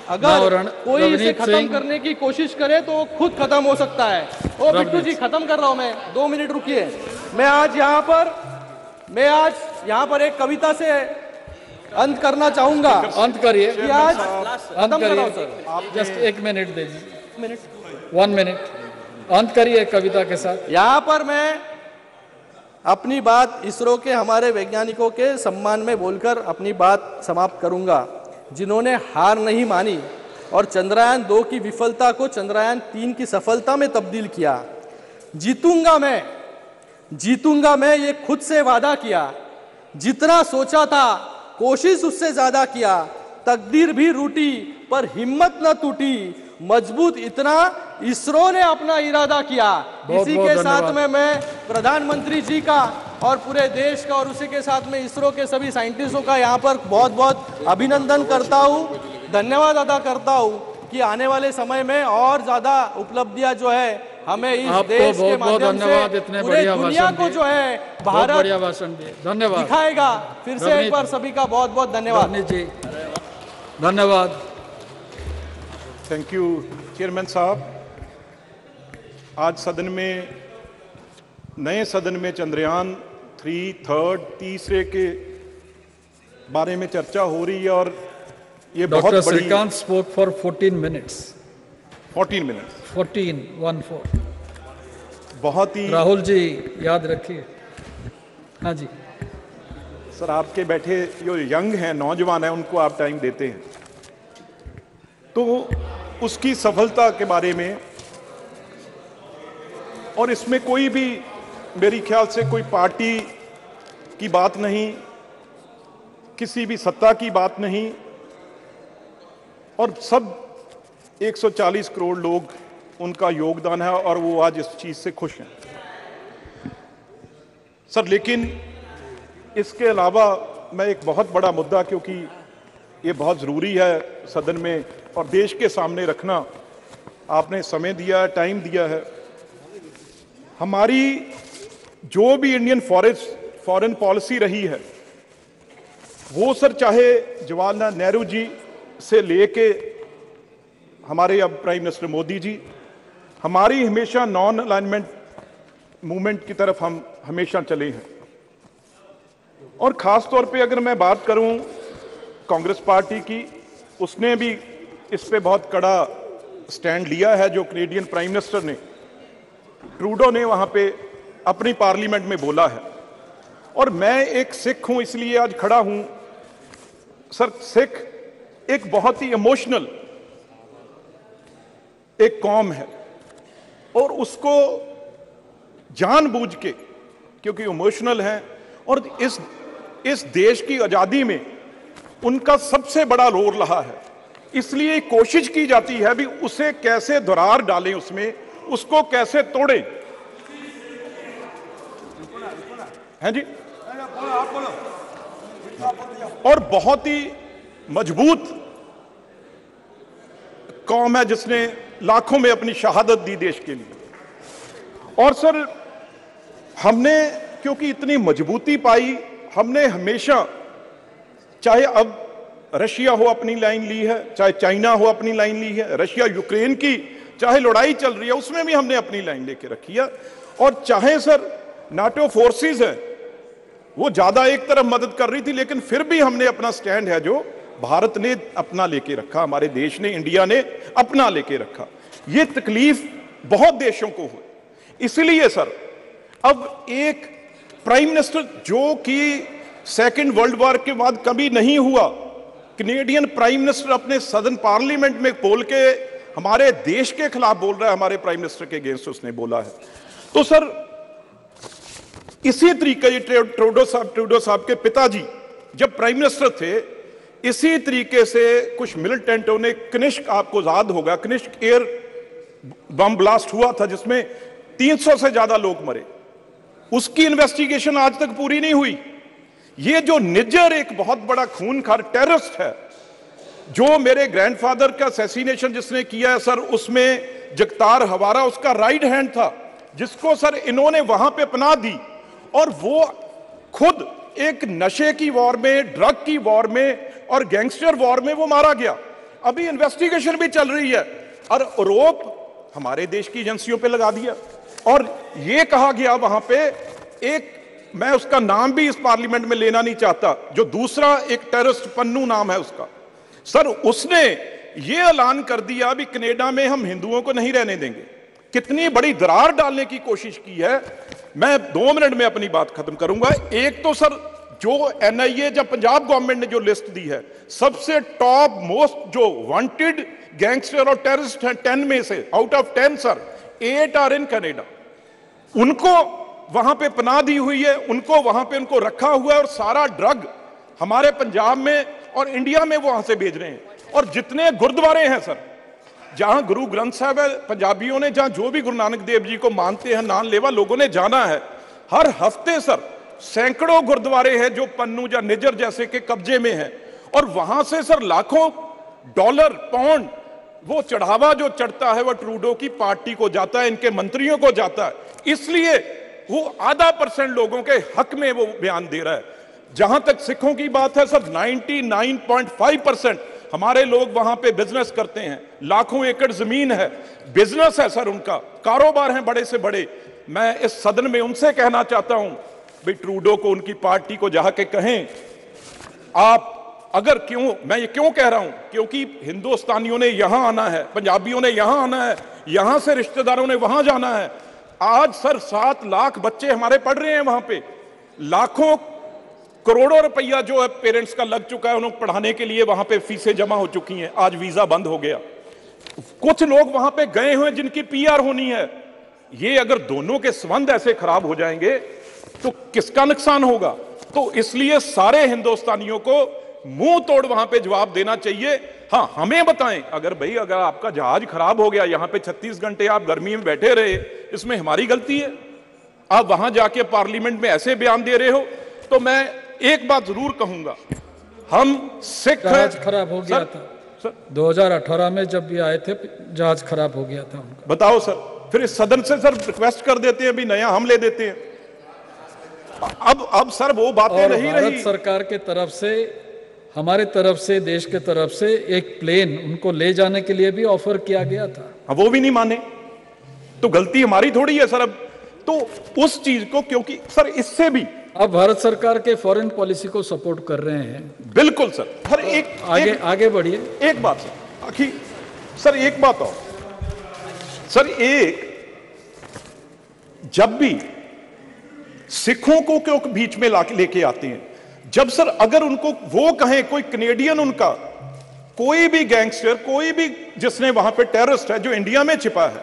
अगर कोई इसे खत्म करने की कोशिश करे तो वो खुद खत्म हो सकता है। ओ बिट्टू जी खत्म कर रहा हूं मैं, 2 मिनट रुकिए। मैं आज यहाँ पर एक कविता से अंत करना चाहूंगा। अंत करिए, आज अंत करिए सर, जस्ट 1 मिनट दे दीजिए, 1 मिनट अंत करिए कविता के साथ। यहाँ पर मैं अपनी बात इसरो के हमारे वैज्ञानिकों के सम्मान में बोलकर अपनी बात समाप्त करूंगा, जिन्होंने हार नहीं मानी और चंद्रयान 2 की विफलता को चंद्रयान 3 की सफलता में तब्दील किया। जीतूंगा मैं ये खुद से वादा किया। जितना सोचा था कोशिश उससे ज्यादा किया। तकदीर भी रूठी पर हिम्मत न टूटी। मजबूत इतना इसरो ने अपना इरादा किया। इसी के साथ में मैं प्रधानमंत्री जी का और पूरे देश का और उसी के साथ में इसरो के सभी साइंटिस्टों का यहाँ पर बहुत बहुत अभिनंदन करता हूँ, धन्यवाद अदा करता हूँ कि आने वाले समय में और ज्यादा उपलब्धियां जो है हमें इस देश के माध्यम से पूरे दुनिया को जो है भारत धन्यवाद दिखाएगा। फिर से एक बार सभी का बहुत बहुत धन्यवाद जी, धन्यवाद। थैंक यू चेयरमैन साहब। आज सदन में, नए सदन में चंद्रयान 3 तीसरे के बारे में चर्चा हो रही है और ये बहुत बड़ी। Doctor Shrikant spoke for 14 minutes. 14 minutes. 14 बहुत ही। राहुल जी याद रखिए। हाँ जी सर, आपके बैठे जो यंग हैं, नौजवान हैं, उनको आप टाइम देते हैं, तो उसकी सफलता के बारे में, और इसमें कोई भी मेरी ख्याल से कोई पार्टी की बात नहीं, किसी भी सत्ता की बात नहीं, और सब 140 करोड़ लोग, उनका योगदान है और वो आज इस चीज से खुश हैं सर। लेकिन इसके अलावा मैं एक बहुत बड़ा मुद्दा, क्योंकि ये बहुत ज़रूरी है सदन में और देश के सामने रखना, आपने समय दिया है, टाइम दिया है। हमारी जो भी इंडियन फॉरेन पॉलिसी रही है, वो सर चाहे जवाहरलाल नेहरू जी से लेके हमारे अब प्राइम मिनिस्टर मोदी जी, हमारी हमेशा नॉन अलाइनमेंट मूवमेंट की तरफ हम हमेशा चले हैं। और खास तौर पे अगर मैं बात करूं कांग्रेस पार्टी की, उसने भी इस पे बहुत कड़ा स्टैंड लिया है। जो कैनेडियन प्राइम मिनिस्टर ने, ट्रूडो ने वहां पे अपनी पार्लियामेंट में बोला है। और मैं एक सिख हूं, इसलिए आज खड़ा हूं सर। सिख एक बहुत ही इमोशनल एक कौम है और उसको जानबूझ के, क्योंकि इमोशनल है और इस देश की आजादी में उनका सबसे बड़ा रोल रहा है, इसलिए कोशिश की जाती है भी उसे कैसे दरार डालें, उसमें उसको कैसे तोड़ें। हैं जी। और बहुत ही मजबूत कौम है जिसने लाखों में अपनी शहादत दी देश के लिए। और सर, हमने क्योंकि इतनी मजबूती पाई, हमने हमेशा, चाहे अब रशिया हो अपनी लाइन ली है, चाहे चाइना हो अपनी लाइन ली है, रशिया यूक्रेन की चाहे लड़ाई चल रही है उसमें भी हमने अपनी लाइन लेके रखी है। और चाहे सर नाटो फोर्सेस है, वो ज्यादा एक तरफ मदद कर रही थी, लेकिन फिर भी हमने अपना स्टैंड है जो भारत ने अपना लेके रखा, हमारे देश ने, इंडिया ने अपना लेके रखा। ये तकलीफ बहुत देशों को हुई। इसलिए सर अब एक प्राइम मिनिस्टर जो कि सेकेंड वर्ल्ड वॉर के बाद कभी नहीं हुआ, कैनेडियन प्राइम मिनिस्टर अपने सदन पार्लियामेंट में बोल के हमारे देश के खिलाफ बोल रहा है, हमारे प्राइम मिनिस्टर के अगेंस्ट उसने बोला है। तो सर इसी तरीके ट्रूडो साहब के पिताजी जब प्राइम मिनिस्टर थे, इसी तरीके से कुछ मिलिटेंटों ने, कनिष्क आपको याद होगा, कनिष्क एयर बम ब्लास्ट हुआ था जिसमें 300 से ज्यादा लोग मरे, उसकी इन्वेस्टिगेशन आज तक पूरी नहीं हुई। ये जो निज्जर एक बहुत बड़ा खूनखार टेररिस्ट है, जो मेरे ग्रैंडफादर का असैसिनेशन जिसने किया है सर, उसमें जगतार हवारा उसका राइट हैंड था, जिसको सर इन्होंने वहां पे पनाह दी, और वो खुद एक नशे की वॉर में, ड्रग की वॉर में और गैंगस्टर वॉर में वो मारा गया। अभी इन्वेस्टिगेशन भी चल रही है और आरोप हमारे देश की एजेंसियों पे लगा दिया। और ये कहा गया वहां पे, एक, मैं उसका नाम भी इस पार्लियामेंट में लेना नहीं चाहता, जो दूसरा एक टेररिस्ट, पन्नू नाम है उसका, सर उसने ये ऐलान कर दिया भी कनाडा में हम हिंदुओं को नहीं रहने देंगे। कितनी बड़ी दरार डालने की कोशिश की है। मैं 2 मिनट में अपनी बात खत्म करूंगा। एक तो सर जो एनआईए, जब पंजाब गवर्नमेंट ने जो लिस्ट दी है, सबसे टॉप मोस्ट जो वांटेड गैंगस्टर और टेररिस्ट हैं, 10 में से out of 10 sir 8 are in Canada. उनको वहां पे पनाह दी हुई है, उनको वहां पे उनको रखा हुआ है, और सारा ड्रग हमारे पंजाब में और इंडिया में वो वहां से भेज रहे हैं। और जितने गुरुद्वारे हैं सर, जहां गुरु ग्रंथ साहब है, पंजाबियों ने जहां जो भी गुरु नानक देव जी को मानते हैं, नान लेवा लोगों ने जाना है, हर हफ्ते सर सैकड़ों गुरुद्वारे हैं जो पन्नू या निजर जैसे के कब्जे में हैं, और वहां से सर लाखों डॉलर, पाउंड, वो चढ़ावा जो चढ़ता है वो ट्रूडो की पार्टी को जाता है, इनके मंत्रियों को जाता है। इसलिए वो आधा % लोगों के हक में वो बयान दे रहा है। जहां तक सिखों की बात है सर, 99.5% हमारे लोग वहां पे बिजनेस करते हैं, लाखों एकड़ जमीन है, बिजनेस है सर, उनका कारोबार है बड़े से बड़े। मैं इस सदन में उनसे कहना चाहता हूं, भाई ट्रूडो को, उनकी पार्टी को जाके कहें, आप अगर क्यों, मैं ये क्यों कह रहा हूं, क्योंकि हिंदुस्तानियों ने यहां आना है, पंजाबियों ने यहां आना है, यहां से रिश्तेदारों ने वहां जाना है। आज सर 7 लाख बच्चे हमारे पढ़ रहे हैं वहां पे, लाखों करोड़ों रुपया जो है पेरेंट्स का लग चुका है उन्हें पढ़ाने के लिए, वहां पे फीसें जमा हो चुकी हैं, आज वीजा बंद हो गया। कुछ लोग वहां पे गए हुए जिनकी पीआर होनी है। ये अगर दोनों के संबंध ऐसे खराब हो जाएंगे तो किसका नुकसान होगा? तो इसलिए सारे हिंदुस्तानियों को मुंह तोड़ वहां पे जवाब देना चाहिए। हाँ, हमें बताएं, अगर आपका जहाज खराब हो गया, यहां पे 36 घंटे आप गर्मी में बैठे रहे, इसमें हमारी गलती है? आप वहां जाके पार्लियामेंट में ऐसे बयान दे रहे हो। तो मैं एक बात जरूर कहूंगा, हम सिख जहाज खराब हो गया था सर, 2018 में जब भी आए थे जहाज खराब हो गया था उनका। बताओ सर, फिर इस सदन से सर रिक्वेस्ट कर देते हैं भी नया हम ले देते हैं। अब सर वो बातें नहीं रही। भारत सरकार के तरफ से, हमारे तरफ से, देश के तरफ से एक प्लेन उनको ले जाने के लिए भी ऑफर किया गया था, वो भी नहीं माने, तो गलती हमारी थोड़ी है सर। अब तो उस चीज को, क्योंकि सर इससे भी अब भारत सरकार के फॉरेन पॉलिसी को सपोर्ट कर रहे हैं। बिल्कुल सर। सर आगे बढ़िए। एक बात सर, आखिर सर एक बात और सर, जब भी सिखों को क्यों बीच में लेके आते हैं, जब सर अगर उनको वो कहें, कोई कनेडियन उनका कोई भी गैंगस्टर, कोई भी जिसने वहां पे टेररिस्ट है जो इंडिया में छिपा है,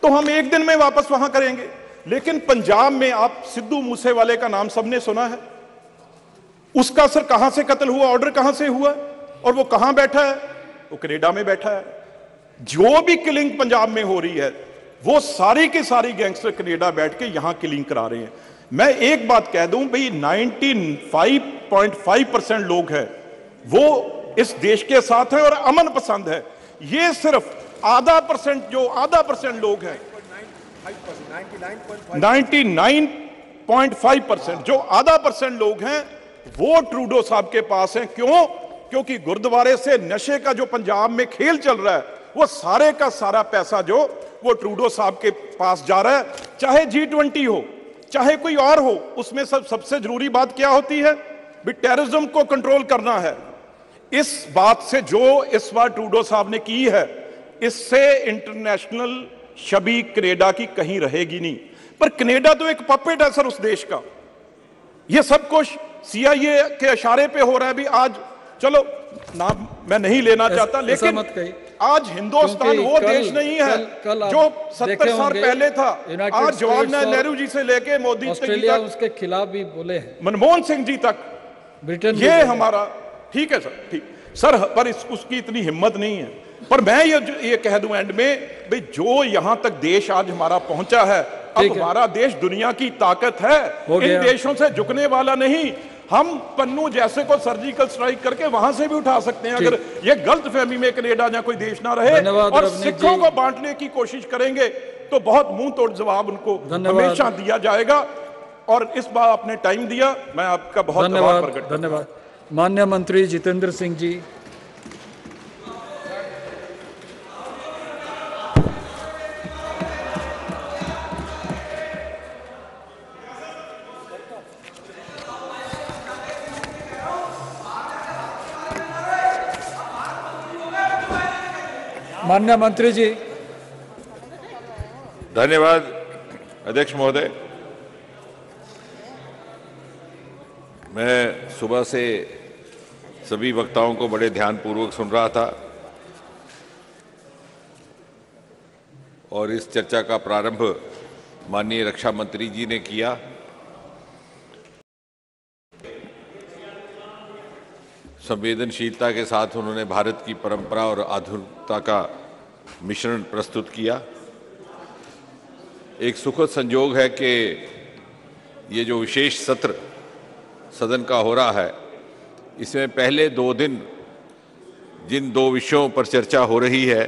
तो हम एक दिन में वापस वहां करेंगे। लेकिन पंजाब में आप सिद्धू मूसेवाले का नाम सबने सुना है, उसका सर कहां से कत्ल हुआ, ऑर्डर कहां से हुआ, और वो कहां बैठा है? वो कनाडा में बैठा है। जो भी किलिंग पंजाब में हो रही है, वो सारी की सारी गैंगस्टर कनाडा बैठ के यहां किलिंग करा रहे हैं। मैं एक बात कह दूं भाई, 95.5% लोग हैं वो इस देश के साथ हैं और अमन पसंद है। ये सिर्फ आधा परसेंट लोग हैं, 99.5% जो आधा % लोग हैं वो ट्रूडो साहब के पास हैं। क्यों? क्योंकि गुरुद्वारे से नशे का जो पंजाब में खेल चल रहा है, वो सारे का सारा पैसा जो वो ट्रूडो साहब के पास जा रहा है। चाहे G20 हो, चाहे कोई और हो, उसमें सबसे जरूरी बात क्या होती है? भी टेररिज्म को कंट्रोल करना है। इस बात से जो इस बार ट्रूडो साहब ने की है, इससे इंटरनेशनल छवि कनाडा की कहीं रहेगी नहीं। पर कनाडा तो एक पपेट है सर उस देश का। ये सब कुछ CIA के इशारे पे हो रहा है। भी आज चलो नाम मैं नहीं लेना चाहता, लेकिन आज हिंदुस्तान वो देश नहीं है जो 70 साल पहले था। आज जवाहरलाल नेहरू जी से लेके मोदी ऑस्ट्रेलिया उसके खिलाफ भी बोले हैं, मनमोहन सिंह जी तक, ब्रिटेन ये हमारा ठीक है सर, ठीक सर, पर उसकी इतनी हिम्मत नहीं है। पर मैं ये कह दूं एंड में, भाई जो यहां तक देश आज हमारा पहुंचा है, अब हमारा देश दुनिया की ताकत है, इन देशों से झुकने वाला नहीं। हम पन्नू जैसे को सर्जिकल स्ट्राइक करके वहां से भी उठा सकते हैं, अगर ये गलत फहमी में कनाडा या कोई देश ना रहे और सिखों को बांटने की कोशिश करेंगे तो बहुत मुंह तोड़ जवाब उनको हमेशा दिया जाएगा। और इस बार आपने टाइम दिया, मैं आपका बहुत आभार प्रकट करता हूं। धन्यवाद। माननीय मंत्री जितेंद्र सिंह जी। माननीय मंत्री जी। धन्यवाद अध्यक्ष महोदय। मैं सुबह से सभी वक्ताओं को बड़े ध्यानपूर्वक सुन रहा था और इस चर्चा का प्रारंभ माननीय रक्षा मंत्री जी ने किया। संवेदनशीलता के साथ उन्होंने भारत की परंपरा और आधुनिकता का मिश्रण प्रस्तुत किया। एक सुखद संयोग है कि ये जो विशेष सत्र सदन का हो रहा है, इसमें पहले 2 दिन जिन 2 विषयों पर चर्चा हो रही है,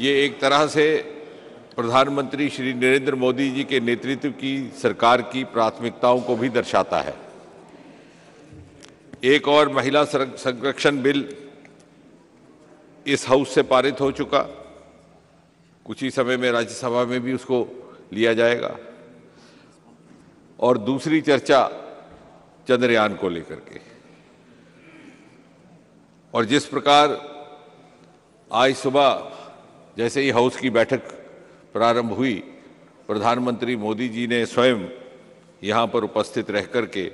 ये एक तरह से प्रधानमंत्री श्री नरेंद्र मोदी जी के नेतृत्व की सरकार की प्राथमिकताओं को भी दर्शाता है। एक और महिला संरक्षण बिल इस हाउस से पारित हो चुका, कुछ ही समय में राज्यसभा में भी उसको लिया जाएगा। और दूसरी चर्चा चंद्रयान को लेकर के, और जिस प्रकार आज सुबह जैसे ही हाउस की बैठक प्रारंभ हुई, प्रधानमंत्री मोदी जी ने स्वयं यहाँ पर उपस्थित रह कर के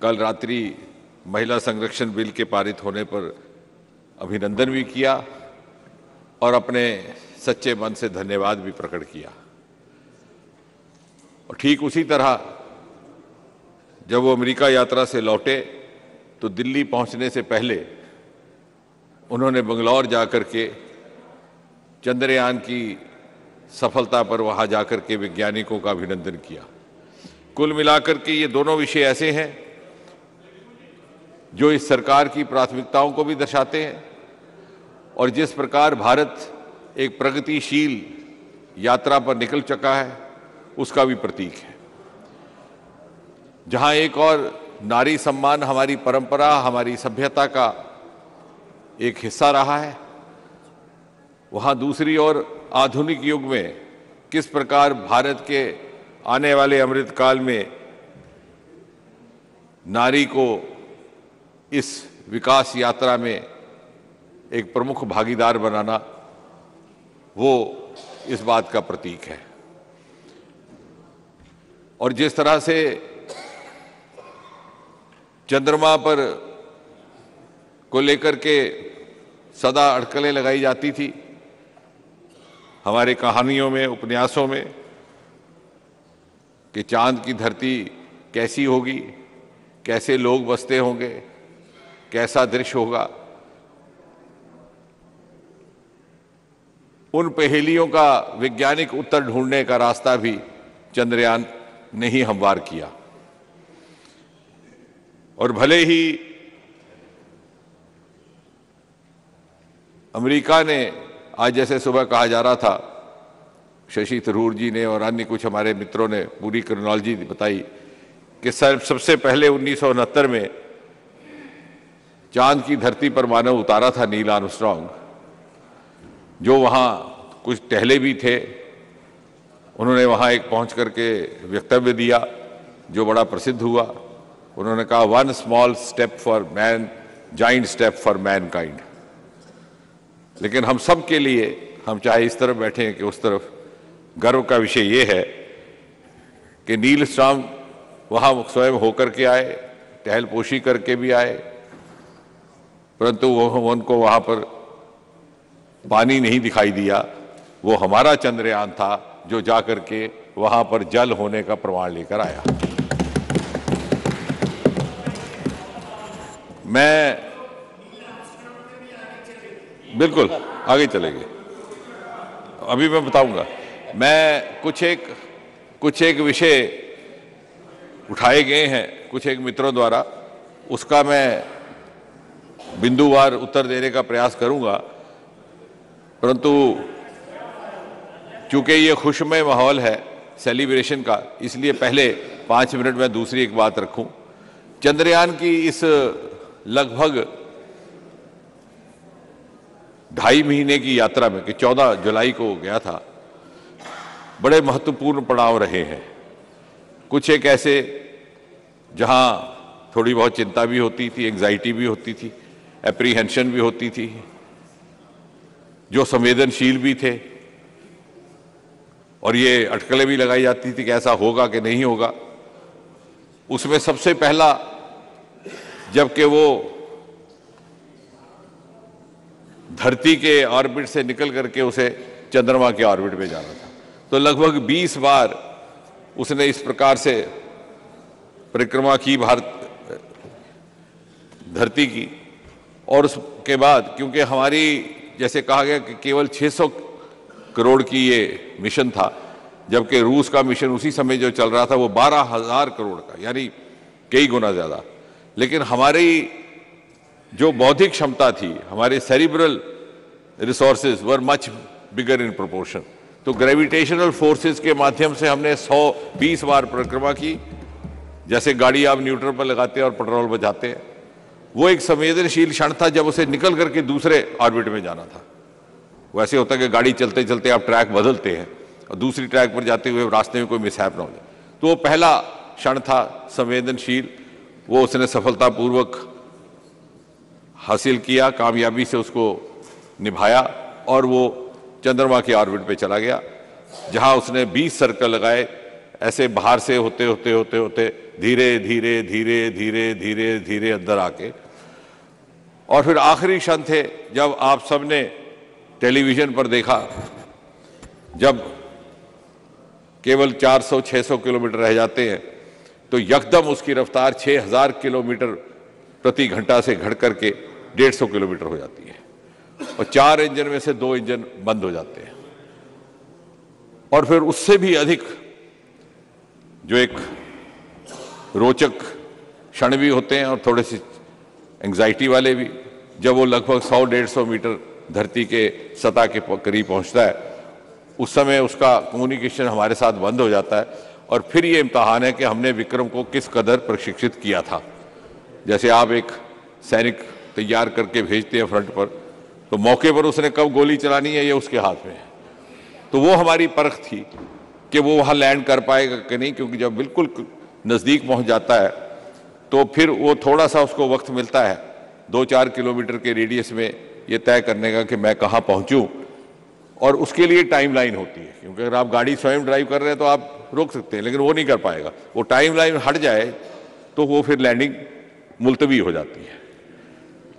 कल रात्रि महिला संरक्षण बिल के पारित होने पर अभिनंदन भी किया और अपने सच्चे मन से धन्यवाद भी प्रकट किया। और ठीक उसी तरह जब वो अमेरिका यात्रा से लौटे तो दिल्ली पहुंचने से पहले उन्होंने बंगलौर जाकर के चंद्रयान की सफलता पर वहां जाकर के वैज्ञानिकों का अभिनंदन किया। कुल मिलाकर के ये दोनों विषय ऐसे हैं जो इस सरकार की प्राथमिकताओं को भी दर्शाते हैं और जिस प्रकार भारत एक प्रगतिशील यात्रा पर निकल चुका है उसका भी प्रतीक है। जहां एक और नारी सम्मान हमारी परंपरा, हमारी सभ्यता का एक हिस्सा रहा है, वहां दूसरी ओर आधुनिक युग में किस प्रकार भारत के आने वाले अमृत काल में नारी को इस विकास यात्रा में एक प्रमुख भागीदार बनाना, वो इस बात का प्रतीक है। और जिस तरह से चंद्रमा पर को लेकर के सदा अटकलें लगाई जाती थी हमारे कहानियों में, उपन्यासों में, कि चांद की धरती कैसी होगी, कैसे लोग बसते होंगे, कैसा दृश्य होगा, उन पहेलियों का वैज्ञानिक उत्तर ढूंढने का रास्ता भी चंद्रयान ने ही हमवार किया। और भले ही अमेरिका ने, आज जैसे सुबह कहा जा रहा था, शशि थरूर जी ने और अन्य कुछ हमारे मित्रों ने पूरी क्रोनोलॉजी बताई कि सबसे पहले 1969 में चांद की धरती पर मानव उतारा था नील आर्मस्ट्रांग, जो वहाँ कुछ टहले भी थे। उन्होंने वहाँ एक पहुँच करके वक्तव्य दिया जो बड़ा प्रसिद्ध हुआ। उन्होंने कहा, 1 small step for man, giant step for Mankind. लेकिन हम सब के लिए, हम चाहे इस तरफ बैठे हैं कि उस तरफ, गर्व का विषय ये है कि नील आर्मस्ट्रांग वहाँ स्वयं होकर के आए, टहलपोशी करके भी आए, परंतु उनको वहाँ पर पानी नहीं दिखाई दिया। वो हमारा चंद्रयान था जो जाकर के वहाँ पर जल होने का प्रमाण लेकर आया। मैं बिल्कुल आगे चलेंगे, अभी मैं बताऊंगा। मैं कुछ एक विषय उठाए गए हैं कुछ एक मित्रों द्वारा, उसका मैं बिंदुवार उत्तर देने का प्रयास करूंगा, परंतु चूंकि ये खुशमय माहौल है सेलिब्रेशन का, इसलिए पहले 5 मिनट में दूसरी एक बात रखूं। चंद्रयान की इस लगभग 2.5 महीने की यात्रा में, कि 14 जुलाई को गया था, बड़े महत्वपूर्ण पड़ाव रहे हैं। कुछ एक ऐसे जहां थोड़ी बहुत चिंता भी होती थी, एंग्जाइटी भी होती थी, एप्रीहेंशन भी होती थी, जो संवेदनशील भी थे, और ये अटकलें भी लगाई जाती थी कि ऐसा होगा कि नहीं होगा। उसमें सबसे पहला, जबकि वो धरती के ऑर्बिट से निकल करके उसे चंद्रमा के ऑर्बिट में जाना था, तो लगभग 20 बार उसने इस प्रकार से परिक्रमा की भारत धरती की। और उसके बाद, क्योंकि हमारी, जैसे कहा गया कि केवल 600 करोड़ की ये मिशन था, जबकि रूस का मिशन उसी समय जो चल रहा था वो 12,000 करोड़ का, यानी कई गुना ज्यादा। लेकिन हमारी जो बौद्धिक क्षमता थी, हमारे cerebral resources were much bigger in proportion. तो ग्रेविटेशनल फोर्सेस के माध्यम से हमने 120 बार परिक्रमा की, जैसे गाड़ी आप न्यूट्रल पर लगाते हैं और पेट्रोल बचाते हैं, वो एक संवेदनशील क्षण था जब उसे निकल करके दूसरे ऑर्बिट में जाना था। वैसे होता है कि गाड़ी चलते चलते आप ट्रैक बदलते हैं और दूसरी ट्रैक पर जाते हुए रास्ते में कोई मिसहैप ना हो जाए। तो वो पहला क्षण था संवेदनशील, वो उसने सफलतापूर्वक हासिल किया, कामयाबी से उसको निभाया और वो चंद्रमा के ऑर्बिट पे चला गया, जहां उसने 20 सर्कल लगाए, ऐसे बाहर से होते होते होते होते धीरे धीरे धीरे धीरे धीरे धीरे अंदर आके, और फिर आखिरी क्षण थे जब आप सबने टेलीविजन पर देखा, जब केवल 400-600 किलोमीटर रह जाते हैं तो यकदम उसकी रफ्तार 6000 किलोमीटर प्रति घंटा से घट करके 150 किलोमीटर हो जाती है और 4 इंजन में से 2 इंजन बंद हो जाते हैं। और फिर उससे भी अधिक जो एक रोचक क्षण भी होते हैं और थोड़े से एंग्जाइटी वाले भी, जब वो लगभग 100-150 मीटर धरती के सतह के करीब पहुंचता है, उस समय उसका कम्युनिकेशन हमारे साथ बंद हो जाता है। और फिर ये इम्तहान है कि हमने विक्रम को किस कदर प्रशिक्षित किया था। जैसे आप एक सैनिक तैयार करके भेजते हैं फ्रंट पर, तो मौके पर उसने कब गोली चलानी है ये उसके हाथ में है। तो वो हमारी परख थी कि वो वहाँ लैंड कर पाएगा कि नहीं, क्योंकि जब बिल्कुल नज़दीक पहुँच जाता है तो फिर वो थोड़ा सा उसको वक्त मिलता है 2-4 किलोमीटर के रेडियस में ये तय करने का कि मैं कहाँ पहुँचूँ, और उसके लिए टाइम लाइन होती है। क्योंकि अगर आप गाड़ी स्वयं ड्राइव कर रहे हैं तो आप रोक सकते हैं, लेकिन वो नहीं कर पाएगा। वो टाइम लाइन हट जाए तो वो फिर लैंडिंग मुलतवी हो जाती है।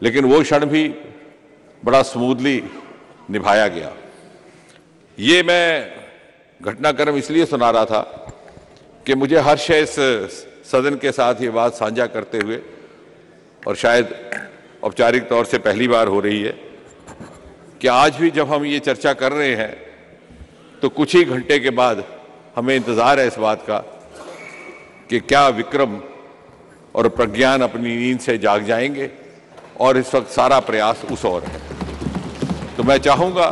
लेकिन वो क्षण भी बड़ा स्मूथली निभाया गया। ये मैं घटनाक्रम इसलिए सुना रहा था कि मुझे हर्ष है इस सदन के साथ ये बात साझा करते हुए, और शायद औपचारिक तौर से पहली बार हो रही है कि आज भी जब हम ये चर्चा कर रहे हैं तो कुछ ही घंटे के बाद हमें इंतज़ार है इस बात का कि क्या विक्रम और प्रज्ञान अपनी नींद से जाग जाएंगे, और इस वक्त सारा प्रयास उस ओर है। तो मैं चाहूँगा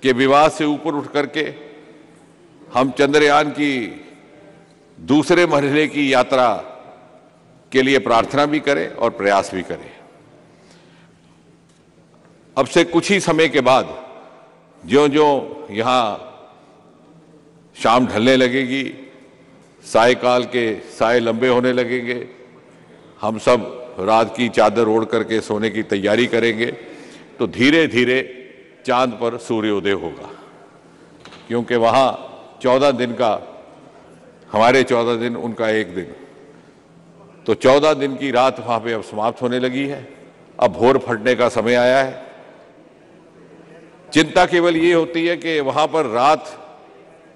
कि विवाद से ऊपर उठ करके हम चंद्रयान की दूसरे मरहले की यात्रा के लिए प्रार्थना भी करें और प्रयास भी करें। अब से कुछ ही समय के बाद ज्यों-ज्यों यहाँ शाम ढलने लगेगी, सायकाल के साए लंबे होने लगेंगे, हम सब रात की चादर ओढ़ करके सोने की तैयारी करेंगे, तो धीरे धीरे चांद पर सूर्योदय होगा। क्योंकि वहाँ 14 दिन का, हमारे 14 दिन, उनका एक दिन, तो 14 दिन की रात वहाँ पे अब समाप्त होने लगी है। अब भोर फटने का समय आया है। चिंता केवल ये होती है कि वहाँ पर रात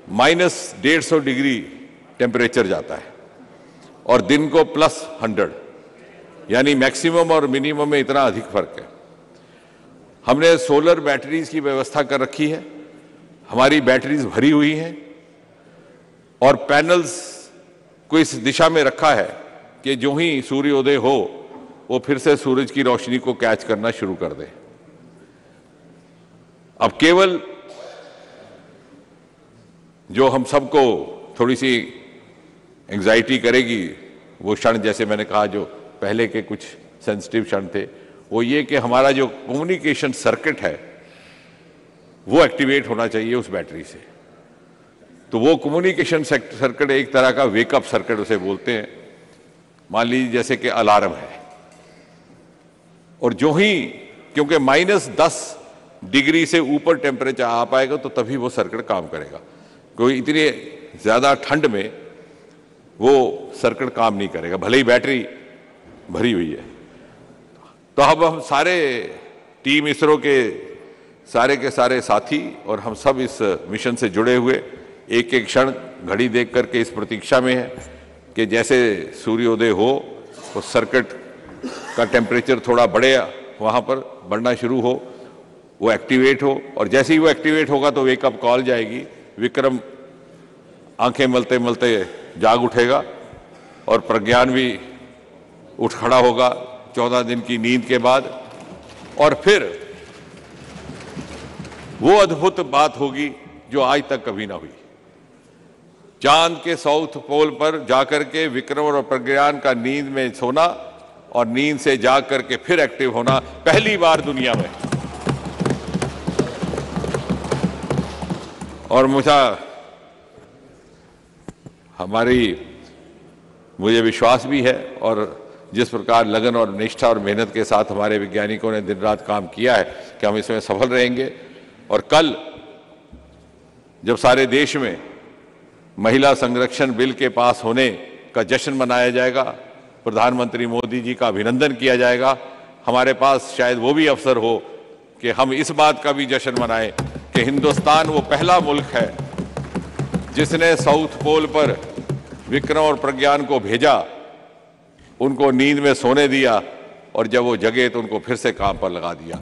-150 डिग्री टेम्परेचर जाता है और दिन को +100, यानी मैक्सिमम और मिनिमम में इतना अधिक फर्क है। हमने सोलर बैटरीज की व्यवस्था कर रखी है, हमारी बैटरीज भरी हुई हैं और पैनल्स को इस दिशा में रखा है कि जो ही सूर्योदय हो वो फिर से सूरज की रोशनी को कैच करना शुरू कर दे। अब केवल जो हम सबको थोड़ी सी एंग्जाइटी करेगी वो क्षण, जैसे मैंने कहा जो पहले के कुछ सेंसिटिव क्षण थे, वो ये कि हमारा जो कम्युनिकेशन सर्किट है वो एक्टिवेट होना चाहिए उस बैटरी से। तो वो कम्युनिकेशन सर्किट एक तरह का वेकअप सर्किट उसे बोलते हैं। मान लीजिए जैसे कि अलार्म है, और जो ही, क्योंकि -10 डिग्री से ऊपर टेम्परेचर आ पाएगा तो तभी वो सर्किट काम करेगा। कोई इतनी ज़्यादा ठंड में वो सर्किट काम नहीं करेगा, भले ही बैटरी भरी हुई है। तो अब हम सारे टीम इसरो के सारे साथी और हम सब इस मिशन से जुड़े हुए एक एक क्षण घड़ी देख करके इस प्रतीक्षा में है कि जैसे सूर्योदय हो तो सर्किट का टेम्परेचर थोड़ा बढ़े, वहाँ पर बढ़ना शुरू हो, वो एक्टिवेट हो, और जैसे ही वो एक्टिवेट होगा तो वेकअप कॉल जाएगी। विक्रम आंखें मलते मलते जाग उठेगा और प्रज्ञान भी उठ खड़ा होगा 14 दिन की नींद के बाद, और फिर वो अद्भुत बात होगी जो आज तक कभी ना हुई। चांद के साउथ पोल पर जाकर के विक्रम और प्रज्ञान का नींद में सोना और नींद से जाग करके फिर एक्टिव होना पहली बार दुनिया में। और मुझे विश्वास भी है, और जिस प्रकार लगन और निष्ठा और मेहनत के साथ हमारे वैज्ञानिकों ने दिन रात काम किया है कि हम इसमें सफल रहेंगे। और कल जब सारे देश में महिला संरक्षण बिल के पास होने का जश्न मनाया जाएगा, प्रधानमंत्री मोदी जी का अभिनंदन किया जाएगा, हमारे पास शायद वो भी अवसर हो कि हम इस बात का भी जश्न मनाएं कि हिंदुस्तान वो पहला मुल्क है जिसने साउथ पोल पर विक्रम और प्रज्ञान को भेजा, उनको नींद में सोने दिया, और जब वो जगे तो उनको फिर से काम पर लगा दिया।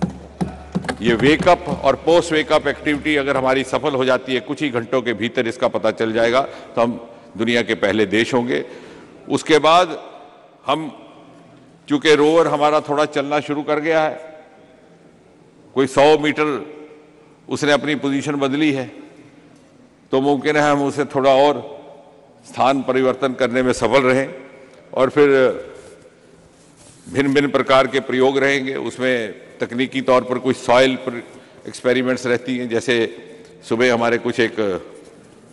ये वेकअप और पोस्ट वेकअप एक्टिविटी अगर हमारी सफल हो जाती है, कुछ ही घंटों के भीतर इसका पता चल जाएगा, तो हम दुनिया के पहले देश होंगे। उसके बाद हम, चूंकि रोवर हमारा थोड़ा चलना शुरू कर गया है, कोई 100 मीटर उसने अपनी पोजीशन बदली है, तो मुमकिन है हम उसे थोड़ा और स्थान परिवर्तन करने में सफल रहें, और फिर भिन्न भिन्न प्रकार के प्रयोग रहेंगे। उसमें तकनीकी तौर पर कुछ सॉइल पर एक्सपेरिमेंट्स रहती हैं, जैसे सुबह हमारे कुछ एक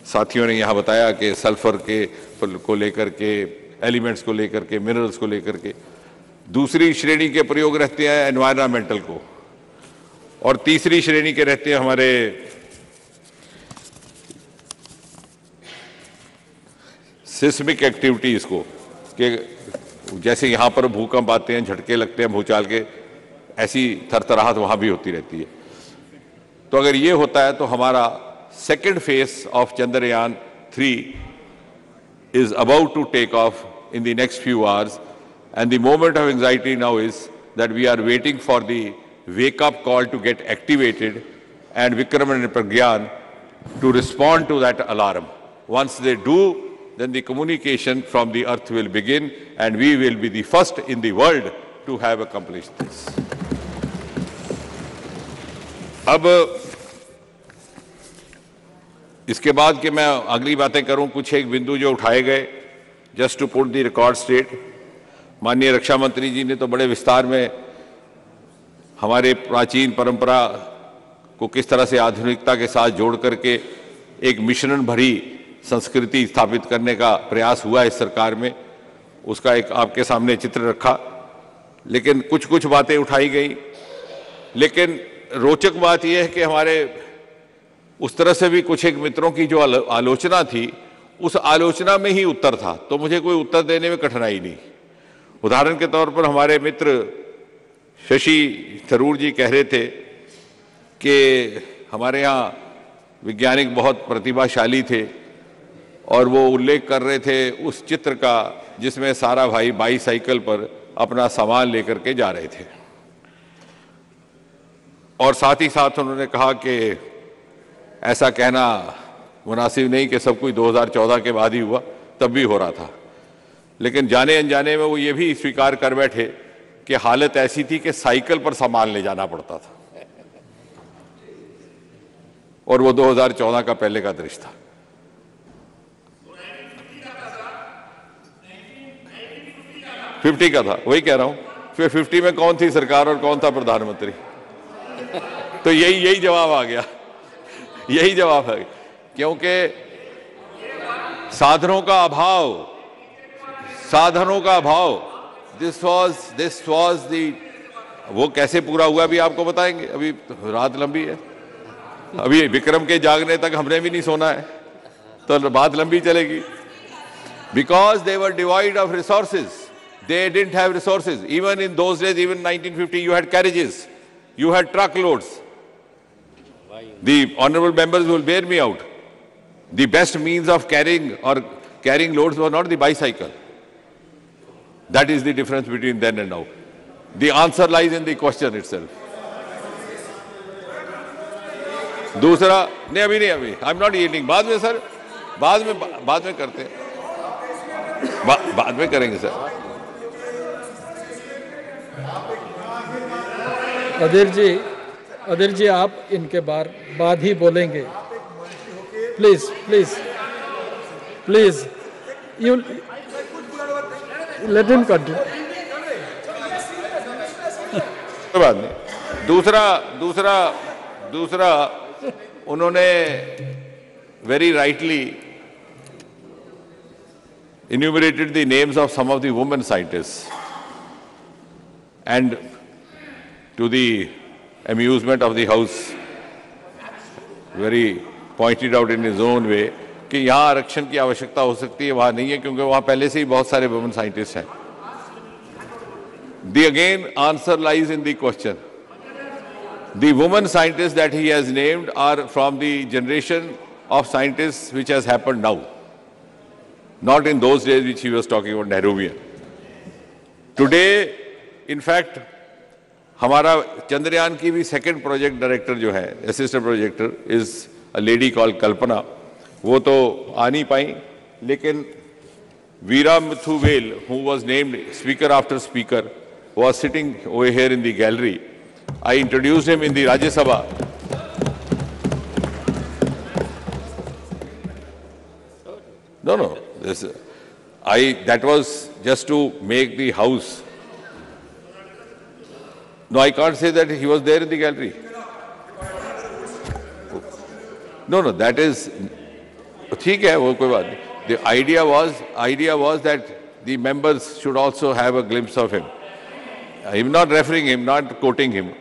साथियों ने यहाँ बताया कि सल्फर के को लेकर के, एलिमेंट्स को लेकर के, मिनरल्स को लेकर के। दूसरी श्रेणी के प्रयोग रहते हैं एनवायरमेंटल को, और तीसरी श्रेणी के रहते हैं हमारे सिस्मिक एक्टिविटीज को, कि जैसे यहाँ पर भूकंप आते हैं, झटके लगते हैं भूचाल के, ऐसी थरथराहट वहाँ भी होती रहती है। तो अगर ये होता है तो हमारा second phase of Chandrayaan 3 is about to take off in the next few hours, and the moment of anxiety now is that we are waiting for the wake-up call to get activated and Vikram and Pragyan to respond to that alarm. Once they do, then the communication from the earth will begin, and we will be the first in the world to have accomplished this. अब इसके बाद कि मैं अगली बातें करूं, कुछ एक बिंदु जो उठाए गए, just to put the record straight. माननीय रक्षा मंत्री जी ने तो बड़े विस्तार में हमारे प्राचीन परंपरा को किस तरह से आधुनिकता के साथ जोड़ करके एक मिश्रण भरी संस्कृति स्थापित करने का प्रयास हुआ इस सरकार में, उसका एक आपके सामने चित्र रखा। लेकिन कुछ कुछ बातें उठाई गई, लेकिन रोचक बात यह है कि हमारे उस तरह से भी कुछ एक मित्रों की जो आलोचना थी, उस आलोचना में ही उत्तर था, तो मुझे कोई उत्तर देने में कठिनाई नहीं। उदाहरण के तौर पर हमारे मित्र शशि थरूर जी कह रहे थे कि हमारे यहाँ वैज्ञानिक बहुत प्रतिभाशाली थे, और वो उल्लेख कर रहे थे उस चित्र का जिसमें सारा भाई बाईसाइकिल पर अपना सामान लेकर के जा रहे थे, और साथ ही साथ उन्होंने कहा कि ऐसा कहना मुनासिब नहीं कि सब कुछ 2014 के बाद ही हुआ, तब भी हो रहा था। लेकिन जाने अनजाने में वो ये भी स्वीकार कर बैठे कि हालत ऐसी थी कि साइकिल पर सामान ले जाना पड़ता था, और वो 2014 का पहले का दृश्य था। $50 का था, वही कह रहा हूं। फिर 50 में कौन थी सरकार और कौन था प्रधानमंत्री? तो यही जवाब आ गया, यही जवाब है, क्योंकि साधनों का अभाव, दिस वॉज दी। वो कैसे पूरा हुआ भी आपको बताएंगे, अभी रात लंबी है, अभी विक्रम के जागने तक हमने भी नहीं सोना है, तो बात लंबी चलेगी। Because they were divide of resources, they didn't have resources. Even in those days, even 1950, you had carriages, you had truckloads. The honorable members will bear me out. The best means of carrying loads was not the bicycle. That is the difference between then and now. The answer lies in the question itself. दूसरा, नहीं अभी, I'm not yielding. बाद में sir, बाद में करते हैं, बाद में करेंगे सर। अधीर जी आप इनके बाद ही बोलेंगे, please you let him continue. कोई बात नहीं। दूसरा उन्होंने very rightly enumerated the names of some of the women scientists, and to the amusement of the House, very pointed out in his own way कि यहाँ आरक्षण की आवश्यकता हो सकती है, वहाँ नहीं है क्योंकि वहाँ पहले से ही बहुत सारे women scientists हैं. The again answer lies in the question. The women scientists that he has named are from the generation of scientists which has happened now, not in those days which he was talking about Nehruvian. Today, in fact, हमारा चंद्रयान की भी second project director जो है, assistant projector, is a lady called Kalpana. वो तो आ नहीं पाई, लेकिन Veera Muthuvel, who was named speaker after speaker, was sitting over here in the gallery. I introduced him in the Rajya Sabha. No. That was just to make the house. No, I can't say that he was there in the gallery. No, that is. ठीक है, वो कोई बात नहीं. The idea was that the members should also have a glimpse of him. I'm not referring him, not quoting him.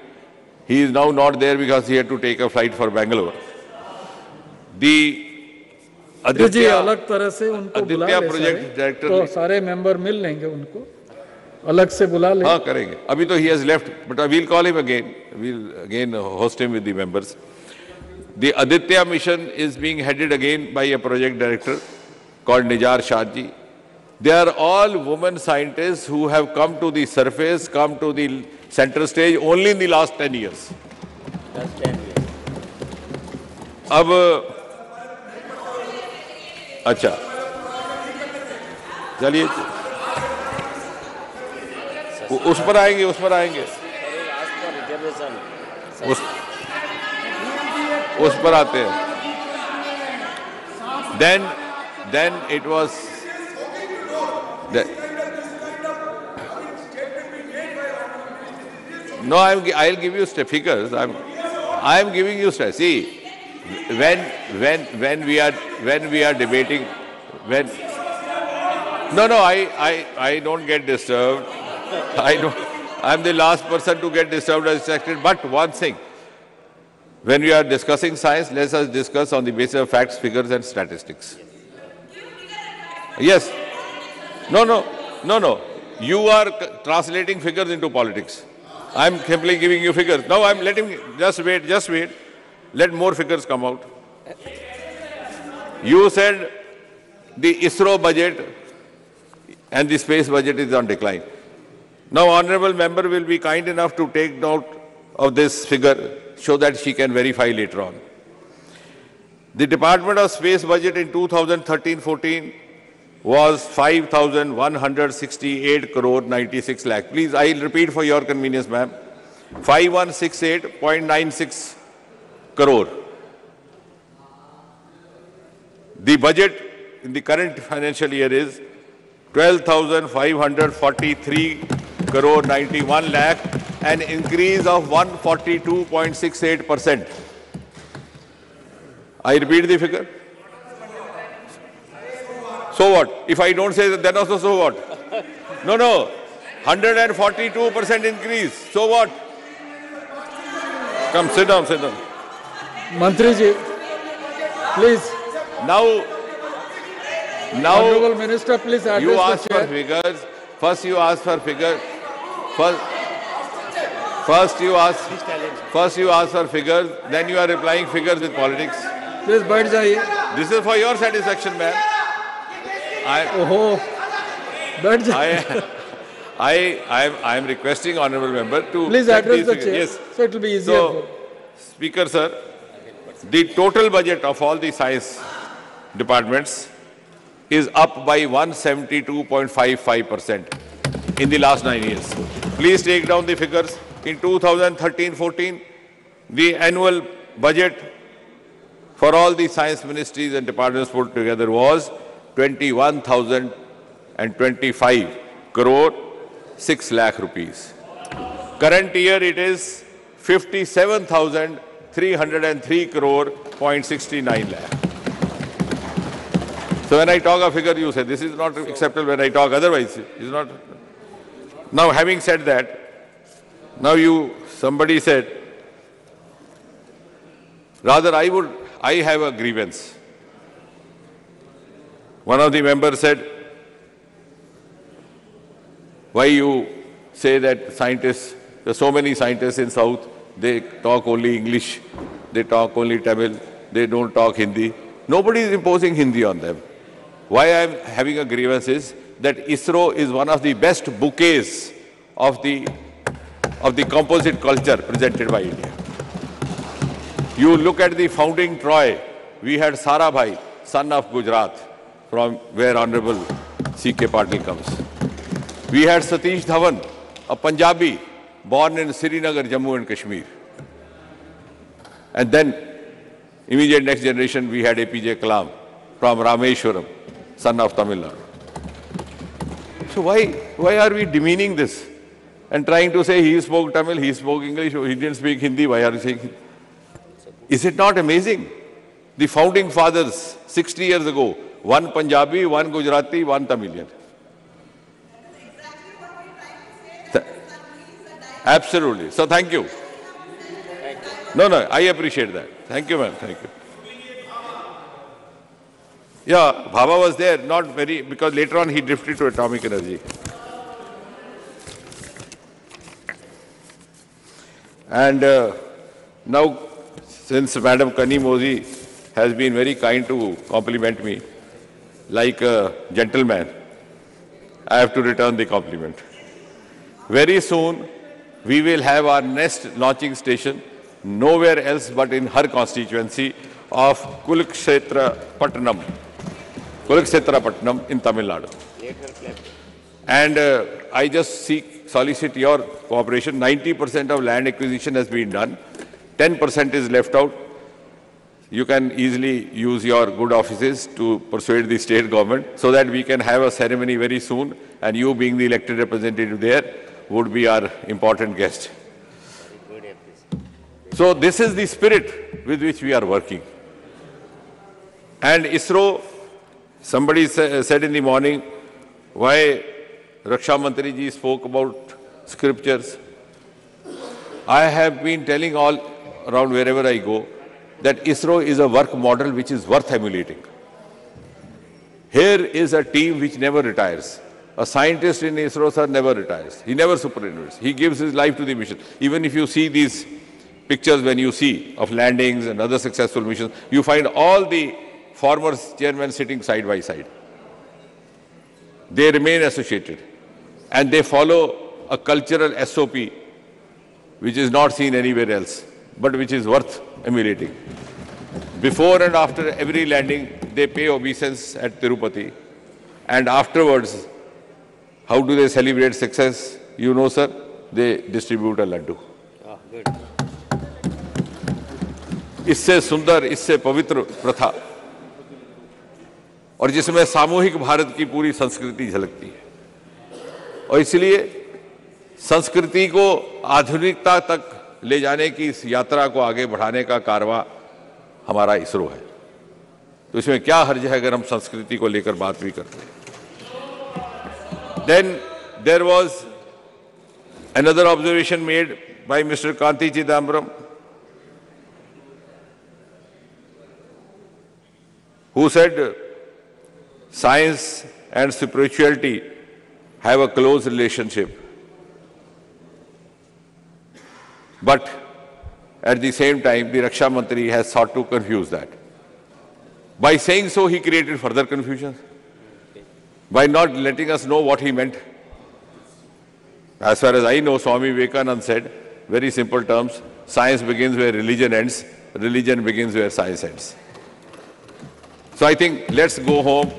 He is now not there because he had to take a flight for Bangalore. The जी अलग तरह से उनको बुला ले project director तो सारे member मिल लेंगे उनको अलग से बुला ले. हाँ करेंगे. अभी तो he has left, but we'll call him again. We'll again host him with the members. The Aditya mission is being headed again by a project director called Nijar Shahji. They are all women scientists who have come to the surface, come to the center stage only in the last 10 years. That's 10 years. अब अच्छा चलिए उस पर आएंगे उस पर आते हैं. Then it was no, I'll give you figures. I am giving you see. When we are debating, I don't get disturbed. I'm the last person to get disturbed or distracted. But one thing, when we are discussing science, let us discuss on the basis of facts, figures, and statistics. Yes. No. You are translating figures into politics. I'm simply giving you figures. Now I'm letting just wait. Let more figures come out. You said the ISRO budget and the space budget is on decline. Now, honorable member will be kind enough to take note of this figure so that she can verify later on. The Department of Space budget in 2013-14 was 5,168 crore 96 lakh. Please, I'll repeat for your convenience, ma'am. 5168.96 crore. The budget in the current financial year is 12,543 crore 91 lakh, an increase of 142.68%. I repeat the figure. So what? If I don't say that, then also so what? No. 142% increase. So what? Come, sit down. Mantri ji, please. Now, Honorable Minister, please address you ask the chair. for figures. First you ask for figures. First you ask for figures. Then you are replying figures with politics. Please बैठ जाइए. This is for your satisfaction, ma'am. बैठ जाइए. I am requesting honorable member to please address the chair. Yes. So it will be easier. So, Speaker sir, the total budget of all the science departments is up by 172.55% in the last 9 years. Please take down the figures. In 2013-14, the annual budget for all the science ministries and departments put together was 21,025 crore 6 lakh rupees. Current year it is 57,303 crore, 0.69 lakh. So when I talk a figure, you say this is not acceptable. When I talk otherwise, it's not. Now, having said that, now somebody said, rather I have a grievance. One of the members said, why you say that scientists, there are so many scientists in South, they talk only English, they talk only Tamil, they don't talk Hindi. Nobody is imposing Hindi on them. Why I am having a grievance is that ISRO is one of the best bouquets of the composite culture presented by India. You look at the founding Troy, we had Sarabhai, son of Gujarat, from where Honorable C.K. Patil comes. We had Satish Dhawan, a Punjabi, born in Srinagar, Jammu and Kashmir. And then, immediate next generation, we had APJ Kalam from Rameshwaram, son of Tamil Nadu. So why are we demeaning this and trying to say he spoke Tamil, he spoke English, or he didn't speak Hindi? Why are you saying Hindi? Is it not amazing? The founding fathers, 60 years ago, one Punjabi, one Gujarati, one Tamilian. Absolutely. So thank you. No, I appreciate that. Thank you, ma'am. Thank you. Yeah, Bhabha was there, not very, because later on he drifted to atomic energy. And now, since Madam Kani Mozi has been very kind to compliment me, like a gentleman, I have to return the compliment. Very soon, we will have our next launching station nowhere else but in her constituency of Kurukshetra Patnam in Tamil Nadu. And I just solicit your cooperation. 90% of land acquisition has been done. 10% is left out. You can easily use your good offices to persuade the state government so that we can have a ceremony very soon, and you being the elected representative there would be our important guest. So this is the spirit with which we are working. And ISRO, somebody said in the morning, why Raksha Mantri ji spoke about scriptures. I have been telling all around wherever I go that ISRO is a work model which is worth emulating. Here is a team which never retires. A scientist in ISRO, sir, never retires. He never superannuates. He gives his life to the mission. Even if you see these pictures when you see of landings and other successful missions, you find all the former chairmen sitting side by side. They remain associated and they follow a cultural SOP which is not seen anywhere else, but which is worth emulating. Before and after every landing, they pay obeisance at Tirupati, and afterwards, how do they celebrate success? You know, sir, they distribute a laddu. Oh, good. इससे सुंदर, इससे पवित्र प्रथा और जिसमें सामूहिक भारत की पूरी संस्कृति झलकती है। और इसलिए संस्कृति को आधुनिकता तक ले जाने की इस यात्रा को आगे बढ़ाने का कारवां हमारा इसरो है। तो इसमें क्या हर्ज है अगर हम संस्कृति को लेकर बात भी करते हैं। Then there was another observation made by Mr. Kanti Chidambaram, who said science and spirituality have a close relationship. But at the same time, the Raksha Mantri has sought to confuse that. By saying so, he created further confusion by not letting us know what he meant. As far as I know, Swami Vivekananda said, very simple terms, science begins where religion ends, religion begins where science ends. So I think let's go home,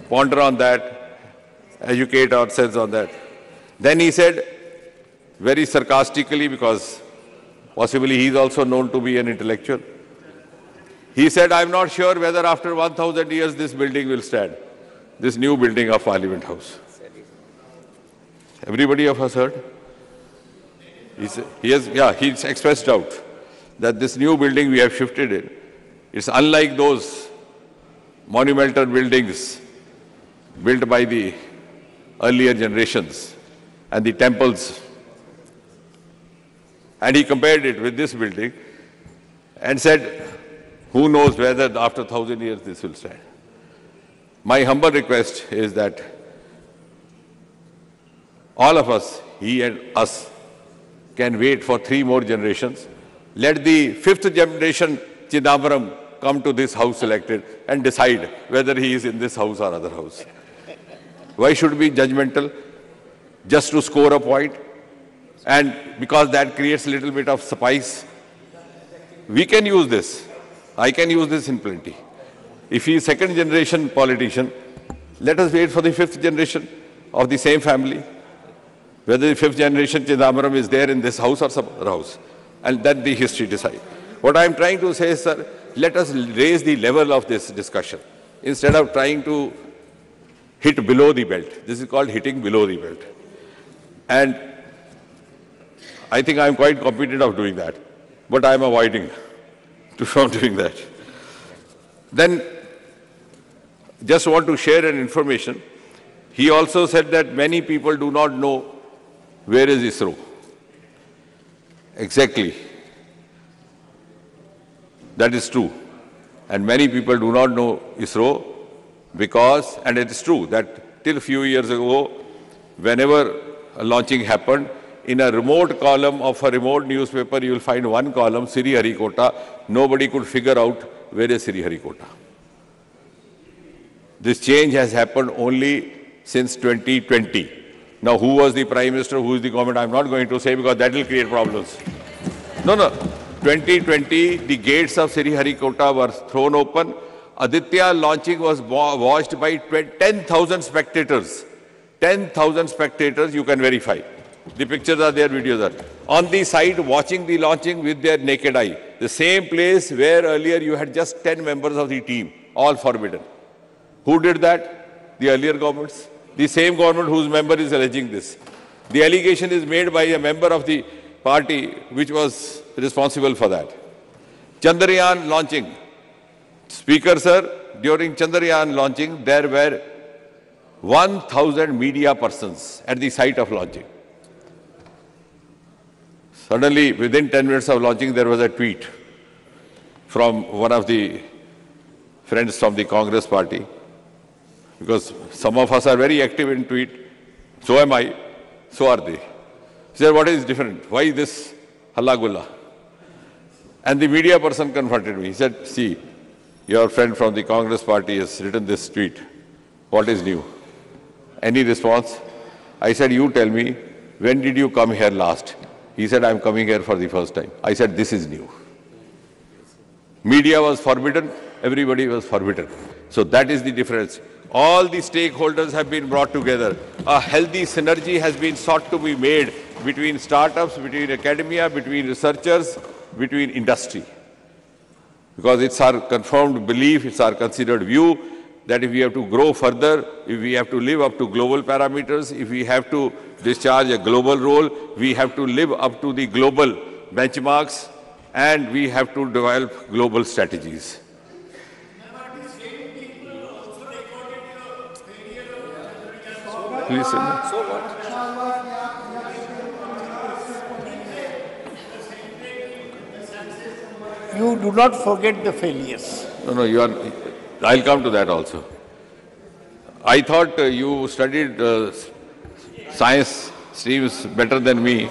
ponder on that, educate ourselves on that. Then he said, very sarcastically, because possibly he is also known to be an intellectual, he said, I'm not sure whether after 1,000 years this building will stand, this new building of Parliament House. Everybody of us heard? He's expressed doubt that this new building we have shifted in, it's unlike those monumental buildings built by the earlier generations and the temples. And he compared it with this building and said, who knows whether after 1,000 years this will stand. My humble request is that all of us, he and us, can wait for 3 more generations. Let the 5th generation Chidambaram come to this house elected and decide whether he is in this house or other house. Why should we be judgmental just to score a point? And because that creates a little bit of spice, we can use this. I can use this in plenty. If he is 2nd generation politician, let us wait for the 5th generation of the same family. Whether the 5th generation Chidambaram is there in this house or some other house. And then the history decide. What I am trying to say is, sir, let us raise the level of this discussion instead of trying to hit below the belt. This is called hitting below the belt. And I think I am quite competent of doing that. But I am avoiding from doing that. Then, just want to share an information. He also said that many people do not know where is ISRO. Exactly. That is true. And many people do not know ISRO because, and it is true that till a few years ago, whenever a launching happened, in a remote column of a remote newspaper, you will find one column, Sriharikota. Nobody could figure out where is Sriharikota. This change has happened only since 2020. Now, who was the Prime Minister, who is the government, I'm not going to say because that will create problems. No. 2020, the gates of Sriharikota were thrown open. Aditya launching was watched by 10,000 spectators. 10,000 spectators, you can verify. The pictures are there, videos are. On the side, watching the launching with their naked eye. The same place where earlier you had just 10 members of the team, all forbidden. Who did that? The earlier governments. The same government whose member is alleging this. The allegation is made by a member of the party which was responsible for that. Chandrayaan launching. Speaker, sir, during Chandrayaan launching, there were 1,000 media persons at the site of launching. Suddenly, within 10 minutes of launching, there was a tweet from one of the friends from the Congress party, because some of us are very active in tweet, so am I, so are they. He said, what is different? Why this halla gulla? And the media person confronted me. He said, see, your friend from the Congress party has written this tweet. What is new? Any response? I said, you tell me, when did you come here last? He said, I'm coming here for the first time. I said, this is new. Media was forbidden, everybody was forbidden. So that is the difference. All the stakeholders have been brought together. A healthy synergy has been sought to be made between startups, between academia, between researchers, between industry. Because it's our confirmed belief, it's our considered view that if we have to grow further, if we have to live up to global parameters, if we have to discharge a global role, we have to live up to the global benchmarks, and we have to develop global strategies. Please, you do not forget the failures. No, you are. I'll come to that also. I thought you studied science streams better than me.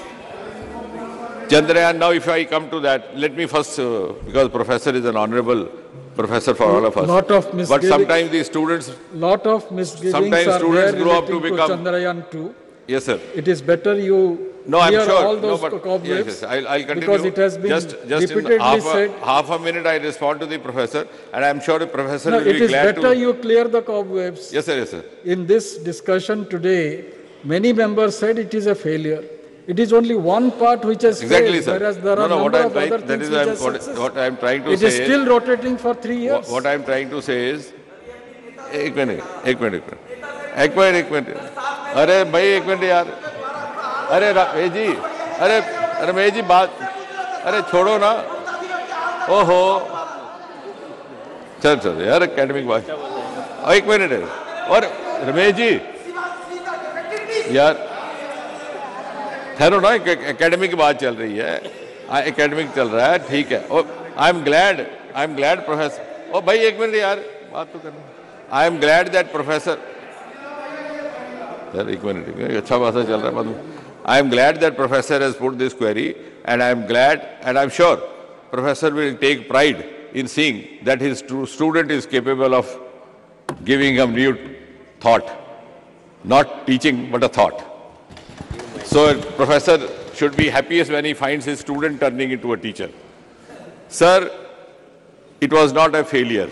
Chandrayaan, now if I come to that, let me first, because professor is an honorable professor for all of us. Lot of misgivings. But sometimes the students... Lot of misgivings sometimes are students there grow up to relating become... Chandrayaan 2. Yes, sir. It is better you no, I'm clear sure. all those no, but, cobwebs. yes, I'll continue. Because it has been just repeatedly in said. half a minute I respond to the professor, and I'm sure the professor No, will be glad to... it is better you clear the cobwebs. Yes, sir, yes, sir. In this discussion today, many members said it is a failure. It is only one part which has failed, sir. whereas there are number of other things which are success. What I'm trying to say is... It is still rotating for 3 years. What I'm trying to say is... एक minute अरे भाई एक minute यार अरे जी रमेश जी बात, अरे छोड़ो ना, ओहो, चल यार एकेडमिक बात, एक मिनट है। और रमेश जी यार ठहरो ना, एकेडमिक की बात चल रही है, एकेडमिक चल रहा है, ठीक है। और आई एम ग्लैड प्रोफेसर, ओ भाई एक मिनट यार बात तो करना। I am glad that professor, यार एक मिनट, अच्छा भाषा चल रहा है मालूम। I am glad that professor has put this query, and I am glad and I am sure professor will take pride in seeing that his student is capable of giving a new thought, not teaching but a thought. So a professor should be happiest when he finds his student turning into a teacher. Sir, it was not a failure.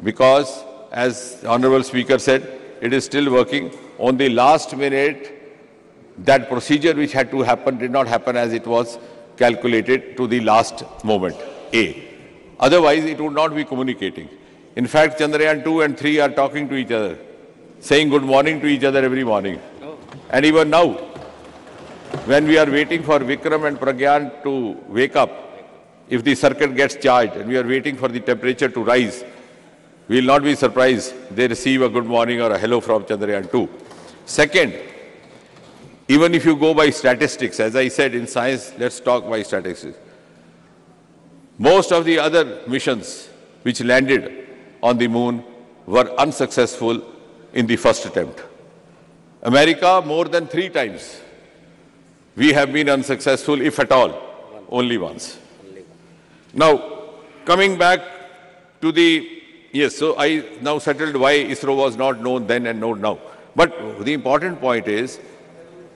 Because as the Honorable Speaker said, it is still working. On the last minute, that procedure which had to happen did not happen as it was calculated to the last moment. Otherwise, it would not be communicating. In fact, Chandrayaan 2 and 3 are talking to each other, saying good morning to each other every morning. And even now, when we are waiting for Vikram and Pragyan to wake up, if the circuit gets charged and we are waiting for the temperature to rise, we will not be surprised they receive a good morning or a hello from Chandrayaan 2. Second, even if you go by statistics, as I said in science, let's talk by statistics. Most of the other missions which landed on the moon were unsuccessful in the first attempt. America, more than 3 times. We have been unsuccessful, if at all, only once. Now, coming back to the, yes, so I now settled why ISRO was not known then and known now. But the important point is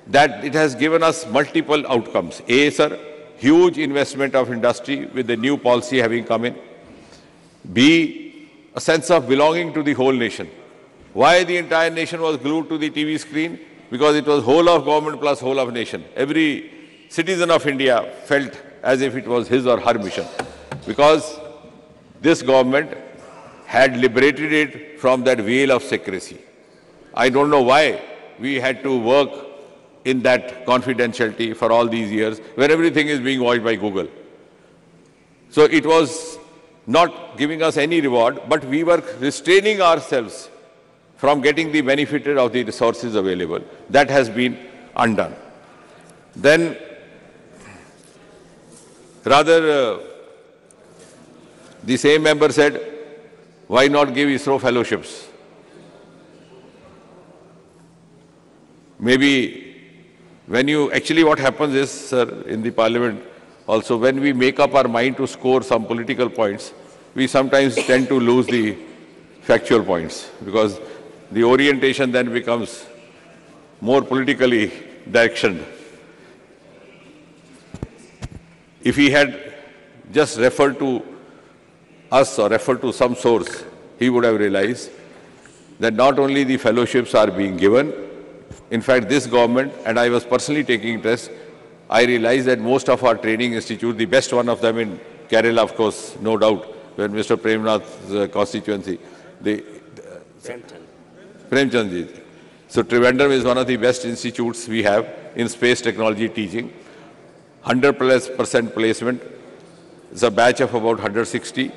that it has given us multiple outcomes. A, sir, huge investment of industry with the new policy having come in. B, a sense of belonging to the whole nation. Why the entire nation was glued to the TV screen? Because it was whole of government plus whole of nation. Every citizen of India felt as if it was his or her mission. Because this government had liberated it from that veil of secrecy. I don't know why we had to work in that confidentiality for all these years, where everything is being watched by Google. So it was not giving us any reward, but we were restraining ourselves from getting the benefit of the resources available. That has been undone. Then, the same member said, why not give ISRO fellowships? Maybe when you, actually what happens is, sir, in the parliament also, when we make up our mind to score some political points, we sometimes tend to lose the factual points, because the orientation then becomes more politically directioned. If he had just referred to us or referred to some source, he would have realized that not only the fellowships are being given, in fact, this government, and I was personally taking interest, I realized that most of our training institutes, the best one of them in Kerala, of course, no doubt, when Mr. Premnath's constituency, Premchandji. So Trivandrum is one of the best institutes we have in space technology teaching. 100% placement. It's a batch of about 160.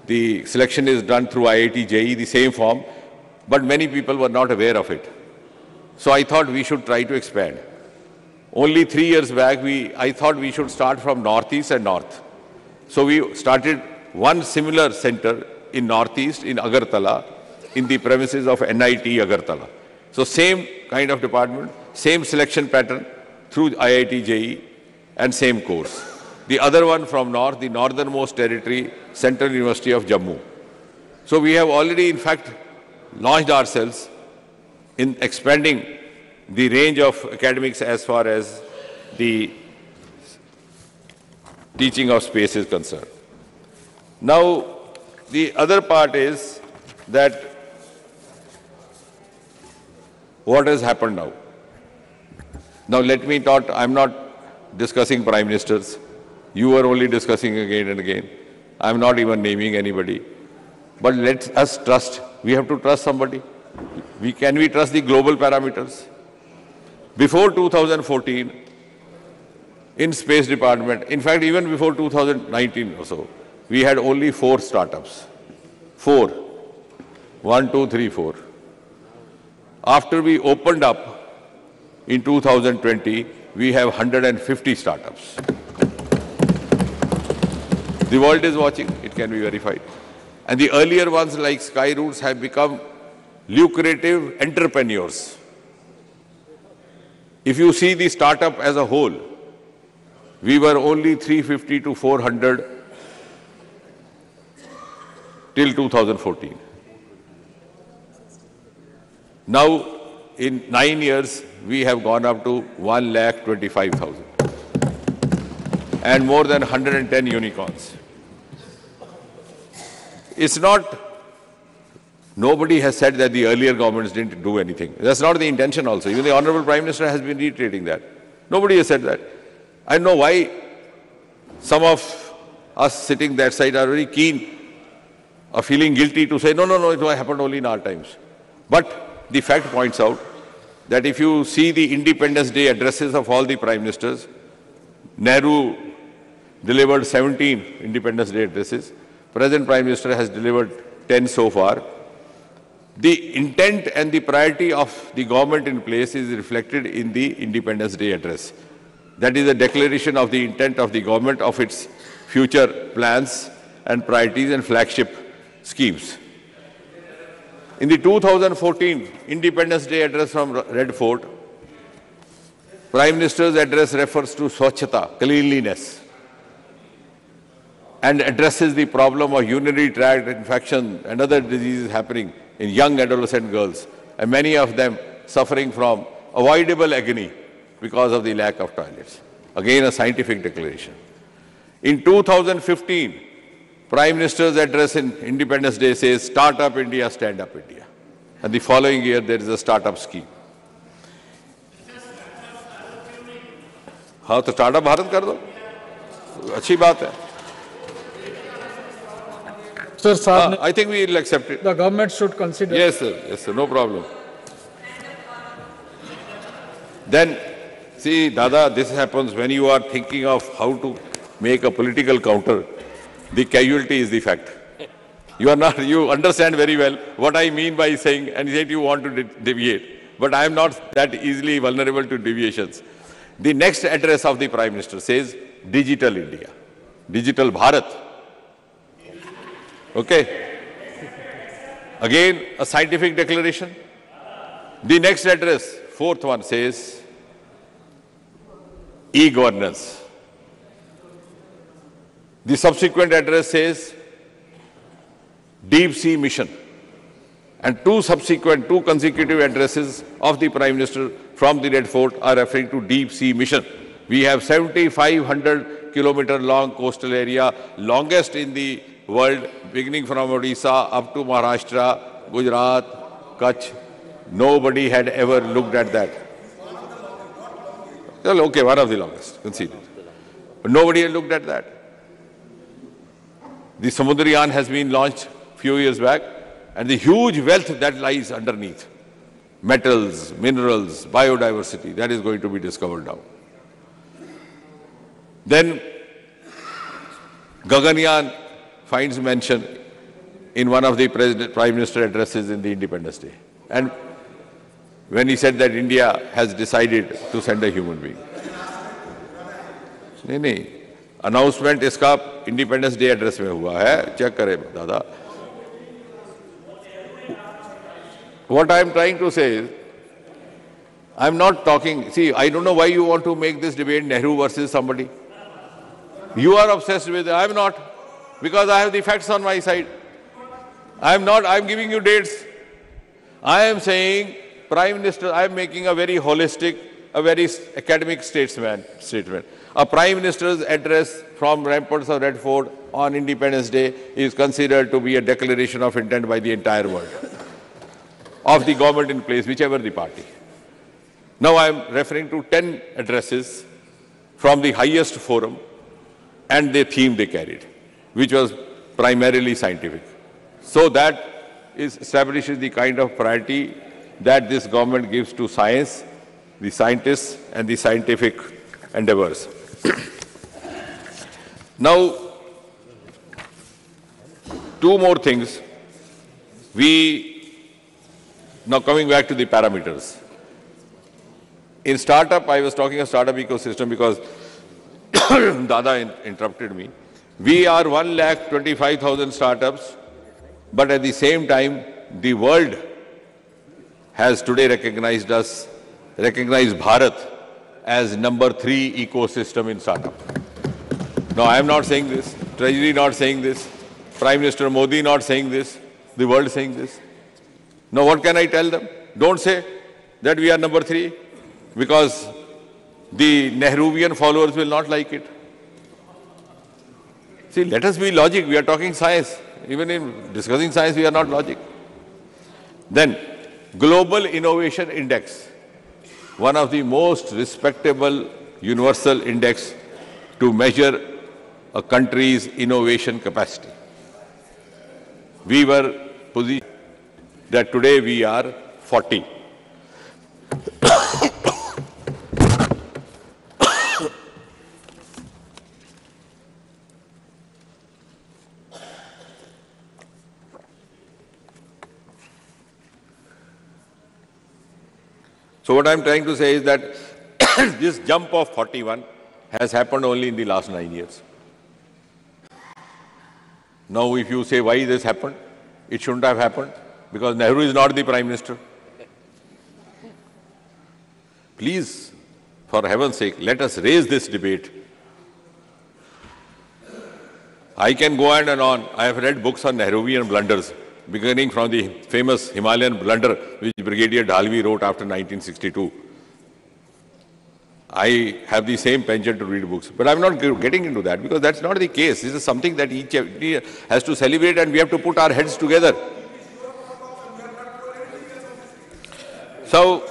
The selection is done through IIT JEE, the same form, but many people were not aware of it. So I thought we should try to expand. Only 3 years back, I thought we should start from Northeast and North. So we started one similar center in Northeast, in Agartala, in the premises of NIT Agartala. So same kind of department, same selection pattern through IIT JEE and same course. The other one from North, the northernmost territory, Central University of Jammu. So we have already, in fact, launched ourselves in expanding the range of academics as far as the teaching of space is concerned. Now, the other part is that what has happened now? Now, let me not, I'm not discussing prime ministers. You are only discussing again and again. I'm not even naming anybody. But let us trust. We have to trust somebody. Can we trust the global parameters? Before 2014, in space department. In fact, even before 2019 or so, we had only 4 startups. 4. 1, 2, 3, 4. After we opened up in 2020, we have 150 startups. The world is watching, it can be verified. And the earlier ones like Sky Routes have become lucrative entrepreneurs. If you see the startup as a whole, we were only 350 to 400 till 2014. Now, in 9 years, we have gone up to 1,25,000 and more than 110 unicorns. It's not, nobody has said that the earlier governments didn't do anything. That's not the intention also. Even the Honorable Prime Minister has been reiterating that. Nobody has said that. I don't know why some of us sitting that side are very keen or feeling guilty to say, no, it happened only in our times. But the fact points out that if you see the Independence Day addresses of all the Prime Ministers, Nehru delivered 17 Independence Day addresses. Present Prime Minister has delivered 10 so far. The intent and the priority of the government in place is reflected in the Independence Day address. That is a declaration of the intent of the government of its future plans and priorities and flagship schemes. In the 2014 Independence Day address from Red Fort, Prime Minister's address refers to Swachhata, cleanliness, and addresses the problem of urinary tract infection and other diseases happening in young adolescent girls, and many of them suffering from avoidable agony because of the lack of toilets. Again, a scientific declaration. In 2015, Prime Minister's address in Independence Day says, Start Up India, Stand Up India. And the following year, there is a startup scheme. हाँ तो startup Bharat कर दो, अच्छी बात है. Sir, I think we will accept it. The government should consider. Yes, sir, no problem. Then, see, Dada, this happens when you are thinking of how to make a political counter. The casualty is the fact. You understand very well what I mean by saying, and yet you want to deviate. But I am not that easily vulnerable to deviations. The next address of the Prime Minister says, Digital India, Digital Bharat. Okay. Again, a scientific declaration. The next address, 4th one, says, e-governance. The subsequent address says, deep sea mission. And two consecutive addresses of the Prime Minister from the Red Fort are referring to deep sea mission. We have 7,500 kilometer long coastal area, longest in the world, beginning from Odisha up to Maharashtra, Gujarat, Kutch. Nobody had ever looked at that. Well, okay, one of the longest, conceded. But nobody had looked at that. The Samudrayan has been launched a few years back, and the huge wealth that lies underneath, metals, minerals, biodiversity, that is going to be discovered now. Then Gaganyaan finds mention in one of the Prime Minister addresses in the Independence Day. And when he said that India has decided to send a human being. नहीं, announcement इसका Independence Day address में हुआ है, check करे दादा. What I am trying to say is, I am not talking, see, I don't know why you want to make this debate Nehru versus somebody. You are obsessed with it, I am not, because I have the facts on my side. I am not, I am giving you dates. I am saying, Prime Minister, I am making a very holistic, a very academic statement. A Prime Minister's address from ramparts of Red Fort on Independence Day is considered to be a declaration of intent by the entire world, of the government in place, whichever the party. Now I am referring to 10 addresses from the highest forum and the theme they carried, which was primarily scientific. So that establishes the kind of priority that this government gives to science, the scientists and the scientific endeavors. Now, two more things. Now coming back to the parameters. In startup, I was talking of startup ecosystem because Dada interrupted me. We are 1,25,000 startups, but at the same time, the world has today recognized Bharat as number 3 ecosystem in startup. Now, I am not saying this, Treasury not saying this, Prime Minister Modi not saying this, the world saying this. Now, what can I tell them? Don't say that we are number 3, because the Nehruvian followers will not like it. See, let us be logic. We are talking science. Even in discussing science, we are not logic. Then, Global Innovation Index, one of the most respectable universal index to measure a country's innovation capacity. We were positioned that today we are 40. So what I'm trying to say is that this jump of 41 has happened only in the last 9 years. Now, if you say why this happened, it shouldn't have happened because Nehru is not the Prime Minister. Please, for heaven's sake, let us raise this debate. I can go on and on. I have read books on Nehruvian blunders, beginning from the famous Himalayan blunder which Brigadier Dhalvi wrote after 1962. I have the same penchant to read books, but I'm not getting into that because that's not the case. This is something that each has to celebrate and we have to put our heads together. So,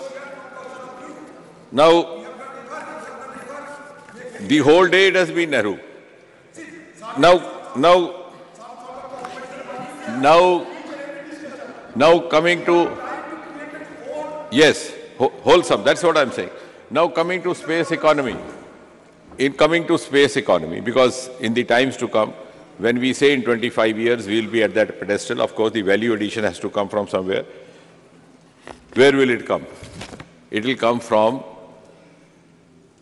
now, the whole day it has been Nehru. Now coming to, yes, wholesome, that's what I'm saying. Now coming to space economy. Because in the times to come, when we say in 25 years we will be at that pedestal, of course the value addition has to come from somewhere. Where will it come? It will come from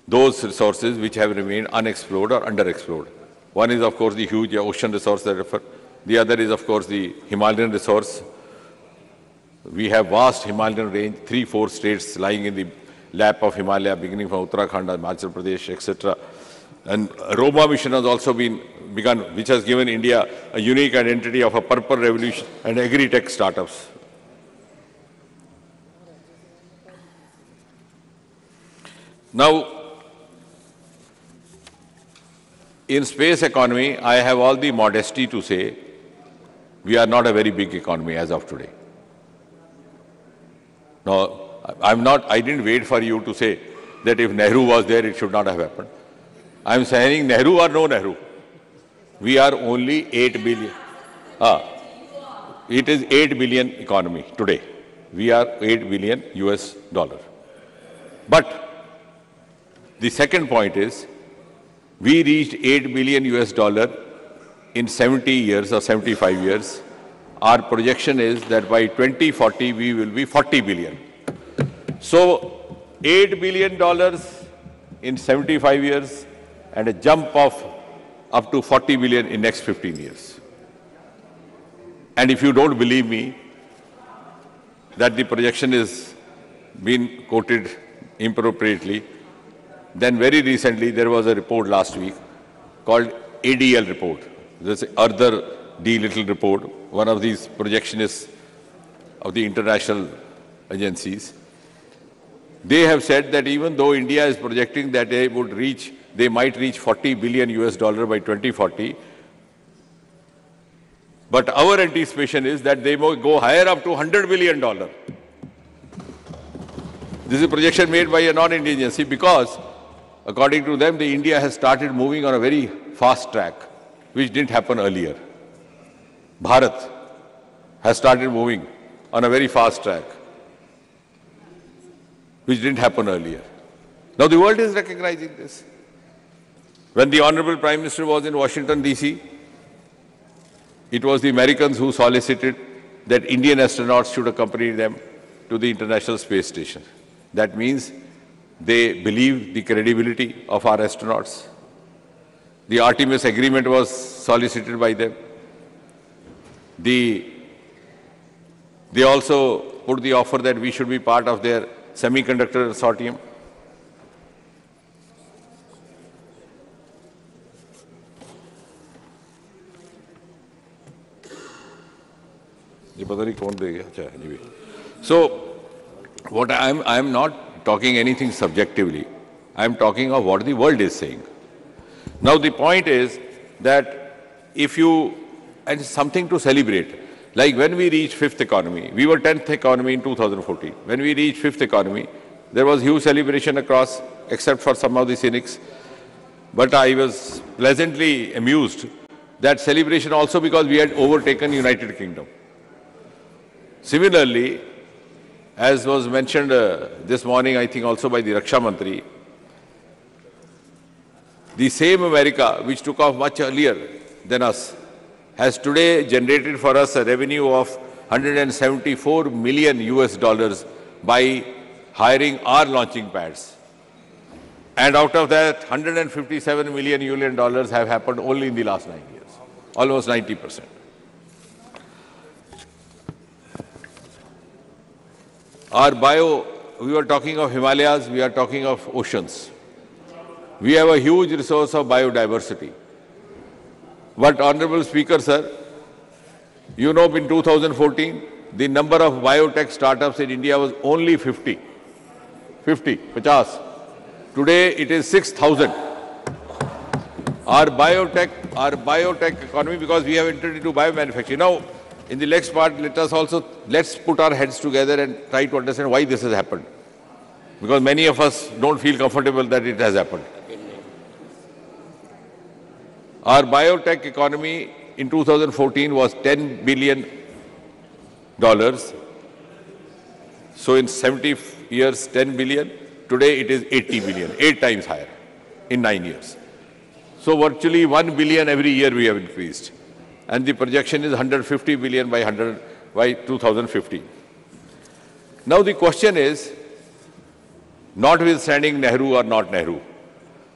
those resources which have remained unexplored or underexplored. One is, of course, the huge ocean resource that I refer. The other is, of course, the Himalayan resource. We have vast Himalayan range, 3-4 states lying in the lap of Himalaya, beginning from Uttarakhand, Himachal Pradesh, etc. And Roma mission has also been begun, which has given India a unique identity of a purple revolution and agri-tech startups. Now, in space economy, I have all the modesty to say we are not a very big economy as of today. No, I didn't wait for you to say that if Nehru was there, it should not have happened. I'm saying Nehru or no Nehru. We are only 8 billion. It is 8 billion economy today. We are 8 billion US dollar. But the second point is, we reached 8 billion US dollar in 70 years or 75 years. Our projection is that by 2040, we will be 40 billion. So, $8 billion in 75 years and a jump of up to 40 billion in next 15 years. And if you don't believe me that the projection is been quoted inappropriately, then very recently there was a report last week called ADL report. This Arthur D. Little report, one of these projectionists of the international agencies. They have said that even though India is projecting that they might reach 40 billion US dollar by 2040, but our anticipation is that they will go higher up to $100 billion. This is a projection made by a non-Indian agency because, according to them, India has started moving on a very fast track, which didn't happen earlier. Bharat has started moving on a very fast track, which didn't happen earlier. Now the world is recognizing this. When the Honorable Prime Minister was in Washington, D.C., it was the Americans who solicited that Indian astronauts should accompany them to the International Space Station. That means they believe the credibility of our astronauts. The Artemis Agreement was solicited by them. They also put the offer that we should be part of their semiconductor consortium. So, what I am not talking anything subjectively. I am talking of what the world is saying. Now, the point is that if you, and something to celebrate, like when we reached fifth economy, we were 10th economy in 2014. When we reached fifth economy, there was huge celebration across, except for some of the cynics. But I was pleasantly amused that celebration also because we had overtaken United Kingdom. Similarly, as was mentioned this morning, I think also by the Raksha Mantri, the same America, which took off much earlier than us, has today generated for us a revenue of $174 million US by hiring our launching pads. And out of that, $157 million have happened only in the last 9 years, almost 90%. We were talking of Himalayas, we are talking of oceans. We have a huge resource of biodiversity. But Honorable Speaker, sir, you know in 2014, the number of biotech startups in India was only 50. 50. Today it is 6,000. Our biotech economy, because we have entered into biomanufacturing. Now, in the next part, let's put our heads together and try to understand why this has happened. Because many of us don't feel comfortable that it has happened. Our biotech economy in 2014 was $10 billion. So in 70 years, 10 billion. Today it is 80 billion, 8 times higher in 9 years. So virtually 1 billion every year we have increased. And the projection is 150 billion by 2050. Now the question is, notwithstanding Nehru or not Nehru,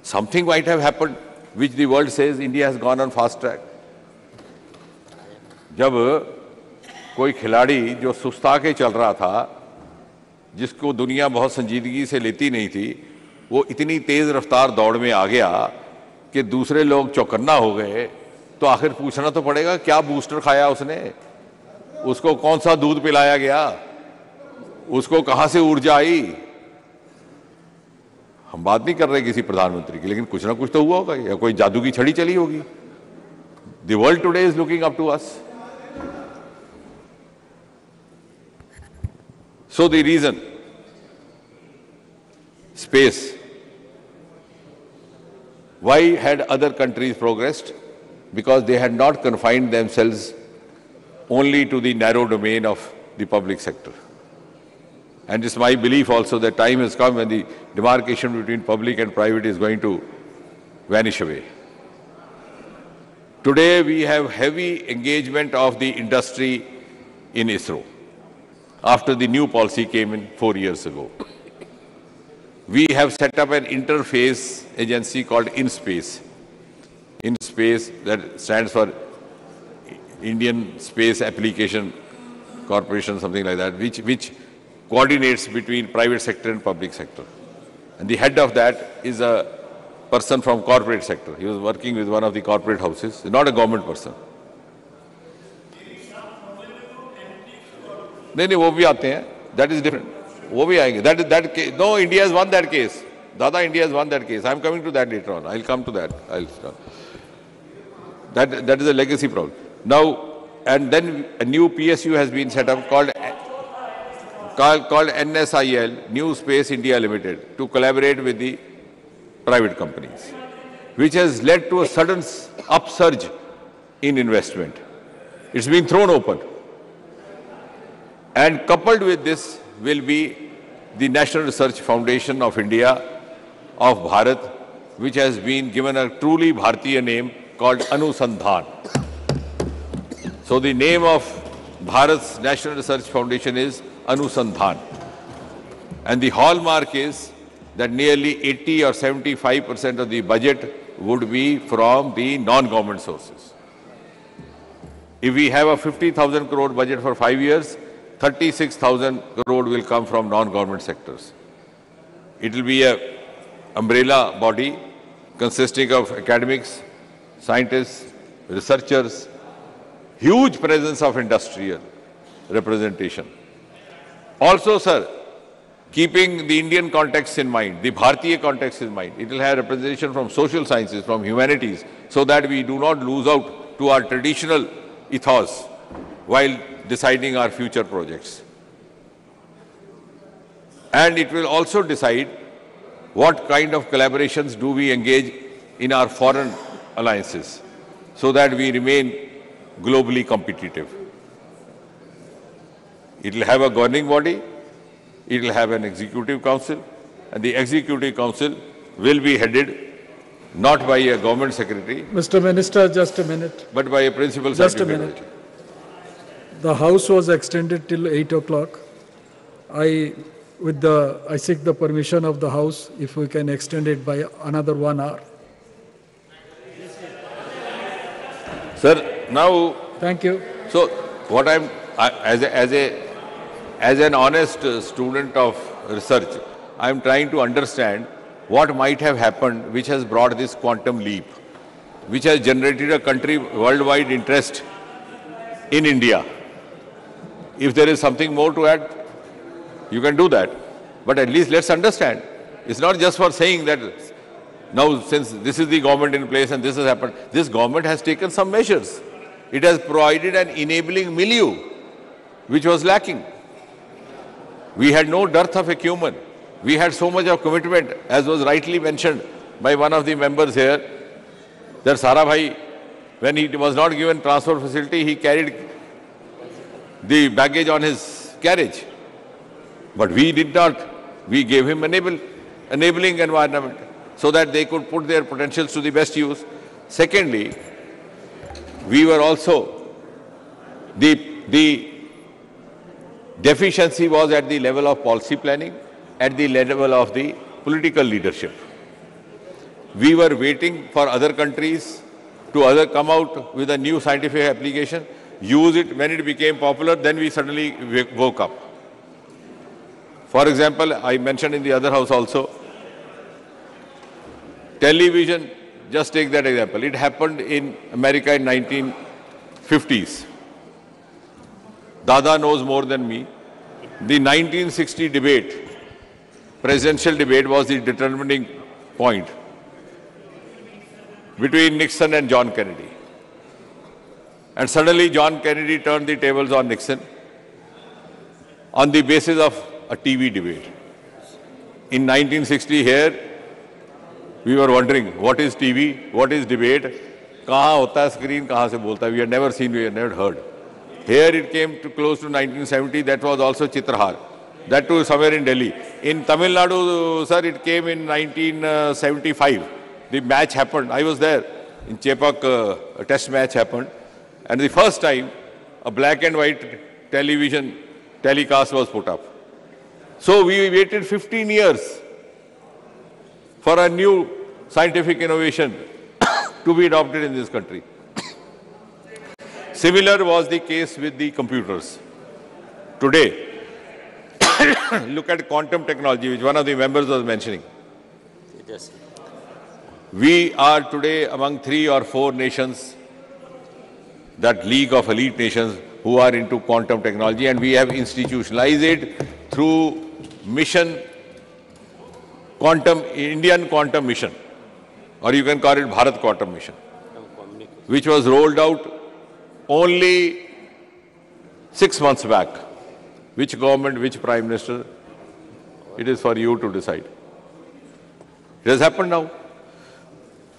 something might have happened which the world says India has gone on fast track. जब कोई खिलाड़ी जो सुस्ता के चल रहा था, जिसको दुनिया बहुत संजीदगी से लेती नहीं थी, वो इतनी तेज रफ्तार दौड़ में आ गया कि दूसरे लोग चौकन्ना हो गए, तो आखिर पूछना तो पड़ेगा क्या बूस्टर खाया उसने, उसको कौन सा दूध पिलाया गया, उसको कहां से ऊर्जा आई। हम बात नहीं कर रहे किसी प्रधानमंत्री की, लेकिन कुछ ना कुछ तो हुआ होगा या कोई जादू की छड़ी चली होगी। The world today is looking up to us. So the reason, space. Why had other countries progressed? Because they had not confined themselves only to the narrow domain of the public sector. And it's my belief also that time has come when the demarcation between public and private is going to vanish away. Today we have heavy engagement of the industry in ISRO after the new policy came in 4 years ago. We have set up an interface agency called InSpace. InSpace, that stands for Indian Space Application Corporation, something like that, which coordinates between private sector and public sector. And the head of that is a person from corporate sector. He was working with one of the corporate houses, not a government person. नहीं वो भी आते हैं, that is different. वो भी आएंगे. That case. No, India has won that case. Dada, India has won that case. I am coming to that later on. I'll come to that. That is a legacy problem. Now, and then a new PSU has been set up called NSIL, New Space India Limited, to collaborate with the private companies, which has led to a sudden upsurge in investment. It's been thrown open. And coupled with this will be the National Research Foundation of India, of Bharat, which has been given a truly Bharatiya name called Anusandhan. So the name of Bharat's National Research Foundation is Anusandhan. And the hallmark is that nearly 80 or 75% of the budget would be from the non-government sources. If we have a 50,000 crore budget for 5 years, 36,000 crore will come from non-government sectors. It will be an umbrella body consisting of academics, scientists, researchers, huge presence of industrial representation. Also, sir, keeping the Indian context in mind, the Bharatiya context in mind, it will have representation from social sciences, from humanities, so that we do not lose out to our traditional ethos while deciding our future projects. And it will also decide what kind of collaborations do we engage in our foreign alliances so that we remain globally competitive. It will have a governing body, it will have an executive council, and the executive council will be headed not by a government secretary. Mr. Minister, just a minute. But by a principal Just secretary. a minute. The House was extended till 8 o'clock. I seek the permission of the House if we can extend it by another 1 hour. Sir, now. Thank you. So, what as an honest student of research, I am trying to understand what might have happened which has brought this quantum leap, which has generated a country worldwide interest in India. If there is something more to add, you can do that. But at least let's understand. It's not just for saying that now since this is the government in place and this has happened, this government has taken some measures. It has provided an enabling milieu which was lacking. We had no dearth of acumen. We had so much of commitment, as was rightly mentioned by one of the members here, that Sarabhai, when he was not given transport facility, he carried the baggage on his carriage. But we did not. We gave him enabling environment so that they could put their potentials to the best use. Secondly, we were also, the deficiency was at the level of policy planning, at the level of the political leadership. We were waiting for other countries to come out with a new scientific application, use it when it became popular, then we suddenly woke up. For example, I mentioned in the other house also, television, just take that example. It happened in America in 1950s. Dada knows more than me. The 1960 debate, presidential debate, was the determining point between Nixon and John Kennedy. And suddenly John Kennedy turned the tables on Nixon on the basis of a TV debate. In 1960 here, we were wondering, what is TV, what is debate, kahan hota hai screen, kahan se bolta hai? We had never seen, we had never heard. Here it came to close to 1970, that was also Chitrahar. That too somewhere in Delhi. In Tamil Nadu, sir, it came in 1975. The match happened, I was there. In Chepak, a test match happened. And the first time, a black and white television telecast was put up. So we waited 15 years for a new scientific innovation to be adopted in this country. Similar was the case with the computers. Today, look at quantum technology, which one of the members was mentioning. We are today among 3 or 4 nations, that league of elite nations, who are into quantum technology, and we have institutionalized it through mission, Indian quantum mission, or you can call it Bharat quantum mission, which was rolled out only 6 months back. Which government, which prime minister, it is for you to decide. It has happened now.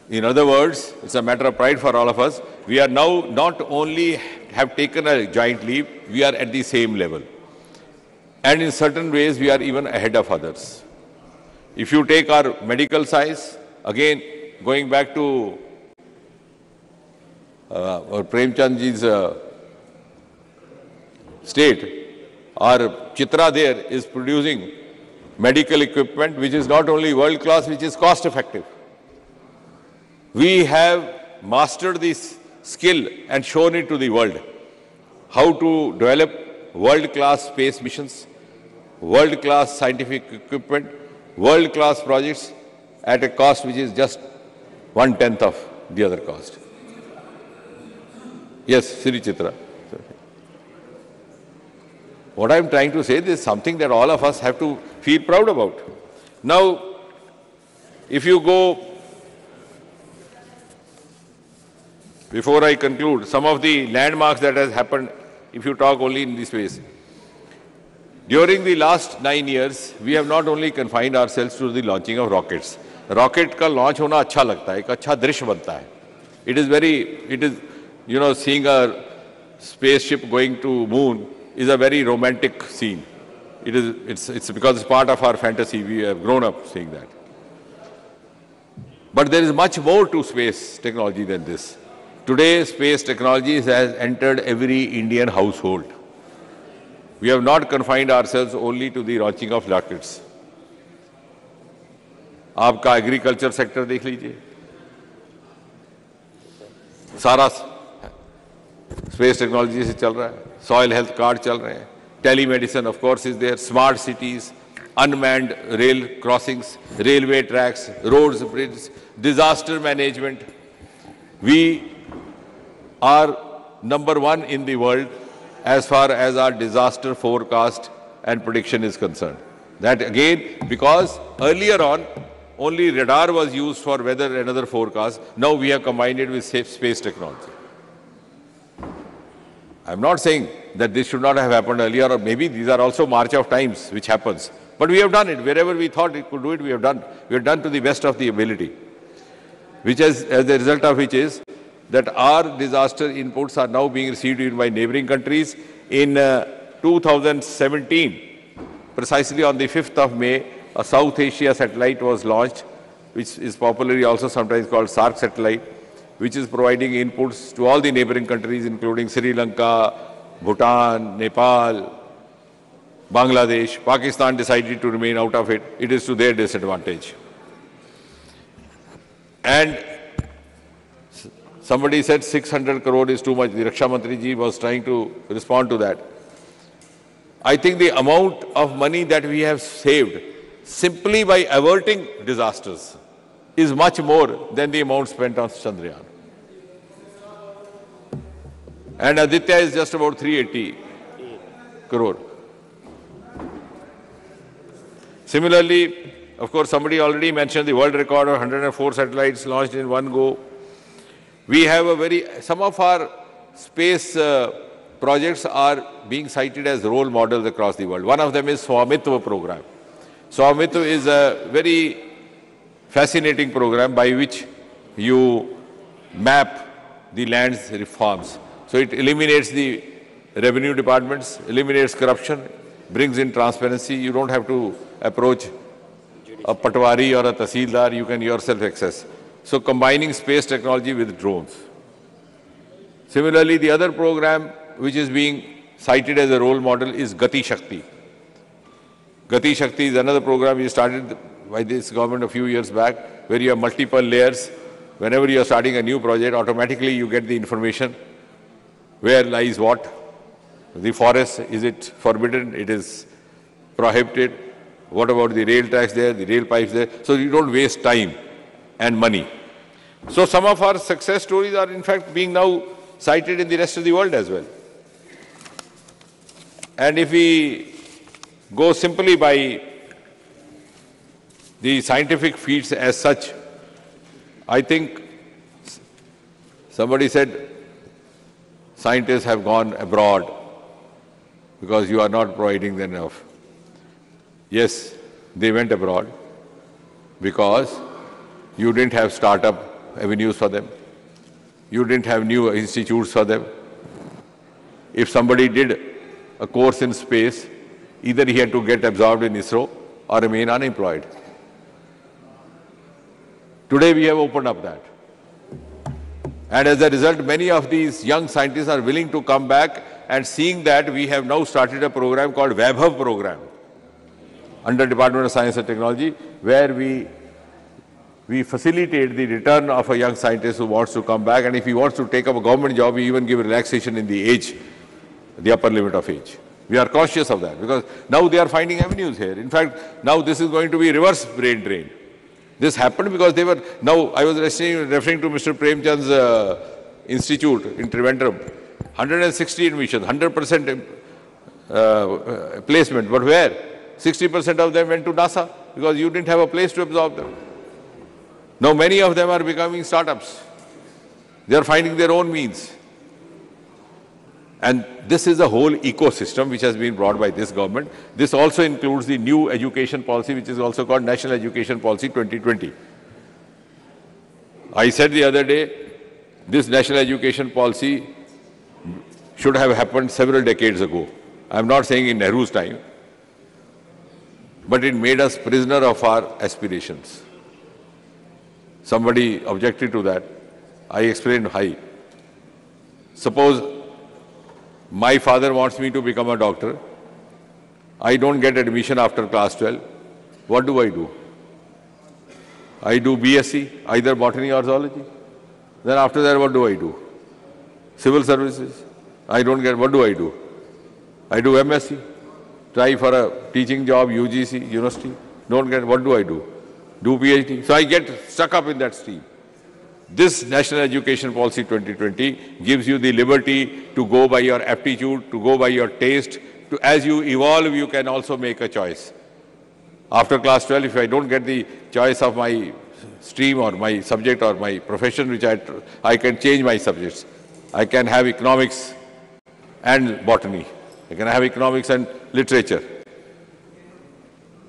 In other words, it's a matter of pride for all of us. We are now not only have taken a giant leap, we are at the same level. And in certain ways, we are even ahead of others. If you take our medical science, Again, going back to Premchandji's state, our Chitra there is producing medical equipment which is not only world class, which is cost effective. We have mastered this skill and shown it to the world. How to develop world-class space missions, world-class scientific equipment, world-class projects at a cost which is just 1/10 of the other cost. Yes, Sri Chitra. What I'm trying to say, this is something that all of us have to feel proud about. Now, if you go, before I conclude, some of the landmarks that has happened, if you talk only in this space. During the last 9 years, we have not only confined ourselves to the launching of rockets. Rocket का launch होना अच्छा लगता है, एक अच्छा दृश्य बनता है. It is, you know, seeing a spaceship going to moon is a very romantic scene. It's because it's part of our fantasy. We have grown up seeing that. But there is much more to space technology than this. Today, space technology has entered every Indian household. We have not confined ourselves only to the launching of rockets. आपका agriculture sector देख लीजिए, सारा space technology से चल रहा है. Soil health card चल रहे हैं. Telemedicine of course is there. Smart cities, unmanned rail crossings, railway tracks, roads, bridges, disaster management. We are number 1 in the world as far as our disaster forecast and prediction is concerned. That again, because earlier on, only radar was used for weather and other forecasts. Now we have combined it with space technology. I'm not saying that this should not have happened earlier, or maybe these are also march of times which happens. But we have done it. Wherever we thought it could do it, we have done. We have done to the best of the ability. Which has, as the result of which is that our disaster inputs are now being received even by neighboring countries. In 2017, precisely on the 5th of May, a South Asia satellite was launched, which is popularly also sometimes called SARC satellite, which is providing inputs to all the neighboring countries, including Sri Lanka, Bhutan, Nepal, Bangladesh. Pakistan decided to remain out of it. It is to their disadvantage. And somebody said 600 crore is too much. The Raksha Mantri ji was trying to respond to that. I think the amount of money that we have saved simply by averting disasters is much more than the amount spent on Chandrayaan. And Aditya is just about 380 crore. Similarly, of course, somebody already mentioned the world record of 104 satellites launched in one go. We have some of our space projects are being cited as role models across the world. One of them is Swamitva program. Swamitva is a very fascinating program by which you map the land's reforms. So it eliminates the revenue departments, eliminates corruption, brings in transparency. You don't have to approach a patwari or a tahsildar, you can yourself access. So combining space technology with drones. Similarly, the other program which is being cited as a role model is Gati Shakti. Gati Shakti is another program we started by this government a few years back, where you have multiple layers. Whenever you are starting a new project, automatically you get the information. Where lies what? The forest, is it forbidden? It is prohibited. What about the rail tracks there, the rail pipes there? So you don't waste time and money. So some of our success stories are in fact being now cited in the rest of the world as well. And if we go simply by the scientific feats as such, I think somebody said scientists have gone abroad because you are not providing them enough. Yes, they went abroad because you didn't have startup avenues for them. You didn't have new institutes for them. If somebody did a course in space, either he had to get absorbed in ISRO or remain unemployed. Today we have opened up that. And as a result, many of these young scientists are willing to come back, and seeing that, we have now started a program called Vaibhav program under Department of Science and Technology, where we facilitate the return of a young scientist who wants to come back, and if he wants to take up a government job, we even give relaxation in the age, the upper limit of age. We are cautious of that because now they are finding avenues here. In fact, now this is going to be reverse brain drain. This happened because they were, now I was referring to Mr. Premchand's institute in Trivandrum, 160 admissions, 100% placement, but where? 60% of them went to NASA because you didn't have a place to absorb them. Now many of them are becoming startups. They are finding their own means. And this is a whole ecosystem which has been brought by this government. This also includes the new education policy, which is also called National Education Policy 2020. I said the other day, this National Education Policy should have happened several decades ago. I'm not saying in Nehru's time, but it made us prisoner of our aspirations. Somebody objected to that. I explained why. Suppose my father wants me to become a doctor. I don't get admission after class 12. What do? I do BSc, either botany or zoology. Then after that, what do? Civil services. I don't get, what do? I do MSc. Try for a teaching job, UGC, university. Don't get, what do? Do PhD. So I get stuck up in that stream. This National Education Policy 2020 gives you the liberty to go by your aptitude, to go by your taste. As you evolve, you can also make a choice. After class 12, if I don't get the choice of my stream or my subject or my profession, which I can change my subjects. I can have economics and botany. I can have economics and literature.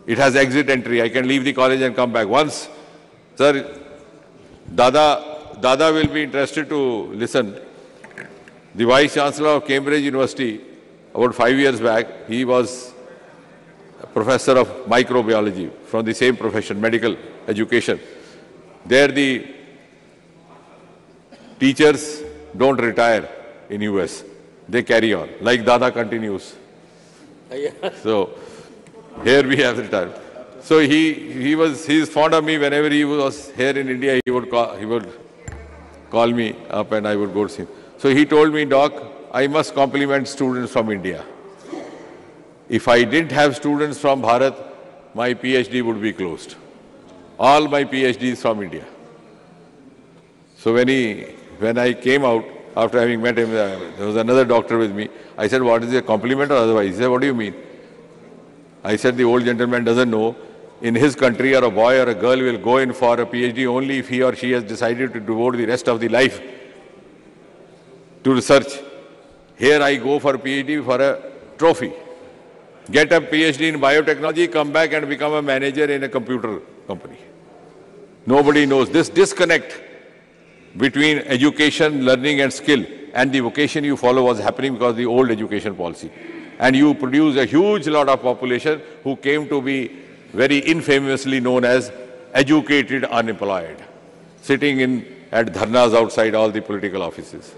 It has exit entry. I can leave the college and come back. Once, sir, Dada will be interested to listen. The Vice Chancellor of Cambridge University, about 5 years back, he was a professor of microbiology from the same profession, medical education. There the teachers don't retire in US. They carry on, like Dada continues. So here we have the time. So he is fond of me. Whenever he was here in India, he would call me up and I would go to see him. So he told me, Doc, I must compliment students from India. If I didn't have students from Bharat, my PhD would be closed. All my PhDs from India. So when I came out, after having met him, there was another doctor with me. I said, what is a compliment or otherwise? He said, what do you mean? I said, the old gentleman doesn't know. In his country, or a boy or a girl will go in for a PhD only if he or she has decided to devote the rest of the life to research. Here I go for a PhD for a trophy. Get a PhD in biotechnology, come back and become a manager in a computer company. Nobody knows. This disconnect between education, learning and skill and the vocation you follow was happening because of the old education policy. And you produce a huge lot of population who came to be very infamously known as educated unemployed, sitting at dharnas outside all the political offices.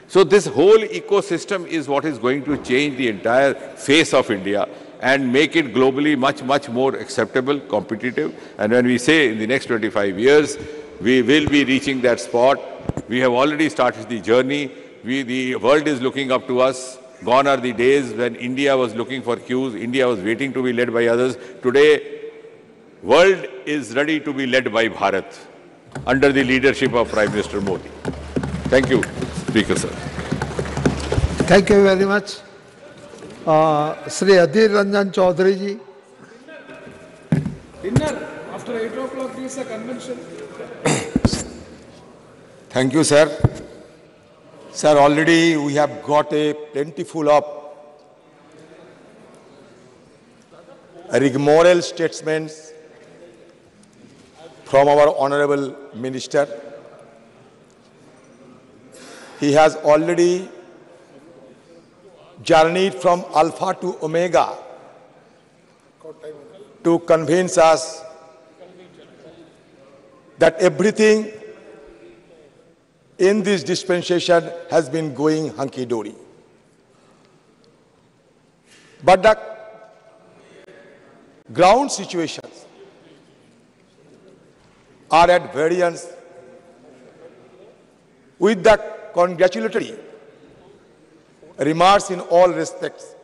So this whole ecosystem is what is going to change the entire face of India and make it globally much, much more acceptable, competitive. And when we say in the next 25 years, we will be reaching that spot. We have already started the journey. The world is looking up to us. Gone are the days when India was looking for cues, India was waiting to be led by others. Today, world is ready to be led by Bharat under the leadership of Prime Minister Modi. Thank you, Speaker sir. Thank you very much. Sri Adhir Ranjan Chaudhary ji. Dinner after 8 o'clock is a convention. Thank you, sir. Sir, already we have got a plentiful of rigmarole statements from our Honorable Minister. He has already journeyed from Alpha to Omega to convince us that everything in this dispensation has been going hunky-dory. But the ground situations are at variance with the congratulatory remarks in all respects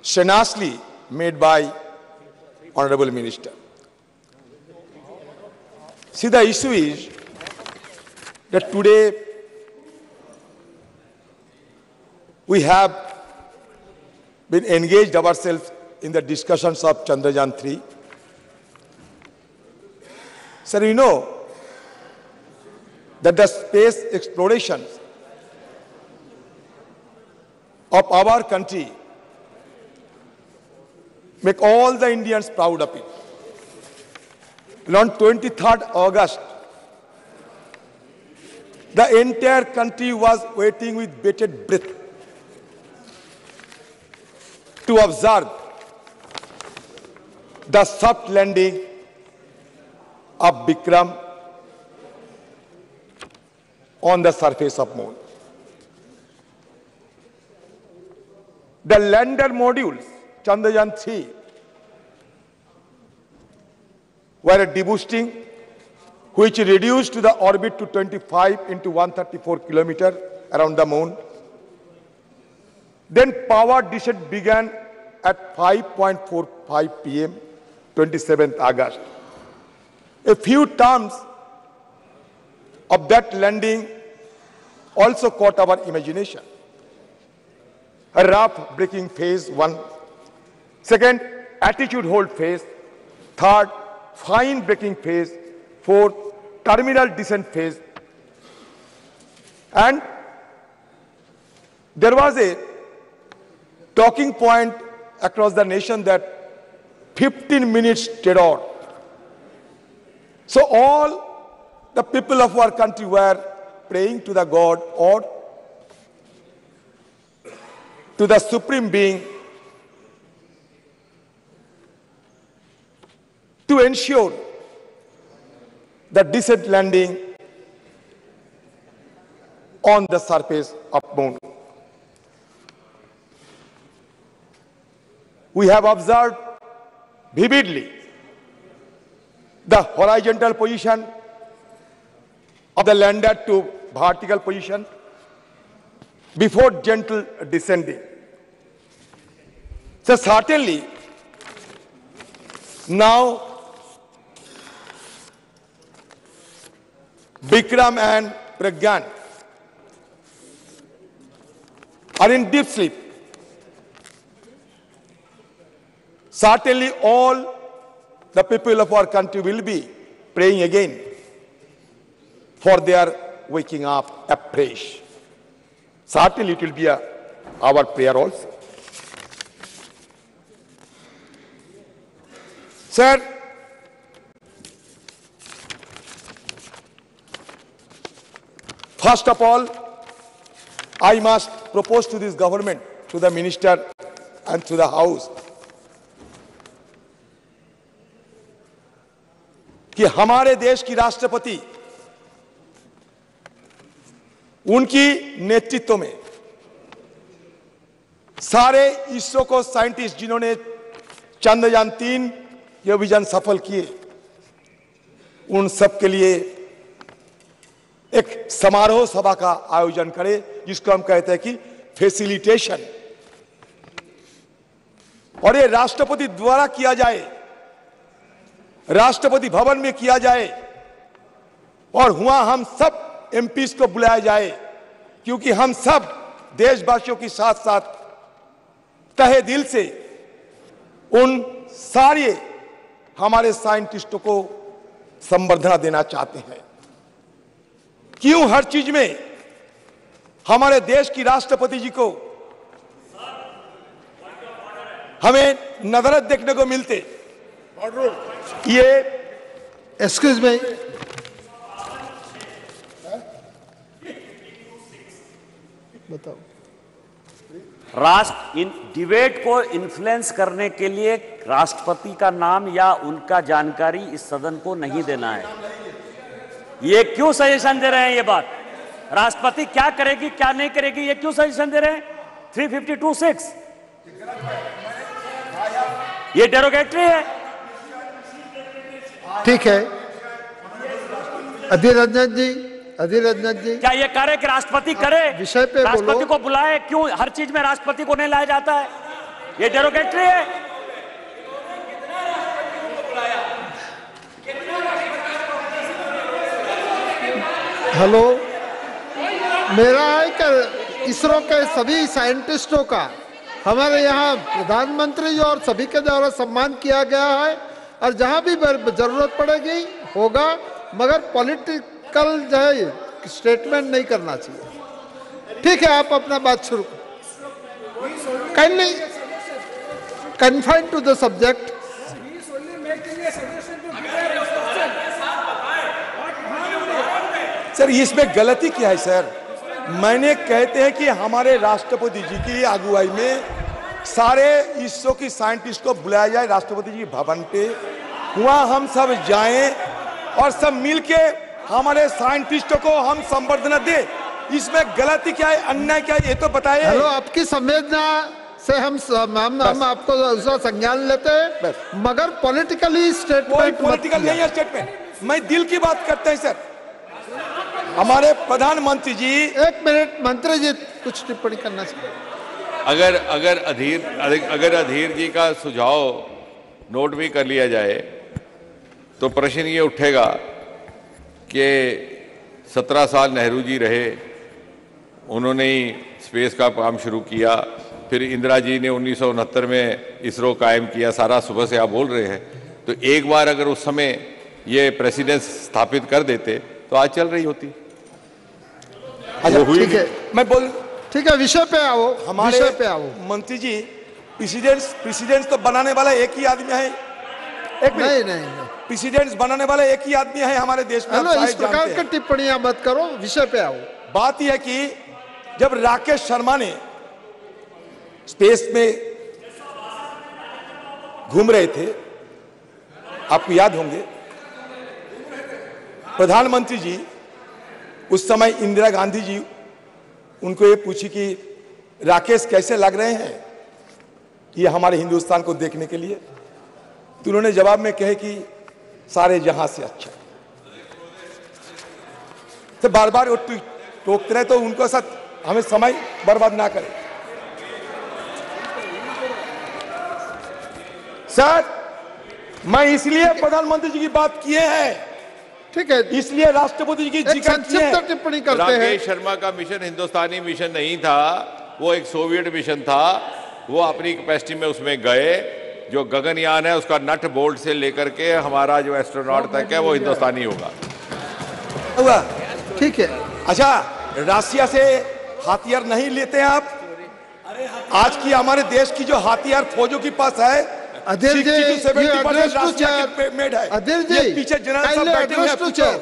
shamelessly made by Honorable Minister. See, the issue is that today we have been engaged ourselves in the discussions of Chandrayaan-3. Sir, you know that the space explorations of our country make all the Indians proud of it. And on 23rd August, the entire country was waiting with bated breath to observe the soft landing of Vikram on the surface of Moon. The lander modules, Chandrayaan-3, were deboosting, which reduced the orbit to 25 into 134 kilometers around the Moon. Then power descent began at 5:45 p.m., 27th August. A few terms of that landing also caught our imagination. A rough braking phase 1, second, attitude hold phase, third, fine braking phase, fourth, terminal descent phase. And there was a talking point across the nation that 15 minutes terror. So all the people of our country were praying to the God or to the Supreme Being to ensure the decent landing on the surface of Moon. We have observed vividly the horizontal position of the lander to vertical position before gentle descending. So certainly now Vikram and Pragyan are in deep sleep. Certainly all the people of our country will be praying again for their waking up afresh. Certainly it will be our prayer also. Sir, first of all, I must propose to this government, to the minister and to the House, कि हमारे देश की राष्ट्रपति उनकी नेतृत्व में सारे इसरो को साइंटिस्ट जिन्होंने चंद्रयान-3 ये अभियान सफल किए, उन सब के लिए एक समारोह सभा का आयोजन करें, जिसको हम कहते हैं कि फैसिलिटेशन, और ये राष्ट्रपति द्वारा किया जाए, राष्ट्रपति भवन में किया जाए और वहां हम सब एमपीज को बुलाया जाए, क्योंकि हम सब देशवासियों के साथ साथ तहे दिल से उन सारे हमारे साइंटिस्टों को संबर्धना देना चाहते हैं। क्यों हर चीज में हमारे देश की राष्ट्रपति जी को हमें नजरत देखने को मिलते? ये एक्सक्यूज मी, बताओ। राष्ट्र इन डिबेट को इन्फ्लुएंस करने के लिए राष्ट्रपति का नाम या उनका जानकारी इस सदन को नहीं देना है। ये क्यों सजेशन दे रहे हैं? ये बात राष्ट्रपति क्या करेगी क्या नहीं करेगी, ये क्यों सजेशन दे रहे हैं? 352(6) ये डेरोगेटरी है। ठीक है, अधीर रंजन जी, अधीर रंजन जी, क्या ये कार्य कि राष्ट्रपति करे? विषय पे राष्ट्रपति को बुलाए, क्यों हर चीज में राष्ट्रपति को नहीं लाया जाता है? ये डेरोगेटरी है। हेलो, मेरा है कि इसरो के सभी साइंटिस्टों का हमारे यहाँ प्रधानमंत्री जी और सभी के द्वारा सम्मान किया गया है, और जहाँ भी जरूरत पड़ेगी होगा, मगर पॉलिटिकल जो है स्टेटमेंट नहीं करना चाहिए। ठीक है, आप अपना बात शुरू करें। Kindly confine to the subject. Sir इसमें गलती क्या है सर? मैंने कहते हैं कि हमारे राष्ट्रपति जी की अगुवाई में सारे इसरो की साइंटिस्ट को बुलाया जाए राष्ट्रपति जी भवन पे, वहां हम सब जाएं और सब मिलके हमारे साइंटिस्टों को हम संबर्धना दे। इसमें गलती क्या है, अन्याय क्या है, ये तो बताइए। हेलो, आपकी संवेदना से हम आपको उसका संज्ञान लेते हैं, मगर पॉलिटिकली स्टेटमेंट पॉलिटिकल नहीं है स्टेटमेंट, मैं दिल की बात करते हैं सर। हमारे प्रधानमंत्री जी, एक मिनट, मंत्री जी कुछ टिप्पणी करना चाहिए। अगर अधीर जी का सुझाव नोट भी कर लिया जाए तो प्रश्न ये उठेगा कि 17 साल नेहरू जी रहे, उन्होंने ही स्पेस का काम शुरू किया, फिर इंदिरा जी ने 1969 में इसरो कायम किया, सारा सुबह से आप बोल रहे हैं, तो एक बार अगर उस समय ये प्रेसिडेंस स्थापित कर देते तो आज चल रही होती। अच्छा ठीक है, मैं बोल, ठीक है, विषय पे आओ, हमारे विषय पे आओ। मंत्री जी, प्रेसिडेंट तो बनाने वाला एक ही आदमी है। एक नहीं, नहीं, प्रेसिडेंट बनाने वाला एक ही आदमी है हमारे देश में। हेलो, इस प्रकार की टिप्पणियां मत करो, विषय पे आओ। बात यह है कि जब राकेश शर्मा ने स्पेस में घूम रहे थे, आपको याद होंगे, प्रधानमंत्री जी उस समय इंदिरा गांधी जी उनको ये पूछी कि राकेश कैसे लग रहे हैं ये हमारे हिंदुस्तान को देखने के लिए, तो उन्होंने जवाब में कहे कि सारे जहां से अच्छा। तो बार बार वो टोकते रहे, तो उनको साथ हमें समय बर्बाद ना करें। सर, मैं इसलिए प्रधानमंत्री जी की बात किए हैं, ठीक है, इसलिए राष्ट्रपति जी की संक्षिप्त टिप्पणी करते हैं। राकेश शर्मा का मिशन हिंदुस्तानी मिशन नहीं था, वो एक सोवियत मिशन था। वो अपनी कैपेसिटी में उसमें गए। जो गगनयान है उसका नट बोल्ट से लेकर के हमारा जो एस्ट्रोनॉट तक है वो हिंदुस्तानी होगा। ठीक है। अच्छा, रसिया से हथियार नहीं लेते हैं आप? आज की हमारे देश की जो हथियार फौजों के पास है, अधीर जी, 60-70% रसिया के मेड है। अधीर जी, ये पीछे जनरल सब बैठे हुए हैं, पीछे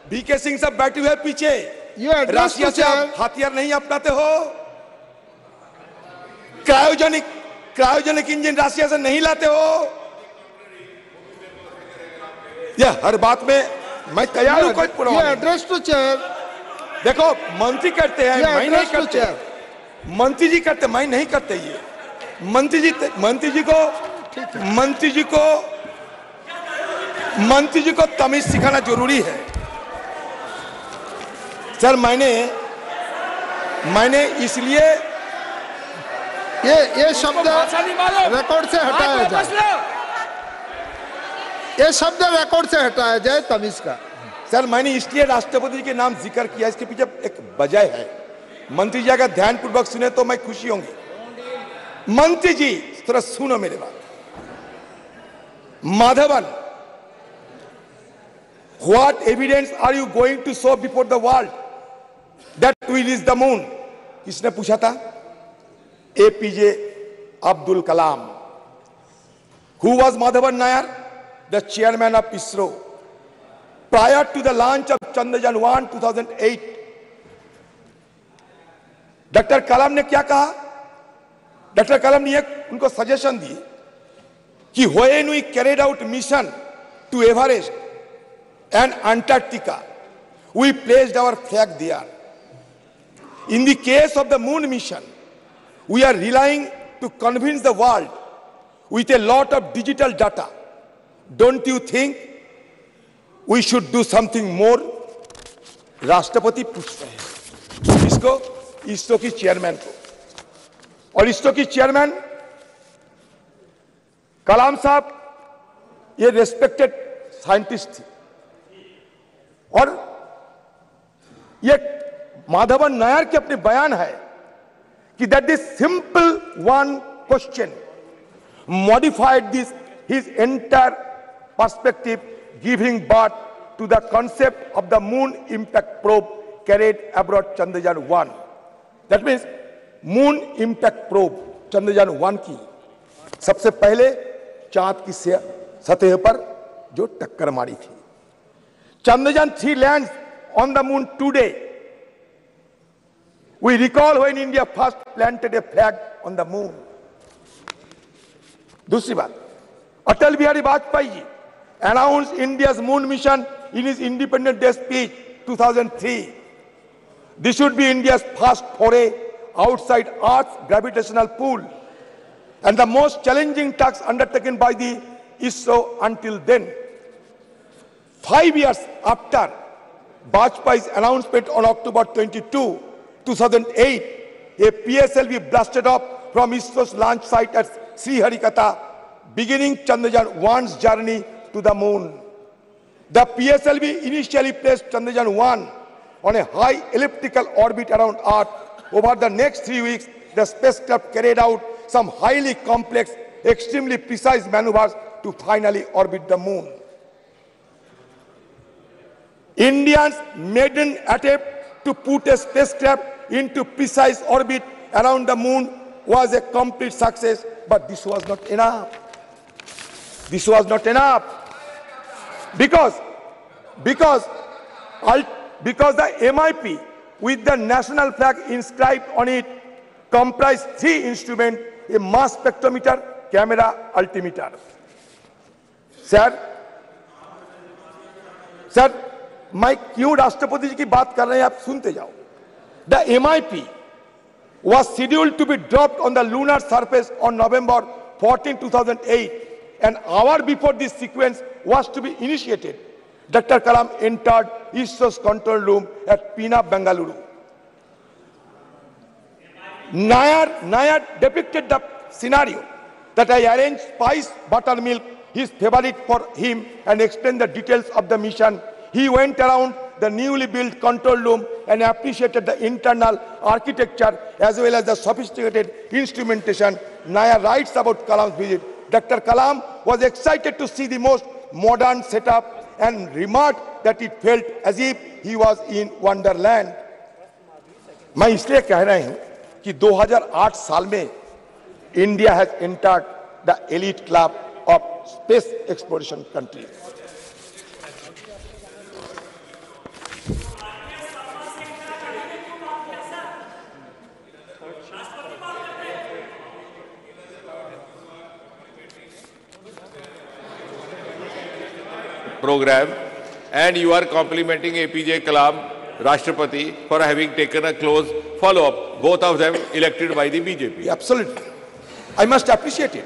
बीके सिंह सब बैठे हुए हैं पीछे। रसिया से आप हथियार नहीं अपनाते हो? क्रायोजेनिक इंजन रसिया से नहीं लाते हो? यह हर बात में मैं तैयार हूं, कोई पुरवा एड्रेस टू चेयर। देखो, मंत्री करते हैं, मैं नहीं करते। मंत्री जी करते, मैं नहीं करते। ये मंत्री जी को तमीज सिखाना जरूरी है। सर, मैंने इसलिए ये शब्द रिकॉर्ड से हटाया जाए, ये शब्द रिकॉर्ड से हटाया जाए, तमीज का। सर, मैंने इसलिए राष्ट्रपति जी के नाम जिक्र किया, इसके पीछे एक वजह है। मंत्री जी अगर ध्यानपूर्वक सुने तो मैं खुशी होंगी। मंत्री जी थोड़ा सुनो मेरे बात। Madhavan, what evidence are you going to show before the world that we reach the moon? किसने पूछा था? APJ Abdul Kalam. Who was Madhavan Nair? The chairman of ISRO. Prior to the launch of Chandrayaan 1 2008, doctor कलाम ने क्या कहा? Doctor कलाम ने उनको suggestion दी कि when we carried out mission to Everest and Antarctica, we placed our flag there. In the case of the moon mission, we are relying to convince the world with a lot of digital data. Don't you think we should do something more? राष्ट्रपति पूछ रहे हैं इसको, इसरो की chairman को, और इसरो की chairman कलाम साहब ये रेस्पेक्टेड साइंटिस्ट थी, और ये माधवन नायर के अपने बयान है कि that this simple one question modified his entire perspective, giving birth to the concept of the moon impact probe carried abroad Chandrayaan-1. That means moon impact probe Chandrayaan-1 की सबसे पहले चांद की सतह पर जो टक्कर मारी थी. Chandrayaan-3 lands on the moon today. We recall when India first planted a flag on the moon. दूसरी बात, Atal Bihari Vajpayee ji announced India's moon mission in his Independence Day speech 2003. This should be India's first foray outside Earth's gravitational pull and the most challenging task undertaken by the ISRO until then. 5 years after Vajpayee's announcement on October 22, 2008, a PSLV blasted off from ISRO's launch site at Sriharikota, beginning Chandrayaan-1's journey to the moon. The PSLV initially placed Chandrayaan-1 on a high elliptical orbit around Earth. Over the next 3 weeks, the spacecraft carried out some highly complex, extremely precise maneuvers to finally orbit the moon. Indians' maiden attempt to put a spacecraft into precise orbit around the moon was a complete success, but this was not enough. This was not enough because the MIP with the national flag inscribed on it comprised 3 instruments: a mass spectrometer, camera, altimeter. Sir, मैं क्यों राष्ट्रपति जी की बात कर रहे हैं, आप सुनते जाओ. The MIP was scheduled to be dropped on the lunar surface on November 14, 2008. An hour before this sequence was to be initiated, Dr. Kalam entered ISRO's control room at Pune, Bengaluru. Nair depicted the scenario that I arranged spiced buttermilk, his favorite, for him, and explained the details of the mission. He went around the newly built control room and appreciated the internal architecture as well as the sophisticated instrumentation. Nair writes about Kalam's visit. Dr. Kalam was excited to see the most modern setup and remarked that it felt as if he was in Wonderland. मैं इसलिए कह रहा हूं कि 2008 साल में India has entered the elite club of space exploration countries. Program, and you are complimenting APJ Kalam, Rashtrapati, for having taken a close follow-up, both of them elected by the BJP. Absolutely. I must appreciate it.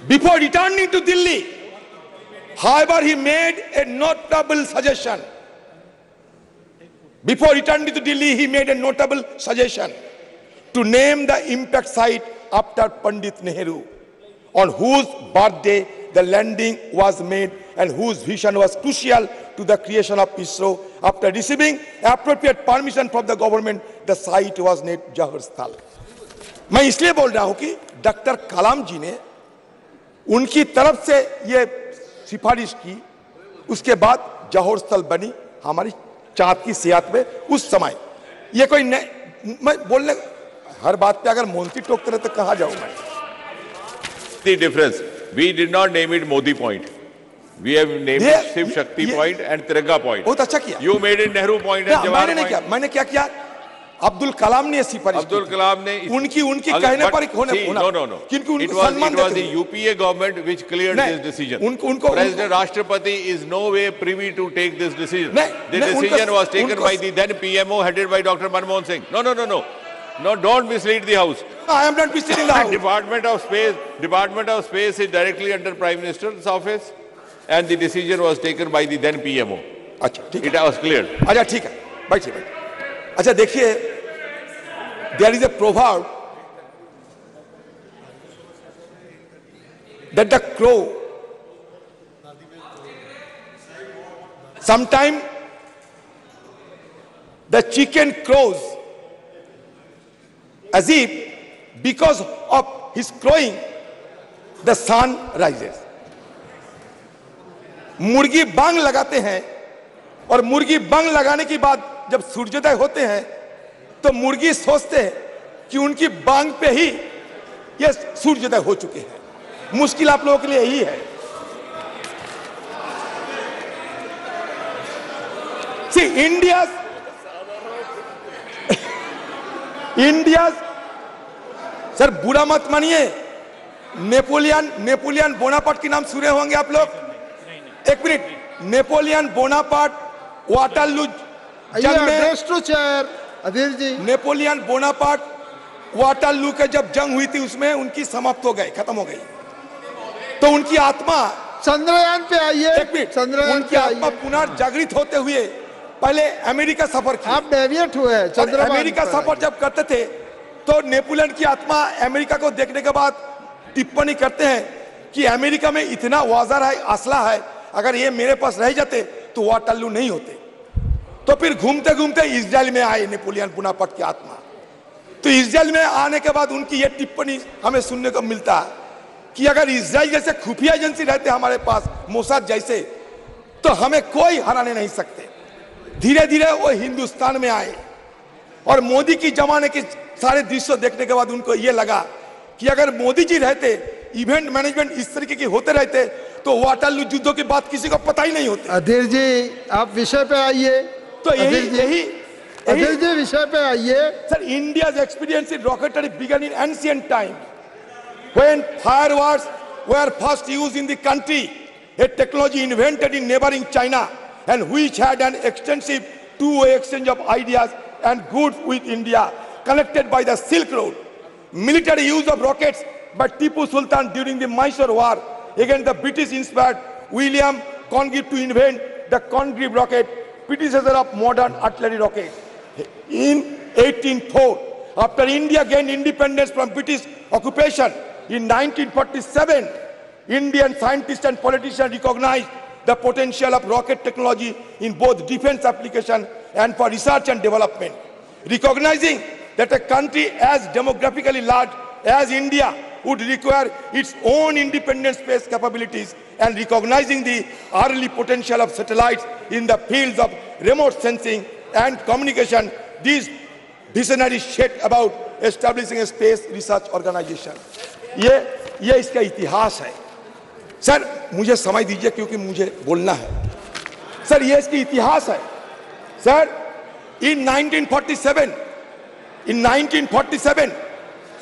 Before returning to Delhi, however, he made a notable suggestion. Before returning to Delhi, he made a notable suggestion to name the impact site after Pandit Nehru, on whose birthday the landing was made and whose vision was crucial to the creation of ISRO. After receiving appropriate permission from the government, the site was named Jawahar Sthal. मैं इसलिए बोल रहा हूं कि doctor कलाम जी ने उनकी तरफ से ये सिफारिश की, उसके बाद जौहर स्थल बनी हमारी चांद की सियात में उस समय. ये कोई मैं बोलने हर बात पे अगर मोदी टोकते रहे तो कहां जाऊं मैं. The difference, we did not name it Modi Point. We have named it Shiv Shakti Point and Tiranga Point. बहुत अच्छा किया. You made it Nehru Point and Jawahar Point. मैंने क्या किया? अब्दुल कलाम ने ऐसी अब्दुल कलाम ने उनकी कहने पर होने no. It was the UPA government which cleared this decision. President Rashtrapati is no way privy to take this decision. The decision was taken by the then PMO headed by Dr. Manmohan Singh. No, don't mislead the House. No, I am not misleading the House. Department of Space is directly under Prime Minister's office, and the decision was taken by the then PMO. It was cleared. अच्छा ठीक है, बैठिए. अच्छा देखिए, there is a proverb that the crow sometime the chicken crows as if because of his crowing the sun rises. मुर्गी बांग लगाते हैं और मुर्गी बांग लगाने के बाद जब सूर्योदय होते हैं तो मुर्गी सोचते हैं कि उनकी बांग पे ही ये सूर्योदय हो चुके हैं. मुश्किल आप लोगों के लिए यही है. See, India's सर बुरा मत मानिए, नेपोलियन बोनापार्ट के नाम सुने होंगे आप लोग. एक मिनट, नेपोलियन बोनापार्ट वाटरलू जंग में अधीर जी, नेपोलियन बोनापार्ट वाटरलू के जब जंग हुई थी उसमें उनकी समाप्त हो गई, खत्म हो गई. तो उनकी आत्मा चंद्रयान पे आई है. एक मिनट, उनकी आत्मा पुनर्जागृत होते हुए पहले अमेरिका सफर किया. आप डेविएट हुए. अमेरिका सफर जब करते थे तो नेपोलियन की आत्मा अमेरिका को देखने के बाद टिप्पणी करते हैं कि अमेरिका में इतना औजार है, असला है, अगर ये मेरे पास रह जाते तो वाटरलू नहीं होते. तो फिर घूमते घूमते इजराइल में आए नेपोलियन बोनापार्ट की आत्मा. तो इजराइल में आने के बाद उनकी ये टिप्पणी हमें सुनने को मिलता है कि अगर इजराइल जैसे खुफिया एजेंसी रहते हमारे पास, मोसाद जैसे, तो हमें कोई हराने नहीं सकते. धीरे धीरे वो हिंदुस्तान में आए और मोदी की जमाने के सारे दृश्य देखने के बाद उनको ये लगा कि अगर मोदी जी रहते, इवेंट मैनेजमेंट इस तरीके के होते रहते तो वाटरलू युद्धों की बात किसी को पता ही नहीं होती. अधीर जी आप विषय पे आइए. तो यही अधीर जी विषय पे आइए. Sir, India's experience in rocketry began in ancient times when fireworks were first used in the country, a technology invented in neighboring China and which had an extensive two-way exchange of ideas and goods with India, connected by the Silk Road. Military use of rockets by Tipu Sultan during the Mysore War against the British inspired William Congreve to invent the Congreve rocket, predecessor of modern artillery rocket. In 1804, after India gained independence from British occupation in 1947, Indian scientists and politicians recognized the potential of rocket technology in both defense application and for research and development. Recognizing that a country as demographically large as India would require its own independent space capabilities and recognizing the early potential of satellites in the fields of remote sensing and communication, these visionaries set about establishing a space research organization. ये इसका इतिहास है. Sir मुझे समय दीजिए क्योंकि मुझे बोलना है. सर ये इसका इतिहास है. Sir in 1947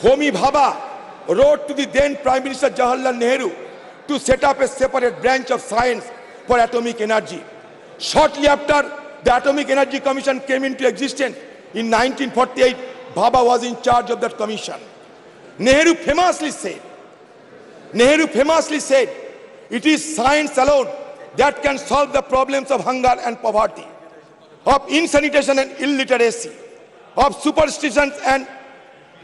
Homi Bhabha wrote to the then Prime Minister Jawaharlal Nehru to set up a separate branch of science for atomic energy. Shortly after the Atomic Energy Commission came into existence in 1948, Bhabha was in charge of that commission. Nehru famously said, it is science alone that can solve the problems of hunger and poverty, of insanitation and illiteracy, of superstitions and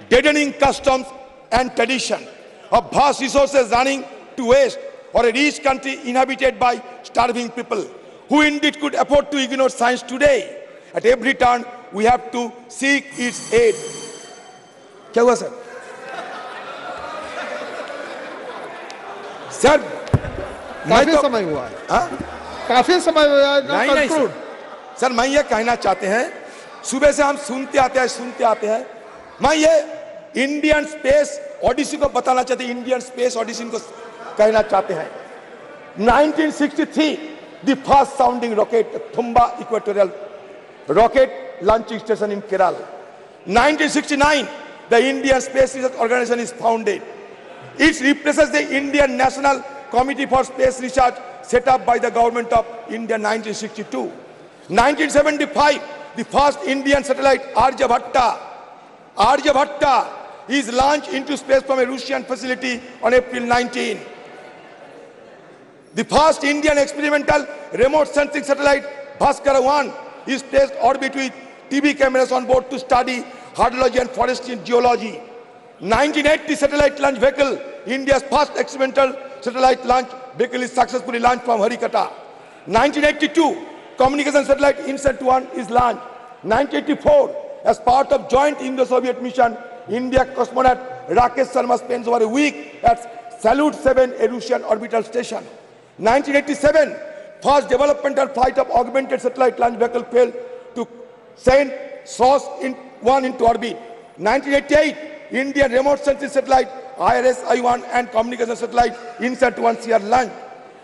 deadening customs and tradition, of vast resources running to waste, or a rich country inhabited by starving people, who indeed could afford to ignore science today. At every turn, we have to seek its aid. क्या हुआ sir? Sir काफी समय हुआ है. काफी समय हुआ है. नहीं सर, मैं ये कहना चाहते हैं, सुबह से हम सुनते आते हैं. मैं ये इंडियन स्पेस ऑडिसी को बताना चाहते हैं, इंडियन स्पेस ऑडिसी को कहना चाहते हैं. 1963, the first sounding rocket, Thumba Equatorial Rocket Launching Station in Kerala. 1969, the Indian Space Research Organization is founded. It replaces the Indian National Committee for Space Research set up by the government of India in 1962. 1975, the first Indian satellite Aryabhatta is launched into space from a Russian facility on April 19. The first Indian experimental remote sensing satellite Bhaskara-1 is placed orbit with TV cameras on board to study hydrology and forestry and geology. 1980 satellite launch vehicle, India's first experimental satellite launch vehicle, is successfully launched from Harikata. 1982, communication satellite INSAT-1 is launched. 1984, as part of joint Indo-Soviet mission, India cosmonaut Rakesh Sharma spends over a week at Salyut 7, a Russian orbital station. 1987, first developmental flight of augmented satellite launch vehicle failed to send SOS-1 into orbit. 1988, Indian remote sensing satellite IRS-I1 and communication satellite INSAT-1 are launched.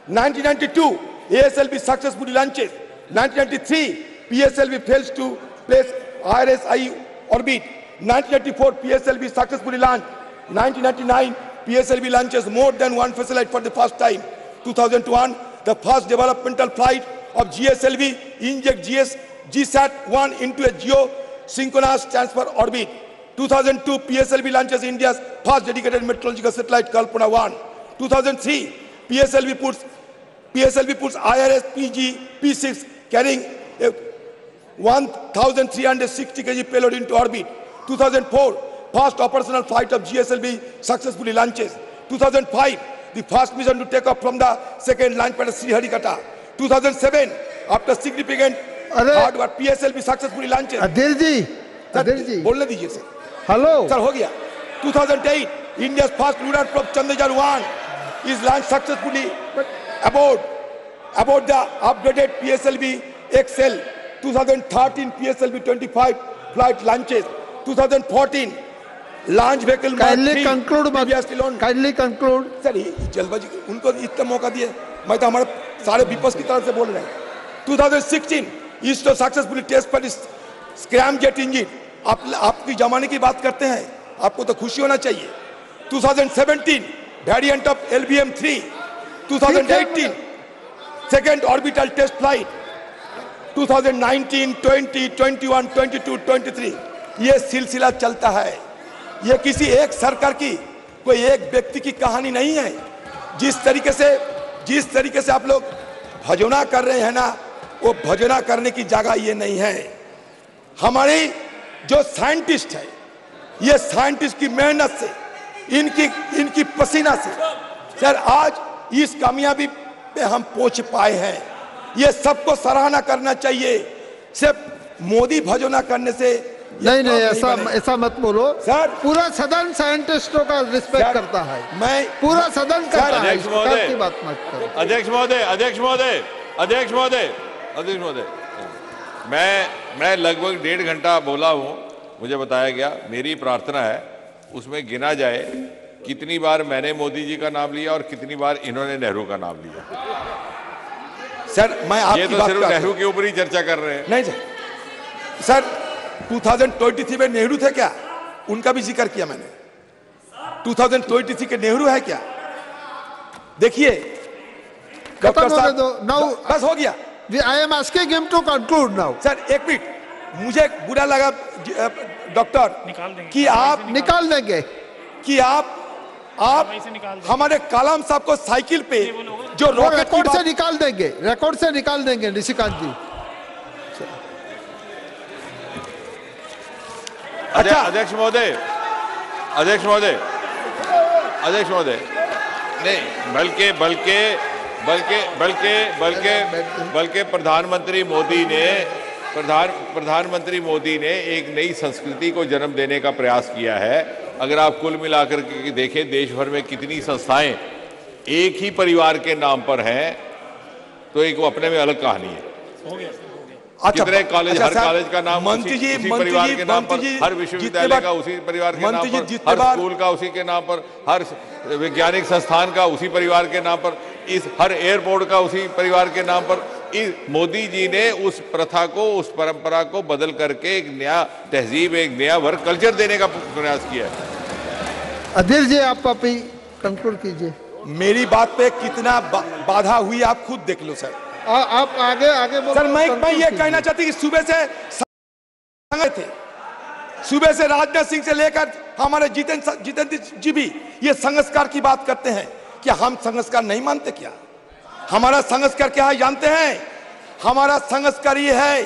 1992, ASLV successfully launches. 1993, PSLV fails to place IRS-I orbit. 1994, PSLV successfully launched. 1999, PSLV launches more than one satellite for the first time. 2001, the first developmental flight of GSLV inject GSAT-1 into a geosynchronous transfer orbit. 2002, PSLV launches India's first dedicated meteorological satellite Kalpana-1. 2003, PSLV puts IRS-PG P6 carrying a 1,360 kg payload into orbit. 2004, first operational flight of GSLV successfully launches. 2005, the first mission to take off from the second launch pad at Sriharikata. 2007, after significant hard work, PSLV successfully launches. अधीर जी बोलने दीजिए sir. Hello sir हो गया. 2008, India's first lunar probe Chandrayaan-1 is launched successfully aboard the upgraded PSLV XL. 2013, PSLV 25 flight launches. 2014, launch vehicle kindly conclude sir जल्दबाजी उनको इतना मौका दिए. मैं तो हमारे सारे विपक्ष की तरफ से बोल रहे हैं. 2016, इसरो सक्सेसफुली टेस्ट पर स्क्रैम जेट इंजन. आपकी जमाने की बात करते हैं, आपको तो खुशी होना चाहिए. 2017, variant of LBM-3. 2018, second orbital test flight. 2019, 20, 21, 22, 23, ये सिलसिला चलता है. ये किसी एक सरकार की, कोई एक व्यक्ति की कहानी नहीं है. जिस तरीके से आप लोग भजोना कर रहे हैं ना, वो भजोना करने की जगह ये नहीं है. हमारे जो साइंटिस्ट है, ये साइंटिस्ट की मेहनत से, इनकी पसीना से सर आज इस कामयाबी पे हम पहुंच पाए हैं. ये सबको सराहना करना चाहिए. सिर्फ मोदी भजोना करने से नहीं ऐसा मत बोलो सर. पूरा सदन साइंटिस्टों का रिस्पेक्ट करता है. मैं पूरा सदन करता है. सरकार की बात मत करो. अध्यक्ष महोदय, मैं लगभग 1.5 घंटा बोला हूं. मुझे बताया गया, मेरी प्रार्थना है उसमें गिना जाए कितनी बार मैंने मोदी जी का नाम लिया और कितनी बार इन्होंने नेहरू का नाम लिया. सर मैं आपकी ये तो बात सिर्फ नेहरू के ऊपर ही चर्चा कर रहे हैं. नहीं सर 2023 में नेहरू थे क्या? उनका भी जिक्र किया मैंने. 2023 के नेहरू है क्या? देखिए डॉक्टर साहब, बस हो गया. I am asking him to conclude now. Sir एक मिनट, मुझे बुरा लगा डॉक्टर कि आप निकाल देंगे कि आप हमारे कलाम साहब को साइकिल पे जो रिकॉर्ड से निकाल देंगे निशिकांत जी. अच्छा अध्यक्ष महोदय नहीं, बल्कि प्रधानमंत्री मोदी ने एक नई संस्कृति को जन्म देने का प्रयास किया है. अगर आप कुल मिलाकर के देखें, देश भर में कितनी संस्थाएं एक ही परिवार के नाम पर हैं, तो एक वो अपने में अलग कहानी है. कितने कॉलेज, हर कॉलेज का नाम उसी परिवार के नाम पर, हर विश्वविद्यालय का उसी परिवार के नाम पर, हर स्कूल का उसी के नाम पर, हर वैज्ञानिक संस्थान का उसी परिवार के नाम पर, इस हर एयरपोर्ट का उसी परिवार के नाम पर. मोदी जी ने उस प्रथा को, उस परंपरा को बदल करके एक नया तहजीब, एक नया वर्क कल्चर देने का प्रयास किया है। अधीर जी, आप अभी कंक्लूड कीजिए। मेरी बात पे कितना बाधा हुई आप खुद देख लो सर। आप आगे बोलो। सर मैं ये कहना चाहती कि सुबह से थे, सुबह से राजनाथ सिंह से लेकर हमारे जितेंद्र जी भी ये संस्कार की बात करते हैं। क्या हम संस्कार नहीं मानते? क्या हमारा संस्कार क्या है जानते हैं? हमारा संस्कार ये है,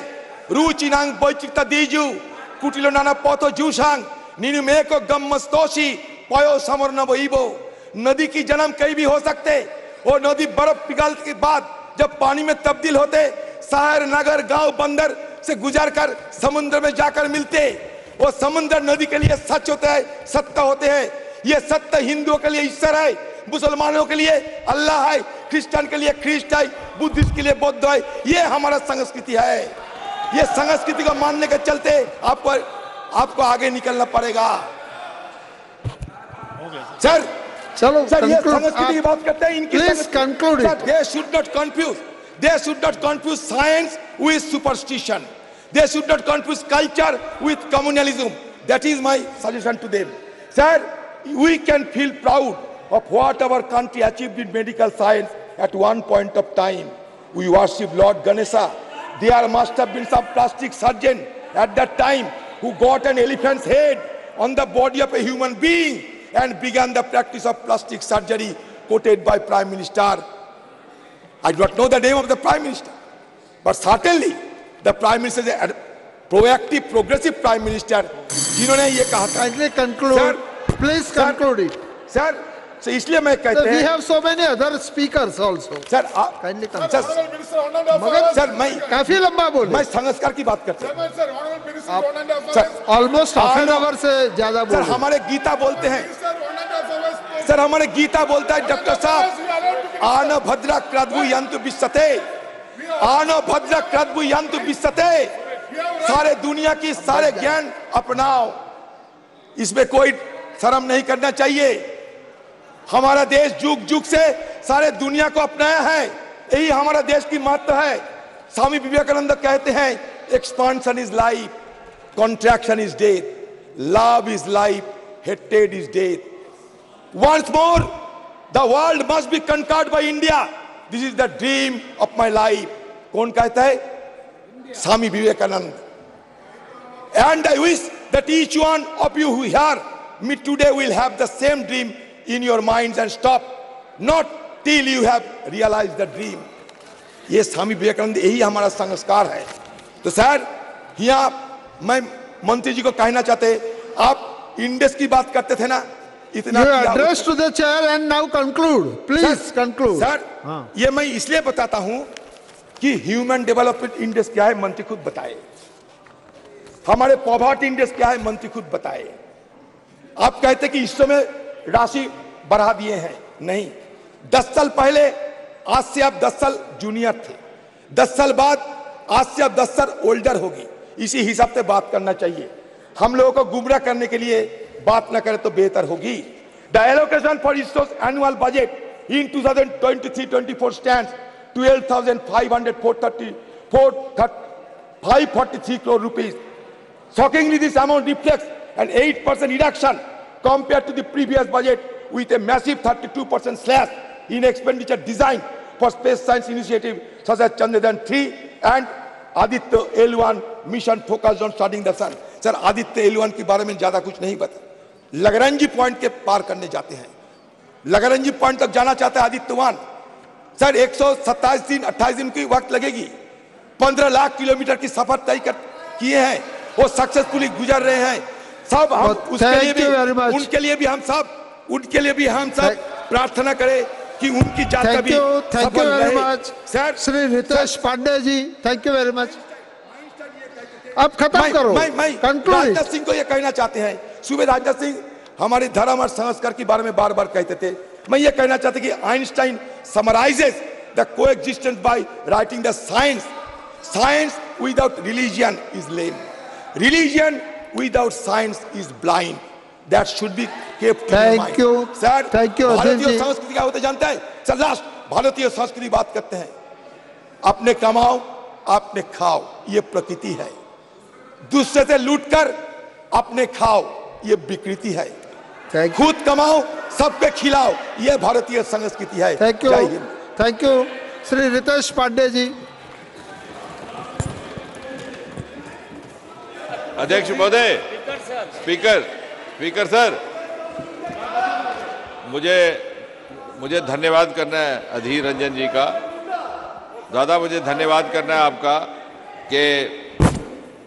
रुचिनांग बोइचिता दीजू कुटिलो नाना पोतो जूशांग नीनु मेको गम्मस्तोशी पयो समरना बोइबो। नदी की जन्म कहीं भी हो सकते, वो नदी बर्फ पिघलने के बाद जब पानी में तब्दील होते, शहर, नगर, गांव, बंदर से गुजरकर समुद्र में जाकर मिलते। वो समुद्र नदी के लिए सच होता है, सत्य होते हैं। ये सत्य हिंदुओं के लिए ईश्वर है, मुसलमानों के लिए अल्लाह है, क्रिश्चियन के लिए ख्रिस्ट है, बुद्धिस्ट के लिए बुद्ध है। ये हमारा संस्कृति है। ये संस्कृति को मानने के चलते आपको आगे निकलना पड़ेगा। सर चलो सर, ये संस्कृति की बात करते हैं, इनकी please conclude it. They should not confuse science with superstition. They should not confuse culture with communalism. That is my suggestion to them. Sir, we can feel proud of what our country achieved in medical science at one point of time. We worship Lord Ganesha. There must have been some plastic surgeon at that time who got an elephant's head on the body of a human being and began the practice of plastic surgery, quoted by Prime Minister. I do not know the name of the Prime Minister, but certainly the Prime Minister is a proactive, progressive Prime Minister. जिन्होंने ये कहा था। Kindly conclude. Please conclude it. Sir, so इसलिए मैं कहते हैं। We have so many other speakers also. Sir, kindly conclude. मगर sir मैं काफी लंबा बोले। मैं संस्कार की बात करता हूँ। Sir almost half an hour से ज्यादा बोले। सर हमारे गीता बोलते हैं, सर हमारे गीता बोलता है डॉक्टर साहब, आन भद्रा क्रद्भु यंतु विश्वते, आन भद्रा क्रद्भु यंतु विश्वते। सारे दुनिया की सारे ज्ञान अपनाओ, इसमें कोई शर्म नहीं करना चाहिए। हमारा देश जुग जुग से सारे दुनिया को अपनाया है, यही हमारा देश की महत्व है। स्वामी विवेकानंद कहते हैं, expansion is life, contraction is death, love is life, hated is death. Once more, the world must be conquered by India. This is the dream of my life. कौन कहता है? Swami Vivekananda. And I wish that each one of you who hear me today will have the same dream in your minds and stop not till you have realized the dream. ये स्वामी विवेकानंद, यही हमारा संस्कार है। तो sir यहाँ मैं मंत्री जी को कहना चाहते, आप इंडस की बात करते थे ना, इतना address to the chair and now conclude. Please conclude. Sir ये मैं इसलिए बताता हूं कि ह्यूमन डेवलपमेंट इंडेक्स क्या है मंत्री खुद बताए, हमारे पॉवर्टी इंडेक्स क्या है मंत्री खुद बताए। आप कहते कि इस समय राशि बढ़ा दिए हैं, नहीं। 10 साल पहले आज से आप 10 साल जूनियर थे, 10 साल बाद आज से आप 10 साल ओल्डर होगी। इसी हिसाब से बात करना चाहिए। हम लोगों को गुमराह करने के लिए बात न करें तो बेहतर होगी। The allocation for ISRO's annual budget in 2023-24 stands 12,543 crore rupees. Shockingly, this amount reflects an 8% reduction compared to the previous budget, with a massive 32% slash in expenditure designed for space science initiatives such as Chandrayaan-3 and Aditya L1 mission focused on studying the sun. Sir Aditya L1 के बारे में ज्यादा कुछ नहीं पता। लगरंजी point के पार करने जाते हैं, लगरंजी पॉइंट तक जाना चाहता है आदित्य 1। सर 127 दिन 28 दिन की वक्त लगेगी। 15 लाख किलोमीटर की सफर तय किए हैं, वो सक्सेसफुली गुजर रहे हैं। सब हम उसके लिए भी, उनके लिए भी हम सब प्रार्थना करें कि उनकी यात्रा भी सफल रहे। Sir Shri Ritesh Pandey ji, thank you very much. अब खत्म करो। मैं राजनाथ सिंह को ये कहना चाहते हैं, सुबह राजनाथ सिंह हमारे धर्म और संस्कार के बारे में बार बार कहते थे। मैं ये कहना चाहता कि Einstein summarises the coexistence by writing the science without religion is lame, religion without science is blind. That should be kept in mind. Thank you sir. भारतीय संस्कृति क्या होता जानता है? सर लास्ट भारतीय संस्कृति बात करते हैं। अपने कमाओ अपने खाओ, ये प्रकृति है। दूसरे से लूटकर अपने खाओ, ये विकृति है। खुद कमाओ सबके खिलाओ, ये भारतीय संस्कृति है। थैंक यू, जय हिंद। Thank you. श्री रितेश पांडे जी। अध्यक्ष महोदय, स्पीकर सर, मुझे धन्यवाद करना है अधीर रंजन जी का। दादा, मुझे धन्यवाद करना है आपका कि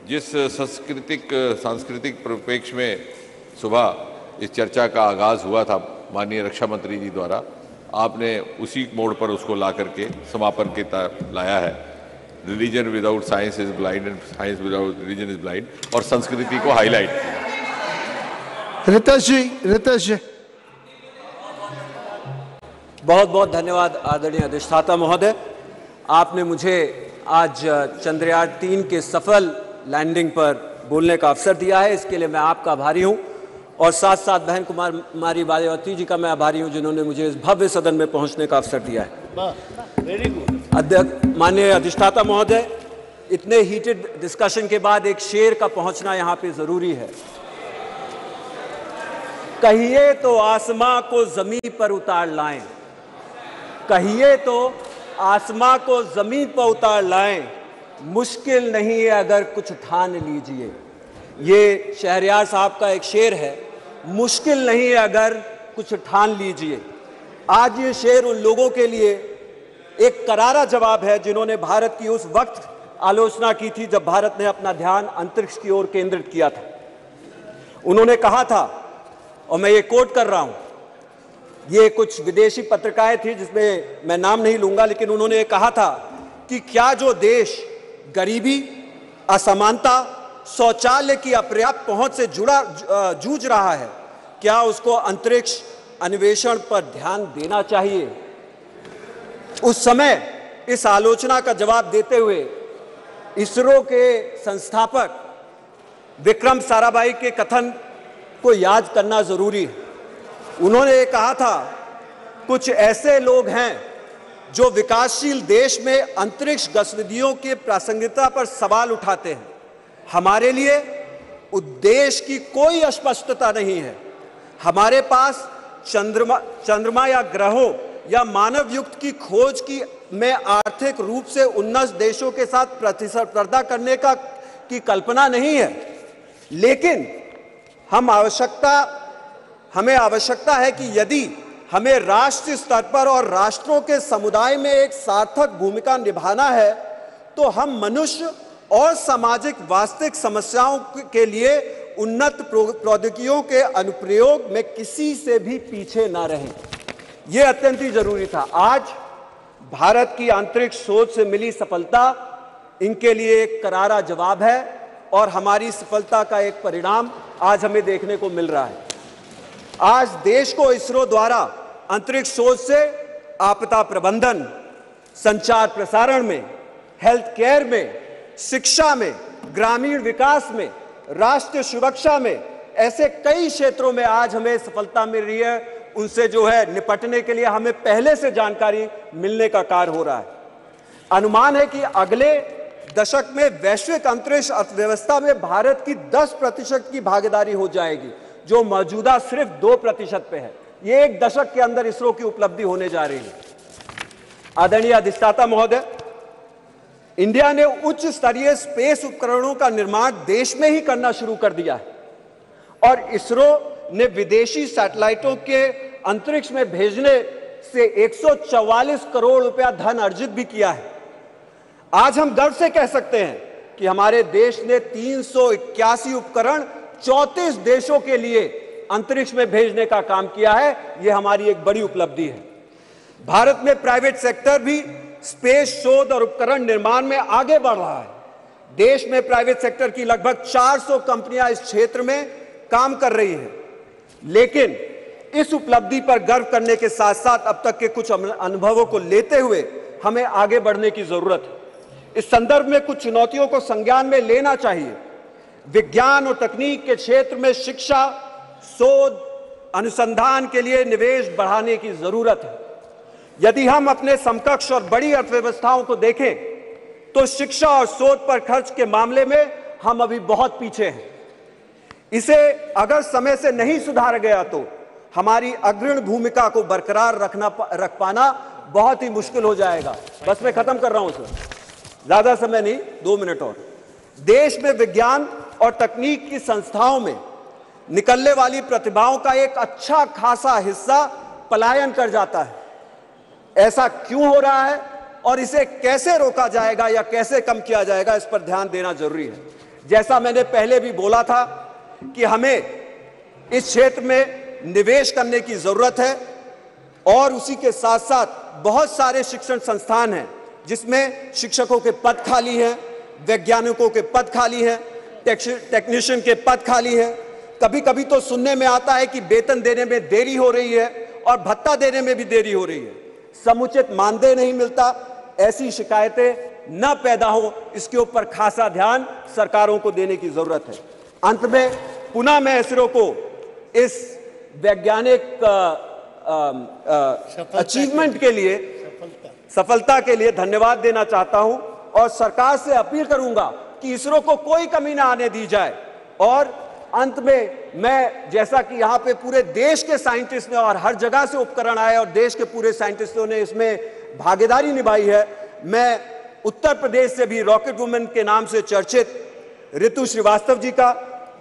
जिस सांस्कृतिक परिप्रेक्ष्य में सुबह इस चर्चा का आगाज हुआ था माननीय रक्षा मंत्री जी द्वारा, आपने उसी मोड़ पर उसको ला करके समापन के तक लाया है। Religion without science is blind and science without religion is blind, और संस्कृति को हाईलाइट किया। रितेश जी। बहुत बहुत धन्यवाद आदरणीय अधिष्ठाता महोदय। आपने मुझे आज चंद्रयान 3 के सफल लैंडिंग पर बोलने का अवसर दिया है, इसके लिए मैं आपका आभारी हूं, और साथ साथ बहन कुमारी बालियावती जी का मैं आभारी हूं जिन्होंने मुझे इस भव्य सदन में पहुंचने का अवसर दिया है। Very good. अध्यक्ष, माननीय अधिष्ठाता महोदय, इतने हीटेड डिस्कशन के बाद एक शेर का पहुंचना यहां पे जरूरी है। कहिए तो आसमां को जमीन पर उतार लाएं, कहिए तो आसमां को जमीन पर उतार लाएं, मुश्किल नहीं है अगर कुछ ठान लीजिए। ये शहरयार साहब का एक शेर है, मुश्किल नहीं है अगर कुछ ठान लीजिए। आज ये शेर उन लोगों के लिए एक करारा जवाब है जिन्होंने भारत की उस वक्त आलोचना की थी जब भारत ने अपना ध्यान अंतरिक्ष की ओर केंद्रित किया था। उन्होंने कहा था, और मैं ये कोट कर रहा हूं, ये कुछ विदेशी पत्रिकाएं थी जिसमें मैं नाम नहीं लूंगा, लेकिन उन्होंने कहा था कि क्या जो देश गरीबी, असमानता, शौचालय की अपर्याप्त पहुंच से जूझ रहा है, क्या उसको अंतरिक्ष अन्वेषण पर ध्यान देना चाहिए। उस समय इस आलोचना का जवाब देते हुए इसरो के संस्थापक विक्रम साराभाई के कथन को याद करना जरूरी है। उन्होंने कहा था, कुछ ऐसे लोग हैं जो विकासशील देश में अंतरिक्ष गतिविधियों की प्रासंगिकता पर सवाल उठाते हैं। हमारे लिए उद्देश्य की कोई अस्पष्टता नहीं है। हमारे पास चंद्रमा या ग्रहों या मानव युक्त की खोज में आर्थिक रूप से उन्नत देशों के साथ प्रतिस्पर्धा करने की कल्पना नहीं है, लेकिन हमें आवश्यकता है कि यदि हमें राष्ट्रीय स्तर पर और राष्ट्रों के समुदाय में एक सार्थक भूमिका निभाना है, तो हम मनुष्य और सामाजिक वास्तविक समस्याओं के लिए उन्नत प्रौद्योगिकियों के अनुप्रयोग में किसी से भी पीछे ना रहें। यह अत्यंत ही जरूरी था। आज भारत की अंतरिक्ष सोच से मिली सफलता इनके लिए एक करारा जवाब है, और हमारी सफलता का एक परिणाम आज हमें देखने को मिल रहा है। आज देश को इसरो द्वारा अंतरिक्ष सोच से आपदा प्रबंधन, संचार प्रसारण में, हेल्थ केयर में, शिक्षा में, ग्रामीण विकास में, राष्ट्रीय सुरक्षा में, ऐसे कई क्षेत्रों में आज हमें सफलता मिल रही है। उनसे जो है निपटने के लिए हमें पहले से जानकारी मिलने का कार्य हो रहा है। अनुमान है कि अगले दशक में वैश्विक अंतरिक्ष अर्थव्यवस्था में भारत की 10% की भागीदारी हो जाएगी, जो मौजूदा सिर्फ 2% पे है। ये एक दशक के अंदर इसरो की उपलब्धि होने जा रही है। आदरणीय अधिष्ठाता महोदय, इंडिया ने उच्च स्तरीय स्पेस उपकरणों का निर्माण देश में ही करना शुरू कर दिया है, और इसरो ने विदेशी सैटेलाइटों के अंतरिक्ष में भेजने से 144 करोड़ रुपया धन अर्जित भी किया है। आज हम गर्व से कह सकते हैं कि हमारे देश ने 381 उपकरण 34 देशों के लिए अंतरिक्ष में भेजने का काम किया है। यह हमारी एक बड़ी उपलब्धि है। भारत में प्राइवेट सेक्टर भी स्पेस शोध और उपकरण निर्माण में आगे बढ़ रहा है। देश में प्राइवेट सेक्टर की लगभग 400 कंपनियां इस क्षेत्र में काम कर रही हैं। लेकिन इस उपलब्धि पर गर्व करने के साथ साथ अब तक के कुछ अनुभवों को लेते हुए हमें आगे बढ़ने की जरूरत है। इस संदर्भ में कुछ चुनौतियों को संज्ञान में लेना चाहिए। विज्ञान और तकनीक के क्षेत्र में शिक्षा, शोध, अनुसंधान के लिए निवेश बढ़ाने की जरूरत है। यदि हम अपने समकक्ष और बड़ी अर्थव्यवस्थाओं को देखें तो शिक्षा और शोध पर खर्च के मामले में हम अभी बहुत पीछे हैं। इसे अगर समय से नहीं सुधारा गया तो हमारी अग्रणी भूमिका को बरकरार रख पाना बहुत ही मुश्किल हो जाएगा। बस मैं खत्म कर रहा हूं सर, ज्यादा समय नहीं, 2 मिनट और। देश में विज्ञान और तकनीक की संस्थाओं में निकलने वाली प्रतिभाओं का एक अच्छा खासा हिस्सा पलायन कर जाता है। ऐसा क्यों हो रहा है और इसे कैसे रोका जाएगा या कैसे कम किया जाएगा, इस पर ध्यान देना जरूरी है। जैसा मैंने पहले भी बोला था कि हमें इस क्षेत्र में निवेश करने की जरूरत है और उसी के साथ साथ बहुत सारे शिक्षण संस्थान हैं जिसमें शिक्षकों के पद खाली हैं, वैज्ञानिकों के पद खाली हैं, टेक्नीशियन के पद खाली हैं। कभी कभी तो सुनने में आता है कि वेतन देने में देरी हो रही है और भत्ता देने में भी देरी हो रही है, समुचित मानदेय नहीं मिलता। ऐसी शिकायतें न पैदा हो, इसके ऊपर खासा ध्यान सरकारों को देने की जरूरत है। अंत में पुनः मैं इसरो को इस वैज्ञानिक अचीवमेंट के लिए, सफलता के लिए धन्यवाद देना चाहता हूं और सरकार से अपील करूंगा कि इसरो को कोई कमी ना आने दी जाए। और अंत में मैं, जैसा कि यहाँ पे पूरे देश के साइंटिस्ट ने और हर जगह से उपकरण आए और देश के पूरे साइंटिस्टों ने इसमें भागीदारी निभाई है, मैं उत्तर प्रदेश से भी रॉकेट वुमेन के नाम से चर्चित ऋतु श्रीवास्तव जी का,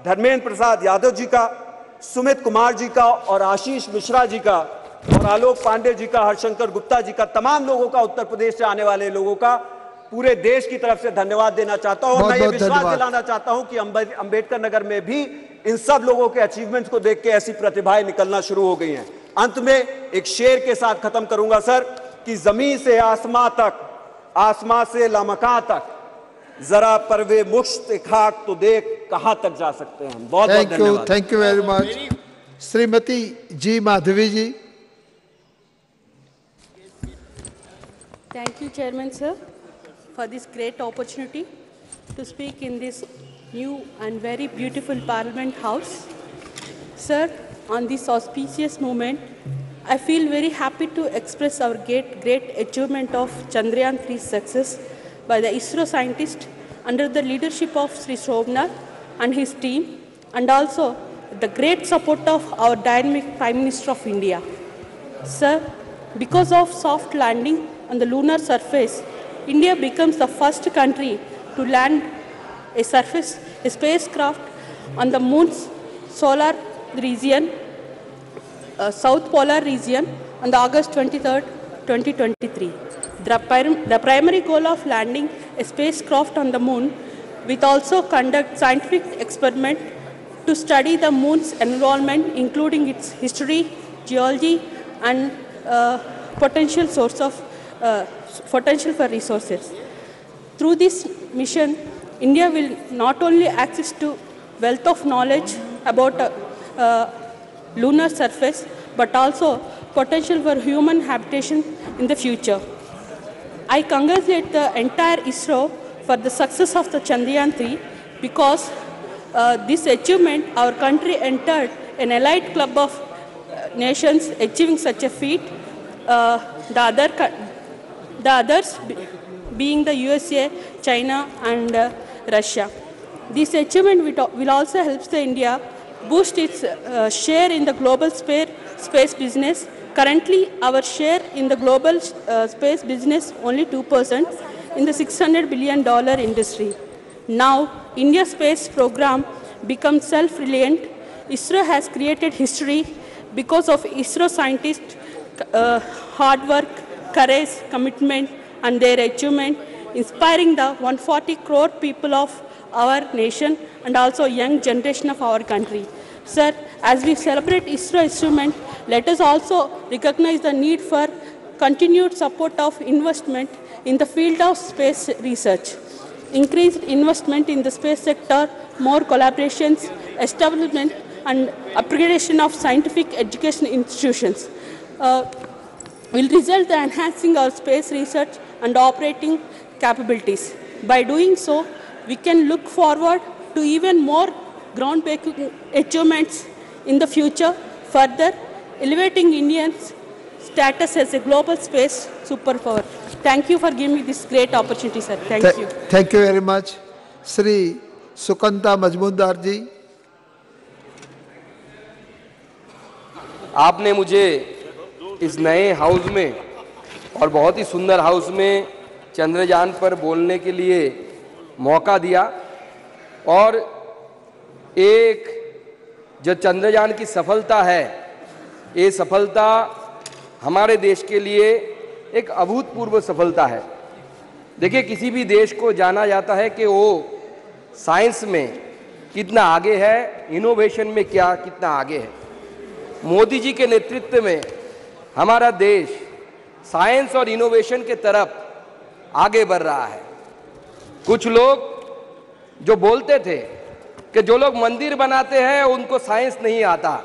धर्मेंद्र प्रसाद यादव जी का, सुमित कुमार जी का और आशीष मिश्रा जी का और आलोक पांडे जी का, हरशंकर गुप्ता जी का, तमाम लोगों का, उत्तर प्रदेश से आने वाले लोगों का पूरे देश की तरफ से धन्यवाद देना चाहता हूं। और मैं ये विश्वास दिलाना चाहता हूं कि अंबेडकर नगर में भी इन सब लोगों के अचीवमेंट्स को देख के ऐसी प्रतिभाएं निकलना शुरू हो गई हैं। अंत में एक शेर के साथ खत्म करूंगा सर कि जमीन से आसमां तक, आसमां से लामकां तक, जरा परवे मुश्त खाक तो देख कहां तक जा सकते हैं हम। बहुत बहुत धन्यवाद। Thank you very much. Shrimati G Madhavi ji. Thank you, Chairman sir, for this great opportunity to speak in this new and very beautiful Parliament House. Sir, on this auspicious moment, I feel very happy to express our great achievement of Chandrayaan-3 success by the ISRO scientists under the leadership of Sri Somnath and his team, and also the great support of our dynamic Prime Minister of India. Sir, because of soft landing on the lunar surface, India becomes the first country to land a spacecraft on the moon's solar region, south polar region on the August 23rd, 2023. The primary goal of landing a spacecraft on the moon will also conduct scientific experiment to study the moon's environment, including its history, geology, and potential for resources. Through this mission, India will not only access to wealth of knowledge about lunar surface, but also potential for human habitation in the future. I congratulate the entire ISRO for the success of the Chandrayaan-3 because this achievement, our country entered an elite club of nations achieving such a feat. The others being the USA, China, and Russia. This achievement will also help the India boost its share in the global space business. Currently, our share in the global space business only 2% in the $600 billion industry. Now, India's space program becomes self-reliant. ISRO has created history because of ISRO scientists' hard work, courage, commitment, and their achievement, inspiring the 140 crore people of our nation and also young generation of our country. Sir, as we celebrate ISRO achievement, let us also recognize the need for continued support of investment in the field of space research. Increased investment in the space sector, more collaborations, establishment and upgradation of scientific education institutions will result in enhancing our space research and operating capabilities. By doing so, we can look forward to even more groundbreaking achievements in the future, further elevating Indians' status as a global space superpower. Thank you for giving me this great opportunity, sir. Thank you. Thank you very much. Shri Sukanta Majumdar ji. आपने मुझे इस नए house में और बहुत ही सुंदर house में चंद्रयान पर बोलने के लिए मौका दिया, और एक जो चंद्रयान की सफलता है, ये सफलता हमारे देश के लिए एक अभूतपूर्व सफलता है। देखिए, किसी भी देश को जाना जाता है कि वो साइंस में कितना आगे है, इनोवेशन में कितना आगे है। मोदी जी के नेतृत्व में हमारा देश साइंस और इनोवेशन के तरफ आगे बढ़ रहा है। कुछ लोग जो बोलते थे कि जो लोग मंदिर बनाते हैं उनको साइंस नहीं आता,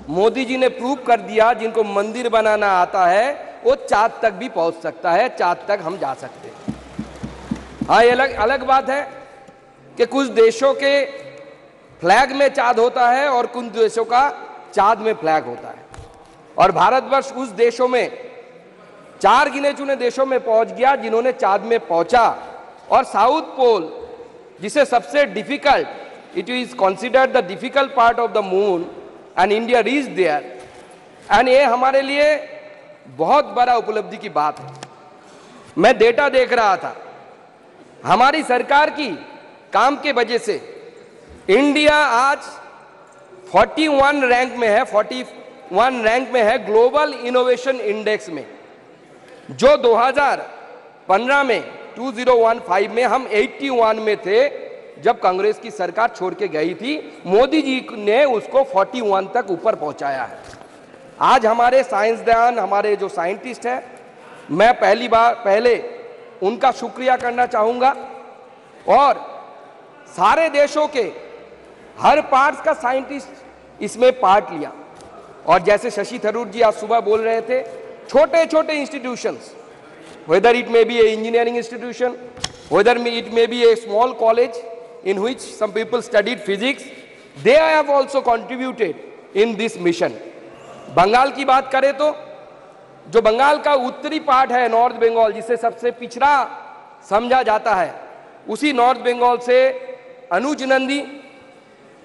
मोदी जी ने प्रूव कर दिया जिनको मंदिर बनाना आता है वो चांद तक भी पहुंच सकता है, चांद तक हम जा सकते हैं। हाँ, ये अलग बात है कि कुछ देशों के फ्लैग में चांद होता है और कुछ देशों का चांद में फ्लैग होता है, और भारतवर्ष उस देशों में 4 गिने चुने देशों में पहुंच गया जिन्होंने चांद में पहुंचा। और साउथ पोल, जिसे सबसे difficult, it is considered the difficult part of the moon, and India reach there, and ये हमारे लिए बहुत बड़ा उपलब्धि की बात है। मैं डेटा देख रहा था, हमारी सरकार की काम के वजह से इंडिया आज 41 रैंक में है, 41 रैंक में है ग्लोबल इनोवेशन इंडेक्स में, जो 2015 में 2015 में हम 81 में थे जब कांग्रेस की सरकार छोड़ के गई थी। मोदी जी ने उसको 41 तक ऊपर पहुंचाया है। आज हमारे साइंसदान, हमारे जो साइंटिस्ट हैं, मैं पहले उनका शुक्रिया करना चाहूंगा, और सारे देशों के हर पार्ट्स का साइंटिस्ट इसमें पार्ट लिया। और जैसे शशि थरूर जी आज सुबह बोल रहे थे, छोटे छोटे institutions, whether it may be a engineering institution, whether it may be a small college in which some people studied physics, they have also contributed in this mission. Bengal की बात करें तो जो बंगाल का उत्तरी पार्ट है, नॉर्थ बंगाल, जिसे सबसे पिछड़ा समझा जाता है, उसी नॉर्थ बंगाल से अनुज नंदी,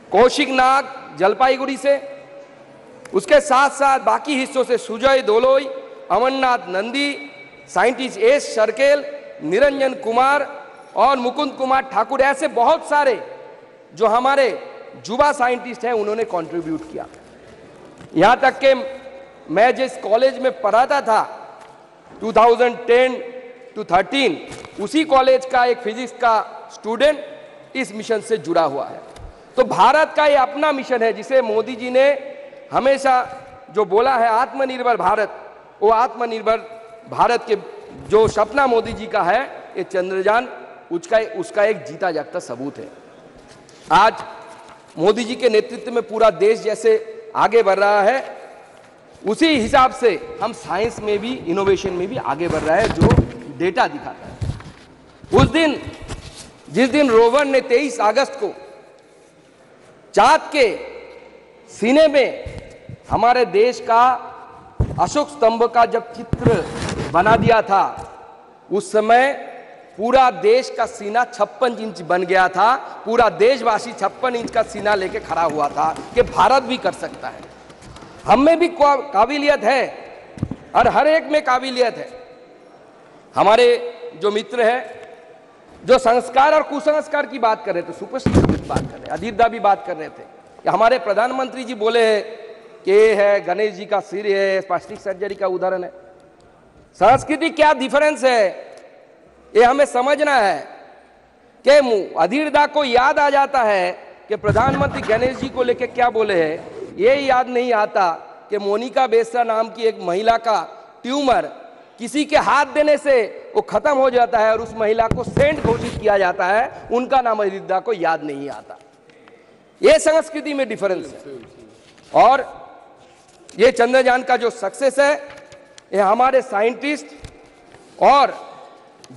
कौशिक नाग जलपाईगुड़ी से, उसके साथ साथ बाकी हिस्सों से सुजय दोलोई, अमरनाथ नंदी, साइंटिस्ट एस शर्केल, निरंजन कुमार और मुकुंद कुमार ठाकुर, ऐसे बहुत सारे जो हमारे युवा साइंटिस्ट हैं उन्होंने कंट्रीब्यूट किया। यहां तक कि मैं जिस कॉलेज में पढ़ाता था 2010 to 13, उसी कॉलेज का एक फिजिक्स का स्टूडेंट इस मिशन से जुड़ा हुआ है। तो भारत का ये अपना मिशन है, जिसे मोदी जी ने हमेशा जो बोला है आत्मनिर्भर भारत, वो आत्मनिर्भर भारत के जो सपना मोदी जी का है, ये चंद्रयान उसका एक जीता जागता सबूत है। आज मोदी जी के नेतृत्व में पूरा देश जैसे आगे बढ़ रहा है, उसी हिसाब से हम साइंस में भी, इनोवेशन में भी आगे बढ़ रहा है, जो डेटा दिखाता है। उस दिन जिस दिन रोवर ने 23 अगस्त को चांद के सीने में हमारे देश का अशोक स्तंभ का जब चित्र बना दिया था, उस समय पूरा देश का सीना 56 इंच बन गया था। पूरा देशवासी 56 इंच का सीना लेके खड़ा हुआ था कि भारत भी कर सकता है। हम में भी काबिलियत है और हर एक में काबिलियत है। हमारे जो मित्र है, जो संस्कार और कुसंस्कार की बात कर रहे थे, सुपरस्टिशन की बात कर रहे, अधीरदा भी बात कर रहे थे कि हमारे प्रधानमंत्री जी बोले हैं कि ये है गणेश जी का सिर है, प्लास्टिक सर्जरी का उदाहरण है। संस्कृति क्या डिफरेंस है ये हमें समझना है कि अधीरदा को याद आ जाता है कि प्रधानमंत्री गणेश जी को लेकर क्या बोले हैं, ये याद नहीं आता कि मोनिका बेसरा नाम की एक महिला का ट्यूमर किसी के हाथ देने से वो खत्म हो जाता है और उस महिला को सेंट घोषित किया जाता है, उनका नाम अधीरदा को याद नहीं आता। ये संस्कृति में डिफरेंस है। और ये चंद्रयान का जो सक्सेस है, ये हमारे साइंटिस्ट और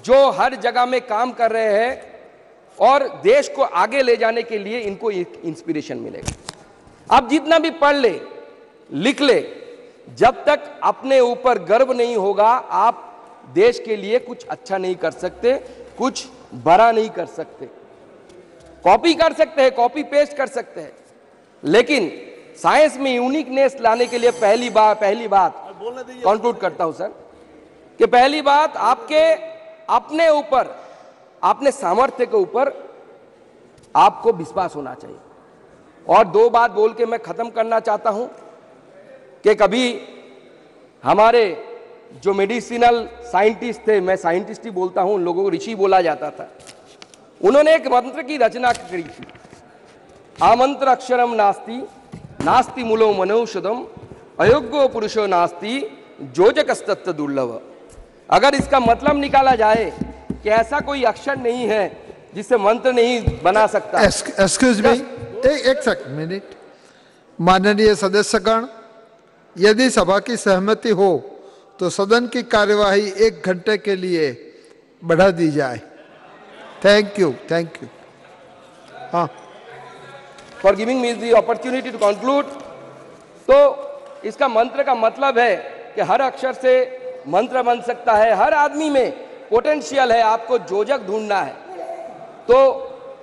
जो हर जगह में काम कर रहे हैं और देश को आगे ले जाने के लिए इनको इंस्पिरेशन मिलेगा। आप जितना भी पढ़ ले, लिख ले, जब तक अपने ऊपर गर्व नहीं होगा आप देश के लिए कुछ अच्छा नहीं कर सकते, कुछ बड़ा नहीं कर सकते। कॉपी कर सकते हैं, कॉपी पेस्ट कर सकते हैं, लेकिन साइंस में यूनिकनेस लाने के लिए पहली बात कंक्लूड करता हूं सर, कि पहली बात आपके अपने ऊपर, अपने सामर्थ्य के ऊपर आपको विश्वास होना चाहिए। और दो बात बोल के मैं खत्म करना चाहता हूं कि कभी हमारे जो मेडिसिनल साइंटिस्ट थे, मैं साइंटिस्ट ही बोलता हूं, उन लोगों को ऋषि बोला जाता था, उन्होंने एक मंत्र की रचना करी थी, आमंत्र अक्षरम नास्ति नास्ति मूलो मनौषधम अयोग्यो पुरुषो नास्ति जोजकस्तत्व दुर्लभ। अगर इसका मतलब निकाला जाए कि ऐसा कोई अक्षर नहीं है जिससे मंत्र नहीं बना सकता। एक्सक्यूज मी, एक मिनट। माननीय सदस्यगण, यदि सभा की सहमति हो तो सदन की कार्यवाही 1 घंटे के लिए बढ़ा दी जाए। Thank you. हाँ, for giving me the opportunity to conclude. तो इसका मंत्र का मतलब है कि हर अक्षर से मंत्र बन सकता है, हर आदमी में पोटेंशियल है, आपको जोजक ढूंढना है। तो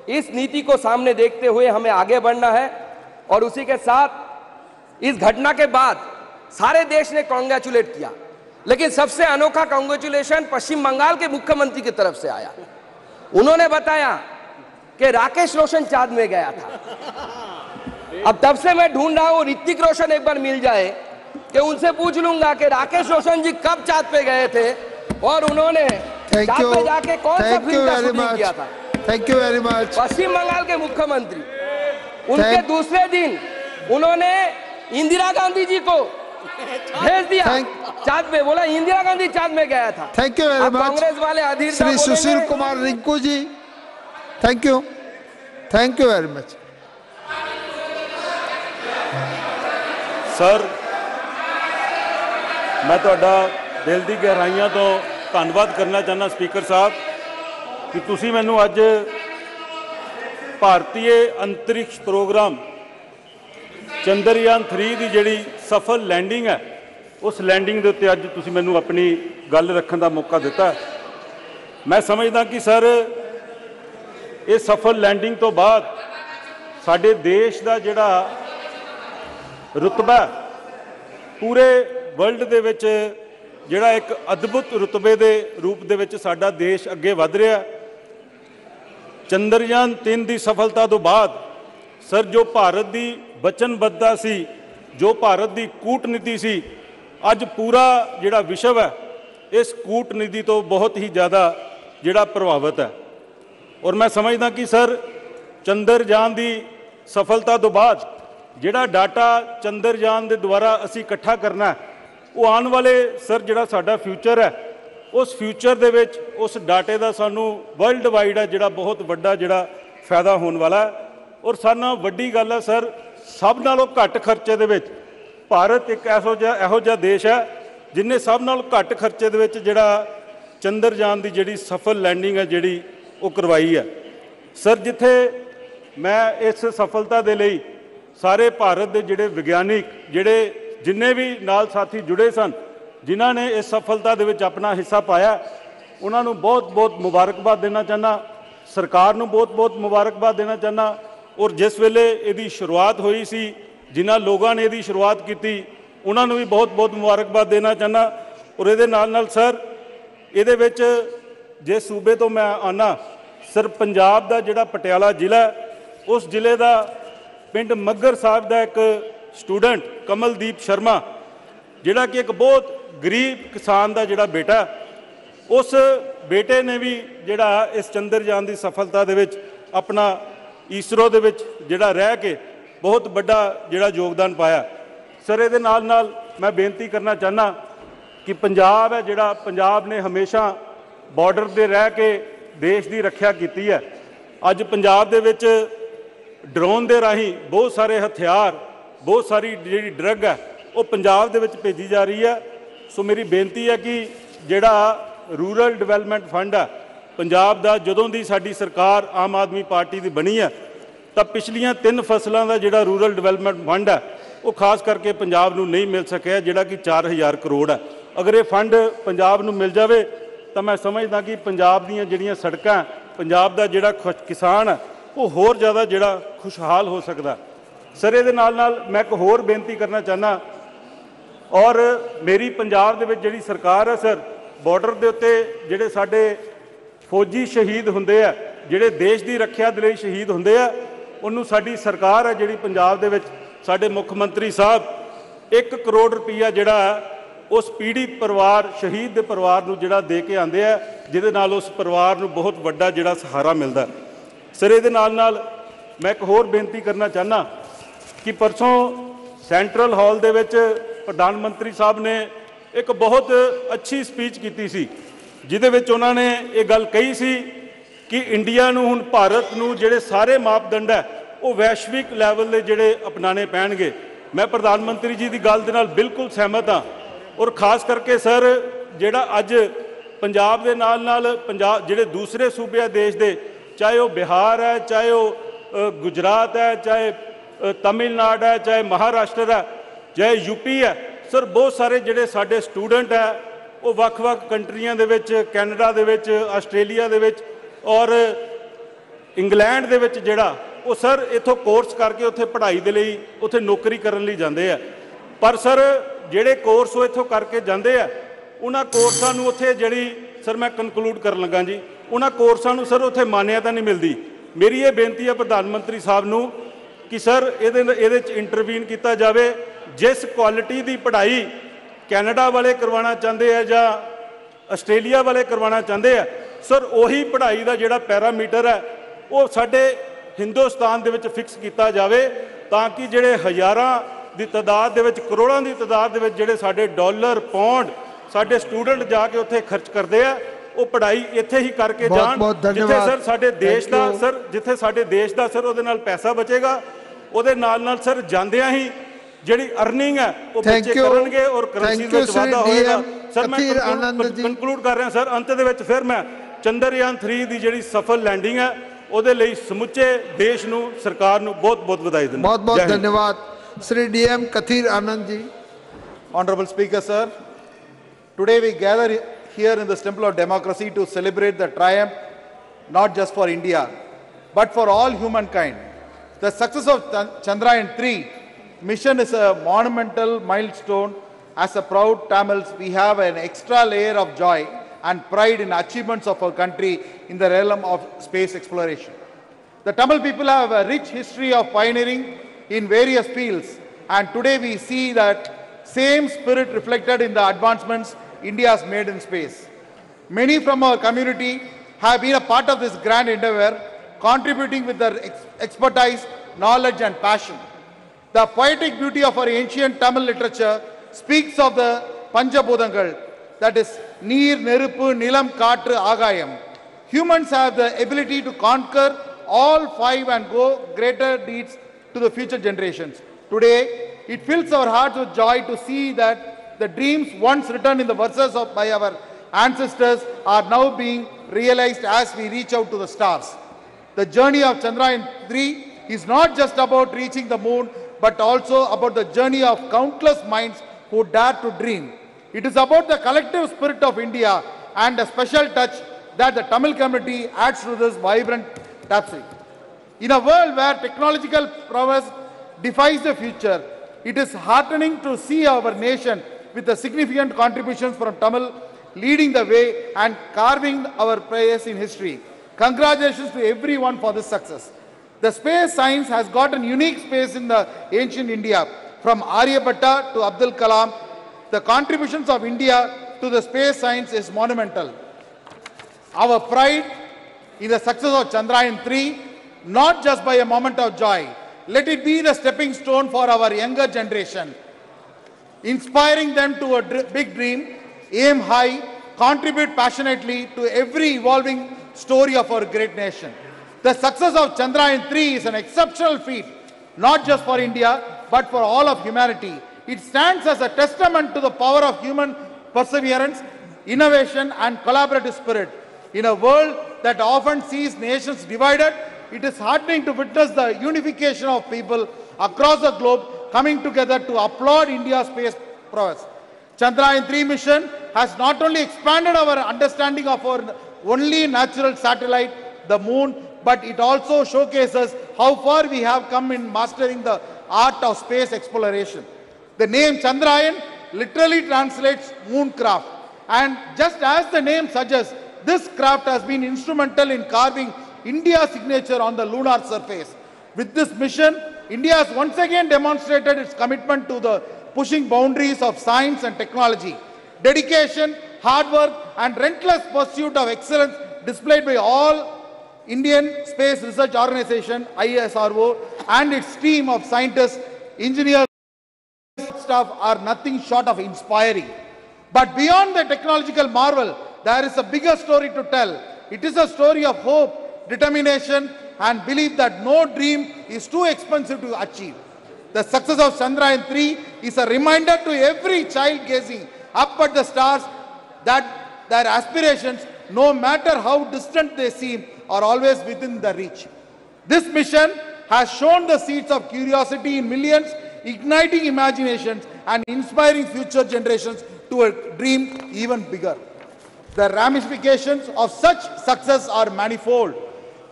इस नीति को सामने देखते हुए हमें आगे बढ़ना है। और उसी के साथ इस घटना के बाद सारे देश ने कॉन्ग्रेचुलेट किया, लेकिन सबसे अनोखा कॉन्ग्रेचुलेशन पश्चिम बंगाल के मुख्यमंत्री की तरफ से आया। उन्होंने बताया कि राकेश रोशन चांद में गया था। अब तब से मैं ढूंढ रहा हूं ऋतिक रोशन एक बार मिल जाए कि उनसे पूछ लूंगा कि राकेश रोशन जी कब चांद पे गए थे और उन्होंने चांद पे जाके कौन सा फिल्म का शूटिंग किया था। Thank you very much. Paschim Bengal के मुख्यमंत्री, उनके दूसरे दिन उन्होंने इंदिरा गांधी जी को भेज दिया चांद पे, बोला इंदिरा गांधी चांद में गया था। Thank you very much. Congress वाले Adhir Shri Sushil Kumar Rinku ji, thank you very much. Sir, मैं ਤੁਹਾਡਾ ਦਿਲ ਦੀ ਗਹਿਰਾਈਆਂ ਤੋਂ ਧੰਨਵਾਦ ਕਰਨਾ ਚਾਹੁੰਦਾ ਸਪੀਕਰ ਸਾਹਿਬ ਕਿ ਤੁਸੀਂ ਮੈਨੂੰ ਅੱਜ ਭਾਰਤੀ ਅੰਤਰਿਕਸ਼ ਪ੍ਰੋਗਰਾਮ ਚੰਦਰਯਾਨ 3 ਦੀ ਜਿਹੜੀ ਸਫਲ ਲੈਂਡਿੰਗ ਹੈ, ਉਸ ਲੈਂਡਿੰਗ ਦੇ ਉੱਤੇ ਅੱਜ ਤੁਸੀਂ ਮੈਨੂੰ ਆਪਣੀ ਗੱਲ ਰੱਖਣ ਦਾ ਮੌਕਾ ਦਿੱਤਾ। ਮੈਂ ਸਮਝਦਾ ਕਿ ਸਰ ਇਹ ਸਫਲ ਲੈਂਡਿੰਗ ਤੋਂ ਬਾਅਦ ਸਾਡੇ ਦੇਸ਼ ਦਾ ਜਿਹੜਾ ਰੁਤਬਾ ਪੂਰੇ ਵਰਲਡ ਦੇ ਵਿੱਚ ਜਿਹੜਾ ਇੱਕ ਅਦਭੁਤ ਰੁਤਬੇ ਦੇ ਰੂਪ ਦੇ ਵਿੱਚ ਸਾਡਾ ਦੇਸ਼ ਅੱਗੇ ਵਧ ਰਿਹਾ। ਚੰਦਰਯਾਨ 3 ਦੀ ਸਫਲਤਾ ਤੋਂ ਬਾਅਦ ਸਰ ਜੋ ਭਾਰਤ ਦੀ ਵਚਨਬੱਧਤਾ ਸੀ, ਜੋ ਭਾਰਤ ਦੀ ਕੂਟਨੀਤੀ ਸੀ, ਅੱਜ ਪੂਰਾ ਜਿਹੜਾ ਵਿਸ਼ਵ ਹੈ ਇਸ ਕੂਟਨੀਤੀ ਤੋਂ ਬਹੁਤ ਹੀ ਜ਼ਿਆਦਾ ਜਿਹੜਾ ਪ੍ਰਭਾਵਿਤ ਹੈ। ਔਰ ਮੈਂ ਸਮਝਦਾ ਕਿ ਸਰ ਚੰਦਰਯਾਨ ਦੀ ਸਫਲਤਾ ਤੋਂ ਬਾਅਦ ਜਿਹੜਾ ਡਾਟਾ ਚੰਦਰਯਾਨ ਦੇ ਦੁਆਰਾ ਅਸੀਂ ਇਕੱਠਾ ਕਰਨਾ ਹੈ, ਉਹ ਆਉਣ ਵਾਲੇ ਸਰ ਜਿਹੜਾ ਸਾਡਾ ਫਿਊਚਰ ਹੈ, ਉਸ ਫਿਊਚਰ ਦੇ ਵਿੱਚ ਉਸ ਡਾਟੇ ਦਾ ਸਾਨੂੰ ਵਰਲਡ ਵਾਈਡ ਹੈ ਜਿਹੜਾ ਬਹੁਤ ਵੱਡਾ ਜਿਹੜਾ ਫਾਇਦਾ ਹੋਣ ਵਾਲਾ ਹੈ। ਔਰ ਸਾਰਿਆਂ ਨਾਲੋਂ ਵੱਡੀ ਗੱਲ ਹੈ ਸਰ, ਸਭ ਨਾਲੋਂ ਘੱਟ ਖਰਚੇ ਦੇ ਵਿੱਚ ਭਾਰਤ ਇੱਕ ਇਹੋ ਜਿਹਾ ਦੇਸ਼ ਹੈ ਜਿਹਨੇ ਸਭ ਨਾਲੋਂ ਘੱਟ ਖਰਚੇ ਦੇ ਵਿੱਚ ਜਿਹੜਾ ਚੰਦਰਯਾਨ ਦੀ ਜਿਹੜੀ ਸਫਲ ਲੈਂਡਿੰਗ ਹੈ ਜਿਹੜੀ ਉਹ ਕਰਵਾਈ ਹੈ। ਸਰ ਜਿੱਥੇ ਮੈਂ ਇਸ ਸਫਲਤਾ ਦੇ ਲਈ ਸਾਰੇ ਭਾਰਤ ਦੇ ਜਿਹੜੇ ਵਿਗਿਆਨਿਕ, ਜਿਹੜੇ ਜਿੰਨੇ ਵੀ ਨਾਲ ਸਾਥੀ ਜੁੜੇ ਸਨ, ਜਿਨ੍ਹਾਂ ਨੇ ਇਸ ਸਫਲਤਾ ਦੇ ਵਿੱਚ ਆਪਣਾ ਹਿੱਸਾ ਪਾਇਆ, ਉਹਨਾਂ ਨੂੰ ਬਹੁਤ-ਬਹੁਤ ਮੁਬਾਰਕਬਾਦ ਦੇਣਾ ਚਾਹੁੰਦਾ। ਸਰਕਾਰ ਨੂੰ ਬਹੁਤ-ਬਹੁਤ ਮੁਬਾਰਕਬਾਦ ਦੇਣਾ ਚਾਹੁੰਦਾ। ਔਰ ਜਿਸ ਵੇਲੇ ਇਹਦੀ ਸ਼ੁਰੂਆਤ ਹੋਈ ਸੀ, ਜਿਨ੍ਹਾਂ ਲੋਕਾਂ ਨੇ ਇਹਦੀ ਸ਼ੁਰੂਆਤ ਕੀਤੀ, ਉਹਨਾਂ ਨੂੰ ਵੀ ਬਹੁਤ-ਬਹੁਤ ਮੁਬਾਰਕਬਾਦ ਦੇਣਾ ਚਾਹੁੰਦਾ। ਔਰ ਇਹਦੇ ਨਾਲ ਸਰ ਇਹਦੇ ਵਿੱਚ ਜਿਸ ਸੂਬੇ ਤੋਂ ਮੈਂ ਆਉਣਾ ਸਰ, ਪੰਜਾਬ ਦਾ ਜਿਹੜਾ ਪਟਿਆਲਾ ਜ਼ਿਲ੍ਹਾ, ਉਸ ਜ਼ਿਲ੍ਹੇ ਦਾ ਪਿੰਡ ਮੱਗਰ ਸਾਹਿਬ ਦਾ ਇੱਕ ਸਟੂਡੈਂਟ ਕਮਲਦੀਪ ਸ਼ਰਮਾ, ਜਿਹੜਾ ਕਿ ਇੱਕ ਬਹੁਤ ਗਰੀਬ ਕਿਸਾਨ ਦਾ ਜਿਹੜਾ ਬੇਟਾ, ਉਸ ਬੇਟੇ ਨੇ ਵੀ ਜਿਹੜਾ ਇਸ ਚੰਦਰਯਾਨ ਦੀ ਸਫਲਤਾ ਦੇ ਵਿੱਚ ਆਪਣਾ ਈਸਰੋ ਦੇ ਵਿੱਚ ਜਿਹੜਾ ਰਹਿ ਕੇ ਬਹੁਤ ਵੱਡਾ ਜਿਹੜਾ ਯੋਗਦਾਨ ਪਾਇਆ। ਸਰ ਇਹਦੇ ਨਾਲ ਮੈਂ ਬੇਨਤੀ ਕਰਨਾ ਚਾਹੁੰਦਾ ਕਿ ਪੰਜਾਬ ਹੈ ਜਿਹੜਾ, ਪੰਜਾਬ ਨੇ ਹਮੇਸ਼ਾ ਬਾਰਡਰ 'ਤੇ ਰਹਿ ਕੇ ਦੇਸ਼ ਦੀ ਰੱਖਿਆ ਕੀਤੀ ਹੈ। ਅੱਜ ਪੰਜਾਬ ਦੇ ਵਿੱਚ ਡਰੋਨ ਦੇ ਰਾਹੀਂ ਬਹੁਤ ਸਾਰੇ ਹਥਿਆਰ, ਬਹੁਤ ਸਾਰੀ ਜਿਹੜੀ ਡਰੱਗ ਹੈ ਉਹ ਪੰਜਾਬ ਦੇ ਵਿੱਚ ਭੇਜੀ ਜਾ ਰਹੀ ਹੈ। ਸੋ ਮੇਰੀ ਬੇਨਤੀ ਹੈ ਕਿ ਜਿਹੜਾ ਰੂਰਲ ਡਿਵੈਲਪਮੈਂਟ ਫੰਡ ਹੈ ਪੰਜਾਬ ਦਾ, ਜਦੋਂ ਦੀ ਸਾਡੀ ਸਰਕਾਰ ਆਮ ਆਦਮੀ ਪਾਰਟੀ ਦੀ ਬਣੀ ਹੈ, ਤਾਂ ਪਿਛਲੀਆਂ 3 ਫਸਲਾਂ ਦਾ ਜਿਹੜਾ ਰੂਰਲ ਡਿਵੈਲਪਮੈਂਟ ਫੰਡ ਹੈ ਉਹ ਖਾਸ ਕਰਕੇ ਪੰਜਾਬ ਨੂੰ ਨਹੀਂ ਮਿਲ ਸਕਿਆ, ਜਿਹੜਾ ਕਿ 4000 ਕਰੋੜ ਹੈ। ਅਗਰ ਇਹ ਫੰਡ ਪੰਜਾਬ ਨੂੰ ਮਿਲ ਜਾਵੇ ਤਾਂ ਮੈਂ ਸਮਝਦਾ ਕਿ ਪੰਜਾਬ ਦੀਆਂ ਜਿਹੜੀਆਂ ਸੜਕਾਂ, ਪੰਜਾਬ ਦਾ ਜਿਹੜਾ ਕਿਸਾਨ ਹੈ ਉਹ ਹੋਰ ਜ਼ਿਆਦਾ ਜਿਹੜਾ ਖੁਸ਼ਹਾਲ ਹੋ ਸਕਦਾ। ਸਰ ਇਹਦੇ ਨਾਲ ਨਾਲ ਮੈਂ ਇੱਕ ਹੋਰ ਬੇਨਤੀ ਕਰਨਾ ਚਾਹੁੰਦਾ, ਔਰ ਮੇਰੀ ਪੰਜਾਬ ਦੇ ਵਿੱਚ ਜਿਹੜੀ ਸਰਕਾਰ ਹੈ ਸਰ, ਬਾਰਡਰ ਦੇ ਉੱਤੇ ਜਿਹੜੇ ਸਾਡੇ ਫੌਜੀ ਸ਼ਹੀਦ ਹੁੰਦੇ ਆ, ਜਿਹੜੇ ਦੇਸ਼ ਦੀ ਰੱਖਿਆ ਦੇ ਲਈ ਸ਼ਹੀਦ ਹੁੰਦੇ ਆ, ਉਹਨੂੰ ਸਾਡੀ ਸਰਕਾਰ ਹੈ ਜਿਹੜੀ ਪੰਜਾਬ ਦੇ ਵਿੱਚ, ਸਾਡੇ ਮੁੱਖ ਮੰਤਰੀ ਸਾਹਿਬ 1 ਕਰੋੜ ਰੁਪਈਆ ਜਿਹੜਾ ਉਸ ਪੀੜ੍ਹੀ ਪਰਿਵਾਰ, ਸ਼ਹੀਦ ਦੇ ਪਰਿਵਾਰ ਨੂੰ ਜਿਹੜਾ ਦੇ ਕੇ ਆਉਂਦੇ ਆ, ਜਿਹਦੇ ਨਾਲ ਉਸ ਪਰਿਵਾਰ ਨੂੰ ਬਹੁਤ ਵੱਡਾ ਜਿਹੜਾ ਸਹਾਰਾ ਮਿਲਦਾ। ਸਰ ਇਹਦੇ ਨਾਲ ਨਾਲ ਮੈਂ ਇੱਕ ਹੋਰ ਬੇਨਤੀ ਕਰਨਾ ਚਾਹੁੰਦਾ ਕਿ ਪਰਸੋਂ ਸੈਂਟਰਲ ਹਾਲ ਦੇ ਵਿੱਚ ਪ੍ਰਧਾਨ ਮੰਤਰੀ ਸਾਹਿਬ ਨੇ ਇੱਕ ਬਹੁਤ ਅੱਛੀ ਸਪੀਚ ਕੀਤੀ ਸੀ, ਜਿਹਦੇ ਵਿੱਚ ਉਹਨਾਂ ਨੇ ਇਹ ਗੱਲ ਕਹੀ ਸੀ ਕਿ ਇੰਡੀਆ ਨੂੰ ਹੁਣ, ਭਾਰਤ ਨੂੰ ਜਿਹੜੇ ਸਾਰੇ ਮਾਪਦੰਡ ਹੈ ਉਹ ਵੈਸ਼ਵਿਕ ਲੈਵਲ ਦੇ ਜਿਹੜੇ ਅਪਣਾਉਣੇ ਪੈਣਗੇ। ਮੈਂ ਪ੍ਰਧਾਨ ਮੰਤਰੀ ਜੀ ਦੀ ਗੱਲ ਦੇ ਨਾਲ ਬਿਲਕੁਲ ਸਹਿਮਤ ਹਾਂ। ਔਰ ਖਾਸ ਕਰਕੇ ਸਰ ਜਿਹੜਾ ਅੱਜ ਪੰਜਾਬ ਦੇ ਨਾਲ ਨਾਲ ਪੰਜਾਬ ਜਿਹੜੇ ਦੂਸਰੇ ਸੂਬੇ ਆ ਦੇਸ਼ ਦੇ, ਚਾਹੇ ਉਹ ਬਿਹਾਰ ਹੈ, ਚਾਹੇ ਉਹ ਗੁਜਰਾਤ ਹੈ, ਚਾਹੇ ਤਮਿਲਨਾਡੂ ਹੈ, ਚਾਹੇ ਮਹਾਰਾਸ਼ਟਰ ਹੈ, ਚਾਹੇ यूपी ਹੈ, ਸਰ ਬਹੁਤ ਸਾਰੇ ਜਿਹੜੇ ਸਾਡੇ ਸਟੂਡੈਂਟ ਹੈ ਉਹ ਵੱਖ-ਵੱਖ ਕੰਟਰੀਆਂ ਦੇ ਵਿੱਚ, ਕੈਨੇਡਾ ਦੇ ਵਿੱਚ, ਆਸਟ੍ਰੇਲੀਆ ਦੇ ਵਿੱਚ ਔਰ ਇੰਗਲੈਂਡ ਦੇ ਵਿੱਚ ਜਿਹੜਾ ਉਹ ਸਰ ਇੱਥੋਂ ਕੋਰਸ ਕਰਕੇ ਉੱਥੇ ਪੜ੍ਹਾਈ ਦੇ ਲਈ, ਉੱਥੇ ਨੌਕਰੀ ਕਰਨ ਲਈ ਜਾਂਦੇ ਆ। ਪਰ ਸਰ ਜਿਹੜੇ ਕੋਰਸ ਉਹ ਇੱਥੋਂ ਕਰਕੇ ਜਾਂਦੇ ਆ, ਉਹਨਾਂ ਕੋਰਸਾਂ ਨੂੰ ਉੱਥੇ ਜਿਹੜੀ, ਸਰ ਮੈਂ ਕਨਕਲੂਡ ਕਰਨ ਲੱਗਾ ਜੀ, ਉਹਨਾਂ ਕੋਰਸਾਂ ਨੂੰ ਸਰ ਉੱਥੇ ਮਾਨਿਅਤਾ ਨਹੀਂ ਮਿਲਦੀ। ਮੇਰੀ ਇਹ ਬੇਨਤੀ ਹੈ ਪ੍ਰਧਾਨ ਮੰਤਰੀ ਸਾਹਿਬ ਨੂੰ ਕਿ ਸਰ ਇਹਦੇ 'ਚ ਇੰਟਰਵੀਨ ਕੀਤਾ ਜਾਵੇ। ਜਿਸ ਕੁਆਲਿਟੀ ਦੀ ਪੜ੍ਹਾਈ ਕੈਨੇਡਾ ਵਾਲੇ ਕਰਵਾਉਣਾ ਚਾਹੁੰਦੇ ਆ ਜਾਂ ਆਸਟ੍ਰੇਲੀਆ ਵਾਲੇ ਕਰਵਾਉਣਾ ਚਾਹੁੰਦੇ ਆ, ਸਰ ਉਹੀ ਪੜ੍ਹਾਈ ਦਾ ਜਿਹੜਾ ਪੈਰਾਮੀਟਰ ਹੈ ਉਹ ਸਾਡੇ ਹਿੰਦੁਸਤਾਨ ਦੇ ਵਿੱਚ ਫਿਕਸ ਕੀਤਾ ਜਾਵੇ, ਤਾਂ ਕਿ ਜਿਹੜੇ ਹਜ਼ਾਰਾਂ ਦੀ ਤਾਦਾਦ ਦੇ ਵਿੱਚ, ਕਰੋੜਾਂ ਦੀ ਤਾਦਾਦ ਦੇ ਵਿੱਚ ਜਿਹੜੇ ਸਾਡੇ ਡਾਲਰ, ਪਾਉਂਡ ਸਾਡੇ ਸਟੂਡੈਂਟ ਜਾ ਕੇ ਉੱਥੇ ਖਰਚ ਕਰਦੇ ਆ, ਉਹ ਪੜ੍ਹਾਈ ਇੱਥੇ ਹੀ ਕਰਕੇ ਜਾਣ, ਜਿੱਥੇ ਸਰ ਸਾਡੇ ਦੇਸ਼ ਦਾ ਸਰ, ਜਿੱਥੇ ਸਾਡੇ ਦੇਸ਼ ਦਾ ਸਰ ਉਹਦੇ ਨਾਲ ਪੈਸਾ ਬਚੇਗਾ, ਉਹਦੇ ਨਾਲ ਨਾਲ ਸਰ ਜਾਂਦਿਆਂ ਹੀ ਜਿਹੜੀ ਅਰਨਿੰਗ ਹੈ ਉਹ ਬੱਚੇ ਕਰਨਗੇ ਔਰ ਕਰੰਸੀ ਵਿੱਚ ਵਾਧਾ ਹੋਏਗਾ। ਸਰ ਮੈਂ ਕਨਕਲੂਡ ਕਰ ਰਿਹਾ ਸਰ, ਅੰਤ ਦੇ ਵਿੱਚ ਫਿਰ ਮੈਂ ਚੰਦਰਯਾਨ 3 ਦੀ ਜਿਹੜੀ ਸਫਲ ਲੈਂਡਿੰਗ ਹੈ ਉਹਦੇ ਲਈ ਸਮੁੱਚੇ ਦੇਸ਼ ਨੂੰ, ਸਰਕਾਰ ਨੂੰ ਬਹੁਤ ਬਹੁਤ ਵਧਾਈ ਦਿੰਦਾ। ਬਹੁਤ ਬਹੁਤ ਧੰਨਵਾਦ। Sri DM Kathir Anand ji. Honorable Speaker, sir, today we gather here in this temple of democracy to celebrate the triumph not just for India but for all humankind. The success of Chandrayaan 3 mission is a monumental milestone. As a proud Tamils, we have an extra layer of joy and pride in achievements of our country in the realm of space exploration. The Tamil people have a rich history of pioneering in various fields, and today we see that same spirit reflected in the advancements India has made in space. Many from our community have been a part of this grand endeavor, contributing with their expertise, knowledge and passion. The poetic beauty of our ancient Tamil literature speaks of the Panchabhudangal, that is Neer, Neruppu, Nilam, Kaatru, Agayam. Humans have the ability to conquer all five and go greater deeds to the future generations. Today, it fills our hearts with joy to see that the dreams once written in the verses by our ancestors are now being realized as we reach out to the stars. The journey of Chandrayaan 3 is not just about reaching the moon, but also about the journey of countless minds who dare to dream. It is about the collective spirit of India and a special touch that the Tamil community adds to this vibrant tapestry. In a world where technological prowess defies the future, it is heartening to see our nation with the significant contributions from Tamil leading the way and carving our place in history. Congratulations to everyone for this success. The space science has got a unique space in the ancient India. From Aryabhatta to Abdul Kalam, the contributions of India to the space science is monumental. Our pride in the success of Chandrayaan 3, not just by a moment of joy, let it be the stepping stone for our younger generation, inspiring them to a big dream, aim high, contribute passionately to every evolving story of our great nation. The success of Chandrayaan 3 is an exceptional feat, not just for India, but for all of humanity. It stands as a testament to the power of human perseverance, innovation, and collaborative spirit. In a world that often sees nations divided, it is heartening to witness the unification of people across the globe coming together to applaud India's space prowess. Chandrayaan-3 mission has not only expanded our understanding of our only natural satellite, the moon, but it also showcases how far we have come in mastering the art of space exploration. The name Chandrayaan literally translates moon craft, and just as the name suggests, this craft has been instrumental in carving India's signature on the lunar surface. With this mission, India has once again demonstrated its commitment to the pushing boundaries of science and technology. Dedication, hard work, and relentless pursuit of excellence displayed by all Indian Space Research Organization, ISRO, and its team of scientists, engineers, staff are nothing short of inspiring. But beyond the technological marvel, there is a bigger story to tell. It is a story of hope, determination, and belief that no dream is too expensive to achieve. The success of Chandrayaan-3 is a reminder to every child gazing up at the stars that their aspirations, no matter how distant they seem, are always within the reach. This mission has shown the seeds of curiosity in millions, igniting imaginations and inspiring future generations to a dream even bigger. The ramifications of such success are manifold.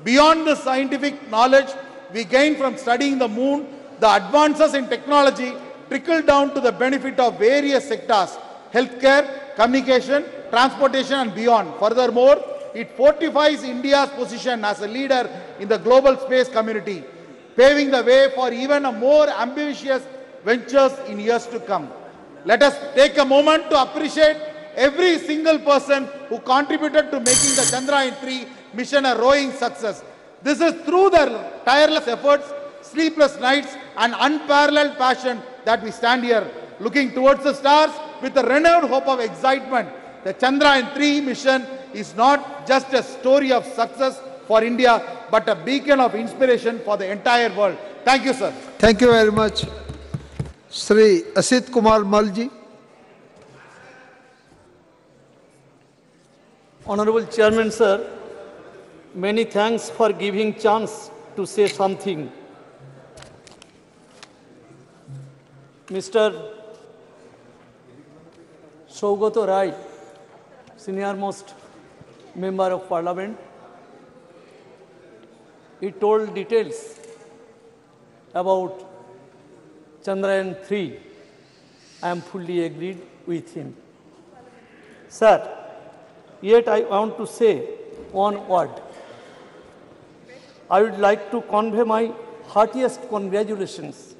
Beyond the scientific knowledge we gain from studying the moon, the advances in technology trickle down to the benefit of various sectors: healthcare, communication, transportation, and beyond. Furthermore, it fortifies India's position as a leader in the global space community, paving the way for even a more ambitious ventures in years to come. Let us take a moment to appreciate every single person who contributed to making the Chandrayaan-3 mission a roaring success. This is through their tireless efforts, sleepless nights, and unparalleled passion that we stand here, looking towards the stars with a renewed hope of excitement. The Chandrayaan-3 mission is not just a story of success for India, but a beacon of inspiration for the entire world. Thank you, sir. Thank you very much. Sri Asit Kumar Malji. Honorable Chairman, sir, many thanks for giving chance to say something. Mr. Saugato Rai, senior most member of parliament, he told details about Chandrayaan-3. I am fully agreed with him. Sir, yet I want to say one word. I would like to convey my heartiest congratulations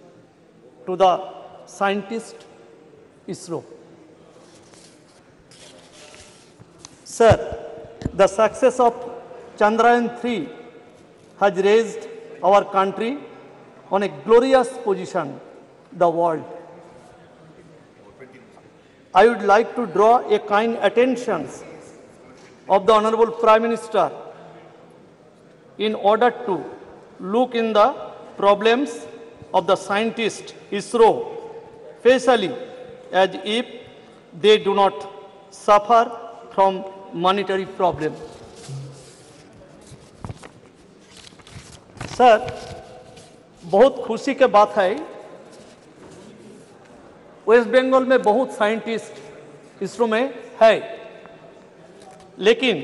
to the scientist ISRO. Sir, the success of Chandrayaan-3 has raised our country on a glorious position in the world. I would like to draw a kind attention of the Honorable Prime Minister in order to look in the problems of the scientist ISRO, especially as if they do not suffer from monetary problem. Sir, बहुत खुशी के बात है, waste Bengal में बहुत scientist ISRO में है, लेकिन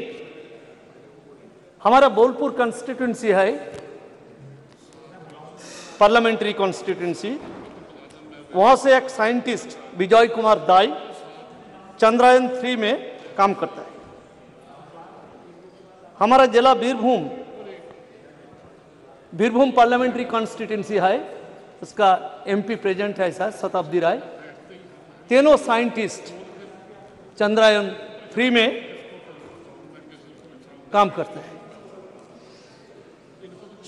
हमारा बोलपुर कॉन्स्टिट्यूंसी है, पार्लियामेंट्री कॉन्स्टिट्यूंसी, वहाँ से एक साइंटिस्ट विजय कुमार दाई चंद्रयान-3 में काम करता है। हमारा जिला बीरभूम पार्लियामेंट्री कॉन्स्टिट्यूंसी है, उसका एमपी प्रेजेंट है सर शताब्दी राय। तीनों साइंटिस्ट चंद्रयान-3 में काम करते हैं।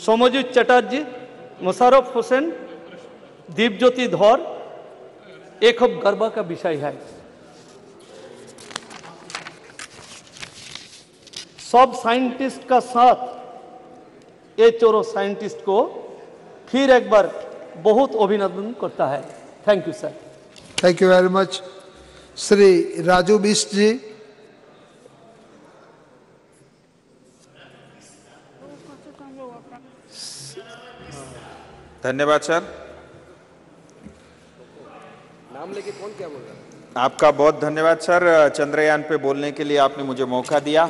सोमजीत चटर्जी, मुशर्रफ हुसैन, दीपज्योति धौर एक खूब गर्व का विषय है। सब साइंटिस्ट का साथ ये चोरों साइंटिस्ट को फिर एक बार बहुत अभिनंदन करता है। Thank you sir. Thank you very much. Shri Raju Bista ji. धन्यवाद सर। नाम लेके कौन क्या बोल रहा है? आपका बहुत धन्यवाद सर, चंद्रयान पे बोलने के लिए आपने मुझे मौका दिया।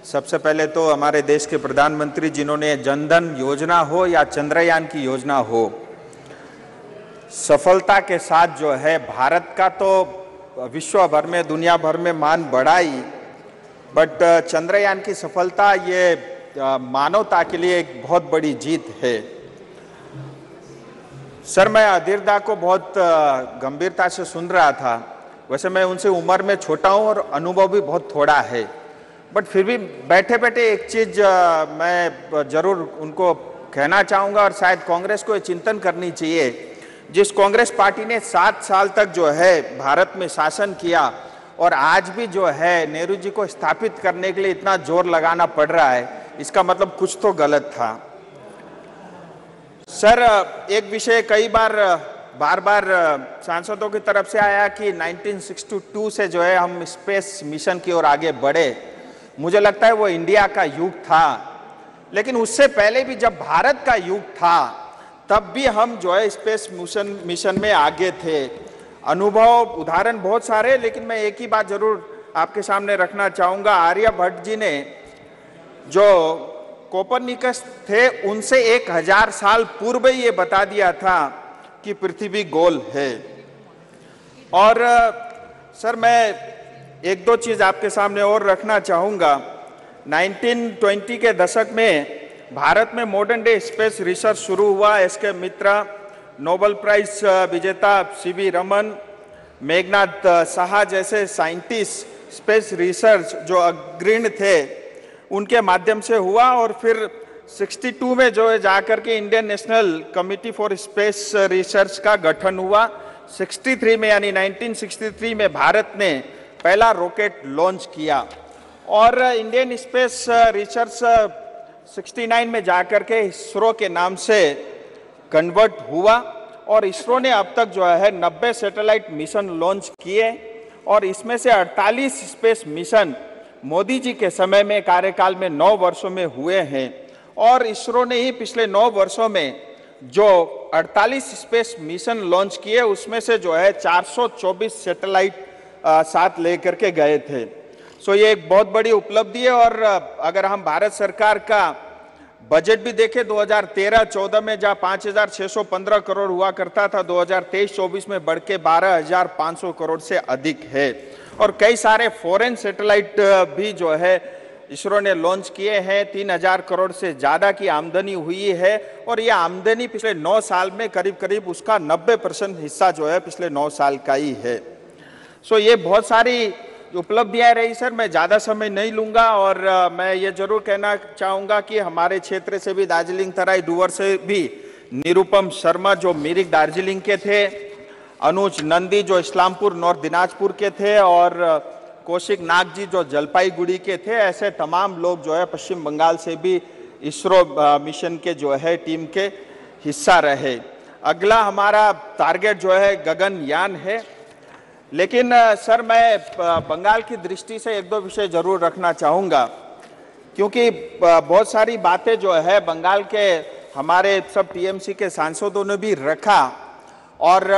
सबसे पहले तो हमारे देश के प्रधानमंत्री जिन्होंने जनधन योजना हो या चंद्रयान की योजना हो, सफलता के साथ जो है भारत का तो विश्व भर में दुनिया भर में मान बढ़ाई, बट चंद्रयान की सफलता ये मानवता के लिए एक बहुत बड़ी जीत है। सर मैं अधीरदा को बहुत गंभीरता से सुन रहा था। वैसे मैं उनसे उम्र में छोटा हूं और अनुभव भी बहुत थोड़ा है, बट फिर भी बैठे बैठे एक चीज मैं जरूर उनको कहना चाहूँगा और शायद कांग्रेस को ये चिंतन करनी चाहिए। जिस कांग्रेस पार्टी ने 7 साल तक जो है भारत में शासन किया और आज भी जो है नेहरू जी को स्थापित करने के लिए इतना जोर लगाना पड़ रहा है, इसका मतलब कुछ तो गलत था। सर एक विषय कई बार सांसदों की तरफ से आया कि 1962 से जो है हम स्पेस मिशन की ओर आगे बढ़े। मुझे लगता है वो इंडिया का युग था, लेकिन उससे पहले भी जब भारत का युग था तब भी हम जो है स्पेस मिशन में आगे थे। अनुभव उदाहरण बहुत सारे, लेकिन मैं एक ही बात जरूर आपके सामने रखना चाहूँगा। आर्यभट्ट जी ने जो कोपरनिकस थे उनसे 1000 साल पूर्व ये बता दिया था कि पृथ्वी गोल है। और सर मैं एक दो चीज आपके सामने और रखना चाहूँगा। 1920 के दशक में भारत में मॉडर्न डे स्पेस रिसर्च शुरू हुआ। एसके मित्रा, नोबेल प्राइज विजेता सीवी रमन, मेघनाथ साहा जैसे साइंटिस्ट स्पेस रिसर्च जो अग्रणी थे उनके माध्यम से हुआ। और फिर 62 में जो है जाकर के Indian national committee for space research का गठन हुआ। 63 में यानी 1963 में भारत ने पहला रॉकेट लॉन्च किया और इंडियन स्पेस रिसर्च 69 में जाकर के इसरो के नाम से कन्वर्ट हुआ और इसरो ने अब तक जो है 90 सैटेलाइट मिशन लॉन्च किए और इसमें से 48 स्पेस मिशन मोदी जी के समय में कार्यकाल में 9 वर्षों में हुए हैं। और इसरो ने ही पिछले 9 वर्षों में जो 48 स्पेस मिशन लॉन्च किए उसमें से जो है 424 सैटेलाइट साथ लेकर के गए थे। सो ये एक बहुत बड़ी उपलब्धि है। और अगर हम भारत सरकार का बजट भी देखें 2013-14 में जहाँ 5615 करोड़ हुआ करता था, 2023-24 में बढ़ के 12500 करोड़ से अधिक है। और कई सारे फॉरेन सैटेलाइट भी जो है इसरो ने लॉन्च किए हैं। 3000 करोड़ से ज़्यादा की आमदनी हुई है और ये आमदनी पिछले 9 साल में करीब करीब उसका 90% हिस्सा जो है पिछले 9 साल का ही है। सो ये बहुत सारी उपलब्धियां रही सर, मैं ज़्यादा समय नहीं लूँगा। और मैं ये जरूर कहना चाहूँगा कि हमारे क्षेत्र से भी दार्जिलिंग तराई डुवर से भी निरुपम शर्मा जो मिरिक दार्जिलिंग के थे, अनुज नंदी जो इस्लामपुर नॉर्थ दिनाजपुर के थे और कौशिक नाग जी जो जलपाईगुड़ी के थे, ऐसे तमाम लोग जो है पश्चिम बंगाल से भी इसरो मिशन के जो है टीम के हिस्सा रहे। अगला हमारा टारगेट जो है गगनयान है। लेकिन सर मैं बंगाल की दृष्टि से एक दो विषय जरूर रखना चाहूँगा, क्योंकि बहुत सारी बातें जो है बंगाल के हमारे सब टीएमसी के सांसदों ने भी रखा और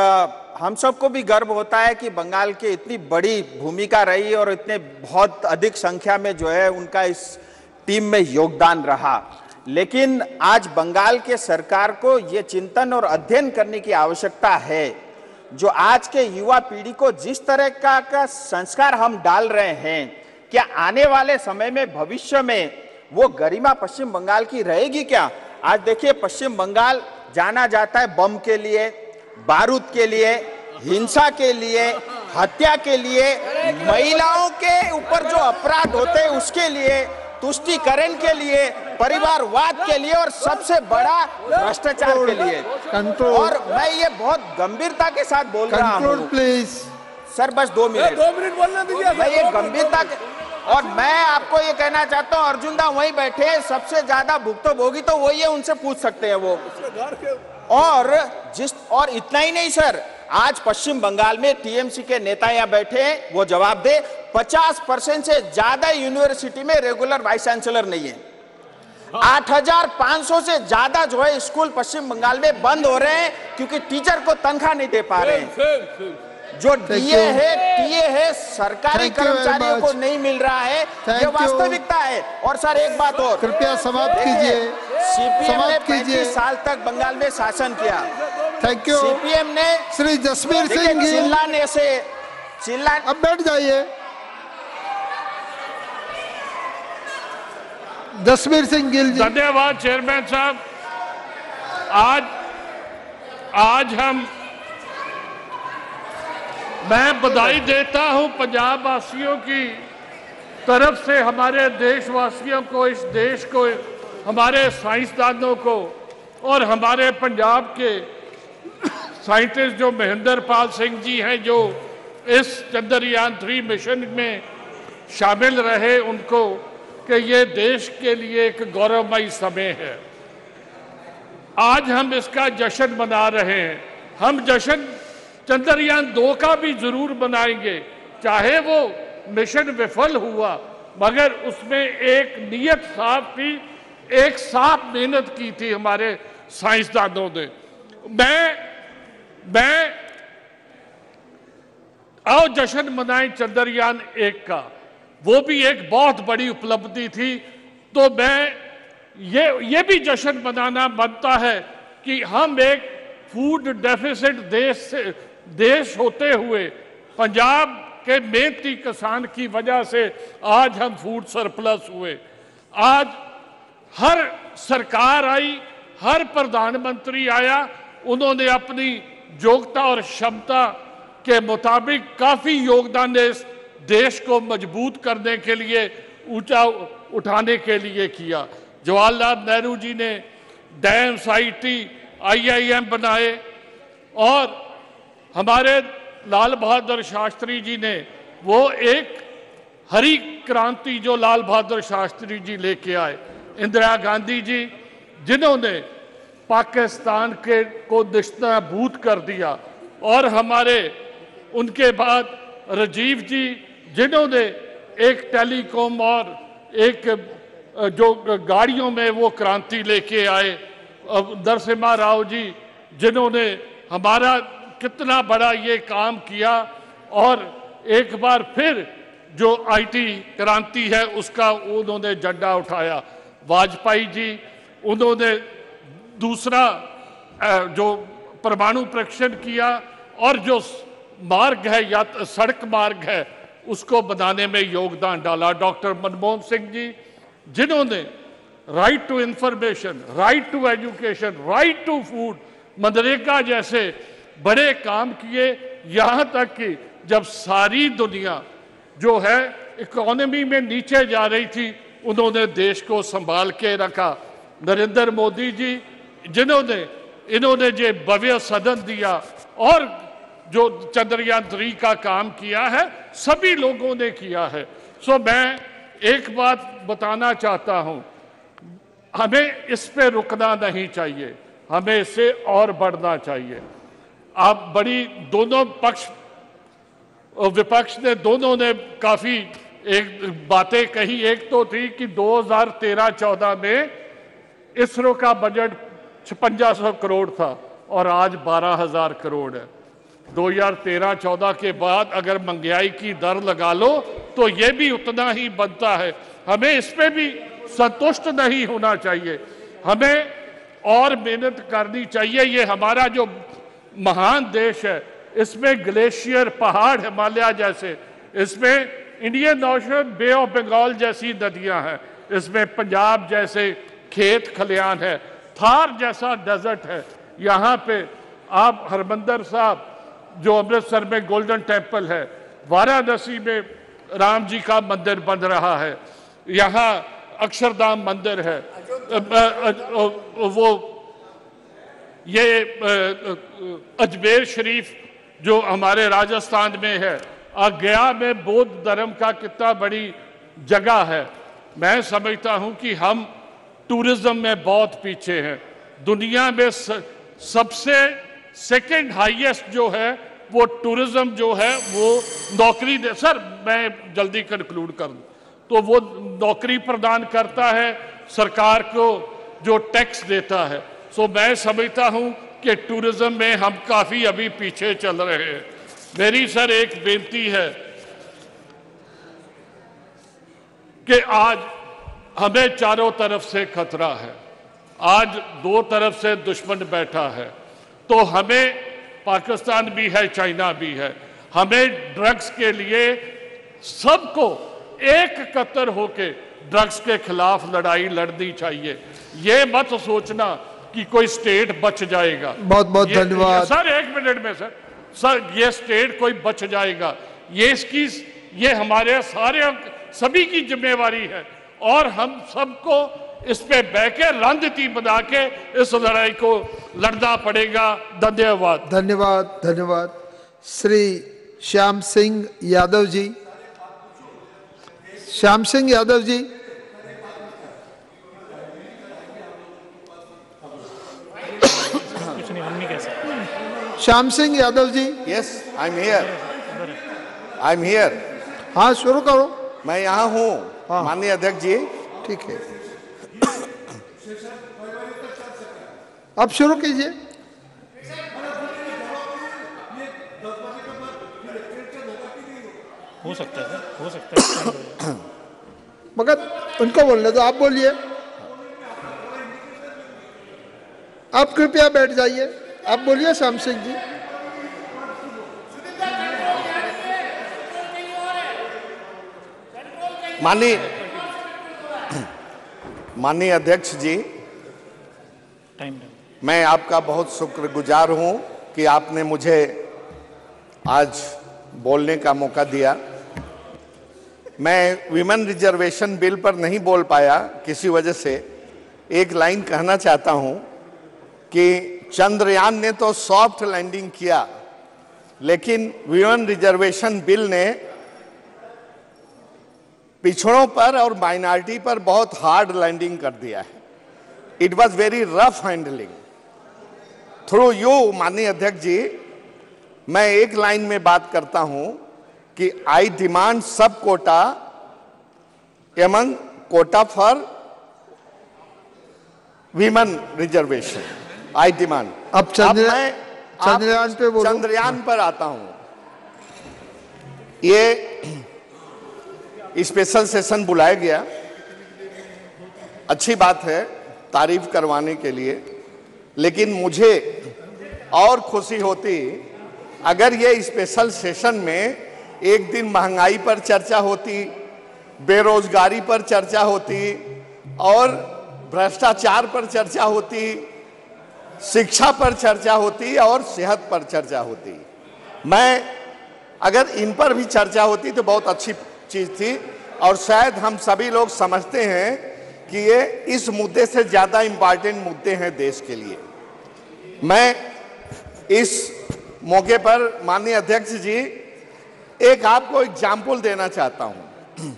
हम सबको भी गर्व होता है कि बंगाल की इतनी बड़ी भूमिका रही और इतने बहुत अधिक संख्या में जो है उनका इस टीम में योगदान रहा। लेकिन आज बंगाल के सरकार को ये चिंतन और अध्ययन करने की आवश्यकता है, जो आज के युवा पीढ़ी को जिस तरह का संस्कार हम डाल रहे हैं, क्या आने वाले समय में भविष्य में वो गरिमा पश्चिम बंगाल की रहेगी क्या? आज देखिए पश्चिम बंगाल जाना जाता है बम के लिए, बारूद के लिए, हिंसा के लिए, हत्या के लिए, महिलाओं के ऊपर जो अपराध होते हैं उसके लिए, तुष्टीकरण के लिए, परिवारवाद के लिए और सबसे बड़ा भ्रष्टाचार के लिए। और मैं ये बहुत गंभीरता के साथ बोल रहा हूँ। प्लीज सर बस 2 मिनट, 2 मिनट बोलने दीजिए। मैं ये गंभीरता और मैं आपको ये कहना चाहता हूँ, अर्जुन दा वहीं बैठे, सबसे ज्यादा भुक्तभोगी तो वही है, उनसे पूछ सकते हैं वो। और इतना ही नहीं सर, आज पश्चिम बंगाल में टीएमसी के नेता यहाँ बैठे हैं, वो जवाब दे, 50% से ज्यादा यूनिवर्सिटी में रेगुलर वाइस चांसलर नहीं है। 8500 से ज्यादा जो है स्कूल पश्चिम बंगाल में बंद हो रहे हैं क्योंकि टीचर को तनख्वाह नहीं दे पा रहे हैं। जो टीए है सरकारी कर्मचारियों को नहीं मिल रहा है, ये वास्तविकता है। और सर एक बात और, कृपया समाप्त कीजिए। सीपीएम ने 35 साल तक बंगाल में शासन किया। Thank you. सीपीएम ने श्री जसबीर सिंह चिल्लाने से अब बैठ जाइए। जसबीर सिंह गिल जी। धन्यवाद चेयरमैन साहब। आज मैं बधाई देता हूं पंजाब वासियों की तरफ से हमारे देशवासियों को, इस देश को, हमारे साइंसदानों को और हमारे पंजाब के साइंटिस्ट जो महेंद्र पाल सिंह जी हैं, जो इस चंद्रयान 3 मिशन में शामिल रहे, उनको कि ये देश के लिए एक गौरवमयी समय है। आज हम इसका जश्न मना रहे हैं। हम जश्न चंद्रयान 2 का भी जरूर मनाएंगे, चाहे वो मिशन विफल हुआ, मगर उसमें एक नियत साफ थी, एक साफ मेहनत की थी हमारे साइंसदानों ने। मैं आओ जश्न मनाएं चंद्रयान 1 का, वो भी एक बहुत बड़ी उपलब्धि थी। तो मैं ये भी जश्न मनाना बनता है कि हम एक फूड डेफिसिट देश होते हुए पंजाब के मेहनती किसान की वजह से आज हम फूड सरप्लस हुए। आज हर सरकार आई, हर प्रधानमंत्री आया, उन्होंने अपनी योग्यता और क्षमता के मुताबिक काफी योगदान इस देश को मजबूत करने के लिए, ऊंचा उठाने के लिए किया। जवाहरलाल नेहरू जी ने डैम्स, आईटी, आईआईएम बनाए और हमारे लाल बहादुर शास्त्री जी ने वो एक हरी क्रांति जो लाल बहादुर शास्त्री जी लेके आए। इंदिरा गांधी जी जिन्होंने पाकिस्तान को निस्ताबूद कर दिया, और हमारे उनके बाद राजीव जी जिन्होंने एक टेलीकॉम और एक जो गाड़ियों में वो क्रांति लेके आए। नरसिम्हा राव जी जिन्होंने हमारा कितना बड़ा ये काम किया, और एक बार फिर जो आईटी क्रांति है उसका उन्होंने झंडा उठाया। वाजपेयी जी, उन्होंने दूसरा जो परमाणु परीक्षण किया, और जो मार्ग है या सड़क मार्ग है उसको बनाने में योगदान डाला। डॉक्टर मनमोहन सिंह जी जिन्होंने right to information, right to education, right to food, मनरेगा जैसे बड़े काम किए, यहाँ तक कि जब सारी दुनिया जो है इकोनॉमी में नीचे जा रही थी, उन्होंने देश को संभाल के रखा। नरेंद्र मोदी जी जिन्होंने इन्होंने जो भव्य सदन दिया और जो चंद्रयान 3 का काम किया है, सभी लोगों ने किया है। सो मैं एक बात बताना चाहता हूं, हमें इस पे रुकना नहीं चाहिए, हमें इससे और बढ़ना चाहिए। आप बड़ी दोनों पक्ष विपक्ष ने दोनों ने काफी एक बातें कही। एक तो थी कि 2013-14 में इसरो का बजट 5600 करोड़ था और आज 12,000 करोड़ है। 2013-14 के बाद अगर महंगाई की दर लगा लो तो ये भी उतना ही बनता है। हमें इस पे भी संतुष्ट नहीं होना चाहिए, हमें और मेहनत करनी चाहिए। ये हमारा जो महान देश है, इसमें ग्लेशियर, पहाड़, हिमालय जैसे, इसमें Indian Ocean, Bay of Bengal जैसी नदियां हैं, इसमें पंजाब जैसे खेत खलियान है, थार जैसा डेजर्ट है। यहाँ पे आप हरमंदर साहब जो अमृतसर में गोल्डन टेम्पल है, वाराणसी में राम जी का मंदिर बन रहा है, यहाँ अक्षरधाम मंदिर है, वो ये अजमेर शरीफ जो हमारे राजस्थान में है, गया में बौद्ध धर्म का कितना बड़ी जगह है। मैं समझता हूँ कि हम टूरिज्म में बहुत पीछे हैं। दुनिया में सबसे सेकंड हाईएस्ट जो है वो टूरिज्म जो है वो नौकरी दे। सर मैं जल्दी कंक्लूड कर दूं, तो वो नौकरी प्रदान करता है, सरकार को जो टैक्स देता है। सो मैं समझता हूं कि टूरिज्म में हम काफी अभी पीछे चल रहे हैं। मेरी सर एक बेनती है कि आज हमें चारों तरफ से खतरा है, आज दो तरफ से दुश्मन बैठा है, तो हमें पाकिस्तान भी है, चाइना भी है, हमें ड्रग्स के लिए सबको एक कतर होके ड्रग्स के खिलाफ लड़ाई लड़नी चाहिए। ये मत सोचना कि कोई स्टेट बच जाएगा। बहुत बहुत धन्यवाद सर। एक मिनट में सर, ये स्टेट कोई बच जाएगा, ये हमारे सारे सभी की जिम्मेवारी है और हम सबको इस पे बह के रणनीति बना के इस लड़ाई को लड़ना पड़ेगा। धन्यवाद। धन्यवाद धन्यवाद। Shri Shyam Singh Yadav ji, Shyam Singh Yadav ji. Shyam Singh Yadav ji. Yes, I am here, I am here. हाँ, शुरू करो। मैं यहाँ हूँ। हाँ। माननीय अध्यक्ष जी। ठीक है, अब शुरू कीजिए। हो सकता है सर, हो सकता है। मगर उनको बोलने दो, आप बोलिए। आप कृपया बैठ जाइए, आप बोलिए श्याम सिंह जी। माननीय अध्यक्ष जी, मैं आपका बहुत शुक्रगुजार हूं कि आपने मुझे आज बोलने का मौका दिया। मैं विमेन रिजर्वेशन बिल पर नहीं बोल पाया, किसी वजह से एक लाइन कहना चाहता हूं कि चंद्रयान ने तो सॉफ्ट लैंडिंग किया, लेकिन विमेन रिजर्वेशन बिल ने पिछड़ों पर और माइनॉरिटी पर बहुत हार्ड लैंडिंग कर दिया है। It was very rough handling. Through you माननीय अध्यक्ष जी, मैं एक लाइन में बात करता हूं कि I demand sub quota among quota for women reservation. I demand. अब चंद्रयान पे बोलो। चंद्रयान पर आता हूं। ये स्पेशल सेशन बुलाया गया, अच्छी बात है, तारीफ करवाने के लिए, लेकिन मुझे और खुशी होती अगर ये स्पेशल सेशन में एक दिन महंगाई पर चर्चा होती, बेरोजगारी पर चर्चा होती और भ्रष्टाचार पर चर्चा होती, शिक्षा पर चर्चा होती और सेहत पर चर्चा होती। मैं अगर इन पर भी चर्चा होती तो बहुत अच्छी चीज थी, और शायद हम सभी लोग समझते हैं कि ये इस मुद्दे से ज्यादा इंपॉर्टेंट मुद्दे हैं देश के लिए। मैं इस मौके पर माननीय अध्यक्ष जी एक आपको एग्जाम्पल देना चाहता हूं।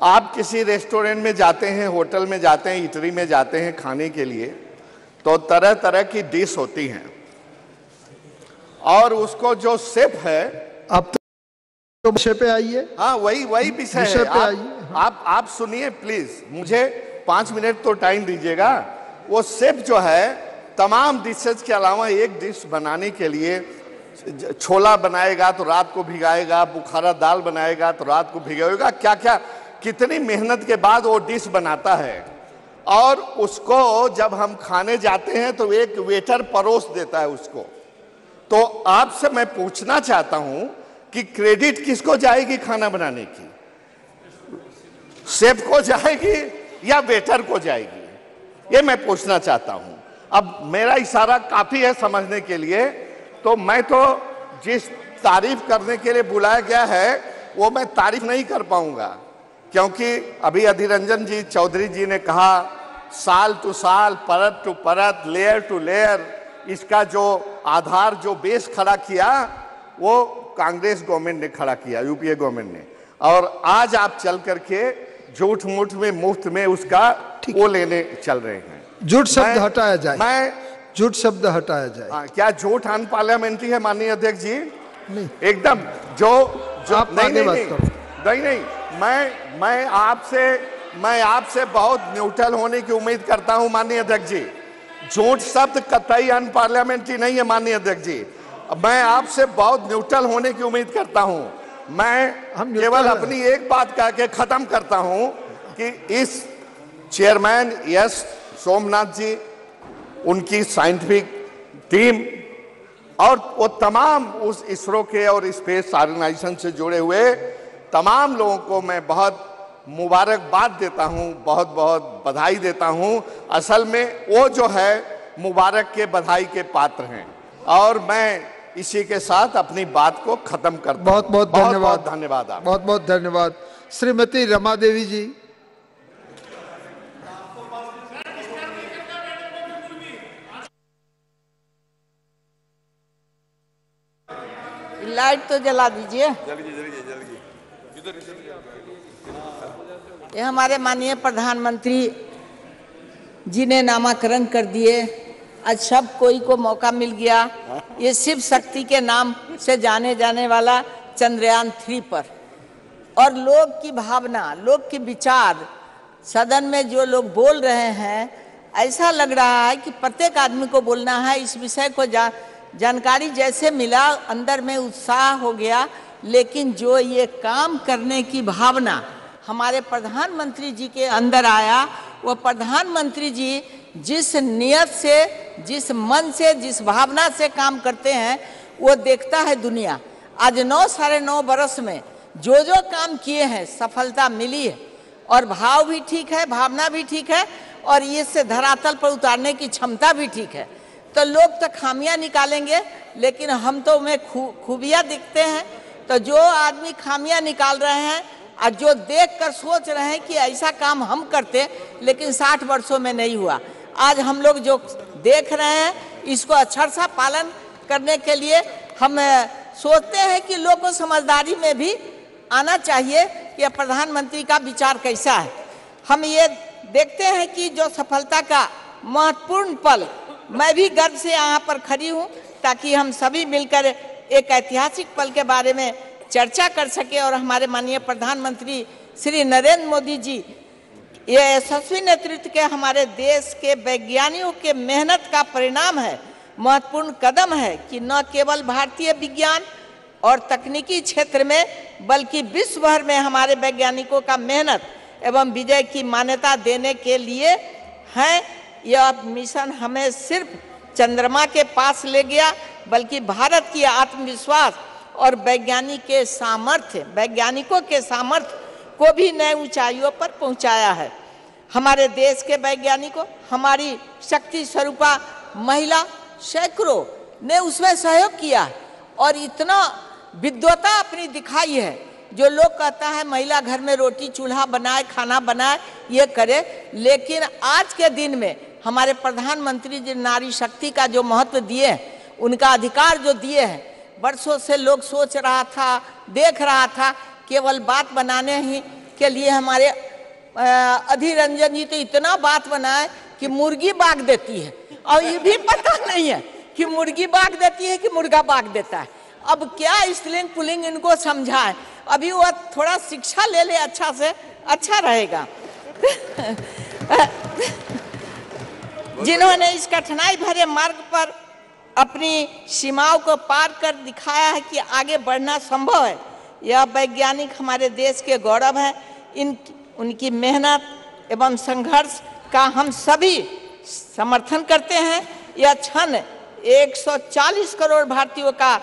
आप किसी रेस्टोरेंट में जाते हैं, होटल में जाते हैं, इटरी में जाते हैं खाने के लिए, तो तरह तरह की डिश होती हैं और उसको जो शेफ है, अब तो विषय पे आइए। हाँ, वही विषय है। आप सुनिए प्लीज, मुझे 5 मिनट तो टाइम दीजिएगा। वो शेफ जो है तमाम डिशेज के अलावा एक डिश बनाने के लिए छोला बनाएगा तो रात को भिगाएगा, बुखारा दाल बनाएगा तो रात को भिगाएगा, क्या क्या कितनी मेहनत के बाद वो डिश बनाता है। और उसको जब हम खाने जाते हैं तो एक वेटर परोस देता है उसको। तो आपसे मैं पूछना चाहता हूं कि क्रेडिट किसको जाएगी खाना बनाने की? शेफ को जाएगी या वेटर को जाएगी? ये मैं पूछना चाहता हूं। अब मेरा इशारा काफी है समझने के लिए, तो मैं तो जिस तारीफ करने के लिए बुलाया गया है वो मैं तारीफ नहीं कर पाऊंगा, क्योंकि अभी अधिरंजन जी चौधरी जी ने कहा साल टू साल, परत टू परत, लेयर टू लेयर, इसका जो आधार, जो बेस खड़ा किया वो कांग्रेस गवर्नमेंट ने खड़ा किया, यूपीए गवर्नमेंट ने। और आज आप चल करके झूठ मूठ में, मुफ्त में उसका वो लेने चल रहे हैं। झूठ शब्द हटाया जाए। झूठ शब्द हटाया जाए। क्या झूठ अनपार्लियामेंट्री है माननीय अध्यक्ष जी? नहीं, एकदम। जो आप आगे बात करो। नहीं, मैं आपसे बहुत न्यूट्रल होने की उम्मीद करता हूं माननीय अध्यक्ष जी। झूठ शब्द कतई अनपार्लियामेंट्री नहीं है माननीय अध्यक्ष जी। मैं आपसे बहुत न्यूट्रल होने की उम्मीद करता हूं। मैं केवल अपनी एक बात कह के खत्म करता हूं कि इस चेयरमैन यस सोमनाथ जी, उनकी साइंटिफिक टीम और वो तमाम उस इसरो के और स्पेस ऑर्गेनाइजेशन से जुड़े हुए तमाम लोगों को मैं बहुत मुबारकबाद देता हूं, बहुत बहुत बधाई देता हूं। असल में वो जो है मुबारक के बधाई के पात्र हैं। और मैं इसी के साथ अपनी बात को खत्म करता हूं। बहुत बहुत धन्यवाद। धन्यवाद आप। बहुत बहुत धन्यवाद। श्रीमती रमा देवी जी। लाइट तो जला दीजिए। ये हमारे माननीय प्रधानमंत्री जी ने नामाकरण कर दिए। आज सब कोई को मौका मिल गया ये शिव शक्ति के नाम से जाने जाने वाला चंद्रयान 3 पर। और लोग की भावना, लोग के विचार, सदन में जो लोग बोल रहे हैं, ऐसा लग रहा है कि प्रत्येक आदमी को बोलना है। इस विषय को जानकारी जैसे मिला, अंदर में उत्साह हो गया। लेकिन जो ये काम करने की भावना हमारे प्रधानमंत्री जी के अंदर आया, वो प्रधानमंत्री जी जिस नियत से, जिस मन से, जिस भावना से काम करते हैं, वो देखता है दुनिया। आज 9 साढ़े 9 बरस में जो जो काम किए हैं सफलता मिली है। और भाव भी ठीक है, भावना भी ठीक है, और इससे धरातल पर उतारने की क्षमता भी ठीक है। तो लोग तो खामियां निकालेंगे, लेकिन हम तो उनमें खूबियां दिखते हैं। तो जो आदमी खामियां निकाल रहे हैं और जो देखकर सोच रहे हैं कि ऐसा काम हम करते, लेकिन 60 वर्षों में नहीं हुआ। आज हम लोग जो देख रहे हैं, इसको अक्षर सा पालन करने के लिए हम सोचते हैं कि लोगों को समझदारी में भी आना चाहिए कि प्रधानमंत्री का विचार कैसा है। हम ये देखते हैं कि जो सफलता का महत्वपूर्ण पल, मैं भी गर्व से यहाँ पर खड़ी हूँ ताकि हम सभी मिलकर एक ऐतिहासिक पल के बारे में चर्चा कर सके। और हमारे माननीय प्रधानमंत्री श्री नरेंद्र मोदी जी ये यशस्वी नेतृत्व के हमारे देश के वैज्ञानिकों के मेहनत का परिणाम है, महत्वपूर्ण कदम है कि न केवल भारतीय विज्ञान और तकनीकी क्षेत्र में, बल्कि विश्व भर में हमारे वैज्ञानिकों का मेहनत एवं विजय की मान्यता देने के लिए है। यह मिशन हमें सिर्फ चंद्रमा के पास ले गया, बल्कि भारत की आत्मविश्वास और वैज्ञानिकों के सामर्थ्य को भी नए ऊंचाइयों पर पहुंचाया है। हमारे देश के वैज्ञानिकों, हमारी शक्ति स्वरूपा महिला सैकड़ों ने उसमें सहयोग किया और इतना विद्वता अपनी दिखाई है। जो लोग कहता है महिला घर में रोटी चूल्हा बनाए, खाना बनाए, ये करे, लेकिन आज के दिन में हमारे प्रधानमंत्री जी नारी शक्ति का जो महत्व दिए हैं, उनका अधिकार जो दिए हैं, वर्षों से लोग सोच रहा था, देख रहा था, केवल बात बनाने ही के लिए हमारे अधीर रंजन जी तो इतना बात बनाए कि मुर्गी बाग देती है, और ये भी पता नहीं है कि मुर्गी बाग देती है कि मुर्गा बाग देता है। अब क्या स्त्रीलिंग पुल्लिंग इनको समझाए, अभी वो थोड़ा शिक्षा ले ले अच्छा से, अच्छा रहेगा। जिन्होंने इस कठिनाई भरे मार्ग पर अपनी सीमाओं को पार कर दिखाया है कि आगे बढ़ना संभव है, यह वैज्ञानिक हमारे देश के गौरव है। उनकी मेहनत एवं संघर्ष का हम सभी समर्थन करते हैं। यह क्षण 140 करोड़ भारतीयों का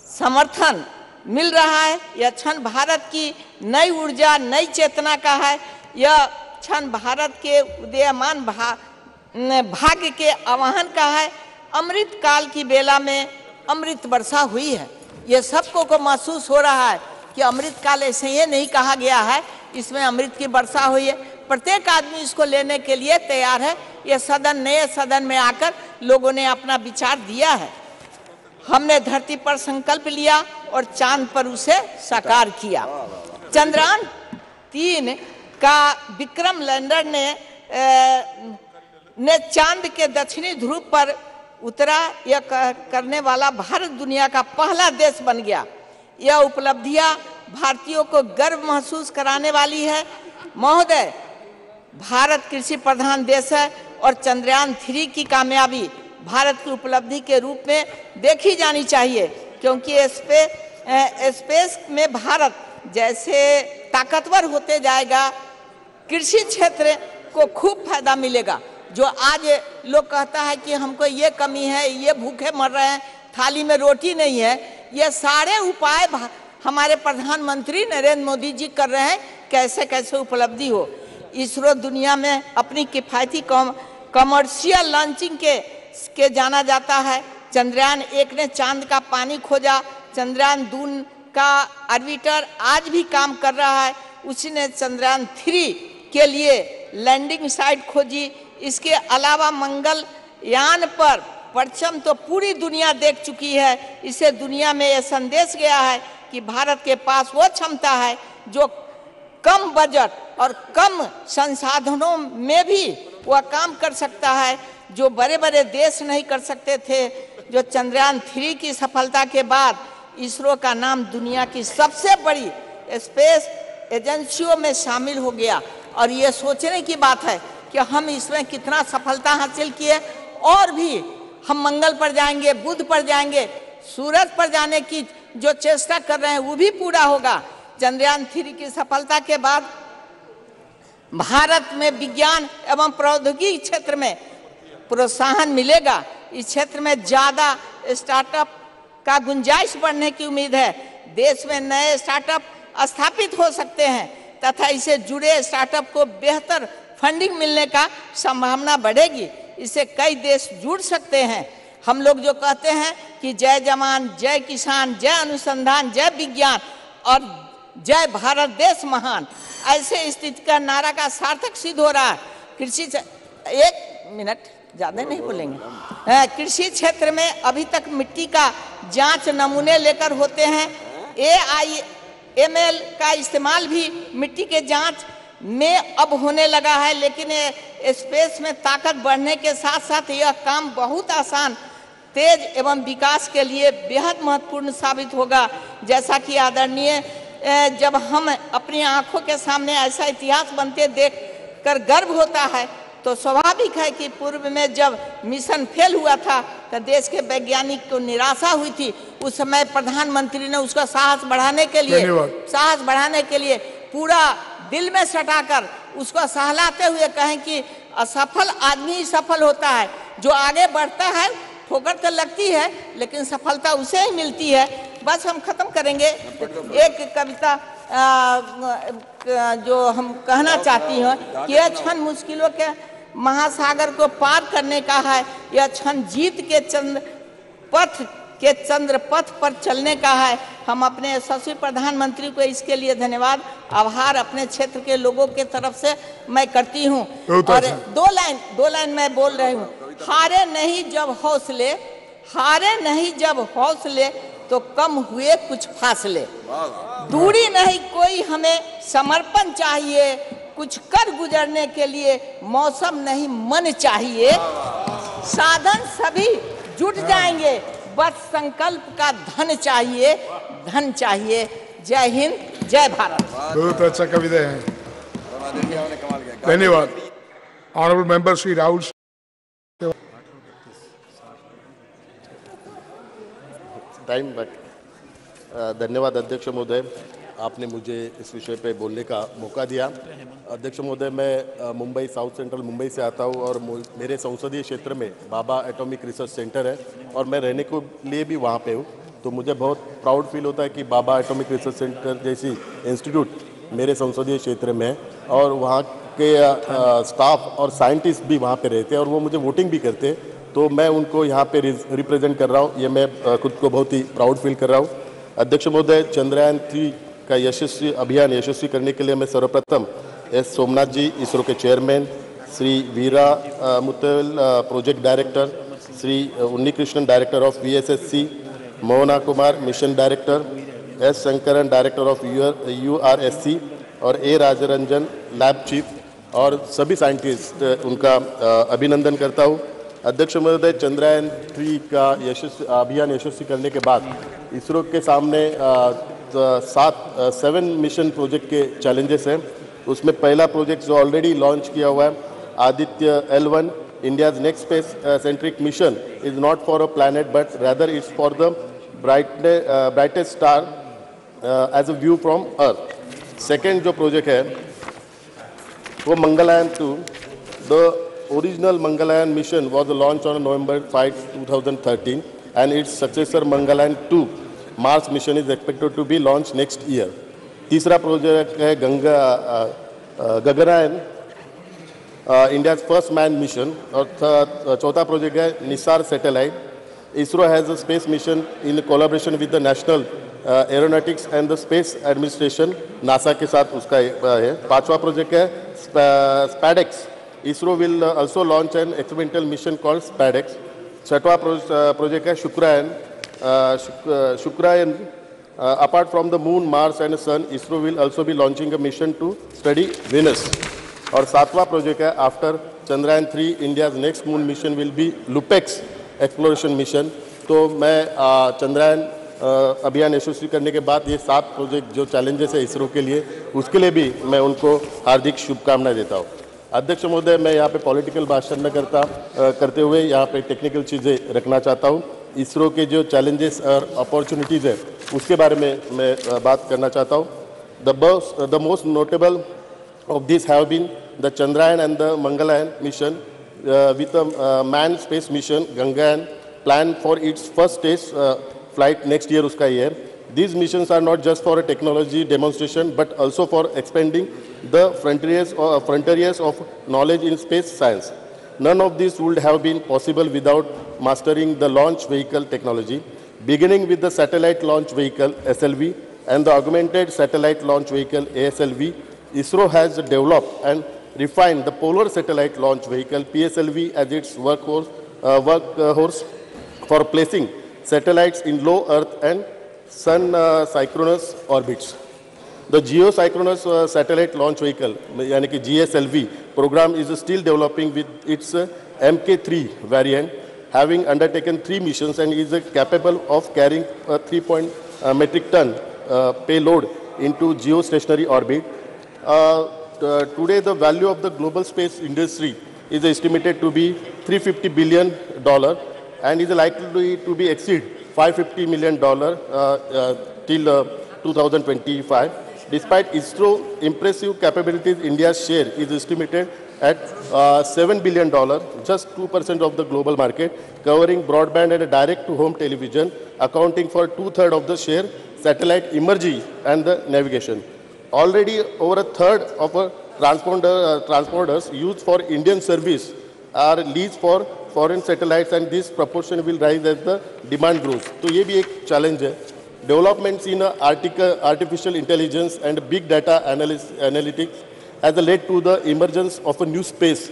समर्थन मिल रहा है। यह क्षण भारत की नई ऊर्जा, नई चेतना का है। यह क्षण भारत के उदीयमान भाग्य के आवाहन का है। अमृत काल की बेला में अमृत वर्षा हुई है। ये सबको को महसूस हो रहा है कि अमृत काल ऐसे ही नहीं कहा गया है, इसमें अमृत की वर्षा हुई है। प्रत्येक आदमी इसको लेने के लिए तैयार है। ये सदन, नए सदन में आकर लोगों ने अपना विचार दिया है। हमने धरती पर संकल्प लिया और चांद पर उसे साकार किया। चंद्रयान 3 का विक्रम लैंडर ने चांद के दक्षिणी ध्रुव पर उतरा। यह करने वाला भारत दुनिया का पहला देश बन गया। यह उपलब्धियां भारतीयों को गर्व महसूस कराने वाली है। महोदय, भारत कृषि प्रधान देश है और चंद्रयान 3 की कामयाबी भारत की उपलब्धि के रूप में देखी जानी चाहिए, क्योंकि स्पेस में भारत जैसे ताकतवर होते जाएगा, कृषि क्षेत्र को खूब फायदा मिलेगा। जो आज लोग कहता है कि हमको ये कमी है, ये भूखे मर रहे हैं, थाली में रोटी नहीं है, ये सारे उपाय हमारे प्रधानमंत्री नरेंद्र मोदी जी कर रहे हैं, कैसे कैसे उपलब्धि हो। इसरो दुनिया में अपनी किफ़ायती कमर्शियल लॉन्चिंग के जाना जाता है। चंद्रयान 1 ने चांद का पानी खोजा, चंद्रयान 2 का ऑर्बिटर आज भी काम कर रहा है, उसी ने चंद्रयान 3 के लिए लैंडिंग साइट खोजी। इसके अलावा मंगल यान पर परचम तो पूरी दुनिया देख चुकी है। इससे दुनिया में यह संदेश गया है कि भारत के पास वो क्षमता है जो कम बजट और कम संसाधनों में भी वह काम कर सकता है, जो बड़े बड़े देश नहीं कर सकते थे। जो चंद्रयान 3 की सफलता के बाद इसरो का नाम दुनिया की सबसे बड़ी स्पेस एजेंसियों में शामिल हो गया। और ये सोचने की बात है कि हम इसमें कितना सफलता हासिल किए, और भी हम मंगल पर जाएंगे, बुध पर जाएंगे, सूरज पर जाने की जो चेष्टा कर रहे हैं वो भी पूरा होगा। चंद्रयान 3 की सफलता के बाद भारत में विज्ञान एवं प्रौद्योगिकी क्षेत्र में प्रोत्साहन मिलेगा। इस क्षेत्र में ज़्यादा स्टार्टअप का गुंजाइश बढ़ने की उम्मीद है। देश में नए स्टार्टअप स्थापित हो सकते हैं तथा इससे जुड़े स्टार्टअप को बेहतर फंडिंग मिलने का संभावना बढ़ेगी। इससे कई देश जुड़ सकते हैं। हम लोग जो कहते हैं कि जय जवान, जय किसान, जय अनुसंधान, जय विज्ञान और जय भारत देश महान, ऐसे स्थिति का नारा का सार्थक सिद्ध हो रहा है। कृषि, एक मिनट ज़्यादा नहीं बोलेंगे। कृषि क्षेत्र में अभी तक मिट्टी का जांच नमूने लेकर होते हैं। AIML का इस्तेमाल भी मिट्टी के जांच में अब होने लगा है, लेकिन स्पेस में ताकत बढ़ने के साथ साथ यह काम बहुत आसान, तेज एवं विकास के लिए बेहद महत्वपूर्ण साबित होगा। जैसा कि आदरणीय, जब हम अपनी आंखों के सामने ऐसा इतिहास बनते देख कर गर्व होता है, तो स्वाभाविक है कि पूर्व में जब मिशन फेल हुआ था तो देश के वैज्ञानिक को निराशा हुई थी। उस समय प्रधानमंत्री ने उसका साहस बढ़ाने के लिए पूरा दिल में सटाकर उसको सहलाते हुए कहें कि असफल आदमी ही सफल होता है। जो आगे बढ़ता है ठोकर तो लगती है लेकिन सफलता उसे ही मिलती है। बस हम खत्म करेंगे। एक कविता जो हम कहना चाहती हूँ कि यह क्षण मुश्किलों के महासागर को पार करने का है, यह क्षण जीत के चंद्र पथ पर चलने का है। हम अपने यशस्वी प्रधानमंत्री को इसके लिए धन्यवाद, आभार अपने क्षेत्र के लोगों के तरफ से मैं करती हूँ। और दो लाइन मैं बोल रही हूँ। हारे नहीं जब हौसले तो कम हुए कुछ फासले, दूरी नहीं कोई हमें समर्पण चाहिए, कुछ कर गुजरने के लिए मौसम नहीं मन चाहिए, साधन सभी जुट जाएंगे, बस संकल्प का धन चाहिए। जय हिंद, जय भारत। बहुत अच्छा कविता है, धन्यवाद। Honourable member Shri Rahul. Time but धन्यवाद अध्यक्ष महोदय, आपने मुझे इस विषय पे बोलने का मौका दिया। अध्यक्ष महोदय, मैं मुंबई, साउथ सेंट्रल मुंबई से आता हूँ और मेरे संसदीय क्षेत्र में बाबा एटॉमिक रिसर्च सेंटर है और मैं रहने के लिए भी वहाँ पे हूँ। तो मुझे बहुत प्राउड फील होता है कि बाबा एटॉमिक रिसर्च सेंटर जैसी इंस्टीट्यूट मेरे संसदीय क्षेत्र में है और वहाँ के स्टाफ और साइंटिस्ट भी वहाँ पे रहते हैं और वो मुझे वोटिंग भी करते हैं। तो मैं उनको यहाँ पे रिप्रेजेंट कर रहा हूँ, ये मैं खुद को बहुत ही प्राउड फील कर रहा हूँ। अध्यक्ष महोदय, चंद्रयान 3 का अभियान यशस्वी करने के लिए मैं सर्वप्रथम एस सोमनाथ जी, इसरो के chairman, Shri Veera Muthuvel project director, Shri Unnikrishnan director of VSSC, Mohana Kumar mission director, S Sankaran director of URSC और A राजरंजन लैब चीफ और सभी साइंटिस्ट उनका अभिनंदन करता हूँ। अध्यक्ष महोदय, चंद्रयान 3 का अभियान यशस्वी करने के बाद इसरो के सामने 7 मिशन प्रोजेक्ट के चैलेंजेस हैं। उसमें पहला प्रोजेक्ट जो ऑलरेडी लॉन्च किया हुआ है Aditya L1 India's next space-centric mission is not for a planet, but rather it's for the brightest star as a view from Earth. Second जो project है वो Mangalyaan 2. The original Mangalyaan mission was launched on November 5, 2013, and its successor Mangalyaan 2 Mars mission is expected to be launched next year. तीसरा project है Gaganyaan, India's first manned mission. और चौथा project है Nisar satellite. ISRO has a space mission in collaboration with the National Aeronautics and the Space Administration, NASA के साथ उसका है. पांचवा project है SpaceX. ISRO will also launch an experimental mission called SpaceX. छठवा project है Shukrayaan. Apart from the moon, Mars and the sun, ISRO will also be launching a mission to study Venus. और सातवां project है after Chandrayaan 3, India's next moon mission will be LUPEX exploration mission. तो मैं चंद्रयान अभियान यशस्वी करने के बाद ये 7 प्रोजेक्ट जो चैलेंजेस है इसरो के लिए, उसके लिए भी मैं उनको हार्दिक शुभकामनाएं देता हूँ. अध्यक्ष महोदय, मैं यहाँ पे पॉलिटिकल भाषण न करते हुए यहाँ पे टेक्निकल चीज़ें रखना चाहता हूँ. इसरो के जो चैलेंजेस और अपॉर्चुनिटीज़ है उसके बारे में मैं बात करना चाहता हूँ. The most notable of these have been the Chandrayaan and the Mangalyaan mission with a manned space mission Gaganyaan planned for its first stage flight next year. Uska year. These missions are not just for a technology demonstration but also for expanding the frontiers of knowledge in space science. None of this would have been possible without mastering the launch vehicle technology, beginning with the satellite launch vehicle SLV and the augmented satellite launch vehicle ASLV. ISRO has developed and refined the Polar Satellite Launch Vehicle (PSLV) as its workhorse for placing satellites in low Earth and Sun synchronous orbits. The Geosynchronous Satellite Launch Vehicle यानी कि GSLV program is still developing with its MK3 variant, having undertaken 3 missions and is capable of carrying a 3 metric ton payload into geostationary orbit. Today, the value of the global space industry is estimated to be $350 billion and is likely to be exceed $550 million till 2025. Despite ISRO's impressive capabilities, India's share is estimated at $7 billion, just 2% of the global market, covering broadband and direct-to-home television, accounting for 2/3 of the share, satellite imagery and the navigation. Already over a third of transponders used for Indian service are leased for foreign satellites, and this proportion will rise as the demand grows. तो ये भी एक challenge है. Developments in artificial intelligence and big data analytics has led to the emergence of a new space.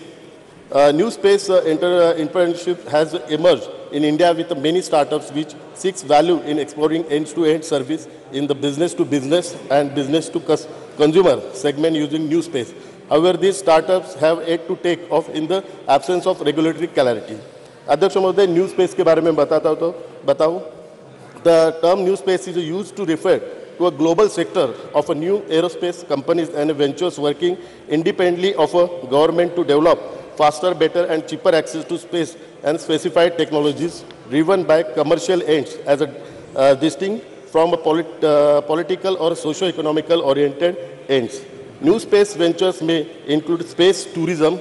New space entrepreneurship has emerged in India with many startups which seeks value in exploring end-to-end service in the business-to-business and business-to-consumer segment using new space. However, these startups have yet to take off in the absence of regulatory clarity. अध्यक्ष महोदय, new space के बारे में बताऊं. The term new space is used to refer to a global sector of a new aerospace companies and ventures working independently of a government to develop faster, better and cheaper access to space and specified technologies driven by commercial ends as a distinct from a political or socio-economical oriented ends. New space ventures may include space tourism,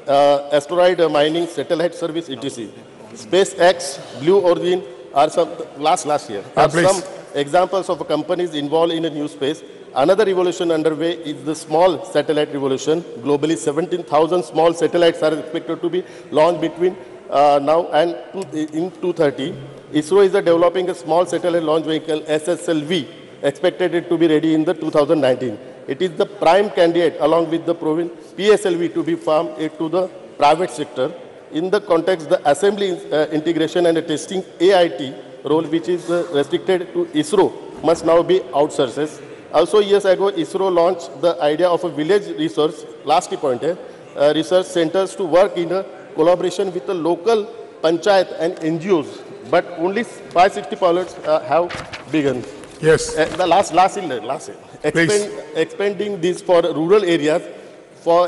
asteroid mining, satellite service, etc. SpaceX, Blue Origin are some last year are some examples of companies involved in a new space. Another revolution underway is the small satellite revolution. Globally, 17,000 small satellites are expected to be launched between now and in 2030. ISRO is developing a small satellite launch vehicle SSLV, expected to be ready in the 2019. It is the prime candidate along with the proven PSLV to be farmed into the private sector. In the context, the assembly integration and testing AIT role, which is restricted to ISRO, must now be outsourced. Also, years ago, ISRO launched the idea of a village research, last point, research centers to work in a collaboration with the local panchayat and NGOs, but only 560 pilots have begun. Yes. The last expanding this for rural areas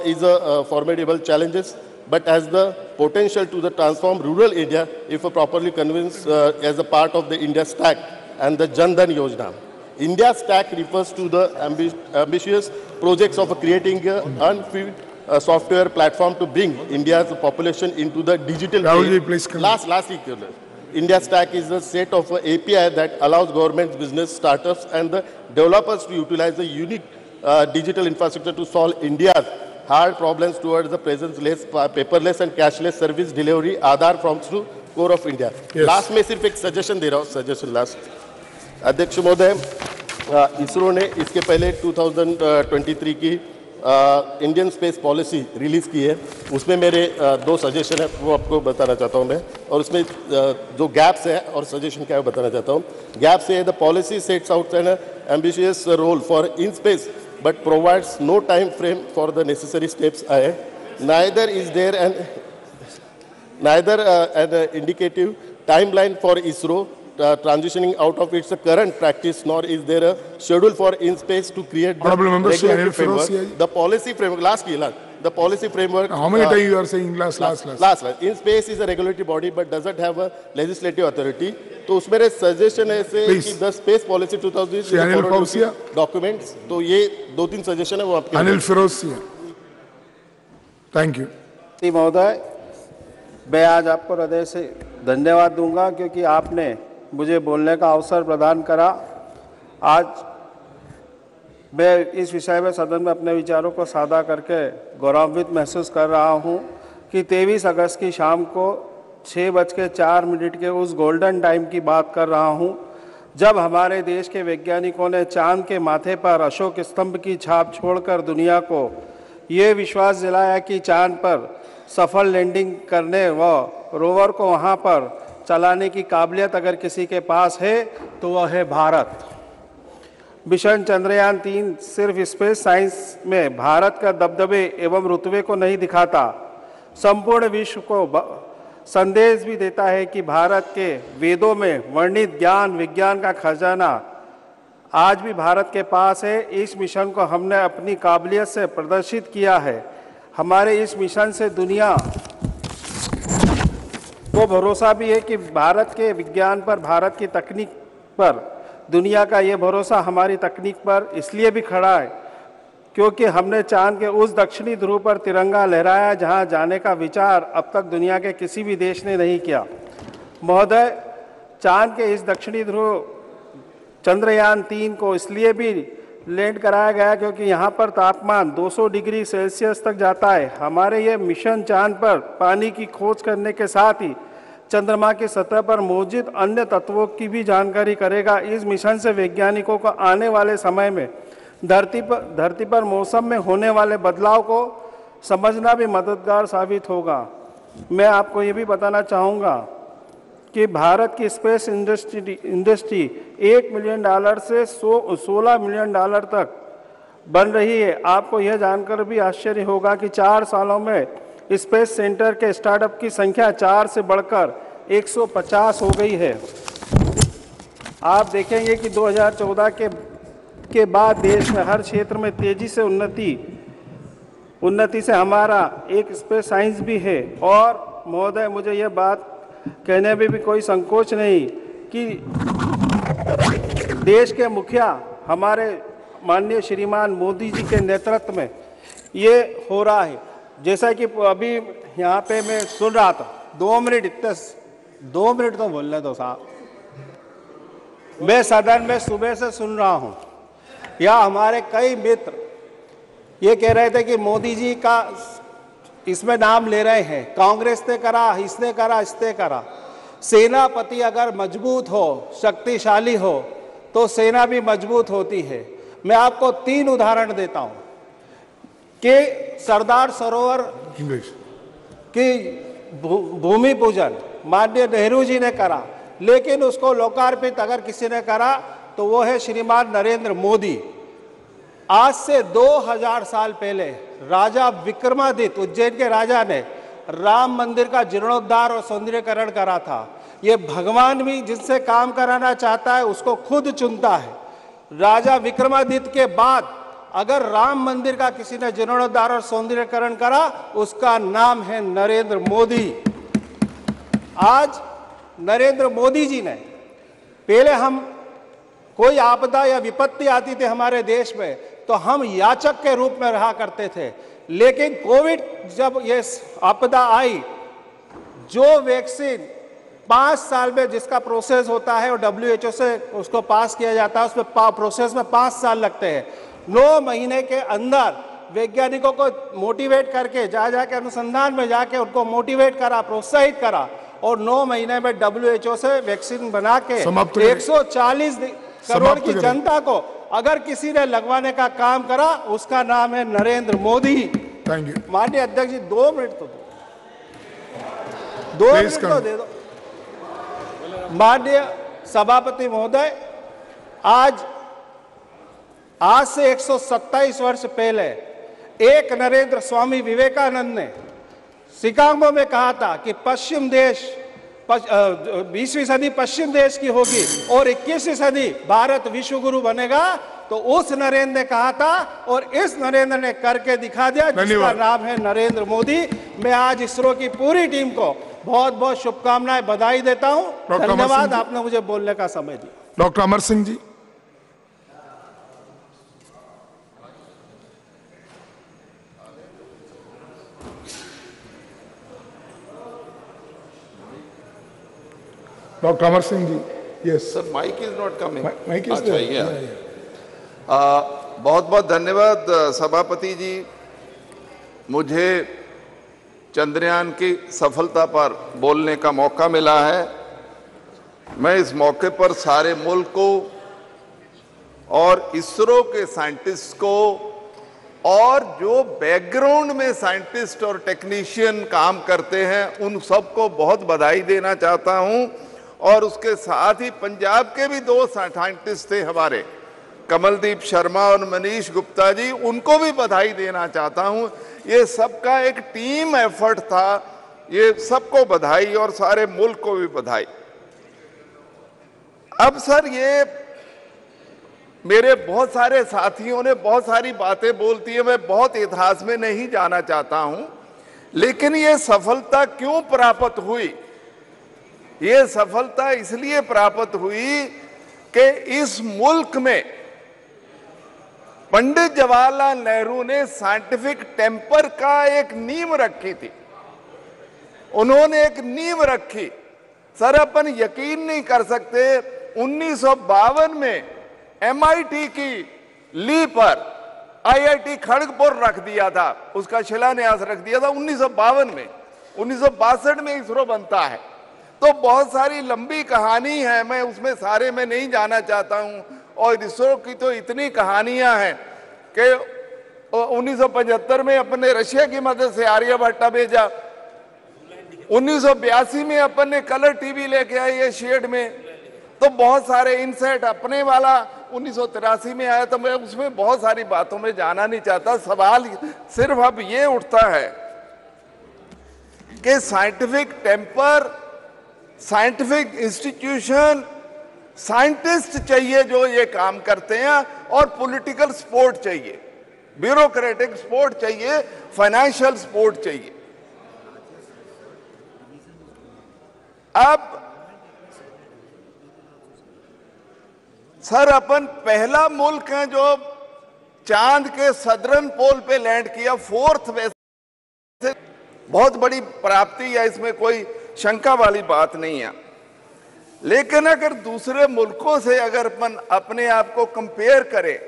is a formidable challenges. but has the potential to transform rural India if properly convinced as a part of the India Stack and the Jan-Dhan Yojana. India Stack refers to the ambitious projects of creating an unfilled software platform to bring India's population into the digital age. Last equal. India Stack is a set of API that allows government, business, startups, and the developers to utilize a unique digital infrastructure to solve India's hard problems towards the presence-less, paperless and cashless service delivery, Aadhaar forms to core of India. Yes. Last में सिर्फ एक suggestion दे रहा हूँ, suggestion last. अध्यक्ष महोदय, इसरो ने इसके पहले 2023 की इंडियन स्पेस पॉलिसी रिलीज की है, उसमें मेरे दो सजेशन है, वो आपको बताना चाहता हूँ मैं, और उसमें जो गैप्स है और सजेशन क्या है वो बताना चाहता हूँ। गैप्स है, the policy sets out an ambitious role for in space but provides no time frame for the necessary steps ahead. Neither is there an indicative timeline for ISRO transitioning out of its current practice, nor is there a schedule for in-space to create the regulatory framework. The policy framework, the policy framework. How many times you are saying last? In-space is a regulatory body but doesn't have a legislative authority. तो उसमें मेरे suggestion है ऐसे कि the space policy 2000 documents, तो ये 2-3 suggestion है वो आपके। Anil Firojia, thank you. महोदय, मैं आज आपको हृदय से धन्यवाद दूंगा क्योंकि आपने मुझे बोलने का अवसर प्रदान करा। आज मैं इस विषय में सदन में अपने विचारों को साझा करके गौरवान्वित महसूस कर रहा हूं कि 23 अगस्त की शाम को 6:04 के उस गोल्डन टाइम की बात कर रहा हूं जब हमारे देश के वैज्ञानिकों ने चांद के माथे पर अशोक स्तंभ की छाप छोड़कर दुनिया को ये विश्वास दिलाया कि चांद पर सफल लैंडिंग करने व रोवर को वहां पर चलाने की काबिलियत अगर किसी के पास है तो वह है भारत। मिशन चंद्रयान 3 सिर्फ स्पेस साइंस में भारत का दबदबे एवं रुतबे को नहीं दिखाता, संपूर्ण विश्व को संदेश भी देता है कि भारत के वेदों में वर्णित ज्ञान विज्ञान का खजाना आज भी भारत के पास है। इस मिशन को हमने अपनी काबिलियत से प्रदर्शित किया है। हमारे इस मिशन से दुनिया को भरोसा भी है कि भारत के विज्ञान पर, भारत की तकनीक पर दुनिया का ये भरोसा हमारी तकनीक पर इसलिए भी खड़ा है क्योंकि हमने चांद के उस दक्षिणी ध्रुव पर तिरंगा लहराया जहां जाने का विचार अब तक दुनिया के किसी भी देश ने नहीं किया। महोदय, चांद के इस दक्षिणी ध्रुव चंद्रयान 3 को इसलिए भी लैंड कराया गया क्योंकि यहां पर तापमान 200 डिग्री सेल्सियस तक जाता है। हमारे ये मिशन चांद पर पानी की खोज करने के साथ ही चंद्रमा की सतह पर मौजूद अन्य तत्वों की भी जानकारी करेगा। इस मिशन से वैज्ञानिकों को आने वाले समय में धरती पर मौसम में होने वाले बदलाव को समझना भी मददगार साबित होगा। मैं आपको ये भी बताना चाहूँगा कि भारत की स्पेस इंडस्ट्री $1 मिलियन से $16 मिलियन तक बन रही है। आपको यह जानकर भी आश्चर्य होगा कि 4 सालों में स्पेस सेंटर के स्टार्टअप की संख्या 4 से बढ़कर 150 हो गई है। आप देखेंगे कि 2014 के बाद देश में हर क्षेत्र में तेजी से उन्नति से हमारा एक स्पेस साइंस भी है। और महोदय, मुझे यह बात कहने में भी कोई संकोच नहीं कि देश के मुखिया हमारे माननीय श्रीमान मोदी जी के नेतृत्व में ये हो रहा है। जैसा कि अभी यहाँ पे मैं सुन रहा था, 2 मिनट तो बोलने दो साहब। मैं सदन में सुबह से सुन रहा हूँ, या हमारे कई मित्र ये कह रहे थे कि मोदी जी का इसमें नाम ले रहे हैं, कांग्रेस ने करा, इसने करा, इसने करा। सेनापति अगर मजबूत हो, शक्तिशाली हो तो सेना भी मजबूत होती है। मैं आपको 3 उदाहरण देता हूं कि सरदार सरोवर की भूमि पूजन माननीय नेहरू जी ने करा, लेकिन उसको लोकार्पित अगर किसी ने करा तो वो है श्रीमान नरेंद्र मोदी। आज से 2000 साल पहले राजा विक्रमादित्य, उज्जैन के राजा ने राम मंदिर का जीर्णोद्धार और सौंदर्यीकरण करा था। ये भगवान भी जिससे काम कराना चाहता है उसको खुद चुनता है। राजा विक्रमादित्य के बाद अगर राम मंदिर का किसी ने जीर्णोद्धार और सौंदर्यीकरण करा, उसका नाम है नरेंद्र मोदी। आज नरेंद्र मोदी जी ने, पहले हम कोई आपदा या विपत्ति आती थी हमारे देश में तो हम याचक के रूप में रहा करते थे, लेकिन कोविड जब ये आपदा आई, जो वैक्सीन 5 साल में जिसका प्रोसेस होता है और WHO से उसको पास किया जाता है, उसमें प्रोसेस में 5 साल लगते हैं। 9 महीने के अंदर वैज्ञानिकों को मोटिवेट करके जाके अनुसंधान में जाके उनको मोटिवेट करा, प्रोत्साहित करा और 9 महीने में WHO से वैक्सीन बना के 140 करोड़ की जनता को अगर किसी ने लगवाने का काम करा, उसका नाम है नरेंद्र मोदी। Thank you. माननीय अध्यक्ष जी 2 मिनट तो दो, 2 मिनट तो दे दो। माननीय सभापति महोदय, आज से 127 वर्ष पहले एक नरेंद्र स्वामी विवेकानंद ने शिकागो में कहा था कि पश्चिम देश 20वीं सदी पश्चिम देश की होगी और 21वीं सदी भारत विश्व गुरु बनेगा। तो उस नरेंद्र ने कहा था और इस नरेंद्र ने करके दिखा दिया, जिसका नाम है नरेंद्र मोदी। मैं आज इसरो की पूरी टीम को बहुत बहुत शुभकामनाएं, बधाई देता हूं। धन्यवाद, आपने मुझे बोलने का समय दिया। Doctor Amar Singh ji. Doctor Amar Singh ji. Yes sir, mike is not coming. Mike is there. बहुत बहुत धन्यवाद सभापति जी, मुझे चंद्रयान की सफलता पर बोलने का मौका मिला है। मैं इस मौके पर सारे मुल्क को और इसरो के साइंटिस्ट को और जो बैकग्राउंड में साइंटिस्ट और टेक्नीशियन काम करते हैं, उन सबको बहुत बधाई देना चाहता हूं। और उसके साथ ही पंजाब के भी 2 साइंटिस्ट थे हमारे, कमलदीप शर्मा और मनीष गुप्ता जी, उनको भी बधाई देना चाहता हूं। ये सबका एक टीम एफर्ट था, ये सबको बधाई और सारे मुल्क को भी बधाई। अब सर, ये मेरे बहुत सारे साथियों ने बहुत सारी बातें बोलती है, मैं बहुत इतिहास में नहीं जाना चाहता हूं, लेकिन ये सफलता क्यों प्राप्त हुई? ये सफलता इसलिए प्राप्त हुई कि इस मुल्क में पंडित जवाहरलाल नेहरू ने साइंटिफिक टेम्पर का एक नींव रखी थी। उन्होंने एक नींव रखी। सर, अपन यकीन नहीं कर सकते, 1952 में MIT की ली पर IIT खड़गपुर रख दिया था, उसका शिलान्यास रख दिया था 1952 में। 1962 में इसरो बनता है। तो बहुत सारी लंबी कहानी है, मैं उसमें सारे में नहीं जाना चाहता हूं। और इसरो की तो इतनी कहानियां हैं कि 1975 में अपन ने रशिया की मदद से आर्यभट्टा भेजा, 1982 में अपन ने कलर टीवी लेके आए ये शेड में, तो बहुत सारे इनसेट अपने वाला 1983 में आया। तो मैं उसमें बहुत सारी बातों में जाना नहीं चाहता। सवाल सिर्फ अब ये उठता है कि scientific temper, scientific institution, scientist चाहिए जो ये काम करते हैं, और पॉलिटिकल सपोर्ट चाहिए, ब्यूरोक्रेटिक सपोर्ट चाहिए, फाइनेंशियल सपोर्ट चाहिए। अब सर, अपन पहला मुल्क है जो चांद के सदर्न पोल पे लैंड किया, 4th वैसे बहुत बड़ी प्राप्ति है, इसमें कोई शंका वाली बात नहीं है। लेकिन अगर दूसरे मुल्कों से अगर अपन अपने आप को कंपेयर करें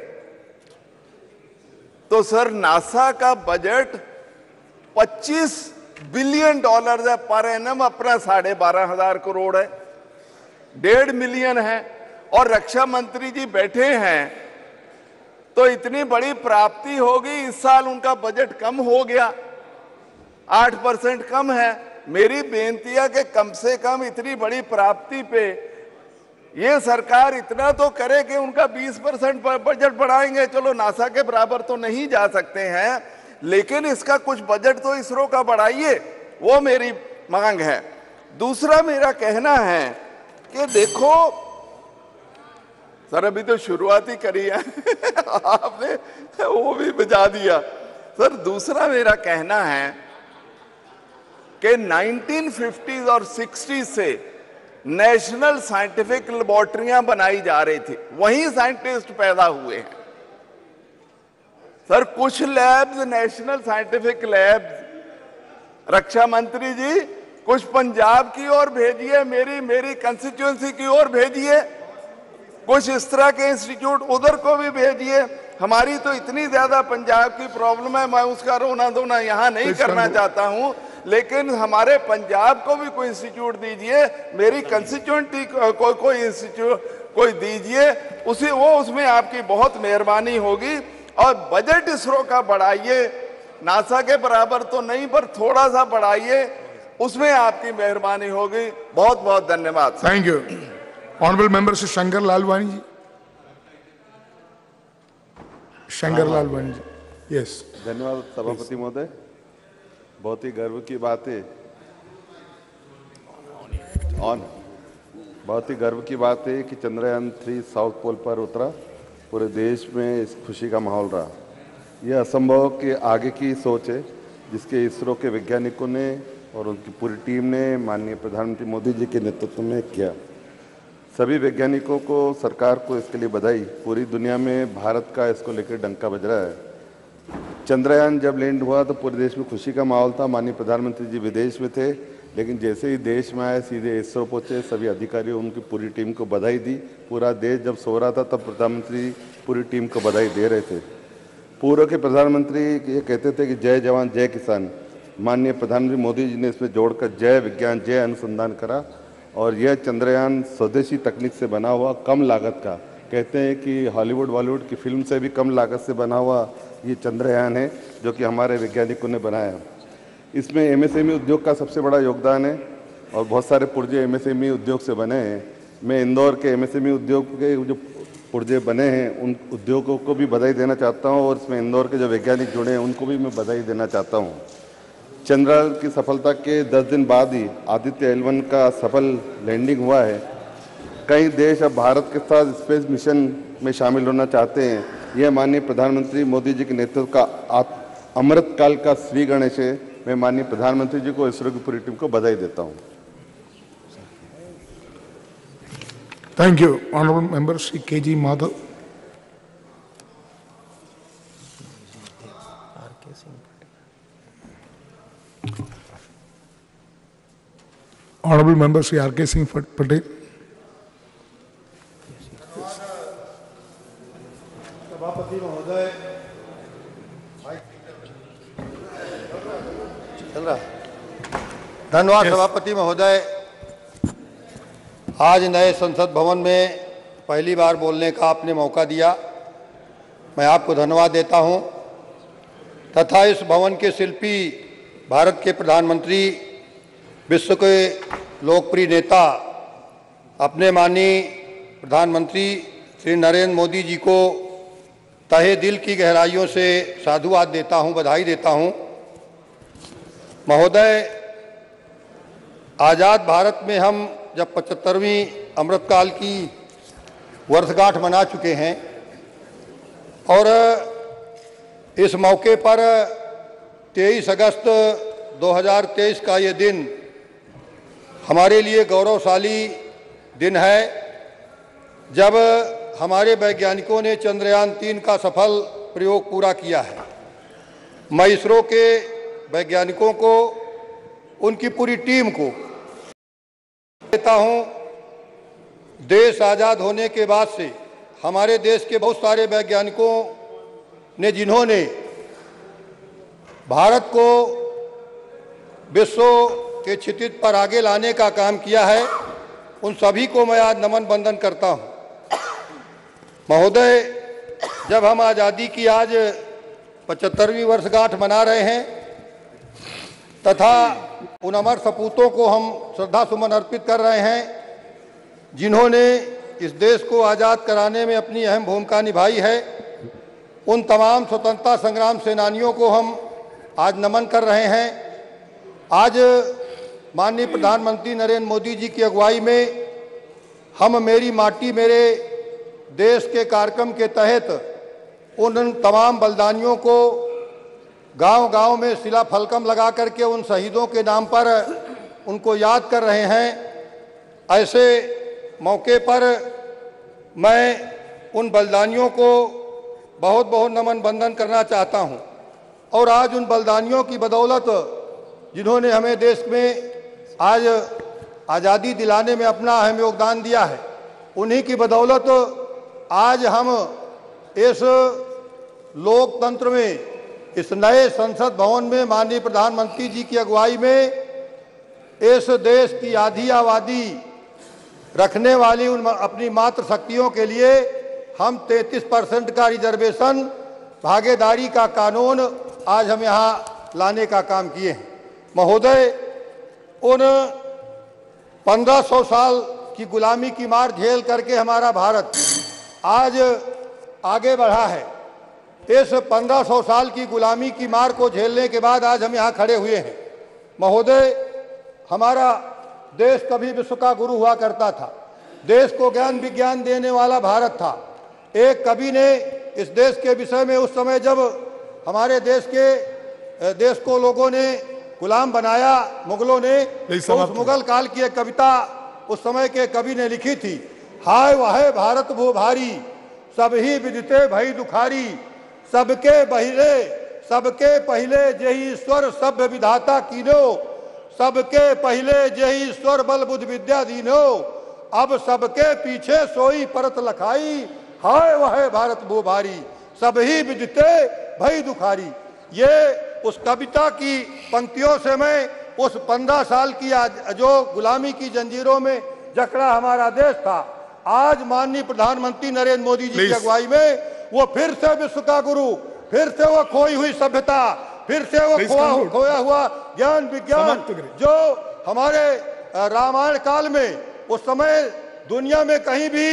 तो सर, नासा का बजट $25 बिलियन है पर एनम, अपना 12,500 करोड़ है, 1.5 मिलियन है। और रक्षा मंत्री जी बैठे हैं, तो इतनी बड़ी प्राप्ति होगी। इस साल उनका बजट कम हो गया, 8% कम है। मेरी बेनती है कि कम से कम इतनी बड़ी प्राप्ति पे ये सरकार इतना तो करे कि उनका 20% बजट बढ़ाएंगे। चलो, नासा के बराबर तो नहीं जा सकते हैं, लेकिन इसका कुछ बजट तो इसरो का बढ़ाइए, वो मेरी मांग है। दूसरा मेरा कहना है कि देखो, सर अभी तो शुरुआत ही करी है आपने वो भी बजा दिया। सर दूसरा मेरा कहना है कि 1950s और 60s से नेशनल साइंटिफिक लेबोरेटरियां बनाई जा रही थी, वहीं साइंटिस्ट पैदा हुए हैं। सर कुछ लैब्स नेशनल साइंटिफिक लैब्स रक्षा मंत्री जी कुछ पंजाब की ओर भेजिए, मेरी कंस्टिट्यूएंसी की ओर भेजिए, कुछ इस तरह के इंस्टीट्यूट उधर को भी भेजिए। हमारी तो इतनी ज्यादा पंजाब की प्रॉब्लम है, मैं उसका रोना धोना यहाँ नहीं करना चाहता हूँ, लेकिन हमारे पंजाब को भी कोई इंस्टीट्यूट दीजिए, मेरी कंस्टिट्यूएंसी को कोई इंस्टीट्यूट कोई दीजिए, उसमें आपकी बहुत मेहरबानी होगी। और बजट इसरो का बढ़ाइए, नासा के बराबर तो नहीं पर थोड़ा सा बढ़ाइए, उसमें आपकी मेहरबानी होगी। बहुत बहुत धन्यवाद। Thank you. Honourable member Shri Shankar Lalwani ji. Shankar Lalwani ji, yes. धन्यवाद सभापति महोदय। बहुत ही गर्व की बात है बहुत ही गर्व की बात है कि चंद्रयान 3 साउथ पोल पर उतरा। पूरे देश में इस खुशी का माहौल रहा। यह असंभव के आगे की सोच है जिसके इसरो के वैज्ञानिकों ने और उनकी पूरी टीम ने माननीय प्रधानमंत्री मोदी जी के नेतृत्व में किया। सभी वैज्ञानिकों को, सरकार को इसके लिए बधाई। पूरी दुनिया में भारत का इसको लेकर डंका बज रहा है। चंद्रयान जब लैंड हुआ तो पूरे देश में खुशी का माहौल था। माननीय प्रधानमंत्री जी विदेश में थे, लेकिन जैसे ही देश में आए सीधे इसरो पहुंचे। सभी अधिकारियों उनकी पूरी टीम को बधाई दी। पूरा देश जब सो रहा था तब प्रधानमंत्री पूरी टीम को बधाई दे रहे थे। पूर्व के प्रधानमंत्री ये कहते थे कि जय जवान जय किसान। माननीय प्रधानमंत्री मोदी जी ने इसमें जोड़कर जय विज्ञान जय अनुसंधान करा। और यह चंद्रयान स्वदेशी तकनीक से बना हुआ, कम लागत का, कहते हैं कि हॉलीवुड बॉलीवुड की फिल्म से भी कम लागत से बना हुआ ये चंद्रयान है जो कि हमारे वैज्ञानिकों ने बनाया। इसमें एमएसएमई उद्योग का सबसे बड़ा योगदान है और बहुत सारे पुर्जे एमएसएमई उद्योग से बने हैं। मैं इंदौर के एमएसएमई उद्योग के जो पुर्जे बने हैं उन उद्योगों को भी बधाई देना चाहता हूं और इसमें इंदौर के जो वैज्ञानिक जुड़े हैं उनको भी मैं बधाई देना चाहता हूं। चंद्रयान की सफलता के 10 दिन बाद ही आदित्य L1 का सफल लैंडिंग हुआ है। कई देश अब भारत के साथ स्पेस मिशन में शामिल होना चाहते हैं। यह माननीय प्रधानमंत्री मोदी जी के नेतृत्व का अमृतकाल का श्री गणेश है। मैं माननीय प्रधानमंत्री जी को, इसरो की पूरी टीम को बधाई देता हूं। Thank you. Honourable member Shri KG Madhav. Honourable member Shri RK Singh Patel. सभापति महोदय, धन्यवाद सभापति महोदय। आज नए संसद भवन में पहली बार बोलने का आपने मौका दिया, मैं आपको धन्यवाद देता हूं। तथा इस भवन के शिल्पी भारत के प्रधानमंत्री, विश्व के लोकप्रिय नेता, अपने माननीय प्रधानमंत्री श्री नरेंद्र मोदी जी को तहे दिल की गहराइयों से साधुवाद देता हूं, बधाई देता हूं। महोदय, आज़ाद भारत में हम जब 75वीं अमृतकाल की वर्षगांठ मना चुके हैं और इस मौके पर 23 अगस्त 2023 का ये दिन हमारे लिए गौरवशाली दिन है, जब हमारे वैज्ञानिकों ने चंद्रयान 3 का सफल प्रयोग पूरा किया है। मैं इसरो के वैज्ञानिकों को, उनकी पूरी टीम को देता हूं। देश आज़ाद होने के बाद से हमारे देश के बहुत सारे वैज्ञानिकों ने, जिन्होंने भारत को विश्व के क्षितिज पर आगे लाने का काम किया है, उन सभी को मैं आज नमन बंदन करता हूं। महोदय, जब हम आज़ादी की आज 75वीं वर्षगांठ मना रहे हैं तथा उन अमर सपूतों को हम श्रद्धा सुमन अर्पित कर रहे हैं जिन्होंने इस देश को आज़ाद कराने में अपनी अहम भूमिका निभाई है, उन तमाम स्वतंत्रता संग्राम सेनानियों को हम आज नमन कर रहे हैं। आज माननीय प्रधानमंत्री नरेंद्र मोदी जी की अगुवाई में हम मेरी माटी मेरे देश के कार्यक्रम के तहत उन तमाम बलिदानियों को गांव-गांव में शिला फलकम लगा करके उन शहीदों के नाम पर उनको याद कर रहे हैं। ऐसे मौके पर मैं उन बलिदानियों को बहुत बहुत नमन बंदन करना चाहता हूं। और आज उन बलिदानियों की बदौलत जिन्होंने हमें देश में आज आज़ादी दिलाने में अपना अहम योगदान दिया है, उन्हीं की बदौलत आज हम इस लोकतंत्र में, इस नए संसद भवन में माननीय प्रधानमंत्री जी की अगुवाई में इस देश की आधी आबादी रखने वाली उन अपनी मात्र शक्तियों के लिए हम 33% का रिजर्वेशन भागीदारी का कानून आज हम यहाँ लाने का काम किए हैं। महोदय, उन 1500 साल की गुलामी की मार झेल करके हमारा भारत आज आगे बढ़ा है। इस 1500 साल की गुलामी की मार को झेलने के बाद आज हम यहाँ खड़े हुए हैं। महोदय, हमारा देश कभी विश्व का गुरु हुआ करता था, देश को ज्ञान विज्ञान देने वाला भारत था। एक कवि ने इस देश के विषय में उस समय जब हमारे देश को लोगों ने गुलाम बनाया मुगलों ने, तो उस मुगल काल की एक कविता उस समय के कवि ने लिखी थी, हाय वाहे भारत भू भारी सब ही विदिते भई दुखारी, सबके पहले जेहि ईश्वर सभ्य विधाता कीनो, सबके पहले जेहि ईश्वर बल बुद्धि विद्या दीनो, अब सबके पीछे सोई परत लखाई, हाय वह भारत भू भारी सब ही विदिते भई दुखारी। ये उस कविता की पंक्तियों से मैं उस 15 साल की जो गुलामी की जंजीरों में जकड़ा हमारा देश था, आज माननीय प्रधानमंत्री नरेंद्र मोदी जी की अगुवाई में वो फिर से विश्व का गुरु, फिर से वो खोई हुई सभ्यता, फिर से वो खोया हुआ ज्ञान विज्ञान जो हमारे रामायण काल में उस समय दुनिया में कहीं भी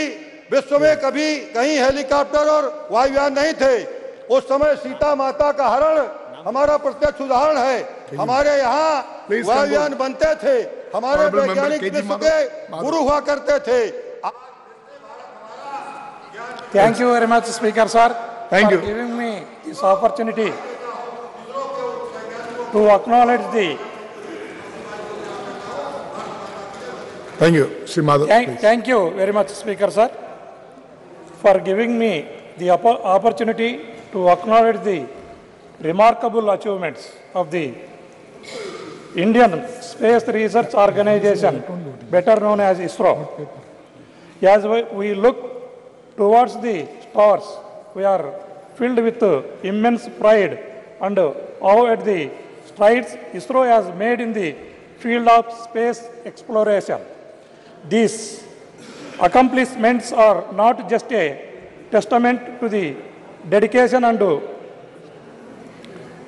विश्व में कभी कहीं हेलीकॉप्टर और वायुयान नहीं थे। उस समय सीता माता का हरण हमारा प्रत्यक्ष उदाहरण है। हमारे यहाँ वायुयान बनते थे, हमारे वैज्ञानिक विश्व के गुरु हुआ करते थे। Thank you very much, Speaker sir, for giving me this opportunity to acknowledge the. Thank you, Sri Madhav. Thank you very much, Speaker sir, for giving me the opportunity to acknowledge the remarkable achievements of the Indian Space Research Organization, better known as ISRO. As we look towards the stars, we are filled with immense pride and awe at the strides ISRO has made in the field of space exploration. These accomplishments are not just a testament to the dedication and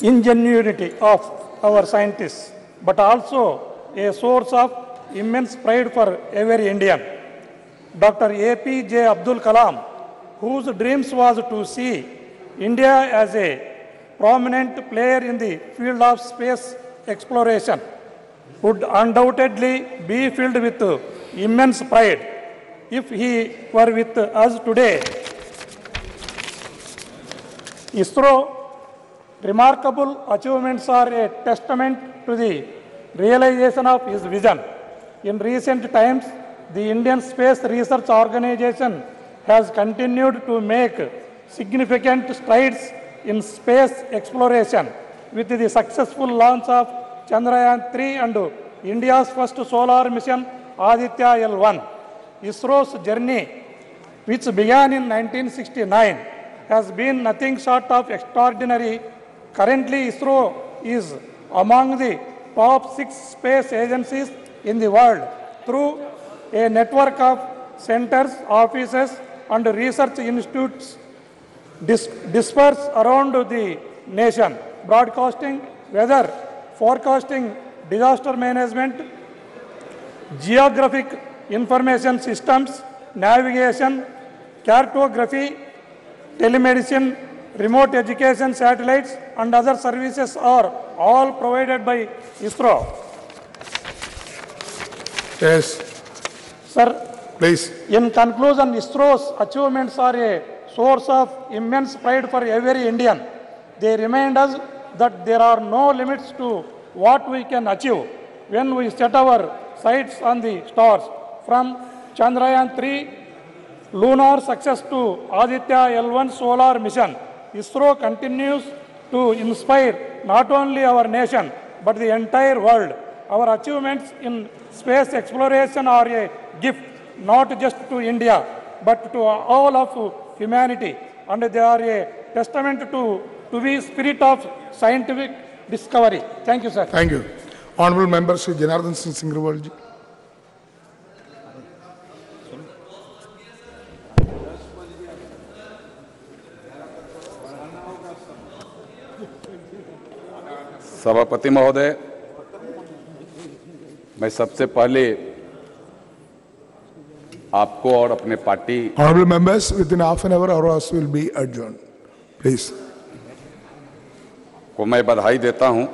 ingenuity of our scientists, but also a source of immense pride for every Indian. Dr. APJ Abdul Kalam, whose dreams was to see India as a prominent player in the field of space exploration, would undoubtedly be filled with immense pride if he were with us today. ISRO remarkable achievements are a testament to the realization of his vision. In recent times, the Indian Space Research Organization has continued to make significant strides in space exploration with the successful launch of Chandrayaan-3 and India's first solar mission Aditya L1. ISRO's journey, which began in 1969, has been nothing short of extraordinary. Currently, ISRO is among the top 6 space agencies in the world through a network of centers, offices, and research institutes dispersed around the nation, broadcasting, weather forecasting, disaster management, geographic information systems, navigation, cartography, telemedicine, remote education satellites, and other services are all provided by ISRO. Yes. Sir, Please. In conclusion, ISRO's achievements are a source of immense pride for every Indian. They remind us that there are no limits to what we can achieve when we set our sights on the stars. From Chandrayaan-3 lunar success to Aditya L1 solar mission, ISRO continues to inspire not only our nation but the entire world. Our achievements in space exploration are a gift not just to India but to all of humanity, and they are a testament to the spirit of scientific discovery. Thank you, sir. Thank you. Honorable Member Shri Janardhan Singh Singrawal ji. सभापति महोदय, मैं सबसे पहले आपको और अपने party Honorable members, within half an hour our house will be adjourned. Please. को मैं बधाई देता हूं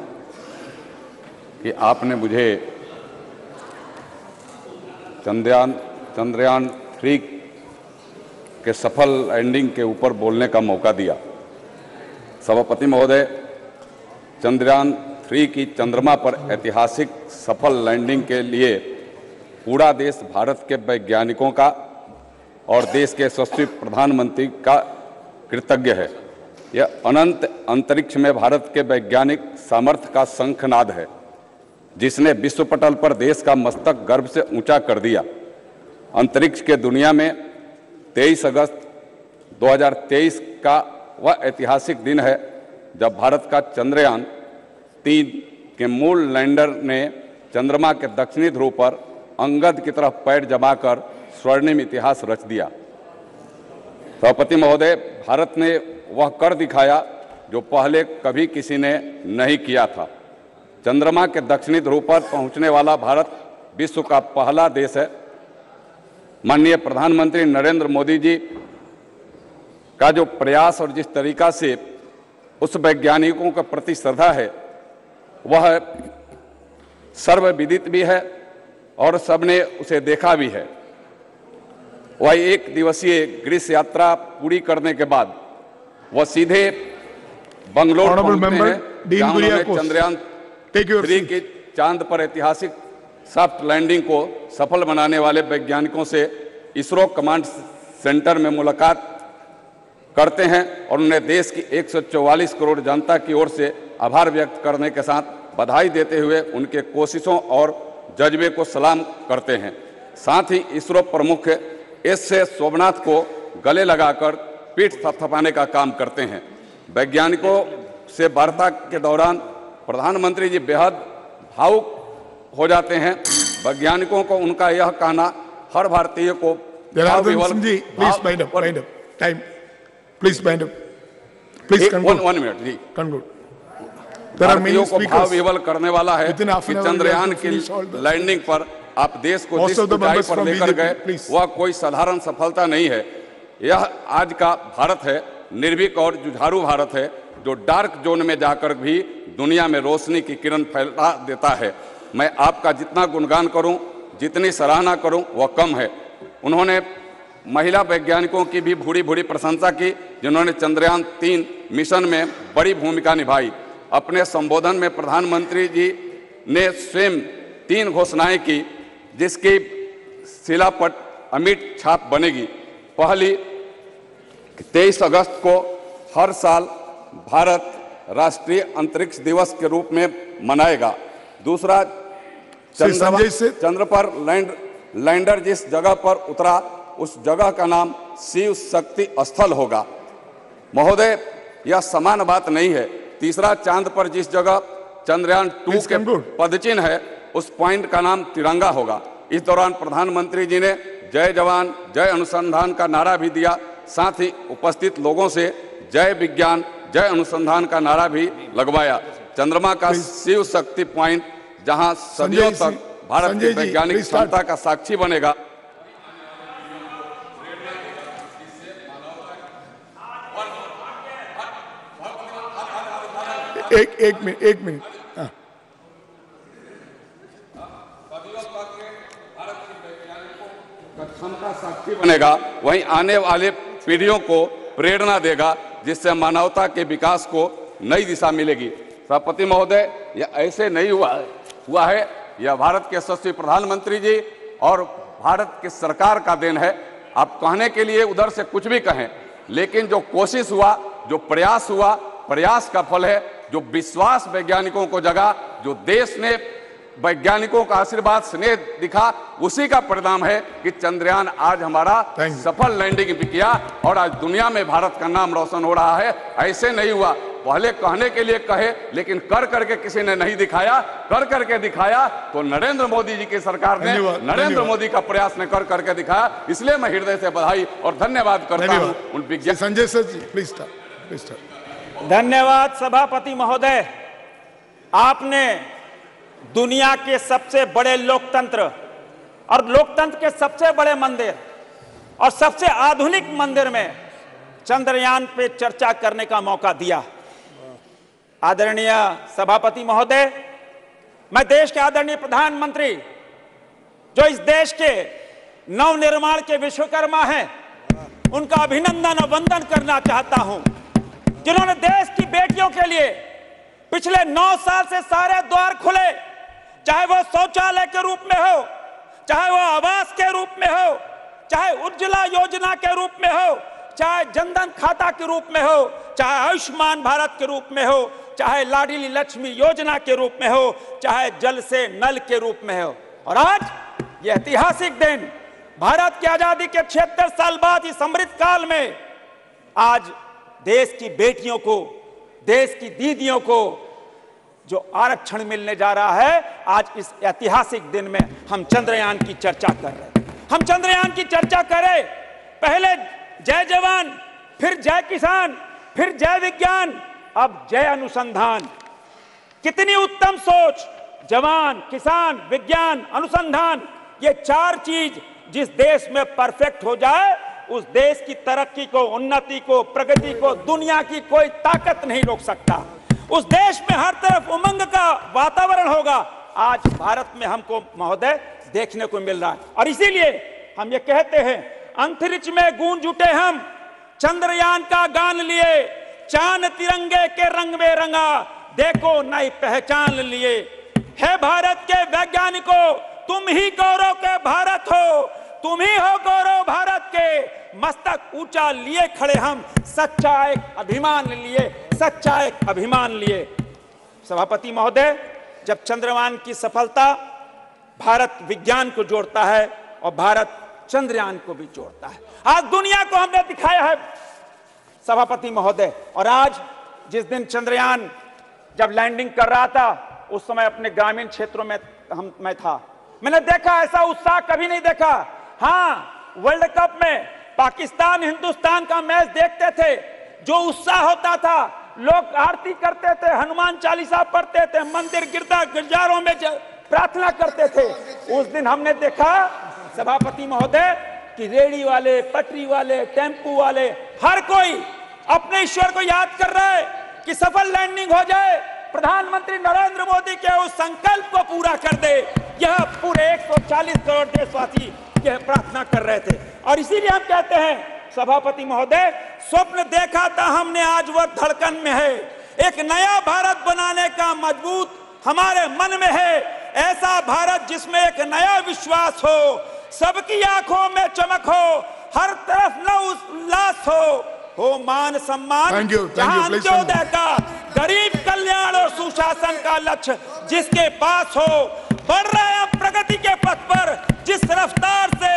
कि आपने मुझे चंद्रयान 3 के सफल लैंडिंग के ऊपर बोलने का मौका दिया। सभापति महोदय, चंद्रयान 3 की चंद्रमा पर ऐतिहासिक सफल लैंडिंग के लिए पूरा देश भारत के वैज्ञानिकों का और देश के यशस्वी प्रधानमंत्री का कृतज्ञ है। यह अनंत अंतरिक्ष में भारत के वैज्ञानिक सामर्थ्य का शंखनाद है, जिसने विश्व पटल पर देश का मस्तक गर्व से ऊंचा कर दिया। अंतरिक्ष के दुनिया में 23 अगस्त 2023 का वह ऐतिहासिक दिन है जब भारत का चंद्रयान 3 के मूल लैंडर ने चंद्रमा के दक्षिणी ध्रुव पर अंगद की तरफ पैर जमाकर स्वर्णिम इतिहास रच दिया। सभापति महोदय, भारत ने वह कर दिखाया जो पहले कभी किसी ने नहीं किया था। चंद्रमा के दक्षिणी ध्रुव पर पहुंचने वाला भारत विश्व का पहला देश है। माननीय प्रधानमंत्री नरेंद्र मोदी जी का जो प्रयास और जिस तरीका से उस वैज्ञानिकों के प्रति श्रद्धा है वह सर्वविदित भी है और सबने उसे देखा भी है। वह 1 दिवसीय ग्रीस यात्रा पूरी करने के बाद वह सीधे बंगलोर पहुंचते हैं, जहां उन्होंने चंद्रयान 3 के चांद पर ऐतिहासिक सॉफ्ट लैंडिंग को सफल बनाने वाले वैज्ञानिकों से इसरो कमांड सेंटर में मुलाकात करते हैं और उन्हें देश की 144 करोड़ जनता की ओर से आभार व्यक्त करने के साथ बधाई देते हुए उनके कोशिशों और जज्बे को सलाम करते हैं। साथ ही इसरो प्रमुख एस सोमनाथ को गले लगाकर पीठ थपथपाने का काम करते हैं। वैज्ञानिकों से वार्ता के दौरान प्रधानमंत्री जी बेहद भावुक हो जाते हैं। वैज्ञानिकों को उनका यह कहना हर भारतीय को one minute जी भारतीयों को भाव विह्वल करने वाला है कि चंद्रयान की लैंडिंग पर आप देश को जिस ऊंचाई पर लेकर गए वह कोई साधारण सफलता नहीं है। यह आज का भारत है, निर्भीक और जुझारू भारत है, जो डार्क जोन में जाकर भी दुनिया में रोशनी की किरण फैला देता है। मैं आपका जितना गुणगान करूं, जितनी सराहना करूं वह कम है। उन्होंने महिला वैज्ञानिकों की भी भूरी भूरी प्रशंसा की, जिन्होंने चंद्रयान 3 मिशन में बड़ी भूमिका निभाई। अपने संबोधन में प्रधानमंत्री जी ने स्वयं 3 घोषणाएं की, जिसकी शिलापट अमिट छाप बनेगी। पहली, 23 अगस्त को हर साल भारत राष्ट्रीय अंतरिक्ष दिवस के रूप में मनाएगा। दूसरा, चंद्र पर लैंडर जिस जगह पर उतरा उस जगह का नाम शिव शक्ति स्थल होगा। महोदय, यह समान बात नहीं है। तीसरा, चांद पर जिस जगह चंद्रयान 2 के पदचिन्ह है उस पॉइंट का नाम तिरंगा होगा। इस दौरान प्रधानमंत्री जी ने जय जवान जय अनुसंधान का नारा भी दिया। साथ ही उपस्थित लोगों से जय विज्ञान जय अनुसंधान का नारा भी लगवाया। चंद्रमा का शिव शक्ति पॉइंट जहां सदियों तक भारत की वैज्ञानिक क्षमता का साक्षी बनेगा। एक मिनट क्षमता साक्षी बनेगा, वहीं आने वाले पीढ़ियों को प्रेरणा देगा, जिससे मानवता के विकास को नई दिशा मिलेगी। सभापति महोदय, यह ऐसे नहीं हुआ है, यह भारत के यशस्वी प्रधानमंत्री जी और भारत की सरकार का देन है। आप कहने के लिए उधर से कुछ भी कहें, लेकिन जो कोशिश हुआ, जो प्रयास हुआ, प्रयास का फल है। जो विश्वास वैज्ञानिकों को जगा, जो देश ने वैज्ञानिकों का आशीर्वाद स्नेह दिखा, उसी का परिणाम है कि चंद्रयान आज हमारा सफल लैंडिंग भी किया और आज दुनिया में भारत का नाम रोशन हो रहा है। ऐसे नहीं हुआ, पहले कहने के लिए कहे, लेकिन कर करके किसी ने नहीं दिखाया। कर करके दिखाया तो नरेंद्र मोदी जी की सरकार ने, नरेंद्र मोदी का प्रयास ने कर करके दिखाया। इसलिए मैं हृदय से बधाई और धन्यवाद करता हूं उन विज्ञान। Sanjay sir ji please start. धन्यवाद सभापति महोदय। आपने दुनिया के सबसे बड़े लोकतंत्र और लोकतंत्र के सबसे बड़े मंदिर और सबसे आधुनिक मंदिर में चंद्रयान पे चर्चा करने का मौका दिया। आदरणीय सभापति महोदय, मैं देश के आदरणीय प्रधानमंत्री, जो इस देश के नवनिर्माण के विश्वकर्मा हैं, उनका अभिनंदन और वंदन करना चाहता हूं, जिन्होंने देश की बेटियों के लिए पिछले 9 साल से सारे द्वार खुले, चाहे वो शौचालय के रूप में हो, चाहे वो आवास के रूप में हो, चाहे उज्ज्वला योजना के रूप में हो, चाहे जनधन खाता के रूप में हो, चाहे आयुष्मान भारत के रूप में हो, चाहे लाडली लक्ष्मी योजना के रूप में हो, चाहे जल से नल के रूप में हो। और आज ये ऐतिहासिक दिन, भारत की आजादी के 76 साल बाद इस अमृत काल में आज देश की बेटियों को, देश की दीदियों को जो आरक्षण मिलने जा रहा है, आज इस ऐतिहासिक दिन में हम चंद्रयान की चर्चा कर रहे हैं। हम चंद्रयान की चर्चा करें, पहले जय जवान, फिर जय किसान, फिर जय विज्ञान, अब जय अनुसंधान। कितनी उत्तम सोच! जवान, किसान, विज्ञान, अनुसंधान, ये 4 चीज जिस देश में परफेक्ट हो जाए, उस देश की तरक्की को, उन्नति को, प्रगति को दुनिया की कोई ताकत नहीं रोक सकता। उस देश में हर तरफ उमंग का वातावरण होगा। आज भारत में हमको महोदय देखने को मिल रहा है, और इसीलिए हम ये कहते हैं, अंतरिक्ष में गूंज उठे हम, चंद्रयान का गान लिए, चांद तिरंगे के रंग में रंगा, देखो नई पहचान लिए। है भारत के वैज्ञानिकों, तुम ही गौरव के भारत हो, तुम ही हो गौरव भारत के। मस्तक ऊंचा लिए खड़े हम, सच्चा एक अभिमान लिए, सच्चा एक अभिमान लिए। सभापति महोदय, जब चंद्रयान की सफलता भारत विज्ञान को जोड़ता है और भारत चंद्रयान को भी जोड़ता है। आज दुनिया को हमने दिखाया है सभापति महोदय। और आज जिस दिन चंद्रयान जब लैंडिंग कर रहा था, उस समय अपने ग्रामीण क्षेत्रों में मैं था, मैंने देखा ऐसा उत्साह कभी नहीं देखा। हाँ, वर्ल्ड कप में पाकिस्तान हिंदुस्तान का मैच देखते थे, जो उत्साह होता था, लोग आरती करते थे, हनुमान चालीसा पढ़ते थे, मंदिर गिरजारों में प्रार्थना करते थे। उस दिन हमने देखा सभापति महोदय कि रेड़ी वाले, पटरी वाले, टेम्पू वाले, हर कोई अपने ईश्वर को याद कर रहा है कि सफल लैंडिंग हो जाए, प्रधानमंत्री नरेंद्र मोदी के उस संकल्प को पूरा कर दे। यह पूरे 140 करोड़ देशवासी यह प्रार्थना कर रहे थे। और इसीलिए हम कहते हैं सभापति महोदय, स्वप्न देखा था हमने, आज वह धड़कन में है। एक नया भारत बनाने का मजबूत हमारे मन में है, ऐसा भारत जिसमें एक नया विश्वास हो, सबकी आंखों में चमक हो, हर तरफ न उल्लास हो मान सम्मान, अंत्योदय का, गरीब कल्याण और सुशासन का लक्ष्य जिसके पास हो। बढ़ रहे हैं प्रगति के पथ पर, जिस रफ्तार से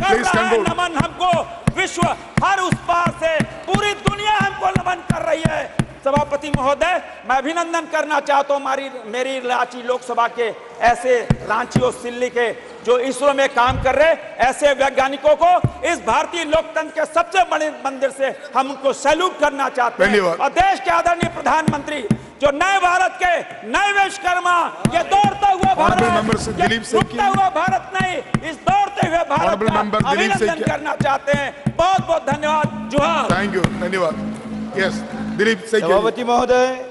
कर रहा है नमन हमको विश्व, हर उस पार से पूरी दुनिया हमको नमन कर रही है। सभापति महोदय, मैं अभिनंदन करना चाहता हूँ मेरी रांची लोकसभा के ऐसे रांची और सिल्ली के जो इसरो में काम कर रहे ऐसे वैज्ञानिकों को, इस भारतीय लोकतंत्र के सबसे बड़े मंदिर से हम उनको सैल्यूट करना चाहते हैं। और देश के आदरणीय प्रधानमंत्री जो नए भारत के नए विश्वकर्मा, ये दौड़ता हुआ भारत, रुकता हुआ भारत नहीं, इस दौड़ते हुए भारत का अभिनंदन करना चाहते हैं। बहुत बहुत धन्यवाद। जोहार। थैंक यू, धन्यवाद। यस दिलीप सभापति महोदय,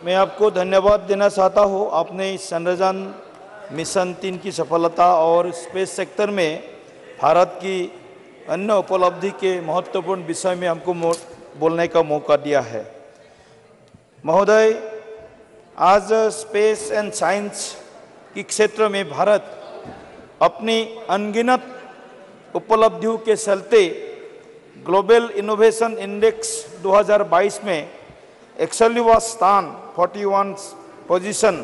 मैं आपको धन्यवाद देना चाहता हूँ। आपने इस चंद्रयान मिशन 3 की सफलता और स्पेस सेक्टर में भारत की अन्य उपलब्धि के महत्वपूर्ण विषय में हमको बोलने का मौका दिया है। महोदय, आज स्पेस एंड साइंस के क्षेत्र में भारत अपनी अनगिनत उपलब्धियों के चलते ग्लोबल इनोवेशन इंडेक्स 2022 में 41वां स्थान 41 पोजीशन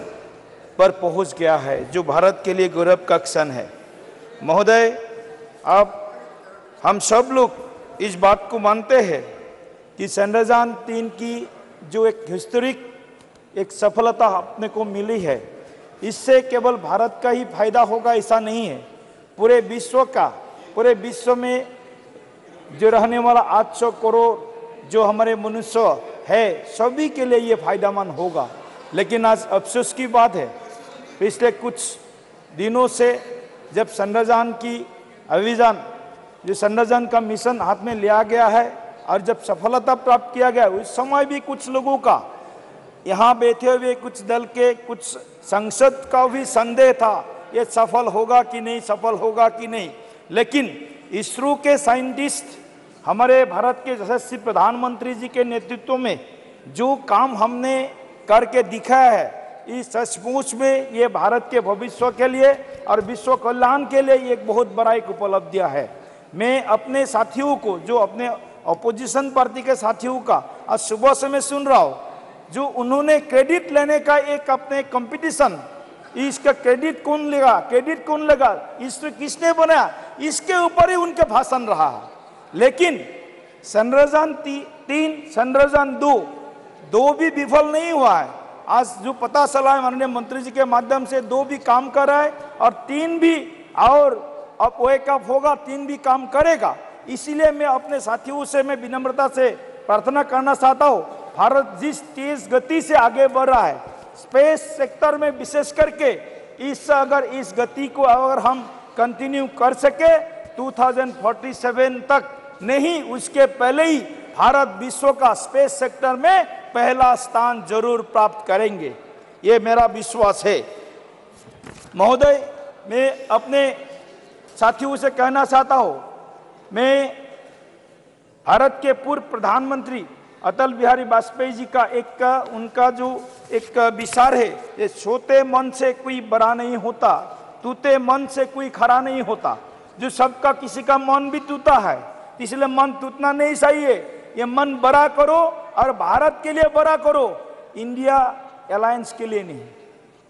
पर पहुंच गया है, जो भारत के लिए गौरव का क्षण है। महोदय, अब हम सब लोग इस बात को मानते हैं कि चंद्रयान 3 की जो एक हिस्टोरिक एक सफलता अपने को मिली है, इससे केवल भारत का ही फायदा होगा ऐसा नहीं है, पूरे विश्व में जो रहने वाला 800 करोड़ जो हमारे मनुष्य है, सभी के लिए ये फायदेमंद होगा। लेकिन आज अफसोस की बात है, पिछले कुछ दिनों से जब चंद्रयान की अभियान, जो चंद्रयान का मिशन हाथ में लिया गया है और जब सफलता प्राप्त किया गया, उस समय भी कुछ लोगों का, यहाँ बैठे हुए कुछ दल के कुछ संसद का भी संदेह था, ये सफल होगा कि नहीं, सफल होगा कि नहीं। लेकिन इसरो के साइंटिस्ट, हमारे भारत के यशस्वी प्रधानमंत्री जी के नेतृत्व में जो काम हमने करके दिखाया है, इस सचमुच में ये भारत के भविष्य के लिए और विश्व कल्याण के लिए एक बहुत बड़ा एक उपलब्धि है। मैं अपने साथियों को, जो अपने अपोजिशन पार्टी के साथियों का आज सुबह से मैं सुन रहा हूँ, जो उन्होंने क्रेडिट लेने का एक अपने कंपटीशन, इसका क्रेडिट कौन लेगा, इसको किसने बनाया, इसके ऊपर ही उनके भाषण रहा है। लेकिन चंद्रयान 3, चंद्रयान 2 भी विफल नहीं हुआ है। आज जो पता चला है माननीय मंत्री जी के माध्यम से, 2 भी काम कर रहा है और 3 भी, और अब वेकअप होगा, 3 भी काम करेगा। इसीलिए मैं अपने साथियों से मैं विनम्रता से प्रार्थना करना चाहता हूँ, भारत जिस तेज गति से आगे बढ़ रहा है स्पेस सेक्टर में, विशेष करके इस गति को अगर हम कंटिन्यू कर सके 2047 तक नहीं, उसके पहले ही भारत विश्व का स्पेस सेक्टर में पहला स्थान जरूर प्राप्त करेंगे, ये मेरा विश्वास है। महोदय, मैं अपने साथियों से कहना चाहता हूं, मैं भारत के पूर्व प्रधानमंत्री अटल बिहारी वाजपेयी जी का उनका जो एक विचार है, ये छोटे मन से कोई बड़ा नहीं होता, टूटे मन से कोई खड़ा नहीं होता। जो सबका किसी का मन भी टूटा है, इसलिए मन टूटना नहीं चाहिए, ये मन बड़ा करो और भारत के लिए बड़ा करो, इंडिया अलायंस के लिए नहीं,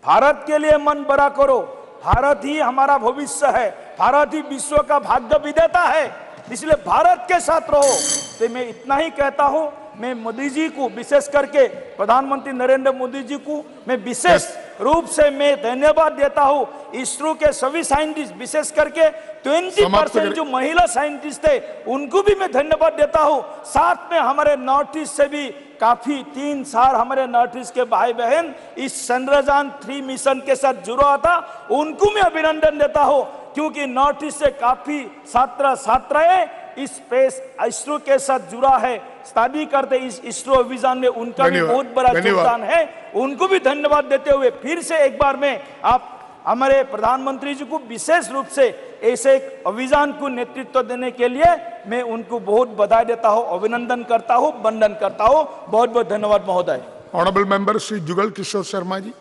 भारत के लिए मन बड़ा करो। भारत ही हमारा भविष्य है, भारत ही विश्व का भाग्य विधाता है, इसलिए भारत के साथ रहो। तो मैं इतना ही कहता हूं, मैं मोदी जी को, विशेष करके प्रधानमंत्री नरेंद्र मोदी जी को मैं विशेष रूप से मैं धन्यवाद देता हूं। इसरो के सभी साइंटिस्ट, विशेष करके 20% जो महिला साइंटिस्ट थे, उनको भी मैं धन्यवाद देता हूं। साथ में हमारे नॉर्थ ईस्ट से भी काफी 3-4 हमारे नॉर्थ ईस्ट के भाई बहन इस चंद्रयान 3 मिशन के साथ जुड़ा था, उनको मैं अभिनंदन देता हूं, क्योंकि नॉर्थ ईस्ट से काफी छात्राएं इस स्पेस इसरो के साथ जुड़ा है, स्टडी करते इस इसरो अभियान में, उनका भी बहुत बड़ा योगदान है, उनको भी धन्यवाद देते हुए फिर से एक बार में आप हमारे प्रधानमंत्री जी को विशेष रूप से ऐसे एक अभियान को नेतृत्व देने के लिए मैं उनको बहुत बधाई देता हूं, अभिनंदन करता हूं, वंदन करता हूं। बहुत बहुत धन्यवाद महोदय। Honourable member Shri Jugal Kishore Sharma ji.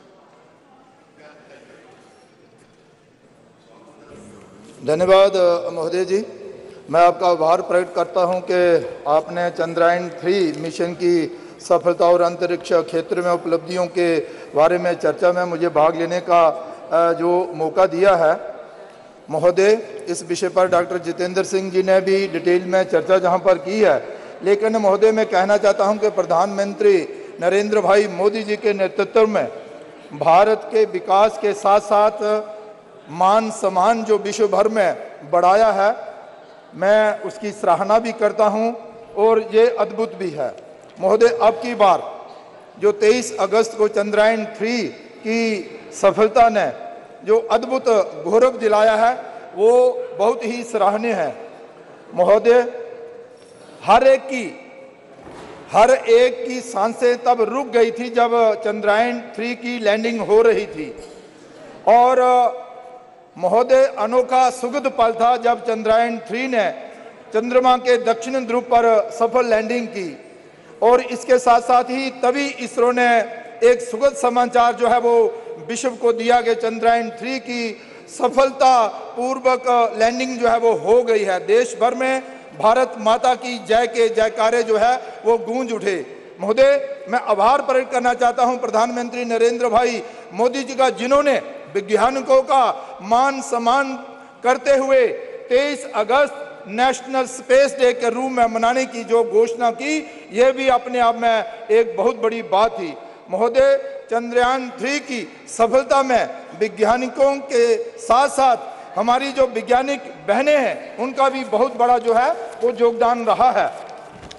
धन्यवाद महोदय जी, मैं आपका आभार प्रकट करता हूं कि आपने चंद्रयान 3 मिशन की सफलता और अंतरिक्ष क्षेत्र में उपलब्धियों के बारे में चर्चा में मुझे भाग लेने का जो मौका दिया है। महोदय, इस विषय पर डॉक्टर जितेंद्र सिंह जी ने भी डिटेल में चर्चा जहां पर की है, लेकिन महोदय मैं कहना चाहता हूं कि प्रधानमंत्री नरेंद्र भाई मोदी जी के नेतृत्व में भारत के विकास के साथ साथ मान सम्मान जो विश्व भर में बढ़ाया है, मैं उसकी सराहना भी करता हूं और ये अद्भुत भी है। महोदय, अब की बार जो 23 अगस्त को चंद्रयान 3 की सफलता ने जो अद्भुत गौरव दिलाया है, वो बहुत ही सराहनीय है। महोदय, हर एक की सांसें तब रुक गई थी जब चंद्रयान 3 की लैंडिंग हो रही थी, और महोदय, अनोखा सुखद पल था जब चंद्रयान 3 ने चंद्रमा के दक्षिण ध्रुव पर सफल लैंडिंग की, और इसके साथ साथ ही तभी इसरो ने एक सुखद समाचार जो है वो विश्व को दिया कि चंद्रयान 3 की सफलता पूर्वक लैंडिंग जो है वो हो गई है। देश भर में भारत माता की जय के जयकारे जो है वो गूंज उठे। महोदय, मैं आभार प्रकट करना चाहता हूं प्रधानमंत्री नरेंद्र भाई मोदी जी का, जिन्होंने वैज्ञानिकों का मान सम्मान करते हुए 23 अगस्त नेशनल स्पेस डे के रूप में मनाने की जो घोषणा की, यह भी अपने आप में एक बहुत बड़ी बात थी। महोदय, चंद्रयान 3 की सफलता में वैज्ञानिकों के साथ साथ हमारी जो वैज्ञानिक बहनें हैं उनका भी बहुत बड़ा जो है वो योगदान रहा है।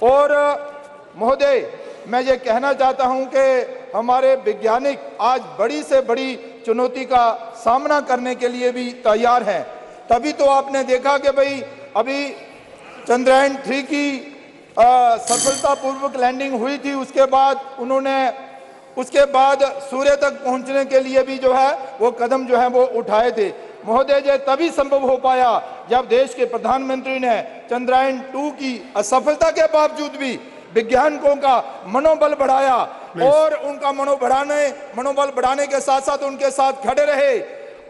और महोदय, मैं ये कहना चाहता हूं कि हमारे वैज्ञानिक आज बड़ी से बड़ी चुनौती का सामना करने के लिए भी तैयार हैं। तभी तो आपने देखा कि भाई अभी चंद्रयान 3 की सफलतापूर्वक लैंडिंग हुई थी, उसके बाद सूर्य तक पहुंचने के लिए भी जो है वो कदम जो है वो उठाए थे। महोदय, ये तभी संभव हो पाया जब देश के प्रधानमंत्री ने चंद्रयान 2 की असफलता के बावजूद भी वैज्ञानिकों का मनोबल बढ़ाया और उनका मनोबल बढ़ाने के साथ साथ उनके साथ खड़े रहे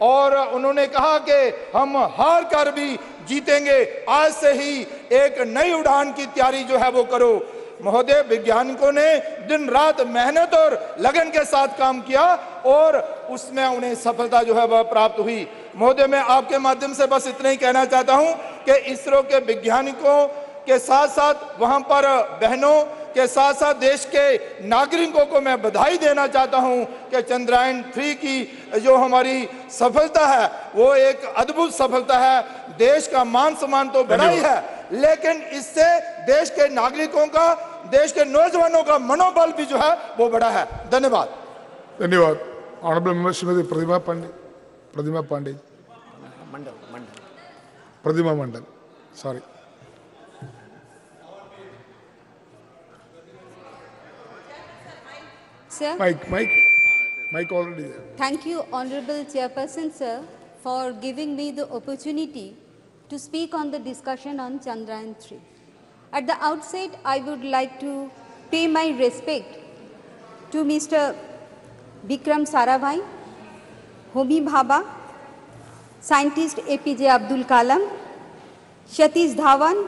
और उन्होंने कहा कि हम हार कर भी जीतेंगे, आज से ही एक नई उड़ान की तैयारी जो है वो करो। महोदय, वैज्ञानिकों ने दिन रात मेहनत और लगन के साथ काम किया और उसमें उन्हें सफलता जो है वह प्राप्त हुई। महोदय, मैं आपके माध्यम से बस इतना ही कहना चाहता हूं कि इसरो के वैज्ञानिकों के साथ साथ वहां पर बहनों के साथ साथ देश के नागरिकों को मैं बधाई देना चाहता हूं कि चंद्रयान 3 की जो हमारी सफलता है वो एक अद्भुत सफलता है। देश का मान सम्मान तो बढ़ा ही है, लेकिन इससे देश के नागरिकों का, देश के नौजवानों का मनोबल भी जो है वो बढ़ा है। धन्यवाद। धन्यवाद। Honourable member Shrimati Pratima Mandal, sorry. Sir, Mike already there. Thank you, Honorable Chairperson, sir, for giving me the opportunity to speak on the discussion on Chandrayaan 3. At the outset, I would like to pay my respect to Mr. Vikram Sarabhai, Homi Bhabha, scientist APJ Abdul Kalam, Satish Dhawan,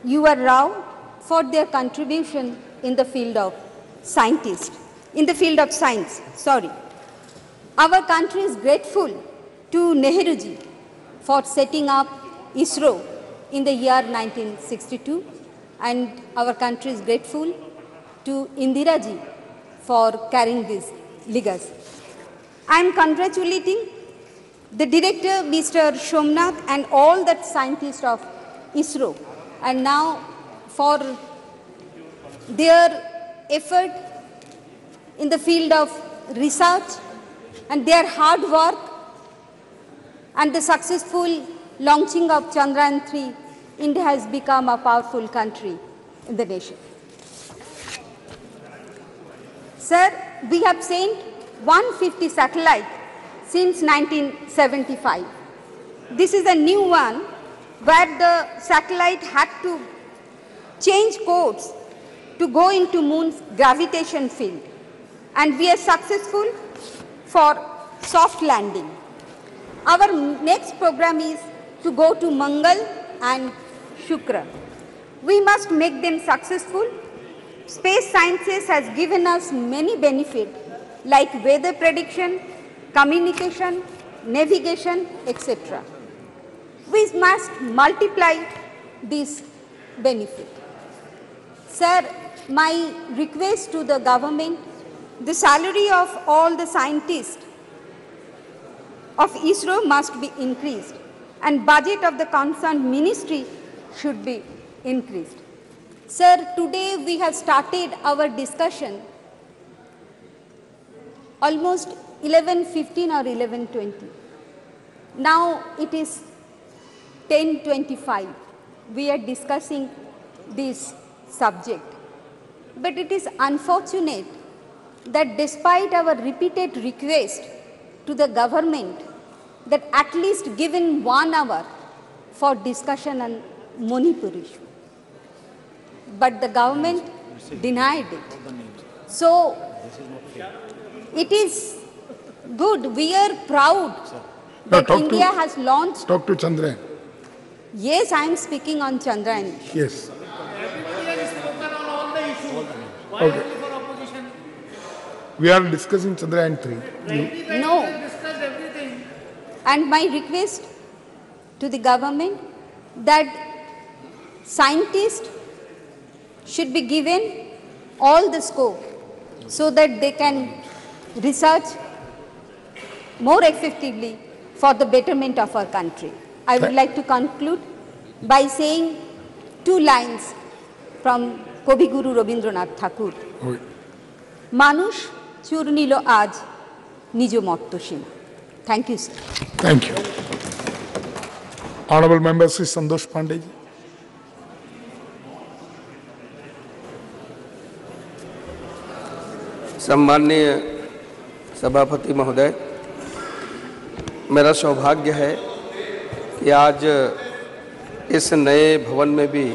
U.R. Rao for their contribution in the field of science. Our country is grateful to Nehruji for setting up ISRO in the year 1962, and our country is grateful to Indiraji for carrying this legacy. I am congratulating the director, Mr. Somnath, and all the scientists of ISRO, and now for their effort in the field of research and their hard work and the successful launching of Chandrayaan 3, India has become a powerful country in the nation. Sir, we have sent 150 satellites since 1975. This is a new one where the satellite had to change course to go into moon's gravitation field, and we are successful for soft landing. Our next program is to go to Mangal and Shukra. We must make them successful. Space sciences has given us many benefits like weather prediction, communication, navigation, etc. We must multiply this benefit. Sir, my request to the government, the salary of all the scientists of ISRO must be increased, and budget of the concerned ministry should be increased. Sir, today we have started our discussion almost 11:15 or 11:20. Now it is 10:25. We are discussing this subject. But it is unfortunate that despite our repeated request to the government that at least given 1 hour for discussion on Manipur issue. But the government denied it. So it is good. We are proud that India has launched. Talk to Chandrayaan. Yes, I am speaking on Chandrayaan. Yes. Okay. We are discussing Chandrayaan 3. No. And my request to the government that scientists should be given all the scope so that they can research more effectively for the betterment of our country. I would like to conclude by saying 2 lines from Kavi Guru Rabindranath Thakur. Manush churnilo aaj nijo mottoshima. Thank you, sir. Thank you. Honorable Member Sri Santosh Pandey ji. सम्माननीय सभापति महोदय, मेरा सौभाग्य है कि आज इस नए भवन में भी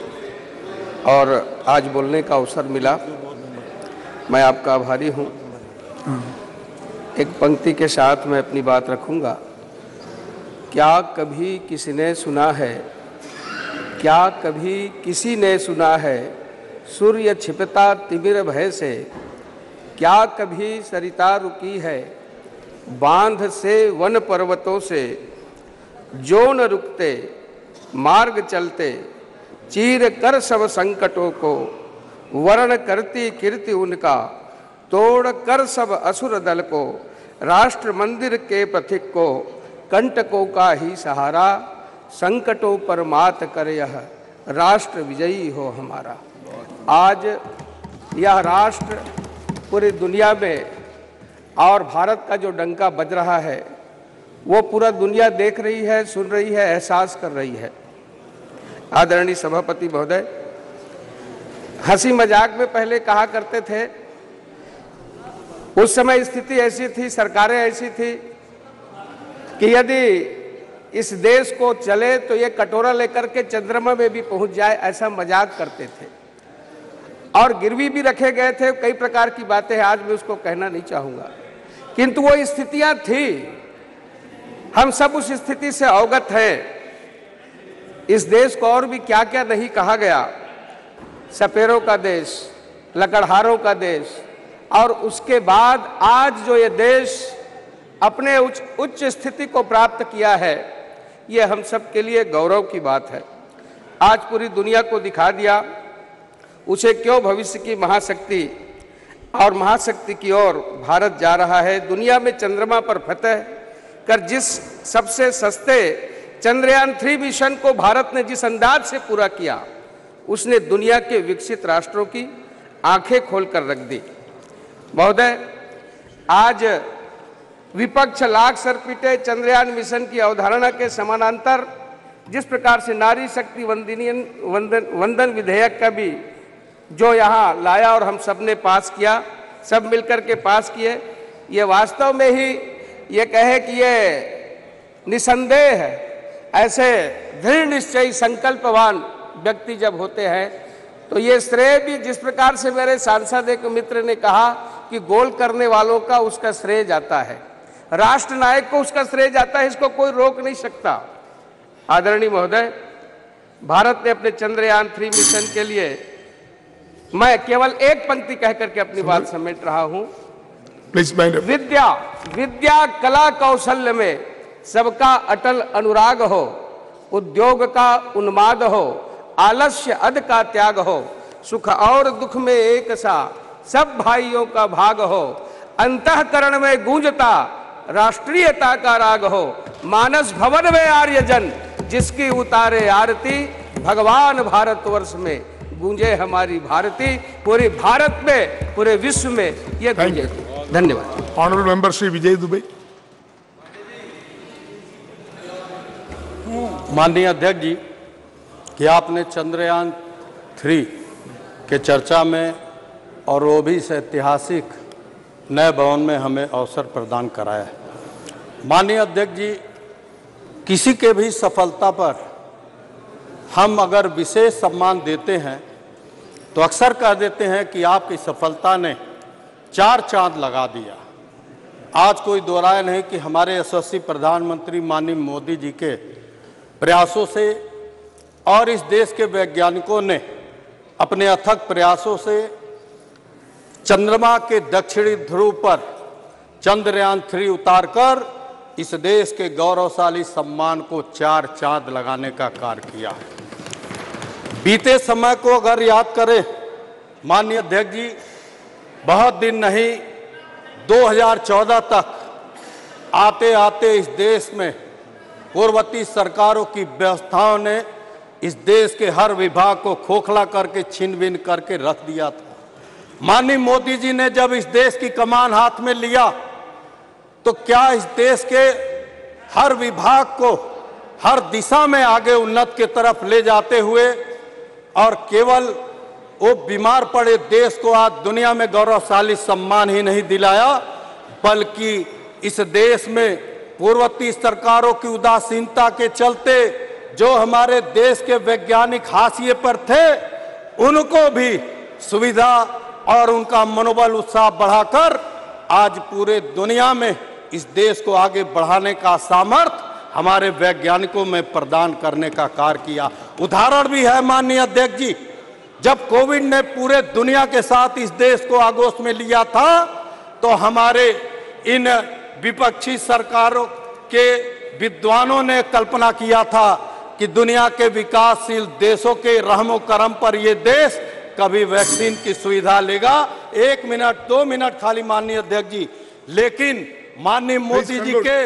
और आज बोलने का अवसर मिला। मैं आपका आभारी हूँ। एक पंक्ति के साथ मैं अपनी बात रखूँगा। क्या कभी किसी ने सुना है, क्या कभी किसी ने सुना है, सूर्य छिपता तिमिर भय से, क्या कभी सरिता रुकी है, बांध से वन पर्वतों से, जो न रुकते मार्ग चलते, चीर कर सब संकटों को, वर्ण करती कीर्ति उनका, तोड़ कर सब असुर दल को, राष्ट्र मंदिर के पथिक को, कंटकों का ही सहारा, संकटों पर मात कर यह राष्ट्र विजयी हो हमारा। आज यह राष्ट्र पूरी दुनिया में और भारत का जो डंका बज रहा है वो पूरा दुनिया देख रही है, सुन रही है, एहसास कर रही है। आदरणीय सभापति महोदय, हंसी मजाक में पहले कहा करते थे, उस समय स्थिति ऐसी थी, सरकारें ऐसी थी कि यदि इस देश को चले तो ये कटोरा लेकर के चंद्रमा में भी पहुंच जाए, ऐसा मजाक करते थे और गिरवी भी रखे गए थे। कई प्रकार की बातें हैं, आज मैं उसको कहना नहीं चाहूँगा, किंतु वो स्थितियाँ थी। हम सब उस स्थिति से अवगत हैं। इस देश को और भी क्या क्या नहीं कहा गया, सपेरों का देश, लकड़हारों का देश, और उसके बाद आज जो ये देश अपने उच्च स्थिति को प्राप्त किया है, ये हम सब के लिए गौरव की बात है। आज पूरी दुनिया को दिखा दिया उसे क्यों भविष्य की महाशक्ति और महाशक्ति की ओर भारत जा रहा है। दुनिया में चंद्रमा पर फतह कर जिस सबसे सस्ते चंद्रयान 3 मिशन को भारत ने जिस अंदाज से पूरा किया, उसने दुनिया के विकसित राष्ट्रों की आंखें खोलकर रख दी। महोदय, आज विपक्ष लाख सर पीटे चंद्रयान मिशन की अवधारणा के समानांतर जिस प्रकार से नारी शक्ति वंदन विधेयक का भी जो यहाँ लाया और हम सब ने पास किया, सब मिलकर के पास किए, ये वास्तव में ही ये कहे कि ये निसंदेह है। ऐसे दृढ़ निश्चयी संकल्पवान व्यक्ति जब होते हैं तो ये श्रेय भी, जिस प्रकार से मेरे सांसद एक मित्र ने कहा कि गोल करने वालों का उसका श्रेय जाता है, राष्ट्र नायक को उसका श्रेय जाता है, इसको कोई रोक नहीं सकता। आदरणीय महोदय, भारत ने अपने चंद्रयान 3 मिशन के लिए, मैं केवल एक पंक्ति कह करके अपनी बात समेट रहा हूं। विद्या कला कौशल्य में सबका अटल अनुराग हो, उद्योग का उन्माद हो, आलस्य अध का त्याग हो, सुख और दुख में एक सा सब भाइयों का भाग हो, अंतःकरण में गूंजता राष्ट्रीयता का राग हो, मानस भवन में आर्यजन जिसकी उतारे आरती, भगवान भारतवर्ष में गूंजे हमारी भारती, पूरे भारत में, पूरे विश्व में ये गूंजे। धन्यवाद। Honourable member Shri Vijay Dubey. माननीय अध्यक्ष जी, कि आपने चंद्रयान 3 के चर्चा में और वो भी इस ऐतिहासिक नए भवन में हमें अवसर प्रदान कराया है। माननीय अध्यक्ष जी, किसी के भी सफलता पर हम अगर विशेष सम्मान देते हैं तो अक्सर कह देते हैं कि आपकी सफलता ने 4 चांद लगा दिया। आज कोई दो राय नहीं कि हमारे यशस्वी प्रधानमंत्री माननीय मोदी जी के प्रयासों से और इस देश के वैज्ञानिकों ने अपने अथक प्रयासों से चंद्रमा के दक्षिणी ध्रुव पर चंद्रयान 3 उतारकर इस देश के गौरवशाली सम्मान को 4 चांद लगाने का कार्य किया है। बीते समय को अगर याद करें माननीय अध्यक्ष जी, बहुत दिन नहीं 2014 तक आते आते इस देश में पूर्ववर्ती सरकारों की व्यवस्थाओं ने इस देश के हर विभाग को खोखला करके छीन बीन करके रख दिया था। माननीय मोदी जी ने जब इस देश की कमान हाथ में लिया तो क्या इस देश के हर विभाग को हर दिशा में आगे उन्नत की तरफ ले जाते हुए और केवल वो बीमार पड़े देश को आज दुनिया में गौरवशाली सम्मान ही नहीं दिलाया, बल्कि इस देश में पूर्ववर्ती सरकारों की उदासीनता के चलते जो हमारे देश के वैज्ञानिक हाशिए पर थे उनको भी सुविधा और उनका मनोबल उत्साह बढ़ाकर आज पूरे दुनिया में इस देश को आगे बढ़ाने का सामर्थ्य हमारे वैज्ञानिकों में प्रदान करने का कार्य किया। उदाहरण भी है माननीय अध्यक्ष जी, जब कोविड ने पूरे दुनिया के साथ इस देश को आगोश में लिया था तो हमारे इन विपक्षी सरकारों के विद्वानों ने कल्पना किया था कि दुनिया के विकासशील देशों के रहमो करम पर ये देश कभी वैक्सीन की सुविधा लेगा। 1 मिनट 2 मिनट खाली माननीय अध्यक्ष जी। लेकिन माननीय मोदी जी के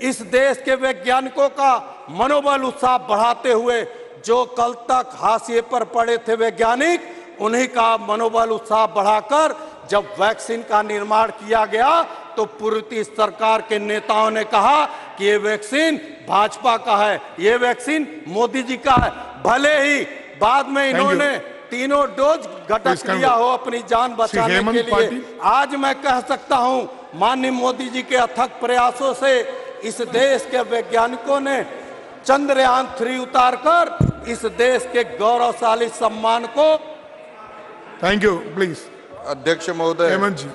इस देश के वैज्ञानिकों का मनोबल उत्साह बढ़ाते हुए जो कल तक हाशिए पर पड़े थे वैज्ञानिक, उन्हीं का मनोबल उत्साह बढ़ाकर जब वैक्सीन का निर्माण किया गया तो पूर्ववर्ती सरकार के नेताओं ने कहा कि ये वैक्सीन भाजपा का है, ये वैक्सीन मोदी जी का है। भले ही बाद में इन्होंने तीनों डोज घटक लिया हो अपनी जान बचाने के लिए, आज मैं कह सकता हूं माननीय मोदी जी के अथक प्रयासों से इस देश के वैज्ञानिकों ने चंद्रयान 3 उतारकर इस देश के गौरवशाली सम्मान को। Thank you. प्लीज अध्यक्ष महोदय, हेमंत जी।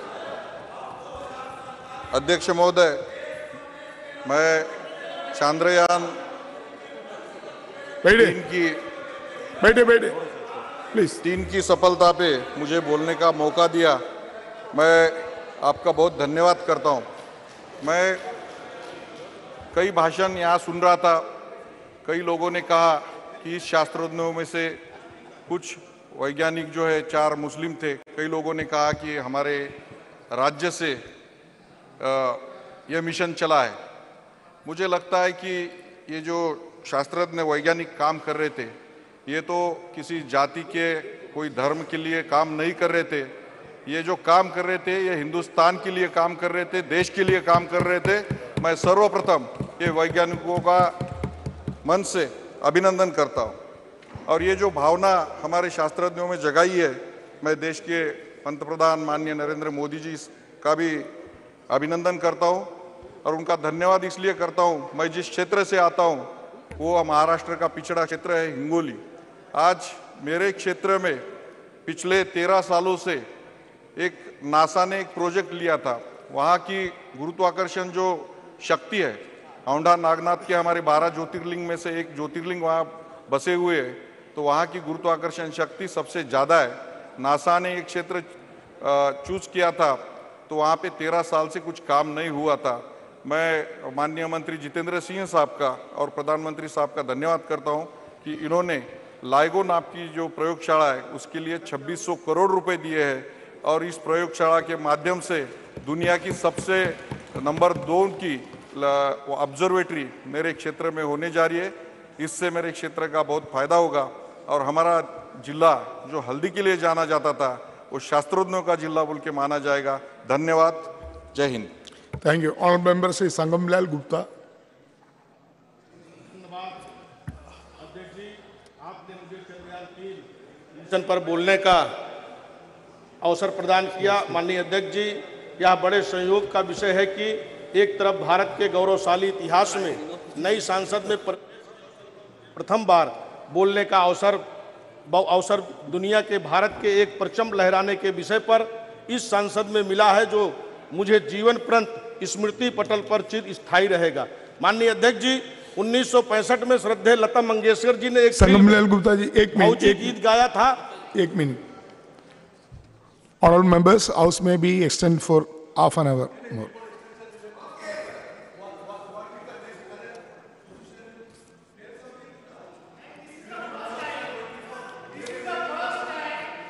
अध्यक्ष महोदय, मैं चंद्रयान बैठे प्लीज 3 की सफलता पे मुझे बोलने का मौका दिया, मैं आपका बहुत धन्यवाद करता हूं। मैं कई भाषण यहाँ सुन रहा था, कई लोगों ने कहा कि इस शास्त्रज्ञों में से कुछ वैज्ञानिक जो है 4 मुस्लिम थे, कई लोगों ने कहा कि हमारे राज्य से यह मिशन चला है। मुझे लगता है कि ये जो शास्त्रज्ञ वैज्ञानिक काम कर रहे थे ये तो किसी जाति के कोई धर्म के लिए काम नहीं कर रहे थे, ये जो काम कर रहे थे ये हिंदुस्तान के लिए काम कर रहे थे, देश के लिए काम कर रहे थे। मैं सर्वप्रथम ये वैज्ञानिकों का मन से अभिनंदन करता हूँ और ये जो भावना हमारे शास्त्रज्ञों में जगाई है, मैं देश के पंतप्रधान माननीय नरेंद्र मोदी जी का भी अभिनंदन करता हूँ और उनका धन्यवाद इसलिए करता हूँ। मैं जिस क्षेत्र से आता हूँ वो महाराष्ट्र का पिछड़ा क्षेत्र है हिंगोली। आज मेरे क्षेत्र में पिछले 13 सालों से एक नासा ने एक प्रोजेक्ट लिया था, वहाँ की गुरुत्वाकर्षण जो शक्ति है, औंढा नागनाथ के हमारे 12 ज्योतिर्लिंग में से एक ज्योतिर्लिंग वहाँ बसे हुए है, तो वहाँ की गुरुत्वाकर्षण शक्ति सबसे ज़्यादा है। नासा ने एक क्षेत्र चूज किया था तो वहाँ पे 13 साल से कुछ काम नहीं हुआ था। मैं माननीय मंत्री जितेंद्र सिंह साहब का और प्रधानमंत्री साहब का धन्यवाद करता हूँ कि इन्होंने लाइगो नाम की जो प्रयोगशाला है उसके लिए 2600 करोड़ रुपए दिए हैं और इस प्रयोगशाला के माध्यम से दुनिया की सबसे नंबर 2 की ऑब्जर्वेटरी मेरे क्षेत्र में होने जा रही है। इससे मेरे क्षेत्र का बहुत फायदा होगा और हमारा जिला जो हल्दी के लिए जाना जाता था वो शास्त्रज्ञों का जिला बोल के माना जाएगा। धन्यवाद। जय Hind. Thank you. Honourable member Shri Sangamlal Gupta. अध्यक्ष जी, आपने मुझे चंद्रयान 3 मिशन पर बोलने का अवसर प्रदान किया। माननीय अध्यक्ष जी, यह बड़े संयोग का विषय है कि एक तरफ भारत के गौरवशाली इतिहास में नई सांसद में प्रथम बार बोलने का अवसर दुनिया के भारत के एक परचम लहराने के विषय पर इस संसद में मिला है, जो मुझे जीवन पर्यंत स्मृति पटल पर चिर स्थायी रहेगा। माननीय अध्यक्ष जी, 1965 में श्रद्धेय लता मंगेशकर जी ने एक संगमलाल गुप्ता जी, एक मिनट, गीत गाया था। एक minute. Honorable members, House may be extended for half an hour more.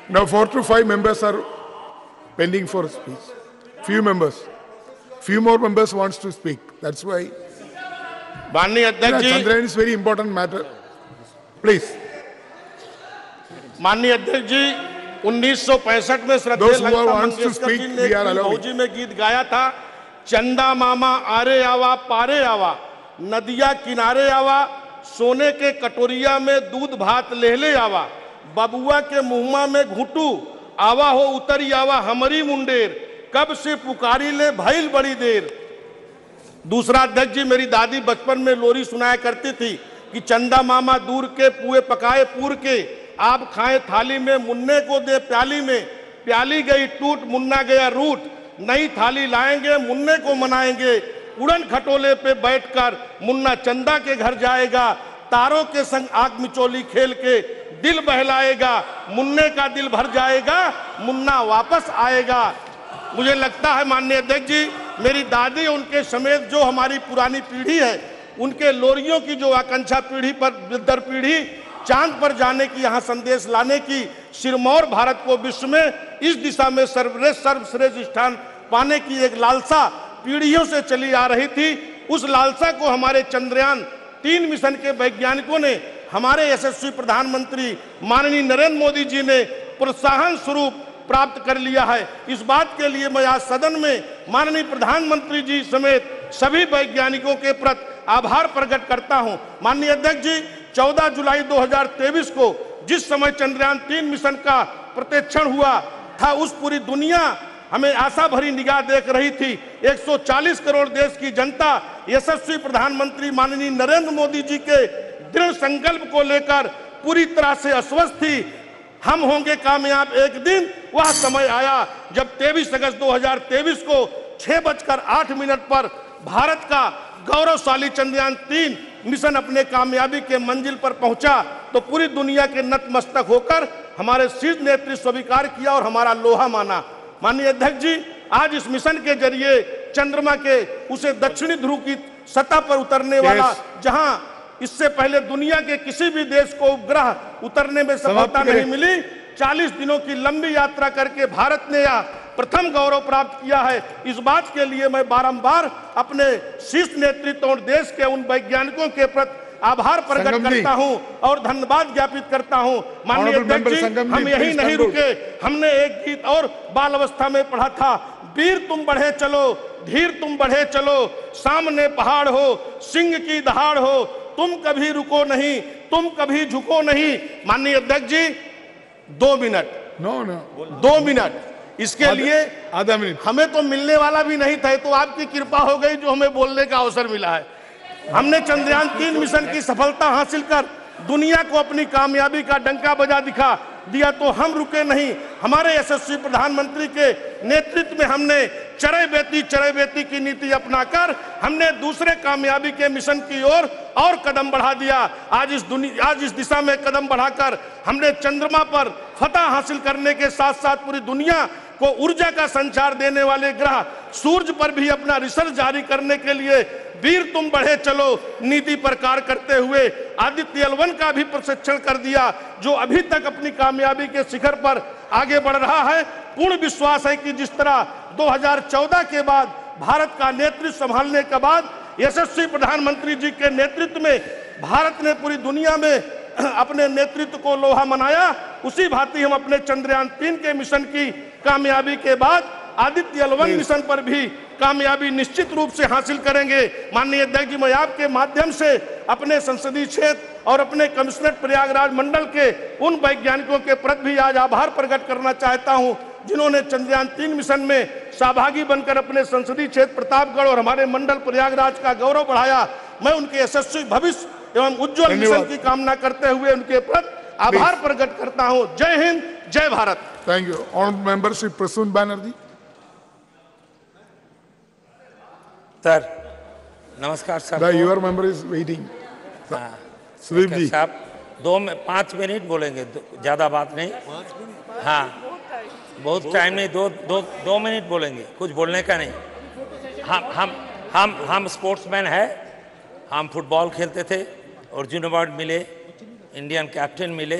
Now 4 to 5 members are pending for speech. Few more members wants to speak. That's why. माननीय अध्यक्ष जी, Chandrayaan is very important matter. Please. माननीय अध्यक्ष जी, 1965 में श्रद्धेय लता मंगेशकर जी ने फौजी में गीत गाया था, चंदा मामा आरे आवा पारे आवा, नदिया किनारे आवा, सोने के कटोरिया में दूध भात ले ले आवा, बबुआ के मुहमा में घुटू, आवा हो उतरी आवा हमारी मुंडेर, कब से पुकारी ले भइल बड़ी देर। दूसरा अध्यक्ष जी, मेरी दादी बचपन में लोरी सुनाया करती थी कि चंदा मामा दूर के पुए पकाए पूर के, आप खाए थाली में मुन्ने को दे प्याली में, प्याली गई टूट मुन्ना गया रूट, नई थाली लाएंगे मुन्ने को मनाएंगे, उड़न खटोले पे बैठकर मुन्ना चंदा के घर जाएगा, तारों के संग आग मिचोली खेल के दिल बहलाएगा, मुन्ने का दिल भर जाएगा, मुन्ना वापस आएगा। मुझे लगता है माननीय अध्यक्ष जी, मेरी दादी उनके समेत जो हमारी पुरानी पीढ़ी है, उनके लोरियों की जो आकांक्षा पीढ़ी पर दर पीढ़ी चांद पर जाने की, यहाँ संदेश लाने की, सिरमौर भारत को विश्व में इस दिशा में सर्वश्रेष्ठ स्थान पाने की एक लालसा पीढ़ियों से चली आ रही थी। उस लालसा को हमारे चंद्रयान 3 मिशन के वैज्ञानिकों ने, हमारे यशस्वी प्रधानमंत्री माननीय नरेंद्र मोदी जी ने प्रोत्साहन स्वरूप प्राप्त कर लिया है। इस बात के लिए मैं आज सदन में माननीय प्रधानमंत्री जी समेत सभी वैज्ञानिकों के प्रति आभार प्रकट करता हूं। माननीय अध्यक्ष जी, 14 जुलाई 2023 को जिस समय चंद्रयान 3 मिशन का प्रक्षेपण हुआ था, उस पूरी दुनिया हमें आशा भरी निगाह देख रही थी। 140 करोड़ देश की जनता यशस्वी प्रधानमंत्री माननीय नरेंद्र मोदी जी के दृढ़ संकल्प को लेकर पूरी तरह से आश्वस्त थी। हम होंगे कामयाब एक दिन। वह समय आया जब 23 अगस्त 2023 को 6:08 पर भारत का गौरवशाली चंद्रयान 3 मिशन अपने कामयाबी के मंजिल पर पहुंचा, तो पूरी दुनिया के नतमस्तक होकर हमारे शीर्ष नेतृत्व स्वीकार किया और हमारा लोहा माना। माननीय अध्यक्ष जी, आज इस मिशन के जरिए चंद्रमा के उसे दक्षिणी ध्रुव की सतह पर उतरने वाला, जहां इससे पहले दुनिया के किसी भी देश को उपग्रह उतरने में सफलता नहीं मिली, 40 दिनों की लंबी यात्रा करके भारत ने यह प्रथम गौरव प्राप्त किया है। इस बात के लिए मैं बारंबार अपने शीर्ष नेतृत्व और देश के उन वैज्ञानिकों के प्रति आभार प्रकट करता हूं और धन्यवाद ज्ञापित करता हूं। माननीय अध्यक्ष जी, हम यही नहीं रुके, हमने एक गीत और बाल अवस्था में पढ़ा था, वीर तुम बढ़े चलो, धीर तुम बढ़े चलो, सामने पहाड़ हो, सिंह की दहाड़ हो, तुम कभी रुको नहीं, तुम कभी झुको नहीं। माननीय अध्यक्ष जी, 2 मिनट, 2 मिनट, इसके लिए आधा मिनट हमें तो मिलने वाला भी नहीं था, तो आपकी कृपा हो गई जो हमें बोलने का अवसर मिला है। हमने चंद्रयान 3 मिशन की सफलता हासिल कर दुनिया को अपनी कामयाबी का डंका बजा दिखा दिया, तो हम रुके नहीं। हमारे यशस्वी प्रधानमंत्री के नेतृत्व में हमने चरे बेती की नीति अपनाकर हमने दूसरे कामयाबी के मिशन की ओर और कदम बढ़ा दिया। आज इस दिशा में कदम बढ़ाकर हमने चंद्रमा पर फतह हासिल करने के साथ साथ पूरी दुनिया को ऊर्जा का संचार देने वाले ग्रह सूर्य पर भी अपना रिसर्च जारी करने के लिए वीर तुम बढ़े चलो नीति पर कार्य करते हुए आदित्य L1 का भी प्रशिक्षण कर दिया, जो अभी तक अपनी कामयाबी के शिखर पर आगे बढ़ रहा है। पूर्ण विश्वास है कि जिस तरह 2014 के बाद भारत का नेतृत्व संभालने के बाद यशस्वी प्रधानमंत्री जी के नेतृत्व में भारत ने पूरी दुनिया में अपने नेतृत्व को लोहा मनाया, उसी भांति हम अपने चंद्रयान 3 के मिशन की कामयाबी के बाद आदित्य L1 मिशन पर भी कामयाबी निश्चित रूप से हासिल करेंगे। माननीय अध्यक्ष जी, मैं आपके माध्यम से अपने संसदीय क्षेत्र और अपने कमिश्नरेट प्रयागराज मंडल के उन वैज्ञानिकों के प्रति भी आज आभार प्रकट करना चाहता हूं, जिन्होंने चंद्रयान 3 मिशन में सहभागी बनकर अपने संसदीय क्षेत्र प्रतापगढ़ और हमारे मंडल प्रयागराज का गौरव बढ़ाया। मैं उनके यशस्वी भविष्य एवं उज्जवल मिशन की कामना करते हुए उनके प्रति आभार प्रकट करता हूं। जय हिंद, जय Bharat. Thank you. Honorable Member Shri Prasoon Banerjee. Sir नमस्कार sir. Your member is waiting. Sudeep ji साहब 5 मिनट बोलेंगे, ज्यादा बात नहीं। हाँ बहुत टाइम नहीं, दो मिनट बोलेंगे, कुछ बोलने का नहीं। हम स्पोर्ट्समैन है, हम फुटबॉल खेलते थे, अर्जुन अवार्ड मिले, इंडियन कैप्टन मिले,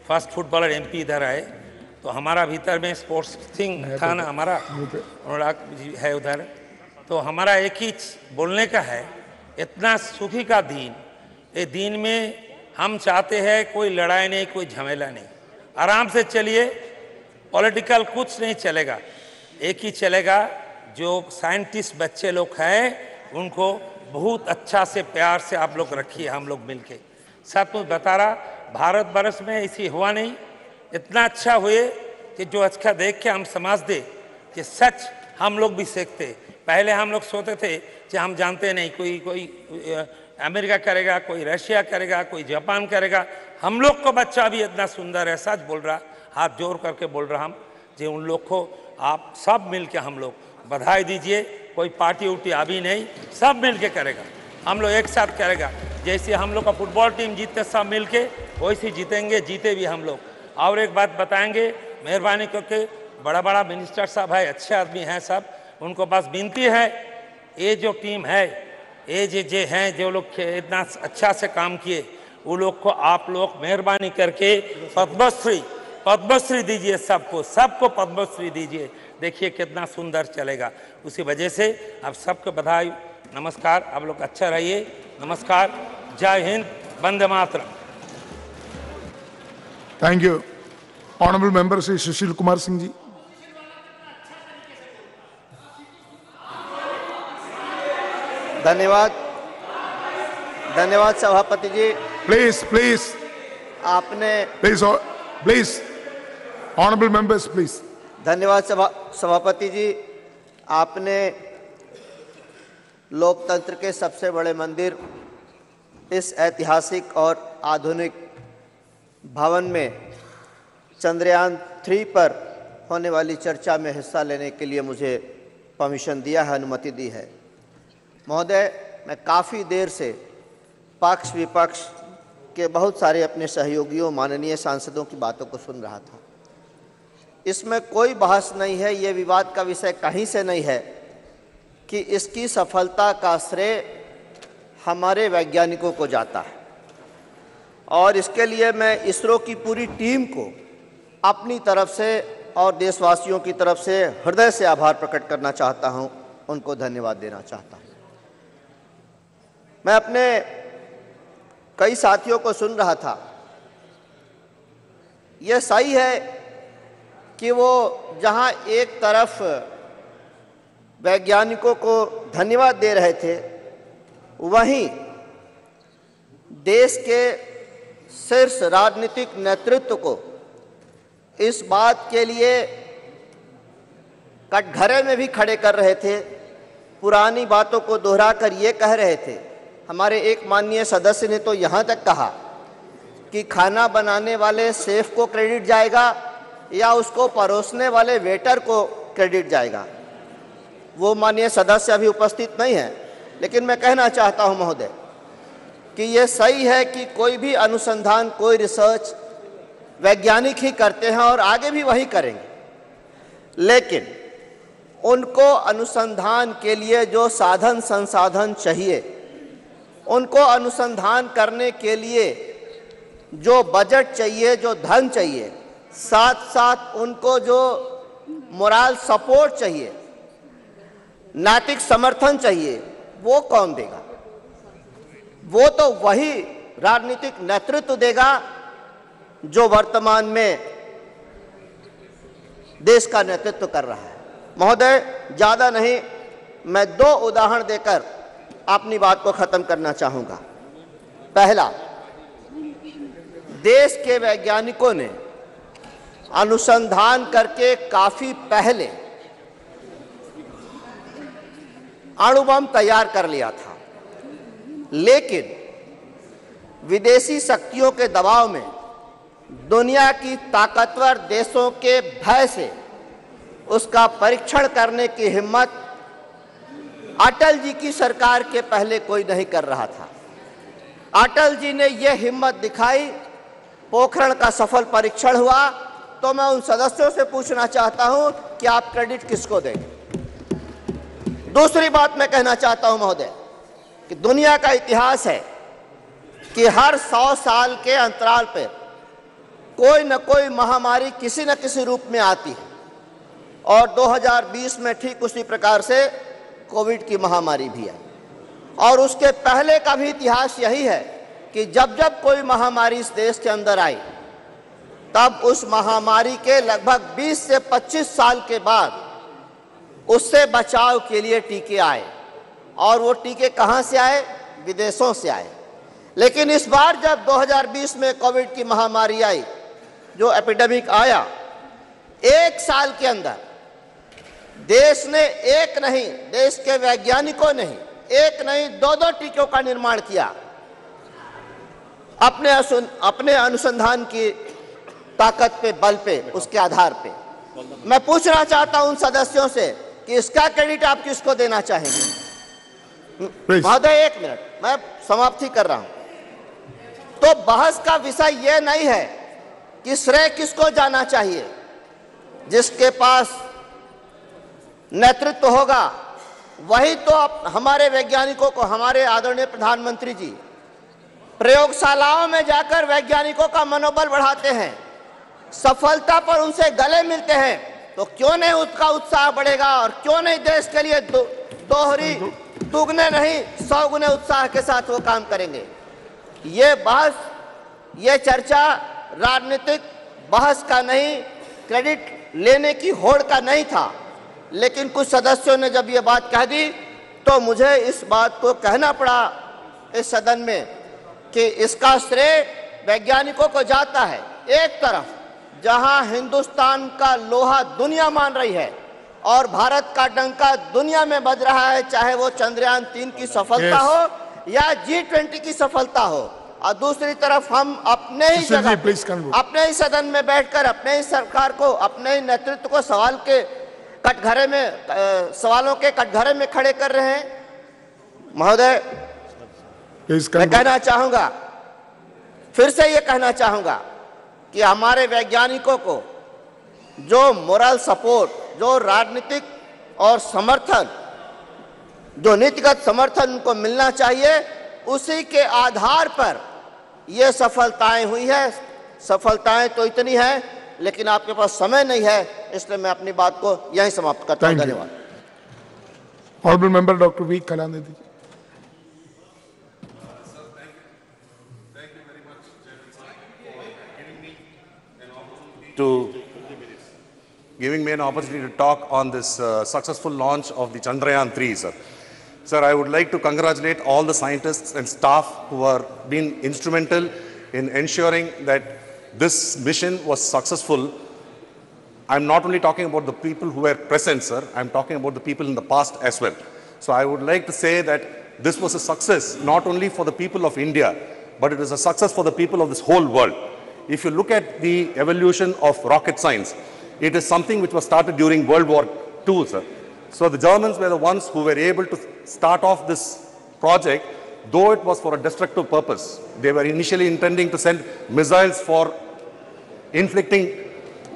फर्स्ट फुटबॉलर एमपी इधर आए, तो हमारा भीतर में स्पोर्ट्स थिंग था ना, हमारा अनुराग जी है उधर, तो हमारा एक ही बोलने का है, इतना सुखी का दिन, ये दिन में हम चाहते हैं कोई लड़ाई नहीं, कोई झमेला नहीं, आराम से चलिए, पॉलिटिकल कुछ नहीं चलेगा, एक ही चलेगा, जो साइंटिस्ट बच्चे लोग हैं उनको बहुत अच्छा से प्यार से आप लोग रखिए, हम लोग मिलके। सब कुछ बता रहा, भारत वर्ष में ऐसी हुआ नहीं, इतना अच्छा हुए कि जो अच्छा देख के हम समझ दे कि सच हम लोग भी सीखते। पहले हम लोग सोचते थे कि हम जानते नहीं, कोई अमेरिका करेगा, कोई रशिया करेगा, कोई जापान करेगा, हम लोग को बच्चा भी इतना सुंदर है, सच बोल रहा, हाथ जोड़ करके बोल रहा हम जी, उन लोग को आप सब मिल के हम लोग बधाई दीजिए। कोई पार्टी उटी अभी नहीं, सब मिल के करेगा, हम लोग एक साथ करेगा। जैसे हम लोग का फुटबॉल टीम जीतते सब मिल के, वैसे जीतेंगे, जीते भी हम लोग। और एक बात बताएंगे, मेहरबानी करके, बड़ा बड़ा मिनिस्टर साहब है, अच्छे आदमी हैं सब, उनको बस विनती है, ये जो टीम है, ये जे हैं जो लोग इतना अच्छा से काम किए, वो लोग को आप लोग मेहरबानी करके पद्मश्री दीजिए, सबको पद्मश्री दीजिए। देखिए कितना सुंदर चलेगा, उसी वजह से आप सबको बधाई, नमस्कार, आप लोग अच्छा रहिए, नमस्कार, जय Hind, Vande Mataram. Thank you. Honorable Member Shri Sushil Kumar Singh ji. धन्यवाद सभापति जी। Please. आपने please. Honorable members, please. धन्यवाद सभापति जी, आपने लोकतंत्र के सबसे बड़े मंदिर, इस ऐतिहासिक और आधुनिक भवन में चंद्रयान 3 पर होने वाली चर्चा में हिस्सा लेने के लिए मुझे परमिशन दिया है, अनुमति दी है। महोदय, मैं काफ़ी देर से पक्ष विपक्ष के बहुत सारे अपने सहयोगियों, माननीय सांसदों की बातों को सुन रहा था। इसमें कोई बहस नहीं है, ये विवाद का विषय कहीं से नहीं है कि इसकी सफलता का श्रेय हमारे वैज्ञानिकों को जाता है, और इसके लिए मैं इसरो की पूरी टीम को अपनी तरफ से और देशवासियों की तरफ से हृदय से आभार प्रकट करना चाहता हूं, उनको धन्यवाद देना चाहता हूं। मैं अपने कई साथियों को सुन रहा था, यह सही है कि वो जहां एक तरफ वैज्ञानिकों को धन्यवाद दे रहे थे, वहीं देश के शीर्ष राजनीतिक नेतृत्व को इस बात के लिए कटघरे में भी खड़े कर रहे थे, पुरानी बातों को दोहराकर ये कह रहे थे। हमारे एक माननीय सदस्य ने तो यहाँ तक कहा कि खाना बनाने वाले शेफ को क्रेडिट जाएगा या उसको परोसने वाले वेटर को क्रेडिट जाएगा। वो माननीय सदस्य अभी उपस्थित नहीं है, लेकिन मैं कहना चाहता हूं महोदय कि ये सही है कि कोई भी अनुसंधान, कोई रिसर्च वैज्ञानिक ही करते हैं और आगे भी वही करेंगे, लेकिन उनको अनुसंधान के लिए जो साधन संसाधन चाहिए, उनको अनुसंधान करने के लिए जो बजट चाहिए, जो धन चाहिए, साथ साथ उनको जो मोरल सपोर्ट चाहिए, नैतिक समर्थन चाहिए, वो कौन देगा? वो तो वही राजनीतिक नेतृत्व देगा जो वर्तमान में देश का नेतृत्व कर रहा है। महोदय, ज्यादा नहीं, मैं 2 उदाहरण देकर अपनी बात को खत्म करना चाहूंगा। पहला, देश के वैज्ञानिकों ने अनुसंधान करके काफी पहले अणु बम तैयार कर लिया था। लेकिन विदेशी शक्तियों के दबाव में, दुनिया की ताकतवर देशों के भय से उसका परीक्षण करने की हिम्मत अटल जी की सरकार के पहले कोई नहीं कर रहा था। अटल जी ने यह हिम्मत दिखाई, पोखरण का सफल परीक्षण हुआ। तो मैं उन सदस्यों से पूछना चाहता हूं कि आप क्रेडिट किसको देंगे। दूसरी बात मैं कहना चाहता हूं महोदय कि दुनिया का इतिहास है कि हर 100 साल के अंतराल पर कोई न कोई महामारी किसी न किसी रूप में आती है, और 2020 में ठीक उसी प्रकार से कोविड की महामारी भी है। और उसके पहले का भी इतिहास यही है कि जब जब कोई महामारी इस देश के अंदर आई, तब उस महामारी के लगभग 20 से 25 साल के बाद उससे बचाव के लिए टीके आए। और वो टीके कहां से आए? विदेशों से आए। लेकिन इस बार जब 2020 में कोविड की महामारी आई, जो एपिडेमिक आया, 1 साल के अंदर देश ने एक नहीं, देश के वैज्ञानिकों ने एक नहीं 2-2 टीकों का निर्माण किया अपने अनुसंधान की ताकत पे, बल पे, उसके आधार पे। मैं पूछना चाहता हूं उन सदस्यों से कि इसका क्रेडिट आप किसको देना चाहेंगे? महोदय 1 मिनट, मैं समाप्ति कर रहा हूं। तो बहस का विषय यह नहीं है कि श्रेय किसको जाना चाहिए। जिसके पास नेतृत्व होगा वही तो हमारे वैज्ञानिकों को, हमारे आदरणीय प्रधानमंत्री जी प्रयोगशालाओं में जाकर वैज्ञानिकों का मनोबल बढ़ाते हैं, सफलता पर उनसे गले मिलते हैं, तो क्यों नहीं उसका उत्साह बढ़ेगा? और क्यों नहीं देश के लिए दोहरी, दुगने नहीं 100 गुने उत्साह के साथ वो काम करेंगे। ये बहस, ये चर्चा राजनीतिक बहस का नहीं, क्रेडिट लेने की होड़ का नहीं था। लेकिन कुछ सदस्यों ने जब ये बात कह दी तो मुझे इस बात को कहना पड़ा इस सदन में कि इसका श्रेय वैज्ञानिकों को जाता है। एक तरफ जहां हिंदुस्तान का लोहा दुनिया मान रही है और भारत का डंका दुनिया में बज रहा है, चाहे वो चंद्रयान 3 की सफलता हो या G20 की सफलता हो, और दूसरी तरफ हम अपने ही जगह, अपने ही सदन में बैठकर अपने ही सरकार को, अपने ही नेतृत्व को सवालों के कटघरे में खड़े कर रहे हैं। महोदय, मैं कहना चाहूंगा, फिर से ये कहना चाहूंगा कि हमारे वैज्ञानिकों को जो मोरल सपोर्ट, जो राजनीतिक और समर्थन, जो नीतिगत समर्थन उनको मिलना चाहिए, उसी के आधार पर ये सफलताएं हुई है। सफलताएं तो इतनी हैं, लेकिन आपके पास समय नहीं है, इसलिए मैं अपनी बात को यहीं समाप्त करता हूं। धन्यवाद। Honourable member doctor V Kalanidhi. To giving me an opportunity to talk on this successful launch of the Chandrayaan 3, sir. Sir, I would like to congratulate all the scientists and staff who have been instrumental in ensuring that this mission was successful. I'm not only talking about the people who were present, sir, I'm talking about the people in the past as well. So I would like to say that this was a success not only for the people of India, but it is a success for the people of this whole world. If you look at the evolution of rocket science, it is something which was started during World War II, sir. So the Germans were the ones who were able to start off this project, though it was for a destructive purpose. They were initially intending to send missiles for inflicting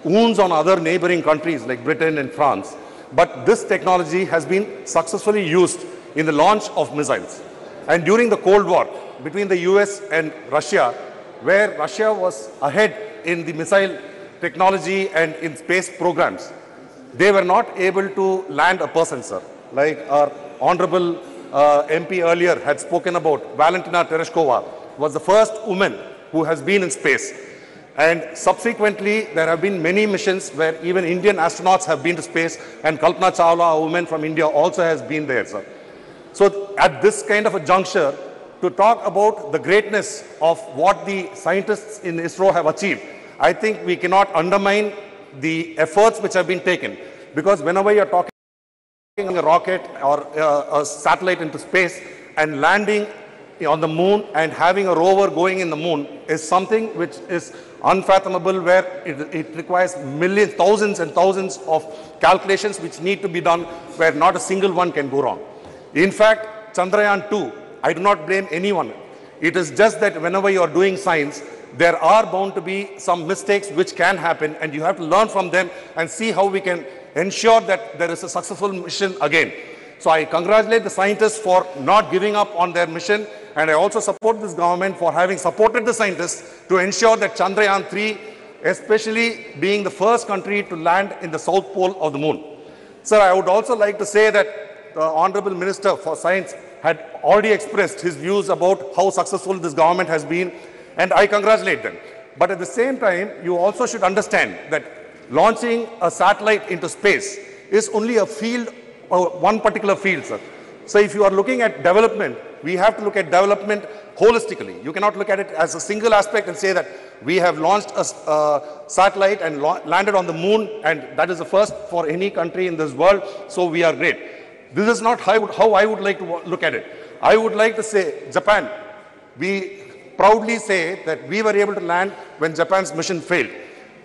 wounds on other neighboring countries like Britain and France. But this technology has been successfully used in the launch of missiles. And during the Cold War between the US and Russia, where Russia was ahead in the missile technology and in space programs, they were not able to land a person, sir. Like our honorable MP earlier had spoken about, Valentina Tereshkova was the first woman who has been in space. And subsequently, there have been many missions where even Indian astronauts have been to space, and Kalpana Chawla, a woman from India, also has been there, sir. So at this kind of a juncture, to talk about the greatness of what the scientists in ISRO have achieved, I think we cannot undermine the efforts which have been taken. Because whenever you're talking a rocket or a satellite into space and landing on the moon and having a rover going in the moon is something which is unfathomable, where it requires millions, thousands and thousands of calculations which need to be done, where not a single one can go wrong. In fact, Chandrayaan 2, I do not blame anyone. It is just that whenever you are doing science, there are bound to be some mistakes which can happen, and you have to learn from them and see how we can ensure that there is a successful mission again. So I congratulate the scientists for not giving up on their mission, and I also support this government for having supported the scientists to ensure that Chandrayaan 3, especially being the first country to land in the south pole of the moon. Sir, I would also like to say that the Honorable Minister for Science had already expressed his views about how successful this government has been, and I congratulate them. But at the same time, you also should understand that launching a satellite into space is only a field, one particular field, sir. So if you are looking at development, we have to look at development holistically. You cannot look at it as a single aspect and say that we have launched a satellite and landed on the moon, and that is the first for any country in this world, so we are great. This is not how I would like to look at it. I would like to say, Japan, we proudly say that we were able to land when Japan's mission failed.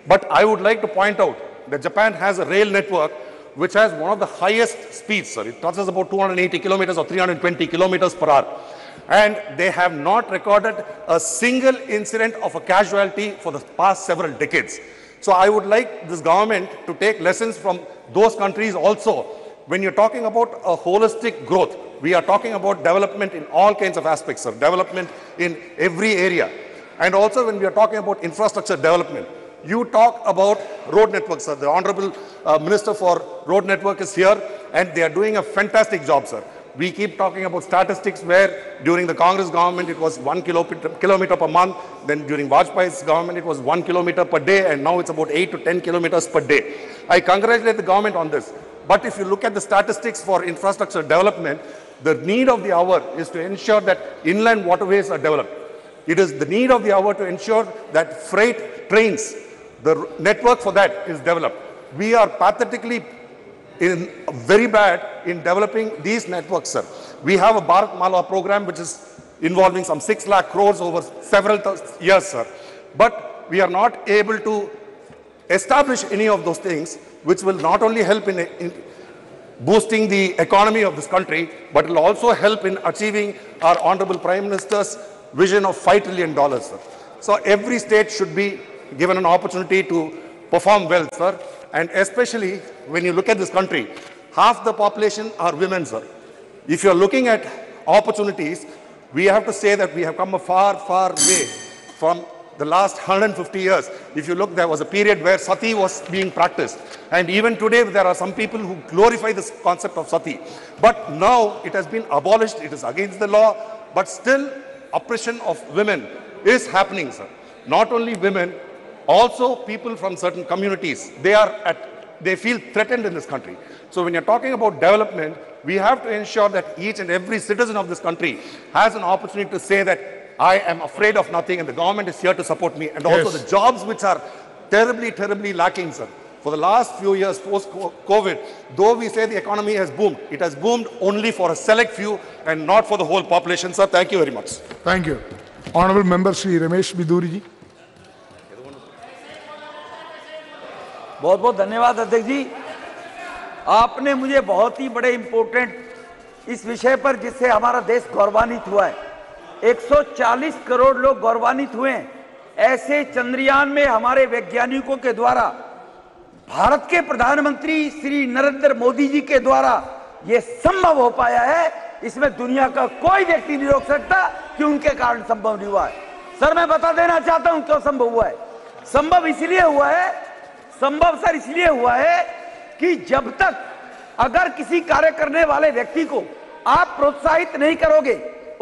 But I would like to point out that Japan has a rail network which has one of the highest speeds, sir. It touches about 280 kilometers or 320 kilometers per hour. And they have not recorded a single incident of a casualty for the past several decades. So I would like this government to take lessons from those countries also. When you're talking about a holistic growth, we are talking about development in all kinds of aspects, sir. Development in every area. And also when we are talking about infrastructure development, you talk about road networks, sir. The Honorable Minister for Road Network is here, and they are doing a fantastic job, sir. We keep talking about statistics where during the Congress government it was 1 kilometer per month, then during Vajpayee's government it was 1 kilometer per day, and now it's about 8 to 10 kilometers per day. I congratulate the government on this. But if you look at the statistics for infrastructure development, the need of the hour is to ensure that inland waterways are developed. It is the need of the hour to ensure that freight trains, the network for that is developed. We are pathetically very bad in developing these networks, sir. We have a Bharat Mala program which is involving some 6 lakh crores over several years, sir. But we are not able to establish any of those things which will not only help in boosting the economy of this country, but it will also help in achieving our Honorable Prime Minister's vision of $5 trillion, sir. So every state should be given an opportunity to perform well, sir. And especially when you look at this country, half the population are women, sir. If you're looking at opportunities, we have to say that we have come a far, far way from the last 150 years. If you look, there was a period where sati was being practiced. And even today, there are some people who glorify this concept of sati. But now it has been abolished. It is against the law. But still, oppression of women is happening, sir. Not only women, also people from certain communities. They feel threatened in this country. So when you're talking about development, we have to ensure that each and every citizen of this country has an opportunity to say that I am afraid of nothing and the government is here to support me. And also the jobs which are terribly, terribly lacking, sir. For the last few years post-COVID, though we say the economy has boomed, it has boomed only for a select few and not for the whole population, sir. Thank you very much. Thank you. Honorable Member Shri Ramesh Biduri ji. बहुत बहुत धन्यवाद अध्यक्ष जी। आपने मुझे बहुत ही बड़े important इस विषय पर जिससे हमारा देश गौरवान्वित हुआ है, 140 करोड़ लोग गौरवान्वित हुए हैं। ऐसे चंद्रयान में हमारे वैज्ञानिकों के द्वारा, भारत के प्रधानमंत्री श्री नरेंद्र मोदी जी के द्वारा यह संभव हो पाया है। इसमें दुनिया का कोई व्यक्ति नहीं रोक सकता कि उनके कारण संभव नहीं हुआ है। सर, मैं बता देना चाहता हूं क्यों संभव हुआ है। संभव इसलिए हुआ है, संभव सर इसलिए हुआ है कि जब तक अगर किसी कार्य करने वाले व्यक्ति को आप प्रोत्साहित नहीं करोगे,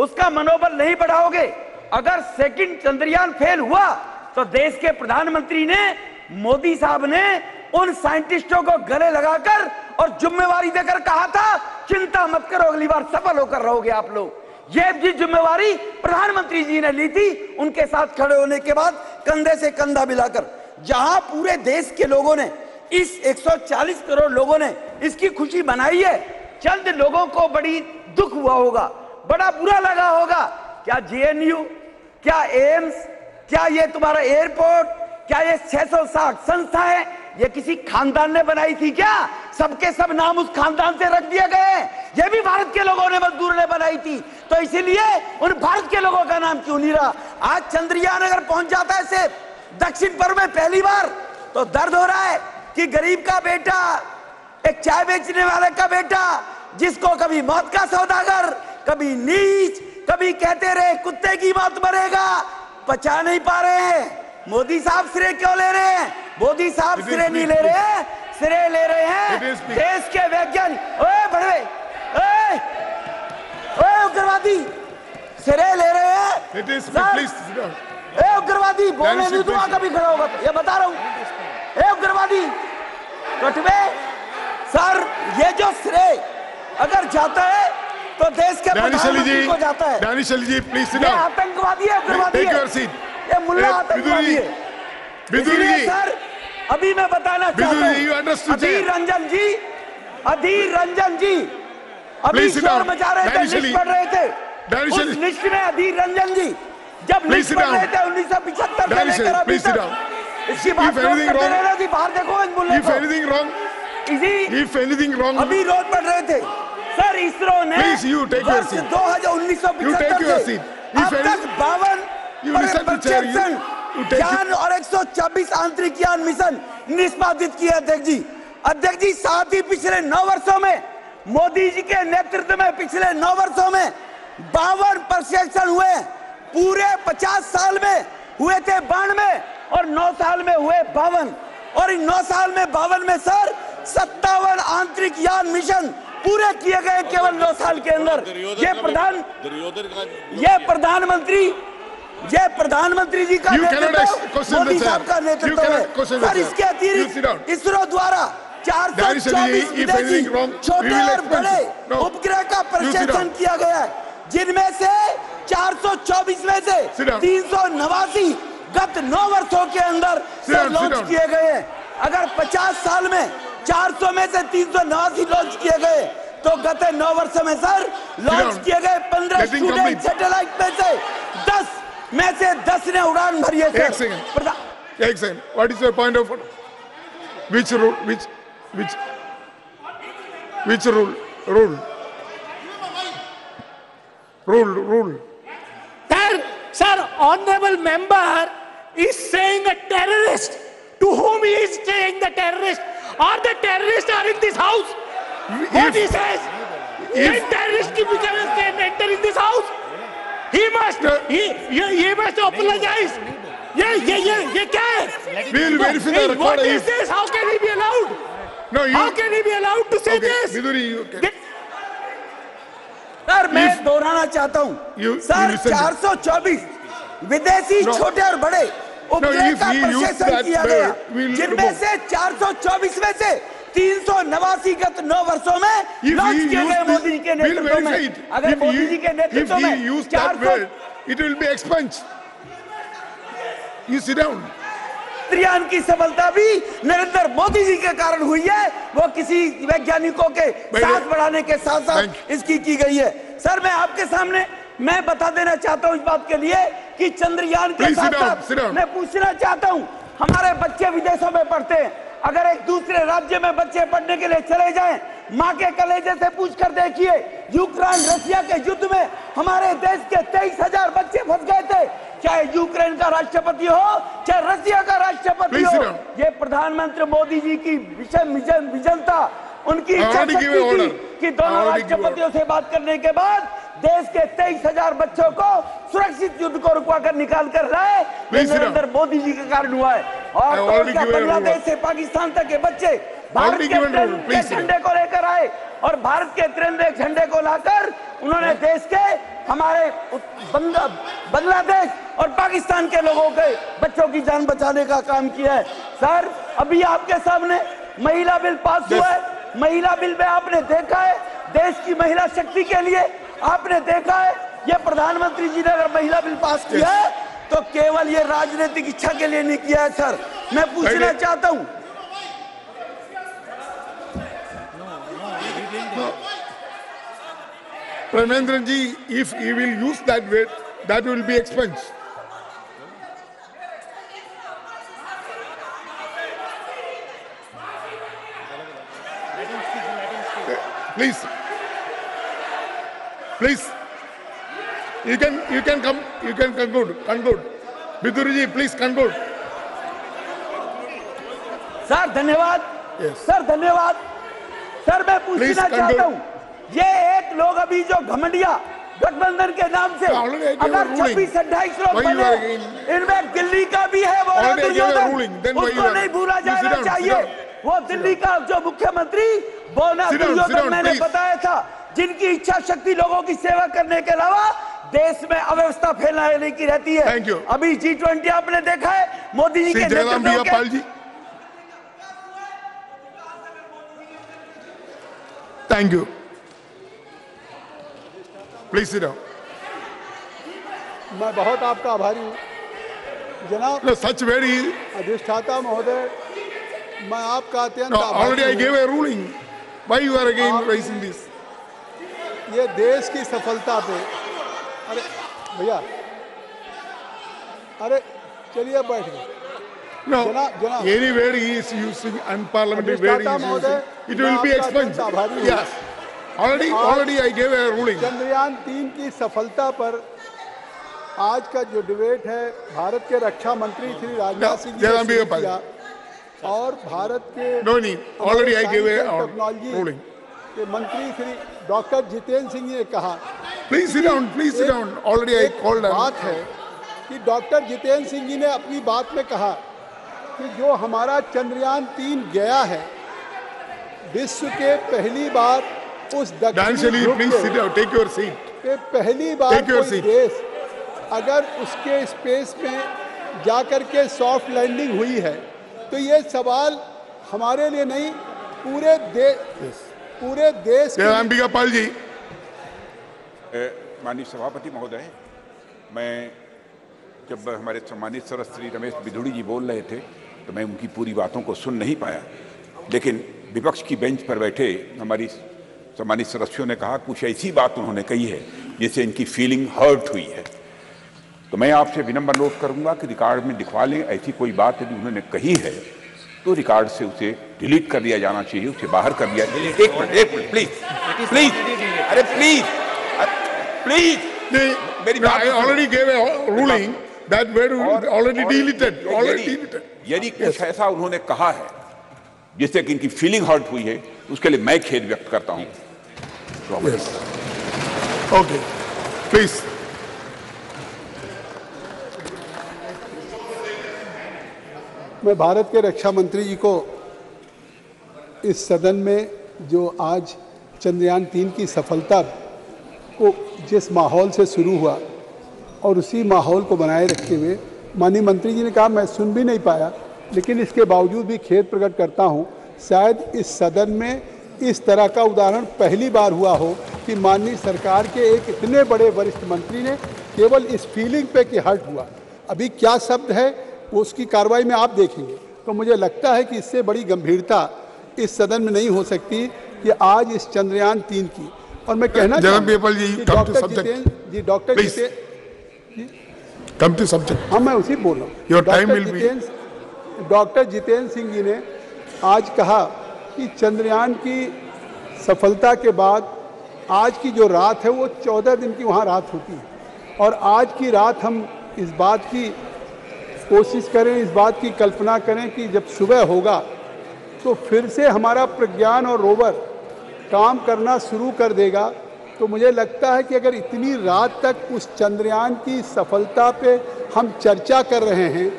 उसका मनोबल नहीं बढ़ाओगे, अगर सेकंड चंद्रयान फेल हुआ तो देश के प्रधानमंत्री ने, मोदी साहब ने उन साइंटिस्टों को गले लगाकर और जिम्मेवारी देकर कहा था, चिंता मत करो, अगली बार सफल होकर रहोगे आप लोग। ये जी जिम्मेवारी प्रधानमंत्री जी ने ली थी, उनके साथ खड़े होने के बाद कंधे से कंधा मिलाकर। जहां पूरे देश के लोगों ने, इस 140 करोड़ लोगों ने इसकी खुशी मनाई है। चंद लोगों को बड़ी दुख हुआ होगा, बड़ा बुरा लगा होगा क्या जेएनयू, क्या एम्स, क्या ये तुम्हारा एयरपोर्ट, क्या ये 660 संस्था है, ये किसी खानदान ने बनाई थी क्या? सबके सब नाम उस खानदान से रख दिए गए। ये भी भारत के लोगों ने, मजदूरों ने बनाई थी, तो इसीलिए उन भारत के लोगों का नाम क्यों नहीं रहा? आज चंद्रयान अगर पहुंच जाता है सिर्फ दक्षिण पूर्व में पहली बार, तो दर्द हो रहा है कि गरीब का बेटा, एक चाय बेचने वाले का बेटा, जिसको कभी मौत का सौदागर, कभी नीच, कभी कहते रहे कुत्ते की मौत मरेगा, पचा नहीं पा रहे हैं। मोदी साहब श्रेय क्यों ले रहे हैं? मोदी साहब श्रेय नहीं ले रहे हैं, श्रेय ले रहे हैं देश के वैज्ञानिक। ओए बड़े, ओए उग्रवादी, श्रेय ले रहे हैं। ए उग्रवादी, बोलने नहीं दूंगा कभी खड़ा होगा, ये बता रहा हूं। ए उग्रवादी कटवे सर, ये जो श्रेय अगर जाता है तो देश के प्रधानमंत्री को जाता है। जी प्लीज, ये आतंकवादी है, उग्रवादी है, ये मुल्ला आतंकवादी है। इसलिए सर अभी मैं बताना चाहता हूं, अधीर रंजन जी अभी शोर मचा रहे थे, लिस्ट पढ़ रहे थे, उस लिस्ट में अधीर रंजन जी जब लिस्ट पढ़ रहे थे 1975 से लेकर अभी तक, इसकी बात करते रहना थी। बाहर देखो इन मुल्ले को, अभी रोज पढ़ रहे थे सर। इसरो ने 1975 से अब तक 52 यान और 124 आंतरिक यान मिशन निष्पादित किए। अध्यक्ष जी साथ ही पिछले 9 वर्षों में मोदी जी के नेतृत्व में पिछले 9 वर्षों में 52 प्रशिक्षण हुए। पूरे 50 साल में हुए थे 92 और 9 साल में हुए 52, और इन 9 साल में 52 में सर 57 आंतरिक यान मिशन पूरे किए गए केवल 9 साल के अंदर। ये प्रधानमंत्री जी का नेतृत्व, मोदी साहब का नेतृत्व है सर। इसके अतिरिक्त इसरो द्वारा 424 विदेशी छोटे और बड़े उपग्रह का प्रक्षेपण किया गया है, जिनमें से 424 में से 389 गत 9 वर्षों के अंदर लॉन्च किए गए हैं। अगर 50 साल में 400 में से 389 लॉन्च किए गए, तो गत 9 वर्षों में सर लॉन्च किए गए 15 स्टूडेंट सैटेलाइट में से 10 में से 10 ने उड़ान भरी है। एक second, what is your point of which rule? Sir, honorable member is saying a terrorist. To whom he is saying the terrorist? Or the terrorists are in this house? What he says? If terrorists can enter in this house, he must apologize. ये क्या है? We will verify the record. What is this? How can he be allowed? No, how can he be allowed to say this? Sir मैं दोहराना चाहता हूँ sir, 424 विदेशी छोटे और बड़े उपग्रह का प्रक्षेपण किया गया, जिनमें से 424 में से 389 गत 9 वर्षों में लॉन्च किए गए मोदी जी के नेतृत्व में। अगर मोदी जी के नेतृत्व में 400, it will be expunged. You sit down. Chandrayaan की सफलता भी नरेंद्र मोदी जी के कारण हुई है, वो किसी वैज्ञानिकों के साथ बढ़ाने के साथ साथ इसकी की गई है। सर मैं आपके सामने मैं बता देना चाहता हूं इस बात के लिए कि चंद्रयान के साथ साथ मैं पूछना चाहता हूं, हमारे बच्चे विदेशों में पढ़ते हैं, अगर एक दूसरे राज्य में बच्चे पढ़ने के लिए चले जाएं, माँ के कलेजे से पूछ कर देखिए, यूक्रेन रशिया के युद्ध में हमारे देश के 23,000 बच्चे फंस गए थे, चाहे यूक्रेन का राष्ट्रपति हो चाहे रशिया का राष्ट्रपति हो। ये प्रधानमंत्री मोदी जी की विजनता, उनकी इच्छा शक्ति कि दोनों राष्ट्रपतियों से बात करने के बाद देश के 23,000 बच्चों को सुरक्षित युद्ध को रुकवा कर निकाल कर लाए, नरेंद्र मोदी जी के कारण हुआ है। और बांग्लादेश से पाकिस्तान तक के बच्चे भारत के झंडे को लेकर आए और भारत के तिरंगे झंडे को लाकर उन्होंने देश के हमारे बांग्लादेश और पाकिस्तान के लोगों के बच्चों की जान बचाने का काम किया है। सर अभी आपके सामने महिला बिल पास हुआ है, महिला बिल में आपने देखा है देश की महिला शक्ति के लिए, आपने देखा है ये प्रधानमंत्री जी ने अगर महिला बिल पास किया है तो केवल ये राजनीतिक इच्छा के लिए नहीं किया है। सर मैं पूछना चाहता हूं, Pranendra ji, if he will use that word, that will be expensed. Please, please, you can come, you can conclude. Bidurji, please conclude. Sir धन्यवाद। सर धन्यवाद। सर मैं पूछना चाहता हूँ, ये एक लोग अभी जो घमंडिया गठबंधन के नाम से अगर 26-28 लोग बने, इनमें दिल्ली का भी है वो दुर्योधन, उसको नहीं भूला जाना चाहिए। वो दिल्ली का जो मुख्यमंत्री बोना दुर्योधन मैंने बताया था, जिनकी इच्छा शक्ति लोगों की सेवा करने के अलावा देश में अव्यवस्था फैलाने की रहती है। अभी G20 आपने देखा है, मोदी जी के नेतृत्व में। Thank you. Please sit down. मैं बहुत आपका आभारी हूँ जनाब। No, such very. अधिष्ठाता महोदय, मैं आपका अत्यंत already I gave a ruling. Why you are again raising this? ये देश की सफलता पे, अरे भैया, अरे चलिए बैठ गए। No, any word he is using, unparliamentary word he is using, it will be expunged. Yes. Already I gave a ruling. Chandrayaan 3 की सफलता पर आज का जो डिबेट है, भारत के रक्षा मंत्री श्री राजनाथ सिंह जी ने किया और भारत के already I gave a ruling. के मंत्री श्री डॉक्टर जितेंद्र सिंह ने कहा, Please sit down. Already I called them. बात है कि डॉक्टर जितेंद्र सिंह जी ने अपनी बात में कहा कि जो हमारा चंद्रयान 3 गया है, विश्व के पहली बार उस दक्षिणी पे पहली बार कोई देश अगर उसके स्पेस में जाकर के सॉफ्ट लैंडिंग हुई है, तो ये सवाल हमारे लिए नहीं, पूरे देश अंबिकापाल जी। माननीय सभापति महोदय, मैं जब हमारे सम्मानित सदस्य श्री रमेश बिधूड़ी जी बोल रहे थे तो मैं उनकी पूरी बातों को सुन नहीं पाया, लेकिन विपक्ष की बेंच पर बैठे हमारी सम्मानित सदस्यों ने कहा कुछ ऐसी बात उन्होंने कही है जिससे इनकी फीलिंग हर्ट हुई है। तो मैं आपसे विनम्र अनुरोध करूंगा कि रिकॉर्ड में लिखवा लें, ऐसी कोई बात यदि उन्होंने कही है तो रिकॉर्ड से उसे डिलीट कर दिया जाना चाहिए, उसे बाहर कर दिया। एक मिनट प्लीज, अरे प्लीज मेरी बात। I already gave a ruling that word already deleted. यदि कुछ ऐसा उन्होंने कहा है जिससे कि इनकी फीलिंग हर्ट हुई है, उसके लिए मैं खेद व्यक्त करता हूं। Okay, please. मैं भारत के रक्षा मंत्री जी को इस सदन में जो आज चंद्रयान 3 की सफलता को जिस माहौल से शुरू हुआ और उसी माहौल को बनाए रखते हुए, माननीय मंत्री जी ने कहा मैं सुन भी नहीं पाया, लेकिन इसके बावजूद भी खेद प्रकट करता हूं, शायद इस सदन में इस तरह का उदाहरण पहली बार हुआ हो कि माननीय सरकार के एक इतने बड़े वरिष्ठ मंत्री ने केवल इस फीलिंग पे कि हर्ट हुआ। अभी क्या शब्द है वो उसकी कार्रवाई में आप देखेंगे, तो मुझे लगता है कि इससे बड़ी गंभीरता इस सदन में नहीं हो सकती कि आज इस चंद्रयान 3 की। और मैं कहना चाहूँगा हाँ, मैं उसी बोल रहा हूँ। डॉक्टर जितेंद्र सिंह जी ने आज कहा कि चंद्रयान की सफलता के बाद आज की जो रात है वो 14 दिन की वहाँ रात होती है, और आज की रात हम इस बात की कोशिश करें, इस बात की कल्पना करें कि जब सुबह होगा तो फिर से हमारा प्रज्ञान और रोवर काम करना शुरू कर देगा। तो मुझे लगता है कि अगर इतनी रात तक उस चंद्रयान की सफलता पे हम चर्चा कर रहे हैं,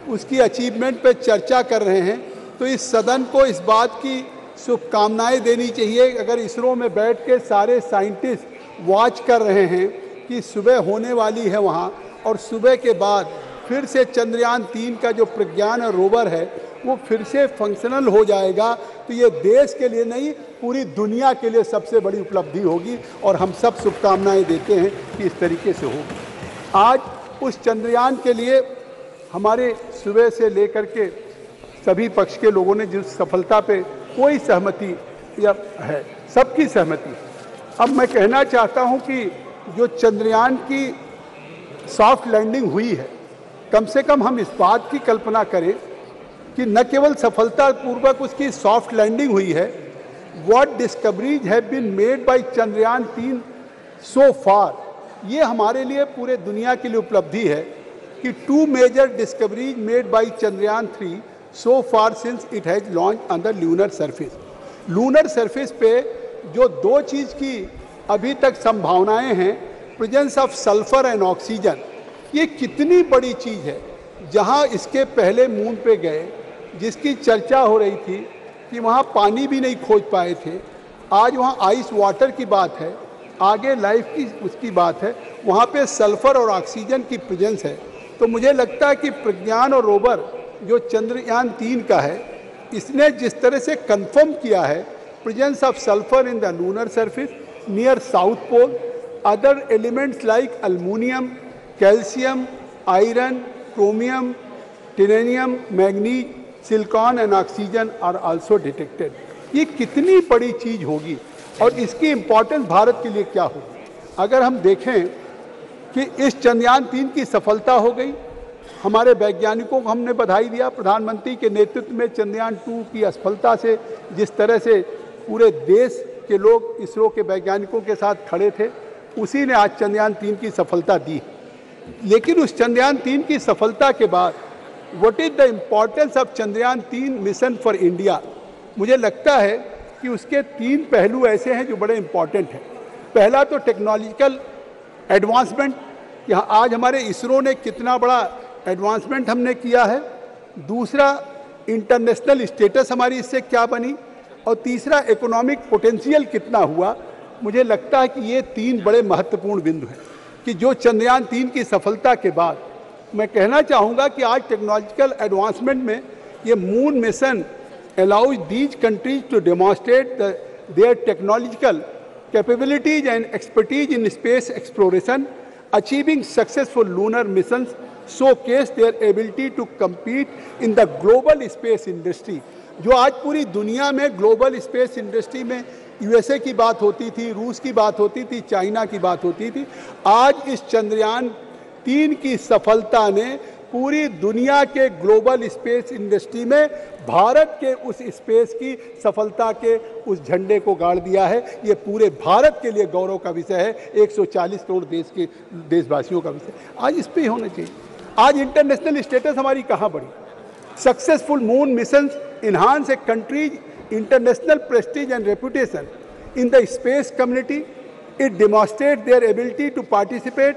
उसकी अचीवमेंट पे चर्चा कर रहे हैं, तो इस सदन को इस बात की शुभकामनाएं देनी चाहिए। अगर इसरो में बैठ के सारे साइंटिस्ट वॉच कर रहे हैं कि सुबह होने वाली है वहाँ, और सुबह के बाद फिर से चंद्रयान 3 का जो प्रज्ञान और रोवर है वो फिर से फंक्शनल हो जाएगा, तो ये देश के लिए नहीं पूरी दुनिया के लिए सबसे बड़ी उपलब्धि होगी, और हम सब शुभकामनाएं देते हैं कि इस तरीके से होगी। आज उस चंद्रयान के लिए हमारे सुबह से लेकर के सभी पक्ष के लोगों ने जिस सफलता पे कोई सहमति या है, सबकी सहमति। अब मैं कहना चाहता हूं कि जो चंद्रयान की सॉफ्ट लैंडिंग हुई है, कम से कम हम इस बात की कल्पना करें कि न केवल सफलतापूर्वक उसकी सॉफ्ट लैंडिंग हुई है, what discoveries have been made by Chandrayaan 3 so far, ये हमारे लिए पूरे दुनिया के लिए उपलब्धि है कि 2 major discoveries made by Chandrayaan 3 so far since it has launch on the lunar surface. Lunar surface पे जो 2 चीज़ की अभी तक संभावनाएं हैं, presence of sulphur and oxygen, ये कितनी बड़ी चीज़ है। जहां इसके पहले मून पे गए, जिसकी चर्चा हो रही थी कि वहां पानी भी नहीं खोज पाए थे, आज वहां आइस वाटर की बात है, आगे लाइफ की उसकी बात है, वहां पे सल्फर और ऑक्सीजन की प्रेजेंस है। तो मुझे लगता है कि प्रज्ञान और रोवर जो चंद्रयान 3 का है, इसने जिस तरह से कंफर्म किया है presence of sulphur in the lunar surface near south pole, other elements like aluminium, calcium, iron, chromium, titanium, manganese, silicon and oxygen are also detected. ये कितनी बड़ी चीज़ होगी और इसकी इम्पोर्टेंस भारत के लिए क्या होगी। अगर हम देखें कि इस चंद्रयान 3 की सफलता हो गई, हमारे वैज्ञानिकों को हमने बधाई दिया, प्रधानमंत्री के नेतृत्व में चंद्रयान 2 की असफलता से जिस तरह से पूरे देश के लोग इसरो के वैज्ञानिकों के साथ खड़े थे, उसी ने आज चंद्रयान 3 की सफलता दी। लेकिन उस चंद्रयान 3 की सफलता के बाद what is the importance of Chandrayaan 3 mission for India, मुझे लगता है कि उसके 3 पहलू ऐसे हैं जो बड़े इम्पॉर्टेंट हैं। पहला तो टेक्नोलॉजिकल एडवांसमेंट, कि आज हमारे इसरो ने कितना बड़ा एडवांसमेंट हमने किया है। दूसरा, इंटरनेशनल स्टेटस हमारी इससे क्या बनी, और तीसरा, इकोनॉमिक पोटेंशियल कितना हुआ। मुझे लगता है कि ये 3 बड़े महत्वपूर्ण बिंदु हैं कि जो चंद्रयान 3 की सफलता के बाद मैं कहना चाहूँगा कि आज टेक्नोलॉजिकल एडवांसमेंट में ये moon mission allows these countries to demonstrate their technological capabilities and expertise in space exploration, achieving successful lunar missions, showcase their ability to compete in the global space industry। जो आज पूरी दुनिया में global space industry में USA की बात होती थी, रूस की बात होती थी, चाइना की बात होती थी, आज इस चंद्रयान 3 की सफलता ने पूरी दुनिया के ग्लोबल स्पेस इंडस्ट्री में भारत के उस स्पेस की सफलता के उस झंडे को गाड़ दिया है। ये पूरे भारत के लिए गौरव का विषय है, 140 करोड़ देश के देशवासियों का विषय। आज इस पे ही होना चाहिए। आज इंटरनेशनल स्टेटस हमारी कहाँ बढ़ी। Successful moon missions enhance a country's international prestige and reputation in the space community. It demonstrates their ability to participate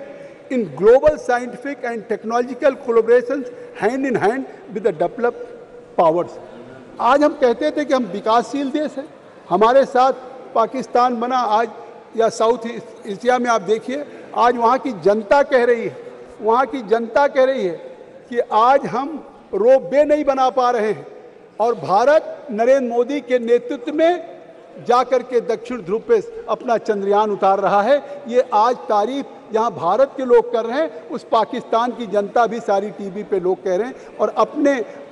in global scientific and technological collaborations hand in hand with the developed powers। आज हम कहते थे कि हम विकासशील देश हैं, हमारे साथ पाकिस्तान बना आज, या साउथ एशिया में आप देखिए, आज वहाँ की जनता कह रही है, वहाँ की जनता कह रही है कि आज हम रोपवे नहीं बना पा रहे हैं, और भारत नरेंद्र मोदी के नेतृत्व में जाकर के दक्षिण ध्रुव पे अपना चंद्रयान उतार रहा है। ये आज तारीफ जहां भारत के लोग कर रहे हैं, उस पाकिस्तान की जनता भी सारी टीवी पे लोग कह रहे हैं और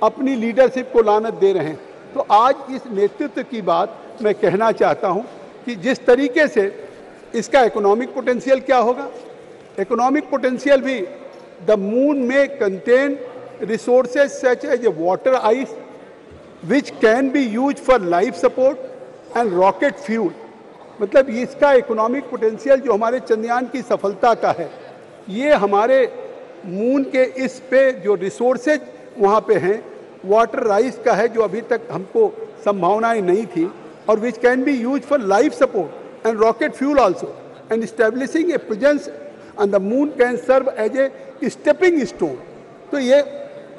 अपनी लीडरशिप को लानत दे रहे हैं। तो आज इस नेतृत्व की बात मैं कहना चाहता हूं कि जिस तरीके से इसका इकोनॉमिक पोटेंशियल क्या होगा। इकोनॉमिक पोटेंशियल भी, द मून में contain resources such as a water ice which can be used for life support and rocket fuel। मतलब इसका इकोनॉमिक पोटेंशियल जो हमारे चंद्रयान की सफलता का है, ये हमारे मून के इस पे जो रिसोर्सेज वहाँ पे हैं, वाटर राइस का है जो अभी तक हमको संभावनाएं नहीं थी, और which can be use for life support and rocket fuel also, and establishing a presence on the moon can serve as a stepping stone. तो ये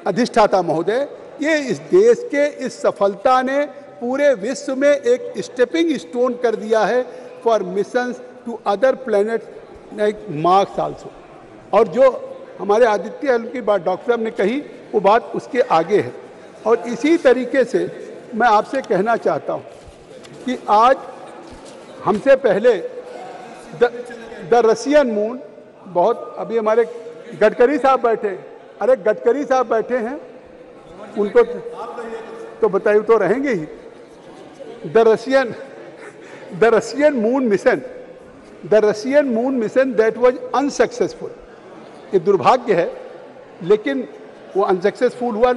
अधिष्ठाता महोदय, ये इस देश के इस सफलता ने पूरे विश्व में एक स्टेपिंग स्टोन कर दिया है for missions to other planets like Mars also. और जो हमारे आदित्य की बात डॉक्टर साहब ने कही, वो बात उसके आगे है। और इसी तरीके से मैं आपसे कहना चाहता हूँ कि आज हमसे पहले द रशियन मून, बहुत अभी हमारे गडकरी साहब बैठे, अरे गडकरी साहब बैठे हैं, उनको तो बताइए तो रहेंगे ही। The Russian moon mission that was unsuccessful ये दुर्भाग्य है, लेकिन वो अनसक्सेसफुल हुआ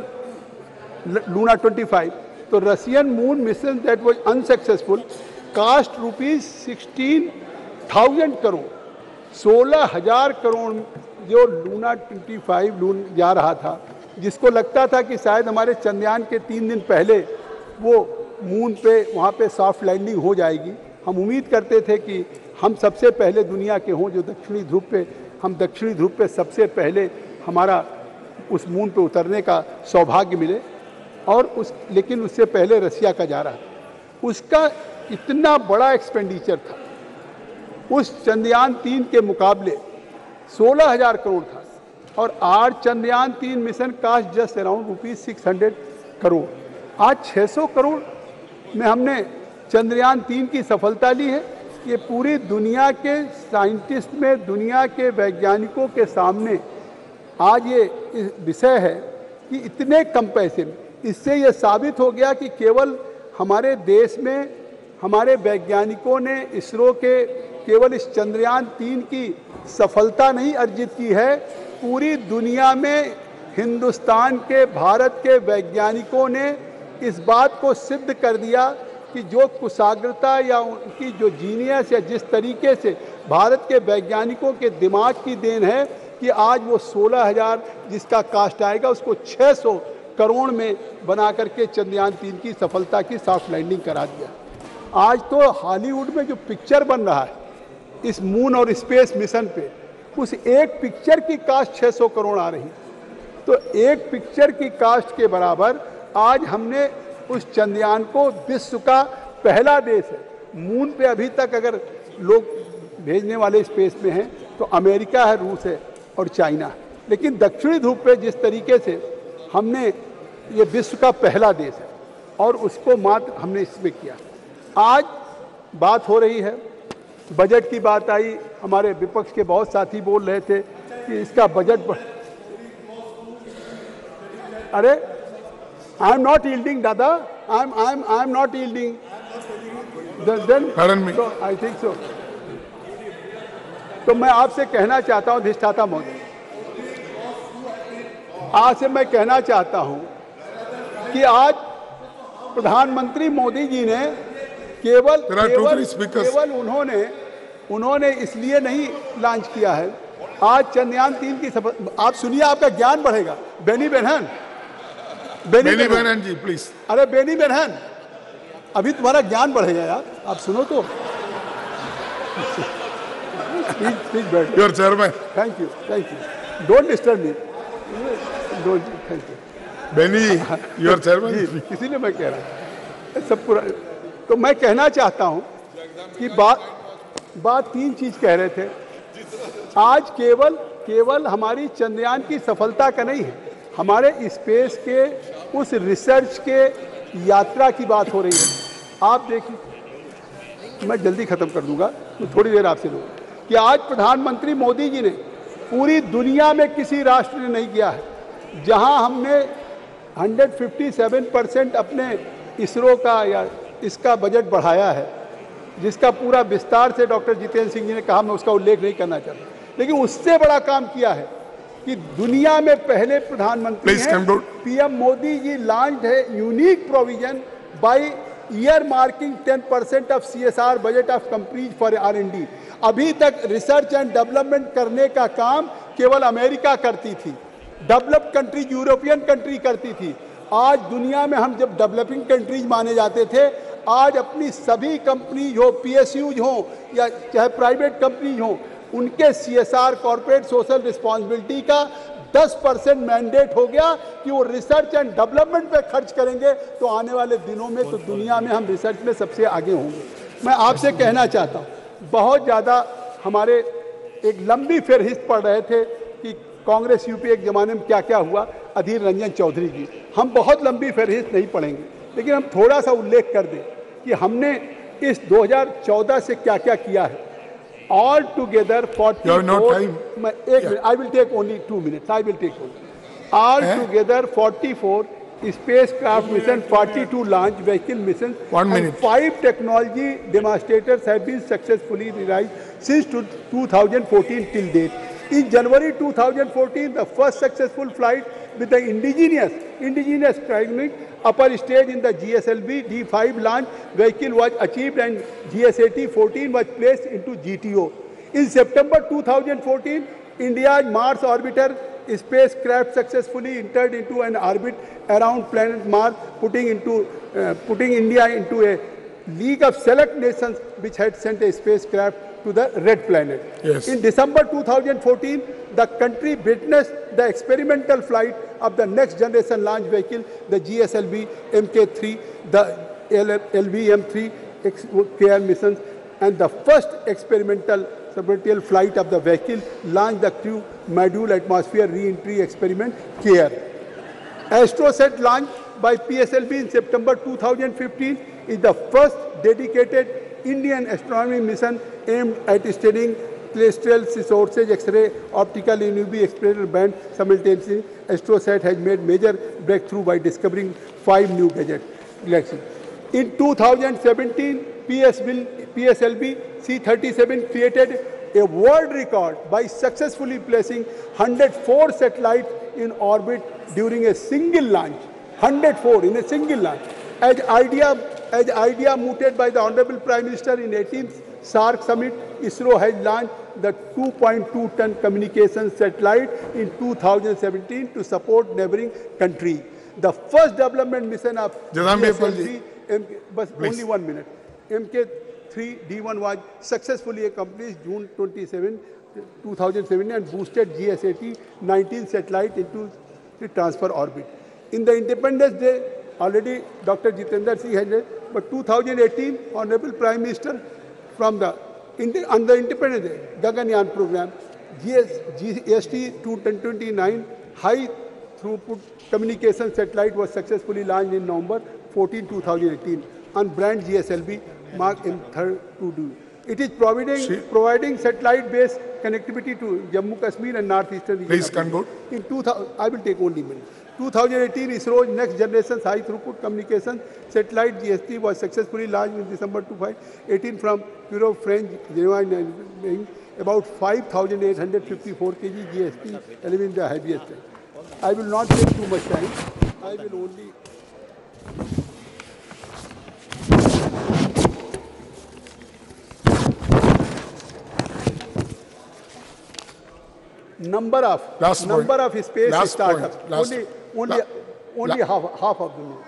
लूना 25। तो Russian moon mission that was unsuccessful cost ₹16,000 crore, 16,000 crore जो लूना 25 लून जा रहा था, जिसको लगता था कि शायद हमारे चंद्रयान के 3 दिन पहले वो मून पे वहाँ पे सॉफ्ट लैंडिंग हो जाएगी। हम उम्मीद करते थे कि हम सबसे पहले दुनिया के हों जो दक्षिणी ध्रुव पे, हम दक्षिणी ध्रुव पे सबसे पहले हमारा उस मून पे उतरने का सौभाग्य मिले, और लेकिन उससे पहले रसिया का जा रहा है। उसका इतना बड़ा एक्सपेंडिचर था, उस चंद्रयान 3 के मुकाबले 16,000 करोड़ था, और आज Chandrayaan 3 mission cost just around ₹600 crore. आज 600 करोड़ में हमने चंद्रयान 3 की सफलता ली है। ये पूरी दुनिया के साइंटिस्ट में, दुनिया के वैज्ञानिकों के सामने आज ये विषय है कि इतने कम पैसे में, इससे ये साबित हो गया कि केवल हमारे देश में हमारे वैज्ञानिकों ने इसरो के केवल इस चंद्रयान 3 की सफलता नहीं अर्जित की है, पूरी दुनिया में हिंदुस्तान के, भारत के वैज्ञानिकों ने इस बात को सिद्ध कर दिया कि जो कुशाग्रता या उनकी जो जीनियस या जिस तरीके से भारत के वैज्ञानिकों के दिमाग की देन है कि आज वो 16,000 जिसका कास्ट आएगा उसको 600 करोड़ में बना करके चंद्रयान 3 की सफलता की सॉफ्ट लैंडिंग करा दिया। आज तो हॉलीवुड में जो पिक्चर बन रहा है इस मून और स्पेस मिशन पे, उस एक पिक्चर की कास्ट 600 करोड़ आ रही। तो एक पिक्चर की कास्ट के बराबर आज हमने उस चंद्रयान को, विश्व का पहला देश है मून पे अभी तक अगर लोग भेजने वाले स्पेस में हैं तो अमेरिका है, रूस है और चाइना। लेकिन दक्षिणी ध्रुव पे जिस तरीके से हमने, ये विश्व का पहला देश है और उसको मात्र हमने इसमें किया। आज बात हो रही है, बजट की बात आई, हमारे विपक्ष के बहुत साथी बोल रहे थे कि इसका बजट अरे आई एम नॉट यील्डिंग दादा, I am not yielding, then I think so. तो मैं आपसे कहना चाहता हूं अधिष्ठाता महोदय, आज से मैं कहना चाहता हूं कि आज प्रधानमंत्री मोदी जी ने केवल उन्होंने इसलिए नहीं लॉन्च किया है। आज चंद्रयान 3 की आप सुनिए, आपका ज्ञान बढ़ेगा। बेनी बेनहन जी प्लीज, अरे बेनी बेनहन, अभी तुम्हारा ज्ञान बढ़ेगा यार, आप सुनो तो। Your chairman, thank you, don't disturb me, don't, thank you Benny, your chairman. इसीलिए मैं कह रहा हूँ सब पूरा। तो मैं कहना चाहता हूं कि बात 3 चीज कह रहे थे। आज केवल हमारी चंद्रयान की सफलता का नहीं है, हमारे स्पेस के उस रिसर्च के यात्रा की बात हो रही है। आप देखिए, मैं जल्दी खत्म कर दूंगा तो थोड़ी देर आपसे लूँगा कि आज प्रधानमंत्री मोदी जी ने पूरी दुनिया में किसी राष्ट्र ने नहीं किया है जहां हमने 157% अपने इसरो का या इसका बजट बढ़ाया है, जिसका पूरा विस्तार से डॉक्टर जितेंद्र सिंह जी ने कहा, मैं उसका उल्लेख नहीं करना चाहता। लेकिन उससे बड़ा काम किया है कि दुनिया में पहले प्रधानमंत्री हैं, पीएम मोदी जी लॉन्च है unique provision by year marking 10% of CSR budget of companies for R&D। अभी तक रिसर्च एंड डेवलपमेंट करने का काम केवल अमेरिका करती थी, डेवलप्ड कंट्री, यूरोपियन कंट्री करती थी। आज दुनिया में हम जब डेवलपिंग कंट्रीज माने जाते थे, आज अपनी सभी कंपनीज हो, PSUs हो या चाहे प्राइवेट कंपनीज हो, उनके CSR कॉर्पोरेट सोशल रिस्पॉन्सिबिलिटी का 10% मैंडेट हो गया कि वो रिसर्च एंड डेवलपमेंट पे खर्च करेंगे। तो आने वाले दिनों में तो दुनिया में हम रिसर्च में सबसे आगे होंगे। मैं आपसे कहना चाहता हूँ, बहुत ज़्यादा हमारे एक लंबी फहरिस्त पढ़ रहे थे कि कांग्रेस यूपी एक ज़माने में क्या क्या हुआ, अधीर रंजन चौधरी जी। हम बहुत लंबी फहरिस्त नहीं पढ़ेंगे, लेकिन हम थोड़ा सा उल्लेख कर दें कि हमने इस 2014 से क्या क्या किया है। All together 44, I will take only 2 minutes. I will take only. All together 44 spacecraft mission, 42 launch vehicle missions, 1 minute. And 5 technology demonstrators have been successfully realized since 2014 till date. In January 2014, the first successful flight with the indigenous cryogenic upper stage in the GSLV D5 launch vehicle was achieved and GSAT-14 was placed into GTO. In September 2014, India's Mars orbiter spacecraft successfully entered into an orbit around planet Mars, putting India into a league of select nations which had sent a spacecraft to the red planet. Yes. In December 2014, the country witnessed the experimental flight of the next generation launch vehicle, the GSLV Mk3, the LVM3 KR missions, and the first experimental suborbital flight of the vehicle launched the crew module atmosphere re-entry experiment KR. AstroSat launched by PSLV in September 2015 is the first dedicated Indian astronomy mission aimed at studying celestial sources, X-ray, optical, and UV experimental band simultaneously. AstroSat has made major breakthrough by discovering 5 new galaxies. In 2017, PSLV C-37 created a world record by successfully placing 104 satellites in orbit during a single launch. 104 in a single launch. As idea mooted by the Honorable Prime Minister in 18th SAARC summit, ISRO has launched the 2.2-ton communication satellite in 2017 to support neighboring country. The first development mission of GSLV, only 1 minute, Mk3 D1 was successfully accomplished June 27, 2017 and boosted GSAT-19 satellite into the transfer orbit. In the Independence Day, already Dr. Jitendra Singh had it, but 2018, Honorable Prime Minister from on the Independence Day, Gaganyaan program, GST-229 high throughput communication satellite was successfully launched in November 14, 2018 on brand GSLV Mark M32. It is providing satellite-based connectivity to Jammu Kashmir and northeastern region. Please conclude. I will take only a minute. 2018, ISRO's next generation high throughput communication satellite GST was successfully launched in December 2018 from Europe, French, Geneva, about 5,854 kg GST, 11 the heaviest. I will not take too much time. I will only. Number of space startups. Only half of them.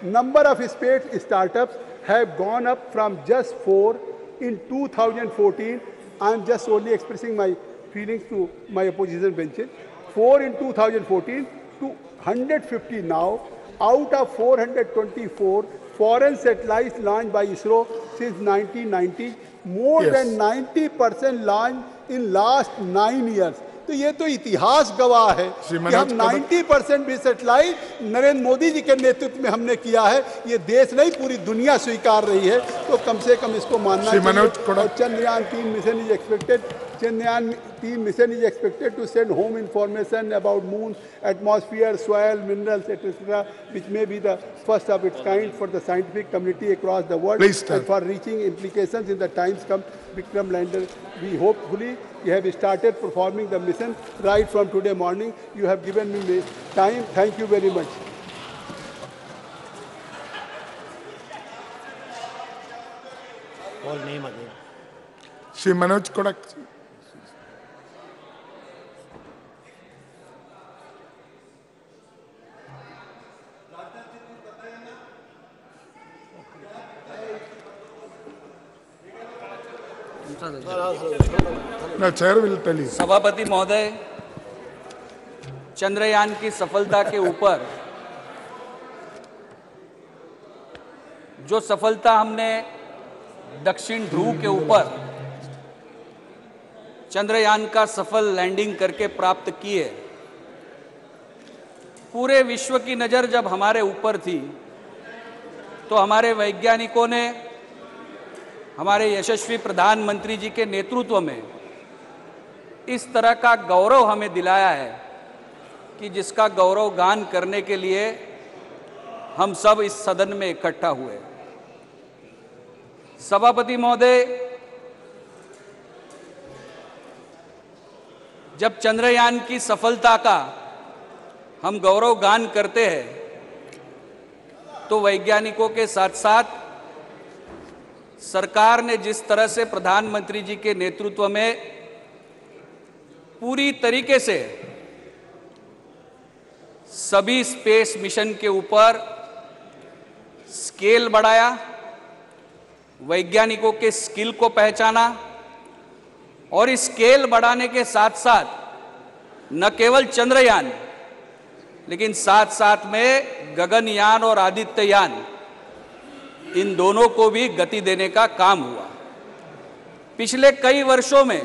Number of space startups have gone up from just 4 in 2014. I am just only expressing my feelings to my opposition benches. 4 in 2014 to 150 now. Out of 424 foreign satellites launched by ISRO since 1990, more than 90% launched in last 9 years. तो ये तो इतिहास गवाह है कि हम 90% भी satellite Narendra Modi ji के नेतृत्व में हमने किया है. ये देश नहीं पूरी दुनिया स्वीकार रही है, तो कम से कम इसको मानना चाहिए. Chandrayaan 3 mission is expected to send home information about moon, atmosphere, soil, minerals, etc., which may be the first of its kind for the scientific community across the world. And for reaching implications in the times come, Vikram lander, we hopefully you have started performing the mission right from today morning. You have given me the time. Thank you very much. All name again. Shri Manoj Kodak. No, chair will tell you. सभापति महोदय, चंद्रयान की सफलता के ऊपर जो सफलता हमने दक्षिण ध्रुव के ऊपर चंद्रयान का सफल लैंडिंग करके प्राप्त की है, पूरे विश्व की नज़र जब हमारे ऊपर थी तो हमारे वैज्ञानिकों ने हमारे यशस्वी प्रधानमंत्री जी के नेतृत्व में इस तरह का गौरव हमें दिलाया है कि जिसका गौरव गान करने के लिए हम सब इस सदन में इकट्ठा हुए. सभापति महोदय, जब चंद्रयान की सफलता का हम गौरव गान करते हैं तो वैज्ञानिकों के साथ साथ सरकार ने जिस तरह से प्रधानमंत्री जी के नेतृत्व में पूरी तरीके से सभी स्पेस मिशन के ऊपर स्केल बढ़ाया, वैज्ञानिकों के स्किल को पहचाना और इस स्केल बढ़ाने के साथ साथ न केवल चंद्रयान लेकिन साथ साथ में गगनयान और आदित्ययान, इन दोनों को भी गति देने का काम हुआ। पिछले कई वर्षों में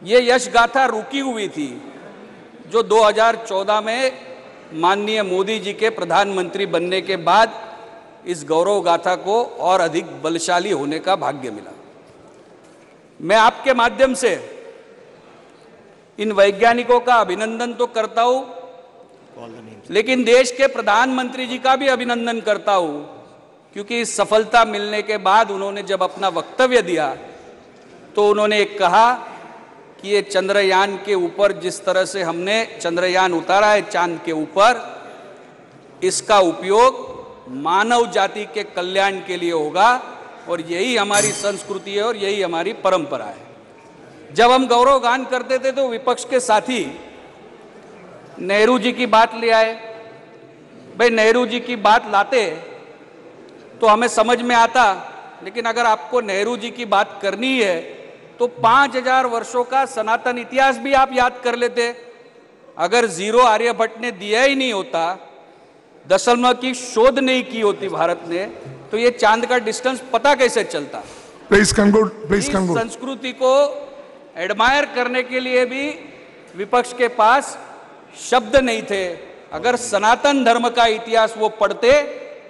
ये यश गाथा रुकी हुई थी जो 2014 में माननीय मोदी जी के प्रधानमंत्री बनने के बाद इस गौरव गाथा को और अधिक बलशाली होने का भाग्य मिला। मैं आपके माध्यम से इन वैज्ञानिकों का अभिनंदन तो करता हूं, लेकिन देश के प्रधानमंत्री जी का भी अभिनंदन करता हूं, क्योंकि इस सफलता मिलने के बाद उन्होंने जब अपना वक्तव्य दिया तो उन्होंने कहा कि ये चंद्रयान के ऊपर जिस तरह से हमने चंद्रयान उतारा है चांद के ऊपर, इसका उपयोग मानव जाति के कल्याण के लिए होगा और यही हमारी संस्कृति है और यही हमारी परंपरा है। जब हम गौरव गान करते थे तो विपक्ष के साथी नेहरू जी की बात ले आए। भाई नेहरू जी की बात लाते तो हमें समझ में आता, लेकिन अगर आपको नेहरू जी की बात करनी है तो 5000 वर्षों का सनातन इतिहास भी आप याद कर लेते। अगर जीरो आर्यभट्ट ने दिया ही नहीं होता, दशमलव की शोध नहीं की होती भारत ने, तो ये चांद का डिस्टेंस पता कैसे चलता। Please conclude, please conclude. संस्कृति को एडमायर करने के लिए भी विपक्ष के पास शब्द नहीं थे। अगर सनातन धर्म का इतिहास वो पढ़ते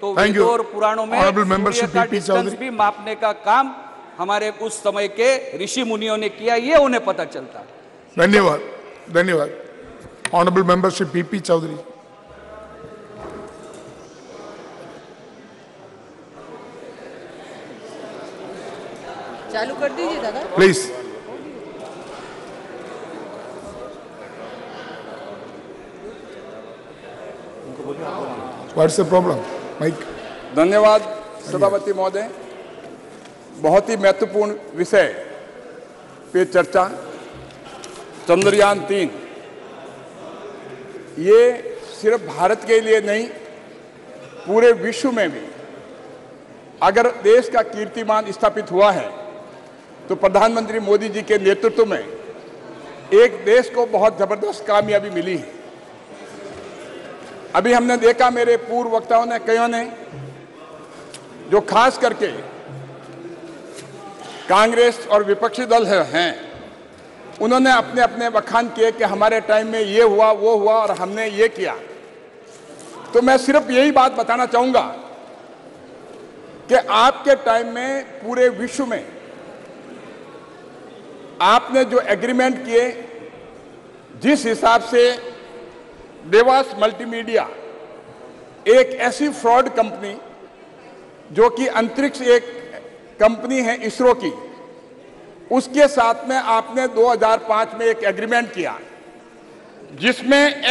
तो वेदों और पुराणों में सूर्य का डिस्टेंस भी मापने का काम हमारे उस समय के ऋषि मुनियों ने किया, ये उन्हें पता चलता। धन्यवाद, धन्यवाद। Honourable membership PP Chaudhary. चालू कर दीजिए दादा please. What's the problem? Mike. धन्यवाद सभापति महोदय। बहुत ही महत्वपूर्ण विषय पे चर्चा, चंद्रयान 3। ये सिर्फ भारत के लिए नहीं, पूरे विश्व में भी अगर देश का कीर्तिमान स्थापित हुआ है तो प्रधानमंत्री मोदी जी के नेतृत्व में एक देश को बहुत जबरदस्त कामयाबी मिली है। अभी हमने देखा, मेरे पूर्व वक्ताओं ने, कईयों ने, जो खास करके कांग्रेस और विपक्षी दल हैं, उन्होंने अपने अपने बखान किए कि हमारे टाइम में ये हुआ, वो हुआ और हमने ये किया। तो मैं सिर्फ यही बात बताना चाहूंगा कि आपके टाइम में पूरे विश्व में आपने जो एग्रीमेंट किए, जिस हिसाब से देवास मल्टीमीडिया एक ऐसी फ्रॉड कंपनी जो कि अंतरिक्ष एक कंपनी है इसरो की, उसके साथ में आपने 2005 में एक एग्रीमेंट किया जिसमें